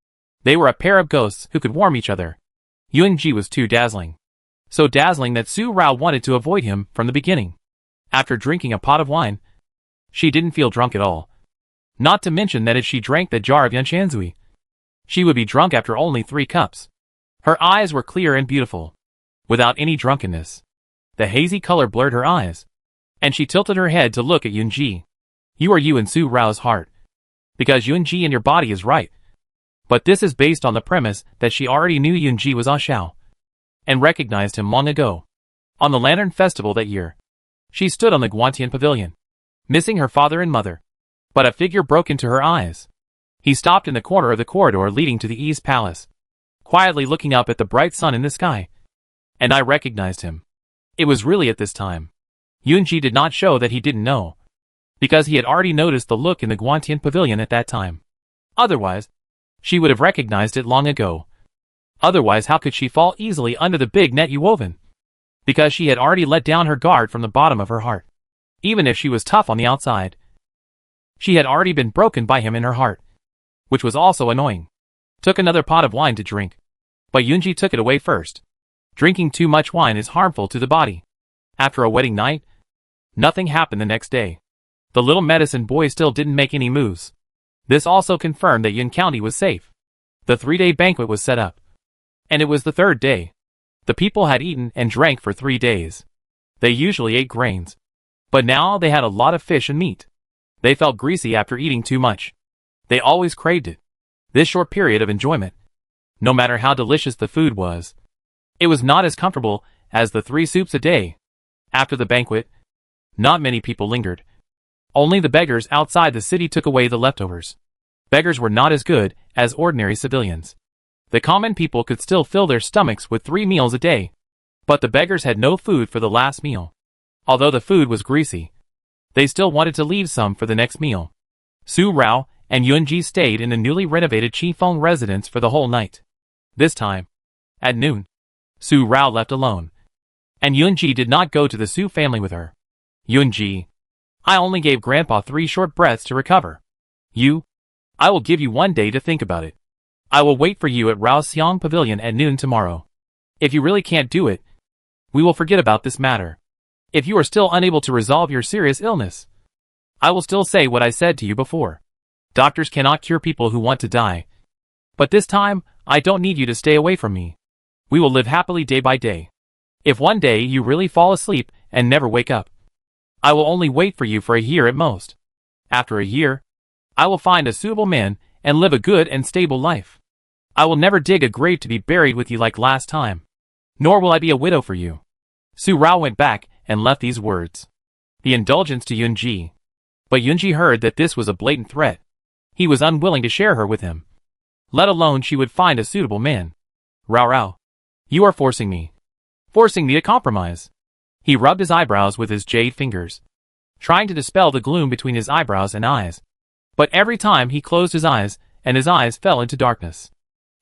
they were a pair of ghosts who could warm each other. Yunji was too dazzling. So dazzling that Su Rao wanted to avoid him from the beginning. After drinking a pot of wine, she didn't feel drunk at all. Not to mention that if she drank the jar of Yanshanzui, she would be drunk after only 3 cups. Her eyes were clear and beautiful, without any drunkenness. The hazy color blurred her eyes, and she tilted her head to look at Yunji. You are you in Su Rao's heart, because Yunji in your body is right. But this is based on the premise that she already knew Yunji was Ah Xiao, and recognized him long ago. On the Lantern Festival that year, she stood on the Guantian Pavilion, missing her father and mother. But a figure broke into her eyes. He stopped in the corner of the corridor leading to the East Palace, quietly looking up at the bright sun in the sky. And I recognized him. It was really at this time. Yunji did not show that he didn't know, because he had already noticed the look in the Guantian Pavilion at that time. Otherwise, she would have recognized it long ago. Otherwise, how could she fall easily under the big net you woven? Because she had already let down her guard from the bottom of her heart. Even if she was tough on the outside, she had already been broken by him in her heart, which was also annoying. Took another pot of wine to drink, but Yunji took it away first. Drinking too much wine is harmful to the body. After a wedding night, nothing happened the next day. The little medicine boy still didn't make any moves. This also confirmed that Yun County was safe. The 3-day banquet was set up. And it was the third day. The people had eaten and drank for 3 days. They usually ate grains. But now they had a lot of fish and meat. They felt greasy after eating too much. They always craved it. This short period of enjoyment, no matter how delicious the food was, it was not as comfortable as the 3 soups a day. After the banquet, not many people lingered. Only the beggars outside the city took away the leftovers. Beggars were not as good as ordinary civilians. The common people could still fill their stomachs with 3 meals a day. But the beggars had no food for the last meal. Although the food was greasy, they still wanted to leave some for the next meal. Su Rao and Yunji stayed in the newly renovated Qifeng residence for the whole night. This time, at noon, Su Rao left alone. And Yunji did not go to the Su family with her. Yunji, I only gave Grandpa 3 short breaths to recover. I will give you 1 day to think about it. I will wait for you at Raoxiang Pavilion at noon tomorrow. If you really can't do it, we will forget about this matter. If you are still unable to resolve your serious illness, I will still say what I said to you before. Doctors cannot cure people who want to die. But this time, I don't need you to stay away from me. We will live happily day by day. If one day you really fall asleep and never wake up, I will only wait for you for a year at most. After a year, I will find a suitable man and live a good and stable life. I will never dig a grave to be buried with you like last time. Nor will I be a widow for you. Su Rao went back and left these words. The indulgence to Yunji. But Yunji heard that this was a blatant threat. He was unwilling to share her with him. Let alone she would find a suitable man. Rao, you are forcing me. Forcing me to compromise. He rubbed his eyebrows with his jade fingers, trying to dispel the gloom between his eyebrows and eyes. But every time he closed his eyes, and his eyes fell into darkness,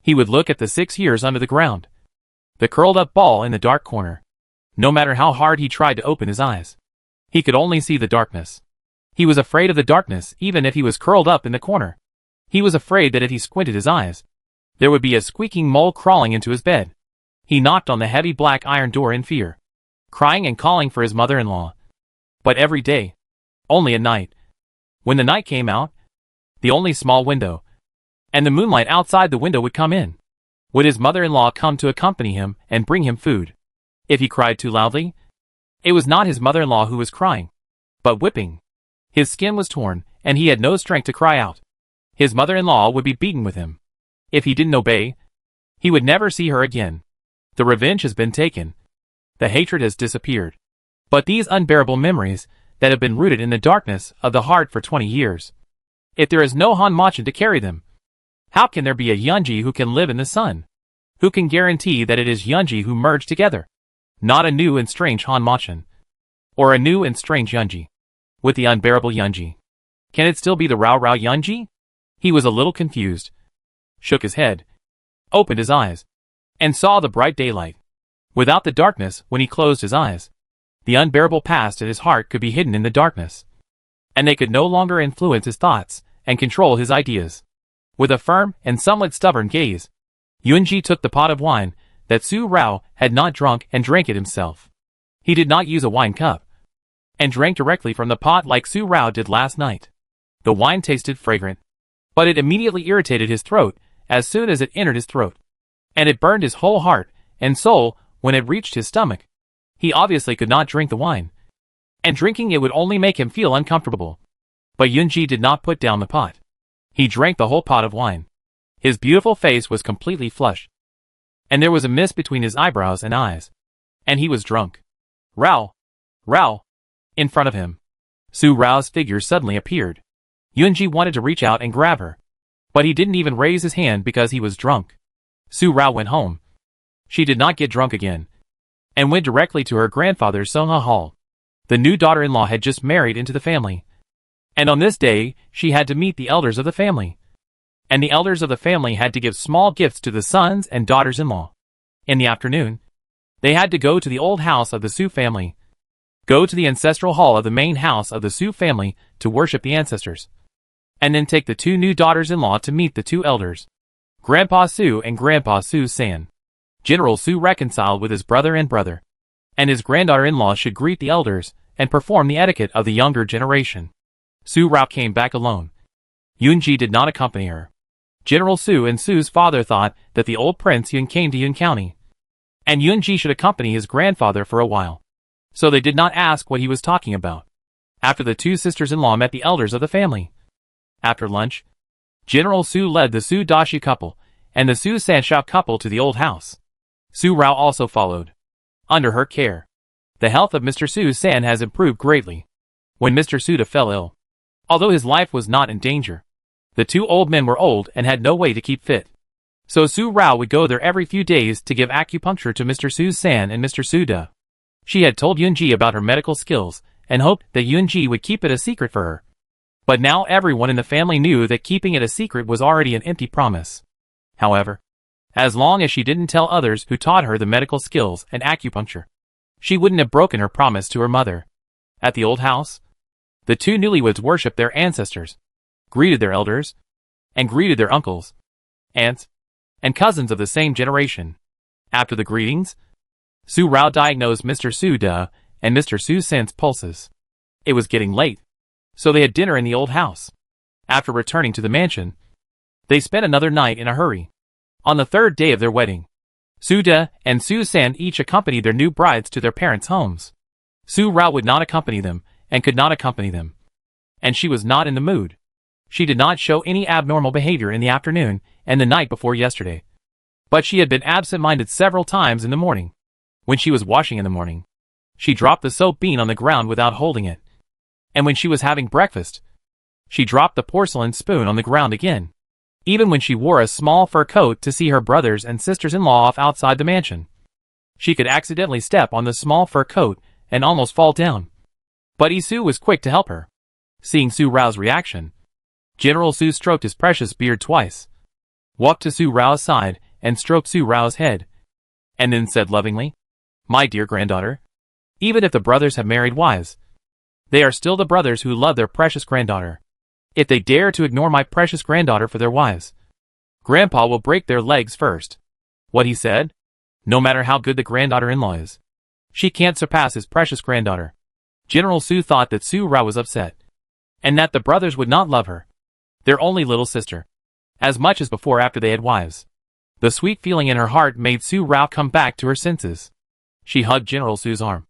he would look at the 6 years under the ground. The curled-up ball in the dark corner. No matter how hard he tried to open his eyes, he could only see the darkness. He was afraid of the darkness even if he was curled up in the corner. He was afraid that if he squinted his eyes, there would be a squeaking mole crawling into his bed. He knocked on the heavy black iron door in fear, crying and calling for his mother-in-law. But every day, only at night. When the night came out, the only small window, and the moonlight outside the window would come in, would his mother-in-law come to accompany him and bring him food. If he cried too loudly, it was not his mother-in-law who was crying, but whipping. His skin was torn, and he had no strength to cry out. His mother-in-law would be beaten with him. If he didn't obey, he would never see her again. The revenge has been taken. The hatred has disappeared. But these unbearable memories that have been rooted in the darkness of the heart for 20 years. If there is no Han Machin to carry them, how can there be a Yunji who can live in the sun? Who can guarantee that it is Yunji who merged together? Not a new and strange Han Machin. Or a new and strange Yunji. With the unbearable Yunji. Can it still be the Rao Yunji? He was a little confused. Shook his head. Opened his eyes. And saw the bright daylight. Without the darkness, when he closed his eyes, the unbearable past at his heart could be hidden in the darkness. And they could no longer influence his thoughts and control his ideas. With a firm and somewhat stubborn gaze, Yunji took the pot of wine that Su Rao had not drunk and drank it himself. He did not use a wine cup, and drank directly from the pot like Su Rao did last night. The wine tasted fragrant, but it immediately irritated his throat as soon as it entered his throat. And it burned his whole heart and soul when it reached his stomach. He obviously could not drink the wine, and drinking it would only make him feel uncomfortable. But Yunji did not put down the pot. He drank the whole pot of wine. His beautiful face was completely flushed, and there was a mist between his eyebrows and eyes. And he was drunk. Rao! In front of him, Su Rao's figure suddenly appeared. Yunji wanted to reach out and grab her, but he didn't even raise his hand because he was drunk. Su Rao went home. She did not get drunk again, and went directly to her grandfather's Songha Hall. The new daughter-in-law had just married into the family, and on this day she had to meet the elders of the family. And the elders of the family had to give small gifts to the sons and daughters-in-law. In the afternoon, they had to go to the old house of the Su family, go to the ancestral hall of the main house of the Su family to worship the ancestors, and then take the 2 new daughters-in-law to meet the 2 elders, Grandpa Su and Grandpa Su San. General Su reconciled with his brother, and his granddaughter-in-law should greet the elders and perform the etiquette of the younger generation. Su Rao came back alone. Yunji did not accompany her. General Su and Su's father thought that the old Prince Yun came to Yun County, and Yunji should accompany his grandfather for a while. So they did not ask what he was talking about. After the two sisters-in-law met the elders of the family. After lunch, General Su led the Su Dashi couple and the Su Sanshao couple to the old house. Su Rao also followed. Under her care, the health of Mr. Su San has improved greatly. When Mr. Suda fell ill, although his life was not in danger, the two old men were old and had no way to keep fit. So Su Rao would go there every few days to give acupuncture to Mr. Su San and Mr. Suda. She had told Yunji about her medical skills and hoped that Yunji would keep it a secret for her. But now everyone in the family knew that keeping it a secret was already an empty promise. However, as long as she didn't tell others who taught her the medical skills and acupuncture, she wouldn't have broken her promise to her mother. At the old house, the two newlyweds worshipped their ancestors, greeted their elders, and greeted their uncles, aunts, and cousins of the same generation. After the greetings, Su Rao diagnosed Mr. Su Da and Mr. Su San's pulses. It was getting late, so they had dinner in the old house. After returning to the mansion, they spent another night in a hurry. On the third day of their wedding, Su Da and Su San each accompanied their new brides to their parents' homes. Su Rao would not accompany them and could not accompany them, and she was not in the mood. She did not show any abnormal behavior in the afternoon and the night before yesterday, but she had been absent-minded several times in the morning. When she was washing in the morning, she dropped the soap bean on the ground without holding it, and when she was having breakfast, she dropped the porcelain spoon on the ground again. Even when she wore a small fur coat to see her brothers and sisters-in-law off outside the mansion, she could accidentally step on the small fur coat and almost fall down. But Isu was quick to help her. Seeing Su Rao's reaction, General Su stroked his precious beard twice, walked to Su Rao's side and stroked Su Rao's head, and then said lovingly, "My dear granddaughter, even if the brothers have married wives, they are still the brothers who love their precious granddaughter. If they dare to ignore my precious granddaughter for their wives, Grandpa will break their legs first." What he said? No matter how good the granddaughter-in-law is, she can't surpass his precious granddaughter. General Su thought that Su Rao was upset, and that the brothers would not love her, their only little sister, as much as before after they had wives. The sweet feeling in her heart made Su Rao come back to her senses. She hugged General Su's arm,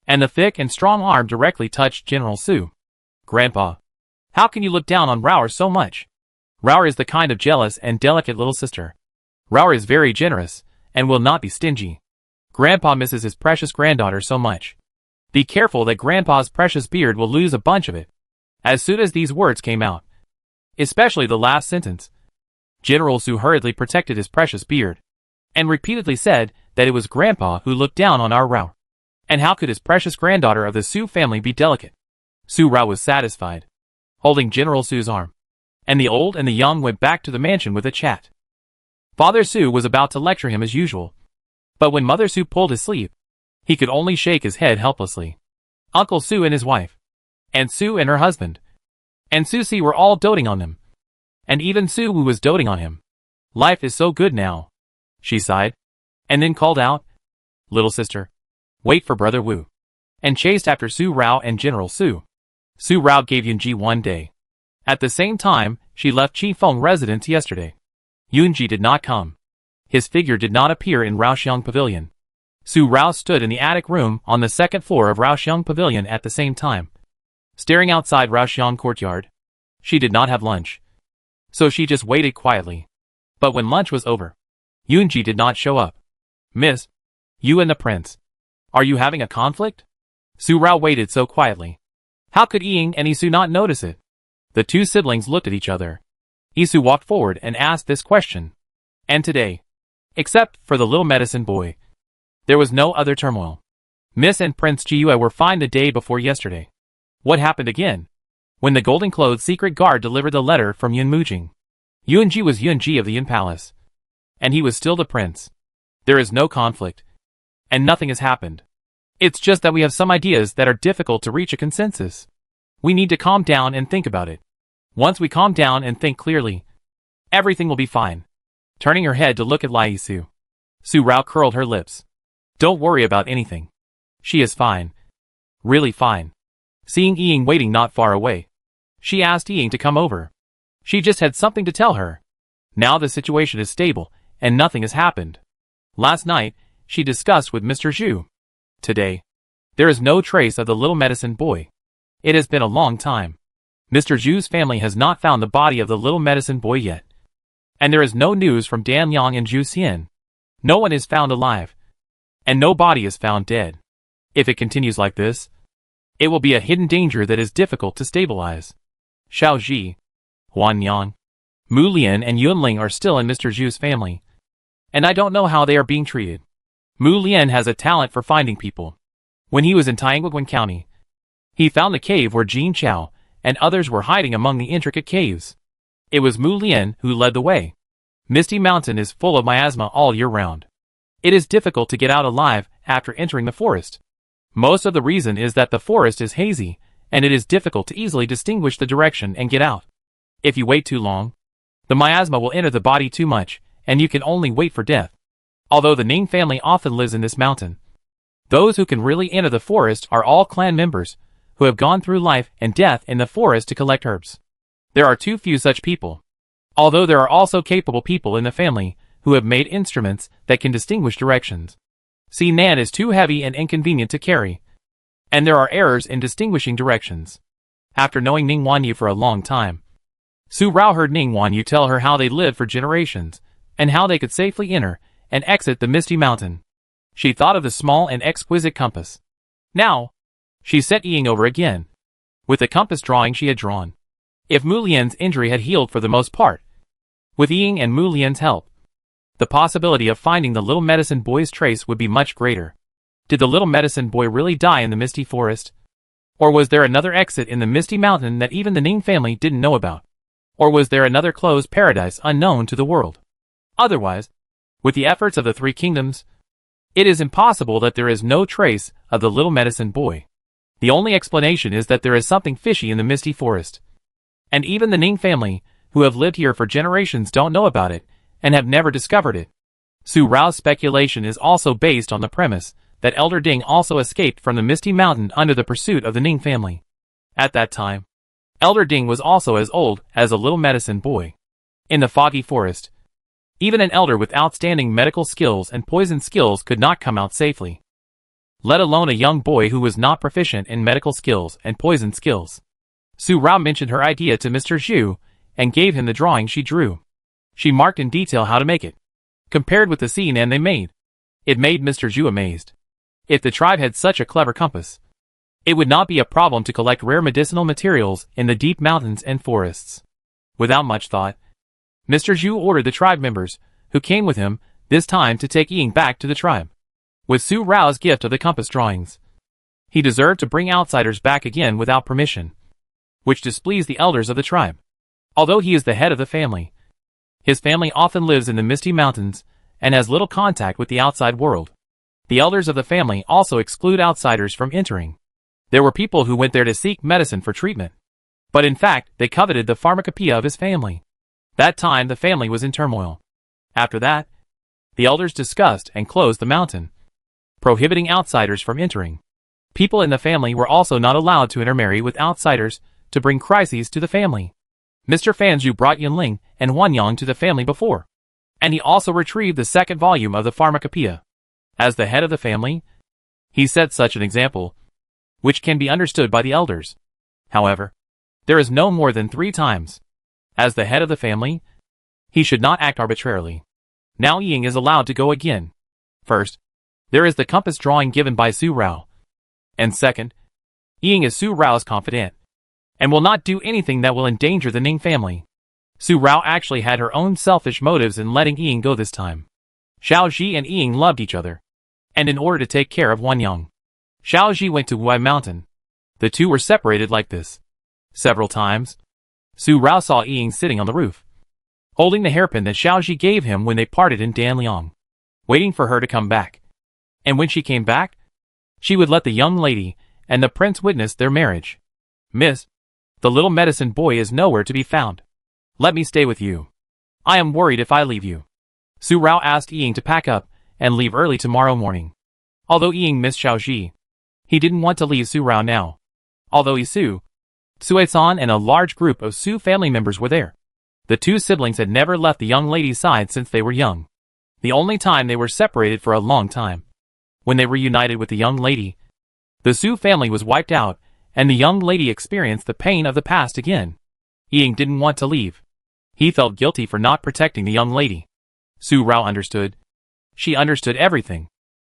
and the thick and strong arm directly touched General Su. "Grandpa, how can you look down on Raour so much? Raour is the kind of jealous and delicate little sister. Raour is very generous, and will not be stingy. Grandpa misses his precious granddaughter so much. Be careful that Grandpa's precious beard will lose a bunch of it." As soon as these words came out, especially the last sentence, General Su hurriedly protected his precious beard, and repeatedly said that it was Grandpa who looked down on our Raour. And how could his precious granddaughter of the Su family be delicate? Su Rao was satisfied, holding General Su's arm, and the old and the young went back to the mansion with a chat. Father Su was about to lecture him as usual, but when Mother Su pulled his sleeve, he could only shake his head helplessly. Uncle Su and his wife, and Su and her husband, and Susie were all doting on them, and even Su Wu was doting on him. "Life is so good now," she sighed, and then called out, "Little sister, wait for Brother Wu," and chased after Su Rao and General Su. Su Rao gave Yunji one day. At the same time, she left Qifeng residence yesterday. Yunji did not come. His figure did not appear in Raoxiang Pavilion. Su Rao stood in the attic room on the second floor of Raoxiang Pavilion at the same time, staring outside Raoxiang courtyard. She did not have lunch, so she just waited quietly. But when lunch was over, Yunji did not show up. "Miss, you and the prince, are you having a conflict?" Su Rao waited so quietly. How could Ying and Isu not notice it? The two siblings looked at each other. Isu walked forward and asked this question. And today, except for the little medicine boy, there was no other turmoil. Miss and Prince Jiyue were fine the day before yesterday. What happened again? When the golden-clothed secret guard delivered the letter from Yun Mujing. Yunji was Yunji of the Yun Palace, and he was still the prince. There is no conflict, and nothing has happened. It's just that we have some ideas that are difficult to reach a consensus. We need to calm down and think about it. Once we calm down and think clearly, everything will be fine. Turning her head to look at Lai Su, Su Rao curled her lips. Don't worry about anything. She is fine. Really fine. Seeing Ying waiting not far away, she asked Ying to come over. She just had something to tell her. Now the situation is stable, and nothing has happened. Last night, she discussed with Mr. Zhu. Today, there is no trace of the little medicine boy. It has been a long time. Mr. Zhu's family has not found the body of the little medicine boy yet. And there is no news from Dan Yang and Zhu Xian. No one is found alive. And no body is found dead. If it continues like this, it will be a hidden danger that is difficult to stabilize. Xiao Ji, Huan Yang, Mu Lian and Yun Ling are still in Mr. Zhu's family. And I don't know how they are being treated. Mu Lian has a talent for finding people. When he was in Tianguiguan County, he found the cave where Jin Chao and others were hiding among the intricate caves. It was Mu Lian who led the way. Misty Mountain is full of miasma all year round. It is difficult to get out alive after entering the forest. Most of the reason is that the forest is hazy, and it is difficult to easily distinguish the direction and get out. If you wait too long, the miasma will enter the body too much, and you can only wait for death. Although the Ning family often lives in this mountain, those who can really enter the forest are all clan members, who have gone through life and death in the forest to collect herbs. There are too few such people. Although there are also capable people in the family, who have made instruments that can distinguish directions. See, Nan is too heavy and inconvenient to carry. And there are errors in distinguishing directions. After knowing Ning Wanyu for a long time, Su Rao heard Ning Wanyu tell her how they lived for generations, and how they could safely enter and exit the Misty Mountain. She thought of the small and exquisite compass. Now, she set Ying over again, with the compass drawing she had drawn. If Mu Lian's injury had healed for the most part, with Ying and Mu Lian's help, the possibility of finding the little medicine boy's trace would be much greater. Did the little medicine boy really die in the misty forest? Or was there another exit in the Misty Mountain that even the Ning family didn't know about? Or was there another closed paradise unknown to the world? Otherwise, with the efforts of the three kingdoms, it is impossible that there is no trace of the little medicine boy. The only explanation is that there is something fishy in the misty forest. And even the Ning family, who have lived here for generations, don't know about it, and have never discovered it. Su Rao's speculation is also based on the premise that Elder Ding also escaped from the Misty Mountain under the pursuit of the Ning family. At that time, Elder Ding was also as old as a little medicine boy. In the foggy forest, even an elder with outstanding medical skills and poison skills could not come out safely, let alone a young boy who was not proficient in medical skills and poison skills. Su Rao mentioned her idea to Mr. Zhu and gave him the drawing she drew. She marked in detail how to make it. Compared with the scene and they made, it made Mr. Zhu amazed. If the tribe had such a clever compass, it would not be a problem to collect rare medicinal materials in the deep mountains and forests. Without much thought, Mr. Zhu ordered the tribe members, who came with him, this time to take Ying back to the tribe. With Su Rao's gift of the compass drawings, he deserved to bring outsiders back again without permission, which displeased the elders of the tribe. Although he is the head of the family, his family often lives in the Misty Mountains and has little contact with the outside world. The elders of the family also exclude outsiders from entering. There were people who went there to seek medicine for treatment, but in fact they coveted the pharmacopoeia of his family. That time the family was in turmoil. After that, the elders discussed and closed the mountain, prohibiting outsiders from entering. People in the family were also not allowed to intermarry with outsiders to bring crises to the family. Mr. Fanzhu brought Yunling and Huanyang to the family before, and he also retrieved the second volume of the pharmacopoeia. As the head of the family, he set such an example, which can be understood by the elders. However, there is no more than 3 times. As the head of the family, he should not act arbitrarily. Now Ying is allowed to go again. First, there is the compass drawing given by Su Rao. And second, Ying is Su Rao's confidant, and will not do anything that will endanger the Ning family. Su Rao actually had her own selfish motives in letting Ying go this time. Xiao Ji and Ying loved each other, and in order to take care of Huanyang, Xiao Ji went to Wuai Mountain. The two were separated like this. Several times, Su Rao saw Ying sitting on the roof, holding the hairpin that Xiao Ji gave him when they parted in Danliang, waiting for her to come back. And when she came back, she would let the young lady and the prince witness their marriage. Miss, the little medicine boy is nowhere to be found. Let me stay with you. I am worried if I leave you. Su Rao asked Ying to pack up and leave early tomorrow morning. Although Ying missed Xiao Ji, he didn't want to leave Su Rao now. Although Sue San and a large group of Su family members were there, The two siblings had never left the young lady's side since they were young. The only time they were separated for a long time. When they reunited with the young lady, the Su family was wiped out, and the young lady experienced the pain of the past again. Ying didn't want to leave. He felt guilty for not protecting the young lady. Su Rao understood. She understood everything.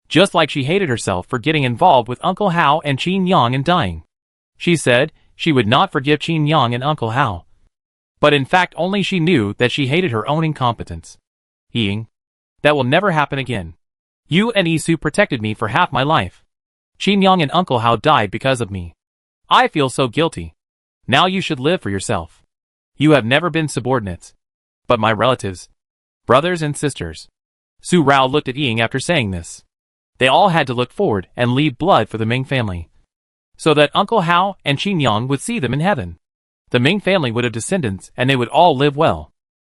Just like she hated herself for getting involved with Uncle Hao and Qin Yang and dying. She said she would not forgive Qin Yang and Uncle Hao. But in fact only she knew that she hated her own incompetence. Ying, that will never happen again. You and Isu protected me for half my life. Qin Yang and Uncle Hao died because of me. I feel so guilty. Now you should live for yourself. You have never been subordinates. But my relatives, brothers and sisters. Su Rao looked at Ying after saying this. They all had to look forward and leave blood for the Ming family, so that Uncle Hao and Qin Yang would see them in heaven. The Ming family would have descendants and they would all live well.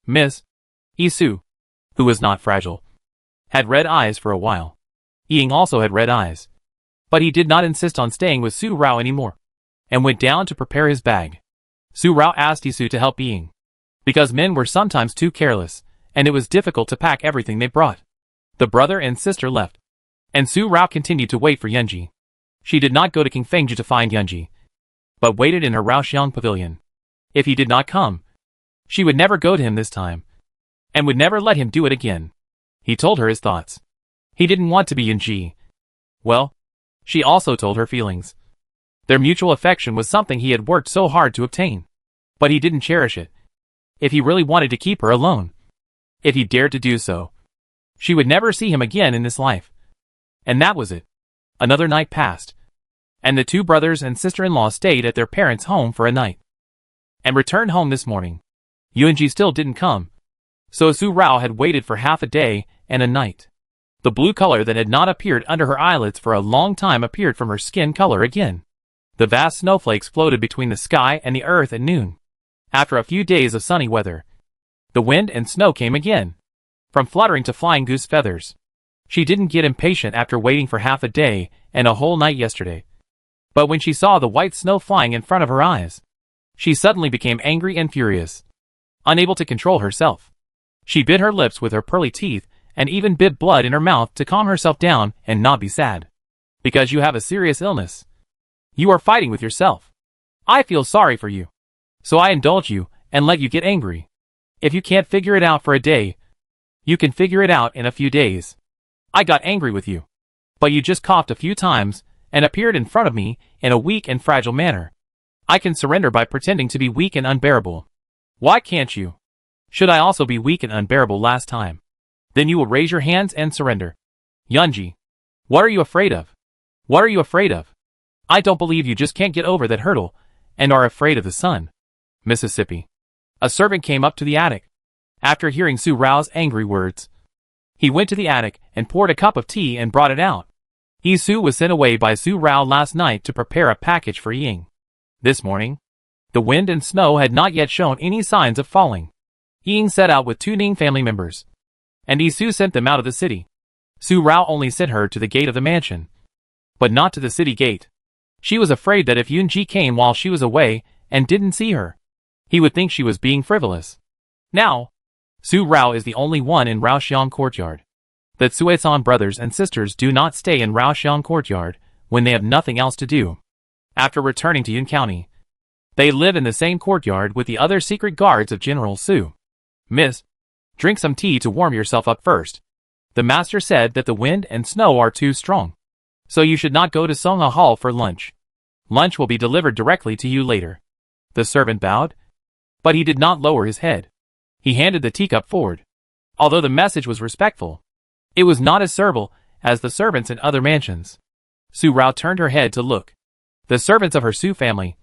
Miss Isu, who was not fragile, had red eyes for a while. Ying also had red eyes. But he did not insist on staying with Su Rao anymore, and went down to prepare his bag. Su Rao asked Isu to help Ying, because men were sometimes too careless, and it was difficult to pack everything they brought. The brother and sister left, and Su Rao continued to wait for Yunji. She did not go to King Fengju to find Yunji, but waited in her Raoxiang pavilion. If he did not come, she would never go to him this time, and would never let him do it again. He told her his thoughts. He didn't want to be Yunji. Well, she also told her feelings. Their mutual affection was something he had worked so hard to obtain. But he didn't cherish it. If he really wanted to keep her alone, if he dared to do so, she would never see him again in this life. And that was it. Another night passed, and the two brothers and sister-in-law stayed at their parents' home for a night, and returned home this morning. Yunji still didn't come, so Su Rao had waited for half a day and a night. The blue color that had not appeared under her eyelids for a long time appeared from her skin color again. The vast snowflakes floated between the sky and the earth at noon. After a few days of sunny weather, the wind and snow came again, from fluttering to flying goose feathers. She didn't get impatient after waiting for half a day and a whole night yesterday. But when she saw the white snow flying in front of her eyes, she suddenly became angry and furious, unable to control herself. She bit her lips with her pearly teeth and even bit blood in her mouth to calm herself down and not be sad. Because you have a serious illness. You are fighting with yourself. I feel sorry for you. So I indulge you and let you get angry. If you can't figure it out for a day, you can figure it out in a few days. I got angry with you, but you just coughed a few times and appeared in front of me in a weak and fragile manner. I can surrender by pretending to be weak and unbearable. Why can't you? Should I also be weak and unbearable last time? Then you will raise your hands and surrender. Yunji, what are you afraid of? What are you afraid of? I don't believe you just can't get over that hurdle and are afraid of the sun. Mississippi. A servant came up to the attic. After hearing Su Rao's angry words, he went to the attic and poured a cup of tea and brought it out. Isu was sent away by Su Rao last night to prepare a package for Ying. This morning, the wind and snow had not yet shown any signs of falling. Ying set out with two Ning family members, and Isu sent them out of the city. Su Rao only sent her to the gate of the mansion, but not to the city gate. She was afraid that if Yunji came while she was away and didn't see her, he would think she was being frivolous. Now, Su Rao is the only one in Raoxiang courtyard. The Suizan brothers and sisters do not stay in Raoxiang courtyard when they have nothing else to do. After returning to Yun County, they live in the same courtyard with the other secret guards of General Su. Miss, drink some tea to warm yourself up first. The master said that the wind and snow are too strong, so you should not go to Songha Hall for lunch. Lunch will be delivered directly to you later. The servant bowed, but he did not lower his head. He handed the teacup forward. Although the message was respectful, it was not as servile as the servants in other mansions. Su Rao turned her head to look. The servants of her Su family,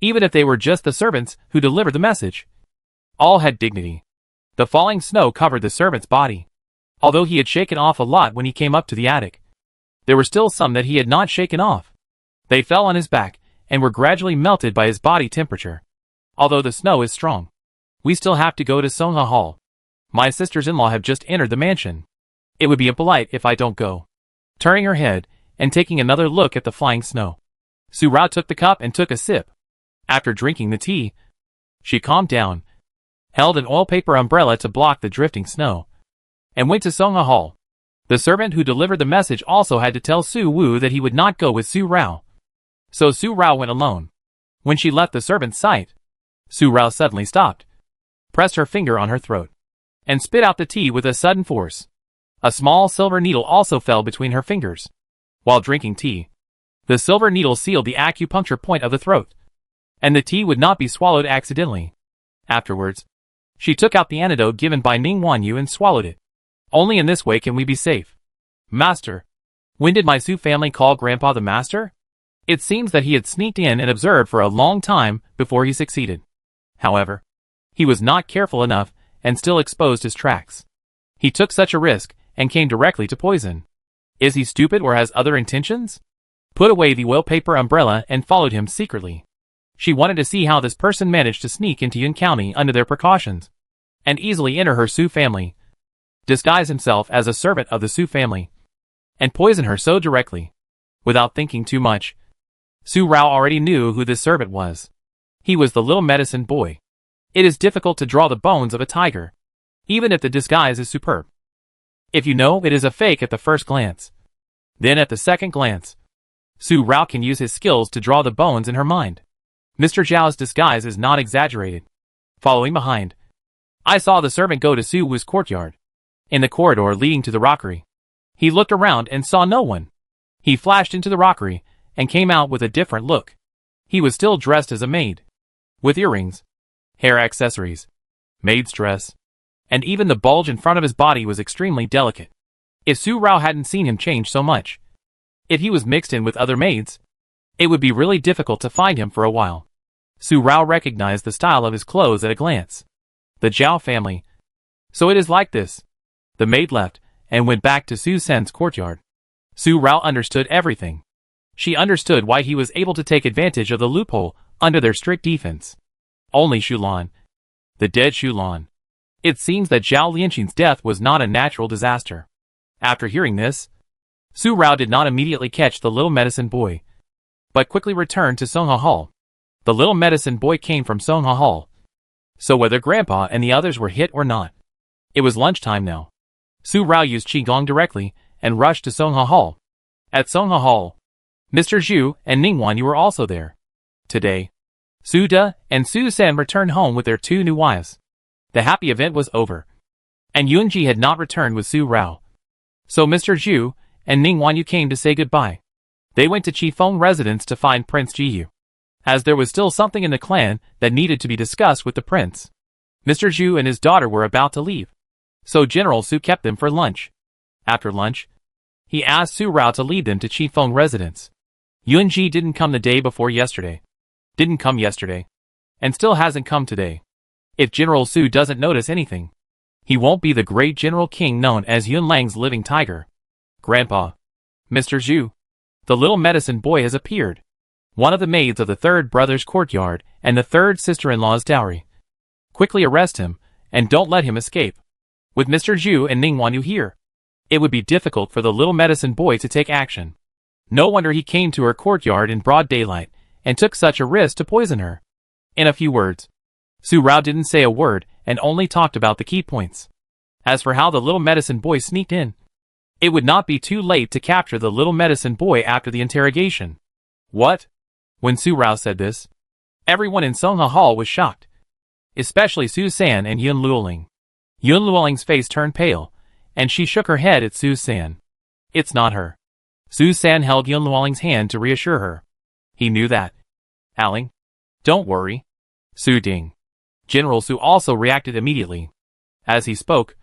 even if they were just the servants who delivered the message, all had dignity. The falling snow covered the servant's body. Although he had shaken off a lot when he came up to the attic, there were still some that he had not shaken off. They fell on his back and were gradually melted by his body temperature. Although the snow is strong, we still have to go to Songha Hall. My sisters-in-law have just entered the mansion. It would be impolite if I don't go. Turning her head and taking another look at the flying snow, Su Rao took the cup and took a sip. After drinking the tea, she calmed down held an oil paper umbrella to block the drifting snow, and went to Song Hall. The servant who delivered the message also had to tell Su Wu that he would not go with Su Rao. So Su Rao went alone. When she left the servant's sight, Su Rao suddenly stopped, pressed her finger on her throat, and spit out the tea with a sudden force. A small silver needle also fell between her fingers. While drinking tea, the silver needle sealed the acupuncture point of the throat, and the tea would not be swallowed accidentally. Afterwards, she took out the antidote given by Ning Wanyu and swallowed it. Only in this way can we be safe. Master. When did my Su family call Grandpa the Master? It seems that he had sneaked in and observed for a long time before he succeeded. However, he was not careful enough and still exposed his tracks. He took such a risk and came directly to poison. Is he stupid or has other intentions? Put away the oil paper umbrella and followed him secretly. She wanted to see how this person managed to sneak into Yun County under their precautions, and easily enter her Su family, disguise himself as a servant of the Su family, and poison her so directly. Without thinking too much, Su Rao already knew who this servant was. He was the little medicine boy. It is difficult to draw the bones of a tiger, even if the disguise is superb. If you know it is a fake at the first glance, then at the second glance, Su Rao can use his skills to draw the bones in her mind. Mr. Zhao's disguise is not exaggerated. Following behind, I saw the servant go to Su Wu's courtyard. In the corridor leading to the rockery, he looked around and saw no one. He flashed into the rockery and came out with a different look. He was still dressed as a maid, with earrings, hair accessories, maid's dress, and even the bulge in front of his body was extremely delicate. If Su Rao hadn't seen him change so much, if he was mixed in with other maids, it would be really difficult to find him for a while. Su Rao recognized the style of his clothes at a glance. The Zhao family. So it is like this. The maid left and went back to Su Sen's courtyard. Su Rao understood everything. She understood why he was able to take advantage of the loophole under their strict defense. Only Shulan. The dead Shulan. It seems that Zhao Lianqin's death was not a natural disaster. After hearing this, Su Rao did not immediately catch the little medicine boy, but quickly returned to Songha Hall. The little medicine boy came from Songha Hall. So whether Grandpa and the others were hit or not, it was lunchtime now. Su Rao used Qigong directly and rushed to Songha Hall. At Songha Hall, Mr. Zhu and Ning Wanyu were also there. Today, Su De and Su Sen returned home with their two new wives. The happy event was over, and Yunji had not returned with Su Rao. So Mr. Zhu and Ning Wanyu came to say goodbye. They went to Qifeng residence to find Prince Jiyu, as there was still something in the clan that needed to be discussed with the prince. Mr. Zhu and his daughter were about to leave, so General Su kept them for lunch. After lunch, he asked Su Rao to lead them to Qifeng residence. Yunji didn't come the day before yesterday, didn't come yesterday, and still hasn't come today. If General Su doesn't notice anything, he won't be the great General King known as Yun Lang's living tiger. Grandpa. Mr. Zhu. The little medicine boy has appeared. One of the maids of the third brother's courtyard and the third sister-in-law's dowry. Quickly arrest him, and don't let him escape. With Mr. Zhu and Ning Wanyu here, it would be difficult for the little medicine boy to take action. No wonder he came to her courtyard in broad daylight, and took such a risk to poison her. In a few words, Su Rao didn't say a word and only talked about the key points. As for how the little medicine boy sneaked in, it would not be too late to capture the little medicine boy after the interrogation. What? When Su Rao said this, everyone in Songha Hall was shocked, especially Su San and Yun Luoling. Yun Luoling's face turned pale, and she shook her head at Su San. It's not her. Su San held Yun Luoling's hand to reassure her. He knew that. Aling, don't worry. Su Ding. General Su also reacted immediately. As he spoke,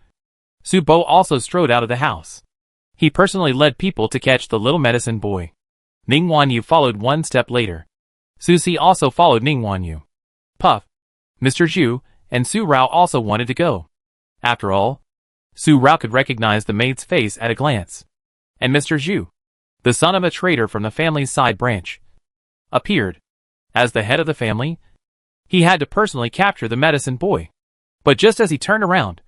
Su Bo also strode out of the house. He personally led people to catch the little medicine boy. Ning Wanyu followed one step later. Su Si also followed Ning Wanyu. Puff, Mr. Zhu, and Su Rao also wanted to go. After all, Su Rao could recognize the maid's face at a glance. And Mr. Zhu, the son of a trader from the family's side branch, appeared. As the head of the family, he had to personally capture the medicine boy. But just as he turned around,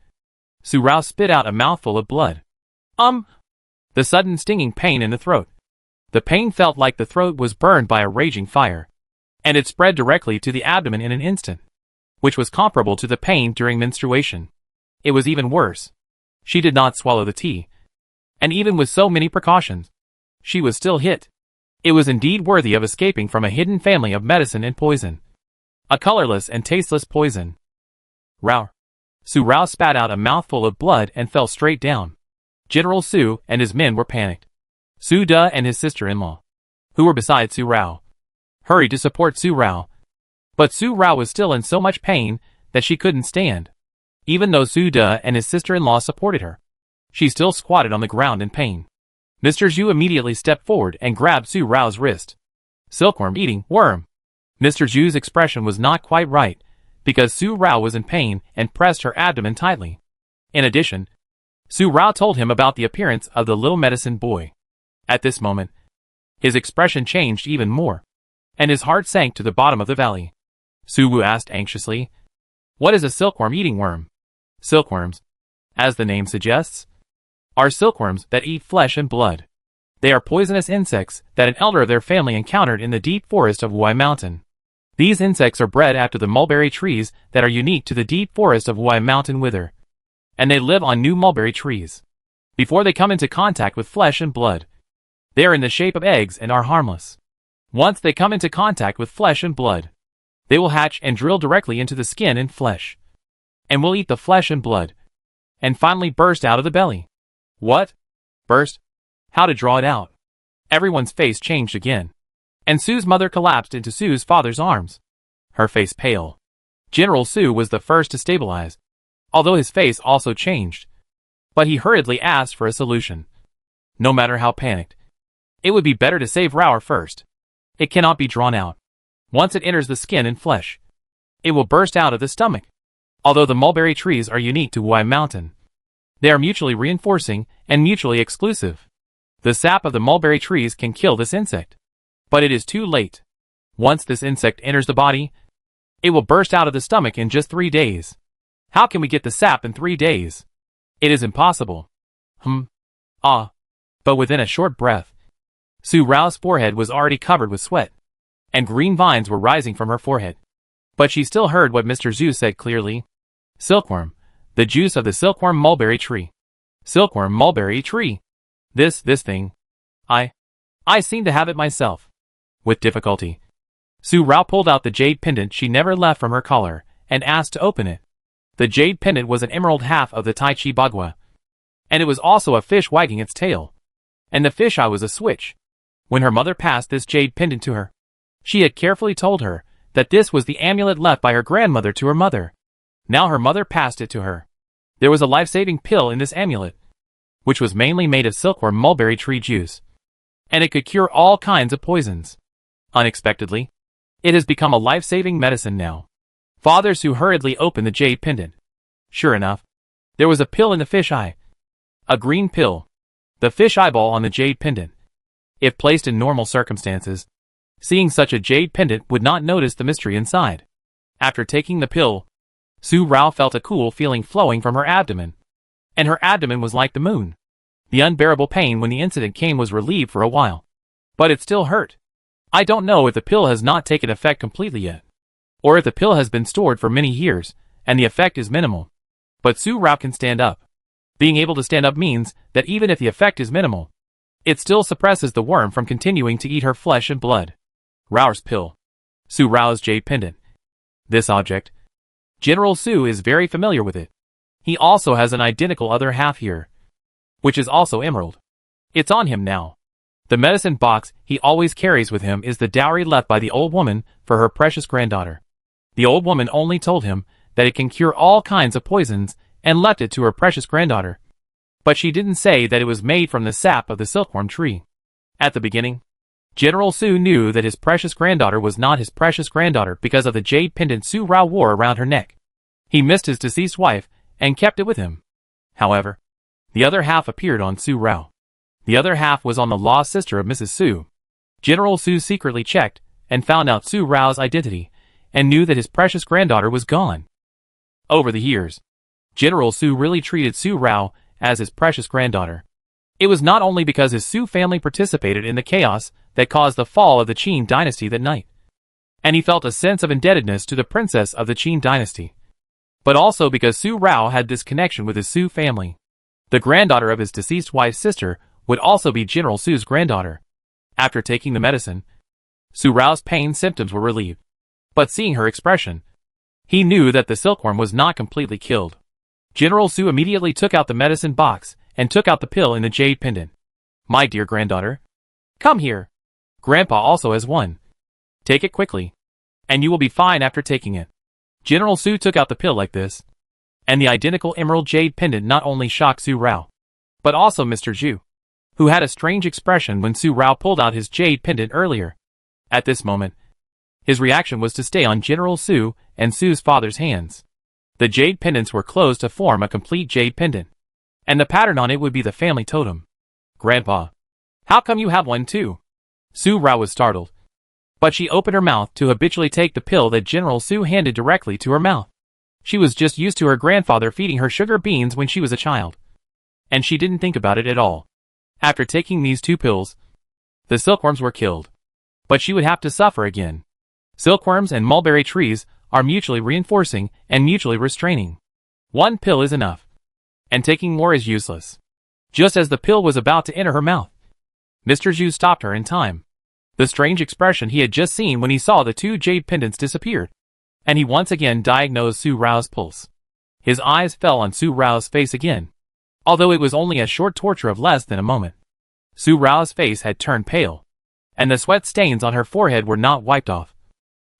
Su Rao spit out a mouthful of blood. The sudden stinging pain in the throat. The pain felt like the throat was burned by a raging fire, and it spread directly to the abdomen in an instant. which was comparable to the pain during menstruation. It was even worse. She did not swallow the tea. And even with so many precautions, she was still hit. It was indeed worthy of escaping from a hidden family of medicine and poison. A colorless and tasteless poison. Rao. Su Rao spat out a mouthful of blood and fell straight down. General Su and his men were panicked. Su De and his sister-in-law, who were beside Su Rao, hurried to support Su Rao. But Su Rao was still in so much pain that she couldn't stand. Even though Su De and his sister-in-law supported her, she still squatted on the ground in pain. Mr. Zhu immediately stepped forward and grabbed Su Rao's wrist. Silkworm eating worm. Mr. Zhu's expression was not quite right, because Su Rao was in pain and pressed her abdomen tightly. In addition, Su Rao told him about the appearance of the little medicine boy. At this moment, his expression changed even more, and his heart sank to the bottom of the valley. Su Wu asked anxiously, "What is a silkworm eating worm?" Silkworms, as the name suggests, are silkworms that eat flesh and blood. They are poisonous insects that an elder of their family encountered in the deep forest of Wuai Mountain. These insects are bred after the mulberry trees that are unique to the deep forest of Wuai Mountain wither, and they live on new mulberry trees. Before they come into contact with flesh and blood, they are in the shape of eggs and are harmless. Once they come into contact with flesh and blood, they will hatch and drill directly into the skin and flesh, and will eat the flesh and blood, and finally burst out of the belly. What? Burst? How to draw it out? Everyone's face changed again, and Su's mother collapsed into Su's father's arms, her face pale. General Su was the first to stabilize, although his face also changed, but he hurriedly asked for a solution. No matter how panicked, it would be better to save Rao first. It cannot be drawn out. Once it enters the skin and flesh, it will burst out of the stomach. Although the mulberry trees are unique to Wuai Mountain, they are mutually reinforcing and mutually exclusive. The sap of the mulberry trees can kill this insect, but it is too late. Once this insect enters the body, it will burst out of the stomach in just 3 days. How can we get the sap in 3 days? It is impossible. But within a short breath, Su Rao's forehead was already covered with sweat, and green vines were rising from her forehead. But she still heard what Mr. Zhu said clearly. Silkworm, the juice of the silkworm mulberry tree. Silkworm mulberry tree. This thing. I seem to have it myself. With difficulty, Su Rao pulled out the jade pendant she never left from her collar, and asked to open it. The jade pendant was an emerald half of the Tai Chi Bagua, and it was also a fish wagging its tail, and the fish eye was a switch. When her mother passed this jade pendant to her, she had carefully told her that this was the amulet left by her grandmother to her mother. Now her mother passed it to her. There was a life-saving pill in this amulet, which was mainly made of silkworm mulberry tree juice, and it could cure all kinds of poisons. Unexpectedly, it has become a life-saving medicine now. Father Su hurriedly opened the jade pendant. Sure enough, there was a pill in the fish eye. A green pill. The fish eyeball on the jade pendant. If placed in normal circumstances, seeing such a jade pendant would not notice the mystery inside. After taking the pill, Su Rao felt a cool feeling flowing from her abdomen, and her abdomen was like the moon. The unbearable pain when the incident came was relieved for a while, but it still hurt. I don't know if the pill has not taken effect completely yet, or if the pill has been stored for many years, and the effect is minimal. But Su Rao can stand up. Being able to stand up means that even if the effect is minimal, it still suppresses the worm from continuing to eat her flesh and blood. Rao's pill. Su Rao's jade pendant. This object, General Su is very familiar with it. He also has an identical other half here, which is also emerald. It's on him now. The medicine box he always carries with him is the dowry left by the old woman for her precious granddaughter. The old woman only told him that it can cure all kinds of poisons and left it to her precious granddaughter. But she didn't say that it was made from the sap of the silkworm tree. At the beginning, General Su knew that his precious granddaughter was not his precious granddaughter because of the jade pendant Su Rao wore around her neck. He missed his deceased wife and kept it with him. However, the other half appeared on Su Rao. The other half was on the lost sister of Mrs. Su. General Su secretly checked and found out Su Rao's identity and knew that his precious granddaughter was gone. Over the years, General Su really treated Su Rao as his precious granddaughter. It was not only because his Su family participated in the chaos that caused the fall of the Qin dynasty that night, and he felt a sense of indebtedness to the princess of the Qin dynasty. But also because Su Rao had this connection with his Su family. The granddaughter of his deceased wife's sister would also be General Su's granddaughter. After taking the medicine, Su Rao's pain symptoms were relieved. But seeing her expression, he knew that the silkworm was not completely killed. General Su immediately took out the medicine box and took out the pill in the jade pendant. "My dear granddaughter, come here. Grandpa also has one. Take it quickly, and you will be fine after taking it." General Su took out the pill like this, and the identical emerald jade pendant not only shocked Su Rao, but also Mr. Zhu, who had a strange expression when Su Rao pulled out his jade pendant earlier. At this moment, his reaction was to stay on General Su and Su's father's hands. The jade pendants were closed to form a complete jade pendant, and the pattern on it would be the family totem. "Grandpa, how come you have one too?" Su Rao was startled, but she opened her mouth to habitually take the pill that General Su handed directly to her mouth. She was just used to her grandfather feeding her sugar beans when she was a child, and she didn't think about it at all. After taking these 2 pills, the silkworms were killed, but she would have to suffer again. Silkworms and mulberry trees are mutually reinforcing and mutually restraining. 1 pill is enough, and taking more is useless. Just as the pill was about to enter her mouth, Mr. Zhu stopped her in time. The strange expression he had just seen when he saw the 2 jade pendants disappeared, and he once again diagnosed Su Rao's pulse. His eyes fell on Su Rao's face again, although it was only a short torture of less than a moment. Su Rao's face had turned pale, and the sweat stains on her forehead were not wiped off.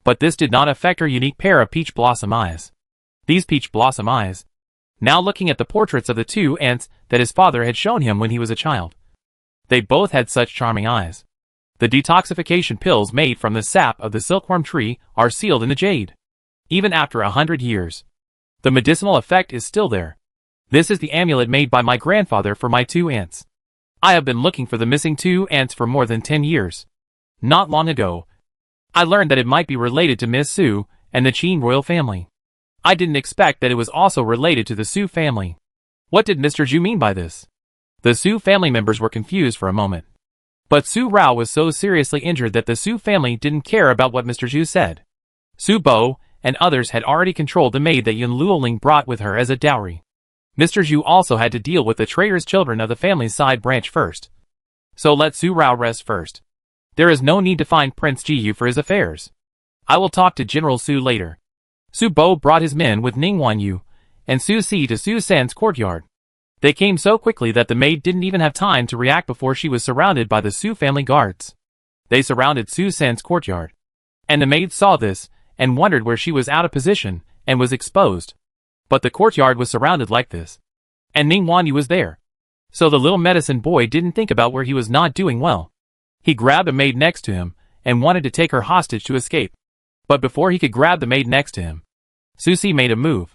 But this did not affect her unique pair of peach blossom eyes. These peach blossom eyes, now looking at the portraits of the 2 aunts that his father had shown him when he was a child. They both had such charming eyes. The detoxification pills made from the sap of the silkworm tree are sealed in the jade. Even after 100 years, the medicinal effect is still there. This is the amulet made by my grandfather for my 2 aunts. I have been looking for the missing 2 aunts for more than 10 years. Not long ago, I learned that it might be related to Miss Su and the Qin royal family. I didn't expect that it was also related to the Su family. What did Mr. Zhu mean by this? The Su family members were confused for a moment. But Su Rao was so seriously injured that the Su family didn't care about what Mr. Zhu said. Su Bo and others had already controlled the maid that Yun Luoling brought with her as a dowry. Mr. Zhu also had to deal with the traitor's children of the family's side branch first. So let Su Rao rest first. There is no need to find Prince Jiyu for his affairs. I will talk to General Su later. Su Bo brought his men with Ning Wanyu and Su Si to Su San's courtyard. They came so quickly that the maid didn't even have time to react before she was surrounded by the Su family guards. They surrounded Su San's courtyard, and the maid saw this and wondered where she was out of position and was exposed. But the courtyard was surrounded like this, and Ning Wanyu was there. So the little medicine boy didn't think about where he was not doing well. He grabbed a maid next to him and wanted to take her hostage to escape. But before he could grab the maid next to him, Su Si made a move.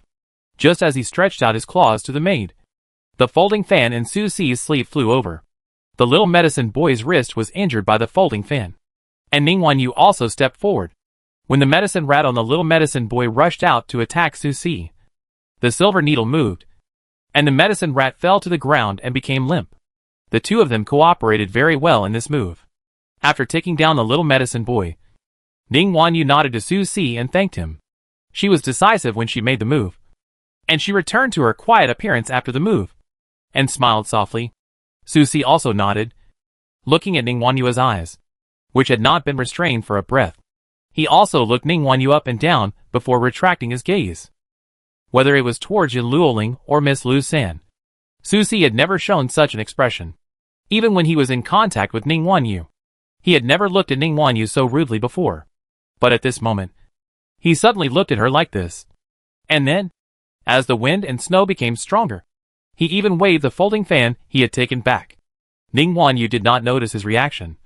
Just as he stretched out his claws to the maid, the folding fan in Su Si's sleeve flew over. The little medicine boy's wrist was injured by the folding fan, and Ning Wanyu also stepped forward. When the medicine rat on the little medicine boy rushed out to attack Su Si, the silver needle moved, and the medicine rat fell to the ground and became limp. The 2 of them cooperated very well in this move. After taking down the little medicine boy, Ning Wanyu nodded to Su Si and thanked him. She was decisive when she made the move, and she returned to her quiet appearance after the move, and smiled softly. Su Si also nodded, looking at Ning Wanyu's eyes, which had not been restrained for a breath. He also looked Ning Wanyu up and down before retracting his gaze. Whether it was towards Yun Luoling or Miss Lu San, Su Si had never shown such an expression. Even when he was in contact with Ning Wanyu, he had never looked at Ning Wanyu so rudely before. But at this moment, he suddenly looked at her like this. And then, as the wind and snow became stronger, he even waved the folding fan he had taken back. Ning Wanyu did not notice his reaction,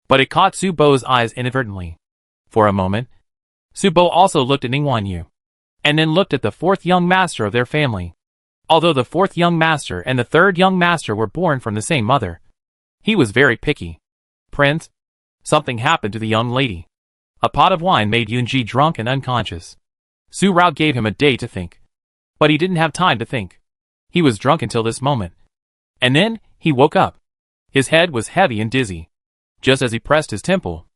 but it caught Su Bo's eyes inadvertently. For a moment, Su Bo also looked at Ning Wanyu, and then looked at the 4th young master of their family. Although the 4th young master and the 3rd young master were born from the same mother, he was very picky. Prince, something happened to the young lady. A pot of wine made Yunji drunk and unconscious. Su Rao gave him a day to think, but he didn't have time to think. He was drunk until this moment. And then, he woke up. His head was heavy and dizzy. Just as he pressed his temple,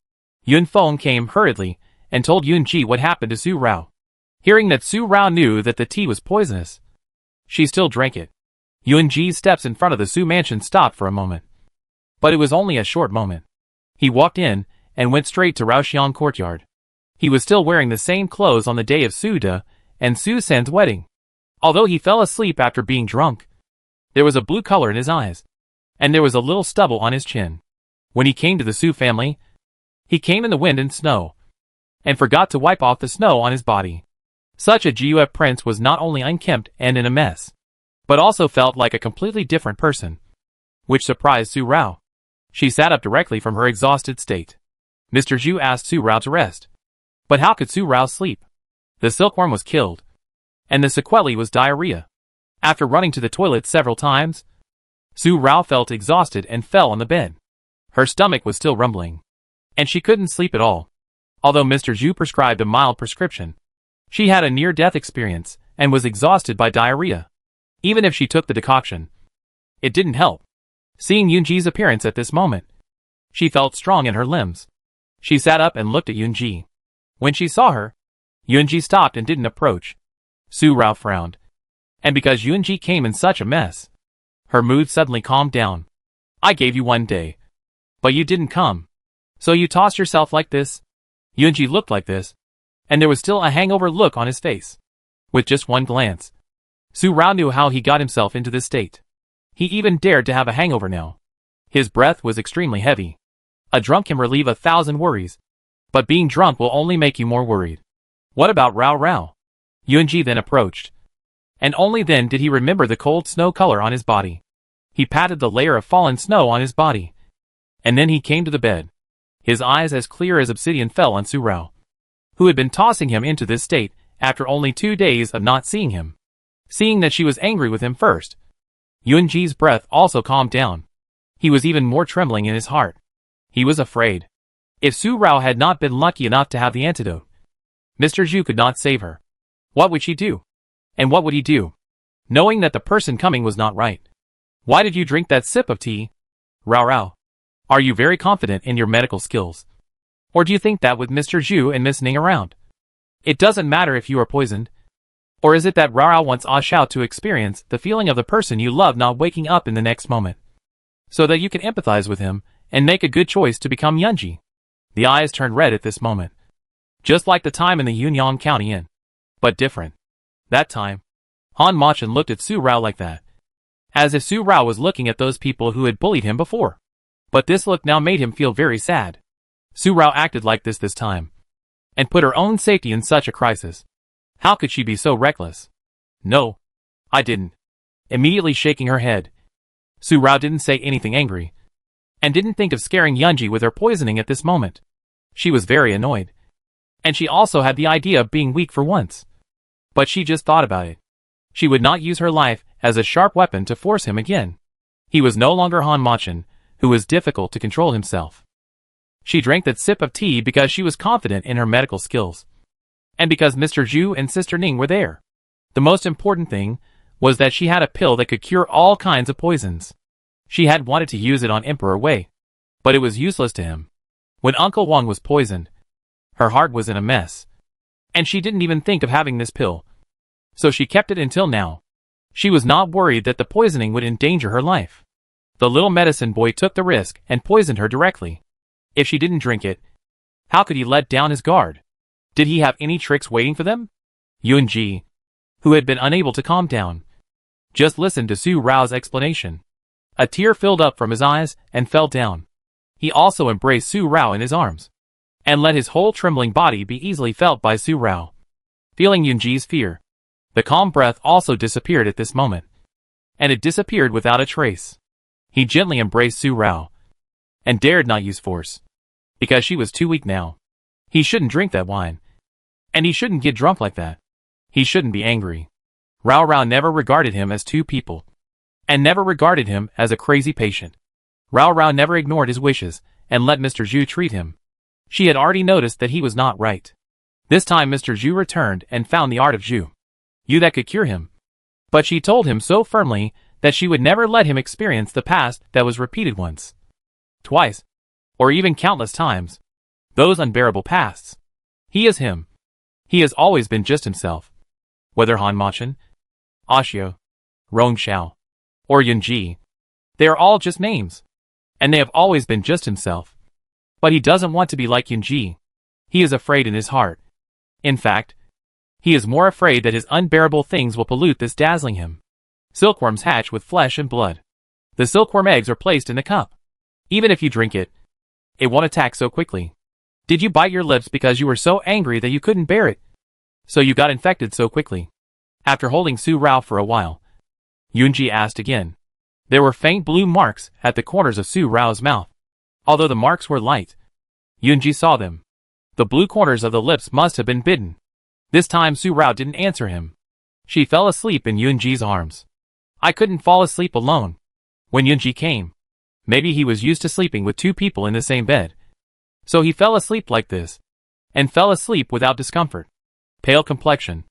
Yun Feng came hurriedly and told Yunji what happened to Su Rao. Hearing that Su Rao knew that the tea was poisonous, she still drank it. Yunji's steps in front of the Su mansion stopped for a moment. But it was only a short moment. He walked in and went straight to Raoxiang courtyard. He was still wearing the same clothes on the day of Su De and Su San's wedding. Although he fell asleep after being drunk, there was a blue color in his eyes, and there was a little stubble on his chin. When he came to the Su family, he came in the wind and snow, and forgot to wipe off the snow on his body. Such a Jiuep prince was not only unkempt and in a mess, but also felt like a completely different person, which surprised Su Rao. She sat up directly from her exhausted state. Mr. Zhu asked Su Rao to rest. But how could Su Rao sleep? The silkworm was killed, and the sequelae was diarrhea. After running to the toilet several times, Su Rao felt exhausted and fell on the bed. Her stomach was still rumbling, and she couldn't sleep at all. Although Mr. Zhu prescribed a mild prescription, she had a near-death experience and was exhausted by diarrhea. Even if she took the decoction, it didn't help. Seeing Yunji's appearance at this moment, she felt strong in her limbs. She sat up and looked at Yunji. When she saw her, Yunji stopped and didn't approach. Su Rao frowned. And because Yunji came in such a mess, her mood suddenly calmed down. I gave you 1 day, but you didn't come. So you tossed yourself like this? Yunji looked like this, and there was still a hangover look on his face. With just one glance, Su Rao knew how he got himself into this state. He even dared to have a hangover now. His breath was extremely heavy. A drunk can relieve 1,000 worries, but being drunk will only make you more worried. What about Rao Rao? Yunji then approached, and only then did he remember the cold snow color on his body. He patted the layer of fallen snow on his body, and then he came to the bed. His eyes as clear as obsidian fell on Su Rao, who had been tossing him into this state after only 2 days of not seeing him. Seeing that she was angry with him first, Yunji's breath also calmed down. He was even more trembling in his heart. He was afraid. If Su Rao had not been lucky enough to have the antidote, Mr. Zhu could not save her. What would she do? And what would he do, knowing that the person coming was not right? Why did you drink that sip of tea? Rao Rao, are you very confident in your medical skills? Or do you think that with Mr. Zhu and Miss Ning around, it doesn't matter if you are poisoned? Or is it that Rao Rao wants Ah Xiao to experience the feeling of the person you love not waking up in the next moment, so that you can empathize with him and make a good choice to become Yunji? The eyes turned red at this moment, just like the time in the Yunyang County Inn, but different. That time, Han Machin looked at Su Rao like that, as if Su Rao was looking at those people who had bullied him before. But this look now made him feel very sad. Su Rao acted like this time, and put her own safety in such a crisis. How could she be so reckless? No, I didn't. Immediately shaking her head, Su Rao didn't say anything angry, and didn't think of scaring Yunji with her poisoning at this moment. She was very annoyed, and she also had the idea of being weak for once. But she just thought about it. She would not use her life as a sharp weapon to force him again. He was no longer Han Machin, who was difficult to control himself. She drank that sip of tea because she was confident in her medical skills, and because Mr. Zhu and Sister Ning were there. The most important thing was that she had a pill that could cure all kinds of poisons. She had wanted to use it on Emperor Wei, but it was useless to him. When Uncle Wang was poisoned, her heart was in a mess, and she didn't even think of having this pill, so she kept it until now. She was not worried that the poisoning would endanger her life. The little medicine boy took the risk and poisoned her directly. If she didn't drink it, how could he let down his guard? Did he have any tricks waiting for them? Yunji, who had been unable to calm down, just listened to Su Rao's explanation. A tear filled up from his eyes and fell down. He also embraced Su Rao in his arms, and let his whole trembling body be easily felt by Su Rao. Feeling Yunji's fear, the calm breath also disappeared at this moment, and it disappeared without a trace. He gently embraced Su Rao, and dared not use force, because she was too weak now. He shouldn't drink that wine, and he shouldn't get drunk like that. He shouldn't be angry. Rao Rao never regarded him as two people, and never regarded him as a crazy patient. Rao Rao never ignored his wishes and let Mr. Zhu treat him. She had already noticed that he was not right. This time Mr. Zhu returned and found the art of Zhu Yu that could cure him. But she told him so firmly that she would never let him experience the past that was repeated once, twice, or even countless times. Those unbearable pasts. He is him. He has always been just himself. Whether Han Machin, Ashio, Rong Xiao, or Yunji, they are all just names. And they have always been just himself. But he doesn't want to be like Yunji. He is afraid in his heart. In fact, he is more afraid that his unbearable things will pollute this dazzling him. Silkworms hatch with flesh and blood. The silkworm eggs are placed in the cup. Even if you drink it, it won't attack so quickly. Did you bite your lips because you were so angry that you couldn't bear it? So you got infected so quickly. After holding Su Rao for a while, Yunji asked again. There were faint blue marks at the corners of Su Rao's mouth. Although the marks were light, Yunji saw them. The blue corners of the lips must have been bitten. This time Su Rao didn't answer him. She fell asleep in Yunji's arms. I couldn't fall asleep alone. When Yunji came, maybe he was used to sleeping with two people in the same bed. So he fell asleep like this. And fell asleep without discomfort. Pale complexion.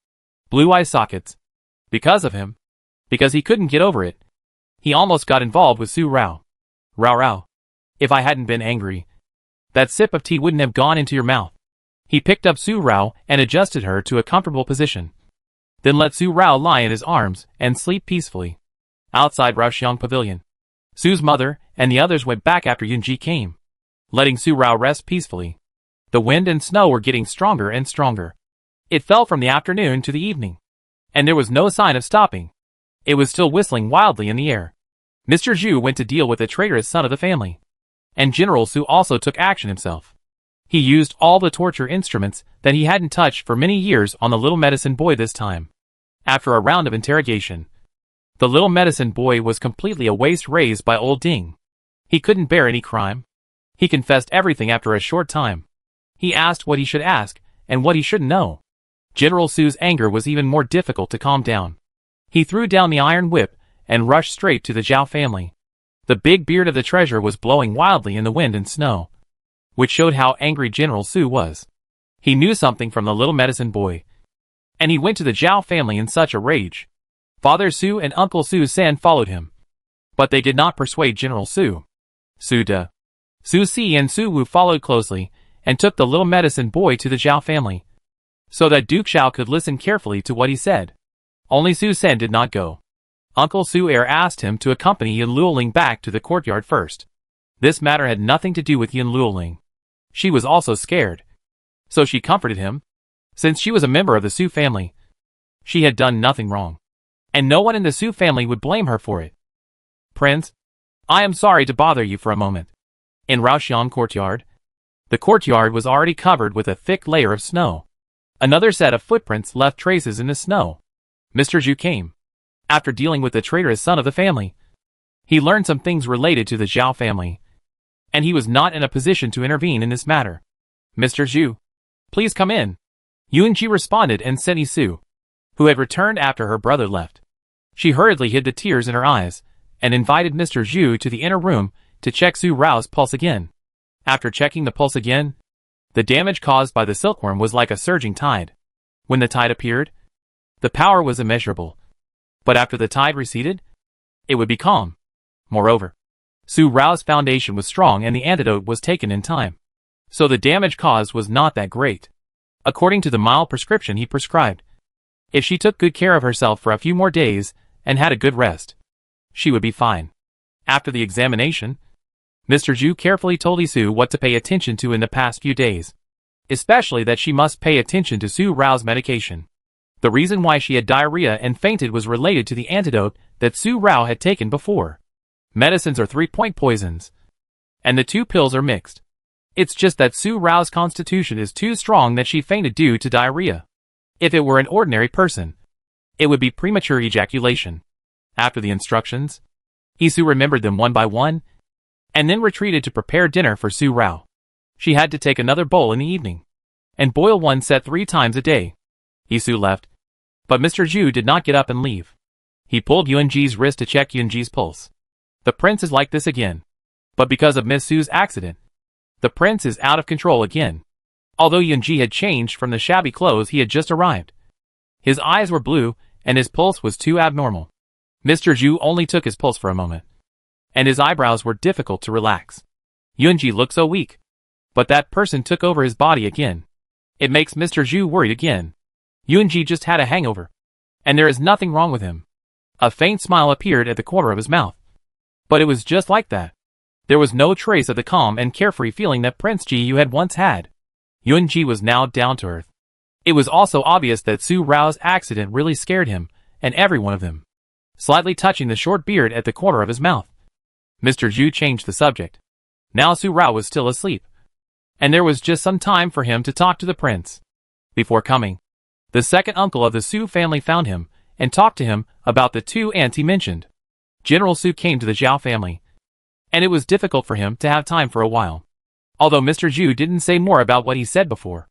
Blue eye sockets. Because of him. Because he couldn't get over it. He almost got involved with Su Rao. Rao. If I hadn't been angry, that sip of tea wouldn't have gone into your mouth. He picked up Su Rao and adjusted her to a comfortable position. Then let Su Rao lie in his arms and sleep peacefully. Outside Raoxiang Pavilion, Su's mother and the others went back after Yunji came, letting Su Rao rest peacefully. The wind and snow were getting stronger and stronger. It fell from the afternoon to the evening, and there was no sign of stopping. It was still whistling wildly in the air. Mr. Zhu went to deal with the traitorous son of the family. And General Su also took action himself. He used all the torture instruments that he hadn't touched for many years on the little medicine boy this time. After a round of interrogation, the little medicine boy was completely a waste raised by old Ding. He couldn't bear any crime. He confessed everything after a short time. He asked what he should ask and what he shouldn't know. General Su's anger was even more difficult to calm down. He threw down the iron whip and rushed straight to the Zhao family. The big beard of the treasure was blowing wildly in the wind and snow, which showed how angry General Su was. He knew something from the little medicine boy, and he went to the Zhao family in such a rage. Father Su and Uncle Su San followed him, but they did not persuade General Su. Su De, Su Si and Su Wu followed closely and took the little medicine boy to the Zhao family, so that Duke Xiao could listen carefully to what he said. Only Su San did not go. Uncle Su Er asked him to accompany Yin Luoling back to the courtyard first. This matter had nothing to do with Yin Luoling. She was also scared. So she comforted him. Since she was a member of the Su family, she had done nothing wrong. And no one in the Su family would blame her for it. Prince, I am sorry to bother you for a moment. In Raoxiang courtyard, the courtyard was already covered with a thick layer of snow. Another set of footprints left traces in the snow. Mr. Zhu came. After dealing with the traitorous son of the family, he learned some things related to the Zhao family, and he was not in a position to intervene in this matter. Mr. Zhu, please come in. Yunji responded and sent Isu, who had returned after her brother left. She hurriedly hid the tears in her eyes and invited Mr. Zhu to the inner room to check Su Rao's pulse again. After checking the pulse again, the damage caused by the silkworm was like a surging tide. When the tide appeared, the power was immeasurable. But after the tide receded, it would be calm. Moreover, Su Rao's foundation was strong and the antidote was taken in time. So the damage caused was not that great. According to the mild prescription he prescribed, if she took good care of herself for a few more days and had a good rest, she would be fine. After the examination, Mr. Zhu carefully told Isu what to pay attention to in the past few days, especially that she must pay attention to Su Rao's medication. The reason why she had diarrhea and fainted was related to the antidote that Su Rao had taken before. Medicines are 3-point poisons, and the two pills are mixed. It's just that Su Rao's constitution is too strong that she fainted due to diarrhea. If it were an ordinary person, it would be premature ejaculation. After the instructions, Isu remembered them one by one, and then retreated to prepare dinner for Su Rao. She had to take another bowl in the evening, and boil one set 3 times a day. Isu left, but Mr. Zhu did not get up and leave. He pulled Yunji's wrist to check Yunji's pulse. The prince is like this again. But because of Miss Su's accident, the prince is out of control again. Although Yunji had changed from the shabby clothes he had just arrived, his eyes were blue and his pulse was too abnormal. Mr. Zhu only took his pulse for a moment, and his eyebrows were difficult to relax. Yunji looked so weak, but that person took over his body again. It makes Mr. Zhu worried again. Yunji just had a hangover. And there is nothing wrong with him. A faint smile appeared at the corner of his mouth. But it was just like that. There was no trace of the calm and carefree feeling that Prince Ji had once had. Yunji was now down to earth. It was also obvious that Su Rao's accident really scared him, and every one of them. Slightly touching the short beard at the corner of his mouth, Mr. Zhu changed the subject. Now Su Rao was still asleep, and there was just some time for him to talk to the prince. Before coming, the second uncle of the Su family found him, and talked to him about the two aunts he mentioned. General Su came to the Zhao family, and it was difficult for him to have time for a while. Although Mr. Zhu didn't say more about what he said before.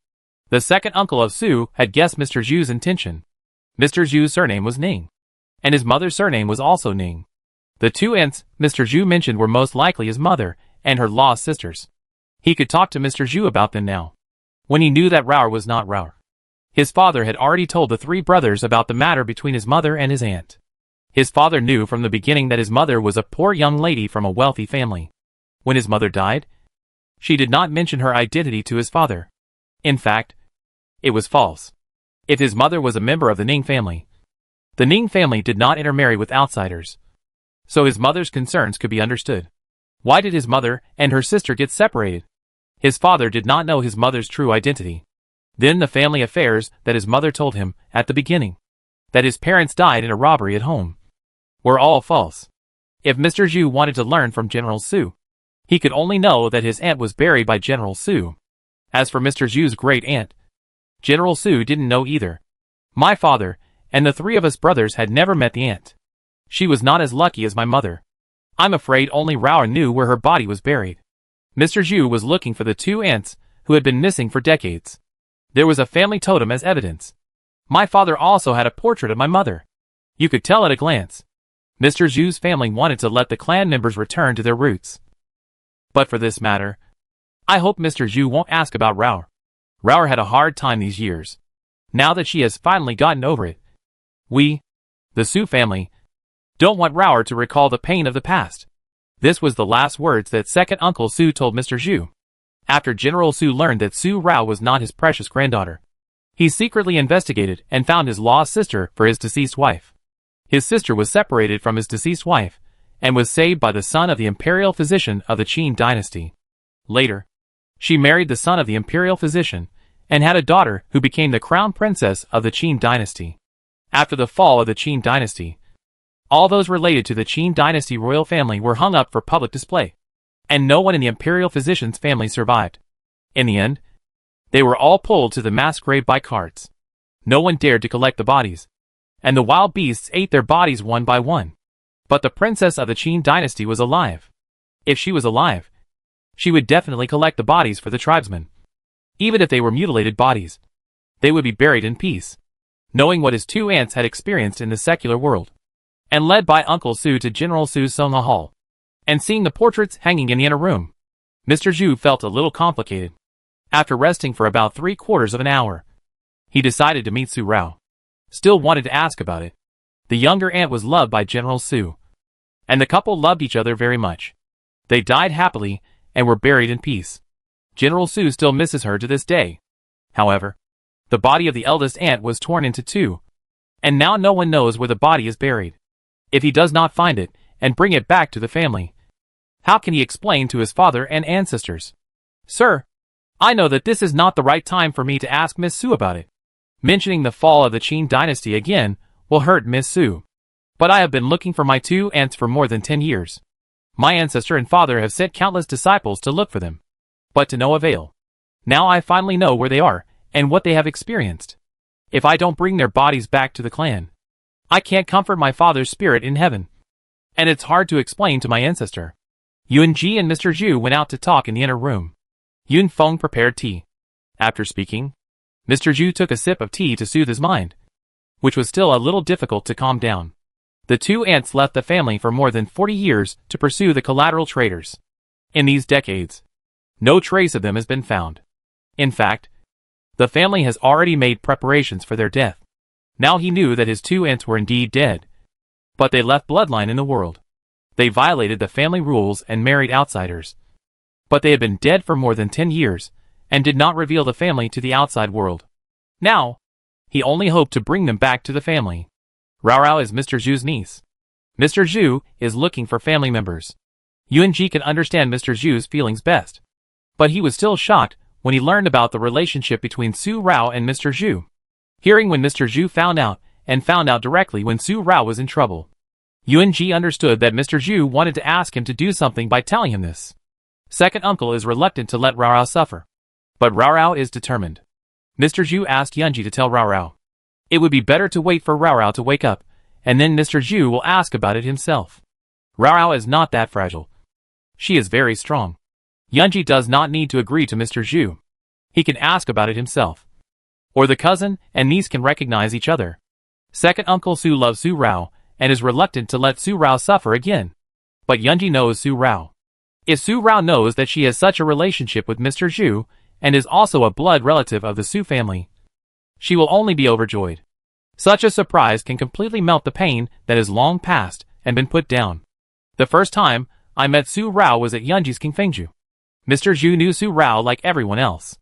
The second uncle of Su had guessed Mr. Zhu's intention. Mr. Zhu's surname was Ning, and his mother's surname was also Ning. The two aunts Mr. Zhu mentioned were most likely his mother and her lost sisters. He could talk to Mr. Zhu about them now, when he knew that Raour was not Raour. His father had already told the three brothers about the matter between his mother and his aunt. His father knew from the beginning that his mother was a poor young lady from a wealthy family. When his mother died, she did not mention her identity to his father. In fact, it was false. If his mother was a member of the Ning family, the Ning family did not intermarry with outsiders. So his mother's concerns could be understood. Why did his mother and her sister get separated? His father did not know his mother's true identity. Then the family affairs that his mother told him at the beginning, that his parents died in a robbery at home, were all false. If Mr. Zhu wanted to learn from General Su, he could only know that his aunt was buried by General Su. As for Mr. Zhu's great aunt, General Su didn't know either. My father and the three of us brothers had never met the aunt. She was not as lucky as my mother. I'm afraid only Raour knew where her body was buried. Mr. Zhu was looking for the two aunts who had been missing for decades. There was a family totem as evidence. My father also had a portrait of my mother. You could tell at a glance. Mr. Zhu's family wanted to let the clan members return to their roots. But for this matter, I hope Mr. Zhu won't ask about Raour. Raour had a hard time these years. Now that she has finally gotten over it, we, the Su family, don't want Raour to recall the pain of the past. This was the last words that second Uncle Su told Mr. Zhu. After General Su learned that Su Rao was not his precious granddaughter, he secretly investigated and found his lost sister for his deceased wife. His sister was separated from his deceased wife, and was saved by the son of the imperial physician of the Qin dynasty. Later, she married the son of the imperial physician, and had a daughter who became the crown princess of the Qin dynasty. After the fall of the Qin dynasty, all those related to the Qin dynasty royal family were hung up for public display, and no one in the imperial physician's family survived. In the end, they were all pulled to the mass grave by carts. No one dared to collect the bodies, and the wild beasts ate their bodies one by one. But the princess of the Qin dynasty was alive. If she was alive, she would definitely collect the bodies for the tribesmen. Even if they were mutilated bodies, they would be buried in peace. Knowing what his two aunts had experienced in the secular world, and led by Uncle Su to General Su's Songha Hall, and seeing the portraits hanging in the inner room, Mr. Zhu felt a little complicated. After resting for about 3/4 of an hour, he decided to meet Su Rao. Still wanted to ask about it. The younger aunt was loved by General Su, and the couple loved each other very much. They died happily and were buried in peace. General Su still misses her to this day. However, the body of the eldest aunt was torn into two, and now no one knows where the body is buried. If he does not find it and bring it back to the family, how can he explain to his father and ancestors? Sir, I know that this is not the right time for me to ask Miss Su about it. Mentioning the fall of the Qin dynasty again will hurt Miss Su. But I have been looking for my two aunts for more than 10 years. My ancestor and father have sent countless disciples to look for them, but to no avail. Now I finally know where they are and what they have experienced. If I don't bring their bodies back to the clan, I can't comfort my father's spirit in heaven. And it's hard to explain to my ancestor. Yun Ji and Mr. Zhu went out to talk in the inner room. Yun Feng prepared tea. After speaking, Mr. Zhu took a sip of tea to soothe his mind, which was still a little difficult to calm down. The two aunts left the family for more than 40 years to pursue the collateral traders. In these decades, no trace of them has been found. In fact, the family has already made preparations for their death. Now he knew that his two aunts were indeed dead. But they left bloodline in the world. They violated the family rules and married outsiders. But they had been dead for more than 10 years, and did not reveal the family to the outside world. Now, he only hoped to bring them back to the family. Rao Rao is Mr. Zhu's niece. Mr. Zhu is looking for family members. Yunji can understand Mr. Zhu's feelings best. But he was still shocked when he learned about the relationship between Su Rao and Mr. Zhu. Hearing when Mr. Zhu found out, and found out directly when Su Rao was in trouble. Yunji understood that Mr. Zhu wanted to ask him to do something by telling him this. Second uncle is reluctant to let Rao Rao suffer. But Rao Rao is determined. Mr. Zhu asked Yunji to tell Rao Rao. It would be better to wait for Rao Rao to wake up, and then Mr. Zhu will ask about it himself. Rao Rao is not that fragile. She is very strong. Yunji does not need to agree to Mr. Zhu. He can ask about it himself. Or the cousin and niece can recognize each other. Second uncle Su loves Su Rao, and is reluctant to let Su Rao suffer again. But Yunji knows Su Rao. If Su Rao knows that she has such a relationship with Mr. Zhu, and is also a blood relative of the Su family, she will only be overjoyed. Such a surprise can completely melt the pain that has long passed and been put down. The first time I met Su Rao was at Yunji's Qingfengju. Mr. Zhu knew Su Rao like everyone else.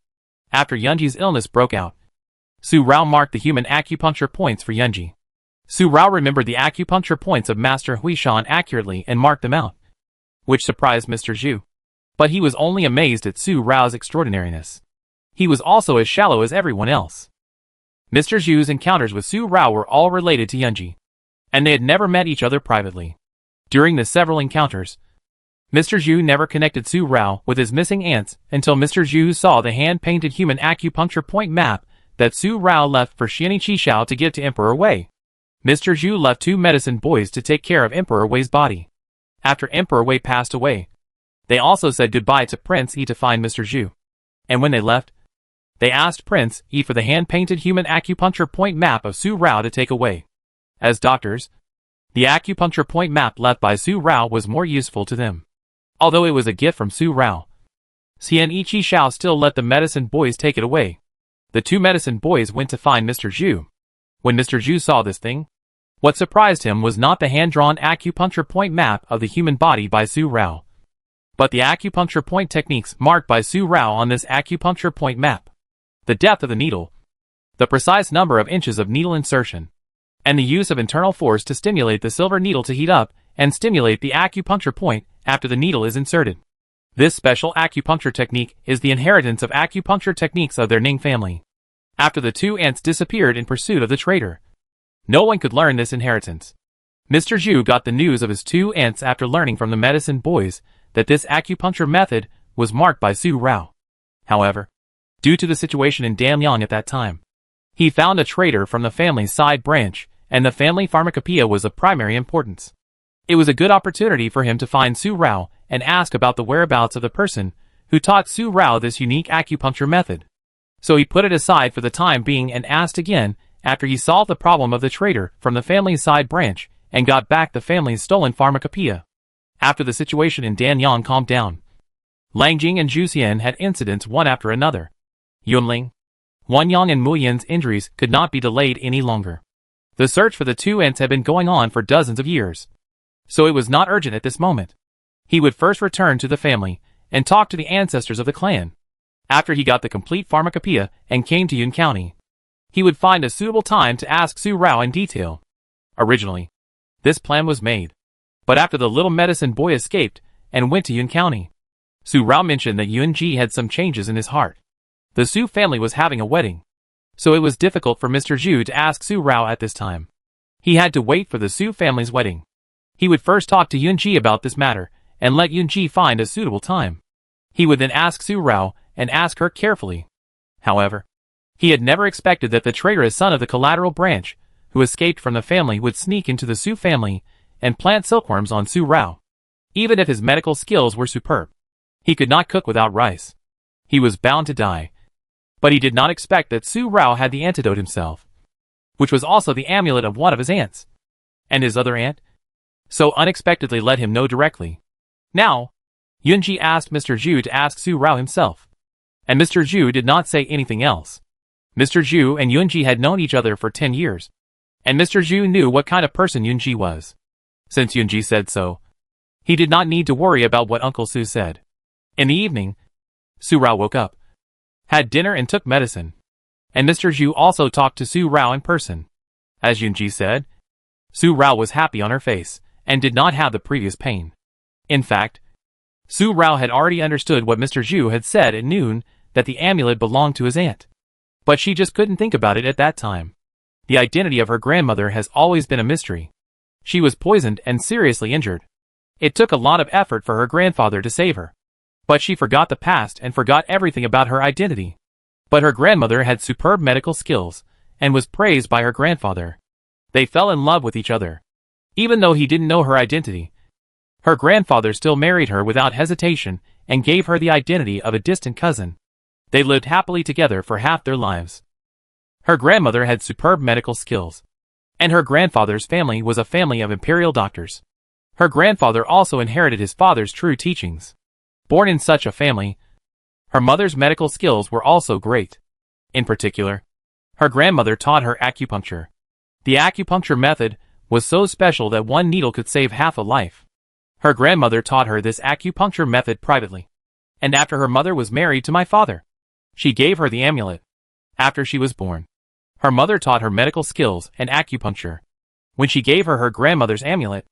After Yunji's illness broke out, Su Rao marked the human acupuncture points for Yunji. Su Rao remembered the acupuncture points of Master Huishan accurately and marked them out, which surprised Mr. Zhu. But he was only amazed at Su Rao's extraordinariness. He was also as shallow as everyone else. Mr. Zhu's encounters with Su Rao were all related to Yunji, and they had never met each other privately. During the several encounters, Mr. Zhu never connected Su Rao with his missing aunts until Mr. Zhu saw the hand-painted human acupuncture point map that Su Rao left for Xiani Qishao to give to Emperor Wei. Mr. Zhu left 2 medicine boys to take care of Emperor Wei's body. After Emperor Wei passed away, they also said goodbye to Prince Yi to find Mr. Zhu. And when they left, they asked Prince Yi for the hand-painted human acupuncture point map of Su Rao to take away. As doctors, the acupuncture point map left by Su Rao was more useful to them. Although it was a gift from Su Rao, Xian Qishao still let the medicine boys take it away. The 2 medicine boys went to find Mr. Zhu. When Mr. Zhu saw this thing, what surprised him was not the hand-drawn acupuncture point map of the human body by Su Rao, but the acupuncture point techniques marked by Su Rao on this acupuncture point map. The depth of the needle, the precise number of inches of needle insertion, and the use of internal force to stimulate the silver needle to heat up and stimulate the acupuncture point after the needle is inserted. This special acupuncture technique is the inheritance of acupuncture techniques of their Ning family. After the 2 aunts disappeared in pursuit of the traitor, no one could learn this inheritance. Mr. Zhu got the news of his 2 aunts after learning from the medicine boys that this acupuncture method was marked by Su Rao. However, due to the situation in Danyang at that time, he found a traitor from the family's side branch, and the family pharmacopoeia was of primary importance. It was a good opportunity for him to find Su Rao and ask about the whereabouts of the person who taught Su Rao this unique acupuncture method. So he put it aside for the time being and asked again after he solved the problem of the traitor from the family's side branch and got back the family's stolen pharmacopoeia. After the situation in Danyang calmed down, Langjing and Zhuxian had incidents one after another. Yunling, Wanyang and Muyan's injuries could not be delayed any longer. The search for the 2 aunts had been going on for dozens of years, so it was not urgent at this moment. He would first return to the family and talk to the ancestors of the clan. After he got the complete pharmacopoeia and came to Yun County, he would find a suitable time to ask Su Rao in detail. Originally, this plan was made, but after the little medicine boy escaped and went to Yun County, Su Rao mentioned that Yunji had some changes in his heart. The Su family was having a wedding, so it was difficult for Mr. Zhu to ask Su Rao at this time. He had to wait for the Su family's wedding. He would first talk to Yunji about this matter and let Yunji find a suitable time. He would then ask Su Rao and ask her carefully. However, he had never expected that the traitorous son of the collateral branch, who escaped from the family, would sneak into the Su family and plant silkworms on Su Rao. Even if his medical skills were superb, he could not cook without rice. He was bound to die. But he did not expect that Su Rao had the antidote himself, which was also the amulet of one of his aunts. And his other aunt so unexpectedly let him know directly. Now, Yunji asked Mr. Zhu to ask Su Rao himself, and Mr. Zhu did not say anything else. Mr. Zhu and Yunji had known each other for 10 years, and Mr. Zhu knew what kind of person Yunji was. Since Yunji said so, he did not need to worry about what Uncle Su said. In the evening, Su Rao woke up. had dinner and took medicine. And Mr. Zhu also talked to Su Rao in person. As Yunji said, Su Rao was happy on her face, and did not have the previous pain. In fact, Su Rao had already understood what Mr. Zhu had said at noon, that the amulet belonged to his aunt. But she just couldn't think about it at that time. The identity of her grandmother has always been a mystery. She was poisoned and seriously injured. It took a lot of effort for her grandfather to save her. But she forgot the past and forgot everything about her identity. But her grandmother had superb medical skills, and was praised by her grandfather. They fell in love with each other. Even though he didn't know her identity, her grandfather still married her without hesitation and gave her the identity of a distant cousin. They lived happily together for half their lives. Her grandmother had superb medical skills, and her grandfather's family was a family of imperial doctors. Her grandfather also inherited his father's true teachings. Born in such a family, her mother's medical skills were also great. In particular, her grandmother taught her acupuncture. The acupuncture method was so special that one needle could save half a life. Her grandmother taught her this acupuncture method privately. And after her mother was married to my father, she gave her the amulet. After she was born, her mother taught her medical skills and acupuncture. When she gave her her grandmother's amulet,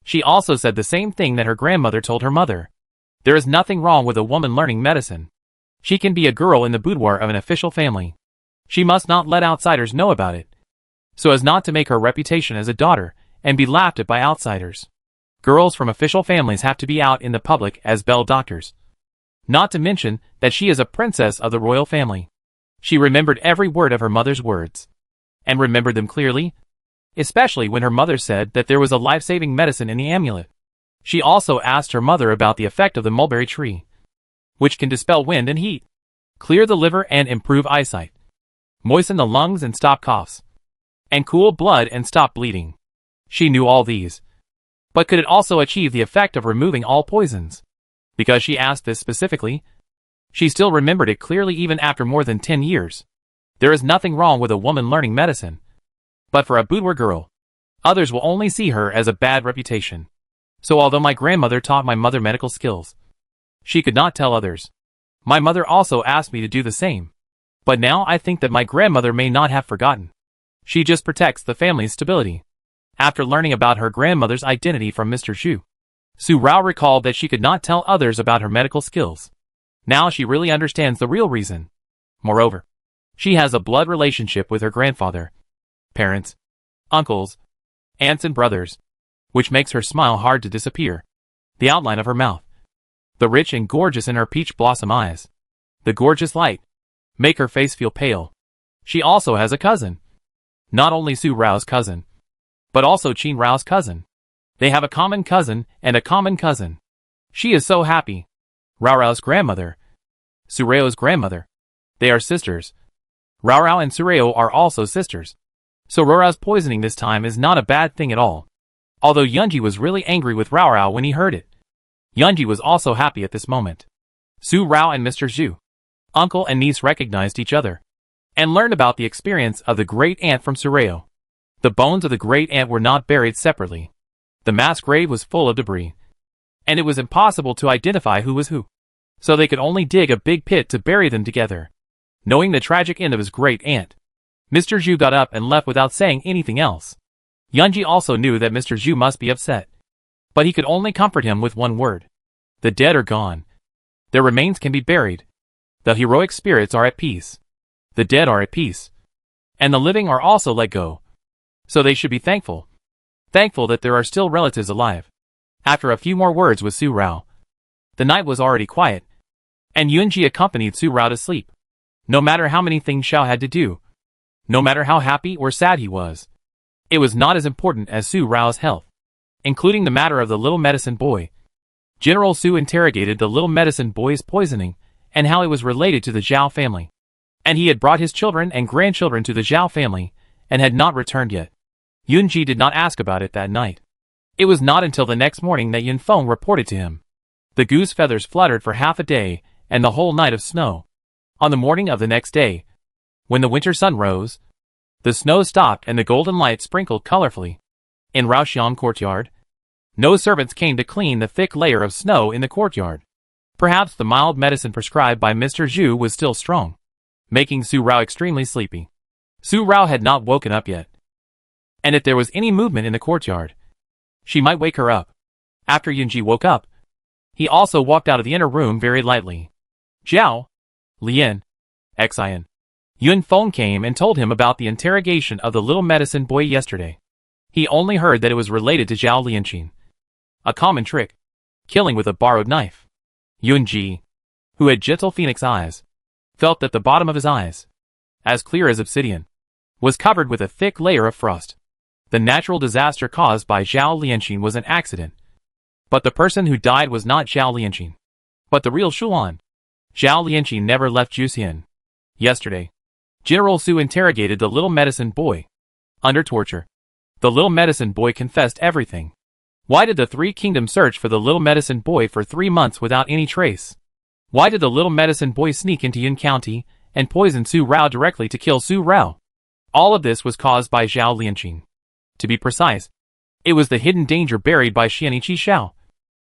she also said the same thing that her grandmother told her mother. There is nothing wrong with a woman learning medicine. She can be a girl in the boudoir of an official family. She must not let outsiders know about it, so as not to make her reputation as a daughter and be laughed at by outsiders. Girls from official families have to be out in the public as belle doctors. Not to mention that she is a princess of the royal family. She remembered every word of her mother's words, and remembered them clearly, especially when her mother said that there was a life-saving medicine in the amulet. She also asked her mother about the effect of the mulberry tree, which can dispel wind and heat, clear the liver and improve eyesight, moisten the lungs and stop coughs, and cool blood and stop bleeding. She knew all these. But could it also achieve the effect of removing all poisons? Because she asked this specifically, she still remembered it clearly even after more than 10 years. There is nothing wrong with a woman learning medicine. But for a boudoir girl, others will only see her as a bad reputation. So although my grandmother taught my mother medical skills, she could not tell others. My mother also asked me to do the same. But now I think that my grandmother may not have forgotten. She just protects the family's stability. After learning about her grandmother's identity from Mr. Zhu, Su Rao recalled that she could not tell others about her medical skills. Now she really understands the real reason. Moreover, she has a blood relationship with her grandfather, parents, uncles, aunts and brothers, which makes her smile hard to disappear. The outline of her mouth, the rich and gorgeous in her peach blossom eyes, the gorgeous light, make her face feel pale. She also has a cousin. Not only Su Rao's cousin, but also Qin Rao's cousin. They have a common cousin and a common cousin. She is so happy. Rao Rao's grandmother, Su Rao's grandmother. They are sisters. Rao Rao and Su Rao are also sisters. So Rao Rao's poisoning this time is not a bad thing at all. Although Yunji was really angry with Rao Rao when he heard it, Yunji was also happy at this moment. Su Rao and Mr. Zhu, uncle and niece, recognized each other, and learned about the experience of the great aunt from Su Rao. The bones of the great aunt were not buried separately. The mass grave was full of debris, and it was impossible to identify who was who. So they could only dig a big pit to bury them together. Knowing the tragic end of his great aunt, Mr. Zhu got up and left without saying anything else. Yunji also knew that Mr. Zhu must be upset, but he could only comfort him with one word. The dead are gone. Their remains can be buried. The heroic spirits are at peace. The dead are at peace. And the living are also let go. So they should be thankful. Thankful that there are still relatives alive. After a few more words with Su Rao, the night was already quiet, and Yunji accompanied Su Rao to sleep. No matter how many things Xiao had to do, no matter how happy or sad he was, it was not as important as Su Rao's health, including the matter of the little medicine boy. General Su interrogated the little medicine boy's poisoning and how it was related to the Zhao family. And he had brought his children and grandchildren to the Zhao family and had not returned yet. Yunji did not ask about it that night. It was not until the next morning that Yunfeng reported to him. The goose feathers fluttered for half a day and the whole night of snow. On the morning of the next day, when the winter sun rose, the snow stopped and the golden light sprinkled colorfully. In Raoxiang courtyard, no servants came to clean the thick layer of snow in the courtyard. Perhaps the mild medicine prescribed by Mr. Zhu was still strong. making Su Rao extremely sleepy. Su Rao had not woken up yet, and if there was any movement in the courtyard, she might wake her up. After Yunji woke up, he also walked out of the inner room very lightly. Zhao, Lian, Xian, Yun Feng came and told him about the interrogation of the little medicine boy yesterday. He only heard that it was related to Zhao Lianqin, a common trick, killing with a borrowed knife. Yunji, who had gentle phoenix eyes, felt that the bottom of his eyes, as clear as obsidian, was covered with a thick layer of frost. The natural disaster caused by Zhao Lianqin was an accident, but the person who died was not Zhao Lianqin, but the real Shulan. Zhao Lianqin never left Juxian. Yesterday, General Su interrogated the little medicine boy. Under torture, the little medicine boy confessed everything. Why did the Three Kingdoms search for the little medicine boy for 3 months without any trace? Why did the little medicine boy sneak into Yun County and poison Su Rao directly to kill Su Rao? All of this was caused by Zhao Lianqin. To be precise, it was the hidden danger buried by Xianiqi Xiao.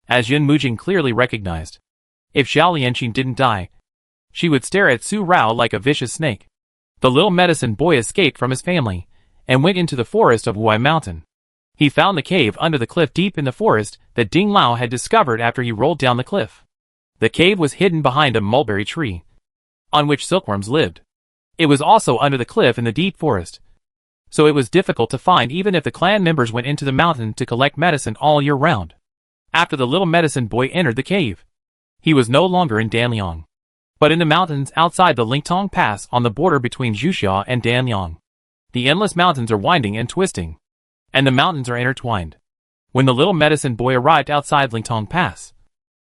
As Yun Mujing clearly recognized, if Zhao Lianqin didn't die, she would stare at Su Rao like a vicious snake. The little medicine boy escaped from his family and went into the forest of Wuai Mountain. He found the cave under the cliff deep in the forest that Ding Lao had discovered after he rolled down the cliff. The cave was hidden behind a mulberry tree, on which silkworms lived. It was also under the cliff in the deep forest, so it was difficult to find even if the clan members went into the mountain to collect medicine all year round. After the little medicine boy entered the cave, he was no longer in Danliang, but in the mountains outside the Lingtong Pass on the border between Zhuxia and Danliang. The endless mountains are winding and twisting, and the mountains are intertwined. When the little medicine boy arrived outside Lingtong Pass,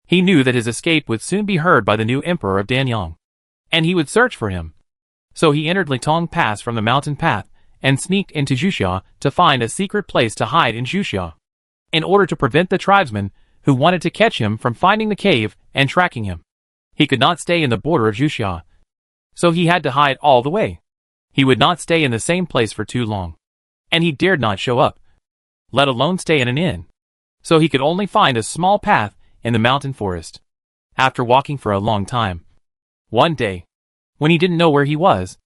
he knew that his escape would soon be heard by the new emperor of Danyang, and he would search for him. So he entered Lingtong Pass from the mountain path and sneaked into Zhuxia to find a secret place to hide in Zhuxia, in order to prevent the tribesmen who wanted to catch him from finding the cave and tracking him. He could not stay in the border of Zhuxia, so he had to hide all the way. He would not stay in the same place for too long, and he dared not show up, let alone stay in an inn, so he could only find a small path in the mountain forest. After walking for a long time, one day, when he didn't know where he was,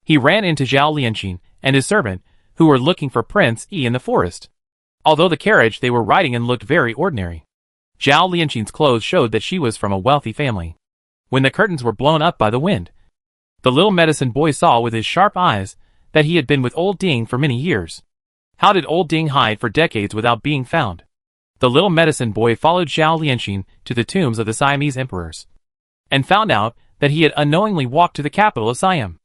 he ran into Zhao Lianqin and his servant, who were looking for Prince Yi in the forest. Although the carriage they were riding in looked very ordinary, Zhao Lianqin's clothes showed that she was from a wealthy family. When the curtains were blown up by the wind, the little medicine boy saw with his sharp eyes that he had been with old Ding for many years. How did old Ding hide for decades without being found? The little medicine boy followed Zhao Lianqin to the tombs of the Siamese emperors, and found out that he had unknowingly walked to the capital of Siam.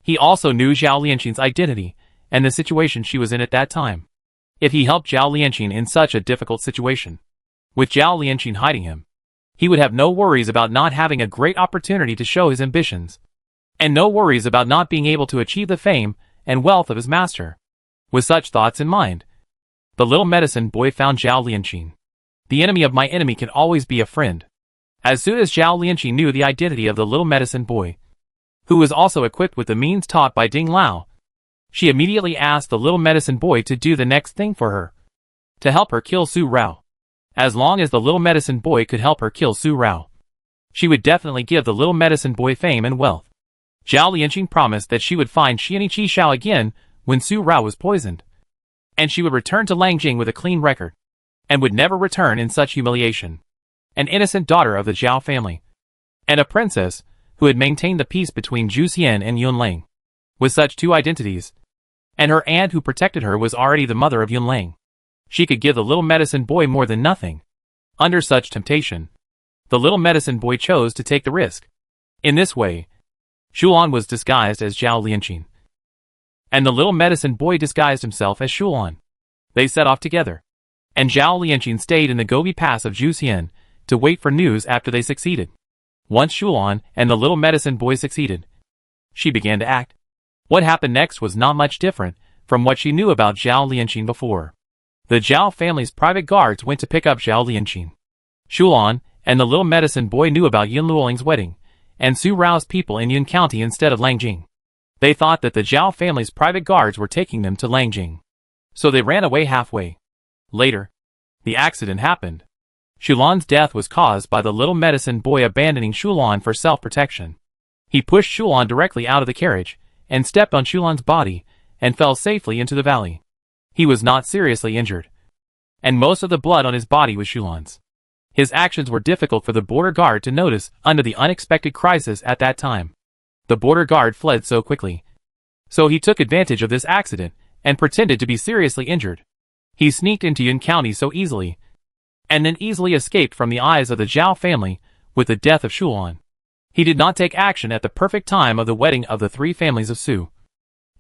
He also knew Zhao Lianqin's identity and the situation she was in at that time. If he helped Zhao Lianqin in such a difficult situation, with Zhao Lianqin hiding him, he would have no worries about not having a great opportunity to show his ambitions, and no worries about not being able to achieve the fame and wealth of his master. With such thoughts in mind, the little medicine boy found Zhao Lianqin. The enemy of my enemy can always be a friend. As soon as Zhao Lianqin knew the identity of the little medicine boy, who was also equipped with the means taught by Ding Lao, she immediately asked the little medicine boy to do the next thing for her, to help her kill Su Rao. As long as the little medicine boy could help her kill Su Rao, she would definitely give the little medicine boy fame and wealth. Zhao Lianqin promised that she would find Xianiqi Xiao again when Su Rao was poisoned, and she would return to Langjing with a clean record, and would never return in such humiliation. An innocent daughter of the Zhao family, and a princess who had maintained the peace between Zhu Xian and Yunlang. With such two identities, and her aunt who protected her was already the mother of Yunlang, she could give the little medicine boy more than nothing. Under such temptation, the little medicine boy chose to take the risk. In this way, Shulan was disguised as Zhao Lianqin, and the little medicine boy disguised himself as Shulan. They set off together, and Zhao Lianqin stayed in the Gobi Pass of Zhuxian to wait for news after they succeeded. Once Shulan and the little medicine boy succeeded, she began to act. What happened next was not much different from what she knew about Zhao Lianqin before. The Zhao family's private guards went to pick up Zhao Lianqin. Shulan and the little medicine boy knew about Yun Luoling's wedding, and Su Rao's people in Yun County instead of Langjing. They thought that the Zhao family's private guards were taking them to Langjing, so they ran away halfway. Later, the accident happened. Shulan's death was caused by the little medicine boy abandoning Shulan for self-protection. He pushed Shulan directly out of the carriage, and stepped on Shulan's body, and fell safely into the valley. He was not seriously injured, and most of the blood on his body was Shulan's. His actions were difficult for the border guard to notice under the unexpected crisis at that time. The border guard fled so quickly. So he took advantage of this accident, and pretended to be seriously injured. He sneaked into Yun County so easily, and then easily escaped from the eyes of the Zhao family with the death of Shulan. He did not take action at the perfect time of the wedding of the three families of Su,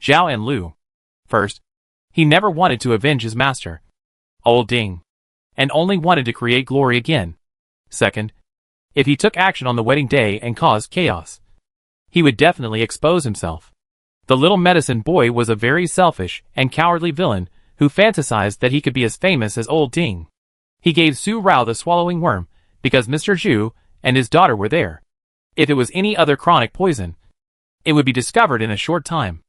Zhao and Lu. First, he never wanted to avenge his master, Old Ding, and only wanted to create glory again. Second, if he took action on the wedding day and caused chaos, he would definitely expose himself. The little medicine boy was a very selfish and cowardly villain who fantasized that he could be as famous as Old Ding. He gave Su Rao the swallowing worm because Mr. Zhu and his daughter were there. If it was any other chronic poison, it would be discovered in a short time.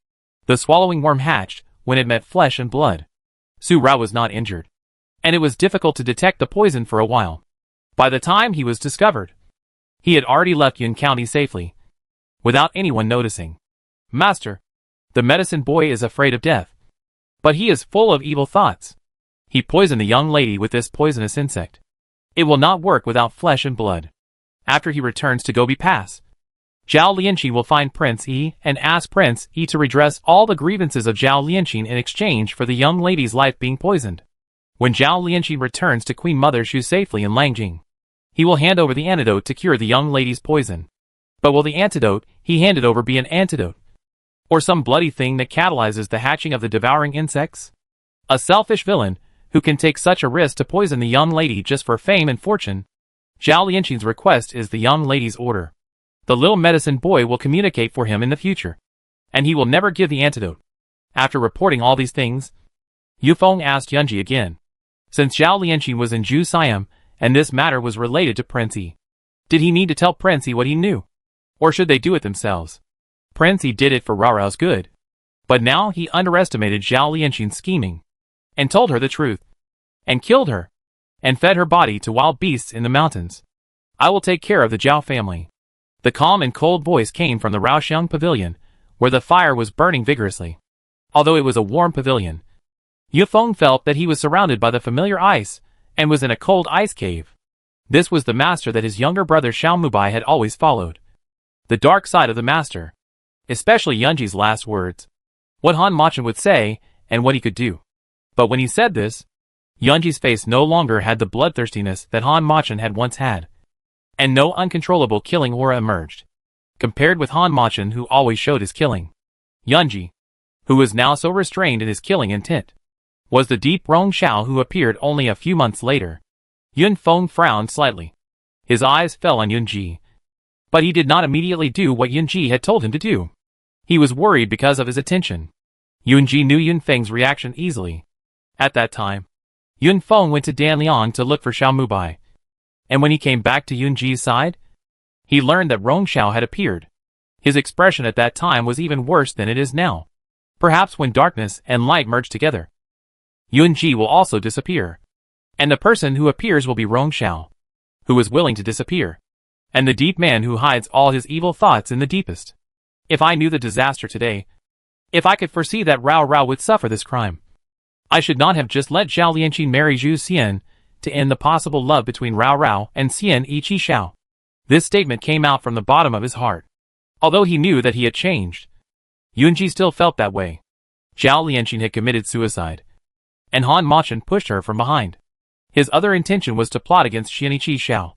The swallowing worm hatched when it met flesh and blood. Su Rao was not injured, and it was difficult to detect the poison for a while. By the time he was discovered, he had already left Yun County safely, without anyone noticing. Master, the medicine boy is afraid of death, but he is full of evil thoughts. He poisoned the young lady with this poisonous insect. It will not work without flesh and blood. After he returns to Gobi Pass, Zhao Lianqi will find Prince Yi and ask Prince Yi to redress all the grievances of Zhao Lianqi in exchange for the young lady's life being poisoned. When Zhao Lianqi returns to Queen Mother Shu safely in Langjing, he will hand over the antidote to cure the young lady's poison. But will the antidote he handed over be an antidote, or some bloody thing that catalyzes the hatching of the devouring insects? A selfish villain who can take such a risk to poison the young lady just for fame and fortune. Zhao Lianqin's request is the young lady's order. The little medicine boy will communicate for him in the future, and he will never give the antidote. After reporting all these things, Yufeng asked Yunji again. Since Zhao Lianqin was in Ju Siam, and this matter was related to Prince Yi, did he need to tell Prince Yi what he knew? Or should they do it themselves? Prince Yi did it for Rao Rao's good. But now he underestimated Zhao Lianqin's scheming, and told her the truth, and killed her, and fed her body to wild beasts in the mountains. I will take care of the Zhao family. The calm and cold voice came from the Raoxiang pavilion, where the fire was burning vigorously. Although it was a warm pavilion, Yufeng felt that he was surrounded by the familiar ice, and was in a cold ice cave. This was the master that his younger brother Xiaomubai had always followed. The dark side of the master, especially Yunji's last words, what Han Machan would say, and what he could do. But when he said this, Yunji's face no longer had the bloodthirstiness that Han Machan had once had, and no uncontrollable killing aura emerged. Compared with Han Machan, who always showed his killing, Yunji, who was now so restrained in his killing intent, was the deep Rong Xiao who appeared only a few months later. Yun Feng frowned slightly. His eyes fell on Yunji, but he did not immediately do what Yunji had told him to do. He was worried because of his attention. Yunji knew Yun Feng's reaction easily. At that time, Yun Feng went to Danliang to look for Xiaomubai, and when he came back to Yunji's side, he learned that Rong Xiao had appeared. His expression at that time was even worse than it is now. Perhaps when darkness and light merge together, Yunji will also disappear, and the person who appears will be Rong Xiao, who is willing to disappear, and the deep man who hides all his evil thoughts in the deepest. If I knew the disaster today, if I could foresee that Rao Rao would suffer this crime, I should not have just let Zhao Lianqin marry Zhu Xian to end the possible love between Rao Rao and Xian Yi Qi Xiao. This statement came out from the bottom of his heart. Although he knew that he had changed, Yunji still felt that way. Zhao Lianqin had committed suicide, and Han Machan pushed her from behind. His other intention was to plot against Xian Yi Qi Xiao,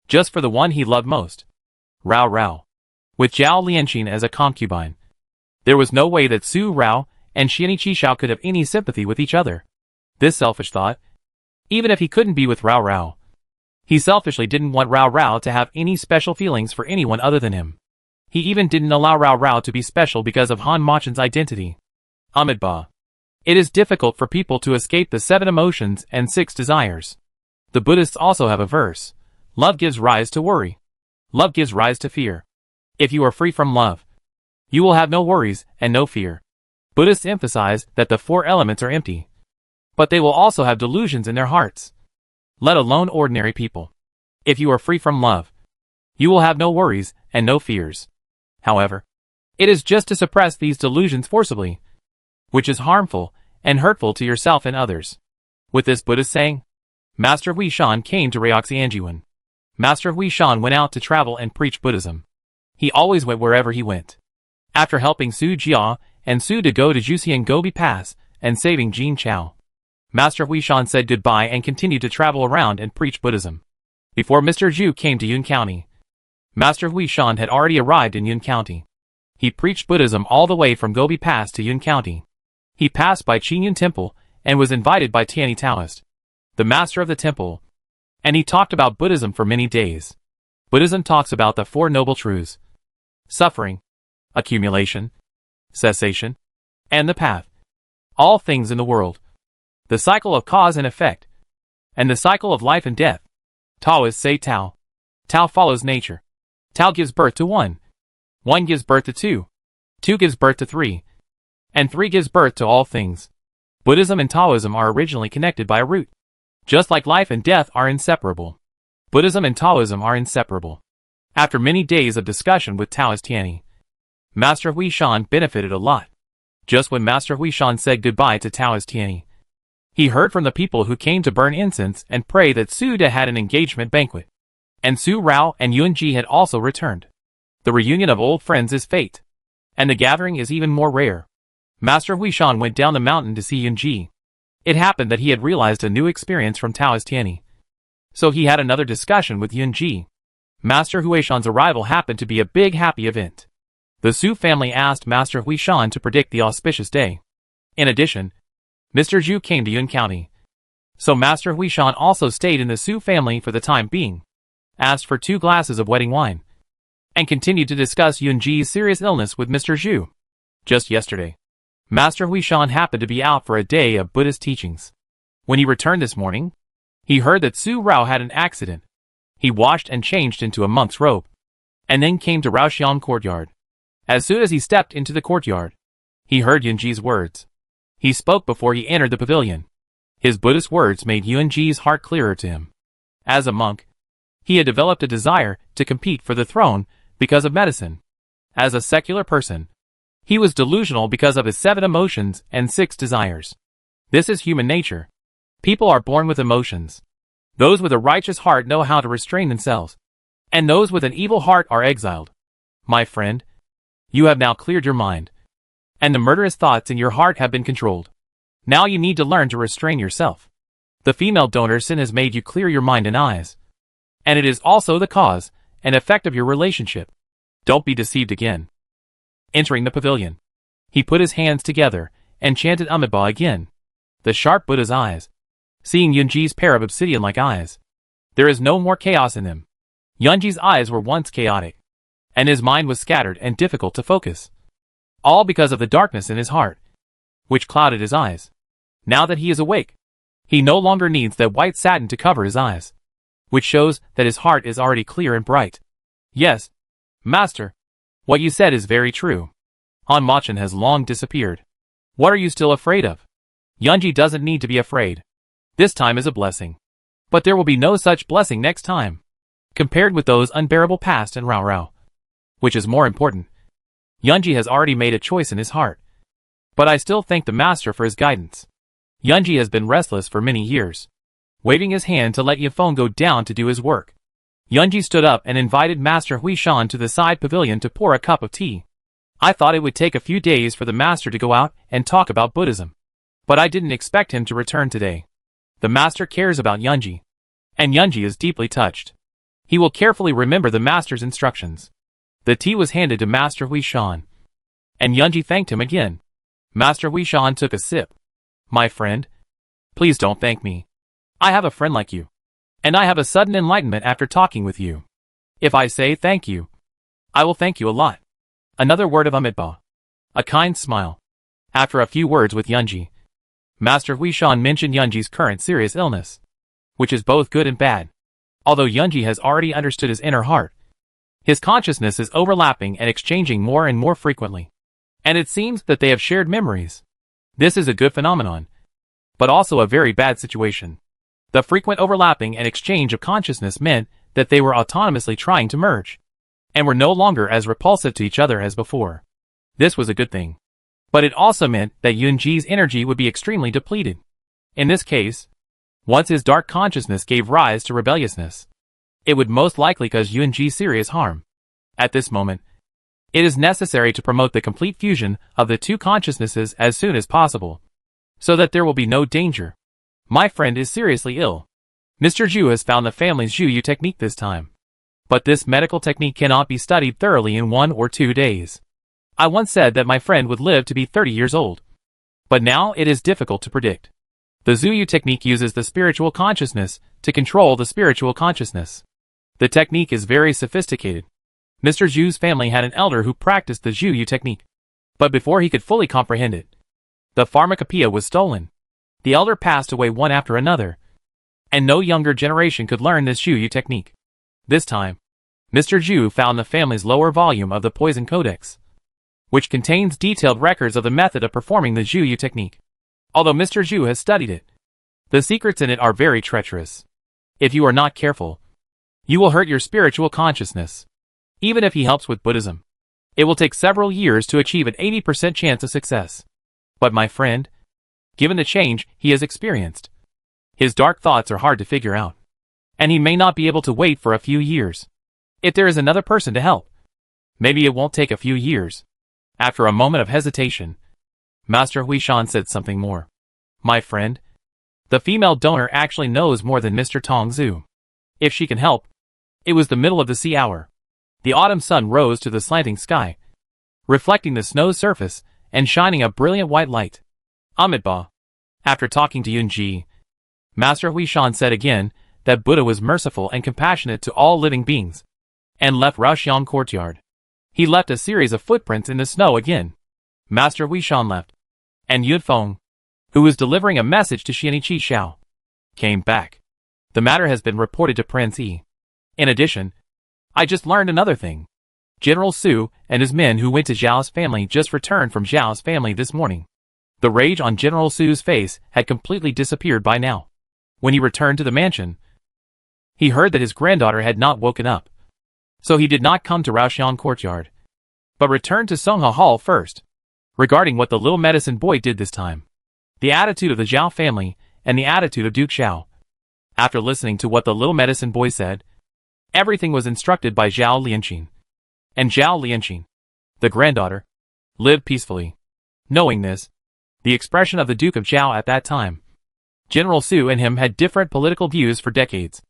just for the one he loved most, Rao Rao. With Zhao Lianqin as a concubine, there was no way that Su Rao and Xian Yi Qi Xiao could have any sympathy with each other. This selfish thought, even if he couldn't be with Rao Rao, he selfishly didn't want Rao Rao to have any special feelings for anyone other than him. He even didn't allow Rao Rao to be special because of Han Machan's identity. Amitabha. It is difficult for people to escape the 7 emotions and 6 desires. The Buddhists also have a verse. Love gives rise to worry. Love gives rise to fear. If you are free from love, you will have no worries and no fear. Buddhists emphasize that the 4 elements are empty, but they will also have delusions in their hearts, let alone ordinary people. If you are free from love, you will have no worries and no fears. However, it is just to suppress these delusions forcibly, which is harmful and hurtful to yourself and others. With this Buddhist saying, Master Hui Shan came to Ryuxianjiwen. Master Hui Shan went out to travel and preach Buddhism. He always went wherever he went. After helping Su Jia and Su to go to Juxian Gobi Pass and saving Jin Chao, Master Hui Shan said goodbye and continued to travel around and preach Buddhism. Before Mr. Zhu came to Yun County, Master Hui Shan had already arrived in Yun County. He preached Buddhism all the way from Gobi Pass to Yun County. He passed by Qingyun Temple and was invited by Tianyi Taoist, the master of the temple, and he talked about Buddhism for many days. Buddhism talks about the Four Noble Truths: suffering, accumulation, cessation, and the path. All things in the world. The cycle of cause and effect, and the cycle of life and death. Taoists say Tao. Tao follows nature. Tao gives birth to one. One gives birth to two. Two gives birth to three. And three gives birth to all things. Buddhism and Taoism are originally connected by a root. Just like life and death are inseparable, Buddhism and Taoism are inseparable. After many days of discussion with Taoist Tianyi, Master Hui Shan benefited a lot. Just when Master Hui Shan said goodbye to Taoist Tianyi, he heard from the people who came to burn incense and pray that Su De had an engagement banquet, and Su Rao and Yuan Ji had also returned. The reunion of old friends is fate, and the gathering is even more rare. Master Hui Shan went down the mountain to see Yuan Ji. It happened that he had realized a new experience from Taoist Tianyi, so he had another discussion with Yuan Ji. Master Hui Shan's arrival happened to be a big happy event. The Su family asked Master Hui Shan to predict the auspicious day. In addition, Mr. Zhu came to Yun County, so Master Hui Shan also stayed in the Su family for the time being, asked for 2 glasses of wedding wine, and continued to discuss Yun Ji's serious illness with Mr. Zhu. Just yesterday, Master Hui Shan happened to be out for a day of Buddhist teachings. When he returned this morning, he heard that Su Rao had an accident. He washed and changed into a monk's robe, and then came to Raoxian courtyard. As soon as he stepped into the courtyard, he heard Yun Ji's words. He spoke before he entered the pavilion. His Buddhist words made Yun Ji's heart clearer to him. As a monk, he had developed a desire to compete for the throne because of medicine. As a secular person, he was delusional because of his 7 emotions and 6 desires. This is human nature. People are born with emotions. Those with a righteous heart know how to restrain themselves, and those with an evil heart are exiled. My friend, you have now cleared your mind, and the murderous thoughts in your heart have been controlled. Now you need to learn to restrain yourself. The female donor sin has made you clear your mind and eyes, and it is also the cause and effect of your relationship. Don't be deceived again. Entering the pavilion, he put his hands together and chanted Amitabha again. The sharp Buddha's eyes, seeing Yunji's pair of obsidian-like eyes. There is no more chaos in them. Yunji's eyes were once chaotic, and his mind was scattered and difficult to focus. All because of the darkness in his heart, which clouded his eyes. Now that he is awake, he no longer needs that white satin to cover his eyes, which shows that his heart is already clear and bright. Yes, Master, what you said is very true. Han Machen has long disappeared. What are you still afraid of? Yunji doesn't need to be afraid. This time is a blessing. But there will be no such blessing next time, compared with those unbearable past and Rao Rao. Which is more important? Yunji has already made a choice in his heart. But I still thank the Master for his guidance. Yunji has been restless for many years, waving his hand to let Yifeng go down to do his work. Yunji stood up and invited Master Hui Shan to the side pavilion to pour a cup of tea. I thought it would take a few days for the Master to go out and talk about Buddhism, but I didn't expect him to return today. The Master cares about Yunji, and Yunji is deeply touched. He will carefully remember the Master's instructions. The tea was handed to Master Hui Shan, and Yunji thanked him again. Master Hui Shan took a sip. My friend, please don't thank me. I have a friend like you, and I have a sudden enlightenment after talking with you. If I say thank you, I will thank you a lot. Another word of Amitabha. A kind smile. After a few words with Yunji, Master Hui Shan mentioned Yunji's current serious illness, which is both good and bad. Although Yunji has already understood his inner heart, his consciousness is overlapping and exchanging more and more frequently, and it seems that they have shared memories. This is a good phenomenon, but also a very bad situation. The frequent overlapping and exchange of consciousness meant that they were autonomously trying to merge, and were no longer as repulsive to each other as before. This was a good thing. But it also meant that Yunji's energy would be extremely depleted. In this case, once his dark consciousness gave rise to rebelliousness, it would most likely cause Yunji serious harm. At this moment, it is necessary to promote the complete fusion of the two consciousnesses as soon as possible, so that there will be no danger. My friend is seriously ill. Mr. Zhu has found the family's Zhu technique this time. But this medical technique cannot be studied thoroughly in 1 or 2 days. I once said that my friend would live to be 30 years old. But now it is difficult to predict. The Zhu technique uses the spiritual consciousness to control the spiritual consciousness. The technique is very sophisticated. Mr. Zhu's family had an elder who practiced the Zhu technique. But before he could fully comprehend it, the pharmacopoeia was stolen. The elder passed away one after another, and no younger generation could learn this Zhu technique. This time, Mr. Zhu found the family's lower volume of the Poison Codex, which contains detailed records of the method of performing the Zhu technique. Although Mr. Zhu has studied it, the secrets in it are very treacherous. If you are not careful, you will hurt your spiritual consciousness. Even if he helps with Buddhism, it will take several years to achieve an 80% chance of success. But my friend, given the change he has experienced, his dark thoughts are hard to figure out, and he may not be able to wait for a few years. If there is another person to help, maybe it won't take a few years. After a moment of hesitation, Master Huishan said something more. My friend, the female donor actually knows more than Mr. Tongzhu. If she can help. It was the middle of the sea hour. The autumn sun rose to the slanting sky, reflecting the snow's surface and shining a brilliant white light. Amitabha. After talking to Yunji, Master Huishan said again that Buddha was merciful and compassionate to all living beings, and left Raoxian courtyard. He left a series of footprints in the snow again. Master Huishan left, and Yudfeng, who was delivering a message to Xianiqi Xiao, came back. The matter has been reported to Prince Yi. In addition, I just learned another thing. General Su and his men who went to Zhao's family just returned from Zhao's family this morning. The rage on General Su's face had completely disappeared by now. When he returned to the mansion, he heard that his granddaughter had not woken up. So he did not come to Raoxian courtyard, but returned to Songha Hall first. Regarding what the little medicine boy did this time, the attitude of the Zhao family, and the attitude of Duke Xiao. After listening to what the little medicine boy said, everything was instructed by Zhao Lianqing. And Zhao Lianqing, the granddaughter, lived peacefully. Knowing this, the expression of the Duke of Zhao at that time, General Su and him had different political views for decades,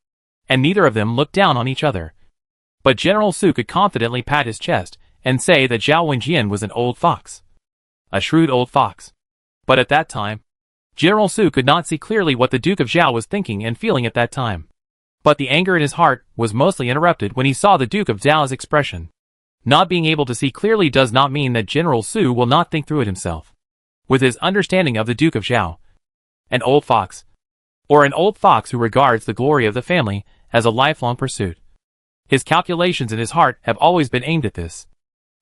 and neither of them looked down on each other. But General Su could confidently pat his chest and say that Zhao Wenjian was an old fox. A shrewd old fox. But at that time, General Su could not see clearly what the Duke of Zhao was thinking and feeling at that time. But the anger in his heart was mostly interrupted when he saw the Duke of Zhao's expression. Not being able to see clearly does not mean that General Su will not think through it himself. With his understanding of the Duke of Zhao, an old fox, or an old fox who regards the glory of the family as a lifelong pursuit. His calculations in his heart have always been aimed at this.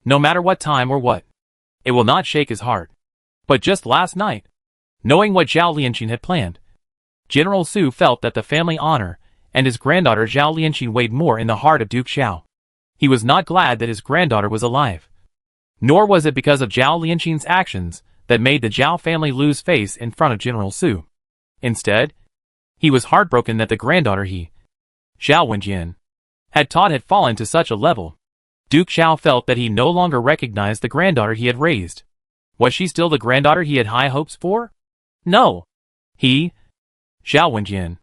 No matter what time or what, it will not shake his heart. But just last night, knowing what Zhao Lianqing had planned, General Su felt that the family honor and his granddaughter Zhao Lianqing weighed more in the heart of Duke Xiao. He was not glad that his granddaughter was alive. Nor was it because of Zhao Lianqing's actions that made the Zhao family lose face in front of General Su. Instead, he was heartbroken that the granddaughter he, Zhao Wenjian, had taught had fallen to such a level. Duke Xiao felt that he no longer recognized the granddaughter he had raised. Was she still the granddaughter he had high hopes for? No. He, Zhao Wenjian,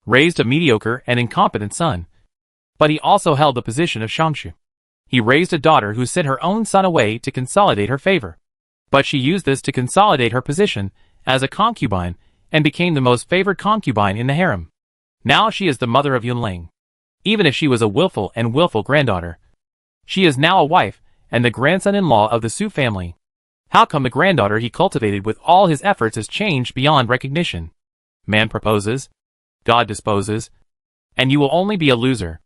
raised a mediocre and incompetent son. But he also held the position of Shangshu. He raised a daughter who sent her own son away to consolidate her favor. But she used this to consolidate her position as a concubine and became the most favored concubine in the harem. Now she is the mother of Yunlang. Even if she was a willful granddaughter, she is now a wife and the grandson-in-law of the Su family. How come the granddaughter he cultivated with all his efforts has changed beyond recognition? Man proposes, God disposes, and you will only be a loser,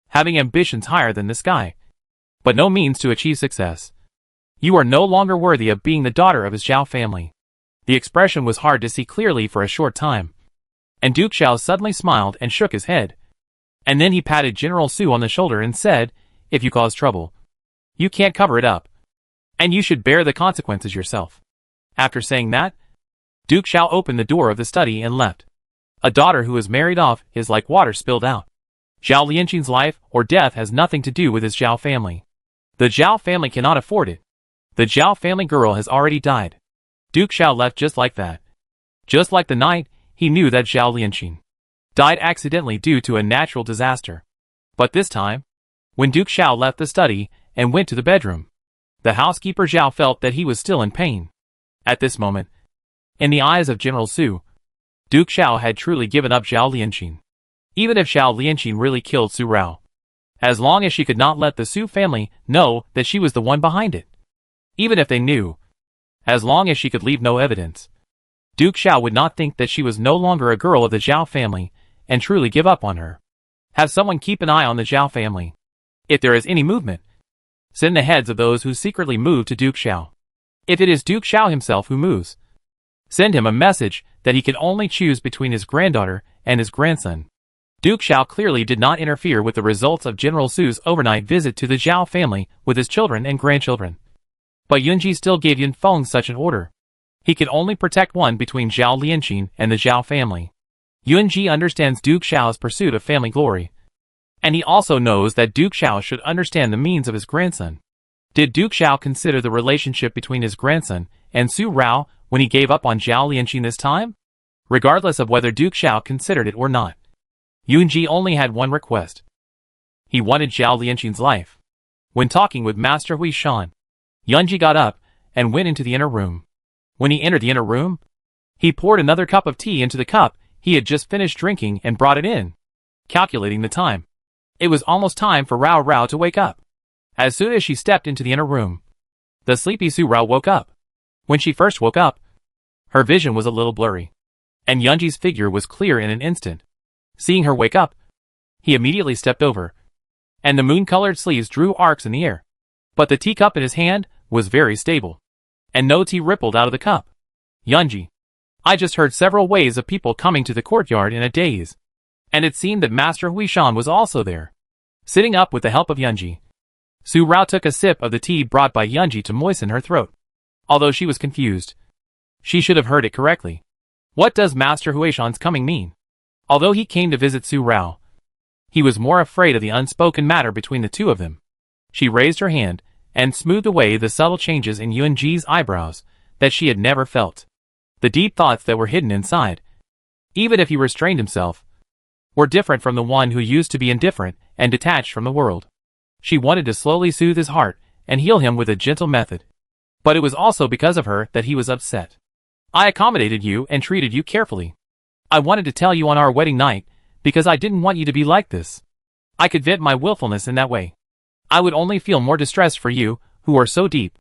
having ambitions higher than the sky, but no means to achieve success. You are no longer worthy of being the daughter of his Zhao family. The expression was hard to see clearly for a short time, and Duke Xiao suddenly smiled and shook his head. And then he patted General Su on the shoulder and said, If you cause trouble, you can't cover it up, and you should bear the consequences yourself. After saying that, Duke Xiao opened the door of the study and left. A daughter who is married off is like water spilled out. Zhao Lianqing's life or death has nothing to do with his Zhao family. The Zhao family cannot afford it. The Zhao family girl has already died. Duke Xiao left just like that. Just like the night, he knew that Zhao Lianqing died accidentally due to a natural disaster. But this time, when Duke Xiao left the study and went to the bedroom, the housekeeper Zhao felt that he was still in pain. At this moment, in the eyes of General Su, Duke Xiao had truly given up Zhao Lianqing. Even if Zhao Lianqing really killed Su Rao, as long as she could not let the Su family know that she was the one behind it. Even if they knew, as long as she could leave no evidence, Duke Xiao would not think that she was no longer a girl of the Zhao family and truly give up on her. Have someone keep an eye on the Zhao family. If there is any movement, send the heads of those who secretly move to Duke Xiao. If it is Duke Xiao himself who moves, send him a message that he can only choose between his granddaughter and his grandson. Duke Xiao clearly did not interfere with the results of General Su's overnight visit to the Zhao family with his children and grandchildren. But Yunji still gave Yun Feng such an order. He could only protect one between Zhao Lianqing and the Zhao family. Yunji understands Duke Xiao's pursuit of family glory. And he also knows that Duke Xiao should understand the means of his grandson. Did Duke Xiao consider the relationship between his grandson and Su Rao when he gave up on Zhao Lianqing this time? Regardless of whether Duke Xiao considered it or not, Yunji only had one request. He wanted Zhao Lianqing's life. When talking with Master Hui Shan, Yunji got up and went into the inner room. When he entered the inner room, he poured another cup of tea into the cup he had just finished drinking and brought it in. Calculating the time, it was almost time for Rao Rao to wake up. As soon as she stepped into the inner room, the sleepy Su Rao woke up. When she first woke up, her vision was a little blurry, and Yunji's figure was clear in an instant. Seeing her wake up, he immediately stepped over, and the moon-colored sleeves drew arcs in the air. But the teacup in his hand was very stable, and no tea rippled out of the cup. Yunji, I just heard several waves of people coming to the courtyard in a daze, and it seemed that Master Hui Shan was also there. Sitting up with the help of Yunji, Su Rao took a sip of the tea brought by Yunji to moisten her throat. Although she was confused, she should have heard it correctly. What does Master Hui Shan's coming mean? Although he came to visit Su Rao, he was more afraid of the unspoken matter between the two of them. She raised her hand and smoothed away the subtle changes in Yunji's eyebrows that she had never felt. The deep thoughts that were hidden inside, even if he restrained himself, were different from the one who used to be indifferent and detached from the world. She wanted to slowly soothe his heart and heal him with a gentle method. But it was also because of her that he was upset. I accommodated you and treated you carefully. I wanted to tell you on our wedding night, because I didn't want you to be like this. I could vent my willfulness in that way. I would only feel more distressed for you, who are so deep.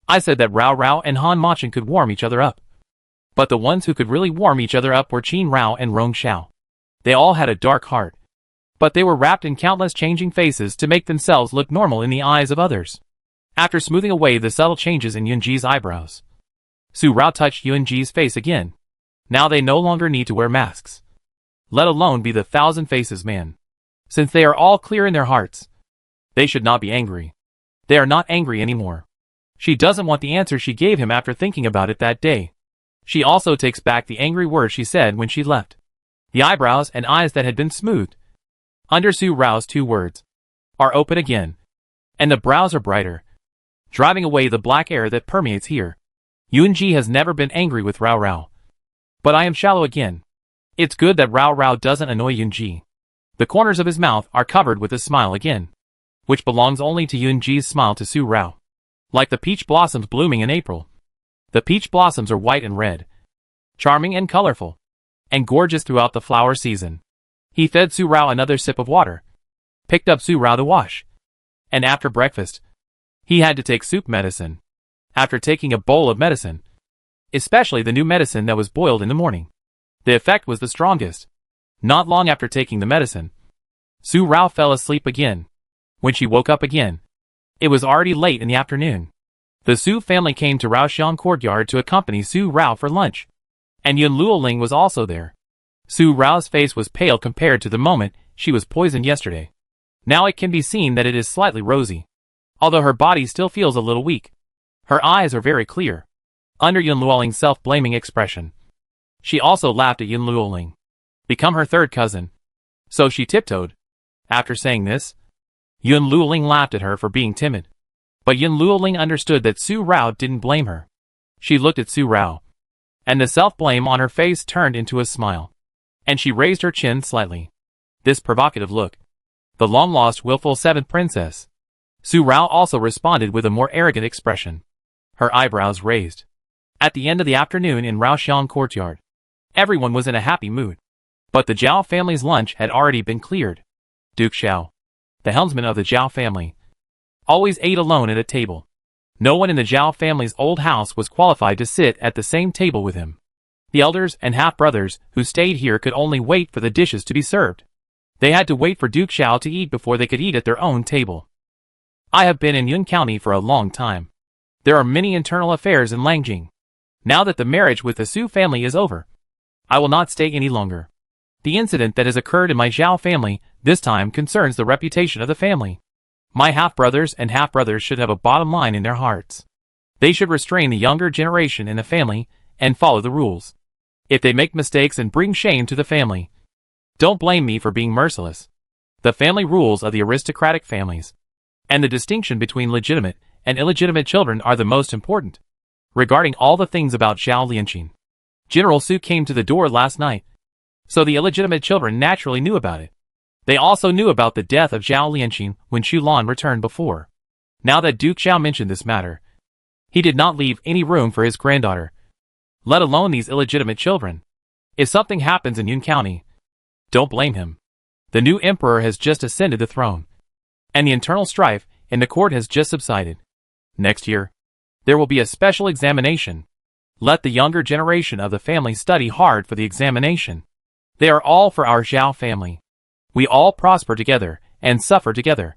I said that Rao Rao and Han Machin could warm each other up. But the ones who could really warm each other up were Qin Rao and Rong Xiao. They all had a dark heart. But they were wrapped in countless changing faces to make themselves look normal in the eyes of others. After smoothing away the subtle changes in Yunji's eyebrows, Su Rao touched Yunji's face again. Now they no longer need to wear masks, let alone be the thousand faces man. Since they are all clear in their hearts, they should not be angry. They are not angry anymore. She doesn't want the answer she gave him after thinking about it that day. She also takes back the angry words she said when she left. The eyebrows and eyes that had been smoothed under Su Rao's 2 words are open again, and the brows are brighter, driving away the black air that permeates here. Yunji has never been angry with Rao Rao. But I am shallow again. It's good that Rao Rao doesn't annoy Yunji. The corners of his mouth are covered with a smile again, which belongs only to Yunji's smile to Su Rao. Like the peach blossoms blooming in April. The peach blossoms are white and red, charming and colorful, and gorgeous throughout the flower season. He fed Su Rao another sip of water, picked up Su Rao to wash, and after breakfast, he had to take soup medicine. After taking a bowl of medicine, especially the new medicine that was boiled in the morning, the effect was the strongest. Not long after taking the medicine, Su Rao fell asleep again. When she woke up again, it was already late in the afternoon. The Su family came to Raoxiang courtyard to accompany Su Rao for lunch, and Yun Luoling was also there. Su Rao's face was pale compared to the moment she was poisoned yesterday. Now it can be seen that it is slightly rosy, although her body still feels a little weak. Her eyes are very clear, under Yun Luoling's self-blaming expression. She also laughed at Yun Luoling. Become her third cousin. So she tiptoed. After saying this, Yun Luoling laughed at her for being timid. But Yun Luoling understood that Su Rao didn't blame her. She looked at Su Rao, and the self-blame on her face turned into a smile. And she raised her chin slightly. This provocative look. The long-lost willful seventh princess. Su Rao also responded with a more arrogant expression. Her eyebrows raised. At the end of the afternoon in Raoxiang courtyard, everyone was in a happy mood. But the Zhao family's lunch had already been cleared. Duke Xiao, the helmsman of the Zhao family, always ate alone at a table. No one in the Zhao family's old house was qualified to sit at the same table with him. The elders and half-brothers who stayed here could only wait for the dishes to be served. They had to wait for Duke Xiao to eat before they could eat at their own table. I have been in Yun County for a long time. There are many internal affairs in Langjing. Now that the marriage with the Su family is over, I will not stay any longer. The incident that has occurred in my Zhao family this time concerns the reputation of the family. My half-brothers and half-brothers should have a bottom line in their hearts. They should restrain the younger generation in the family and follow the rules. If they make mistakes and bring shame to the family, don't blame me for being merciless. The family rules of the aristocratic families, and the distinction between legitimate and illegitimate children are the most important. Regarding all the things about Zhao Lianqing, General Su came to the door last night, so the illegitimate children naturally knew about it. They also knew about the death of Zhao Lianqing when Xu Lan returned before. Now that Duke Xiao mentioned this matter, he did not leave any room for his granddaughter, let alone these illegitimate children. If something happens in Yun County, don't blame him. The new emperor has just ascended the throne, and the internal strife in the court has just subsided. Next year, there will be a special examination. Let the younger generation of the family study hard for the examination. They are all for our Zhao family. We all prosper together and suffer together.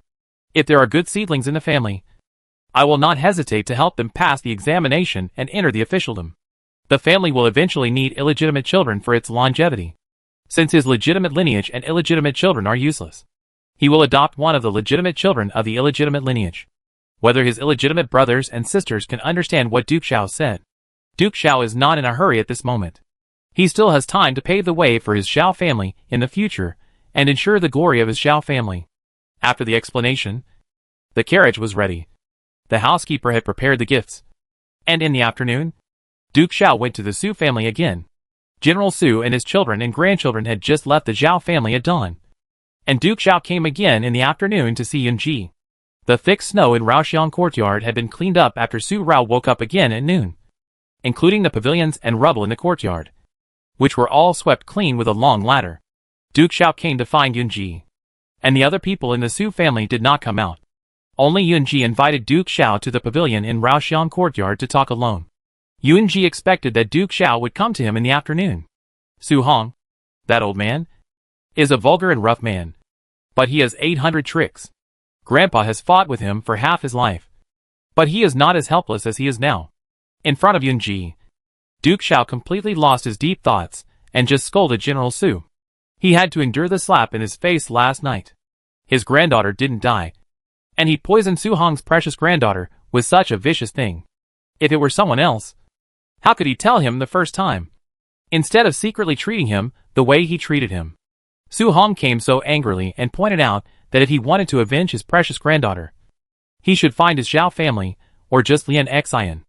If there are good seedlings in the family, I will not hesitate to help them pass the examination and enter the officialdom. The family will eventually need illegitimate children for its longevity. Since his legitimate lineage and illegitimate children are useless, he will adopt one of the legitimate children of the illegitimate lineage. Whether his illegitimate brothers and sisters can understand what Duke Xiao said. Duke Xiao is not in a hurry at this moment. He still has time to pave the way for his Zhao family in the future and ensure the glory of his Zhao family. After the explanation, the carriage was ready. The housekeeper had prepared the gifts. And in the afternoon, Duke Xiao went to the Su family again. General Su and his children and grandchildren had just left the Zhao family at dawn. And Duke Xiao came again in the afternoon to see Yunji. The thick snow in Raoxiang courtyard had been cleaned up after Su Rao woke up again at noon, including the pavilions and rubble in the courtyard, which were all swept clean with a long ladder. Duke Xiao came to find Yunji, and the other people in the Su family did not come out. Only Yunji invited Duke Xiao to the pavilion in Raoxiang courtyard to talk alone. Yunji expected that Duke Xiao would come to him in the afternoon. Su Hong, that old man, is a vulgar and rough man, but he has 800 tricks. Grandpa has fought with him for half his life, but he is not as helpless as he is now. In front of Yunji, Duke Xiao completely lost his deep thoughts and just scolded General Su. He had to endure the slap in his face last night. His granddaughter didn't die, and he poisoned Su Hong's precious granddaughter with such a vicious thing. If it were someone else, how could he tell him the first time, instead of secretly treating him the way he treated him? Su Hong came so angrily and pointed out that if he wanted to avenge his precious granddaughter, he should find his Zhao family or just Lian Xian.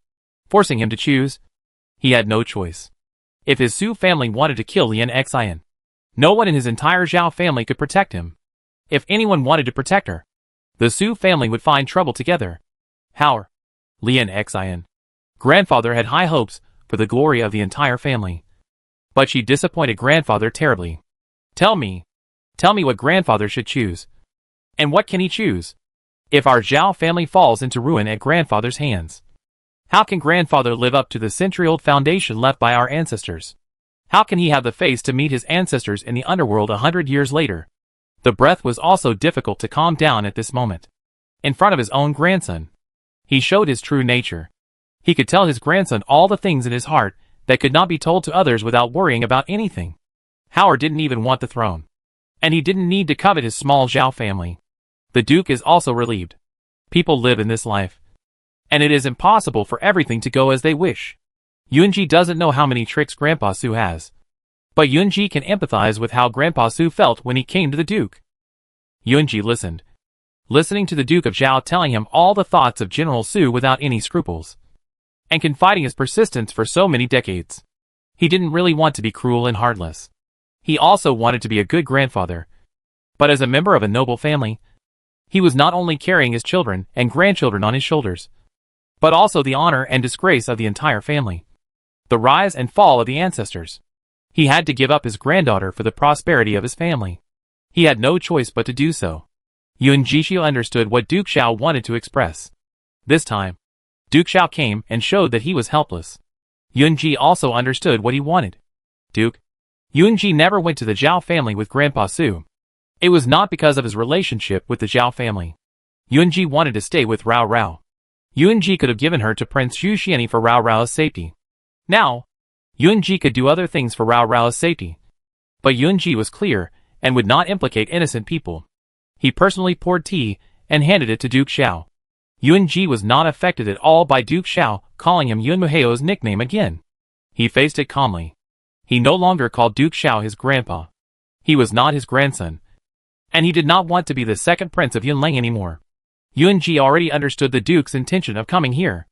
Forcing him to choose, he had no choice. If his Su family wanted to kill Lian Xian, no one in his entire Zhao family could protect him. If anyone wanted to protect her, the Su family would find trouble together. However, Lian Xian, grandfather, had high hopes for the glory of the entire family. But she disappointed grandfather terribly. Tell me what grandfather should choose. And what can he choose? If our Zhao family falls into ruin at grandfather's hands, how can grandfather live up to the century-old foundation left by our ancestors? How can he have the face to meet his ancestors in the underworld 100 years later? The breath was also difficult to calm down at this moment. In front of his own grandson, he showed his true nature. He could tell his grandson all the things in his heart that could not be told to others without worrying about anything. Howard didn't even want the throne, and he didn't need to covet his small Zhao family. The Duke is also relieved. People live in this life, and it is impossible for everything to go as they wish. Yunji doesn't know how many tricks Grandpa Su has, but Yunji can empathize with how Grandpa Su felt when he came to the Duke. Yunji listened, listening to the Duke of Zhao telling him all the thoughts of General Su without any scruples, and confiding his persistence for so many decades. He didn't really want to be cruel and heartless. He also wanted to be a good grandfather. But as a member of a noble family, he was not only carrying his children and grandchildren on his shoulders, but also the honor and disgrace of the entire family. The rise and fall of the ancestors. He had to give up his granddaughter for the prosperity of his family. He had no choice but to do so. Yun Jishio understood what Duke Xiao wanted to express. This time, Duke Xiao came and showed that he was helpless. Yunji also understood what he wanted. Duke. Yunji never went to the Zhao family with Grandpa Su. It was not because of his relationship with the Zhao family. Yunji wanted to stay with Rao Rao. Yunji could have given her to Prince Xu Xianyi for Rao Rao's safety. Now, Yunji could do other things for Rao Rao's safety. But Yunji was clear and would not implicate innocent people. He personally poured tea and handed it to Duke Xiao. Yunji was not affected at all by Duke Xiao calling him Yun Muheo's nickname again. He faced it calmly. He no longer called Duke Xiao his grandpa. He was not his grandson. And he did not want to be the second prince of Yunlang anymore. Yunji already understood the Duke's intention of coming here.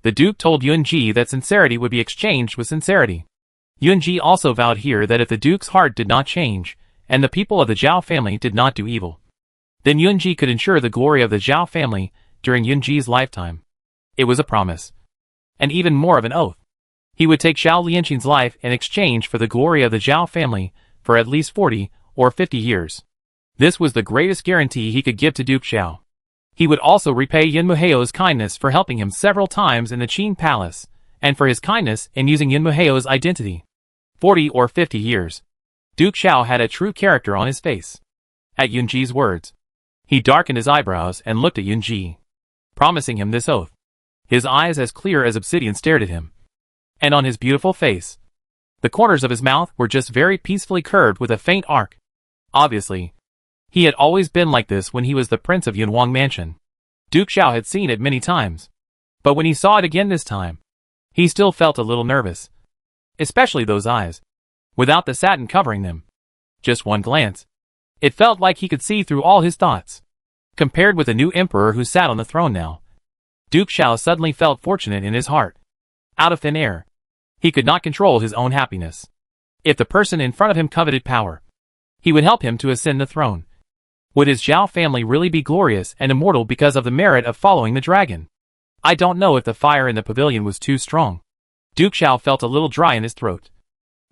The Duke told Yunji that sincerity would be exchanged with sincerity. Yunji also vowed here that if the Duke's heart did not change, and the people of the Zhao family did not do evil, then Yunji could ensure the glory of the Zhao family during Yunji's lifetime. It was a promise. And even more of an oath. He would take Xiao Lianqing's life in exchange for the glory of the Zhao family for at least 40 or 50 years. This was the greatest guarantee he could give to Duke Xiao. He would also repay Yun Muheo's kindness for helping him several times in the Qin Palace, and for his kindness in using Yun Muheo's identity. 40 or 50 years. Duke Xiao had a true character on his face. At Yunji's words, he darkened his eyebrows and looked at Yunji, promising him this oath. His eyes as clear as obsidian stared at him. And on his beautiful face, the corners of his mouth were just very peacefully curved with a faint arc. Obviously, he had always been like this when he was the prince of Yunwang Mansion. Duke Xiao had seen it many times. But when he saw it again this time, he still felt a little nervous. Especially those eyes, without the satin covering them. Just one glance. It felt like he could see through all his thoughts. Compared with the new emperor who sat on the throne now, Duke Xiao suddenly felt fortunate in his heart. Out of thin air, he could not control his own happiness. If the person in front of him coveted power, he would help him to ascend the throne. Would his Zhao family really be glorious and immortal because of the merit of following the dragon? I don't know if the fire in the pavilion was too strong. Duke Xiao felt a little dry in his throat.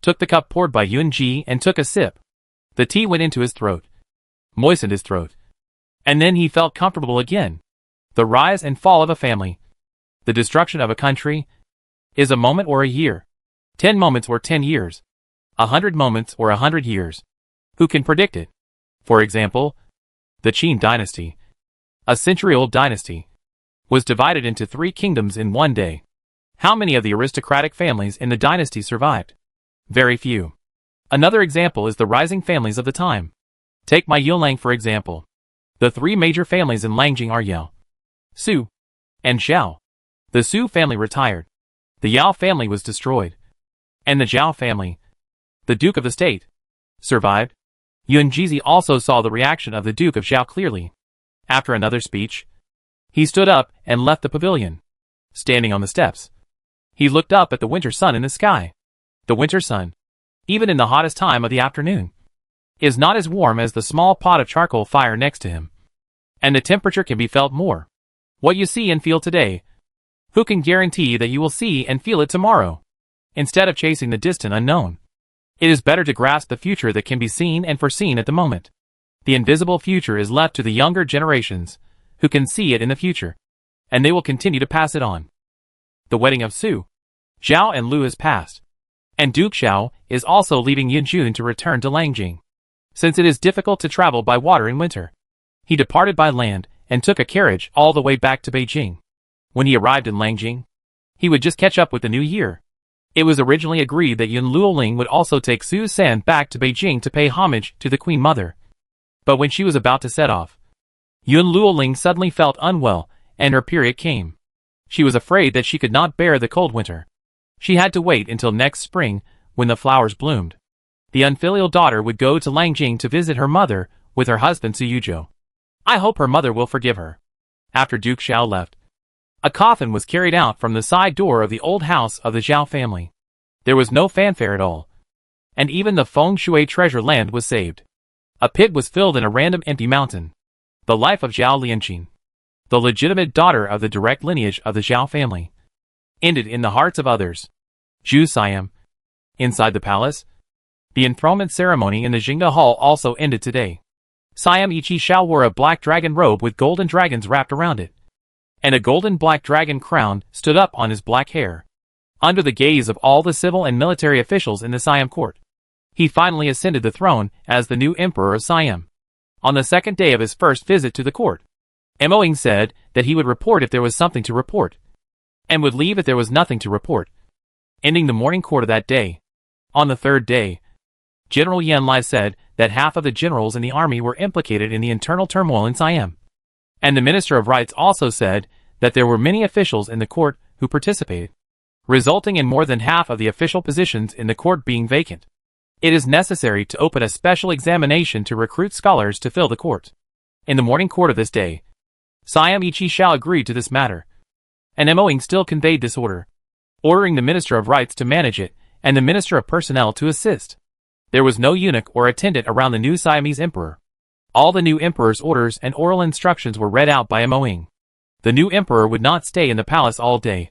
Took the cup poured by Yunji and took a sip. The tea went into his throat, moistened his throat. And then he felt comfortable again. The rise and fall of a family, the destruction of a country, is a moment or a year. 10 moments or 10 years. 100 moments or 100 years. Who can predict it? For example, the Qin dynasty, a century-old dynasty, was divided into 3 kingdoms in one day. How many of the aristocratic families in the dynasty survived? Very few. Another example is the rising families of the time. Take my Yunlang for example. The 3 major families in Langjing are Yao, Su, and Xiao. The Su family retired. The Yao family was destroyed. And the Zhao family, the Duke of the State, survived. Yunji also saw the reaction of the Duke of Zhao clearly. After another speech, he stood up and left the pavilion. Standing on the steps, he looked up at the winter sun in the sky. The winter sun, even in the hottest time of the afternoon, is not as warm as the small pot of charcoal fire next to him. And the temperature can be felt more. What you see and feel today, who can guarantee that you will see and feel it tomorrow? Instead of chasing the distant unknown, it is better to grasp the future that can be seen and foreseen at the moment. The invisible future is left to the younger generations, who can see it in the future, and they will continue to pass it on. The wedding of Su, Zhao and Lu has passed, and Duke Xiao is also leaving Yunjun to return to Langjing. Since it is difficult to travel by water in winter, he departed by land and took a carriage all the way back to Beijing. When he arrived in Langjing, he would just catch up with the new year. It was originally agreed that Yun Luoling would also take Su San back to Beijing to pay homage to the Queen Mother. But when she was about to set off, Yun Luoling suddenly felt unwell, and her period came. She was afraid that she could not bear the cold winter. She had to wait until next spring, when the flowers bloomed. The unfilial daughter would go to Langjing to visit her mother with her husband Suyuzhou. I hope her mother will forgive her. After Duke Xiao left, a coffin was carried out from the side door of the old house of the Zhao family. There was no fanfare at all, and even the feng shui treasure land was saved. A pit was filled in a random empty mountain. The life of Zhao Lianqin, the legitimate daughter of the direct lineage of the Zhao family, ended in the hearts of others. Zhu Siam. Inside the palace, the enthronement ceremony in the Jingde Hall also ended today. Siam Ichi Xiao wore a black dragon robe with golden dragons wrapped around it, and a golden black dragon crown stood up on his black hair. Under the gaze of all the civil and military officials in the Siam court, he finally ascended the throne as the new emperor of Siam. On the second day of his first visit to the court, Moing said that he would report if there was something to report, and would leave if there was nothing to report, ending the morning court of that day. On the third day, General Yan Lai said that half of the generals in the army were implicated in the internal turmoil in Siam, and the Minister of Rights also said that there were many officials in the court who participated, resulting in more than half of the official positions in the court being vacant. It is necessary to open a special examination to recruit scholars to fill the court. In the morning court of this day, Siam Ichi Xiao agreed to this matter, and Moing still conveyed this order, ordering the Minister of Rights to manage it and the Minister of Personnel to assist. There was no eunuch or attendant around the new Siamese emperor. All the new emperor's orders and oral instructions were read out by Moing. The new emperor would not stay in the palace all day,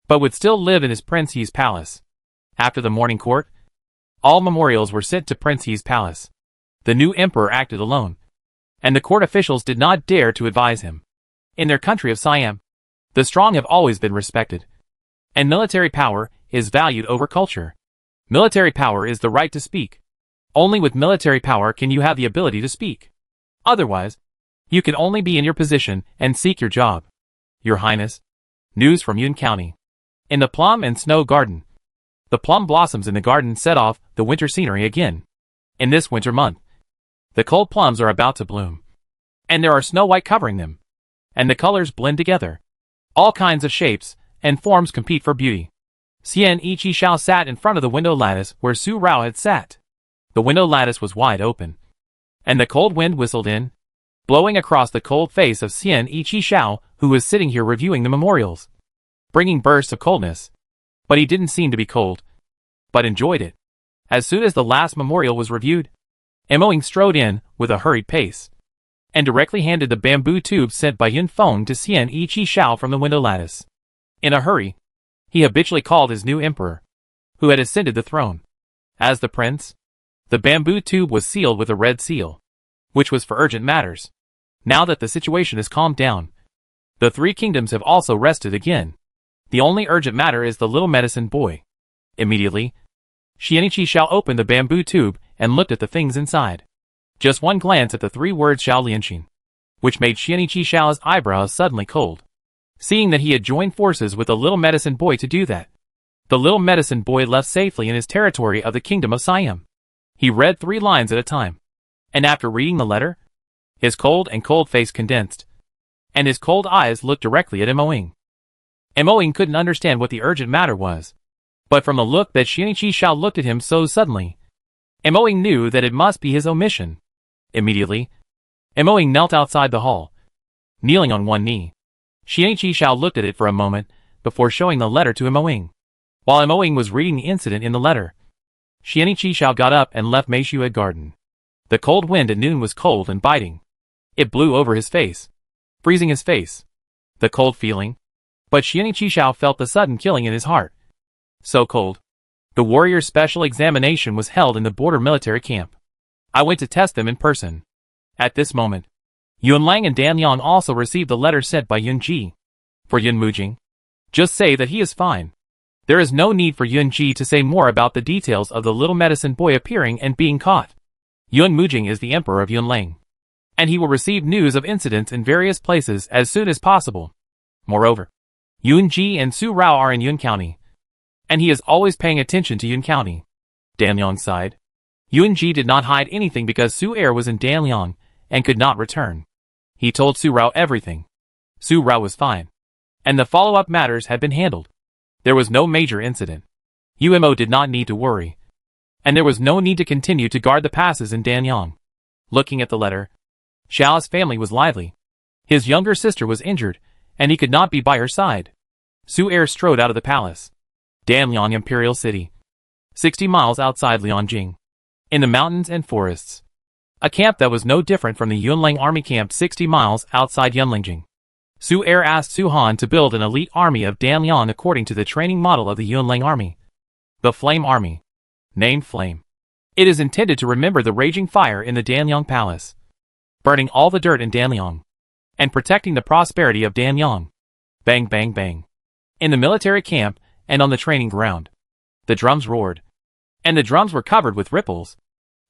but would still live in his Prince He's palace. After the morning court, all memorials were sent to Prince He's palace. The new emperor acted alone, and the court officials did not dare to advise him. In their country of Siam, the strong have always been respected, and military power is valued over culture. Military power is the right to speak. Only with military power can you have the ability to speak. Otherwise, you can only be in your position and seek your job. Your Highness. News from Yun County. In the plum and snow garden, the plum blossoms in the garden set off the winter scenery again. In this winter month, the cold plums are about to bloom, and there are snow white covering them, and the colors blend together. All kinds of shapes and forms compete for beauty. Xian Ichi Xiao sat in front of the window lattice where Su Rao had sat. The window lattice was wide open, and the cold wind whistled in, blowing across the cold face of Xian Ichi Xiao, who was sitting here reviewing the memorials, bringing bursts of coldness. But he didn't seem to be cold, but enjoyed it. As soon as the last memorial was reviewed, Moing strode in with a hurried pace, and directly handed the bamboo tube sent by Yun Feng to Xian Ichi Xiao from the window lattice. In a hurry, he habitually called his new emperor, who had ascended the throne, as the prince. The bamboo tube was sealed with a red seal, which was for urgent matters. Now that the situation has calmed down, the three kingdoms have also rested again. The only urgent matter is the little medicine boy. Immediately, Xianichi Xiao opened the bamboo tube and looked at the things inside. Just one glance at the three words Xiao Lianqin, which made Xianichi Xiao's eyebrows suddenly cold. Seeing that he had joined forces with the little medicine boy to do that, the little medicine boy left safely in his territory of the kingdom of Siam. He read 3 lines at a time, and after reading the letter, his cold face condensed, and his cold eyes looked directly at Moing. Moing couldn't understand what the urgent matter was, but from the look that Xianichi Xiao looked at him so suddenly, Moing knew that it must be his omission. Immediately, Moing knelt outside the hall, kneeling on one knee. Xianichi Xiao looked at it for a moment before showing the letter to Moing. While Moing was reading the incident in the letter, Xianichi Xiao got up and left Meishua garden. The cold wind at noon was cold and biting. It blew over his face, freezing his face. The cold feeling. But Xianichi Xiao felt the sudden killing in his heart. So cold. The warrior's special examination was held in the border military camp. I went to test them in person. At this moment, Yun Lang and Dan Yang also received the letter sent by Yun Ji. For Yun Mujing, just say that he is fine. There is no need for Yun Ji to say more about the details of the little medicine boy appearing and being caught. Yun Mujing is the emperor of Yun Lang, and he will receive news of incidents in various places as soon as possible. Moreover, Yun Ji and Su Rao are in Yun County, and he is always paying attention to Yun County. Danliang sighed. Yun Ji did not hide anything because Su Er was in Danliang and could not return. He told Su Rao everything. Su Rao was fine. And the follow-up matters had been handled. There was no major incident. UMO did not need to worry. And there was no need to continue to guard the passes in Danyang. Looking at the letter, Xiao's family was lively. His younger sister was injured, and he could not be by her side. Su Er strode out of the palace. Danyang Imperial City. 60 miles outside Lianjing. In the mountains and forests. A camp that was no different from the Yunlang army camp 60 miles outside Yunlangjing. Su Er asked Su Han to build an elite army of Danyang according to the training model of the Yunlang army. The Flame Army. Named Flame. It is intended to remember the raging fire in the Danyang Palace, burning all the dirt in Danyang, and protecting the prosperity of Danyang. Bang bang bang. In the military camp and on the training ground, the drums roared, and the drums were covered with ripples,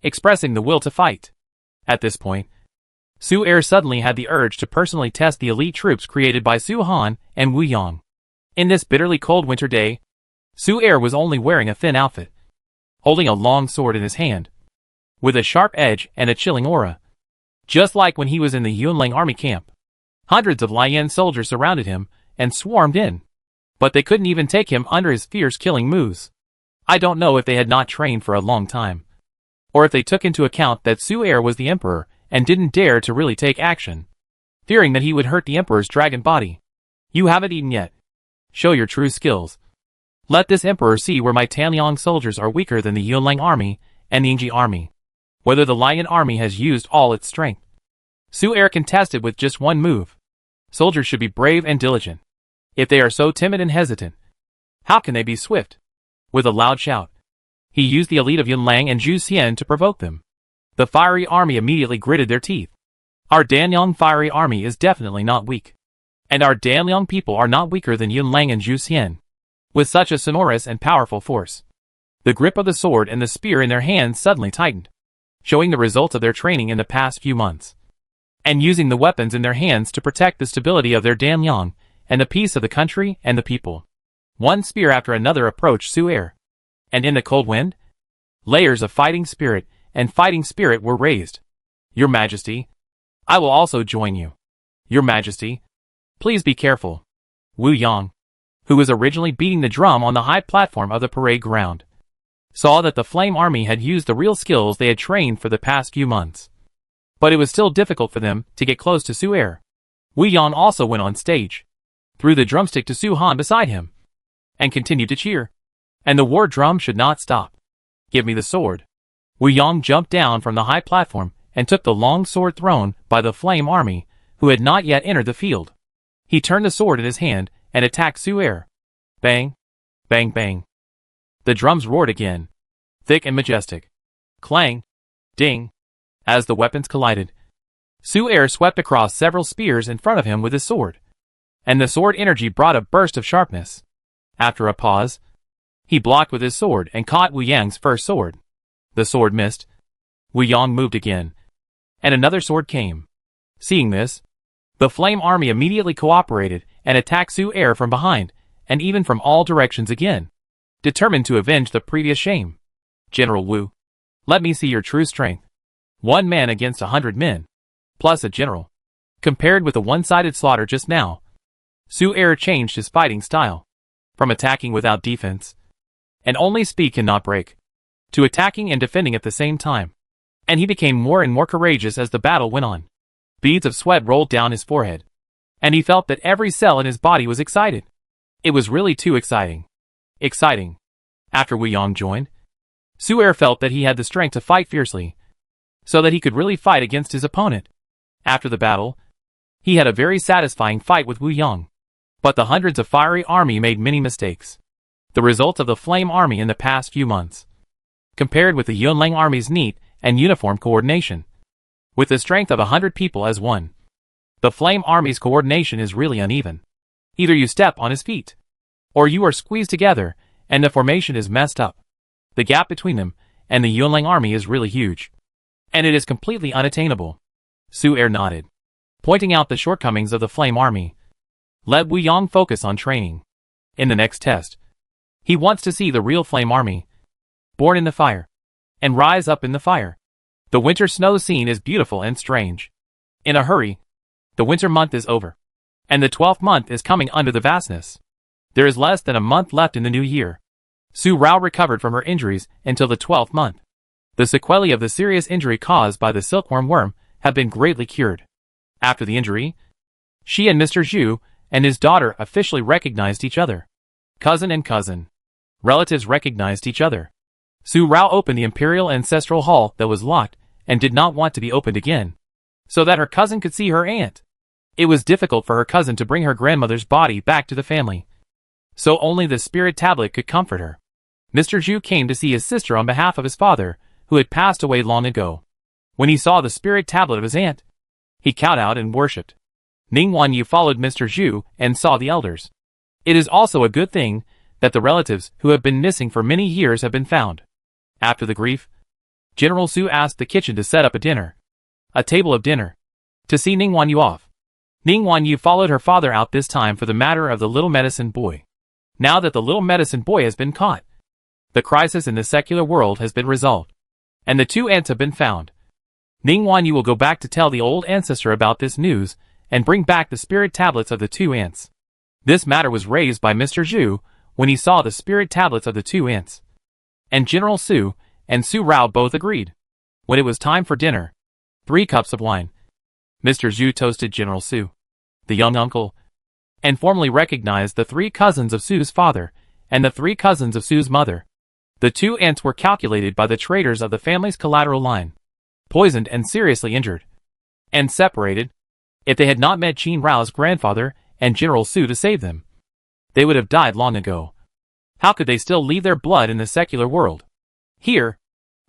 expressing the will to fight. At this point, Su Er suddenly had the urge to personally test the elite troops created by Su Han and Wu Yang. In this bitterly cold winter day, Su Er was only wearing a thin outfit, holding a long sword in his hand, with a sharp edge and a chilling aura. Just like when he was in the Yunlang army camp. Hundreds of Lian soldiers surrounded him and swarmed in. But they couldn't even take him under his fierce killing moves. I don't know if they had not trained for a long time, or if they took into account that Su Er was the emperor and didn't dare to really take action, fearing that he would hurt the emperor's dragon body. You haven't eaten yet. Show your true skills. Let this emperor see where my Tanyang soldiers are weaker than the Yunlang army and the Yingji army. Whether the Lion army has used all its strength. Su Er contested with just one move. Soldiers should be brave and diligent. If they are so timid and hesitant, how can they be swift? With a loud shout, he used the elite of Yunlang and Zhu Xian to provoke them. The fiery army immediately gritted their teeth. Our Danyang fiery army is definitely not weak. And our Danyang people are not weaker than Yunlang and Zhu Xian. With such a sonorous and powerful force, the grip of the sword and the spear in their hands suddenly tightened, showing the results of their training in the past few months, and using the weapons in their hands to protect the stability of their Danyang and the peace of the country and the people. One spear after another approached Su Er, and in the cold wind, layers of fighting spirit and fighting spirit were raised. Your Majesty, I will also join you. Your Majesty, please be careful. Wu Yang, who was originally beating the drum on the high platform of the parade ground, saw that the Flame Army had used the real skills they had trained for the past few months. But it was still difficult for them to get close to Su Er. Wu Yang also went on stage, threw the drumstick to Su Han beside him, and continued to cheer. And the war drum should not stop. Give me the sword. Wu Yang jumped down from the high platform and took the long sword thrown by the Flame Army, who had not yet entered the field. He turned the sword in his hand and attacked Su Er. Bang, bang, bang. The drums roared again, thick and majestic. Clang, ding. As the weapons collided, Su Er swept across several spears in front of him with his sword, and the sword energy brought a burst of sharpness. After a pause, he blocked with his sword and caught Wu Yang's first sword. The sword missed. Wu Yang moved again, and another sword came. Seeing this, the Flame Army immediately cooperated and attacked Su Er from behind, and even from all directions again, determined to avenge the previous shame. General Wu, let me see your true strength. 1 man against 100 men, plus a general. Compared with the one-sided slaughter just now, Su Er changed his fighting style, from attacking without defense, and only speed cannot break, to attacking and defending at the same time. And he became more and more courageous as the battle went on. Beads of sweat rolled down his forehead, and he felt that every cell in his body was excited. It was really too exciting. Exciting. After Wu Yang joined, Su Er felt that he had the strength to fight fiercely, so that he could really fight against his opponent. After the battle, he had a very satisfying fight with Wu Yang. But the hundreds of fiery army made many mistakes. The result of the Flame Army in the past few months, compared with the Yunlang Army's neat and uniform coordination, with the strength of 100 people as one. The Flame Army's coordination is really uneven. Either you step on his feet, or you are squeezed together, and the formation is messed up. The gap between them and the Yunlang Army is really huge, and it is completely unattainable. Su Er nodded, pointing out the shortcomings of the Flame Army. Let Wu Yang focus on training. In the next test, he wants to see the real Flame Army, born in the fire, and rise up in the fire. The winter snow scene is beautiful and strange. In a hurry, The winter month is over, and the 12th month is coming under the vastness. There is less than a month left in the new year. Su Rao recovered from her injuries until the 12th month. The sequelae of the serious injury caused by the silkworm worm have been greatly cured. After the injury, she and Mr. Zhu and his daughter officially recognized each other. Cousin and cousin. Relatives recognized each other. Su Rao opened the imperial ancestral hall that was locked and did not want to be opened again, so that her cousin could see her aunt. It was difficult for her cousin to bring her grandmother's body back to the family, so only the spirit tablet could comfort her. Mr. Zhu came to see his sister on behalf of his father, who had passed away long ago. When he saw the spirit tablet of his aunt, he kowtowed and worshipped. Ning Wanyu followed Mr. Zhu and saw the elders. It is also a good thing that the relatives who have been missing for many years have been found. After the grief, General Su asked the kitchen to set up a table of dinner, to see Ning Wanyu off. Ning Wanyu followed her father out this time for the matter of the little medicine boy. Now that the little medicine boy has been caught, the crisis in the secular world has been resolved, and the two aunts have been found. Ning Wanyu will go back to tell the old ancestor about this news and bring back the spirit tablets of the two aunts. This matter was raised by Mr. Zhu when he saw the spirit tablets of the two aunts, and General Su and Su Rao both agreed. When it was time for dinner, 3 cups of wine, Mr. Zhu toasted General Su, the young uncle, and formally recognized the 3 cousins of Su's father and the 3 cousins of Su's mother. The 2 aunts were calculated by the traitors of the family's collateral line, poisoned and seriously injured, and separated. If they had not met Qin Rao's grandfather and General Su to save them, they would have died long ago. How could they still leave their blood in the secular world? Here,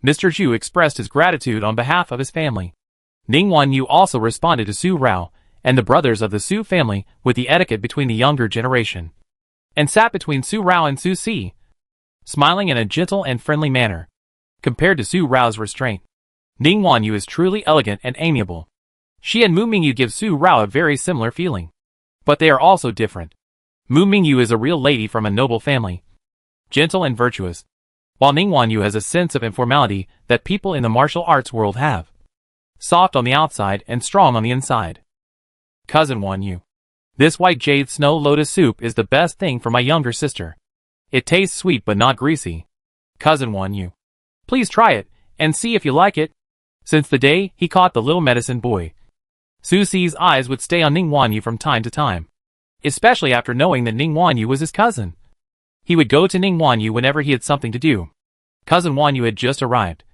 Mr. Zhu expressed his gratitude on behalf of his family. Ning Wanyu also responded to Su Rao and the brothers of the Su family with the etiquette between the younger generation, and sat between Su Rao and Su Si, smiling in a gentle and friendly manner. Compared to Su Rao's restraint, Ning Wanyu is truly elegant and amiable. She and Mu Mingyu give Su Rao a very similar feeling, but they are also different. Mu Mingyu is a real lady from a noble family, gentle and virtuous, while Ning Wanyu has a sense of informality that people in the martial arts world have. Soft on the outside and strong on the inside. Cousin Wanyu. This white jade snow lotus soup is the best thing for my younger sister. It tastes sweet but not greasy. Cousin Wanyu. Please try it, and see if you like it. Since the day he caught the little medicine boy, Su Si's eyes would stay on Ning Wanyu from time to time, especially after knowing that Ning Wanyu was his cousin. He would go to Ning Wanyu whenever he had something to do. Cousin Wanyu had just arrived,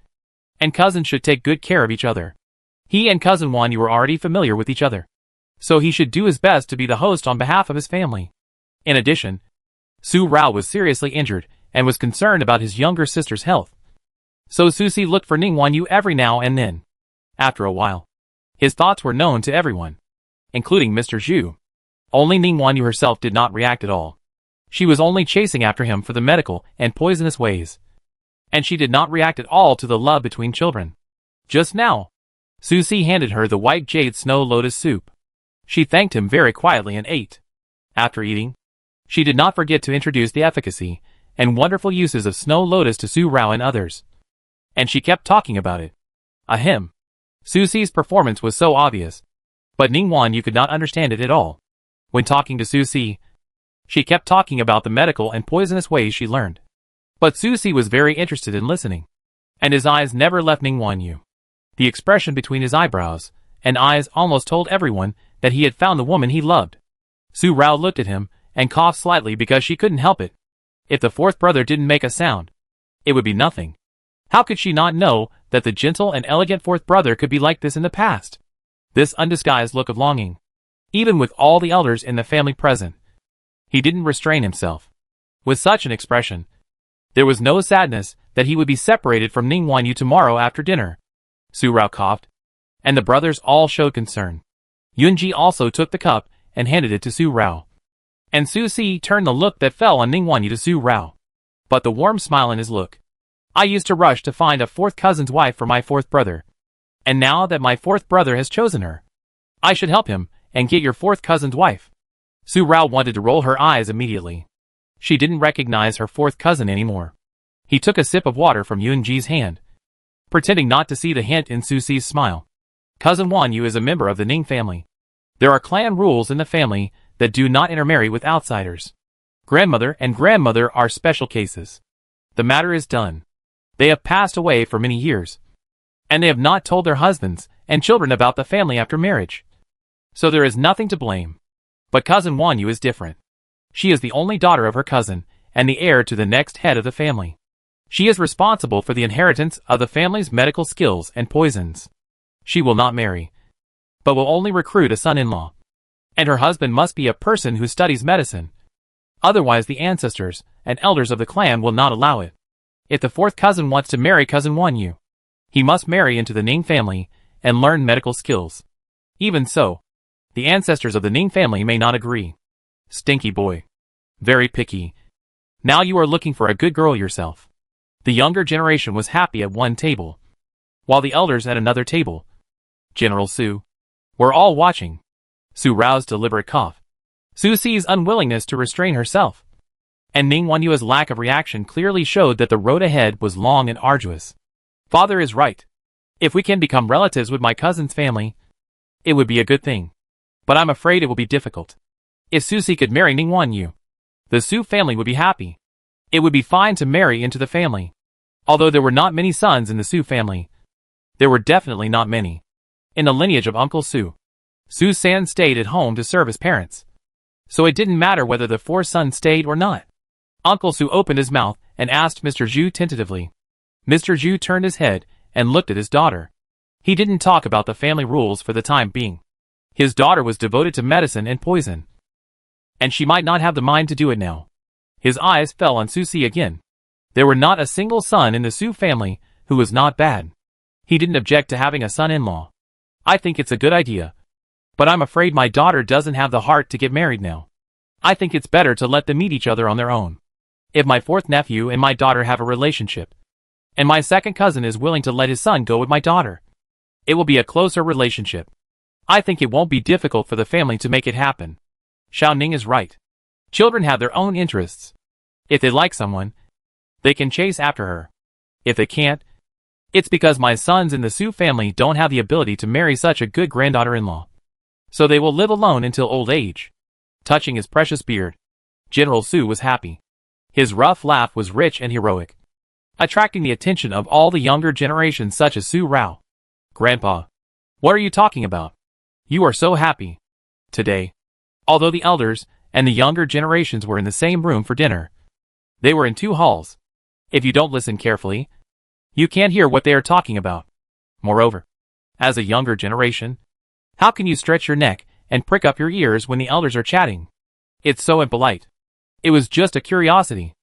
and cousins should take good care of each other. He and Cousin Wanyu were already familiar with each other, so he should do his best to be the host on behalf of his family. In addition, Su Rao was seriously injured and was concerned about his younger sister's health, so Su Si looked for Ning Wanyu every now and then. After a while, his thoughts were known to everyone, including Mr. Zhu. Only Ning Wanyu herself did not react at all. She was only chasing after him for the medical and poisonous ways, and she did not react at all to the love between children. Just now, Su Si handed her the white jade snow lotus soup. She thanked him very quietly and ate. After eating, she did not forget to introduce the efficacy and wonderful uses of snow lotus to Su Rao and others, and she kept talking about it. Ahem. Su Si's performance was so obvious, but Ning Wanyu could not understand it at all. When talking to Su Si, she kept talking about the medical and poisonous ways she learned. But Su Si was very interested in listening, and his eyes never left Ning Wanyu. The expression between his eyebrows and eyes almost told everyone that he had found the woman he loved. Su Rao looked at him and coughed slightly because she couldn't help it. If the 4th brother didn't make a sound, it would be nothing. How could she not know that the gentle and elegant 4th brother could be like this in the past? This undisguised look of longing, even with all the elders in the family present. He didn't restrain himself. With such an expression, there was no sadness that he would be separated from Ning Wanyu tomorrow after dinner. Su Rao coughed, and the brothers all showed concern. Yunji also took the cup and handed it to Su Rao, and Su Si turned the look that fell on Ning Wanyu to Su Rao, but the warm smile in his look. I used to rush to find a 4th cousin's wife for my 4th brother, and now that my 4th brother has chosen her, I should help him and get your 4th cousin's wife. Su Rao wanted to roll her eyes immediately. She didn't recognize her 4th cousin anymore. He took a sip of water from Yunji's hand, pretending not to see the hint in Su Si's smile. Cousin Wanyu is a member of the Ning family. There are clan rules in the family that do not intermarry with outsiders. Grandmother and grandmother are special cases. The matter is done. They have passed away for many years, and they have not told their husbands and children about the family after marriage. So there is nothing to blame. But cousin Wanyu is different. She is the only daughter of her cousin and the heir to the next head of the family. She is responsible for the inheritance of the family's medical skills and poisons. She will not marry, but will only recruit a son-in-law. And her husband must be a person who studies medicine. Otherwise the ancestors and elders of the clan will not allow it. If the fourth cousin wants to marry cousin Wanyu, he must marry into the Ning family and learn medical skills. Even so, the ancestors of the Ning family may not agree. Stinky boy. Very picky. Now you are looking for a good girl yourself. The younger generation was happy at one table, while the elders at another table, General Su, were all watching. Su roused deliberate cough. Su Si's unwillingness to restrain herself, and Ning Wanyu's lack of reaction clearly showed that the road ahead was long and arduous. Father is right. If we can become relatives with my cousin's family, it would be a good thing. But I'm afraid it will be difficult. If Su Si could marry Ning Wanyu, the Su family would be happy. It would be fine to marry into the family. Although there were not many sons in the Su family, there were definitely not many in the lineage of Uncle Su. Su San stayed at home to serve his parents, so it didn't matter whether the four sons stayed or not. Uncle Su opened his mouth and asked Mr. Zhu tentatively. Mr. Zhu turned his head and looked at his daughter. He didn't talk about the family rules for the time being. His daughter was devoted to medicine and poison, and she might not have the mind to do it now. His eyes fell on Su Si again. There were not a single son in the Su family who was not bad. He didn't object to having a son-in-law. I think it's a good idea, but I'm afraid my daughter doesn't have the heart to get married now. I think it's better to let them meet each other on their own. If my fourth nephew and my daughter have a relationship, and my second cousin is willing to let his son go with my daughter, it will be a closer relationship. I think it won't be difficult for the family to make it happen. Xiao Ning is right. Children have their own interests. If they like someone, they can chase after her. If they can't, it's because my sons in the Su family don't have the ability to marry such a good granddaughter-in-law. So they will live alone until old age. Touching his precious beard, General Su was happy. His rough laugh was rich and heroic, attracting the attention of all the younger generations such as Su Rao. Grandpa, what are you talking about? You are so happy today. Although the elders and the younger generations were in the same room for dinner, they were in two halls. If you don't listen carefully, you can't hear what they are talking about. Moreover, as a younger generation, how can you stretch your neck and prick up your ears when the elders are chatting? It's so impolite. It was just a curiosity.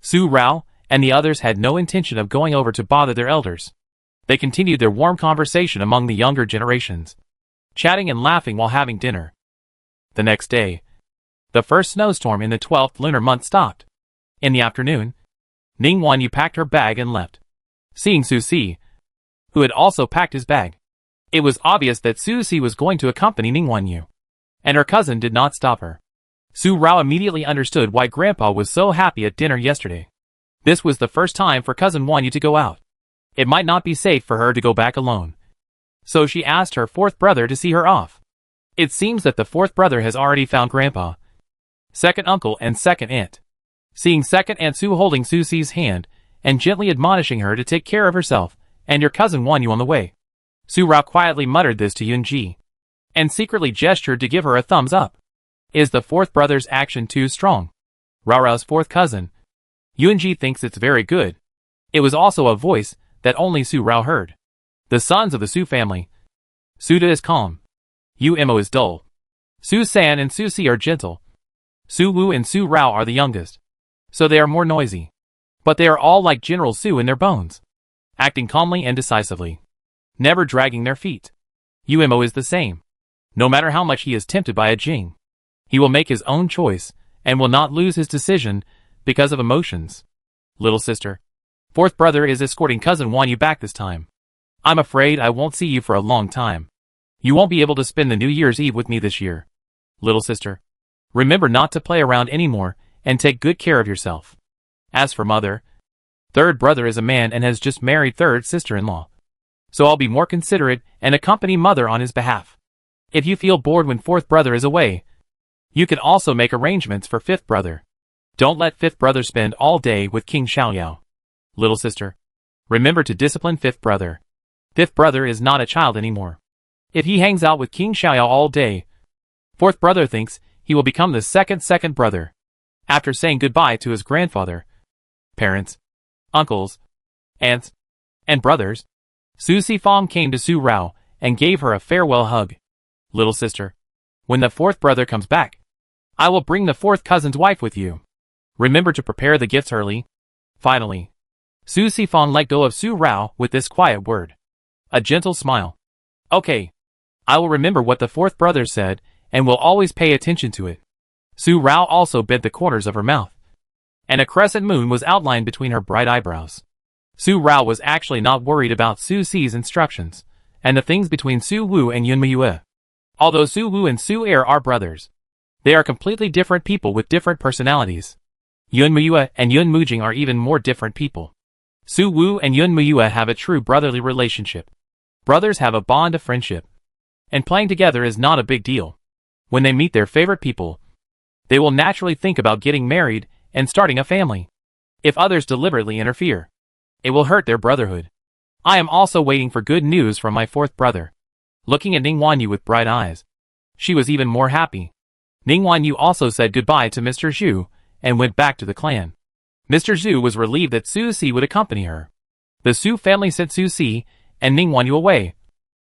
Su Rao and the others had no intention of going over to bother their elders. They continued their warm conversation among the younger generations, chatting and laughing while having dinner. The next day, the first snowstorm in the 12th lunar month stopped. In the afternoon, Ning Wanyu packed her bag and left. Seeing Su Si, who had also packed his bag, it was obvious that Su Si was going to accompany Ning Wanyu, and her cousin did not stop her. Su Rao immediately understood why Grandpa was so happy at dinner yesterday. This was the first time for cousin Wanyu to go out. It might not be safe for her to go back alone, so she asked her fourth brother to see her off. It seems that the fourth brother has already found Grandpa, second uncle and second aunt. Seeing second aunt Su holding Su Si's hand and gently admonishing her to take care of herself and your cousin Wanyu on the way, Su Rao quietly muttered this to Yunji, and secretly gestured to give her a thumbs up. Is the fourth brother's action too strong? Rao Rao's fourth cousin, Yunji, thinks it's very good. It was also a voice that only Su Rao heard. The sons of the Su family. Su Da is calm. Yu Imo is dull. Su San and Su Si are gentle. Su Wu and Su Rao are the youngest, so they are more noisy. But they are all like General Su in their bones, acting calmly and decisively, never dragging their feet. Yu Imo is the same. No matter how much he is tempted by a Jing, he will make his own choice and will not lose his decision because of emotions. Little sister, fourth brother is escorting cousin Wanyu back this time. I'm afraid I won't see you for a long time. You won't be able to spend the New Year's Eve with me this year. Little sister, remember not to play around anymore and take good care of yourself. As for mother, third brother is a man and has just married third sister-in-law, so I'll be more considerate and accompany mother on his behalf. If you feel bored when fourth brother is away, you can also make arrangements for fifth brother. Don't let fifth brother spend all day with King Xiaoyao. Little sister, remember to discipline fifth brother. Fifth brother is not a child anymore. If he hangs out with King Xiaoyao all day, fourth brother thinks he will become the second brother. After saying goodbye to his grandfather, parents, uncles, aunts, and brothers, Su Sifang came to Su Rao and gave her a farewell hug. Little sister, when the fourth brother comes back, I will bring the fourth cousin's wife with you. Remember to prepare the gifts early. Finally, Su Sifang let go of Su Rao with this quiet word. A gentle smile. Okay, I will remember what the fourth brother said and will always pay attention to it. Su Rao also bent the corners of her mouth, and a crescent moon was outlined between her bright eyebrows. Su Rao was actually not worried about Su Si's instructions, and the things between Su Wu and Yun Miyue. Although Su Wu and Su Er are brothers, they are completely different people with different personalities. Yun Miyue and Yun Mujing are even more different people. Su Wu and Yun Miyue have a true brotherly relationship. Brothers have a bond of friendship, and playing together is not a big deal. When they meet their favorite people, they will naturally think about getting married and starting a family. If others deliberately interfere, it will hurt their brotherhood. I am also waiting for good news from my fourth brother. Looking at Ning Wanyu with bright eyes, she was even more happy. Ning Wanyu also said goodbye to Mr. Zhu and went back to the clan. Mr. Zhu was relieved that Su Si would accompany her. The Su family sent Su Si and Ning Wanyu away,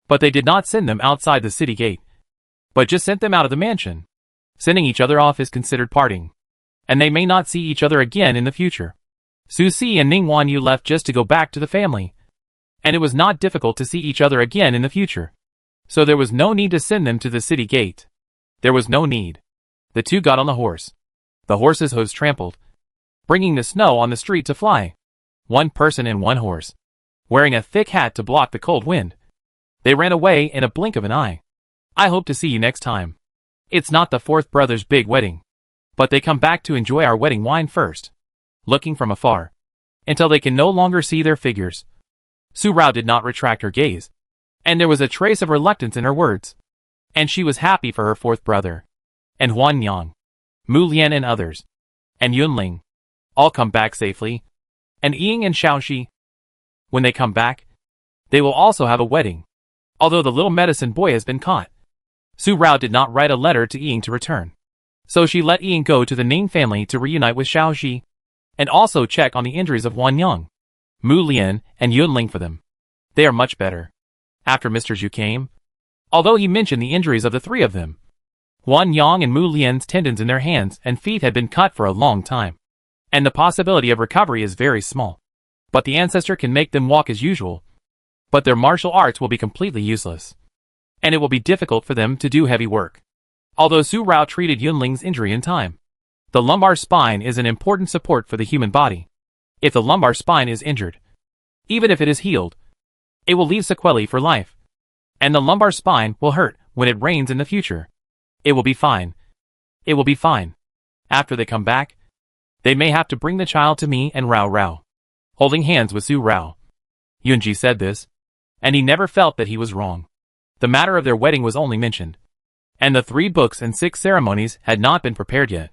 but they did not send them outside the city gate, but just sent them out of the mansion. Sending each other off is considered parting, and they may not see each other again in the future. Su Si and Ning Wanyu left just to go back to the family, and it was not difficult to see each other again in the future. So there was no need to send them to the city gate. There was no need. The two got on the horse. The horse's hooves trampled, bringing the snow on the street to fly. One person and one horse, wearing a thick hat to block the cold wind. They ran away in a blink of an eye. I hope to see you next time. It's not the fourth brother's big wedding, but they come back to enjoy our wedding wine first. Looking from afar, until they can no longer see their figures. Su Rao did not retract her gaze, and there was a trace of reluctance in her words. And she was happy for her fourth brother, and Huan Yang, Mu Lian and others, and Yunling, all come back safely, and Ying and Xiaoxi. When they come back, they will also have a wedding, although the little medicine boy has been caught. Su Rao did not write a letter to Ying to return, so she let Ying go to the Ning family to reunite with Xiaoxi, and also check on the injuries of Huan Yang, Mu Lian, and Yunling for them. They are much better. After Mr. Zhu came, although he mentioned the injuries of the three of them, Huan Yang and Mu Lian's tendons in their hands and feet had been cut for a long time, and the possibility of recovery is very small. But the ancestor can make them walk as usual, but their martial arts will be completely useless, and it will be difficult for them to do heavy work. Although Su Rao treated Yunling's injury in time, the lumbar spine is an important support for the human body. If the lumbar spine is injured, even if it is healed, it will leave sequelae for life, and the lumbar spine will hurt when it rains in the future. It will be fine. It will be fine. After they come back, they may have to bring the child to me and Rao Rao, holding hands with Su Rao. Yunji said this, and he never felt that he was wrong. The matter of their wedding was only mentioned, and the 3 books and 6 ceremonies had not been prepared yet.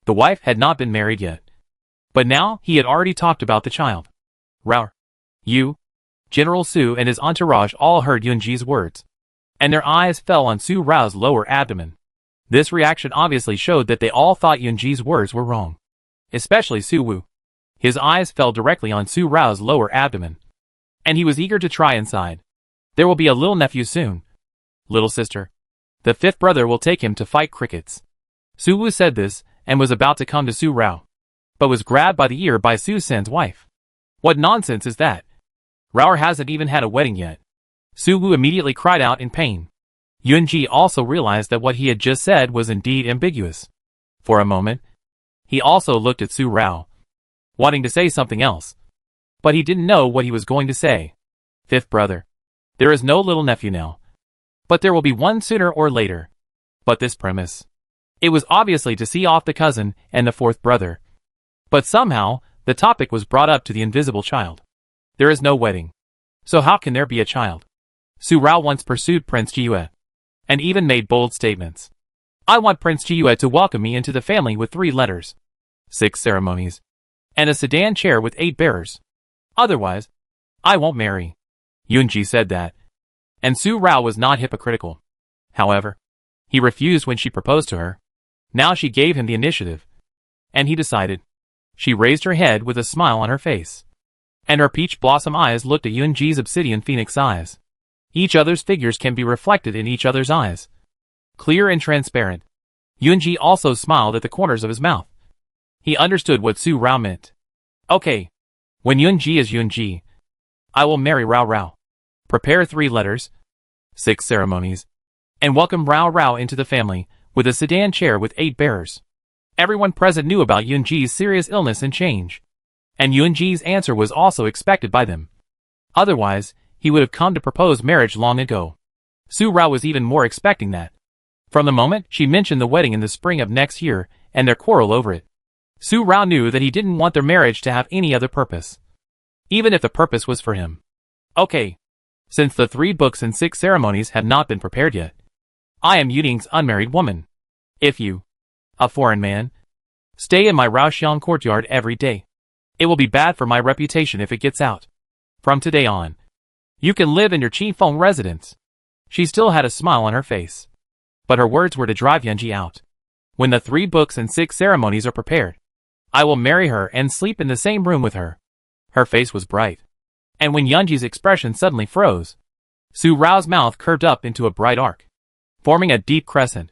The wife had not been married yet, but now he had already talked about the child. Rao, Yu, General Su and his entourage all heard Yunji's words, and their eyes fell on Su Rao's lower abdomen. This reaction obviously showed that they all thought Yunji's words were wrong, especially Su Wu. His eyes fell directly on Su Rao's lower abdomen, and he was eager to try inside. There will be a little nephew soon. Little sister, the 5th brother will take him to fight crickets. Su Wu said this and was about to come to Su Rao, but was grabbed by the ear by Su Sen's wife. What nonsense is that? Rao hasn't even had a wedding yet. Su Wu immediately cried out in pain. Yunji also realized that what he had just said was indeed ambiguous. For a moment, he also looked at Su Rao, wanting to say something else, but he didn't know what he was going to say. 5th brother, there is no little nephew now, but there will be one sooner or later. But this premise, it was obviously to see off the cousin and the 4th brother. But somehow, the topic was brought up to the invisible child. There is no wedding, so how can there be a child? Su Rao once pursued Prince Jiue, and even made bold statements. I want Prince Chiyue to welcome me into the family with 3 letters, 6 ceremonies, and a sedan chair with 8 bearers. Otherwise, I won't marry. Yunji said that. And Su Rao was not hypocritical. However, he refused when she proposed to her. Now she gave him the initiative. And he decided. She raised her head with a smile on her face. And her peach blossom eyes looked at Yunji's obsidian phoenix eyes. Each other's figures can be reflected in each other's eyes. Clear and transparent. Yunji also smiled at the corners of his mouth. He understood what Su Rao meant. Okay. When Yunji is Yunji, I will marry Rao Rao. Prepare 3 letters, 6 ceremonies, and welcome Rao Rao into the family, with a sedan chair with 8 bearers. Everyone present knew about Yunji's serious illness and change. And Yunji's answer was also expected by them. Otherwise, he would have come to propose marriage long ago. Su Rao was even more expecting that. From the moment she mentioned the wedding in the spring of next year, and their quarrel over it, Su Rao knew that he didn't want their marriage to have any other purpose. Even if the purpose was for him. Okay. Since the 3 books and 6 ceremonies have not been prepared yet, I am Yuning's unmarried woman. If you, a foreign man, stay in my Raoxiang courtyard every day, it will be bad for my reputation if it gets out. From today on, you can live in your Qifeng residence. She still had a smile on her face. But her words were to drive Yunji out. When the 3 books and 6 ceremonies are prepared, I will marry her and sleep in the same room with her. Her face was bright. And when Yunji's expression suddenly froze, Su Rao's mouth curved up into a bright arc, forming a deep crescent.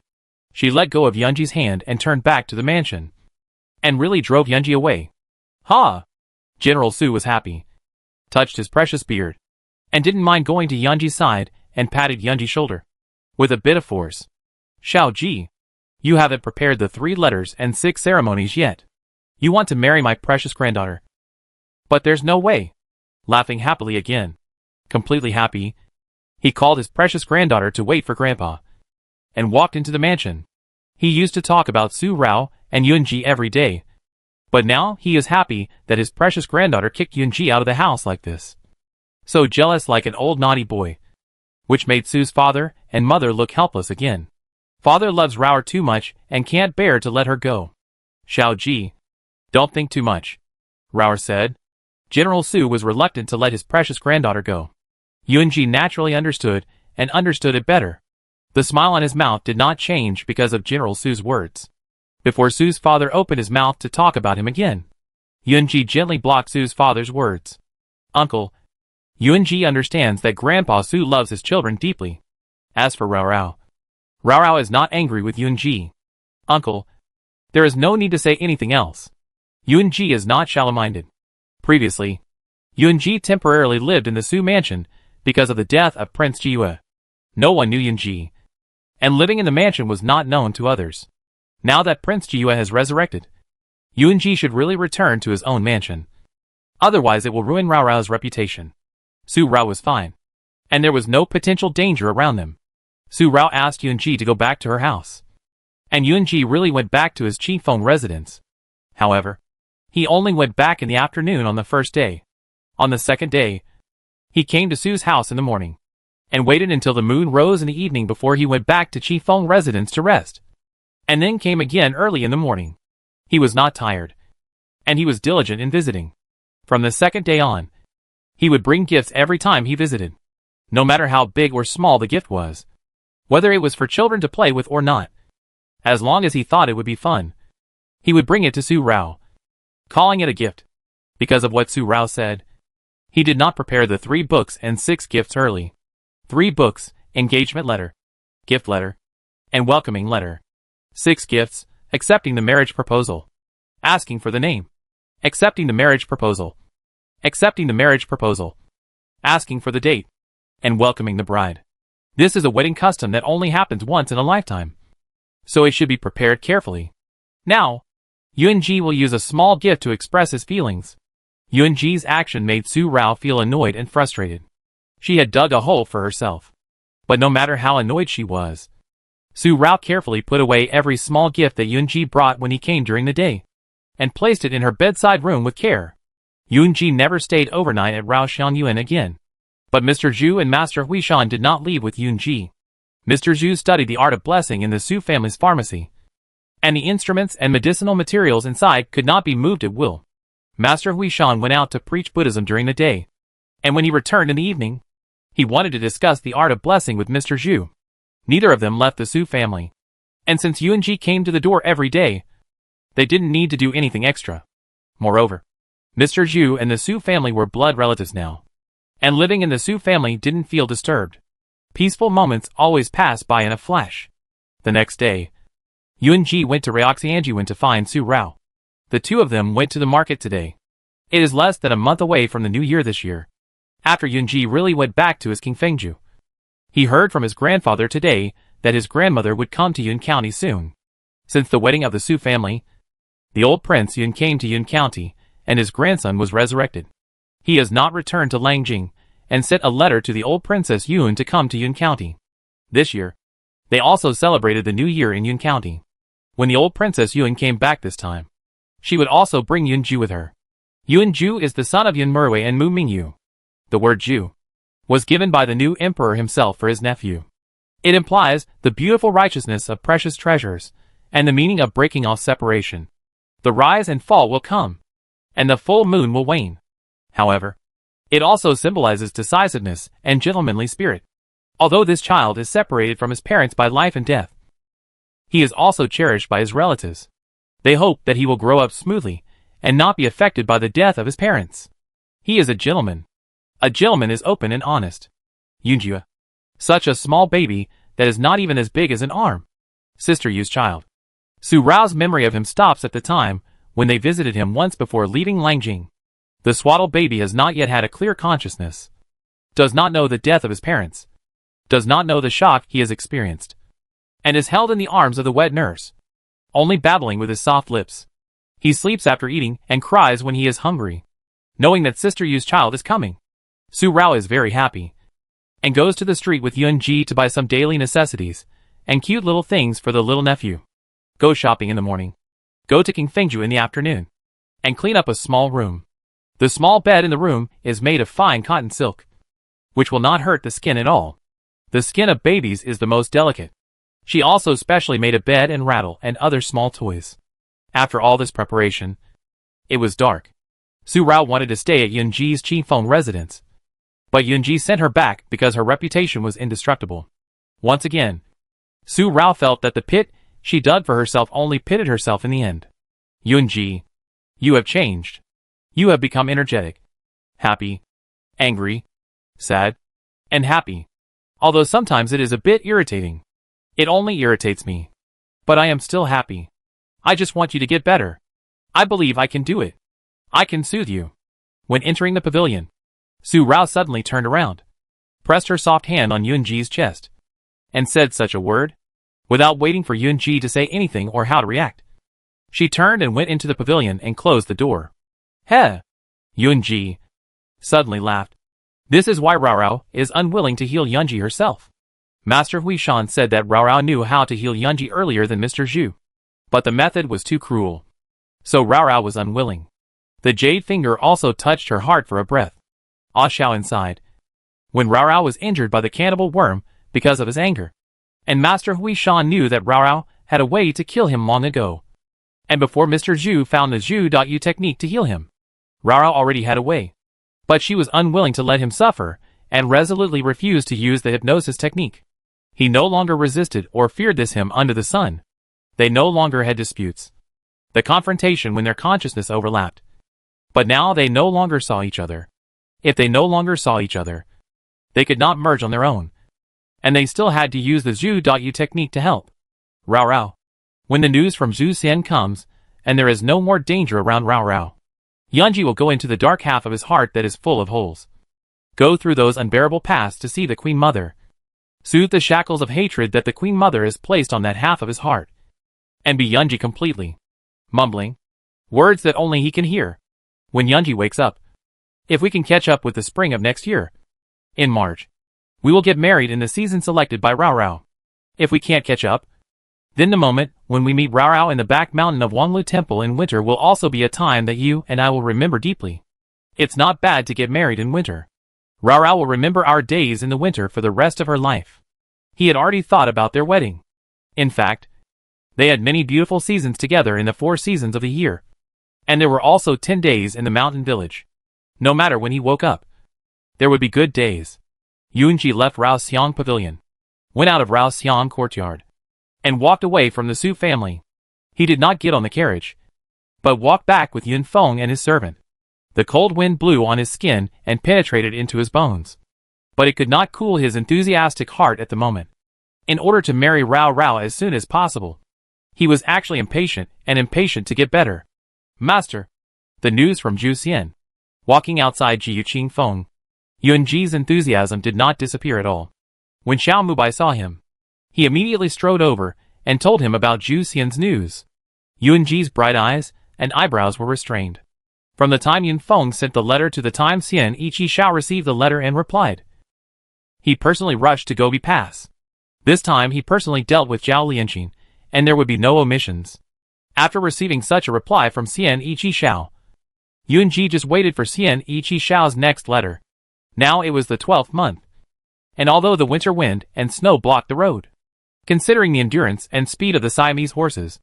She let go of Yunji's hand and turned back to the mansion. And really drove Yunji away. Ha! General Su was happy. Touched his precious beard. And didn't mind going to Yunji's side and patted Yunji's shoulder. With a bit of force. Xiao Ji, you haven't prepared the 3 letters and 6 ceremonies yet. You want to marry my precious granddaughter. But there's no way. Laughing happily again. Completely happy. He called his precious granddaughter to wait for Grandpa. And walked into the mansion. He used to talk about Su Rao and Yunji every day. But now he is happy that his precious granddaughter kicked Yunji out of the house like this. So jealous like an old naughty boy. Which made Su's father and mother look helpless again. Father loves Rao too much and can't bear to let her go. Xiao Ji, don't think too much, Rao said. General Su was reluctant to let his precious granddaughter go. Yunji naturally understood, and understood it better. The smile on his mouth did not change because of General Su's words. Before Su's father opened his mouth to talk about him again, Yunji gently blocked Su's father's words. Uncle, Yunji understands that Grandpa Su loves his children deeply. As for Rao Rao is not angry with Yunji. Uncle, there is no need to say anything else. Yunji is not shallow-minded. Previously, Yunji temporarily lived in the Su mansion because of the death of Prince Chiyue. No one knew Yunji, and living in the mansion was not known to others. Now that Prince Chiyue has resurrected, Yunji should really return to his own mansion. Otherwise it will ruin Rao Rao's reputation. Su Rao was fine, and there was no potential danger around them. Su Rao asked Yunji to go back to her house. And Yunji really went back to his Qifeng residence. However, he only went back in the afternoon on the first day. On the second day, he came to Su's house in the morning, and waited until the moon rose in the evening before he went back to Qifeng residence to rest. And then came again early in the morning. He was not tired, and he was diligent in visiting. From the second day on, he would bring gifts every time he visited, no matter how big or small the gift was, whether it was for children to play with or not. As long as he thought it would be fun, he would bring it to Su Rao, calling it a gift. Because of what Su Rao said, he did not prepare the 3 books and 6 gifts early. 3 books, engagement letter, gift letter, and welcoming letter. 6 gifts, accepting the marriage proposal, asking for the name, accepting the marriage proposal, accepting the marriage proposal, asking for the date, and welcoming the bride. This is a wedding custom that only happens once in a lifetime, so it should be prepared carefully. Now, Yunji will use a small gift to express his feelings. Yunji's action made Su Rao feel annoyed and frustrated. She had dug a hole for herself. But no matter how annoyed she was, Su Rao carefully put away every small gift that Yunji brought when he came during the day, and placed it in her bedside room with care. Yunji never stayed overnight at Rao Xiangyuan again. But Mr. Zhu and Master Huishan did not leave with Yunji. Mr. Zhu studied the art of blessing in the Su family's pharmacy, and the instruments and medicinal materials inside could not be moved at will. Master Huishan went out to preach Buddhism during the day, and when he returned in the evening, he wanted to discuss the art of blessing with Mr. Zhu. Neither of them left the Su family, and since Yuanji came to the door every day, they didn't need to do anything extra. Moreover, Mr. Zhu and the Su family were blood relatives now, and living in the Su family didn't feel disturbed. Peaceful moments always passed by in a flash. The next day, Yuanji went to Ryoxianjuan to find Su Rao. The two of them went to the market today. It is less than a month away from the new year this year. After Yuanji really went back to his Qingfengju, he heard from his grandfather today that his grandmother would come to Yun County soon. Since the wedding of the Su family, the old Prince Yun came to Yun County, and his grandson was resurrected. He has not returned to Langjing, and sent a letter to the old Princess Yun to come to Yun County. This year, they also celebrated the new year in Yun County. When the old Princess Yun came back this time, she would also bring Yun Ju with her. Yun Ju is the son of Yun Merwei and Mu Mingyu. The word Ju was given by the new emperor himself for his nephew. It implies the beautiful righteousness of precious treasures, and the meaning of breaking off separation. The rise and fall will come, and the full moon will wane. However, it also symbolizes decisiveness and gentlemanly spirit. Although this child is separated from his parents by life and death, he is also cherished by his relatives. They hope that he will grow up smoothly and not be affected by the death of his parents. He is a gentleman. A gentleman is open and honest. Yunjia, such a small baby that is not even as big as an arm. Sister Yu's child. Su Rao's memory of him stops at the time when they visited him once before leaving Langjing. The swaddled baby has not yet had a clear consciousness, does not know the death of his parents, does not know the shock he has experienced, and is held in the arms of the wet nurse, only babbling with his soft lips. He sleeps after eating and cries when he is hungry, knowing that Sister Yu's child is coming. Su Rao is very happy, and goes to the street with Yun Ji to buy some daily necessities and cute little things for the little nephew. Go shopping in the morning, go to Qingfengju in the afternoon, and clean up a small room. The small bed in the room is made of fine cotton silk, which will not hurt the skin at all. The skin of babies is the most delicate. She also specially made a bed and rattle and other small toys. After all this preparation, it was dark. Su Rao wanted to stay at Yunji's Qifeng residence, but Yunji sent her back because her reputation was indestructible. Once again, Su Rao felt that the pit she dug for herself only pitted herself in the end. Yunji, you have changed. You have become energetic, happy, angry, sad, and happy. Although sometimes it is a bit irritating. It only irritates me. But I am still happy. I just want you to get better. I believe I can do it. I can soothe you. When entering the pavilion, Su Rao suddenly turned around, pressed her soft hand on Yunji's chest, and said such a word, without waiting for Yunji to say anything or how to react. She turned and went into the pavilion and closed the door. Heh! Yunji suddenly laughed. This is why Rao Rao is unwilling to heal Yunji herself. Master Huishan said that Rao Rao knew how to heal Yunji earlier than Mr. Zhu, but the method was too cruel. So Rao Rao was unwilling. The jade finger also touched her heart for a breath. Ah Xiao inside. When Rao Rao was injured by the cannibal worm because of his anger, and Master Huishan knew that Rao Rao had a way to kill him long ago, and before Mr. Zhu found the Zhu.U technique to heal him, Rao Rao already had a way. But she was unwilling to let him suffer, and resolutely refused to use the hypnosis technique. He no longer resisted or feared this him under the sun. They no longer had disputes. The confrontation when their consciousness overlapped. But now they no longer saw each other. If they no longer saw each other, they could not merge on their own. And they still had to use the Zhu.U technique to help. Rao Rao. When the news from Zhu Xian comes, and there is no more danger around Rao Rao, Yunji will go into the dark half of his heart that is full of holes. Go through those unbearable paths to see the Queen Mother. Soothe the shackles of hatred that the Queen Mother has placed on that half of his heart. And be Yunji completely. Mumbling words that only he can hear. When Yunji wakes up. If we can catch up with the spring of next year, in March, we will get married in the season selected by Rao Rao. If we can't catch up, then the moment when we meet Rao Rao in the back mountain of Wanglu Temple in winter will also be a time that you and I will remember deeply. It's not bad to get married in winter. Rao Rao will remember our days in the winter for the rest of her life. He had already thought about their wedding. In fact, they had many beautiful seasons together in the 4 seasons of the year. And there were also 10 days in the mountain village. No matter when he woke up, there would be good days. Yunji left Raoxiang Pavilion, went out of Raoxiang courtyard, and walked away from the Su family. He did not get on the carriage, but walked back with Yun Feng and his servant. The cold wind blew on his skin and penetrated into his bones. But it could not cool his enthusiastic heart at the moment. In order to marry Rao Rao as soon as possible, he was actually impatient to get better. Master, the news from Zhu Xian. Walking outside Jiu Qing Feng, Yunji's enthusiasm did not disappear at all. When Xiao Mubai saw him, he immediately strode over and told him about Zhu Xian's news. Yunji's bright eyes and eyebrows were restrained. From the time Yun Feng sent the letter to the time Xian Ichi Xiao received the letter and replied, he personally rushed to Gobi Pass. This time he personally dealt with Zhao Lianqing, and there would be no omissions. After receiving such a reply from Xian Ichi Xiao, Yunji just waited for Xian Ichi Xiao's next letter. Now it was the 12th month, and although the winter wind and snow blocked the road, considering the endurance and speed of the Siamese horses,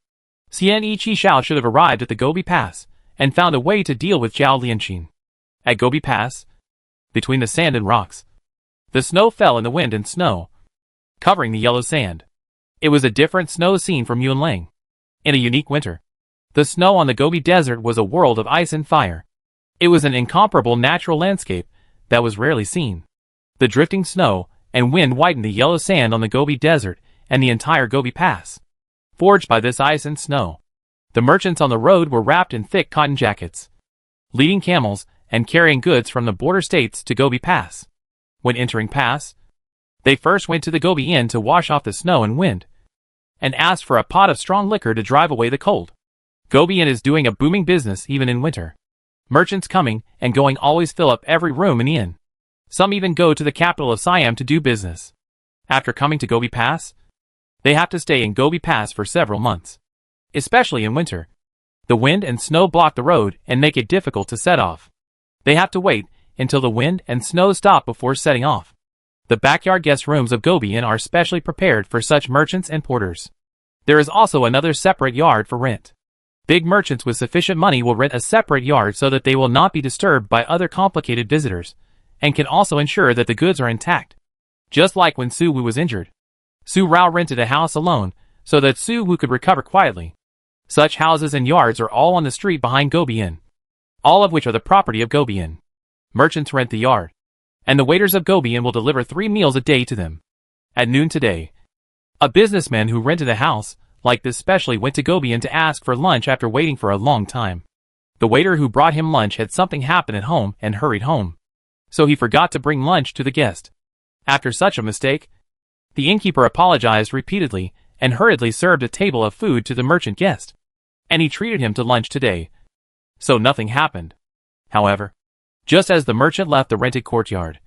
Xian Ichi Xiao should have arrived at the Gobi Pass and found a way to deal with Zhao Lianqing. At Gobi Pass, between the sand and rocks, the snow fell in the wind and snow, covering the yellow sand. It was a different snow scene from Yunlang. In a unique winter, the snow on the Gobi Desert was a world of ice and fire. It was an incomparable natural landscape that was rarely seen. The drifting snow and wind whitened the yellow sand on the Gobi Desert and the entire Gobi Pass, forged by this ice and snow. The merchants on the road were wrapped in thick cotton jackets, leading camels and carrying goods from the border states to Gobi Pass. When entering pass, they first went to the Gobi Inn to wash off the snow and wind, and asked for a pot of strong liquor to drive away the cold. Gobi Inn is doing a booming business even in winter. Merchants coming and going always fill up every room in the inn. Some even go to the capital of Siam to do business. After coming to Gobi Pass, they have to stay in Gobi Pass for several months. Especially in winter, the wind and snow block the road and make it difficult to set off. They have to wait until the wind and snow stop before setting off. The backyard guest rooms of Gobi Inn are specially prepared for such merchants and porters. There is also another separate yard for rent. Big merchants with sufficient money will rent a separate yard so that they will not be disturbed by other complicated visitors, and can also ensure that the goods are intact. Just like when Su Wu was injured, Su Rao rented a house alone so that Su Wu could recover quietly. Such houses and yards are all on the street behind Gobi Inn, all of which are the property of Gobi Inn. Merchants rent the yard, and the waiters of Gobi Inn will deliver 3 meals a day to them. At noon today, a businessman who rented a house like this specially went to Gobi Inn to ask for lunch after waiting for a long time. The waiter who brought him lunch had something happen at home and hurried home, so he forgot to bring lunch to the guest. After such a mistake, the innkeeper apologized repeatedly and hurriedly served a table of food to the merchant guest, and he treated him to lunch today. So nothing happened. However, just as the merchant left the rented courtyard,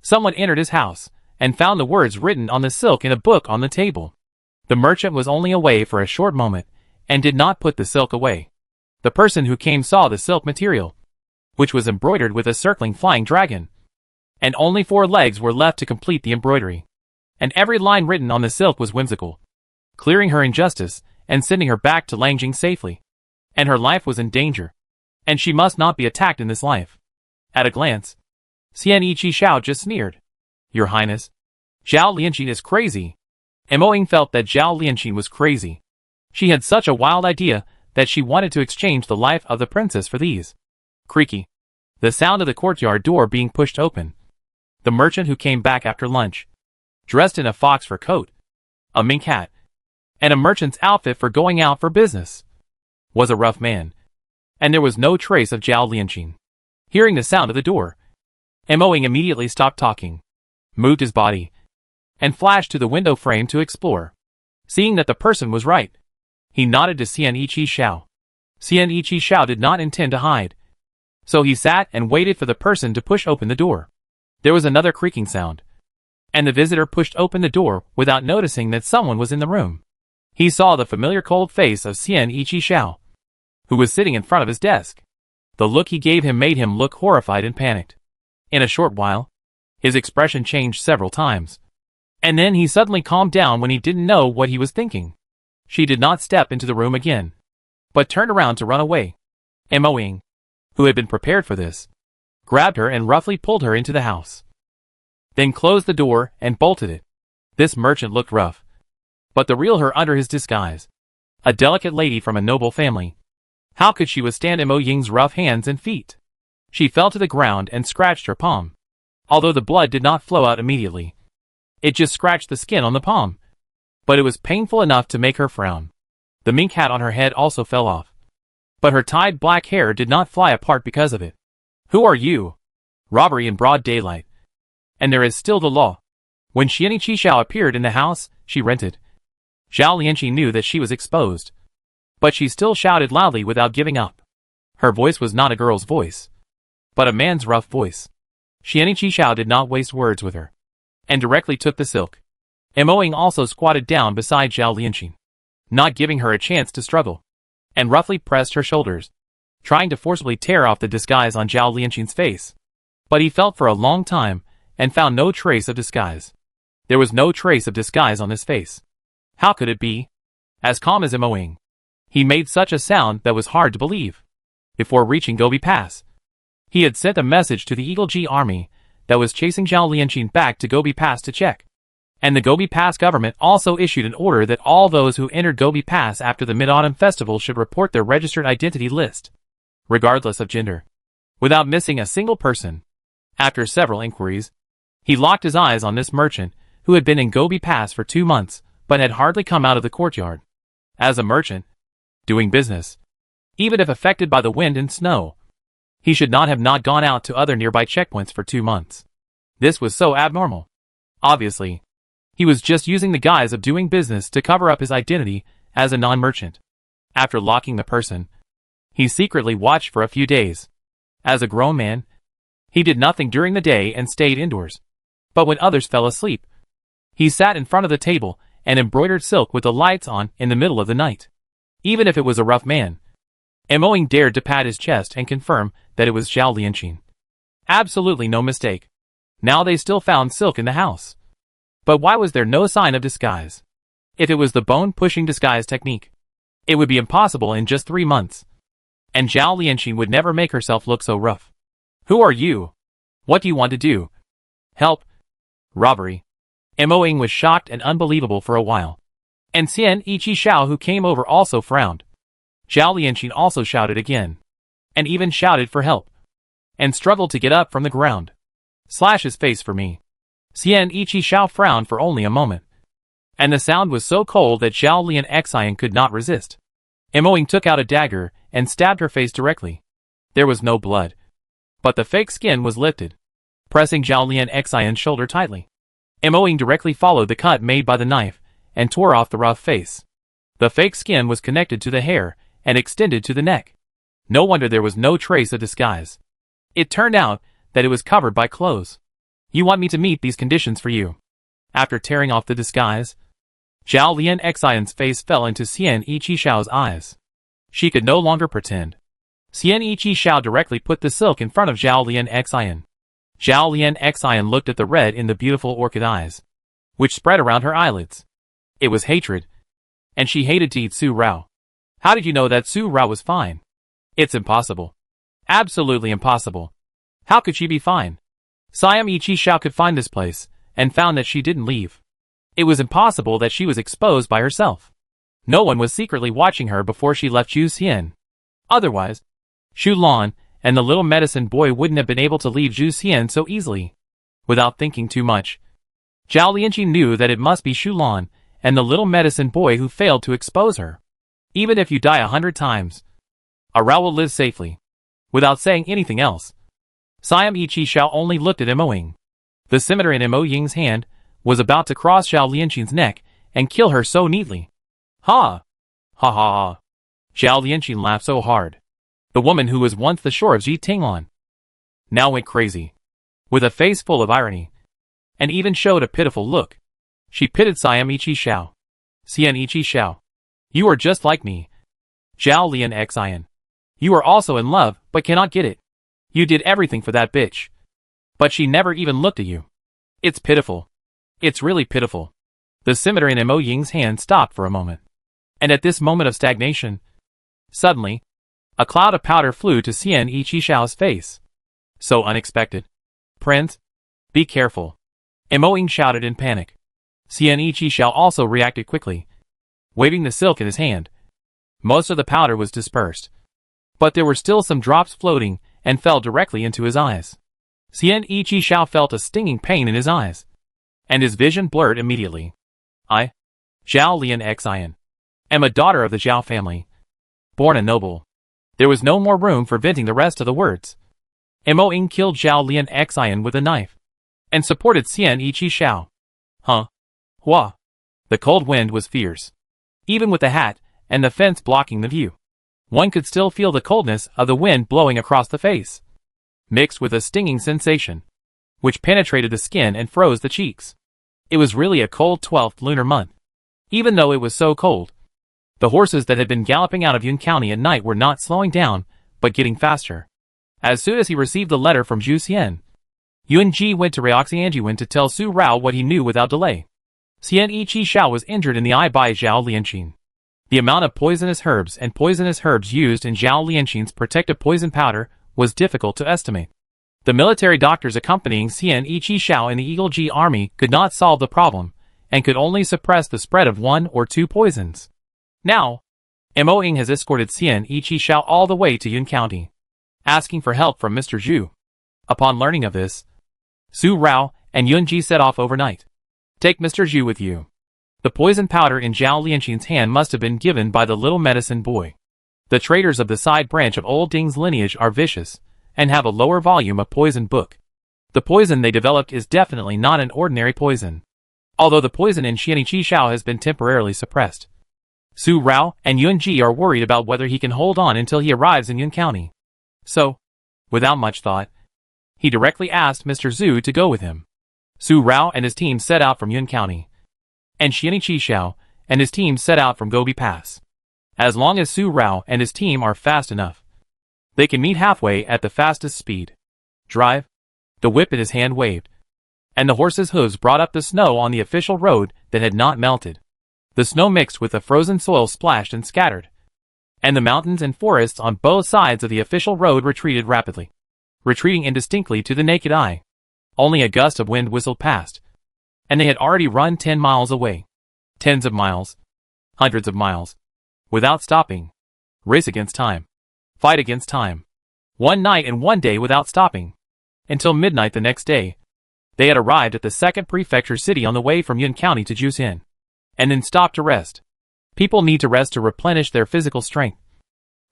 someone entered his house and found the words written on the silk in a book on the table. The merchant was only away for a short moment and did not put the silk away. The person who came saw the silk material, which was embroidered with a circling flying dragon, and only 4 legs were left to complete the embroidery. And every line written on the silk was whimsical, clearing her injustice and sending her back to Langjing safely. And her life was in danger, and she must not be attacked in this life. At a glance, Xian Ichi Xiao just sneered. Your Highness, Zhao Lianqing is crazy. Emoing felt that Zhao Lianqing was crazy. She had such a wild idea that she wanted to exchange the life of the princess for these. Creaky. The sound of the courtyard door being pushed open. The merchant who came back after lunch, dressed in a fox fur coat, a mink hat, and a merchant's outfit for going out for business, was a rough man, and there was no trace of Zhao Lianqing. Hearing the sound of the door, Emoing immediately stopped talking, moved his body, and flashed to the window frame to explore. Seeing that the person was right, he nodded to Xian Ichi Xiao. Xian Ichi Xiao did not intend to hide, so he sat and waited for the person to push open the door. There was another creaking sound, and the visitor pushed open the door without noticing that someone was in the room. He saw the familiar cold face of Xian Ichi Xiao, who was sitting in front of his desk. The look he gave him made him look horrified and panicked. In a short while, his expression changed several times. And then he suddenly calmed down when he didn't know what he was thinking. She did not step into the room again, but turned around to run away. Mo Ying, who had been prepared for this, grabbed her and roughly pulled her into the house. Then closed the door and bolted it. This merchant looked rough, but the real her under his disguise. A delicate lady from a noble family. How could she withstand Mo Ying's rough hands and feet? She fell to the ground and scratched her palm. Although the blood did not flow out immediately, it just scratched the skin on the palm. But it was painful enough to make her frown. The mink hat on her head also fell off. But her tied black hair did not fly apart because of it. Who are you? Robbery in broad daylight. And there is still the law. When Xian Qishao appeared in the house she rented, Zhao Lianqi knew that she was exposed. But she still shouted loudly without giving up. Her voice was not a girl's voice, but a man's rough voice. Xian Qishao did not waste words with her, and directly took the silk. Mo Ying also squatted down beside Zhao Lianqi, not giving her a chance to struggle, and roughly pressed her shoulders, trying to forcibly tear off the disguise on Zhao Lianqin's face. But he felt for a long time, and found no trace of disguise. There was no trace of disguise on his face. How could it be? As calm as Mo Ying, he made such a sound that was hard to believe. Before reaching Gobi Pass, he had sent a message to the Eagle G army that was chasing Zhao Lianqin back to Gobi Pass to check. And the Gobi Pass government also issued an order that all those who entered Gobi Pass after the Mid-Autumn Festival should report their registered identity list, regardless of gender, without missing a single person. After several inquiries, he locked his eyes on this merchant who had been in Gobi Pass for 2 months, but had hardly come out of the courtyard. As a merchant, doing business, even if affected by the wind and snow, he should not have not gone out to other nearby checkpoints for 2 months. This was so abnormal. Obviously, he was just using the guise of doing business to cover up his identity as a non-merchant. After locking the person, he secretly watched for a few days. As a grown man, he did nothing during the day and stayed indoors. But when others fell asleep, he sat in front of the table and embroidered silk with the lights on in the middle of the night. Even if it was a rough man, Mo Ying dared to pat his chest and confirm that it was Zhao Lianqin. Absolutely no mistake. Now they still found silk in the house. But why was there no sign of disguise? If it was the bone-pushing disguise technique, it would be impossible in just 3 months. And Zhao Lianqin would never make herself look so rough. Who are you? What do you want to do? Help. Robbery. Mo Ying was shocked and unbelievable for a while. And Xian Qishao who came over also frowned. Zhao Lianqin also shouted again. And even shouted for help. And struggled to get up from the ground. Slash his face for me. Xian Qishao frowned for only a moment. And the sound was so cold that Zhao Lianqi could not resist. Mo Ying took out a dagger and stabbed her face directly. There was no blood, but the fake skin was lifted, pressing Zhao Lianqi's shoulder tightly. Mo Ying directly followed the cut made by the knife and tore off the rough face. The fake skin was connected to the hair and extended to the neck. No wonder there was no trace of disguise. It turned out that it was covered by clothes. You want me to meet these conditions for you? After tearing off the disguise, Zhao Lianqi's face fell into Xian Qishao's eyes. She could no longer pretend. Xian Qishao directly put the silk in front of Zhao Lianqi. Zhao Lianqi looked at the red in the beautiful orchid eyes, which spread around her eyelids. It was hatred. And she hated to eat Su Rao. How did you know that Su Rao was fine? It's impossible. Absolutely impossible. How could she be fine? Siam Qishao could find this place, and found that she didn't leave. It was impossible that she was exposed by herself. No one was secretly watching her before she left Zhu Xian. Otherwise, Shu Lan and the little medicine boy wouldn't have been able to leave Zhu Xian so easily. Without thinking too much, Zhao Lianqi knew that it must be Shu Lan and the little medicine boy who failed to expose her. Even if you die 100 times, a Rao will live safely. Without saying anything else, Siam Qishao only looked at Mo Ying. The scimitar in Mo Ying's hand was about to cross Zhao Lianqin's neck and kill her so neatly. Ha! Ha ha ha! Zhao Lianqin laughed so hard. The woman who was once the shore of Ji Tinglan now went crazy, with a face full of irony, and even showed a pitiful look. She pitted Siam Qishao. Xian Qishao, you are just like me. Zhao Lianqi, you are also in love, but cannot get it. You did everything for that bitch, but she never even looked at you. It's pitiful. It's really pitiful. The scimitar in Mo Ying's hand stopped for a moment. And at this moment of stagnation, suddenly, a cloud of powder flew to Xian Yiqixiao's face. So unexpected. Prince, be careful. Mo Ying shouted in panic. Xian Yiqixiao also reacted quickly, waving the silk in his hand. Most of the powder was dispersed, but there were still some drops floating and fell directly into his eyes. Xian Yiqixiao felt a stinging pain in his eyes, and his vision blurred immediately. I, Zhao Lian Xian, am a daughter of the Zhao family, born a noble. There was no more room for venting the rest of the words. Mo Ying killed Zhao Lian Xian with a knife, and supported Xian Yiqixiao. Huh? Hua. The cold wind was fierce. Even with the hat and the fence blocking the view, one could still feel the coldness of the wind blowing across the face, mixed with a stinging sensation, which penetrated the skin and froze the cheeks. It was really a cold 12th lunar month. Even though it was so cold, the horses that had been galloping out of Yun County at night were not slowing down, but getting faster. As soon as he received the letter from Zhu Xian, Yun Ji went to Ruoxianjuan to tell Su Rao what he knew without delay. Xian Yiqixiao was injured in the eye by Zhao Lianqin. The amount of poisonous herbs used in Zhao Lianqin's protective poison powder was difficult to estimate. The military doctors accompanying Xian Yiqixiao in the Eagle Ji army could not solve the problem, and could only suppress the spread of 1 or 2 poisons. Now, Mo Ying has escorted Xian Yiqixiao all the way to Yun County, asking for help from Mr. Zhu. Upon learning of this, Su Rao and Yun Ji set off overnight. Take Mr. Zhu with you. The poison powder in Zhao Lianqin's hand must have been given by the little medicine boy. The traders of the side branch of Old Ding's lineage are vicious, and have a lower volume of poison book. The poison they developed is definitely not an ordinary poison, although the poison in Xian Yiqixiao has been temporarily suppressed. Su Rao and Yun Ji are worried about whether he can hold on until he arrives in Yun County. So, without much thought, he directly asked Mr. Zhu to go with him. Su Rao and his team set out from Yun County, and Xian Yiqixiao and his team set out from Gobi Pass. As long as Su Rao and his team are fast enough, they can meet halfway at the fastest speed. Drive. The whip in his hand waved, and the horse's hooves brought up the snow on the official road that had not melted. The snow mixed with the frozen soil splashed and scattered, and the mountains and forests on both sides of the official road retreated rapidly, retreating indistinctly to the naked eye. Only a gust of wind whistled past, and they had already run 10 miles away. Tens of miles, hundreds of miles, without stopping. Race against time. Fight against time. One night and one day without stopping. Until midnight the next day, they had arrived at the second prefecture city on the way from Yun County to Jusin, and then stopped to rest. People need to rest to replenish their physical strength,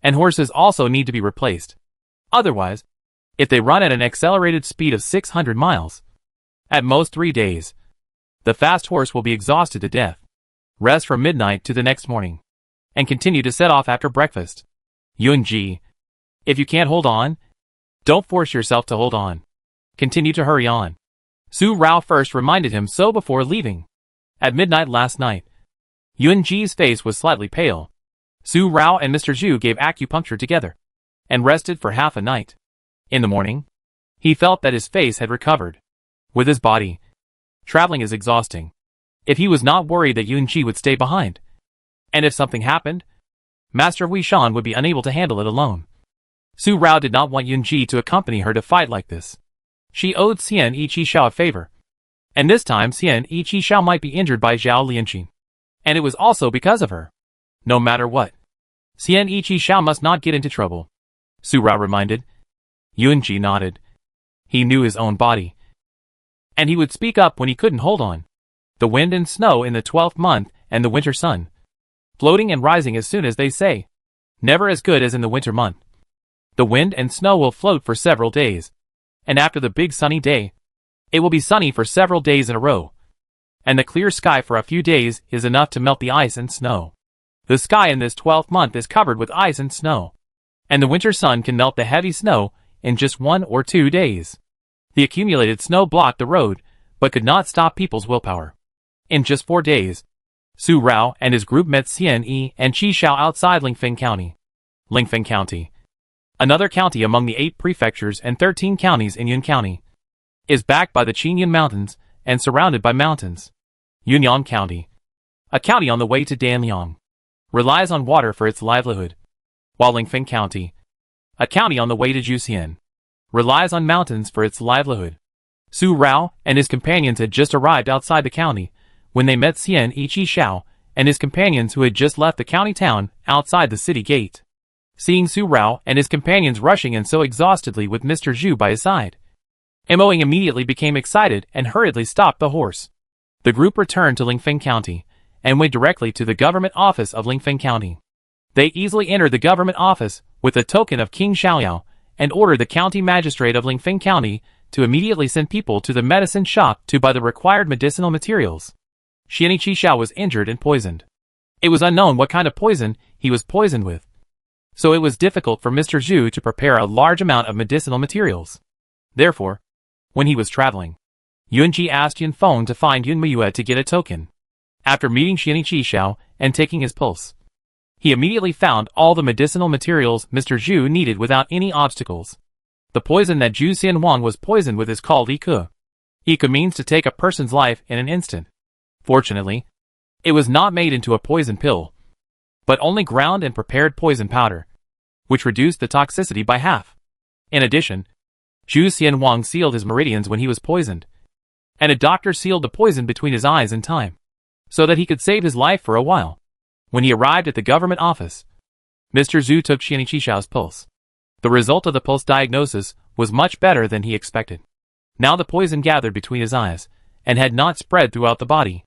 and horses also need to be replaced. Otherwise, if they run at an accelerated speed of 600 miles, at most 3 days, the fast horse will be exhausted to death. Rest from midnight to the next morning, and continue to set off after breakfast. Yun Ji, if you can't hold on, don't force yourself to hold on. Continue to hurry on. Su Rao first reminded him so before leaving. At midnight last night, Yun Ji's face was slightly pale. Su Rao and Mr. Zhu gave acupuncture together, and rested for half a night. In the morning, he felt that his face had recovered. With his body, traveling is exhausting. If he was not worried that Yun Ji would stay behind, and if something happened, Master Wei Shan would be unable to handle it alone. Su Rao did not want Yun Ji to accompany her to fight like this. She owed Xian Yiqixiao a favor, and this time Xian Yiqixiao might be injured by Zhao Lianqin, and it was also because of her. No matter what, Xian Yiqixiao must not get into trouble, Su Rao reminded. Yun Ji nodded. He knew his own body, and he would speak up when he couldn't hold on. The wind and snow in the 12th month and the winter sun, floating and rising as soon as they say, never as good as in the winter month. The wind and snow will float for several days, and after the big sunny day, it will be sunny for several days in a row, and the clear sky for a few days is enough to melt the ice and snow. The sky in this 12th month is covered with ice and snow, and the winter sun can melt the heavy snow in just 1 or 2 days. The accumulated snow blocked the road, but could not stop people's willpower. In just 4 days, Su Rao and his group met Xian Yi and Qi Shao outside Lingfeng County. Lingfeng County, another county among the 8 prefectures and 13 counties in Yun County, is backed by the Qingyun Mountains and surrounded by mountains. Yunyang County, a county on the way to Danyang, relies on water for its livelihood, while Lingfeng County, a county on the way to Juxian, relies on mountains for its livelihood. Su Rao and his companions had just arrived outside the county when they met Xian Ichi Xiao and his companions who had just left the county town outside the city gate. Seeing Su Rao and his companions rushing in so exhaustedly with Mr. Zhu by his side, Moing immediately became excited and hurriedly stopped the horse. The group returned to Lingfeng County and went directly to the government office of Lingfeng County. They easily entered the government office with a token of King Xiaoyao and ordered the county magistrate of Lingfeng County to immediately send people to the medicine shop to buy the required medicinal materials. Xianiqi Xiao was injured and poisoned. It was unknown what kind of poison he was poisoned with, so it was difficult for Mr. Zhu to prepare a large amount of medicinal materials. Therefore, when he was traveling, Yunji asked Yun Feng to find Yun Miyue to get a token. After meeting Xianiqi Xiao and taking his pulse, he immediately found all the medicinal materials Mr. Zhu needed without any obstacles. The poison that Zhu Xianwang was poisoned with is called Iku. Iku means to take a person's life in an instant. Fortunately, it was not made into a poison pill, but only ground and prepared poison powder, which reduced the toxicity by half. In addition, Zhu Xianwang sealed his meridians when he was poisoned, and a doctor sealed the poison between his eyes in time, so that he could save his life for a while. When he arrived at the government office, Mr. Zhu took Xianiqi Xiao's pulse. The result of the pulse diagnosis was much better than he expected. Now the poison gathered between his eyes, and had not spread throughout the body.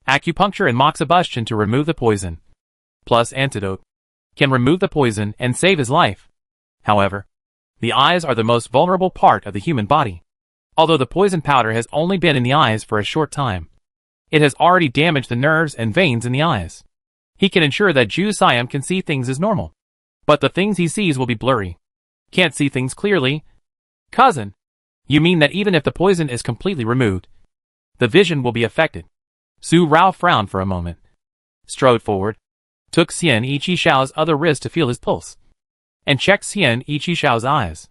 Acupuncture and moxibustion to remove the poison, plus antidote, can remove the poison and save his life. However, the eyes are the most vulnerable part of the human body. Although the poison powder has only been in the eyes for a short time, it has already damaged the nerves and veins in the eyes. He can ensure that Zhu Siam can see things as normal, but the things he sees will be blurry. Can't see things clearly? Cousin, you mean that even if the poison is completely removed, the vision will be affected? Su Rao frowned for a moment, strode forward, took Xian Ichi Xiao's other wrist to feel his pulse, and checked Xian Ichi Xiao's eyes.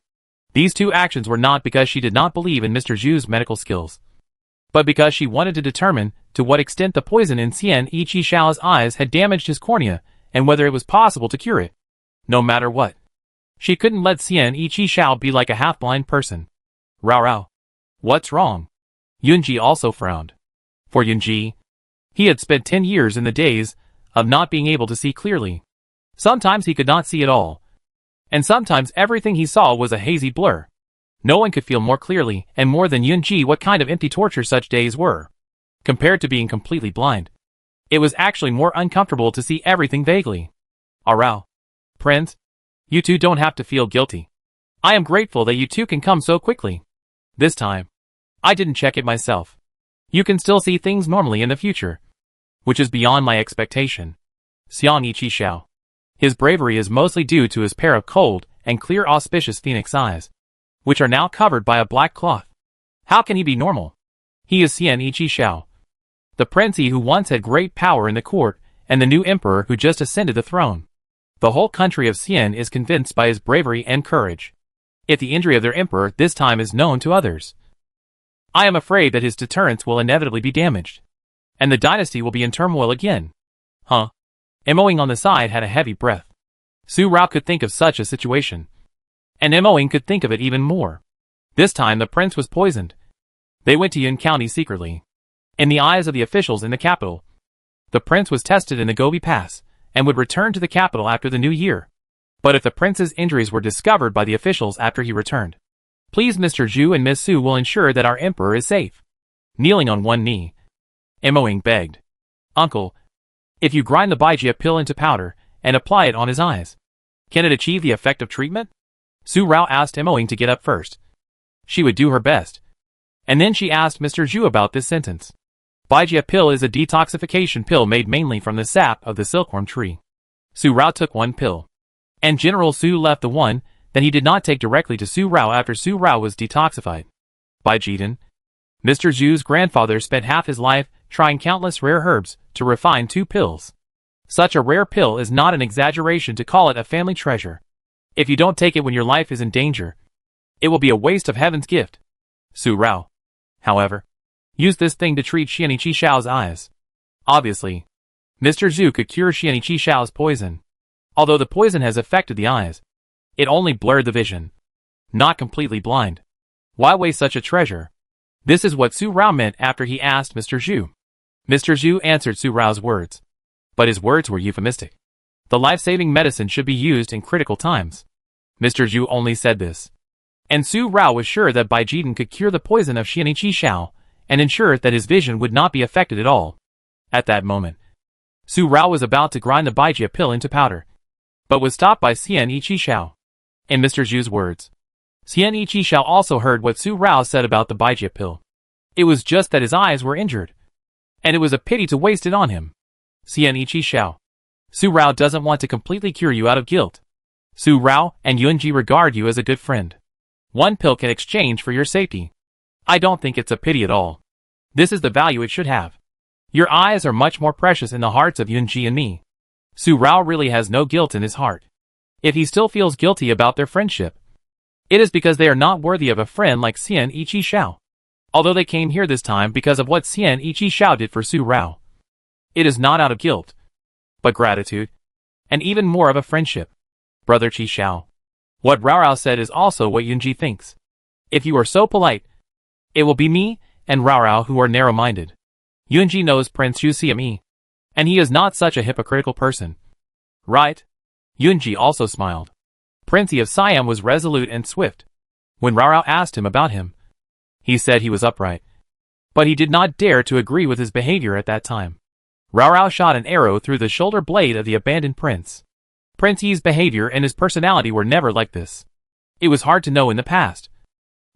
These two actions were not because she did not believe in Mr. Zhu's medical skills, but because she wanted to determine to what extent the poison in Xian Ichi Xiao's eyes had damaged his cornea and whether it was possible to cure it. No matter what, she couldn't let Xian Ichi Xiao be like a half-blind person. Rao, what's wrong? Yunji also frowned. For Yunji, he had spent 10 years in the days of not being able to see clearly. Sometimes he could not see at all, and sometimes everything he saw was a hazy blur. No one could feel more clearly and more than Yunji what kind of empty torture such days were. Compared to being completely blind, it was actually more uncomfortable to see everything vaguely. Rao, Prince, you two don't have to feel guilty. I am grateful that you two can come so quickly. This time, I didn't check it myself. You can still see things normally in the future, which is beyond my expectation. Xiang Ichi Xiao. His bravery is mostly due to his pair of cold and clear auspicious phoenix eyes, which are now covered by a black cloth. How can he be normal? He is Xian Ichi Xiao, the prince who once had great power in the court, and the new emperor who just ascended the throne. The whole country of Xian is convinced by his bravery and courage. If the injury of their emperor this time is known to others, I am afraid that his deterrence will inevitably be damaged, and the dynasty will be in turmoil again. Moing on the side had a heavy breath. Su Rao could think of such a situation, and Moing could think of it even more. This time the prince was poisoned. They went to Yun County secretly. In the eyes of the officials in the capital, the prince was tested in the Gobi Pass, and would return to the capital after the new year. But if the prince's injuries were discovered by the officials after he returned, please Mr. Zhu and Miss Su will ensure that our emperor is safe. Kneeling on one knee, Moing begged, Uncle, if you grind the Baijia pill into powder and apply it on his eyes, can it achieve the effect of treatment? Su Rao asked Moing to get up first. She would do her best. And then she asked Mr. Zhu about this sentence. Baijia pill is a detoxification pill made mainly from the sap of the silkworm tree. Su Rao took one pill, and General Su left the one that he did not take directly to Su Rao after Su Rao was detoxified. Baijidan, Mr. Zhu's grandfather spent half his life trying countless rare herbs to refine 2 pills. Such a rare pill is not an exaggeration to call it a family treasure. If you don't take it when your life is in danger, it will be a waste of heaven's gift. Su Rao, however, Use this thing to treat Xian Qixiao's eyes. Obviously, Mr. Zhu could cure Xian Qixiao's poison. Although the poison has affected the eyes, it only blurred the vision. Not completely blind. Why waste such a treasure? This is what Su Rao meant after he asked Mr. Zhu. Mr. Zhu answered Su Rao's words. But his words were euphemistic. The life-saving medicine should be used in critical times. Mr. Zhu only said this. And Su Rao was sure that Bai Jiden could cure the poison of Xian Qixiao and ensure that his vision would not be affected at all. At that moment, Su Rao was about to grind the Baijia pill into powder, but was stopped by Xian Qixiao. In Mr. Zhu's words, Xian Qixiao also heard what Su Rao said about the Baijia pill. It was just that his eyes were injured, and it was a pity to waste it on him. Xian Qixiao. Su Rao doesn't want to completely cure you out of guilt. Su Rao and Yunji regard you as a good friend. One pill can exchange for your safety. I don't think it's a pity at all. This is the value it should have. Your eyes are much more precious in the hearts of Yunji and me. Su Rao really has no guilt in his heart. If he still feels guilty about their friendship, it is because they are not worthy of a friend like Xian Qixiao. Although they came here this time because of what Xian Qixiao did for Su Rao. It is not out of guilt, but gratitude, and even more of a friendship. Brother Qixiao. What Rao said is also what Yunji thinks. If you are so polite, it will be me and Rao who are narrow-minded. Yunji knows Prince Yu Siame, and he is not such a hypocritical person. Right? Yunji also smiled. Prince Yi of Siam was resolute and swift. When Rao asked him about him, he said he was upright. But he did not dare to agree with his behavior at that time. Rao shot an arrow through the shoulder blade of the abandoned prince. Prince Yi's behavior and his personality were never like this. It was hard to know in the past.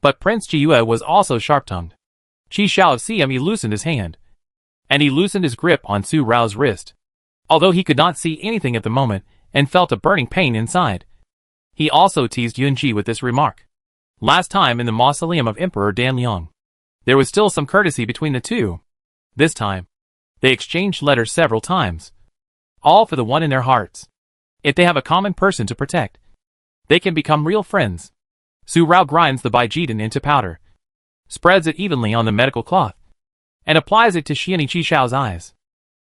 But Prince Jiyue was also sharp-tongued. Qi Xiao of Siam loosened his hand, and he loosened his grip on Su Rao's wrist. Although he could not see anything at the moment and felt a burning pain inside. He also teased Yunji with this remark. Last time in the mausoleum of Emperor Danliang, there was still some courtesy between the two. This time, they exchanged letters several times, all for the one in their hearts. If they have a common person to protect, they can become real friends. Su Rao grinds the Baijiden into powder, spreads it evenly on the medical cloth, and applies it to Xian Qixiao's eyes.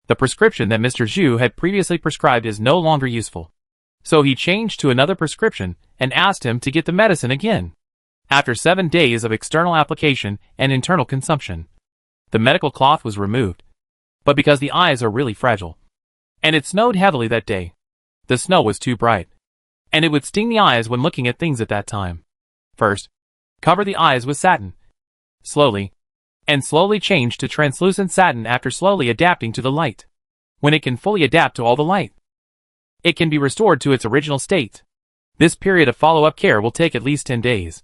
The prescription that Mr. Zhu had previously prescribed is no longer useful. So he changed to another prescription and asked him to get the medicine again. After 7 days of external application and internal consumption, the medical cloth was removed. But because the eyes are really fragile, and it snowed heavily that day, the snow was too bright, and it would sting the eyes when looking at things at that time. First, cover the eyes with satin. Slowly change to translucent satin after slowly adapting to the light. When it can fully adapt to all the light, it can be restored to its original state. This period of follow-up care will take at least 10 days.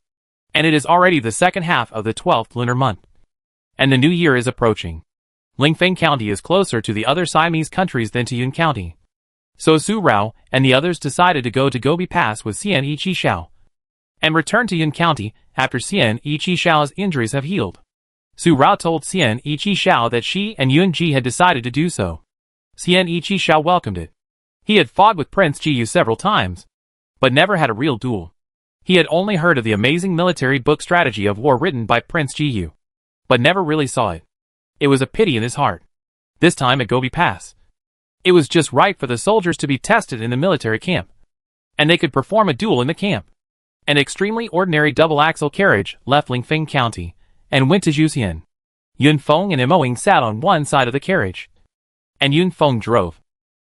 And it is already the second half of the 12th lunar month. And the new year is approaching. Lingfeng County is closer to the other Siamese countries than to Yun County. So Su Rao and the others decided to go to Gobi Pass with Xian Qixiao and return to Yun County after Xian Qixiao's injuries have healed. Su Rao told Xian Qixiao that she and Yunji had decided to do so. Xian Qixiao welcomed it. He had fought with Prince Jiyu several times, but never had a real duel. He had only heard of the amazing military book Strategy of War written by Prince Jiyu, but never really saw it. It was a pity in his heart. This time at Gobi Pass, it was just right for the soldiers to be tested in the military camp, and they could perform a duel in the camp. An extremely ordinary double-axle carriage left Lingfeng County and went to Zhuxian. Yunfeng and Imoing sat on one side of the carriage, and Yunfeng drove.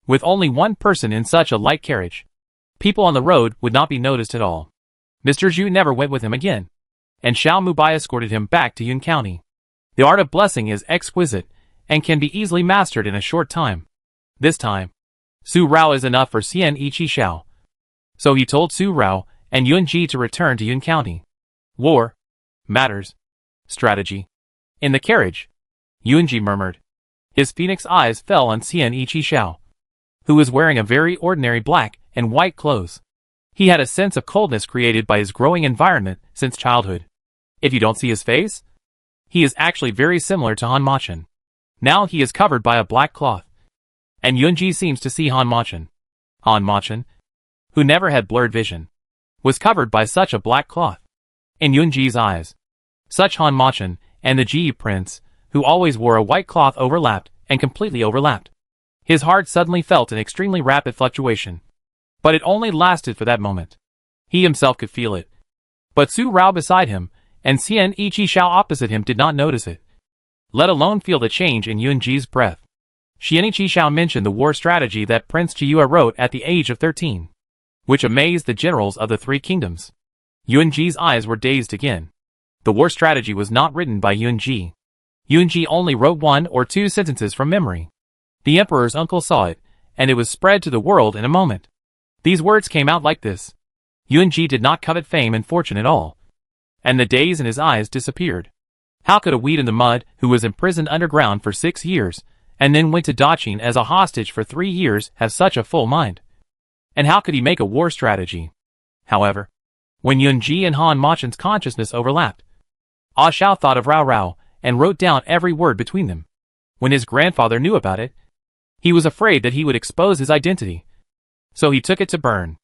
With only one person in such a light carriage, people on the road would not be noticed at all. Mr. Zhu never went with him again, and Xiao Mubai escorted him back to Yun County. The art of blessing is exquisite and can be easily mastered in a short time. This time, Su Rao is enough for Xian Qixiao. So he told Su Rao and Yunji to return to Yun County. War matters. Strategy. In the carriage, Yunji murmured. His phoenix eyes fell on Xian Qixiao, who was wearing a very ordinary black and white clothes. He had a sense of coldness created by his growing environment since childhood. If you don't see his face, he is actually very similar to Han Machen. Now he is covered by a black cloth. And Yunji seems to see Han Machen. Han Machen, who never had blurred vision, was covered by such a black cloth. In Yunji's eyes, such Han Machen and the Ji Prince who always wore a white cloth overlapped and completely overlapped. His heart suddenly felt an extremely rapid fluctuation. But it only lasted for that moment. He himself could feel it. But Su Rao beside him, and Xian Yiqi opposite him did not notice it, let alone feel the change in Yunji's breath. Xian Yiqi mentioned the war strategy that Prince Chiyue wrote at the age of 13, which amazed the generals of the three kingdoms. Yunji's eyes were dazed again. The war strategy was not written by Yunji. Yunji only wrote 1 or 2 sentences from memory. The emperor's uncle saw it, and it was spread to the world in a moment. These words came out like this. Yunji did not covet fame and fortune at all. And the daze in his eyes disappeared. How could a weed in the mud, who was imprisoned underground for 6 years, and then went to Daqing as a hostage for 3 years, have such a full mind? And how could he make a war strategy? However, when Yunji and Han Machen's consciousness overlapped, Ah Shao thought of Rao Rao, and wrote down every word between them. When his grandfather knew about it, he was afraid that he would expose his identity. So he took it to burn.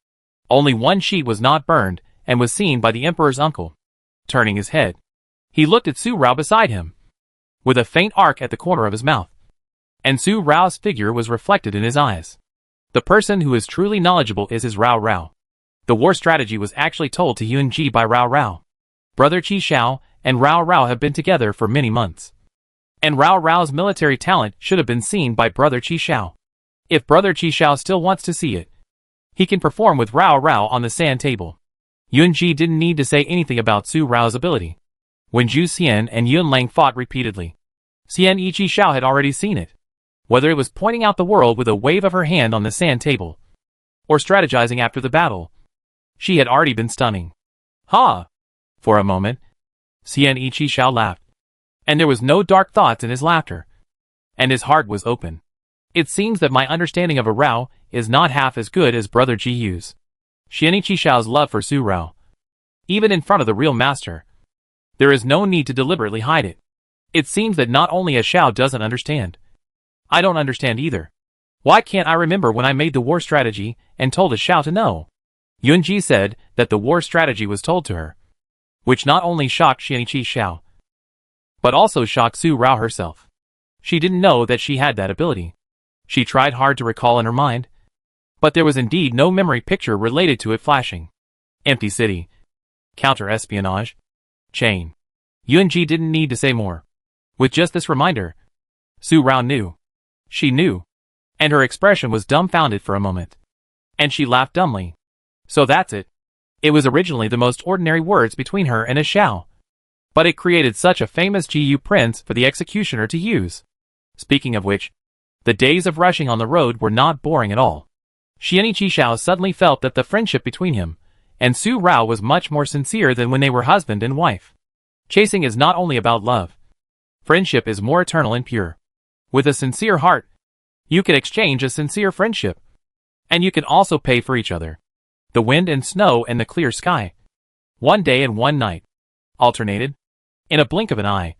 Only one sheet was not burned, and was seen by the emperor's uncle. Turning his head, he looked at Su Rao beside him, with a faint arc at the corner of his mouth. And Su Rao's figure was reflected in his eyes. The person who is truly knowledgeable is his Rao Rao. The war strategy was actually told to Yunji by Rao Rao. Brother Qi Xiao and Rao Rao have been together for many months. And Rao Rao's military talent should have been seen by Brother Qi Xiao. If Brother Qi Xiao still wants to see it, he can perform with Rao Rao on the sand table. Yunji didn't need to say anything about Su Rao's ability. When Zhu Xian and Yun Lang fought repeatedly, Xian Yiqi had already seen it. Whether it was pointing out the world with a wave of her hand on the sand table, or strategizing after the battle, she had already been stunning. Ha! For a moment, Xian Yiqi laughed. And there was no dark thoughts in his laughter. And his heart was open. It seems that my understanding of a Rao is not half as good as Brother Ji Yu's. Xian Yiqi's love for Su Rao, even in front of the real master, there is no need to deliberately hide it. It seems that not only a Xiao doesn't understand. I don't understand either. Why can't I remember when I made the war strategy and told a Xiao to know? Yunji said that the war strategy was told to her, which not only shocked Xian Yiqi, but also shocked Su Rao herself. She didn't know that she had that ability. She tried hard to recall in her mind, but there was indeed no memory picture related to it flashing. Empty city. Counter-espionage. Chain. Yunji didn't need to say more. With just this reminder, Su Rao knew. She knew. And her expression was dumbfounded for a moment. And she laughed dumbly. So that's it. It was originally the most ordinary words between her and a Xiao. But it created such a famous GU prince for the executioner to use. Speaking of which, the days of rushing on the road were not boring at all. Xian Yiqi suddenly felt that the friendship between him and Su Rao was much more sincere than when they were husband and wife. Chasing is not only about love. Friendship is more eternal and pure. With a sincere heart, you can exchange a sincere friendship. And you can also pay for each other. The wind and snow and the clear sky. One day and one night. Alternated. In a blink of an eye.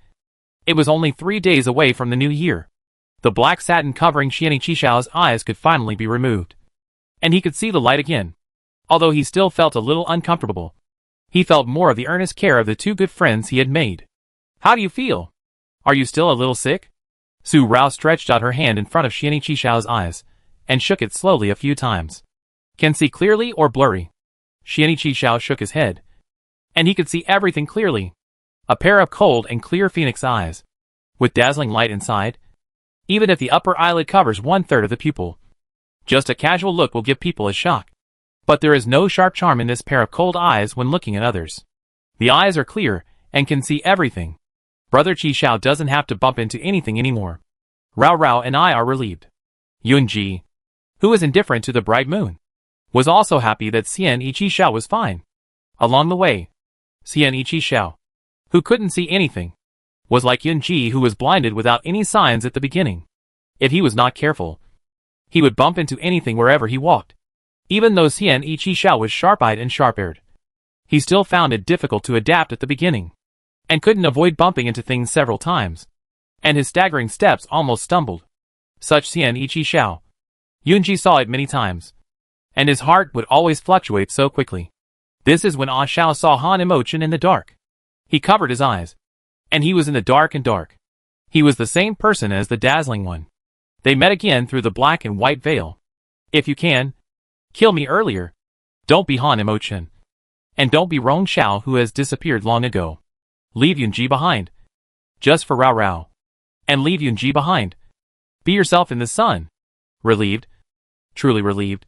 It was only 3 days away from the new year. The black satin covering Xian Yiqi's eyes could finally be removed. And he could see the light again. Although he still felt a little uncomfortable. He felt more of the earnest care of the two good friends he had made. How do you feel? Are you still a little sick? Su Rao stretched out her hand in front of Xian Yiqi's eyes, and shook it slowly a few times. Can see clearly or blurry? Xian Yiqi shook his head. And he could see everything clearly. A pair of cold and clear phoenix eyes, with dazzling light inside. Even if the upper eyelid covers 1/3 of the pupil. Just a casual look will give people a shock. But there is no sharp charm in this pair of cold eyes when looking at others. The eyes are clear, and can see everything. Brother Qi Xiao doesn't have to bump into anything anymore. Rao Rao and I are relieved. Yunji, who was indifferent to the bright moon, was also happy that Xian Yiqi was fine. Along the way, Xian Yiqi, who couldn't see anything, was like Yunji, who was blinded without any signs at the beginning. If he was not careful, he would bump into anything wherever he walked. Even though Xian Yiqi was sharp-eyed and sharp-eared, he still found it difficult to adapt at the beginning, and couldn't avoid bumping into things several times, and his staggering steps almost stumbled. Such Xian Yiqi. Yunji saw it many times, and his heart would always fluctuate so quickly. This is when Ah Shao saw Han Emotion in the dark. He covered his eyes, and he was in the dark and dark. He was the same person as the dazzling one. They met again through the black and white veil. If you can, kill me earlier. Don't be Han Emotion. And don't be Rong Xiao, who has disappeared long ago. Leave Yunji behind. Just for Rao Rao. And leave Yunji behind. Be yourself in the sun. Relieved. Truly relieved.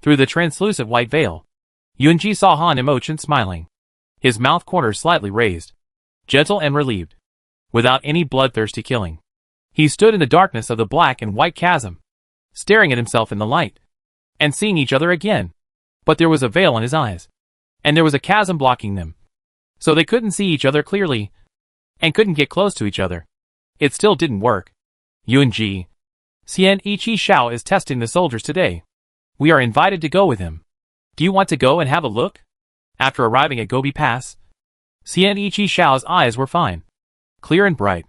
Through the translucent white veil, Yunji saw Han Emotion smiling. His mouth corners slightly raised. Gentle and relieved. Without any bloodthirsty killing. He stood in the darkness of the black and white chasm, staring at himself in the light, and seeing each other again. But there was a veil on his eyes, and there was a chasm blocking them. So they couldn't see each other clearly, and couldn't get close to each other. It still didn't work. Yunji. Xian Ichi Xiao is testing the soldiers today. We are invited to go with him. Do you want to go and have a look? After arriving at Gobi Pass, Xian Ichi Xiao's eyes were fine, clear and bright,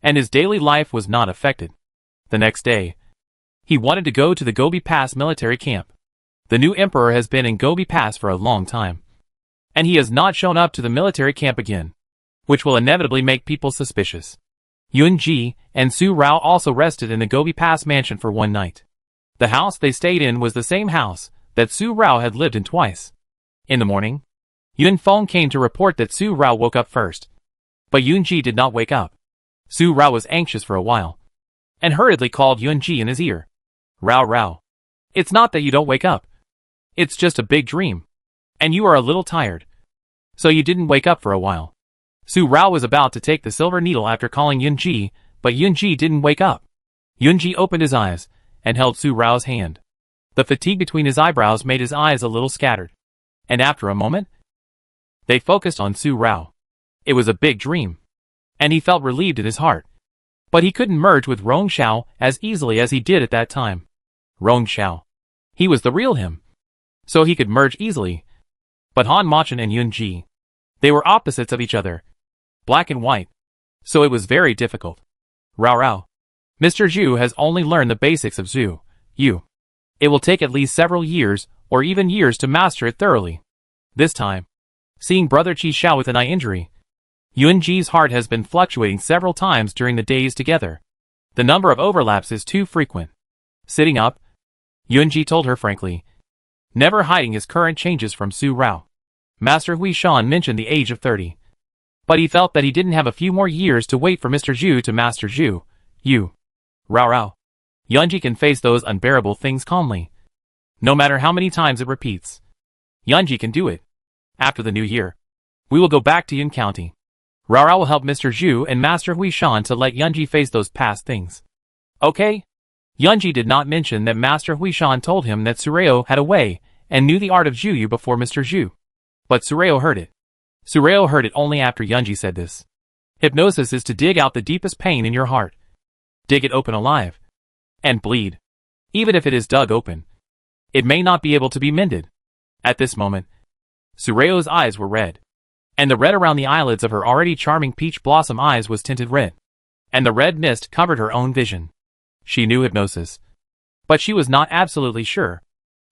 and his daily life was not affected. The next day, he wanted to go to the Gobi Pass military camp. The new emperor has been in Gobi Pass for a long time, and he has not shown up to the military camp again, which will inevitably make people suspicious. Yunji and Su Rao also rested in the Gobi Pass mansion for one night. The house they stayed in was the same house that Su Rao had lived in twice. In the morning, Yun Feng came to report that Su Rao woke up first. But Yunji did not wake up. Su Rao was anxious for a while, and hurriedly called Yunji in his ear. Rao Rao. It's not that you don't wake up. It's just a big dream. And you are a little tired. So you didn't wake up for a while. Su Rao was about to take the silver needle after calling Yunji, but Yunji didn't wake up. Yunji opened his eyes, and held Su Rao's hand. The fatigue between his eyebrows made his eyes a little scattered. And after a moment, they focused on Su Rao. It was a big dream, and he felt relieved in his heart. But he couldn't merge with Rong Xiao as easily as he did at that time. Rong Xiao. He was the real him. So he could merge easily. But Han Machin and Yunji. They were opposites of each other. Black and white. So it was very difficult. Rao Rao. Mr. Zhu has only learned the basics of Zhu. Yu. It will take at least several years, or even years to master it thoroughly. This time, seeing brother Qi Xiao with an eye injury, Yunji's heart has been fluctuating several times during the days together. The number of overlaps is too frequent. Sitting up, Yunji told her frankly, never hiding his current changes from Su Rao. Master Hui Shan mentioned the age of 30. But he felt that he didn't have a few more years to wait for Mr. Zhu to master Zhu. Yu. Rao Rao. Yunji can face those unbearable things calmly. No matter how many times it repeats. Yunji can do it. After the new year, we will go back to Yun County. Rao Rao will help Mr. Zhu and Master Hui Shan to let Yunji face those past things. Okay? Yunji did not mention that Master Hui Shan told him that Sureo had a way and knew the art of Zhuyu before Mr. Zhu. But Sureo heard it. Sureo heard it only after Yunji said this. Hypnosis is to dig out the deepest pain in your heart. Dig it open alive. And bleed. Even if it is dug open, it may not be able to be mended. At this moment, Sureo's eyes were red. And the red around the eyelids of her already charming peach blossom eyes was tinted red. And the red mist covered her own vision. She knew hypnosis. But she was not absolutely sure.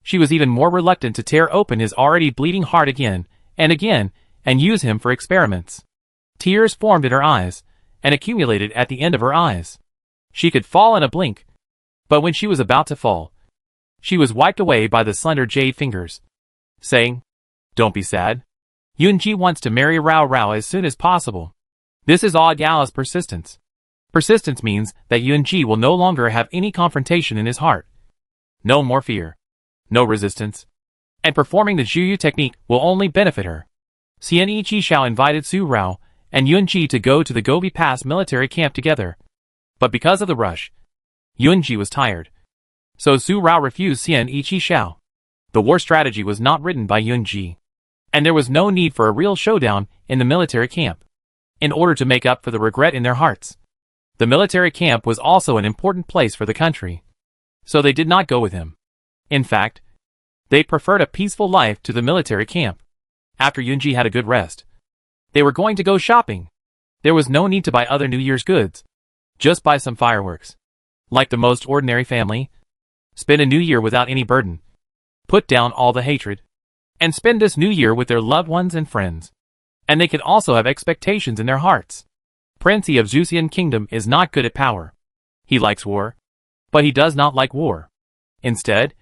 She was even more reluctant to tear open his already bleeding heart again, and use him for experiments. Tears formed in her eyes, and accumulated at the end of her eyes. She could fall in a blink. But when she was about to fall, she was wiped away by the slender jade fingers, saying, Don't be sad. Yunji wants to marry Rao Rao as soon as possible. This is Odd Yala's persistence. Persistence means that Yunji will no longer have any confrontation in his heart. No more fear. No resistance. And performing the Zhuyu technique will only benefit her. Xian Ichi Xiao invited Su Rao and Yunji to go to the Gobi Pass military camp together. But because of the rush, Yunji was tired. So Su Rao refused Xian Ichi Xiao. The war strategy was not written by Yunji. And there was no need for a real showdown in the military camp, in order to make up for the regret in their hearts. The military camp was also an important place for the country. So they did not go with him. In fact, they preferred a peaceful life to the military camp. After Yunji had a good rest, they were going to go shopping. There was no need to buy other New Year's goods. Just buy some fireworks. Like the most ordinary family. Spend a new year without any burden. Put down all the hatred. And spend this new year with their loved ones and friends. And they can also have expectations in their hearts. Prince of Zusian Kingdom is not good at power. He likes war. But he does not like war. Instead,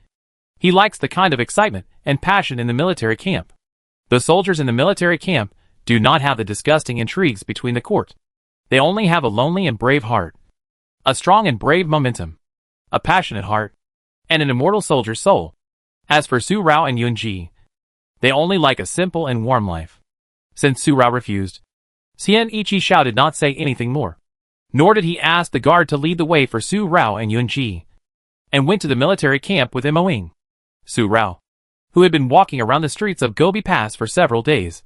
he likes the kind of excitement and passion in the military camp. The soldiers in the military camp do not have the disgusting intrigues between the court. They only have a lonely and brave heart, a strong and brave momentum, a passionate heart, and an immortal soldier's soul. As for Su Rao and Yunji, they only like a simple and warm life. Since Su Rao refused, Xian Ichi Xiao did not say anything more. Nor did he ask the guard to lead the way for Su Rao and Yunji, and went to the military camp with Mo Ying. Su Rao, who had been walking around the streets of Gobi Pass for several days,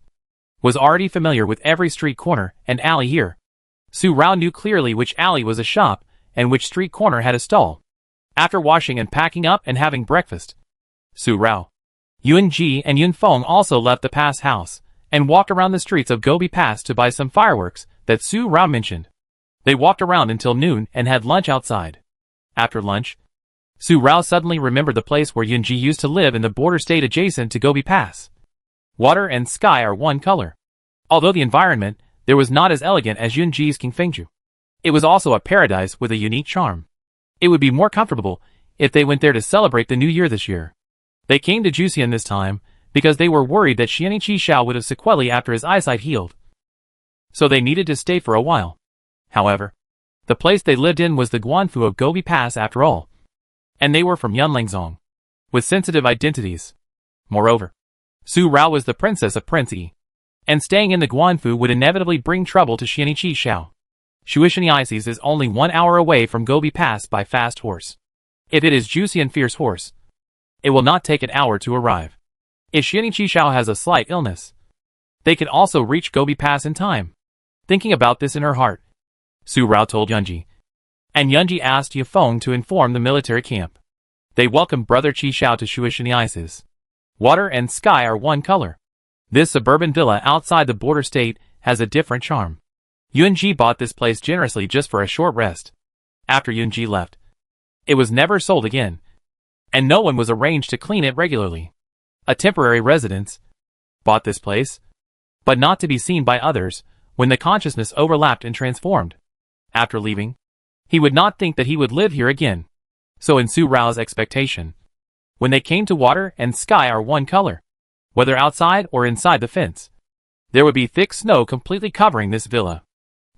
was already familiar with every street corner and alley here. Su Rao knew clearly which alley was a shop and which street corner had a stall. After washing and packing up and having breakfast, Su Rao, Yunji and Yun Feng also left the pass house and walked around the streets of Gobi Pass to buy some fireworks that Su Rao mentioned. They walked around until noon and had lunch outside. After lunch, Su Rao suddenly remembered the place where Yunji used to live in the border state adjacent to Gobi Pass. Water and sky are one color. Although the environment there was not as elegant as Yunji's Qingfengju, it was also a paradise with a unique charm. It would be more comfortable if they went there to celebrate the new year this year. They came to Jusian this time because they were worried that Xianiqi Xiao would have sequelae after his eyesight healed. So they needed to stay for a while. However, the place they lived in was the Guanfu of Gobi Pass after all. And they were from Yunlangzong, with sensitive identities. Moreover, Su Rao was the princess of Prince Yi, and staying in the Guanfu would inevitably bring trouble to Xianiqi Xiao. Shuishaniises is only 1 hour away from Gobi Pass by fast horse. If it is Jusian Fierce Horse, it will not take an hour to arrive. If Xianiqi Xiao has a slight illness, they can also reach Gobi Pass in time. Thinking about this in her heart, Su Rao told Yunji, and Yunji asked Yufeng to inform the military camp. They welcomed Brother Qi Xiao to Shuishaniises. Water and sky are one color. This suburban villa outside the border state has a different charm. Yunji bought this place generously just for a short rest. After Yunji left, it was never sold again, and no one was arranged to clean it regularly. A temporary residence bought this place, but not to be seen by others when the consciousness overlapped and transformed. After leaving, he would not think that he would live here again. So in Su Rao's expectation, when they came to water and sky are one color, whether outside or inside the fence, there would be thick snow completely covering this villa.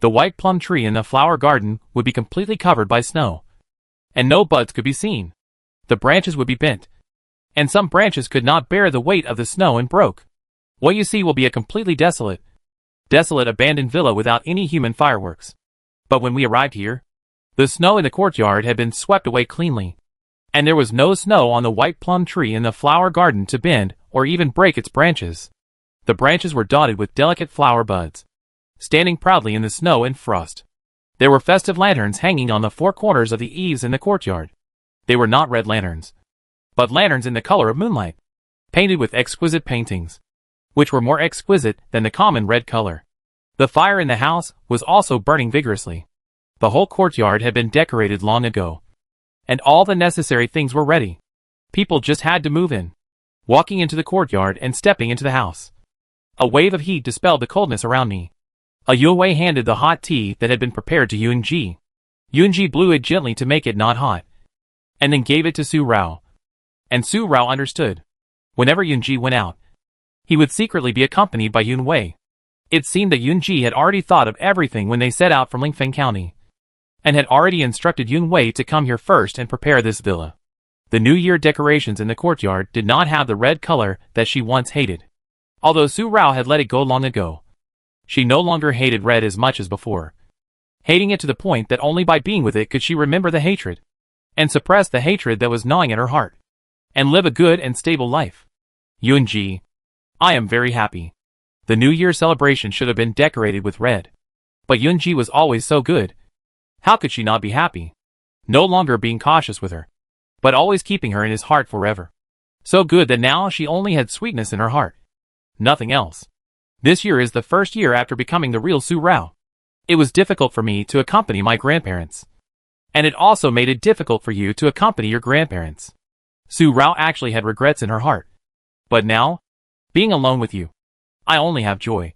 The white plum tree in the flower garden would be completely covered by snow, and no buds could be seen. The branches would be bent, and some branches could not bear the weight of the snow and broke. What you see will be a completely desolate abandoned villa without any human fireworks. But when we arrived here, the snow in the courtyard had been swept away cleanly, and there was no snow on the white plum tree in the flower garden to bend or even break its branches. The branches were dotted with delicate flower buds, standing proudly in the snow and frost. There were festive lanterns hanging on the 4 corners of the eaves in the courtyard. They were not red lanterns, but lanterns in the color of moonlight, painted with exquisite paintings, which were more exquisite than the common red color. The fire in the house was also burning vigorously. The whole courtyard had been decorated long ago, and all the necessary things were ready. People just had to move in, walking into the courtyard and stepping into the house. A wave of heat dispelled the coldness around me. A Yue handed the hot tea that had been prepared to Yunji. Yunji blew it gently to make it not hot, and then gave it to Su Rao. And Su Rao understood. Whenever Yunji went out, he would secretly be accompanied by Yun Wei. It seemed that Yunji had already thought of everything when they set out from Lingfeng County, and had already instructed Yun Wei to come here first and prepare this villa. The New Year decorations in the courtyard did not have the red color that she once hated. Although Su Rao had let it go long ago, she no longer hated red as much as before, hating it to the point that only by being with it could she remember the hatred, and suppress the hatred that was gnawing at her heart, and live a good and stable life. Yunji, I am very happy. The New Year celebration should have been decorated with red. But Yunji was always so good. How could she not be happy? No longer being cautious with her, but always keeping her in his heart forever. So good that now she only had sweetness in her heart. Nothing else. This year is the first year after becoming the real Su Rao. It was difficult for me to accompany my grandparents. And it also made it difficult for you to accompany your grandparents. Su Rao actually had regrets in her heart. But now, being alone with you, I only have joy.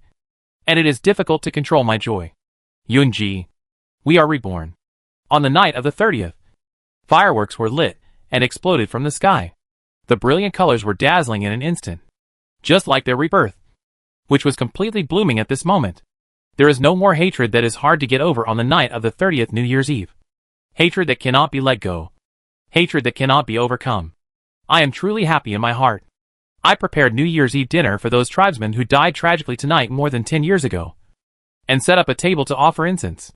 And it is difficult to control my joy. Yunji. We are reborn. On the night of the 30th, fireworks were lit and exploded from the sky. The brilliant colors were dazzling in an instant, just like their rebirth, which was completely blooming at this moment. There is no more hatred that is hard to get over on the night of the 30th New Year's Eve. Hatred that cannot be let go. Hatred that cannot be overcome. I am truly happy in my heart. I prepared New Year's Eve dinner for those tribesmen who died tragically tonight more than 10 years ago, and set up a table to offer incense.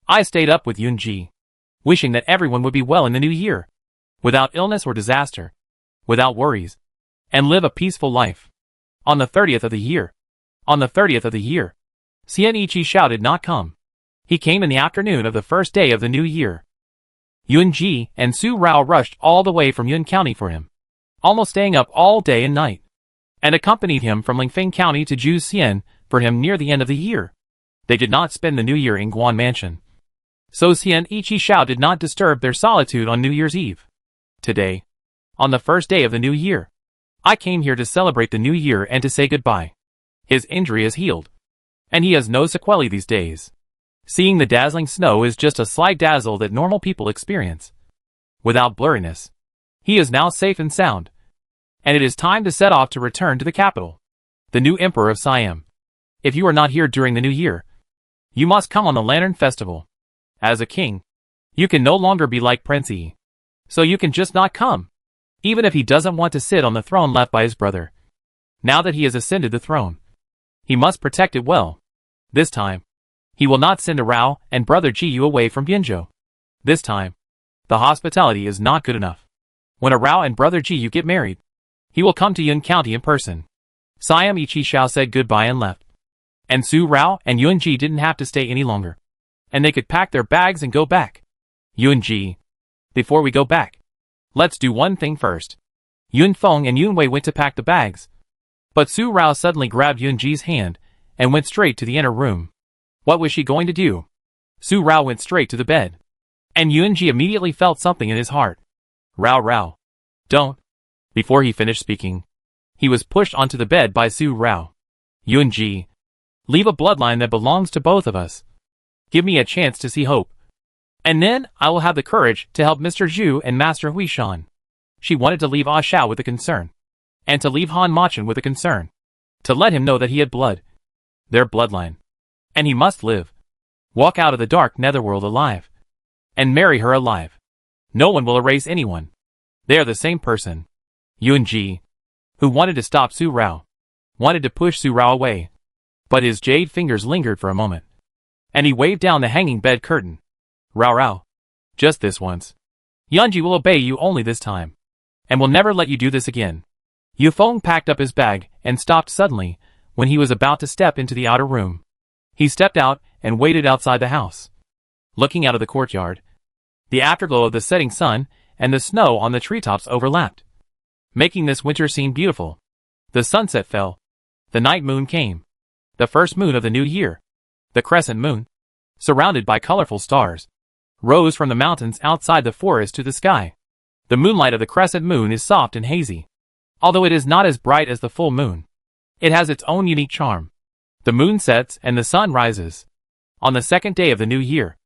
I stayed up with Yunji, wishing that everyone would be well in the new year, without illness or disaster, without worries, and live a peaceful life. On the 30th of the year. On the 30th of the year. Xianichi Xiao did not come. He came in the afternoon of the first day of the new year. Yunji and Su Rao rushed all the way from Yun County for him, almost staying up all day and night, and accompanied him from Lingfeng County to Jiuxian for him near the end of the year. They did not spend the new year in Guan Mansion, so Xianichi Xiao did not disturb their solitude on New Year's Eve. Today, on the first day of the new year, I came here to celebrate the new year and to say goodbye. His injury is healed, and he has no sequelae these days. Seeing the dazzling snow is just a slight dazzle that normal people experience, without blurriness. He is now safe and sound, and it is time to set off to return to the capital, the new emperor of Siam. If you are not here during the new year, you must come on the Lantern Festival. As a king, you can no longer be like Prince Yi, so you can just not come, even if he doesn't want to sit on the throne left by his brother. Now that he has ascended the throne, he must protect it well. This time, he will not send a Rao and brother Jiyu away from Bianzhou. This time, the hospitality is not good enough. When a Rao and brother Jiyu get married, he will come to Yun County in person. Xianichi Xiao said goodbye and left. And Su Rao and Yunji didn't have to stay any longer, and they could pack their bags and go back. Yunji, before we go back, let's do one thing first. Yun Feng and Yun Wei went to pack the bags, but Su Rao suddenly grabbed Yunji's hand and went straight to the inner room. What was she going to do? Su Rao went straight to the bed, and Yunji immediately felt something in his heart. Rao, don't. Before he finished speaking, he was pushed onto the bed by Su Rao. Yunji, leave a bloodline that belongs to both of us. Give me a chance to see hope, and then I will have the courage to help Mr. Zhu and Master Huishan. She wanted to leave Ah Xiao with a concern, and to leave Han Machen with a concern, to let him know that he had blood, their bloodline, and he must live, walk out of the dark netherworld alive, and marry her alive. No one will erase anyone. They are the same person. Yunji, who wanted to stop Su Rao, wanted to push Su Rao away, but his jade fingers lingered for a moment, and he waved down the hanging bed curtain. Rao, just this once. Yunji will obey you only this time, and will never let you do this again. Yu Feng packed up his bag and stopped suddenly when he was about to step into the outer room. He stepped out and waited outside the house, looking out of the courtyard. The afterglow of the setting sun and the snow on the treetops overlapped, making this winter scene beautiful. The sunset fell. The night moon came. The first moon of the new year, the crescent moon, surrounded by colorful stars, rose from the mountains outside the forest to the sky. The moonlight of the crescent moon is soft and hazy. Although it is not as bright as the full moon, it has its own unique charm. The moon sets and the sun rises. On the second day of the new year,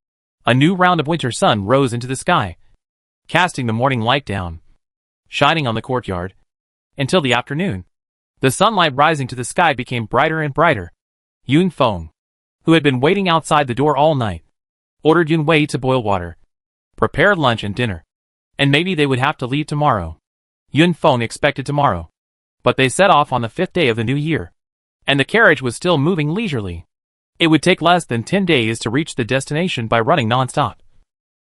a new round of winter sun rose into the sky, casting the morning light down, shining on the courtyard, until the afternoon. The sunlight rising to the sky became brighter and brighter. Yun Feng, who had been waiting outside the door all night, ordered Yun Wei to boil water, prepare lunch and dinner, and maybe they would have to leave tomorrow. Yun Feng expected tomorrow, but they set off on the 5th day of the new year, and the carriage was still moving leisurely. It would take less than 10 days to reach the destination by running non-stop,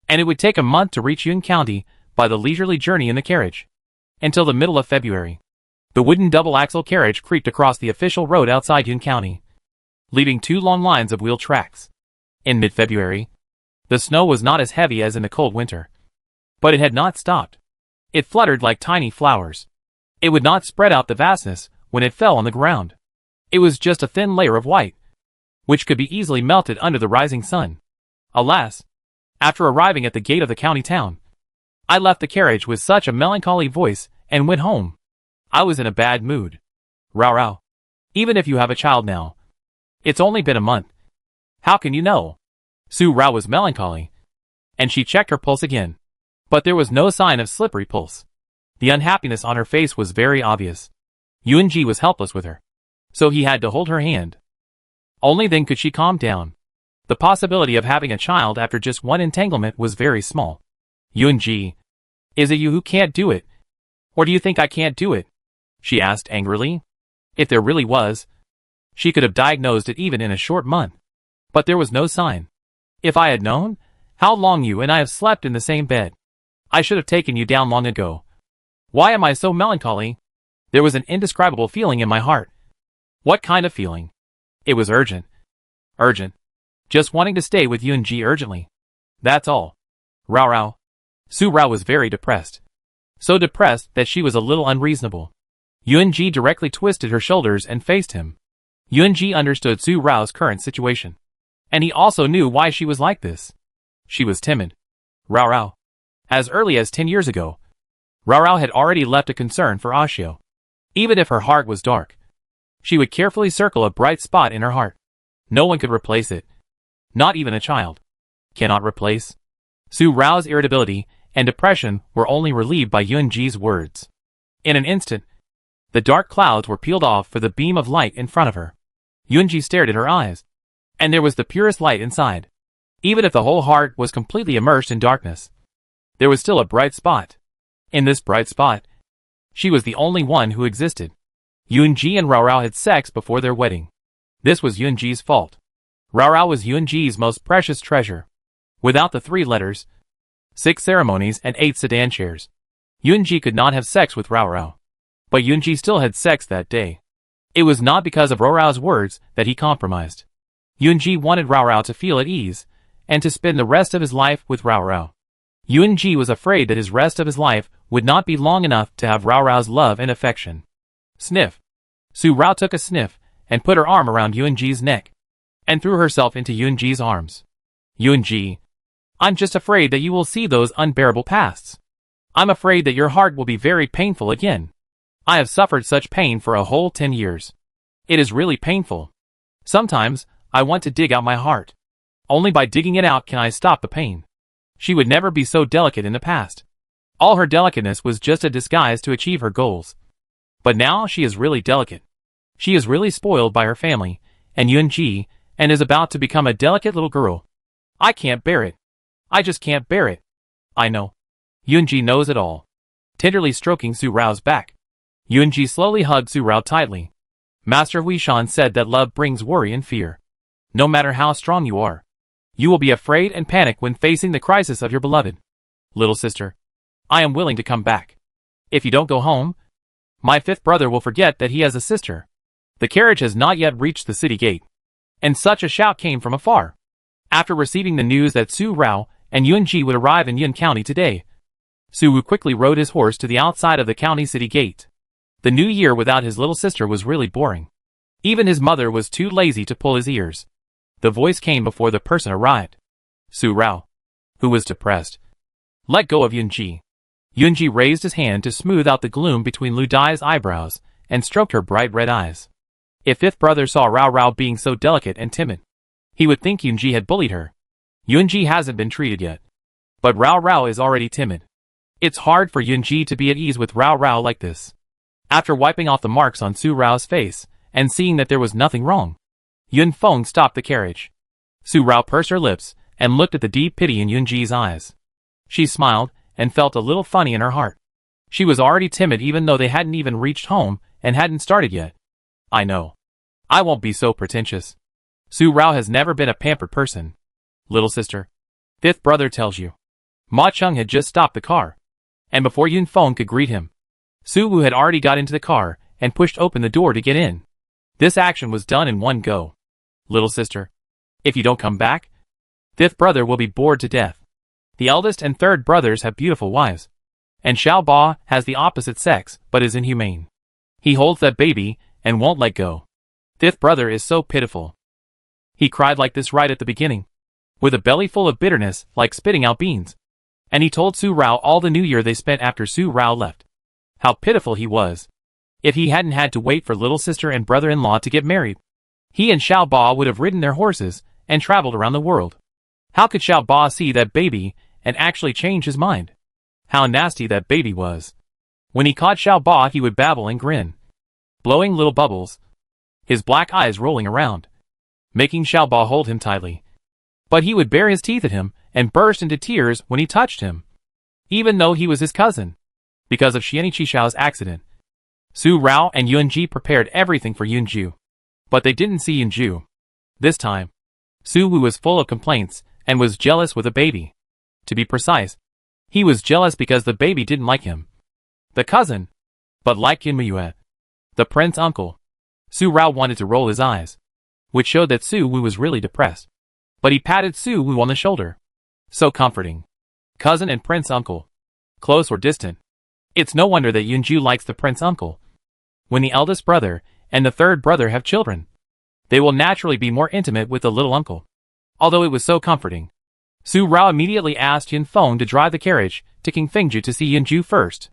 and it would take a month to reach Yun County by the leisurely journey in the carriage. Until the middle of February, the wooden double-axle carriage creaked across the official road outside Yun County, leaving 2 long lines of wheel tracks. In mid-February, the snow was not as heavy as in the cold winter, but it had not stopped. It fluttered like tiny flowers. It would not spread out the vastness when it fell on the ground. It was just a thin layer of white, which could be easily melted under the rising sun. Alas, after arriving at the gate of the county town, I left the carriage with such a melancholy voice and went home. I was in a bad mood. Rao, even if you have a child now, it's only been a month. How can you know? Su Rao was melancholy, and she checked her pulse again. But there was no sign of slippery pulse. The unhappiness on her face was very obvious. Yuan-ji was helpless with her, so he had to hold her hand. Only then could she calm down. The possibility of having a child after just one entanglement was very small. Yuan-ji, is it you who can't do it? Or do you think I can't do it? She asked angrily. If there really was, she could have diagnosed it even in a short month. But there was no sign. If I had known how long you and I have slept in the same bed, I should have taken you down long ago. Why am I so melancholy? There was an indescribable feeling in my heart. What kind of feeling? It was urgent. Urgent. Just wanting to stay with Yuan-ji urgently. That's all. Rao. Su Rao was very depressed. So depressed that she was a little unreasonable. Yuan-ji directly twisted her shoulders and faced him. Yuan-ji understood Su Rao's current situation. And he also knew why she was like this. She was timid. Rao. As early as 10 years ago, Rao had already left a concern for Ashio. Even if her heart was dark, she would carefully circle a bright spot in her heart. No one could replace it. Not even a child. Cannot replace. Su Rao's irritability and depression were only relieved by Yuan-ji's words. In an instant, the dark clouds were peeled off for the beam of light in front of her. Yuan-ji stared at her eyes, and there was the purest light inside. Even if the whole heart was completely immersed in darkness, there was still a bright spot. In this bright spot, she was the only one who existed. Yuan-ji and Rao had sex before their wedding. This was Yuan-ji's fault. Rao was Yuan-ji's most precious treasure. Without the 3 letters, 6 ceremonies and 8 sedan chairs, Yuan-ji could not have sex with Rao. But Yuan-ji still had sex that day. It was not because of Rao's words that he compromised. Yuan-ji wanted Rao to feel at ease, and to spend the rest of his life with Rao. Yuan-ji was afraid that his rest of his life would not be long enough to have Rao's love and affection. Sniff. Su Rao took a sniff, and put her arm around Yuan-ji's neck, and threw herself into Yuan-ji's arms. Yuan-ji, I'm just afraid that you will see those unbearable pasts. I'm afraid that your heart will be very painful again. I have suffered such pain for a whole 10 years. It is really painful. Sometimes, I want to dig out my heart. Only by digging it out can I stop the pain. She would never be so delicate in the past. All her delicateness was just a disguise to achieve her goals. But now she is really delicate. She is really spoiled by her family, and Yuan-ji, and is about to become a delicate little girl. I can't bear it. I just can't bear it. I know. Yuan-ji knows it all. Tenderly stroking Su Rao's back, Yuan-ji slowly hugged Su Rao tightly. Master Huishan said that love brings worry and fear. No matter how strong you are, you will be afraid and panic when facing the crisis of your beloved. Little sister, I am willing to come back. If you don't go home, my 5th brother will forget that he has a sister. The carriage has not yet reached the city gate. And such a shout came from afar. After receiving the news that Su Rao and Yuan-ji would arrive in Yun County today, Su Wu quickly rode his horse to the outside of the county city gate. The new year without his little sister was really boring. Even his mother was too lazy to pull his ears. The voice came before the person arrived. Su Rao, who was depressed, let go of Yuan-ji. Yuan-ji raised his hand to smooth out the gloom between Lu Dai's eyebrows and stroked her bright red eyes. If 5th brother saw Rao being so delicate and timid, he would think Yuan-ji had bullied her. Yuan-ji hasn't been treated yet. But Rao is already timid. It's hard for Yuan-ji to be at ease with Rao like this. After wiping off the marks on Su Rao's face, and seeing that there was nothing wrong, Yun Feng stopped the carriage. Su Rao pursed her lips, and looked at the deep pity in Yuan-ji's eyes. She smiled, and felt a little funny in her heart. She was already timid even though they hadn't even reached home, and hadn't started yet. I know. I won't be so pretentious. Su Rao has never been a pampered person. Little sister, 5th brother tells you. Ma Chung had just stopped the car. And before Yun Feng could greet him, Su Wu had already got into the car, and pushed open the door to get in. This action was done in one go. Little sister, if you don't come back, 5th brother will be bored to death. The eldest and 3rd brothers have beautiful wives. And Xiao Ba has the opposite sex, but is inhumane. He holds that baby, and won't let go. 5th brother is so pitiful. He cried like this right at the beginning, with a belly full of bitterness, like spitting out beans. And he told Su Rao all the new year they spent after Su Rao left. How pitiful he was. If he hadn't had to wait for little sister and brother-in-law to get married, he and Xiao Ba would have ridden their horses, and traveled around the world. How could Xiao Ba see that baby and actually change his mind? How nasty that baby was. When he caught Xiao Ba, he would babble and grin, blowing little bubbles, his black eyes rolling around, making Xiao Ba hold him tightly. But he would bare his teeth at him and burst into tears when he touched him, even though he was his cousin. Because of Xian Qixiao's accident, Su Rao and Yunji prepared everything for Yunju. But they didn't see Yunju. This time, Su Wu was full of complaints and was jealous with the baby. To be precise, he was jealous because the baby didn't like him, the cousin, but liked Yunmiyue, the prince uncle. Su Rao wanted to roll his eyes, which showed that Su Wu was really depressed. But he patted Su Wu on the shoulder. So comforting. Cousin and prince uncle, close or distant. It's no wonder that Yunju likes the prince uncle. When the eldest brother and the third brother have children, they will naturally be more intimate with the little uncle. Although it was so comforting, Su Rao immediately asked Yun Feng to drive the carriage to King Fengju to see Yunju first.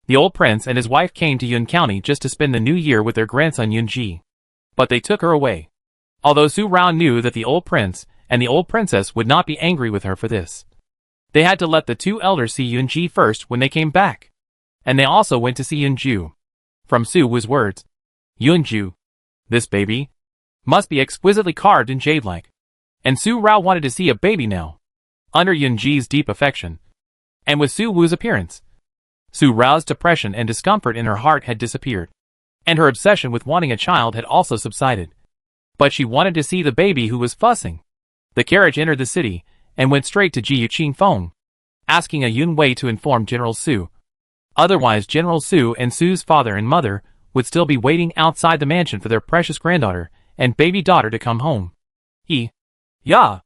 The old prince and his wife came to Yun County just to spend the new year with their grandson Yunji. But they took her away. Although Su Rao knew that the old prince and the old princess would not be angry with her for this, they had to let the two elders see Yunji first when they came back. And they also went to see Yunju. From Su Wu's words, Yunju, this baby, must be exquisitely carved and jade-like. And Su Rao wanted to see a baby now, under Yunji's deep affection. And with Su Wu's appearance, Su Rao's depression and discomfort in her heart had disappeared, and her obsession with wanting a child had also subsided. But she wanted to see the baby who was fussing. The carriage entered the city and went straight to Jiyu Qingfeng, asking a Yun Wei to inform General Su. Otherwise General Su and Su's father and mother would still be waiting outside the mansion for their precious granddaughter and baby daughter to come home. Yeah.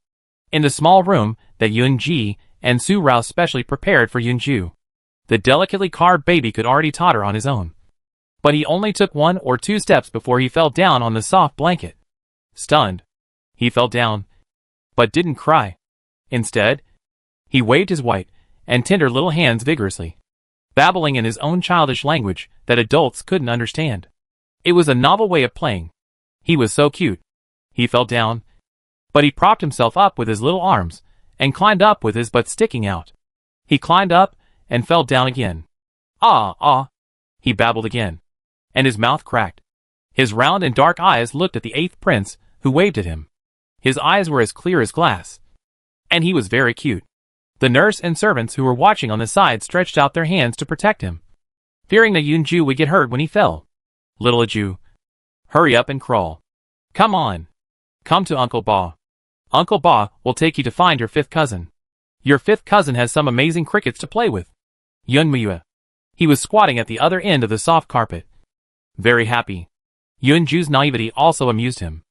In the small room that Yunji and Su Rao specially prepared for Yunju, the delicately carved baby could already totter on his own. But he only took 1 or 2 steps before he fell down on the soft blanket. Stunned, he fell down, but didn't cry. Instead, he waved his white and tender little hands vigorously, babbling in his own childish language that adults couldn't understand. It was a novel way of playing. He was so cute. He fell down, but he propped himself up with his little arms and climbed up with his butt sticking out. He climbed up and fell down again. Ah, he babbled again, and his mouth cracked. His round and dark eyes looked at the 8th prince, who waved at him. His eyes were as clear as glass, and he was very cute. The nurse and servants who were watching on the side stretched out their hands to protect him, fearing that Yunju would get hurt when he fell. Little Aju, hurry up and crawl. Come on. Come to Uncle Ba. Uncle Ba will take you to find your 5th cousin. Your 5th cousin has some amazing crickets to play with. Yunmiyue. He was squatting at the other end of the soft carpet, very happy. Yunju's naivety also amused him.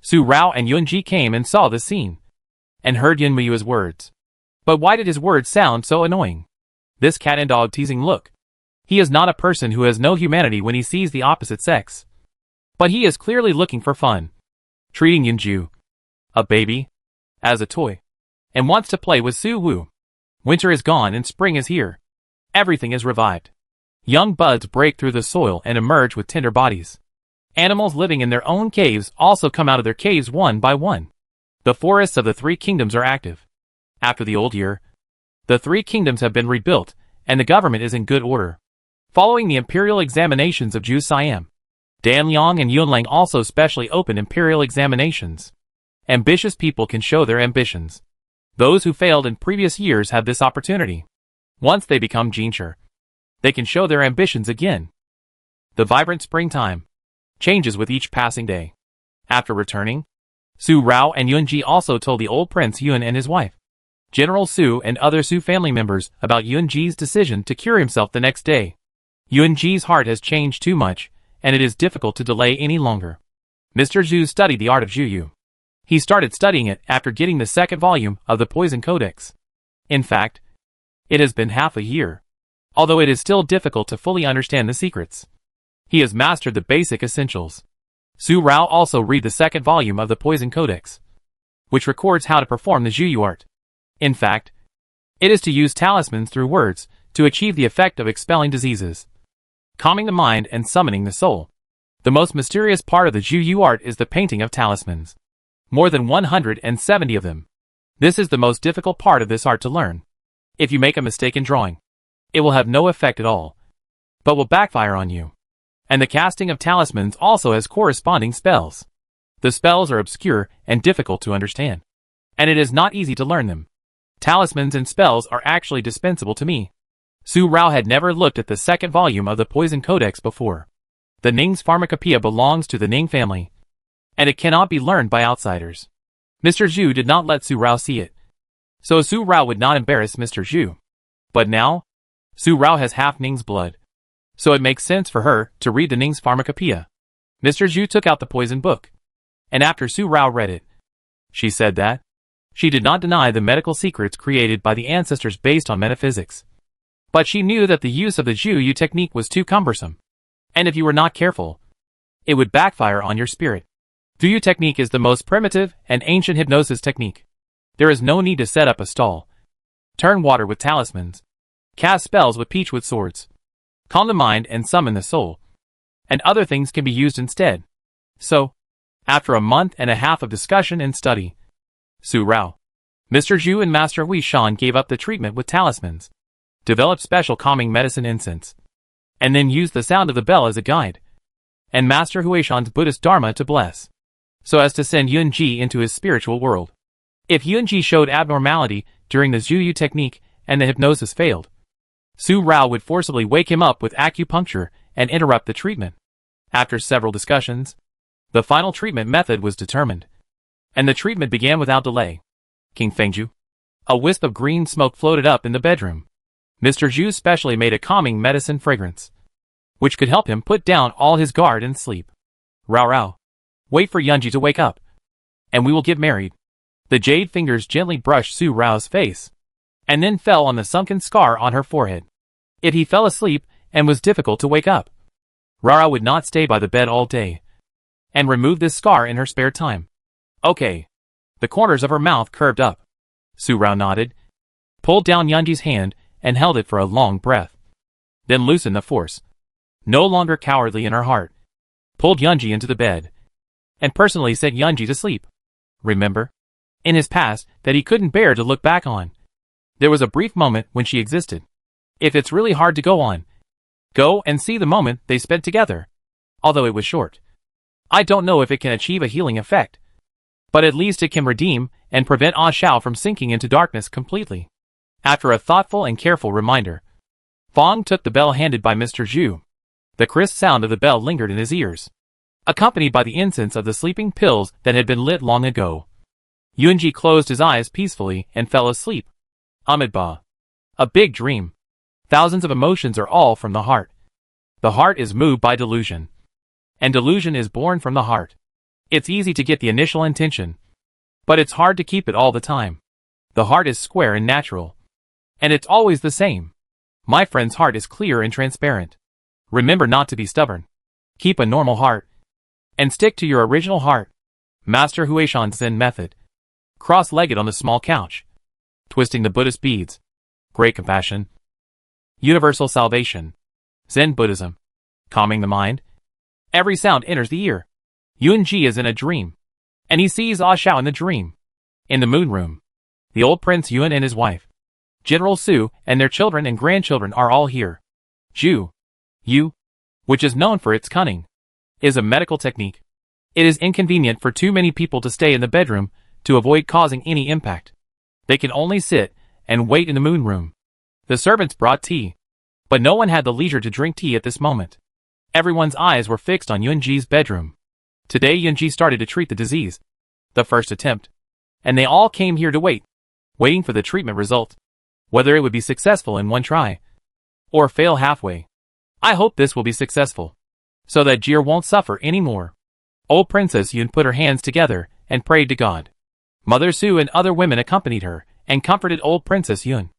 Su Rao and Yunji came and saw this scene, and heard Yunmiyue's words. But why did his words sound so annoying? This cat and dog teasing look. He is not a person who has no humanity when he sees the opposite sex. But he is clearly looking for fun, treating Yunju, a baby, as a toy, and wants to play with Su Wu. Winter is gone and spring is here. Everything is revived. Young buds break through the soil and emerge with tender bodies. Animals living in their own caves also come out of their caves one by one. The forests of the 3 kingdoms are active. After the old year, the 3 kingdoms have been rebuilt, and the government is in good order. Following the imperial examinations of Ju Siam, Danliang and Yunlang also specially opened imperial examinations. Ambitious people can show their ambitions. Those who failed in previous years have this opportunity. Once they become Jinshi, they can show their ambitions again. The vibrant springtime changes with each passing day. After returning, Su Rao and Yunji also told the old prince Yun and his wife, General Su, and other Su family members about Yunji's decision to cure himself the next day. Yunji's heart has changed too much, and it is difficult to delay any longer. Mr. Zhu studied the art of Juyu. He started studying it after getting the 2nd volume of the Poison Codex. In fact, it has been half a year, although it is still difficult to fully understand the secrets. He has mastered the basic essentials. Su Rao also read the 2nd volume of the Poison Codex, which records how to perform the Juyu art. In fact, it is to use talismans through words to achieve the effect of expelling diseases, calming the mind and summoning the soul. The most mysterious part of the Juyu art is the painting of talismans. More than 170 of them. This is the most difficult part of this art to learn. If you make a mistake in drawing, it will have no effect at all, but will backfire on you. And the casting of talismans also has corresponding spells. The spells are obscure and difficult to understand, and it is not easy to learn them. Talismans and spells are actually dispensable to me. Su Rao had never looked at the second volume of the Poison Codex before. The Ning's pharmacopoeia belongs to the Ning family, and it cannot be learned by outsiders. Mr. Zhu did not let Su Rao see it, so Su Rao would not embarrass Mr. Zhu. But now, Su Rao has half Ning's blood, so it makes sense for her to read the Ning's pharmacopoeia. Mr. Zhu took out the poison book, and after Su Rao read it, she said that she did not deny the medical secrets created by the ancestors based on metaphysics. But she knew that the use of the Zhu Yu technique was too cumbersome, and if you were not careful, it would backfire on your spirit. Zhu Yu technique is the most primitive and ancient hypnosis technique. There is no need to set up a stall, turn water with talismans, cast spells with peach with swords, calm the mind and summon the soul, and other things can be used instead. So, after a month and a half of discussion and study, Su Rao, Mr. Zhu and Master Hui Shan gave up the treatment with talismans, developed special calming medicine incense, and then used the sound of the bell as a guide, and Master Hui Shan's Buddhist Dharma to bless, so as to send Yunji into his spiritual world. If Yunji showed abnormality during the Zhu Yu technique and the hypnosis failed, Su Rao would forcibly wake him up with acupuncture and interrupt the treatment. After several discussions, the final treatment method was determined, and the treatment began without delay. King Fengju. A wisp of green smoke floated up in the bedroom. Mr. Zhu specially made a calming medicine fragrance, which could help him put down all his guard and sleep. Rao Rao, wait for Yunji to wake up, and we will get married. The jade fingers gently brushed Su Rao's face, and then fell on the sunken scar on her forehead. If he fell asleep and was difficult to wake up, Rara would not stay by the bed all day, and remove this scar in her spare time. Okay. The corners of her mouth curved up. Su Rao nodded, pulled down Yunji's hand, and held it for a long breath. Then loosened the force, no longer cowardly in her heart, pulled Yunji into the bed, and personally sent Yunji to sleep. Remember, in his past, that he couldn't bear to look back on. There was a brief moment when she existed. If it's really hard to go on, go and see the moment they spent together. Although it was short, I don't know if it can achieve a healing effect, but at least it can redeem and prevent Ah Shao from sinking into darkness completely. After a thoughtful and careful reminder, Fong took the bell handed by Mr. Zhu. The crisp sound of the bell lingered in his ears, accompanied by the incense of the sleeping pills that had been lit long ago. Yunji closed his eyes peacefully and fell asleep. Amitabha. A big dream. Thousands of emotions are all from the heart. The heart is moved by delusion, and delusion is born from the heart. It's easy to get the initial intention, but it's hard to keep it all the time. The heart is square and natural, and it's always the same. My friend's heart is clear and transparent. Remember not to be stubborn. Keep a normal heart, and stick to your original heart. Master Huishan's Zen method. Cross-legged on the small couch, twisting the Buddhist beads. Great compassion. Universal salvation. Zen Buddhism. Calming the mind. Every sound enters the ear. Yunji is in a dream, and he sees Ah Shao in the dream. In the moon room, the old Prince Yun and his wife, General Su, and their children and grandchildren are all here. Zhu Yu, which is known for its cunning, is a medical technique. It is inconvenient for too many people to stay in the bedroom to avoid causing any impact. They can only sit and wait in the moon room. The servants brought tea, but no one had the leisure to drink tea at this moment. Everyone's eyes were fixed on Yunji's bedroom. Today Yunji started to treat the disease, the first attempt, and they all came here to wait, waiting for the treatment result, whether it would be successful in one try, or fail halfway. I hope this will be successful, so that Jir won't suffer anymore. Old Princess Yun put her hands together and prayed to God. Mother Su and other women accompanied her and comforted old Princess Yun,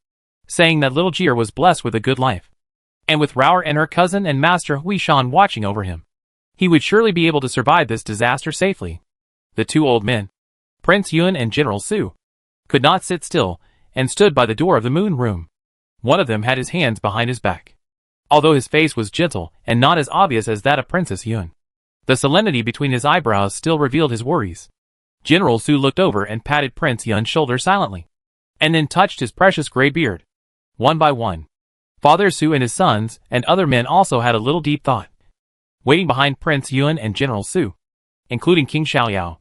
saying that little Jir was blessed with a good life, and with Raoer and her cousin and Master Hui Shan watching over him, he would surely be able to survive this disaster safely. The two old men, Prince Yun and General Su, could not sit still and stood by the door of the moon room. One of them had his hands behind his back, although his face was gentle and not as obvious as that of Princess Yun. The solemnity between his eyebrows still revealed his worries. General Su looked over and patted Prince Yun's shoulder silently, and then touched his precious gray beard. One by one, Father Su and his sons and other men also had a little deep thought, waiting behind Prince Yun and General Su, including King Xiaoyao,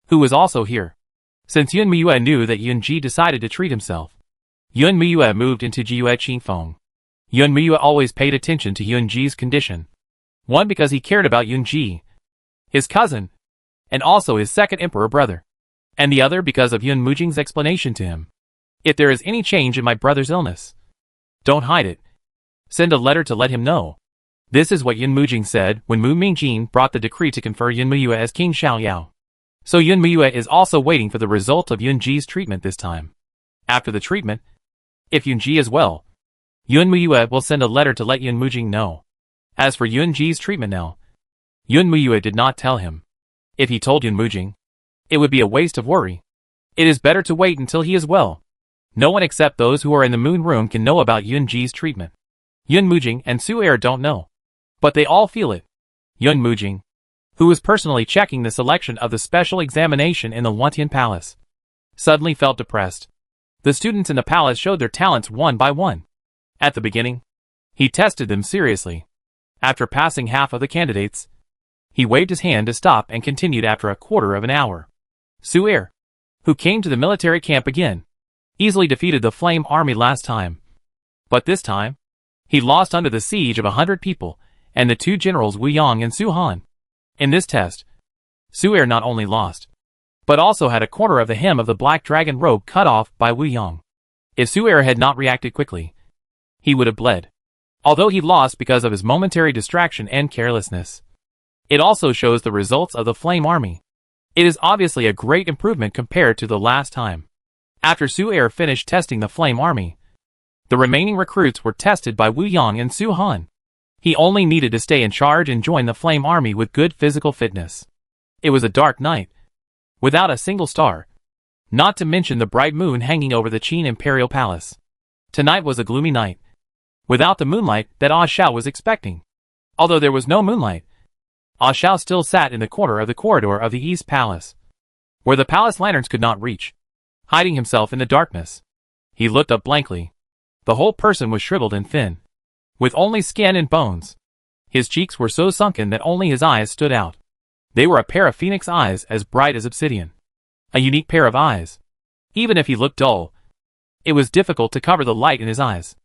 who was also here. Since Yun Miyue knew that Yun Ji decided to treat himself, Yun Miyue moved into Jiyue Qingfeng. Yun Miyue always paid attention to Yun Ji's condition. One, because he cared about Yun Ji, his cousin, and also his second emperor brother. And the other because of Yun Mujing's explanation to him. If there is any change in my brother's illness, don't hide it. Send a letter to let him know. This is what Yun Mujing said when Mu Mingjin brought the decree to confer Yun Miyue as King Xiaoyao. So Yun Miyue is also waiting for the result of Yun Ji's treatment this time. After the treatment, if Yun Ji is well, Yun Miyue will send a letter to let Yun Mujing know. As for Yun Ji's treatment now, Yun Miyue did not tell him. If he told Yun Mujing, it would be a waste of worry. It is better to wait until he is well. No one except those who are in the moon room can know about Yun Ji's treatment. Yun Mujing and Su Er don't know, but they all feel it. Yun Mujing, who was personally checking the selection of the special examination in the Wantian Palace, suddenly felt depressed. The students in the palace showed their talents one by one. At the beginning, he tested them seriously. After passing half of the candidates, he waved his hand to stop and continued after a quarter of an hour. Su Er, who came to the military camp again, easily defeated the Flame Army last time. But this time, he lost under the siege of 100 people and the two generals Wu Yang and Su Han. In this test, Su Er not only lost, but also had a corner of the hem of the black dragon robe cut off by Wu Yang. If Su Er had not reacted quickly, he would have bled. Although he lost because of his momentary distraction and carelessness. It also shows the results of the Flame Army. It is obviously a great improvement compared to the last time. After Su Er finished testing the Flame Army, the remaining recruits were tested by Wu Yang and Su Han. He only needed to stay in charge and join the Flame Army with good physical fitness. It was a dark night, without a single star, not to mention the bright moon hanging over the Qin Imperial Palace. Tonight was a gloomy night, without the moonlight that Ah Xiao was expecting. Although there was no moonlight, Ah Xiao still sat in the corner of the corridor of the East Palace, where the palace lanterns could not reach, hiding himself in the darkness. He looked up blankly. The whole person was shriveled and thin, with only skin and bones. His cheeks were so sunken that only his eyes stood out. They were a pair of phoenix eyes as bright as obsidian. A unique pair of eyes. Even if he looked dull, it was difficult to cover the light in his eyes.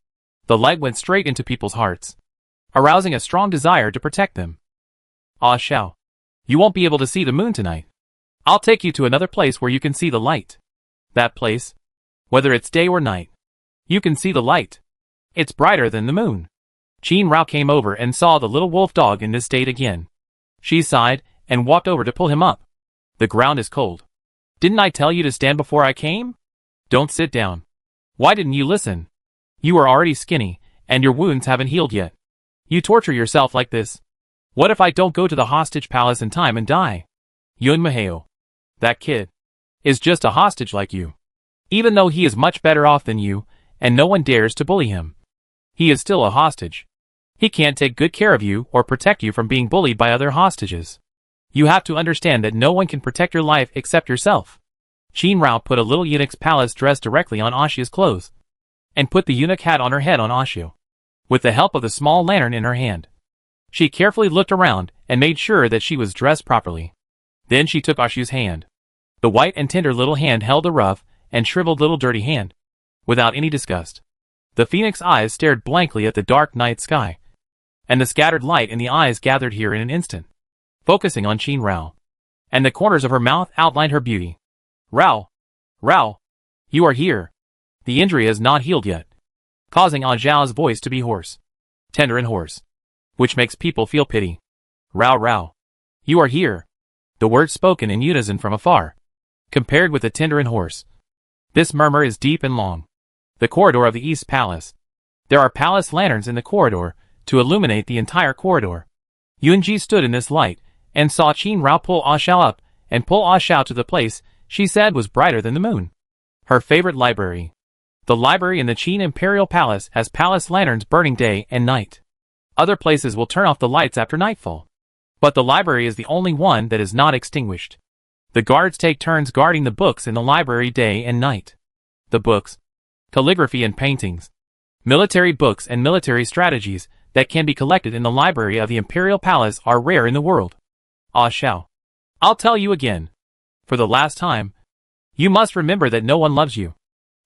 The light went straight into people's hearts, arousing a strong desire to protect them. Ah Xiao, you won't be able to see the moon tonight. I'll take you to another place where you can see the light. That place, whether it's day or night, you can see the light. It's brighter than the moon. Qin Rao came over and saw the little wolf dog in this state again. She sighed and walked over to pull him up. The ground is cold. Didn't I tell you to stand before I came? Don't sit down. Why didn't you listen? You are already skinny, and your wounds haven't healed yet. You torture yourself like this. What if I don't go to the hostage palace in time and die? Yun Maheo, that kid, is just a hostage like you. Even though he is much better off than you, and no one dares to bully him, he is still a hostage. He can't take good care of you or protect you from being bullied by other hostages. You have to understand that no one can protect your life except yourself. Qin Rao put a little eunuch's palace dress directly on Ashia's clothes, and put the eunuch hat on her head on Ashio, with the help of the small lantern in her hand. She carefully looked around and made sure that she was dressed properly. Then she took Ashio's hand. The white and tender little hand held a rough and shriveled little dirty hand. Without any disgust, the phoenix eyes stared blankly at the dark night sky, and the scattered light in the eyes gathered here in an instant, focusing on Qin Rao, and the corners of her mouth outlined her beauty. Rao, Rao, you are here. The injury has not healed yet, causing Ah Zhao's voice to be hoarse, tender and hoarse, which makes people feel pity. Rao, Rao, you are here. The words spoken in unison from afar, compared with the tender and hoarse. This murmur is deep and long. The corridor of the East Palace. There are palace lanterns in the corridor to illuminate the entire corridor. Yunji stood in this light and saw Qin Rao pull Ah Xiao up and pull Ah Xiao to the place she said was brighter than the moon. Her favorite library. The library in the Qin Imperial Palace has palace lanterns burning day and night. Other places will turn off the lights after nightfall, but the library is the only one that is not extinguished. The guards take turns guarding the books in the library day and night. The books, calligraphy and paintings, military books and military strategies that can be collected in the library of the Imperial Palace are rare in the world. Ah Xiao. I'll tell you again. For the last time. You must remember that no one loves you,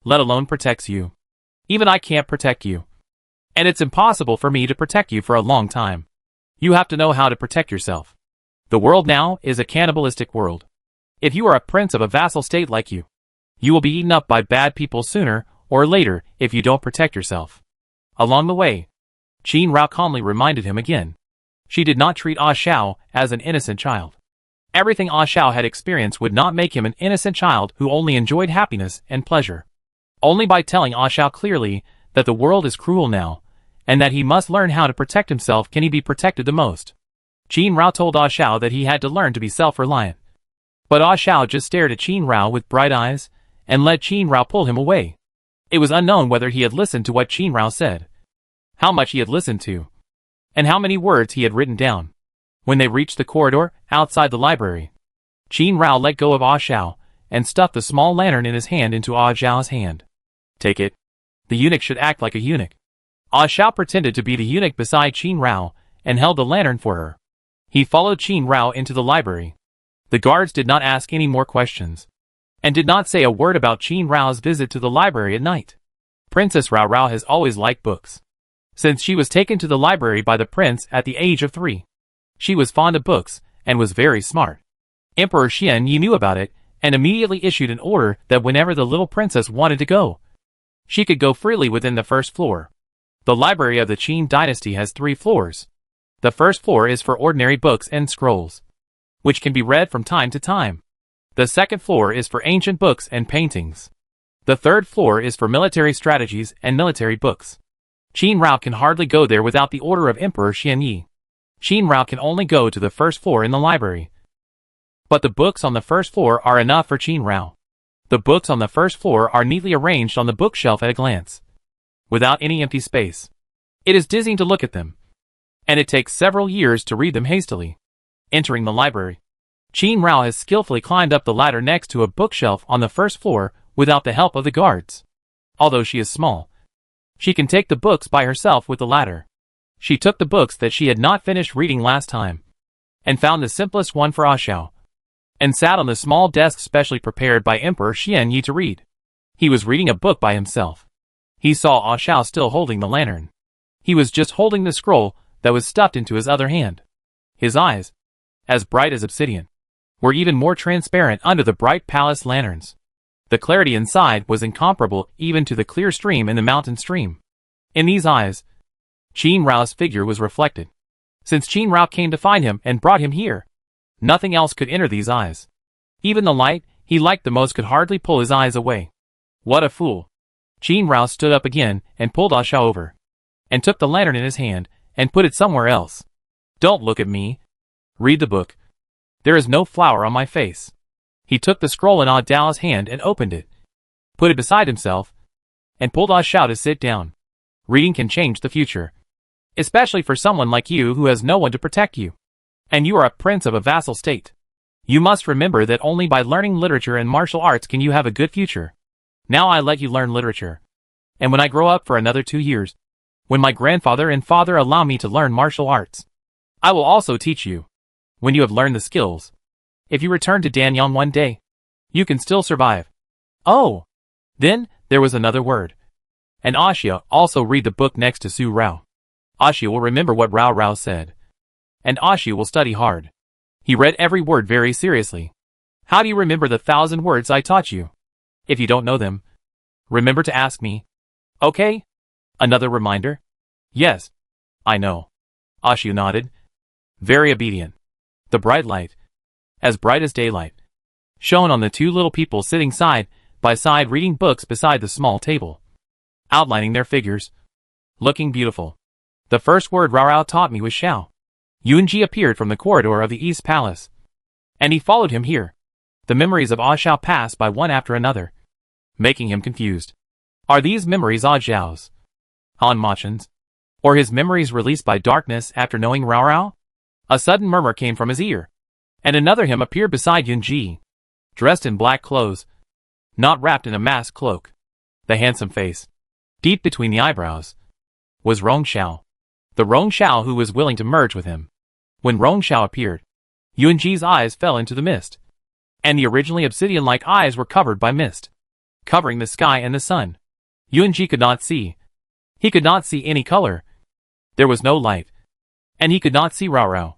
let alone protects you. Even I can't protect you. And it's impossible for me to protect you for a long time. You have to know how to protect yourself. The world now is a cannibalistic world. If you are a prince of a vassal state like you, you will be eaten up by bad people sooner or later if you don't protect yourself. Along the way, Qin Rao calmly reminded him again. She did not treat Ah Xiao as an innocent child. Everything Ah Xiao had experienced would not make him an innocent child who only enjoyed happiness and pleasure. Only by telling Ah Xiao clearly that the world is cruel now, and that he must learn how to protect himself can he be protected the most. Qin Rao told Ah Xiao that he had to learn to be self-reliant. But Ah Xiao just stared at Qin Rao with bright eyes, and let Qin Rao pull him away. It was unknown whether he had listened to what Qin Rao said, how much he had listened to, and how many words he had written down. When they reached the corridor, outside the library, Qin Rao let go of Ah Xiao, and stuffed the small lantern in his hand into Ah Xiao's hand. Take it. The eunuch should act like a eunuch. Ah Xiao pretended to be the eunuch beside Qin Rao, and held the lantern for her. He followed Qin Rao into the library. The guards did not ask any more questions, and did not say a word about Qin Rao's visit to the library at night. Princess Rao Rao has always liked books. Since she was taken to the library by the prince at the age of 3. She was fond of books, and was very smart. Emperor Xian Yi knew about it, and immediately issued an order that whenever the little princess wanted to go, she could go freely within the first floor. The library of the Qin dynasty has 3 floors. The first floor is for ordinary books and scrolls, which can be read from time to time. The second floor is for ancient books and paintings. The third floor is for military strategies and military books. Qin Rao can hardly go there without the order of Emperor Xian Yi. Qin Rao can only go to the first floor in the library. But the books on the first floor are enough for Qin Rao. The books on the first floor are neatly arranged on the bookshelf at a glance, without any empty space. It is dizzying to look at them, and it takes several years to read them hastily. Entering the library, Qin Rao has skillfully climbed up the ladder next to a bookshelf on the first floor without the help of the guards. Although she is small, she can take the books by herself with the ladder. She took the books that she had not finished reading last time, and found the simplest one for Ah Xiao, and sat on the small desk specially prepared by Emperor Xian Yi to read. He was reading a book by himself. He saw Ah Xiao still holding the lantern. He was just holding the scroll that was stuffed into his other hand. His eyes, as bright as obsidian, were even more transparent under the bright palace lanterns. The clarity inside was incomparable even to the clear stream in the mountain stream. In these eyes, Qin Rao's figure was reflected. Since Qin Rao came to find him and brought him here, nothing else could enter these eyes. Even the light he liked the most could hardly pull his eyes away. What a fool! Qin Rao stood up again and pulled Ah Xiao over, and took the lantern in his hand and put it somewhere else. Don't look at me. Read the book. There is no flower on my face. He took the scroll in Ah Xiao's hand and opened it, put it beside himself, and pulled Ah Xiao to sit down. Reading can change the future, especially for someone like you who has no one to protect you. And you are a prince of a vassal state. You must remember that only by learning literature and martial arts can you have a good future. Now I let you learn literature. And when I grow up for another 2 years, when my grandfather and father allow me to learn martial arts, I will also teach you. When you have learned the skills, if you return to Danyang one day, you can still survive. Oh! Then, there was another word. And Ah Xiao also read the book next to Su Rao. Ah Xiao will remember what Rao Rao said. And Ah Xiao will study hard. He read every word very seriously. How do you remember the 1,000 words I taught you? If you don't know them, remember to ask me. Okay? Another reminder? Yes. I know. Ah Xiao nodded. Very obedient. The bright light, as bright as daylight, shone on the 2 little people sitting side by side reading books beside the small table, outlining their figures, looking beautiful. The first word Rao Rao taught me was Xiao. Yunji appeared from the corridor of the East Palace, and he followed him here. The memories of Ah Xiao passed by one after another, making him confused. Are these memories Ah Xiao's, Han Machen's, or his memories released by darkness after knowing Rao Rao? A sudden murmur came from his ear, and another him appeared beside Yunji. dressed in black clothes, not wrapped in a mask cloak. The handsome face, deep between the eyebrows, was Rong Xiao. The Rong Xiao who was willing to merge with him. When Rong Xiao appeared, Yuanji's eyes fell into the mist, and the originally obsidian-like eyes were covered by mist, covering the sky and the sun. Yuanji could not see. He could not see any color. There was no light, and he could not see Rao Rao.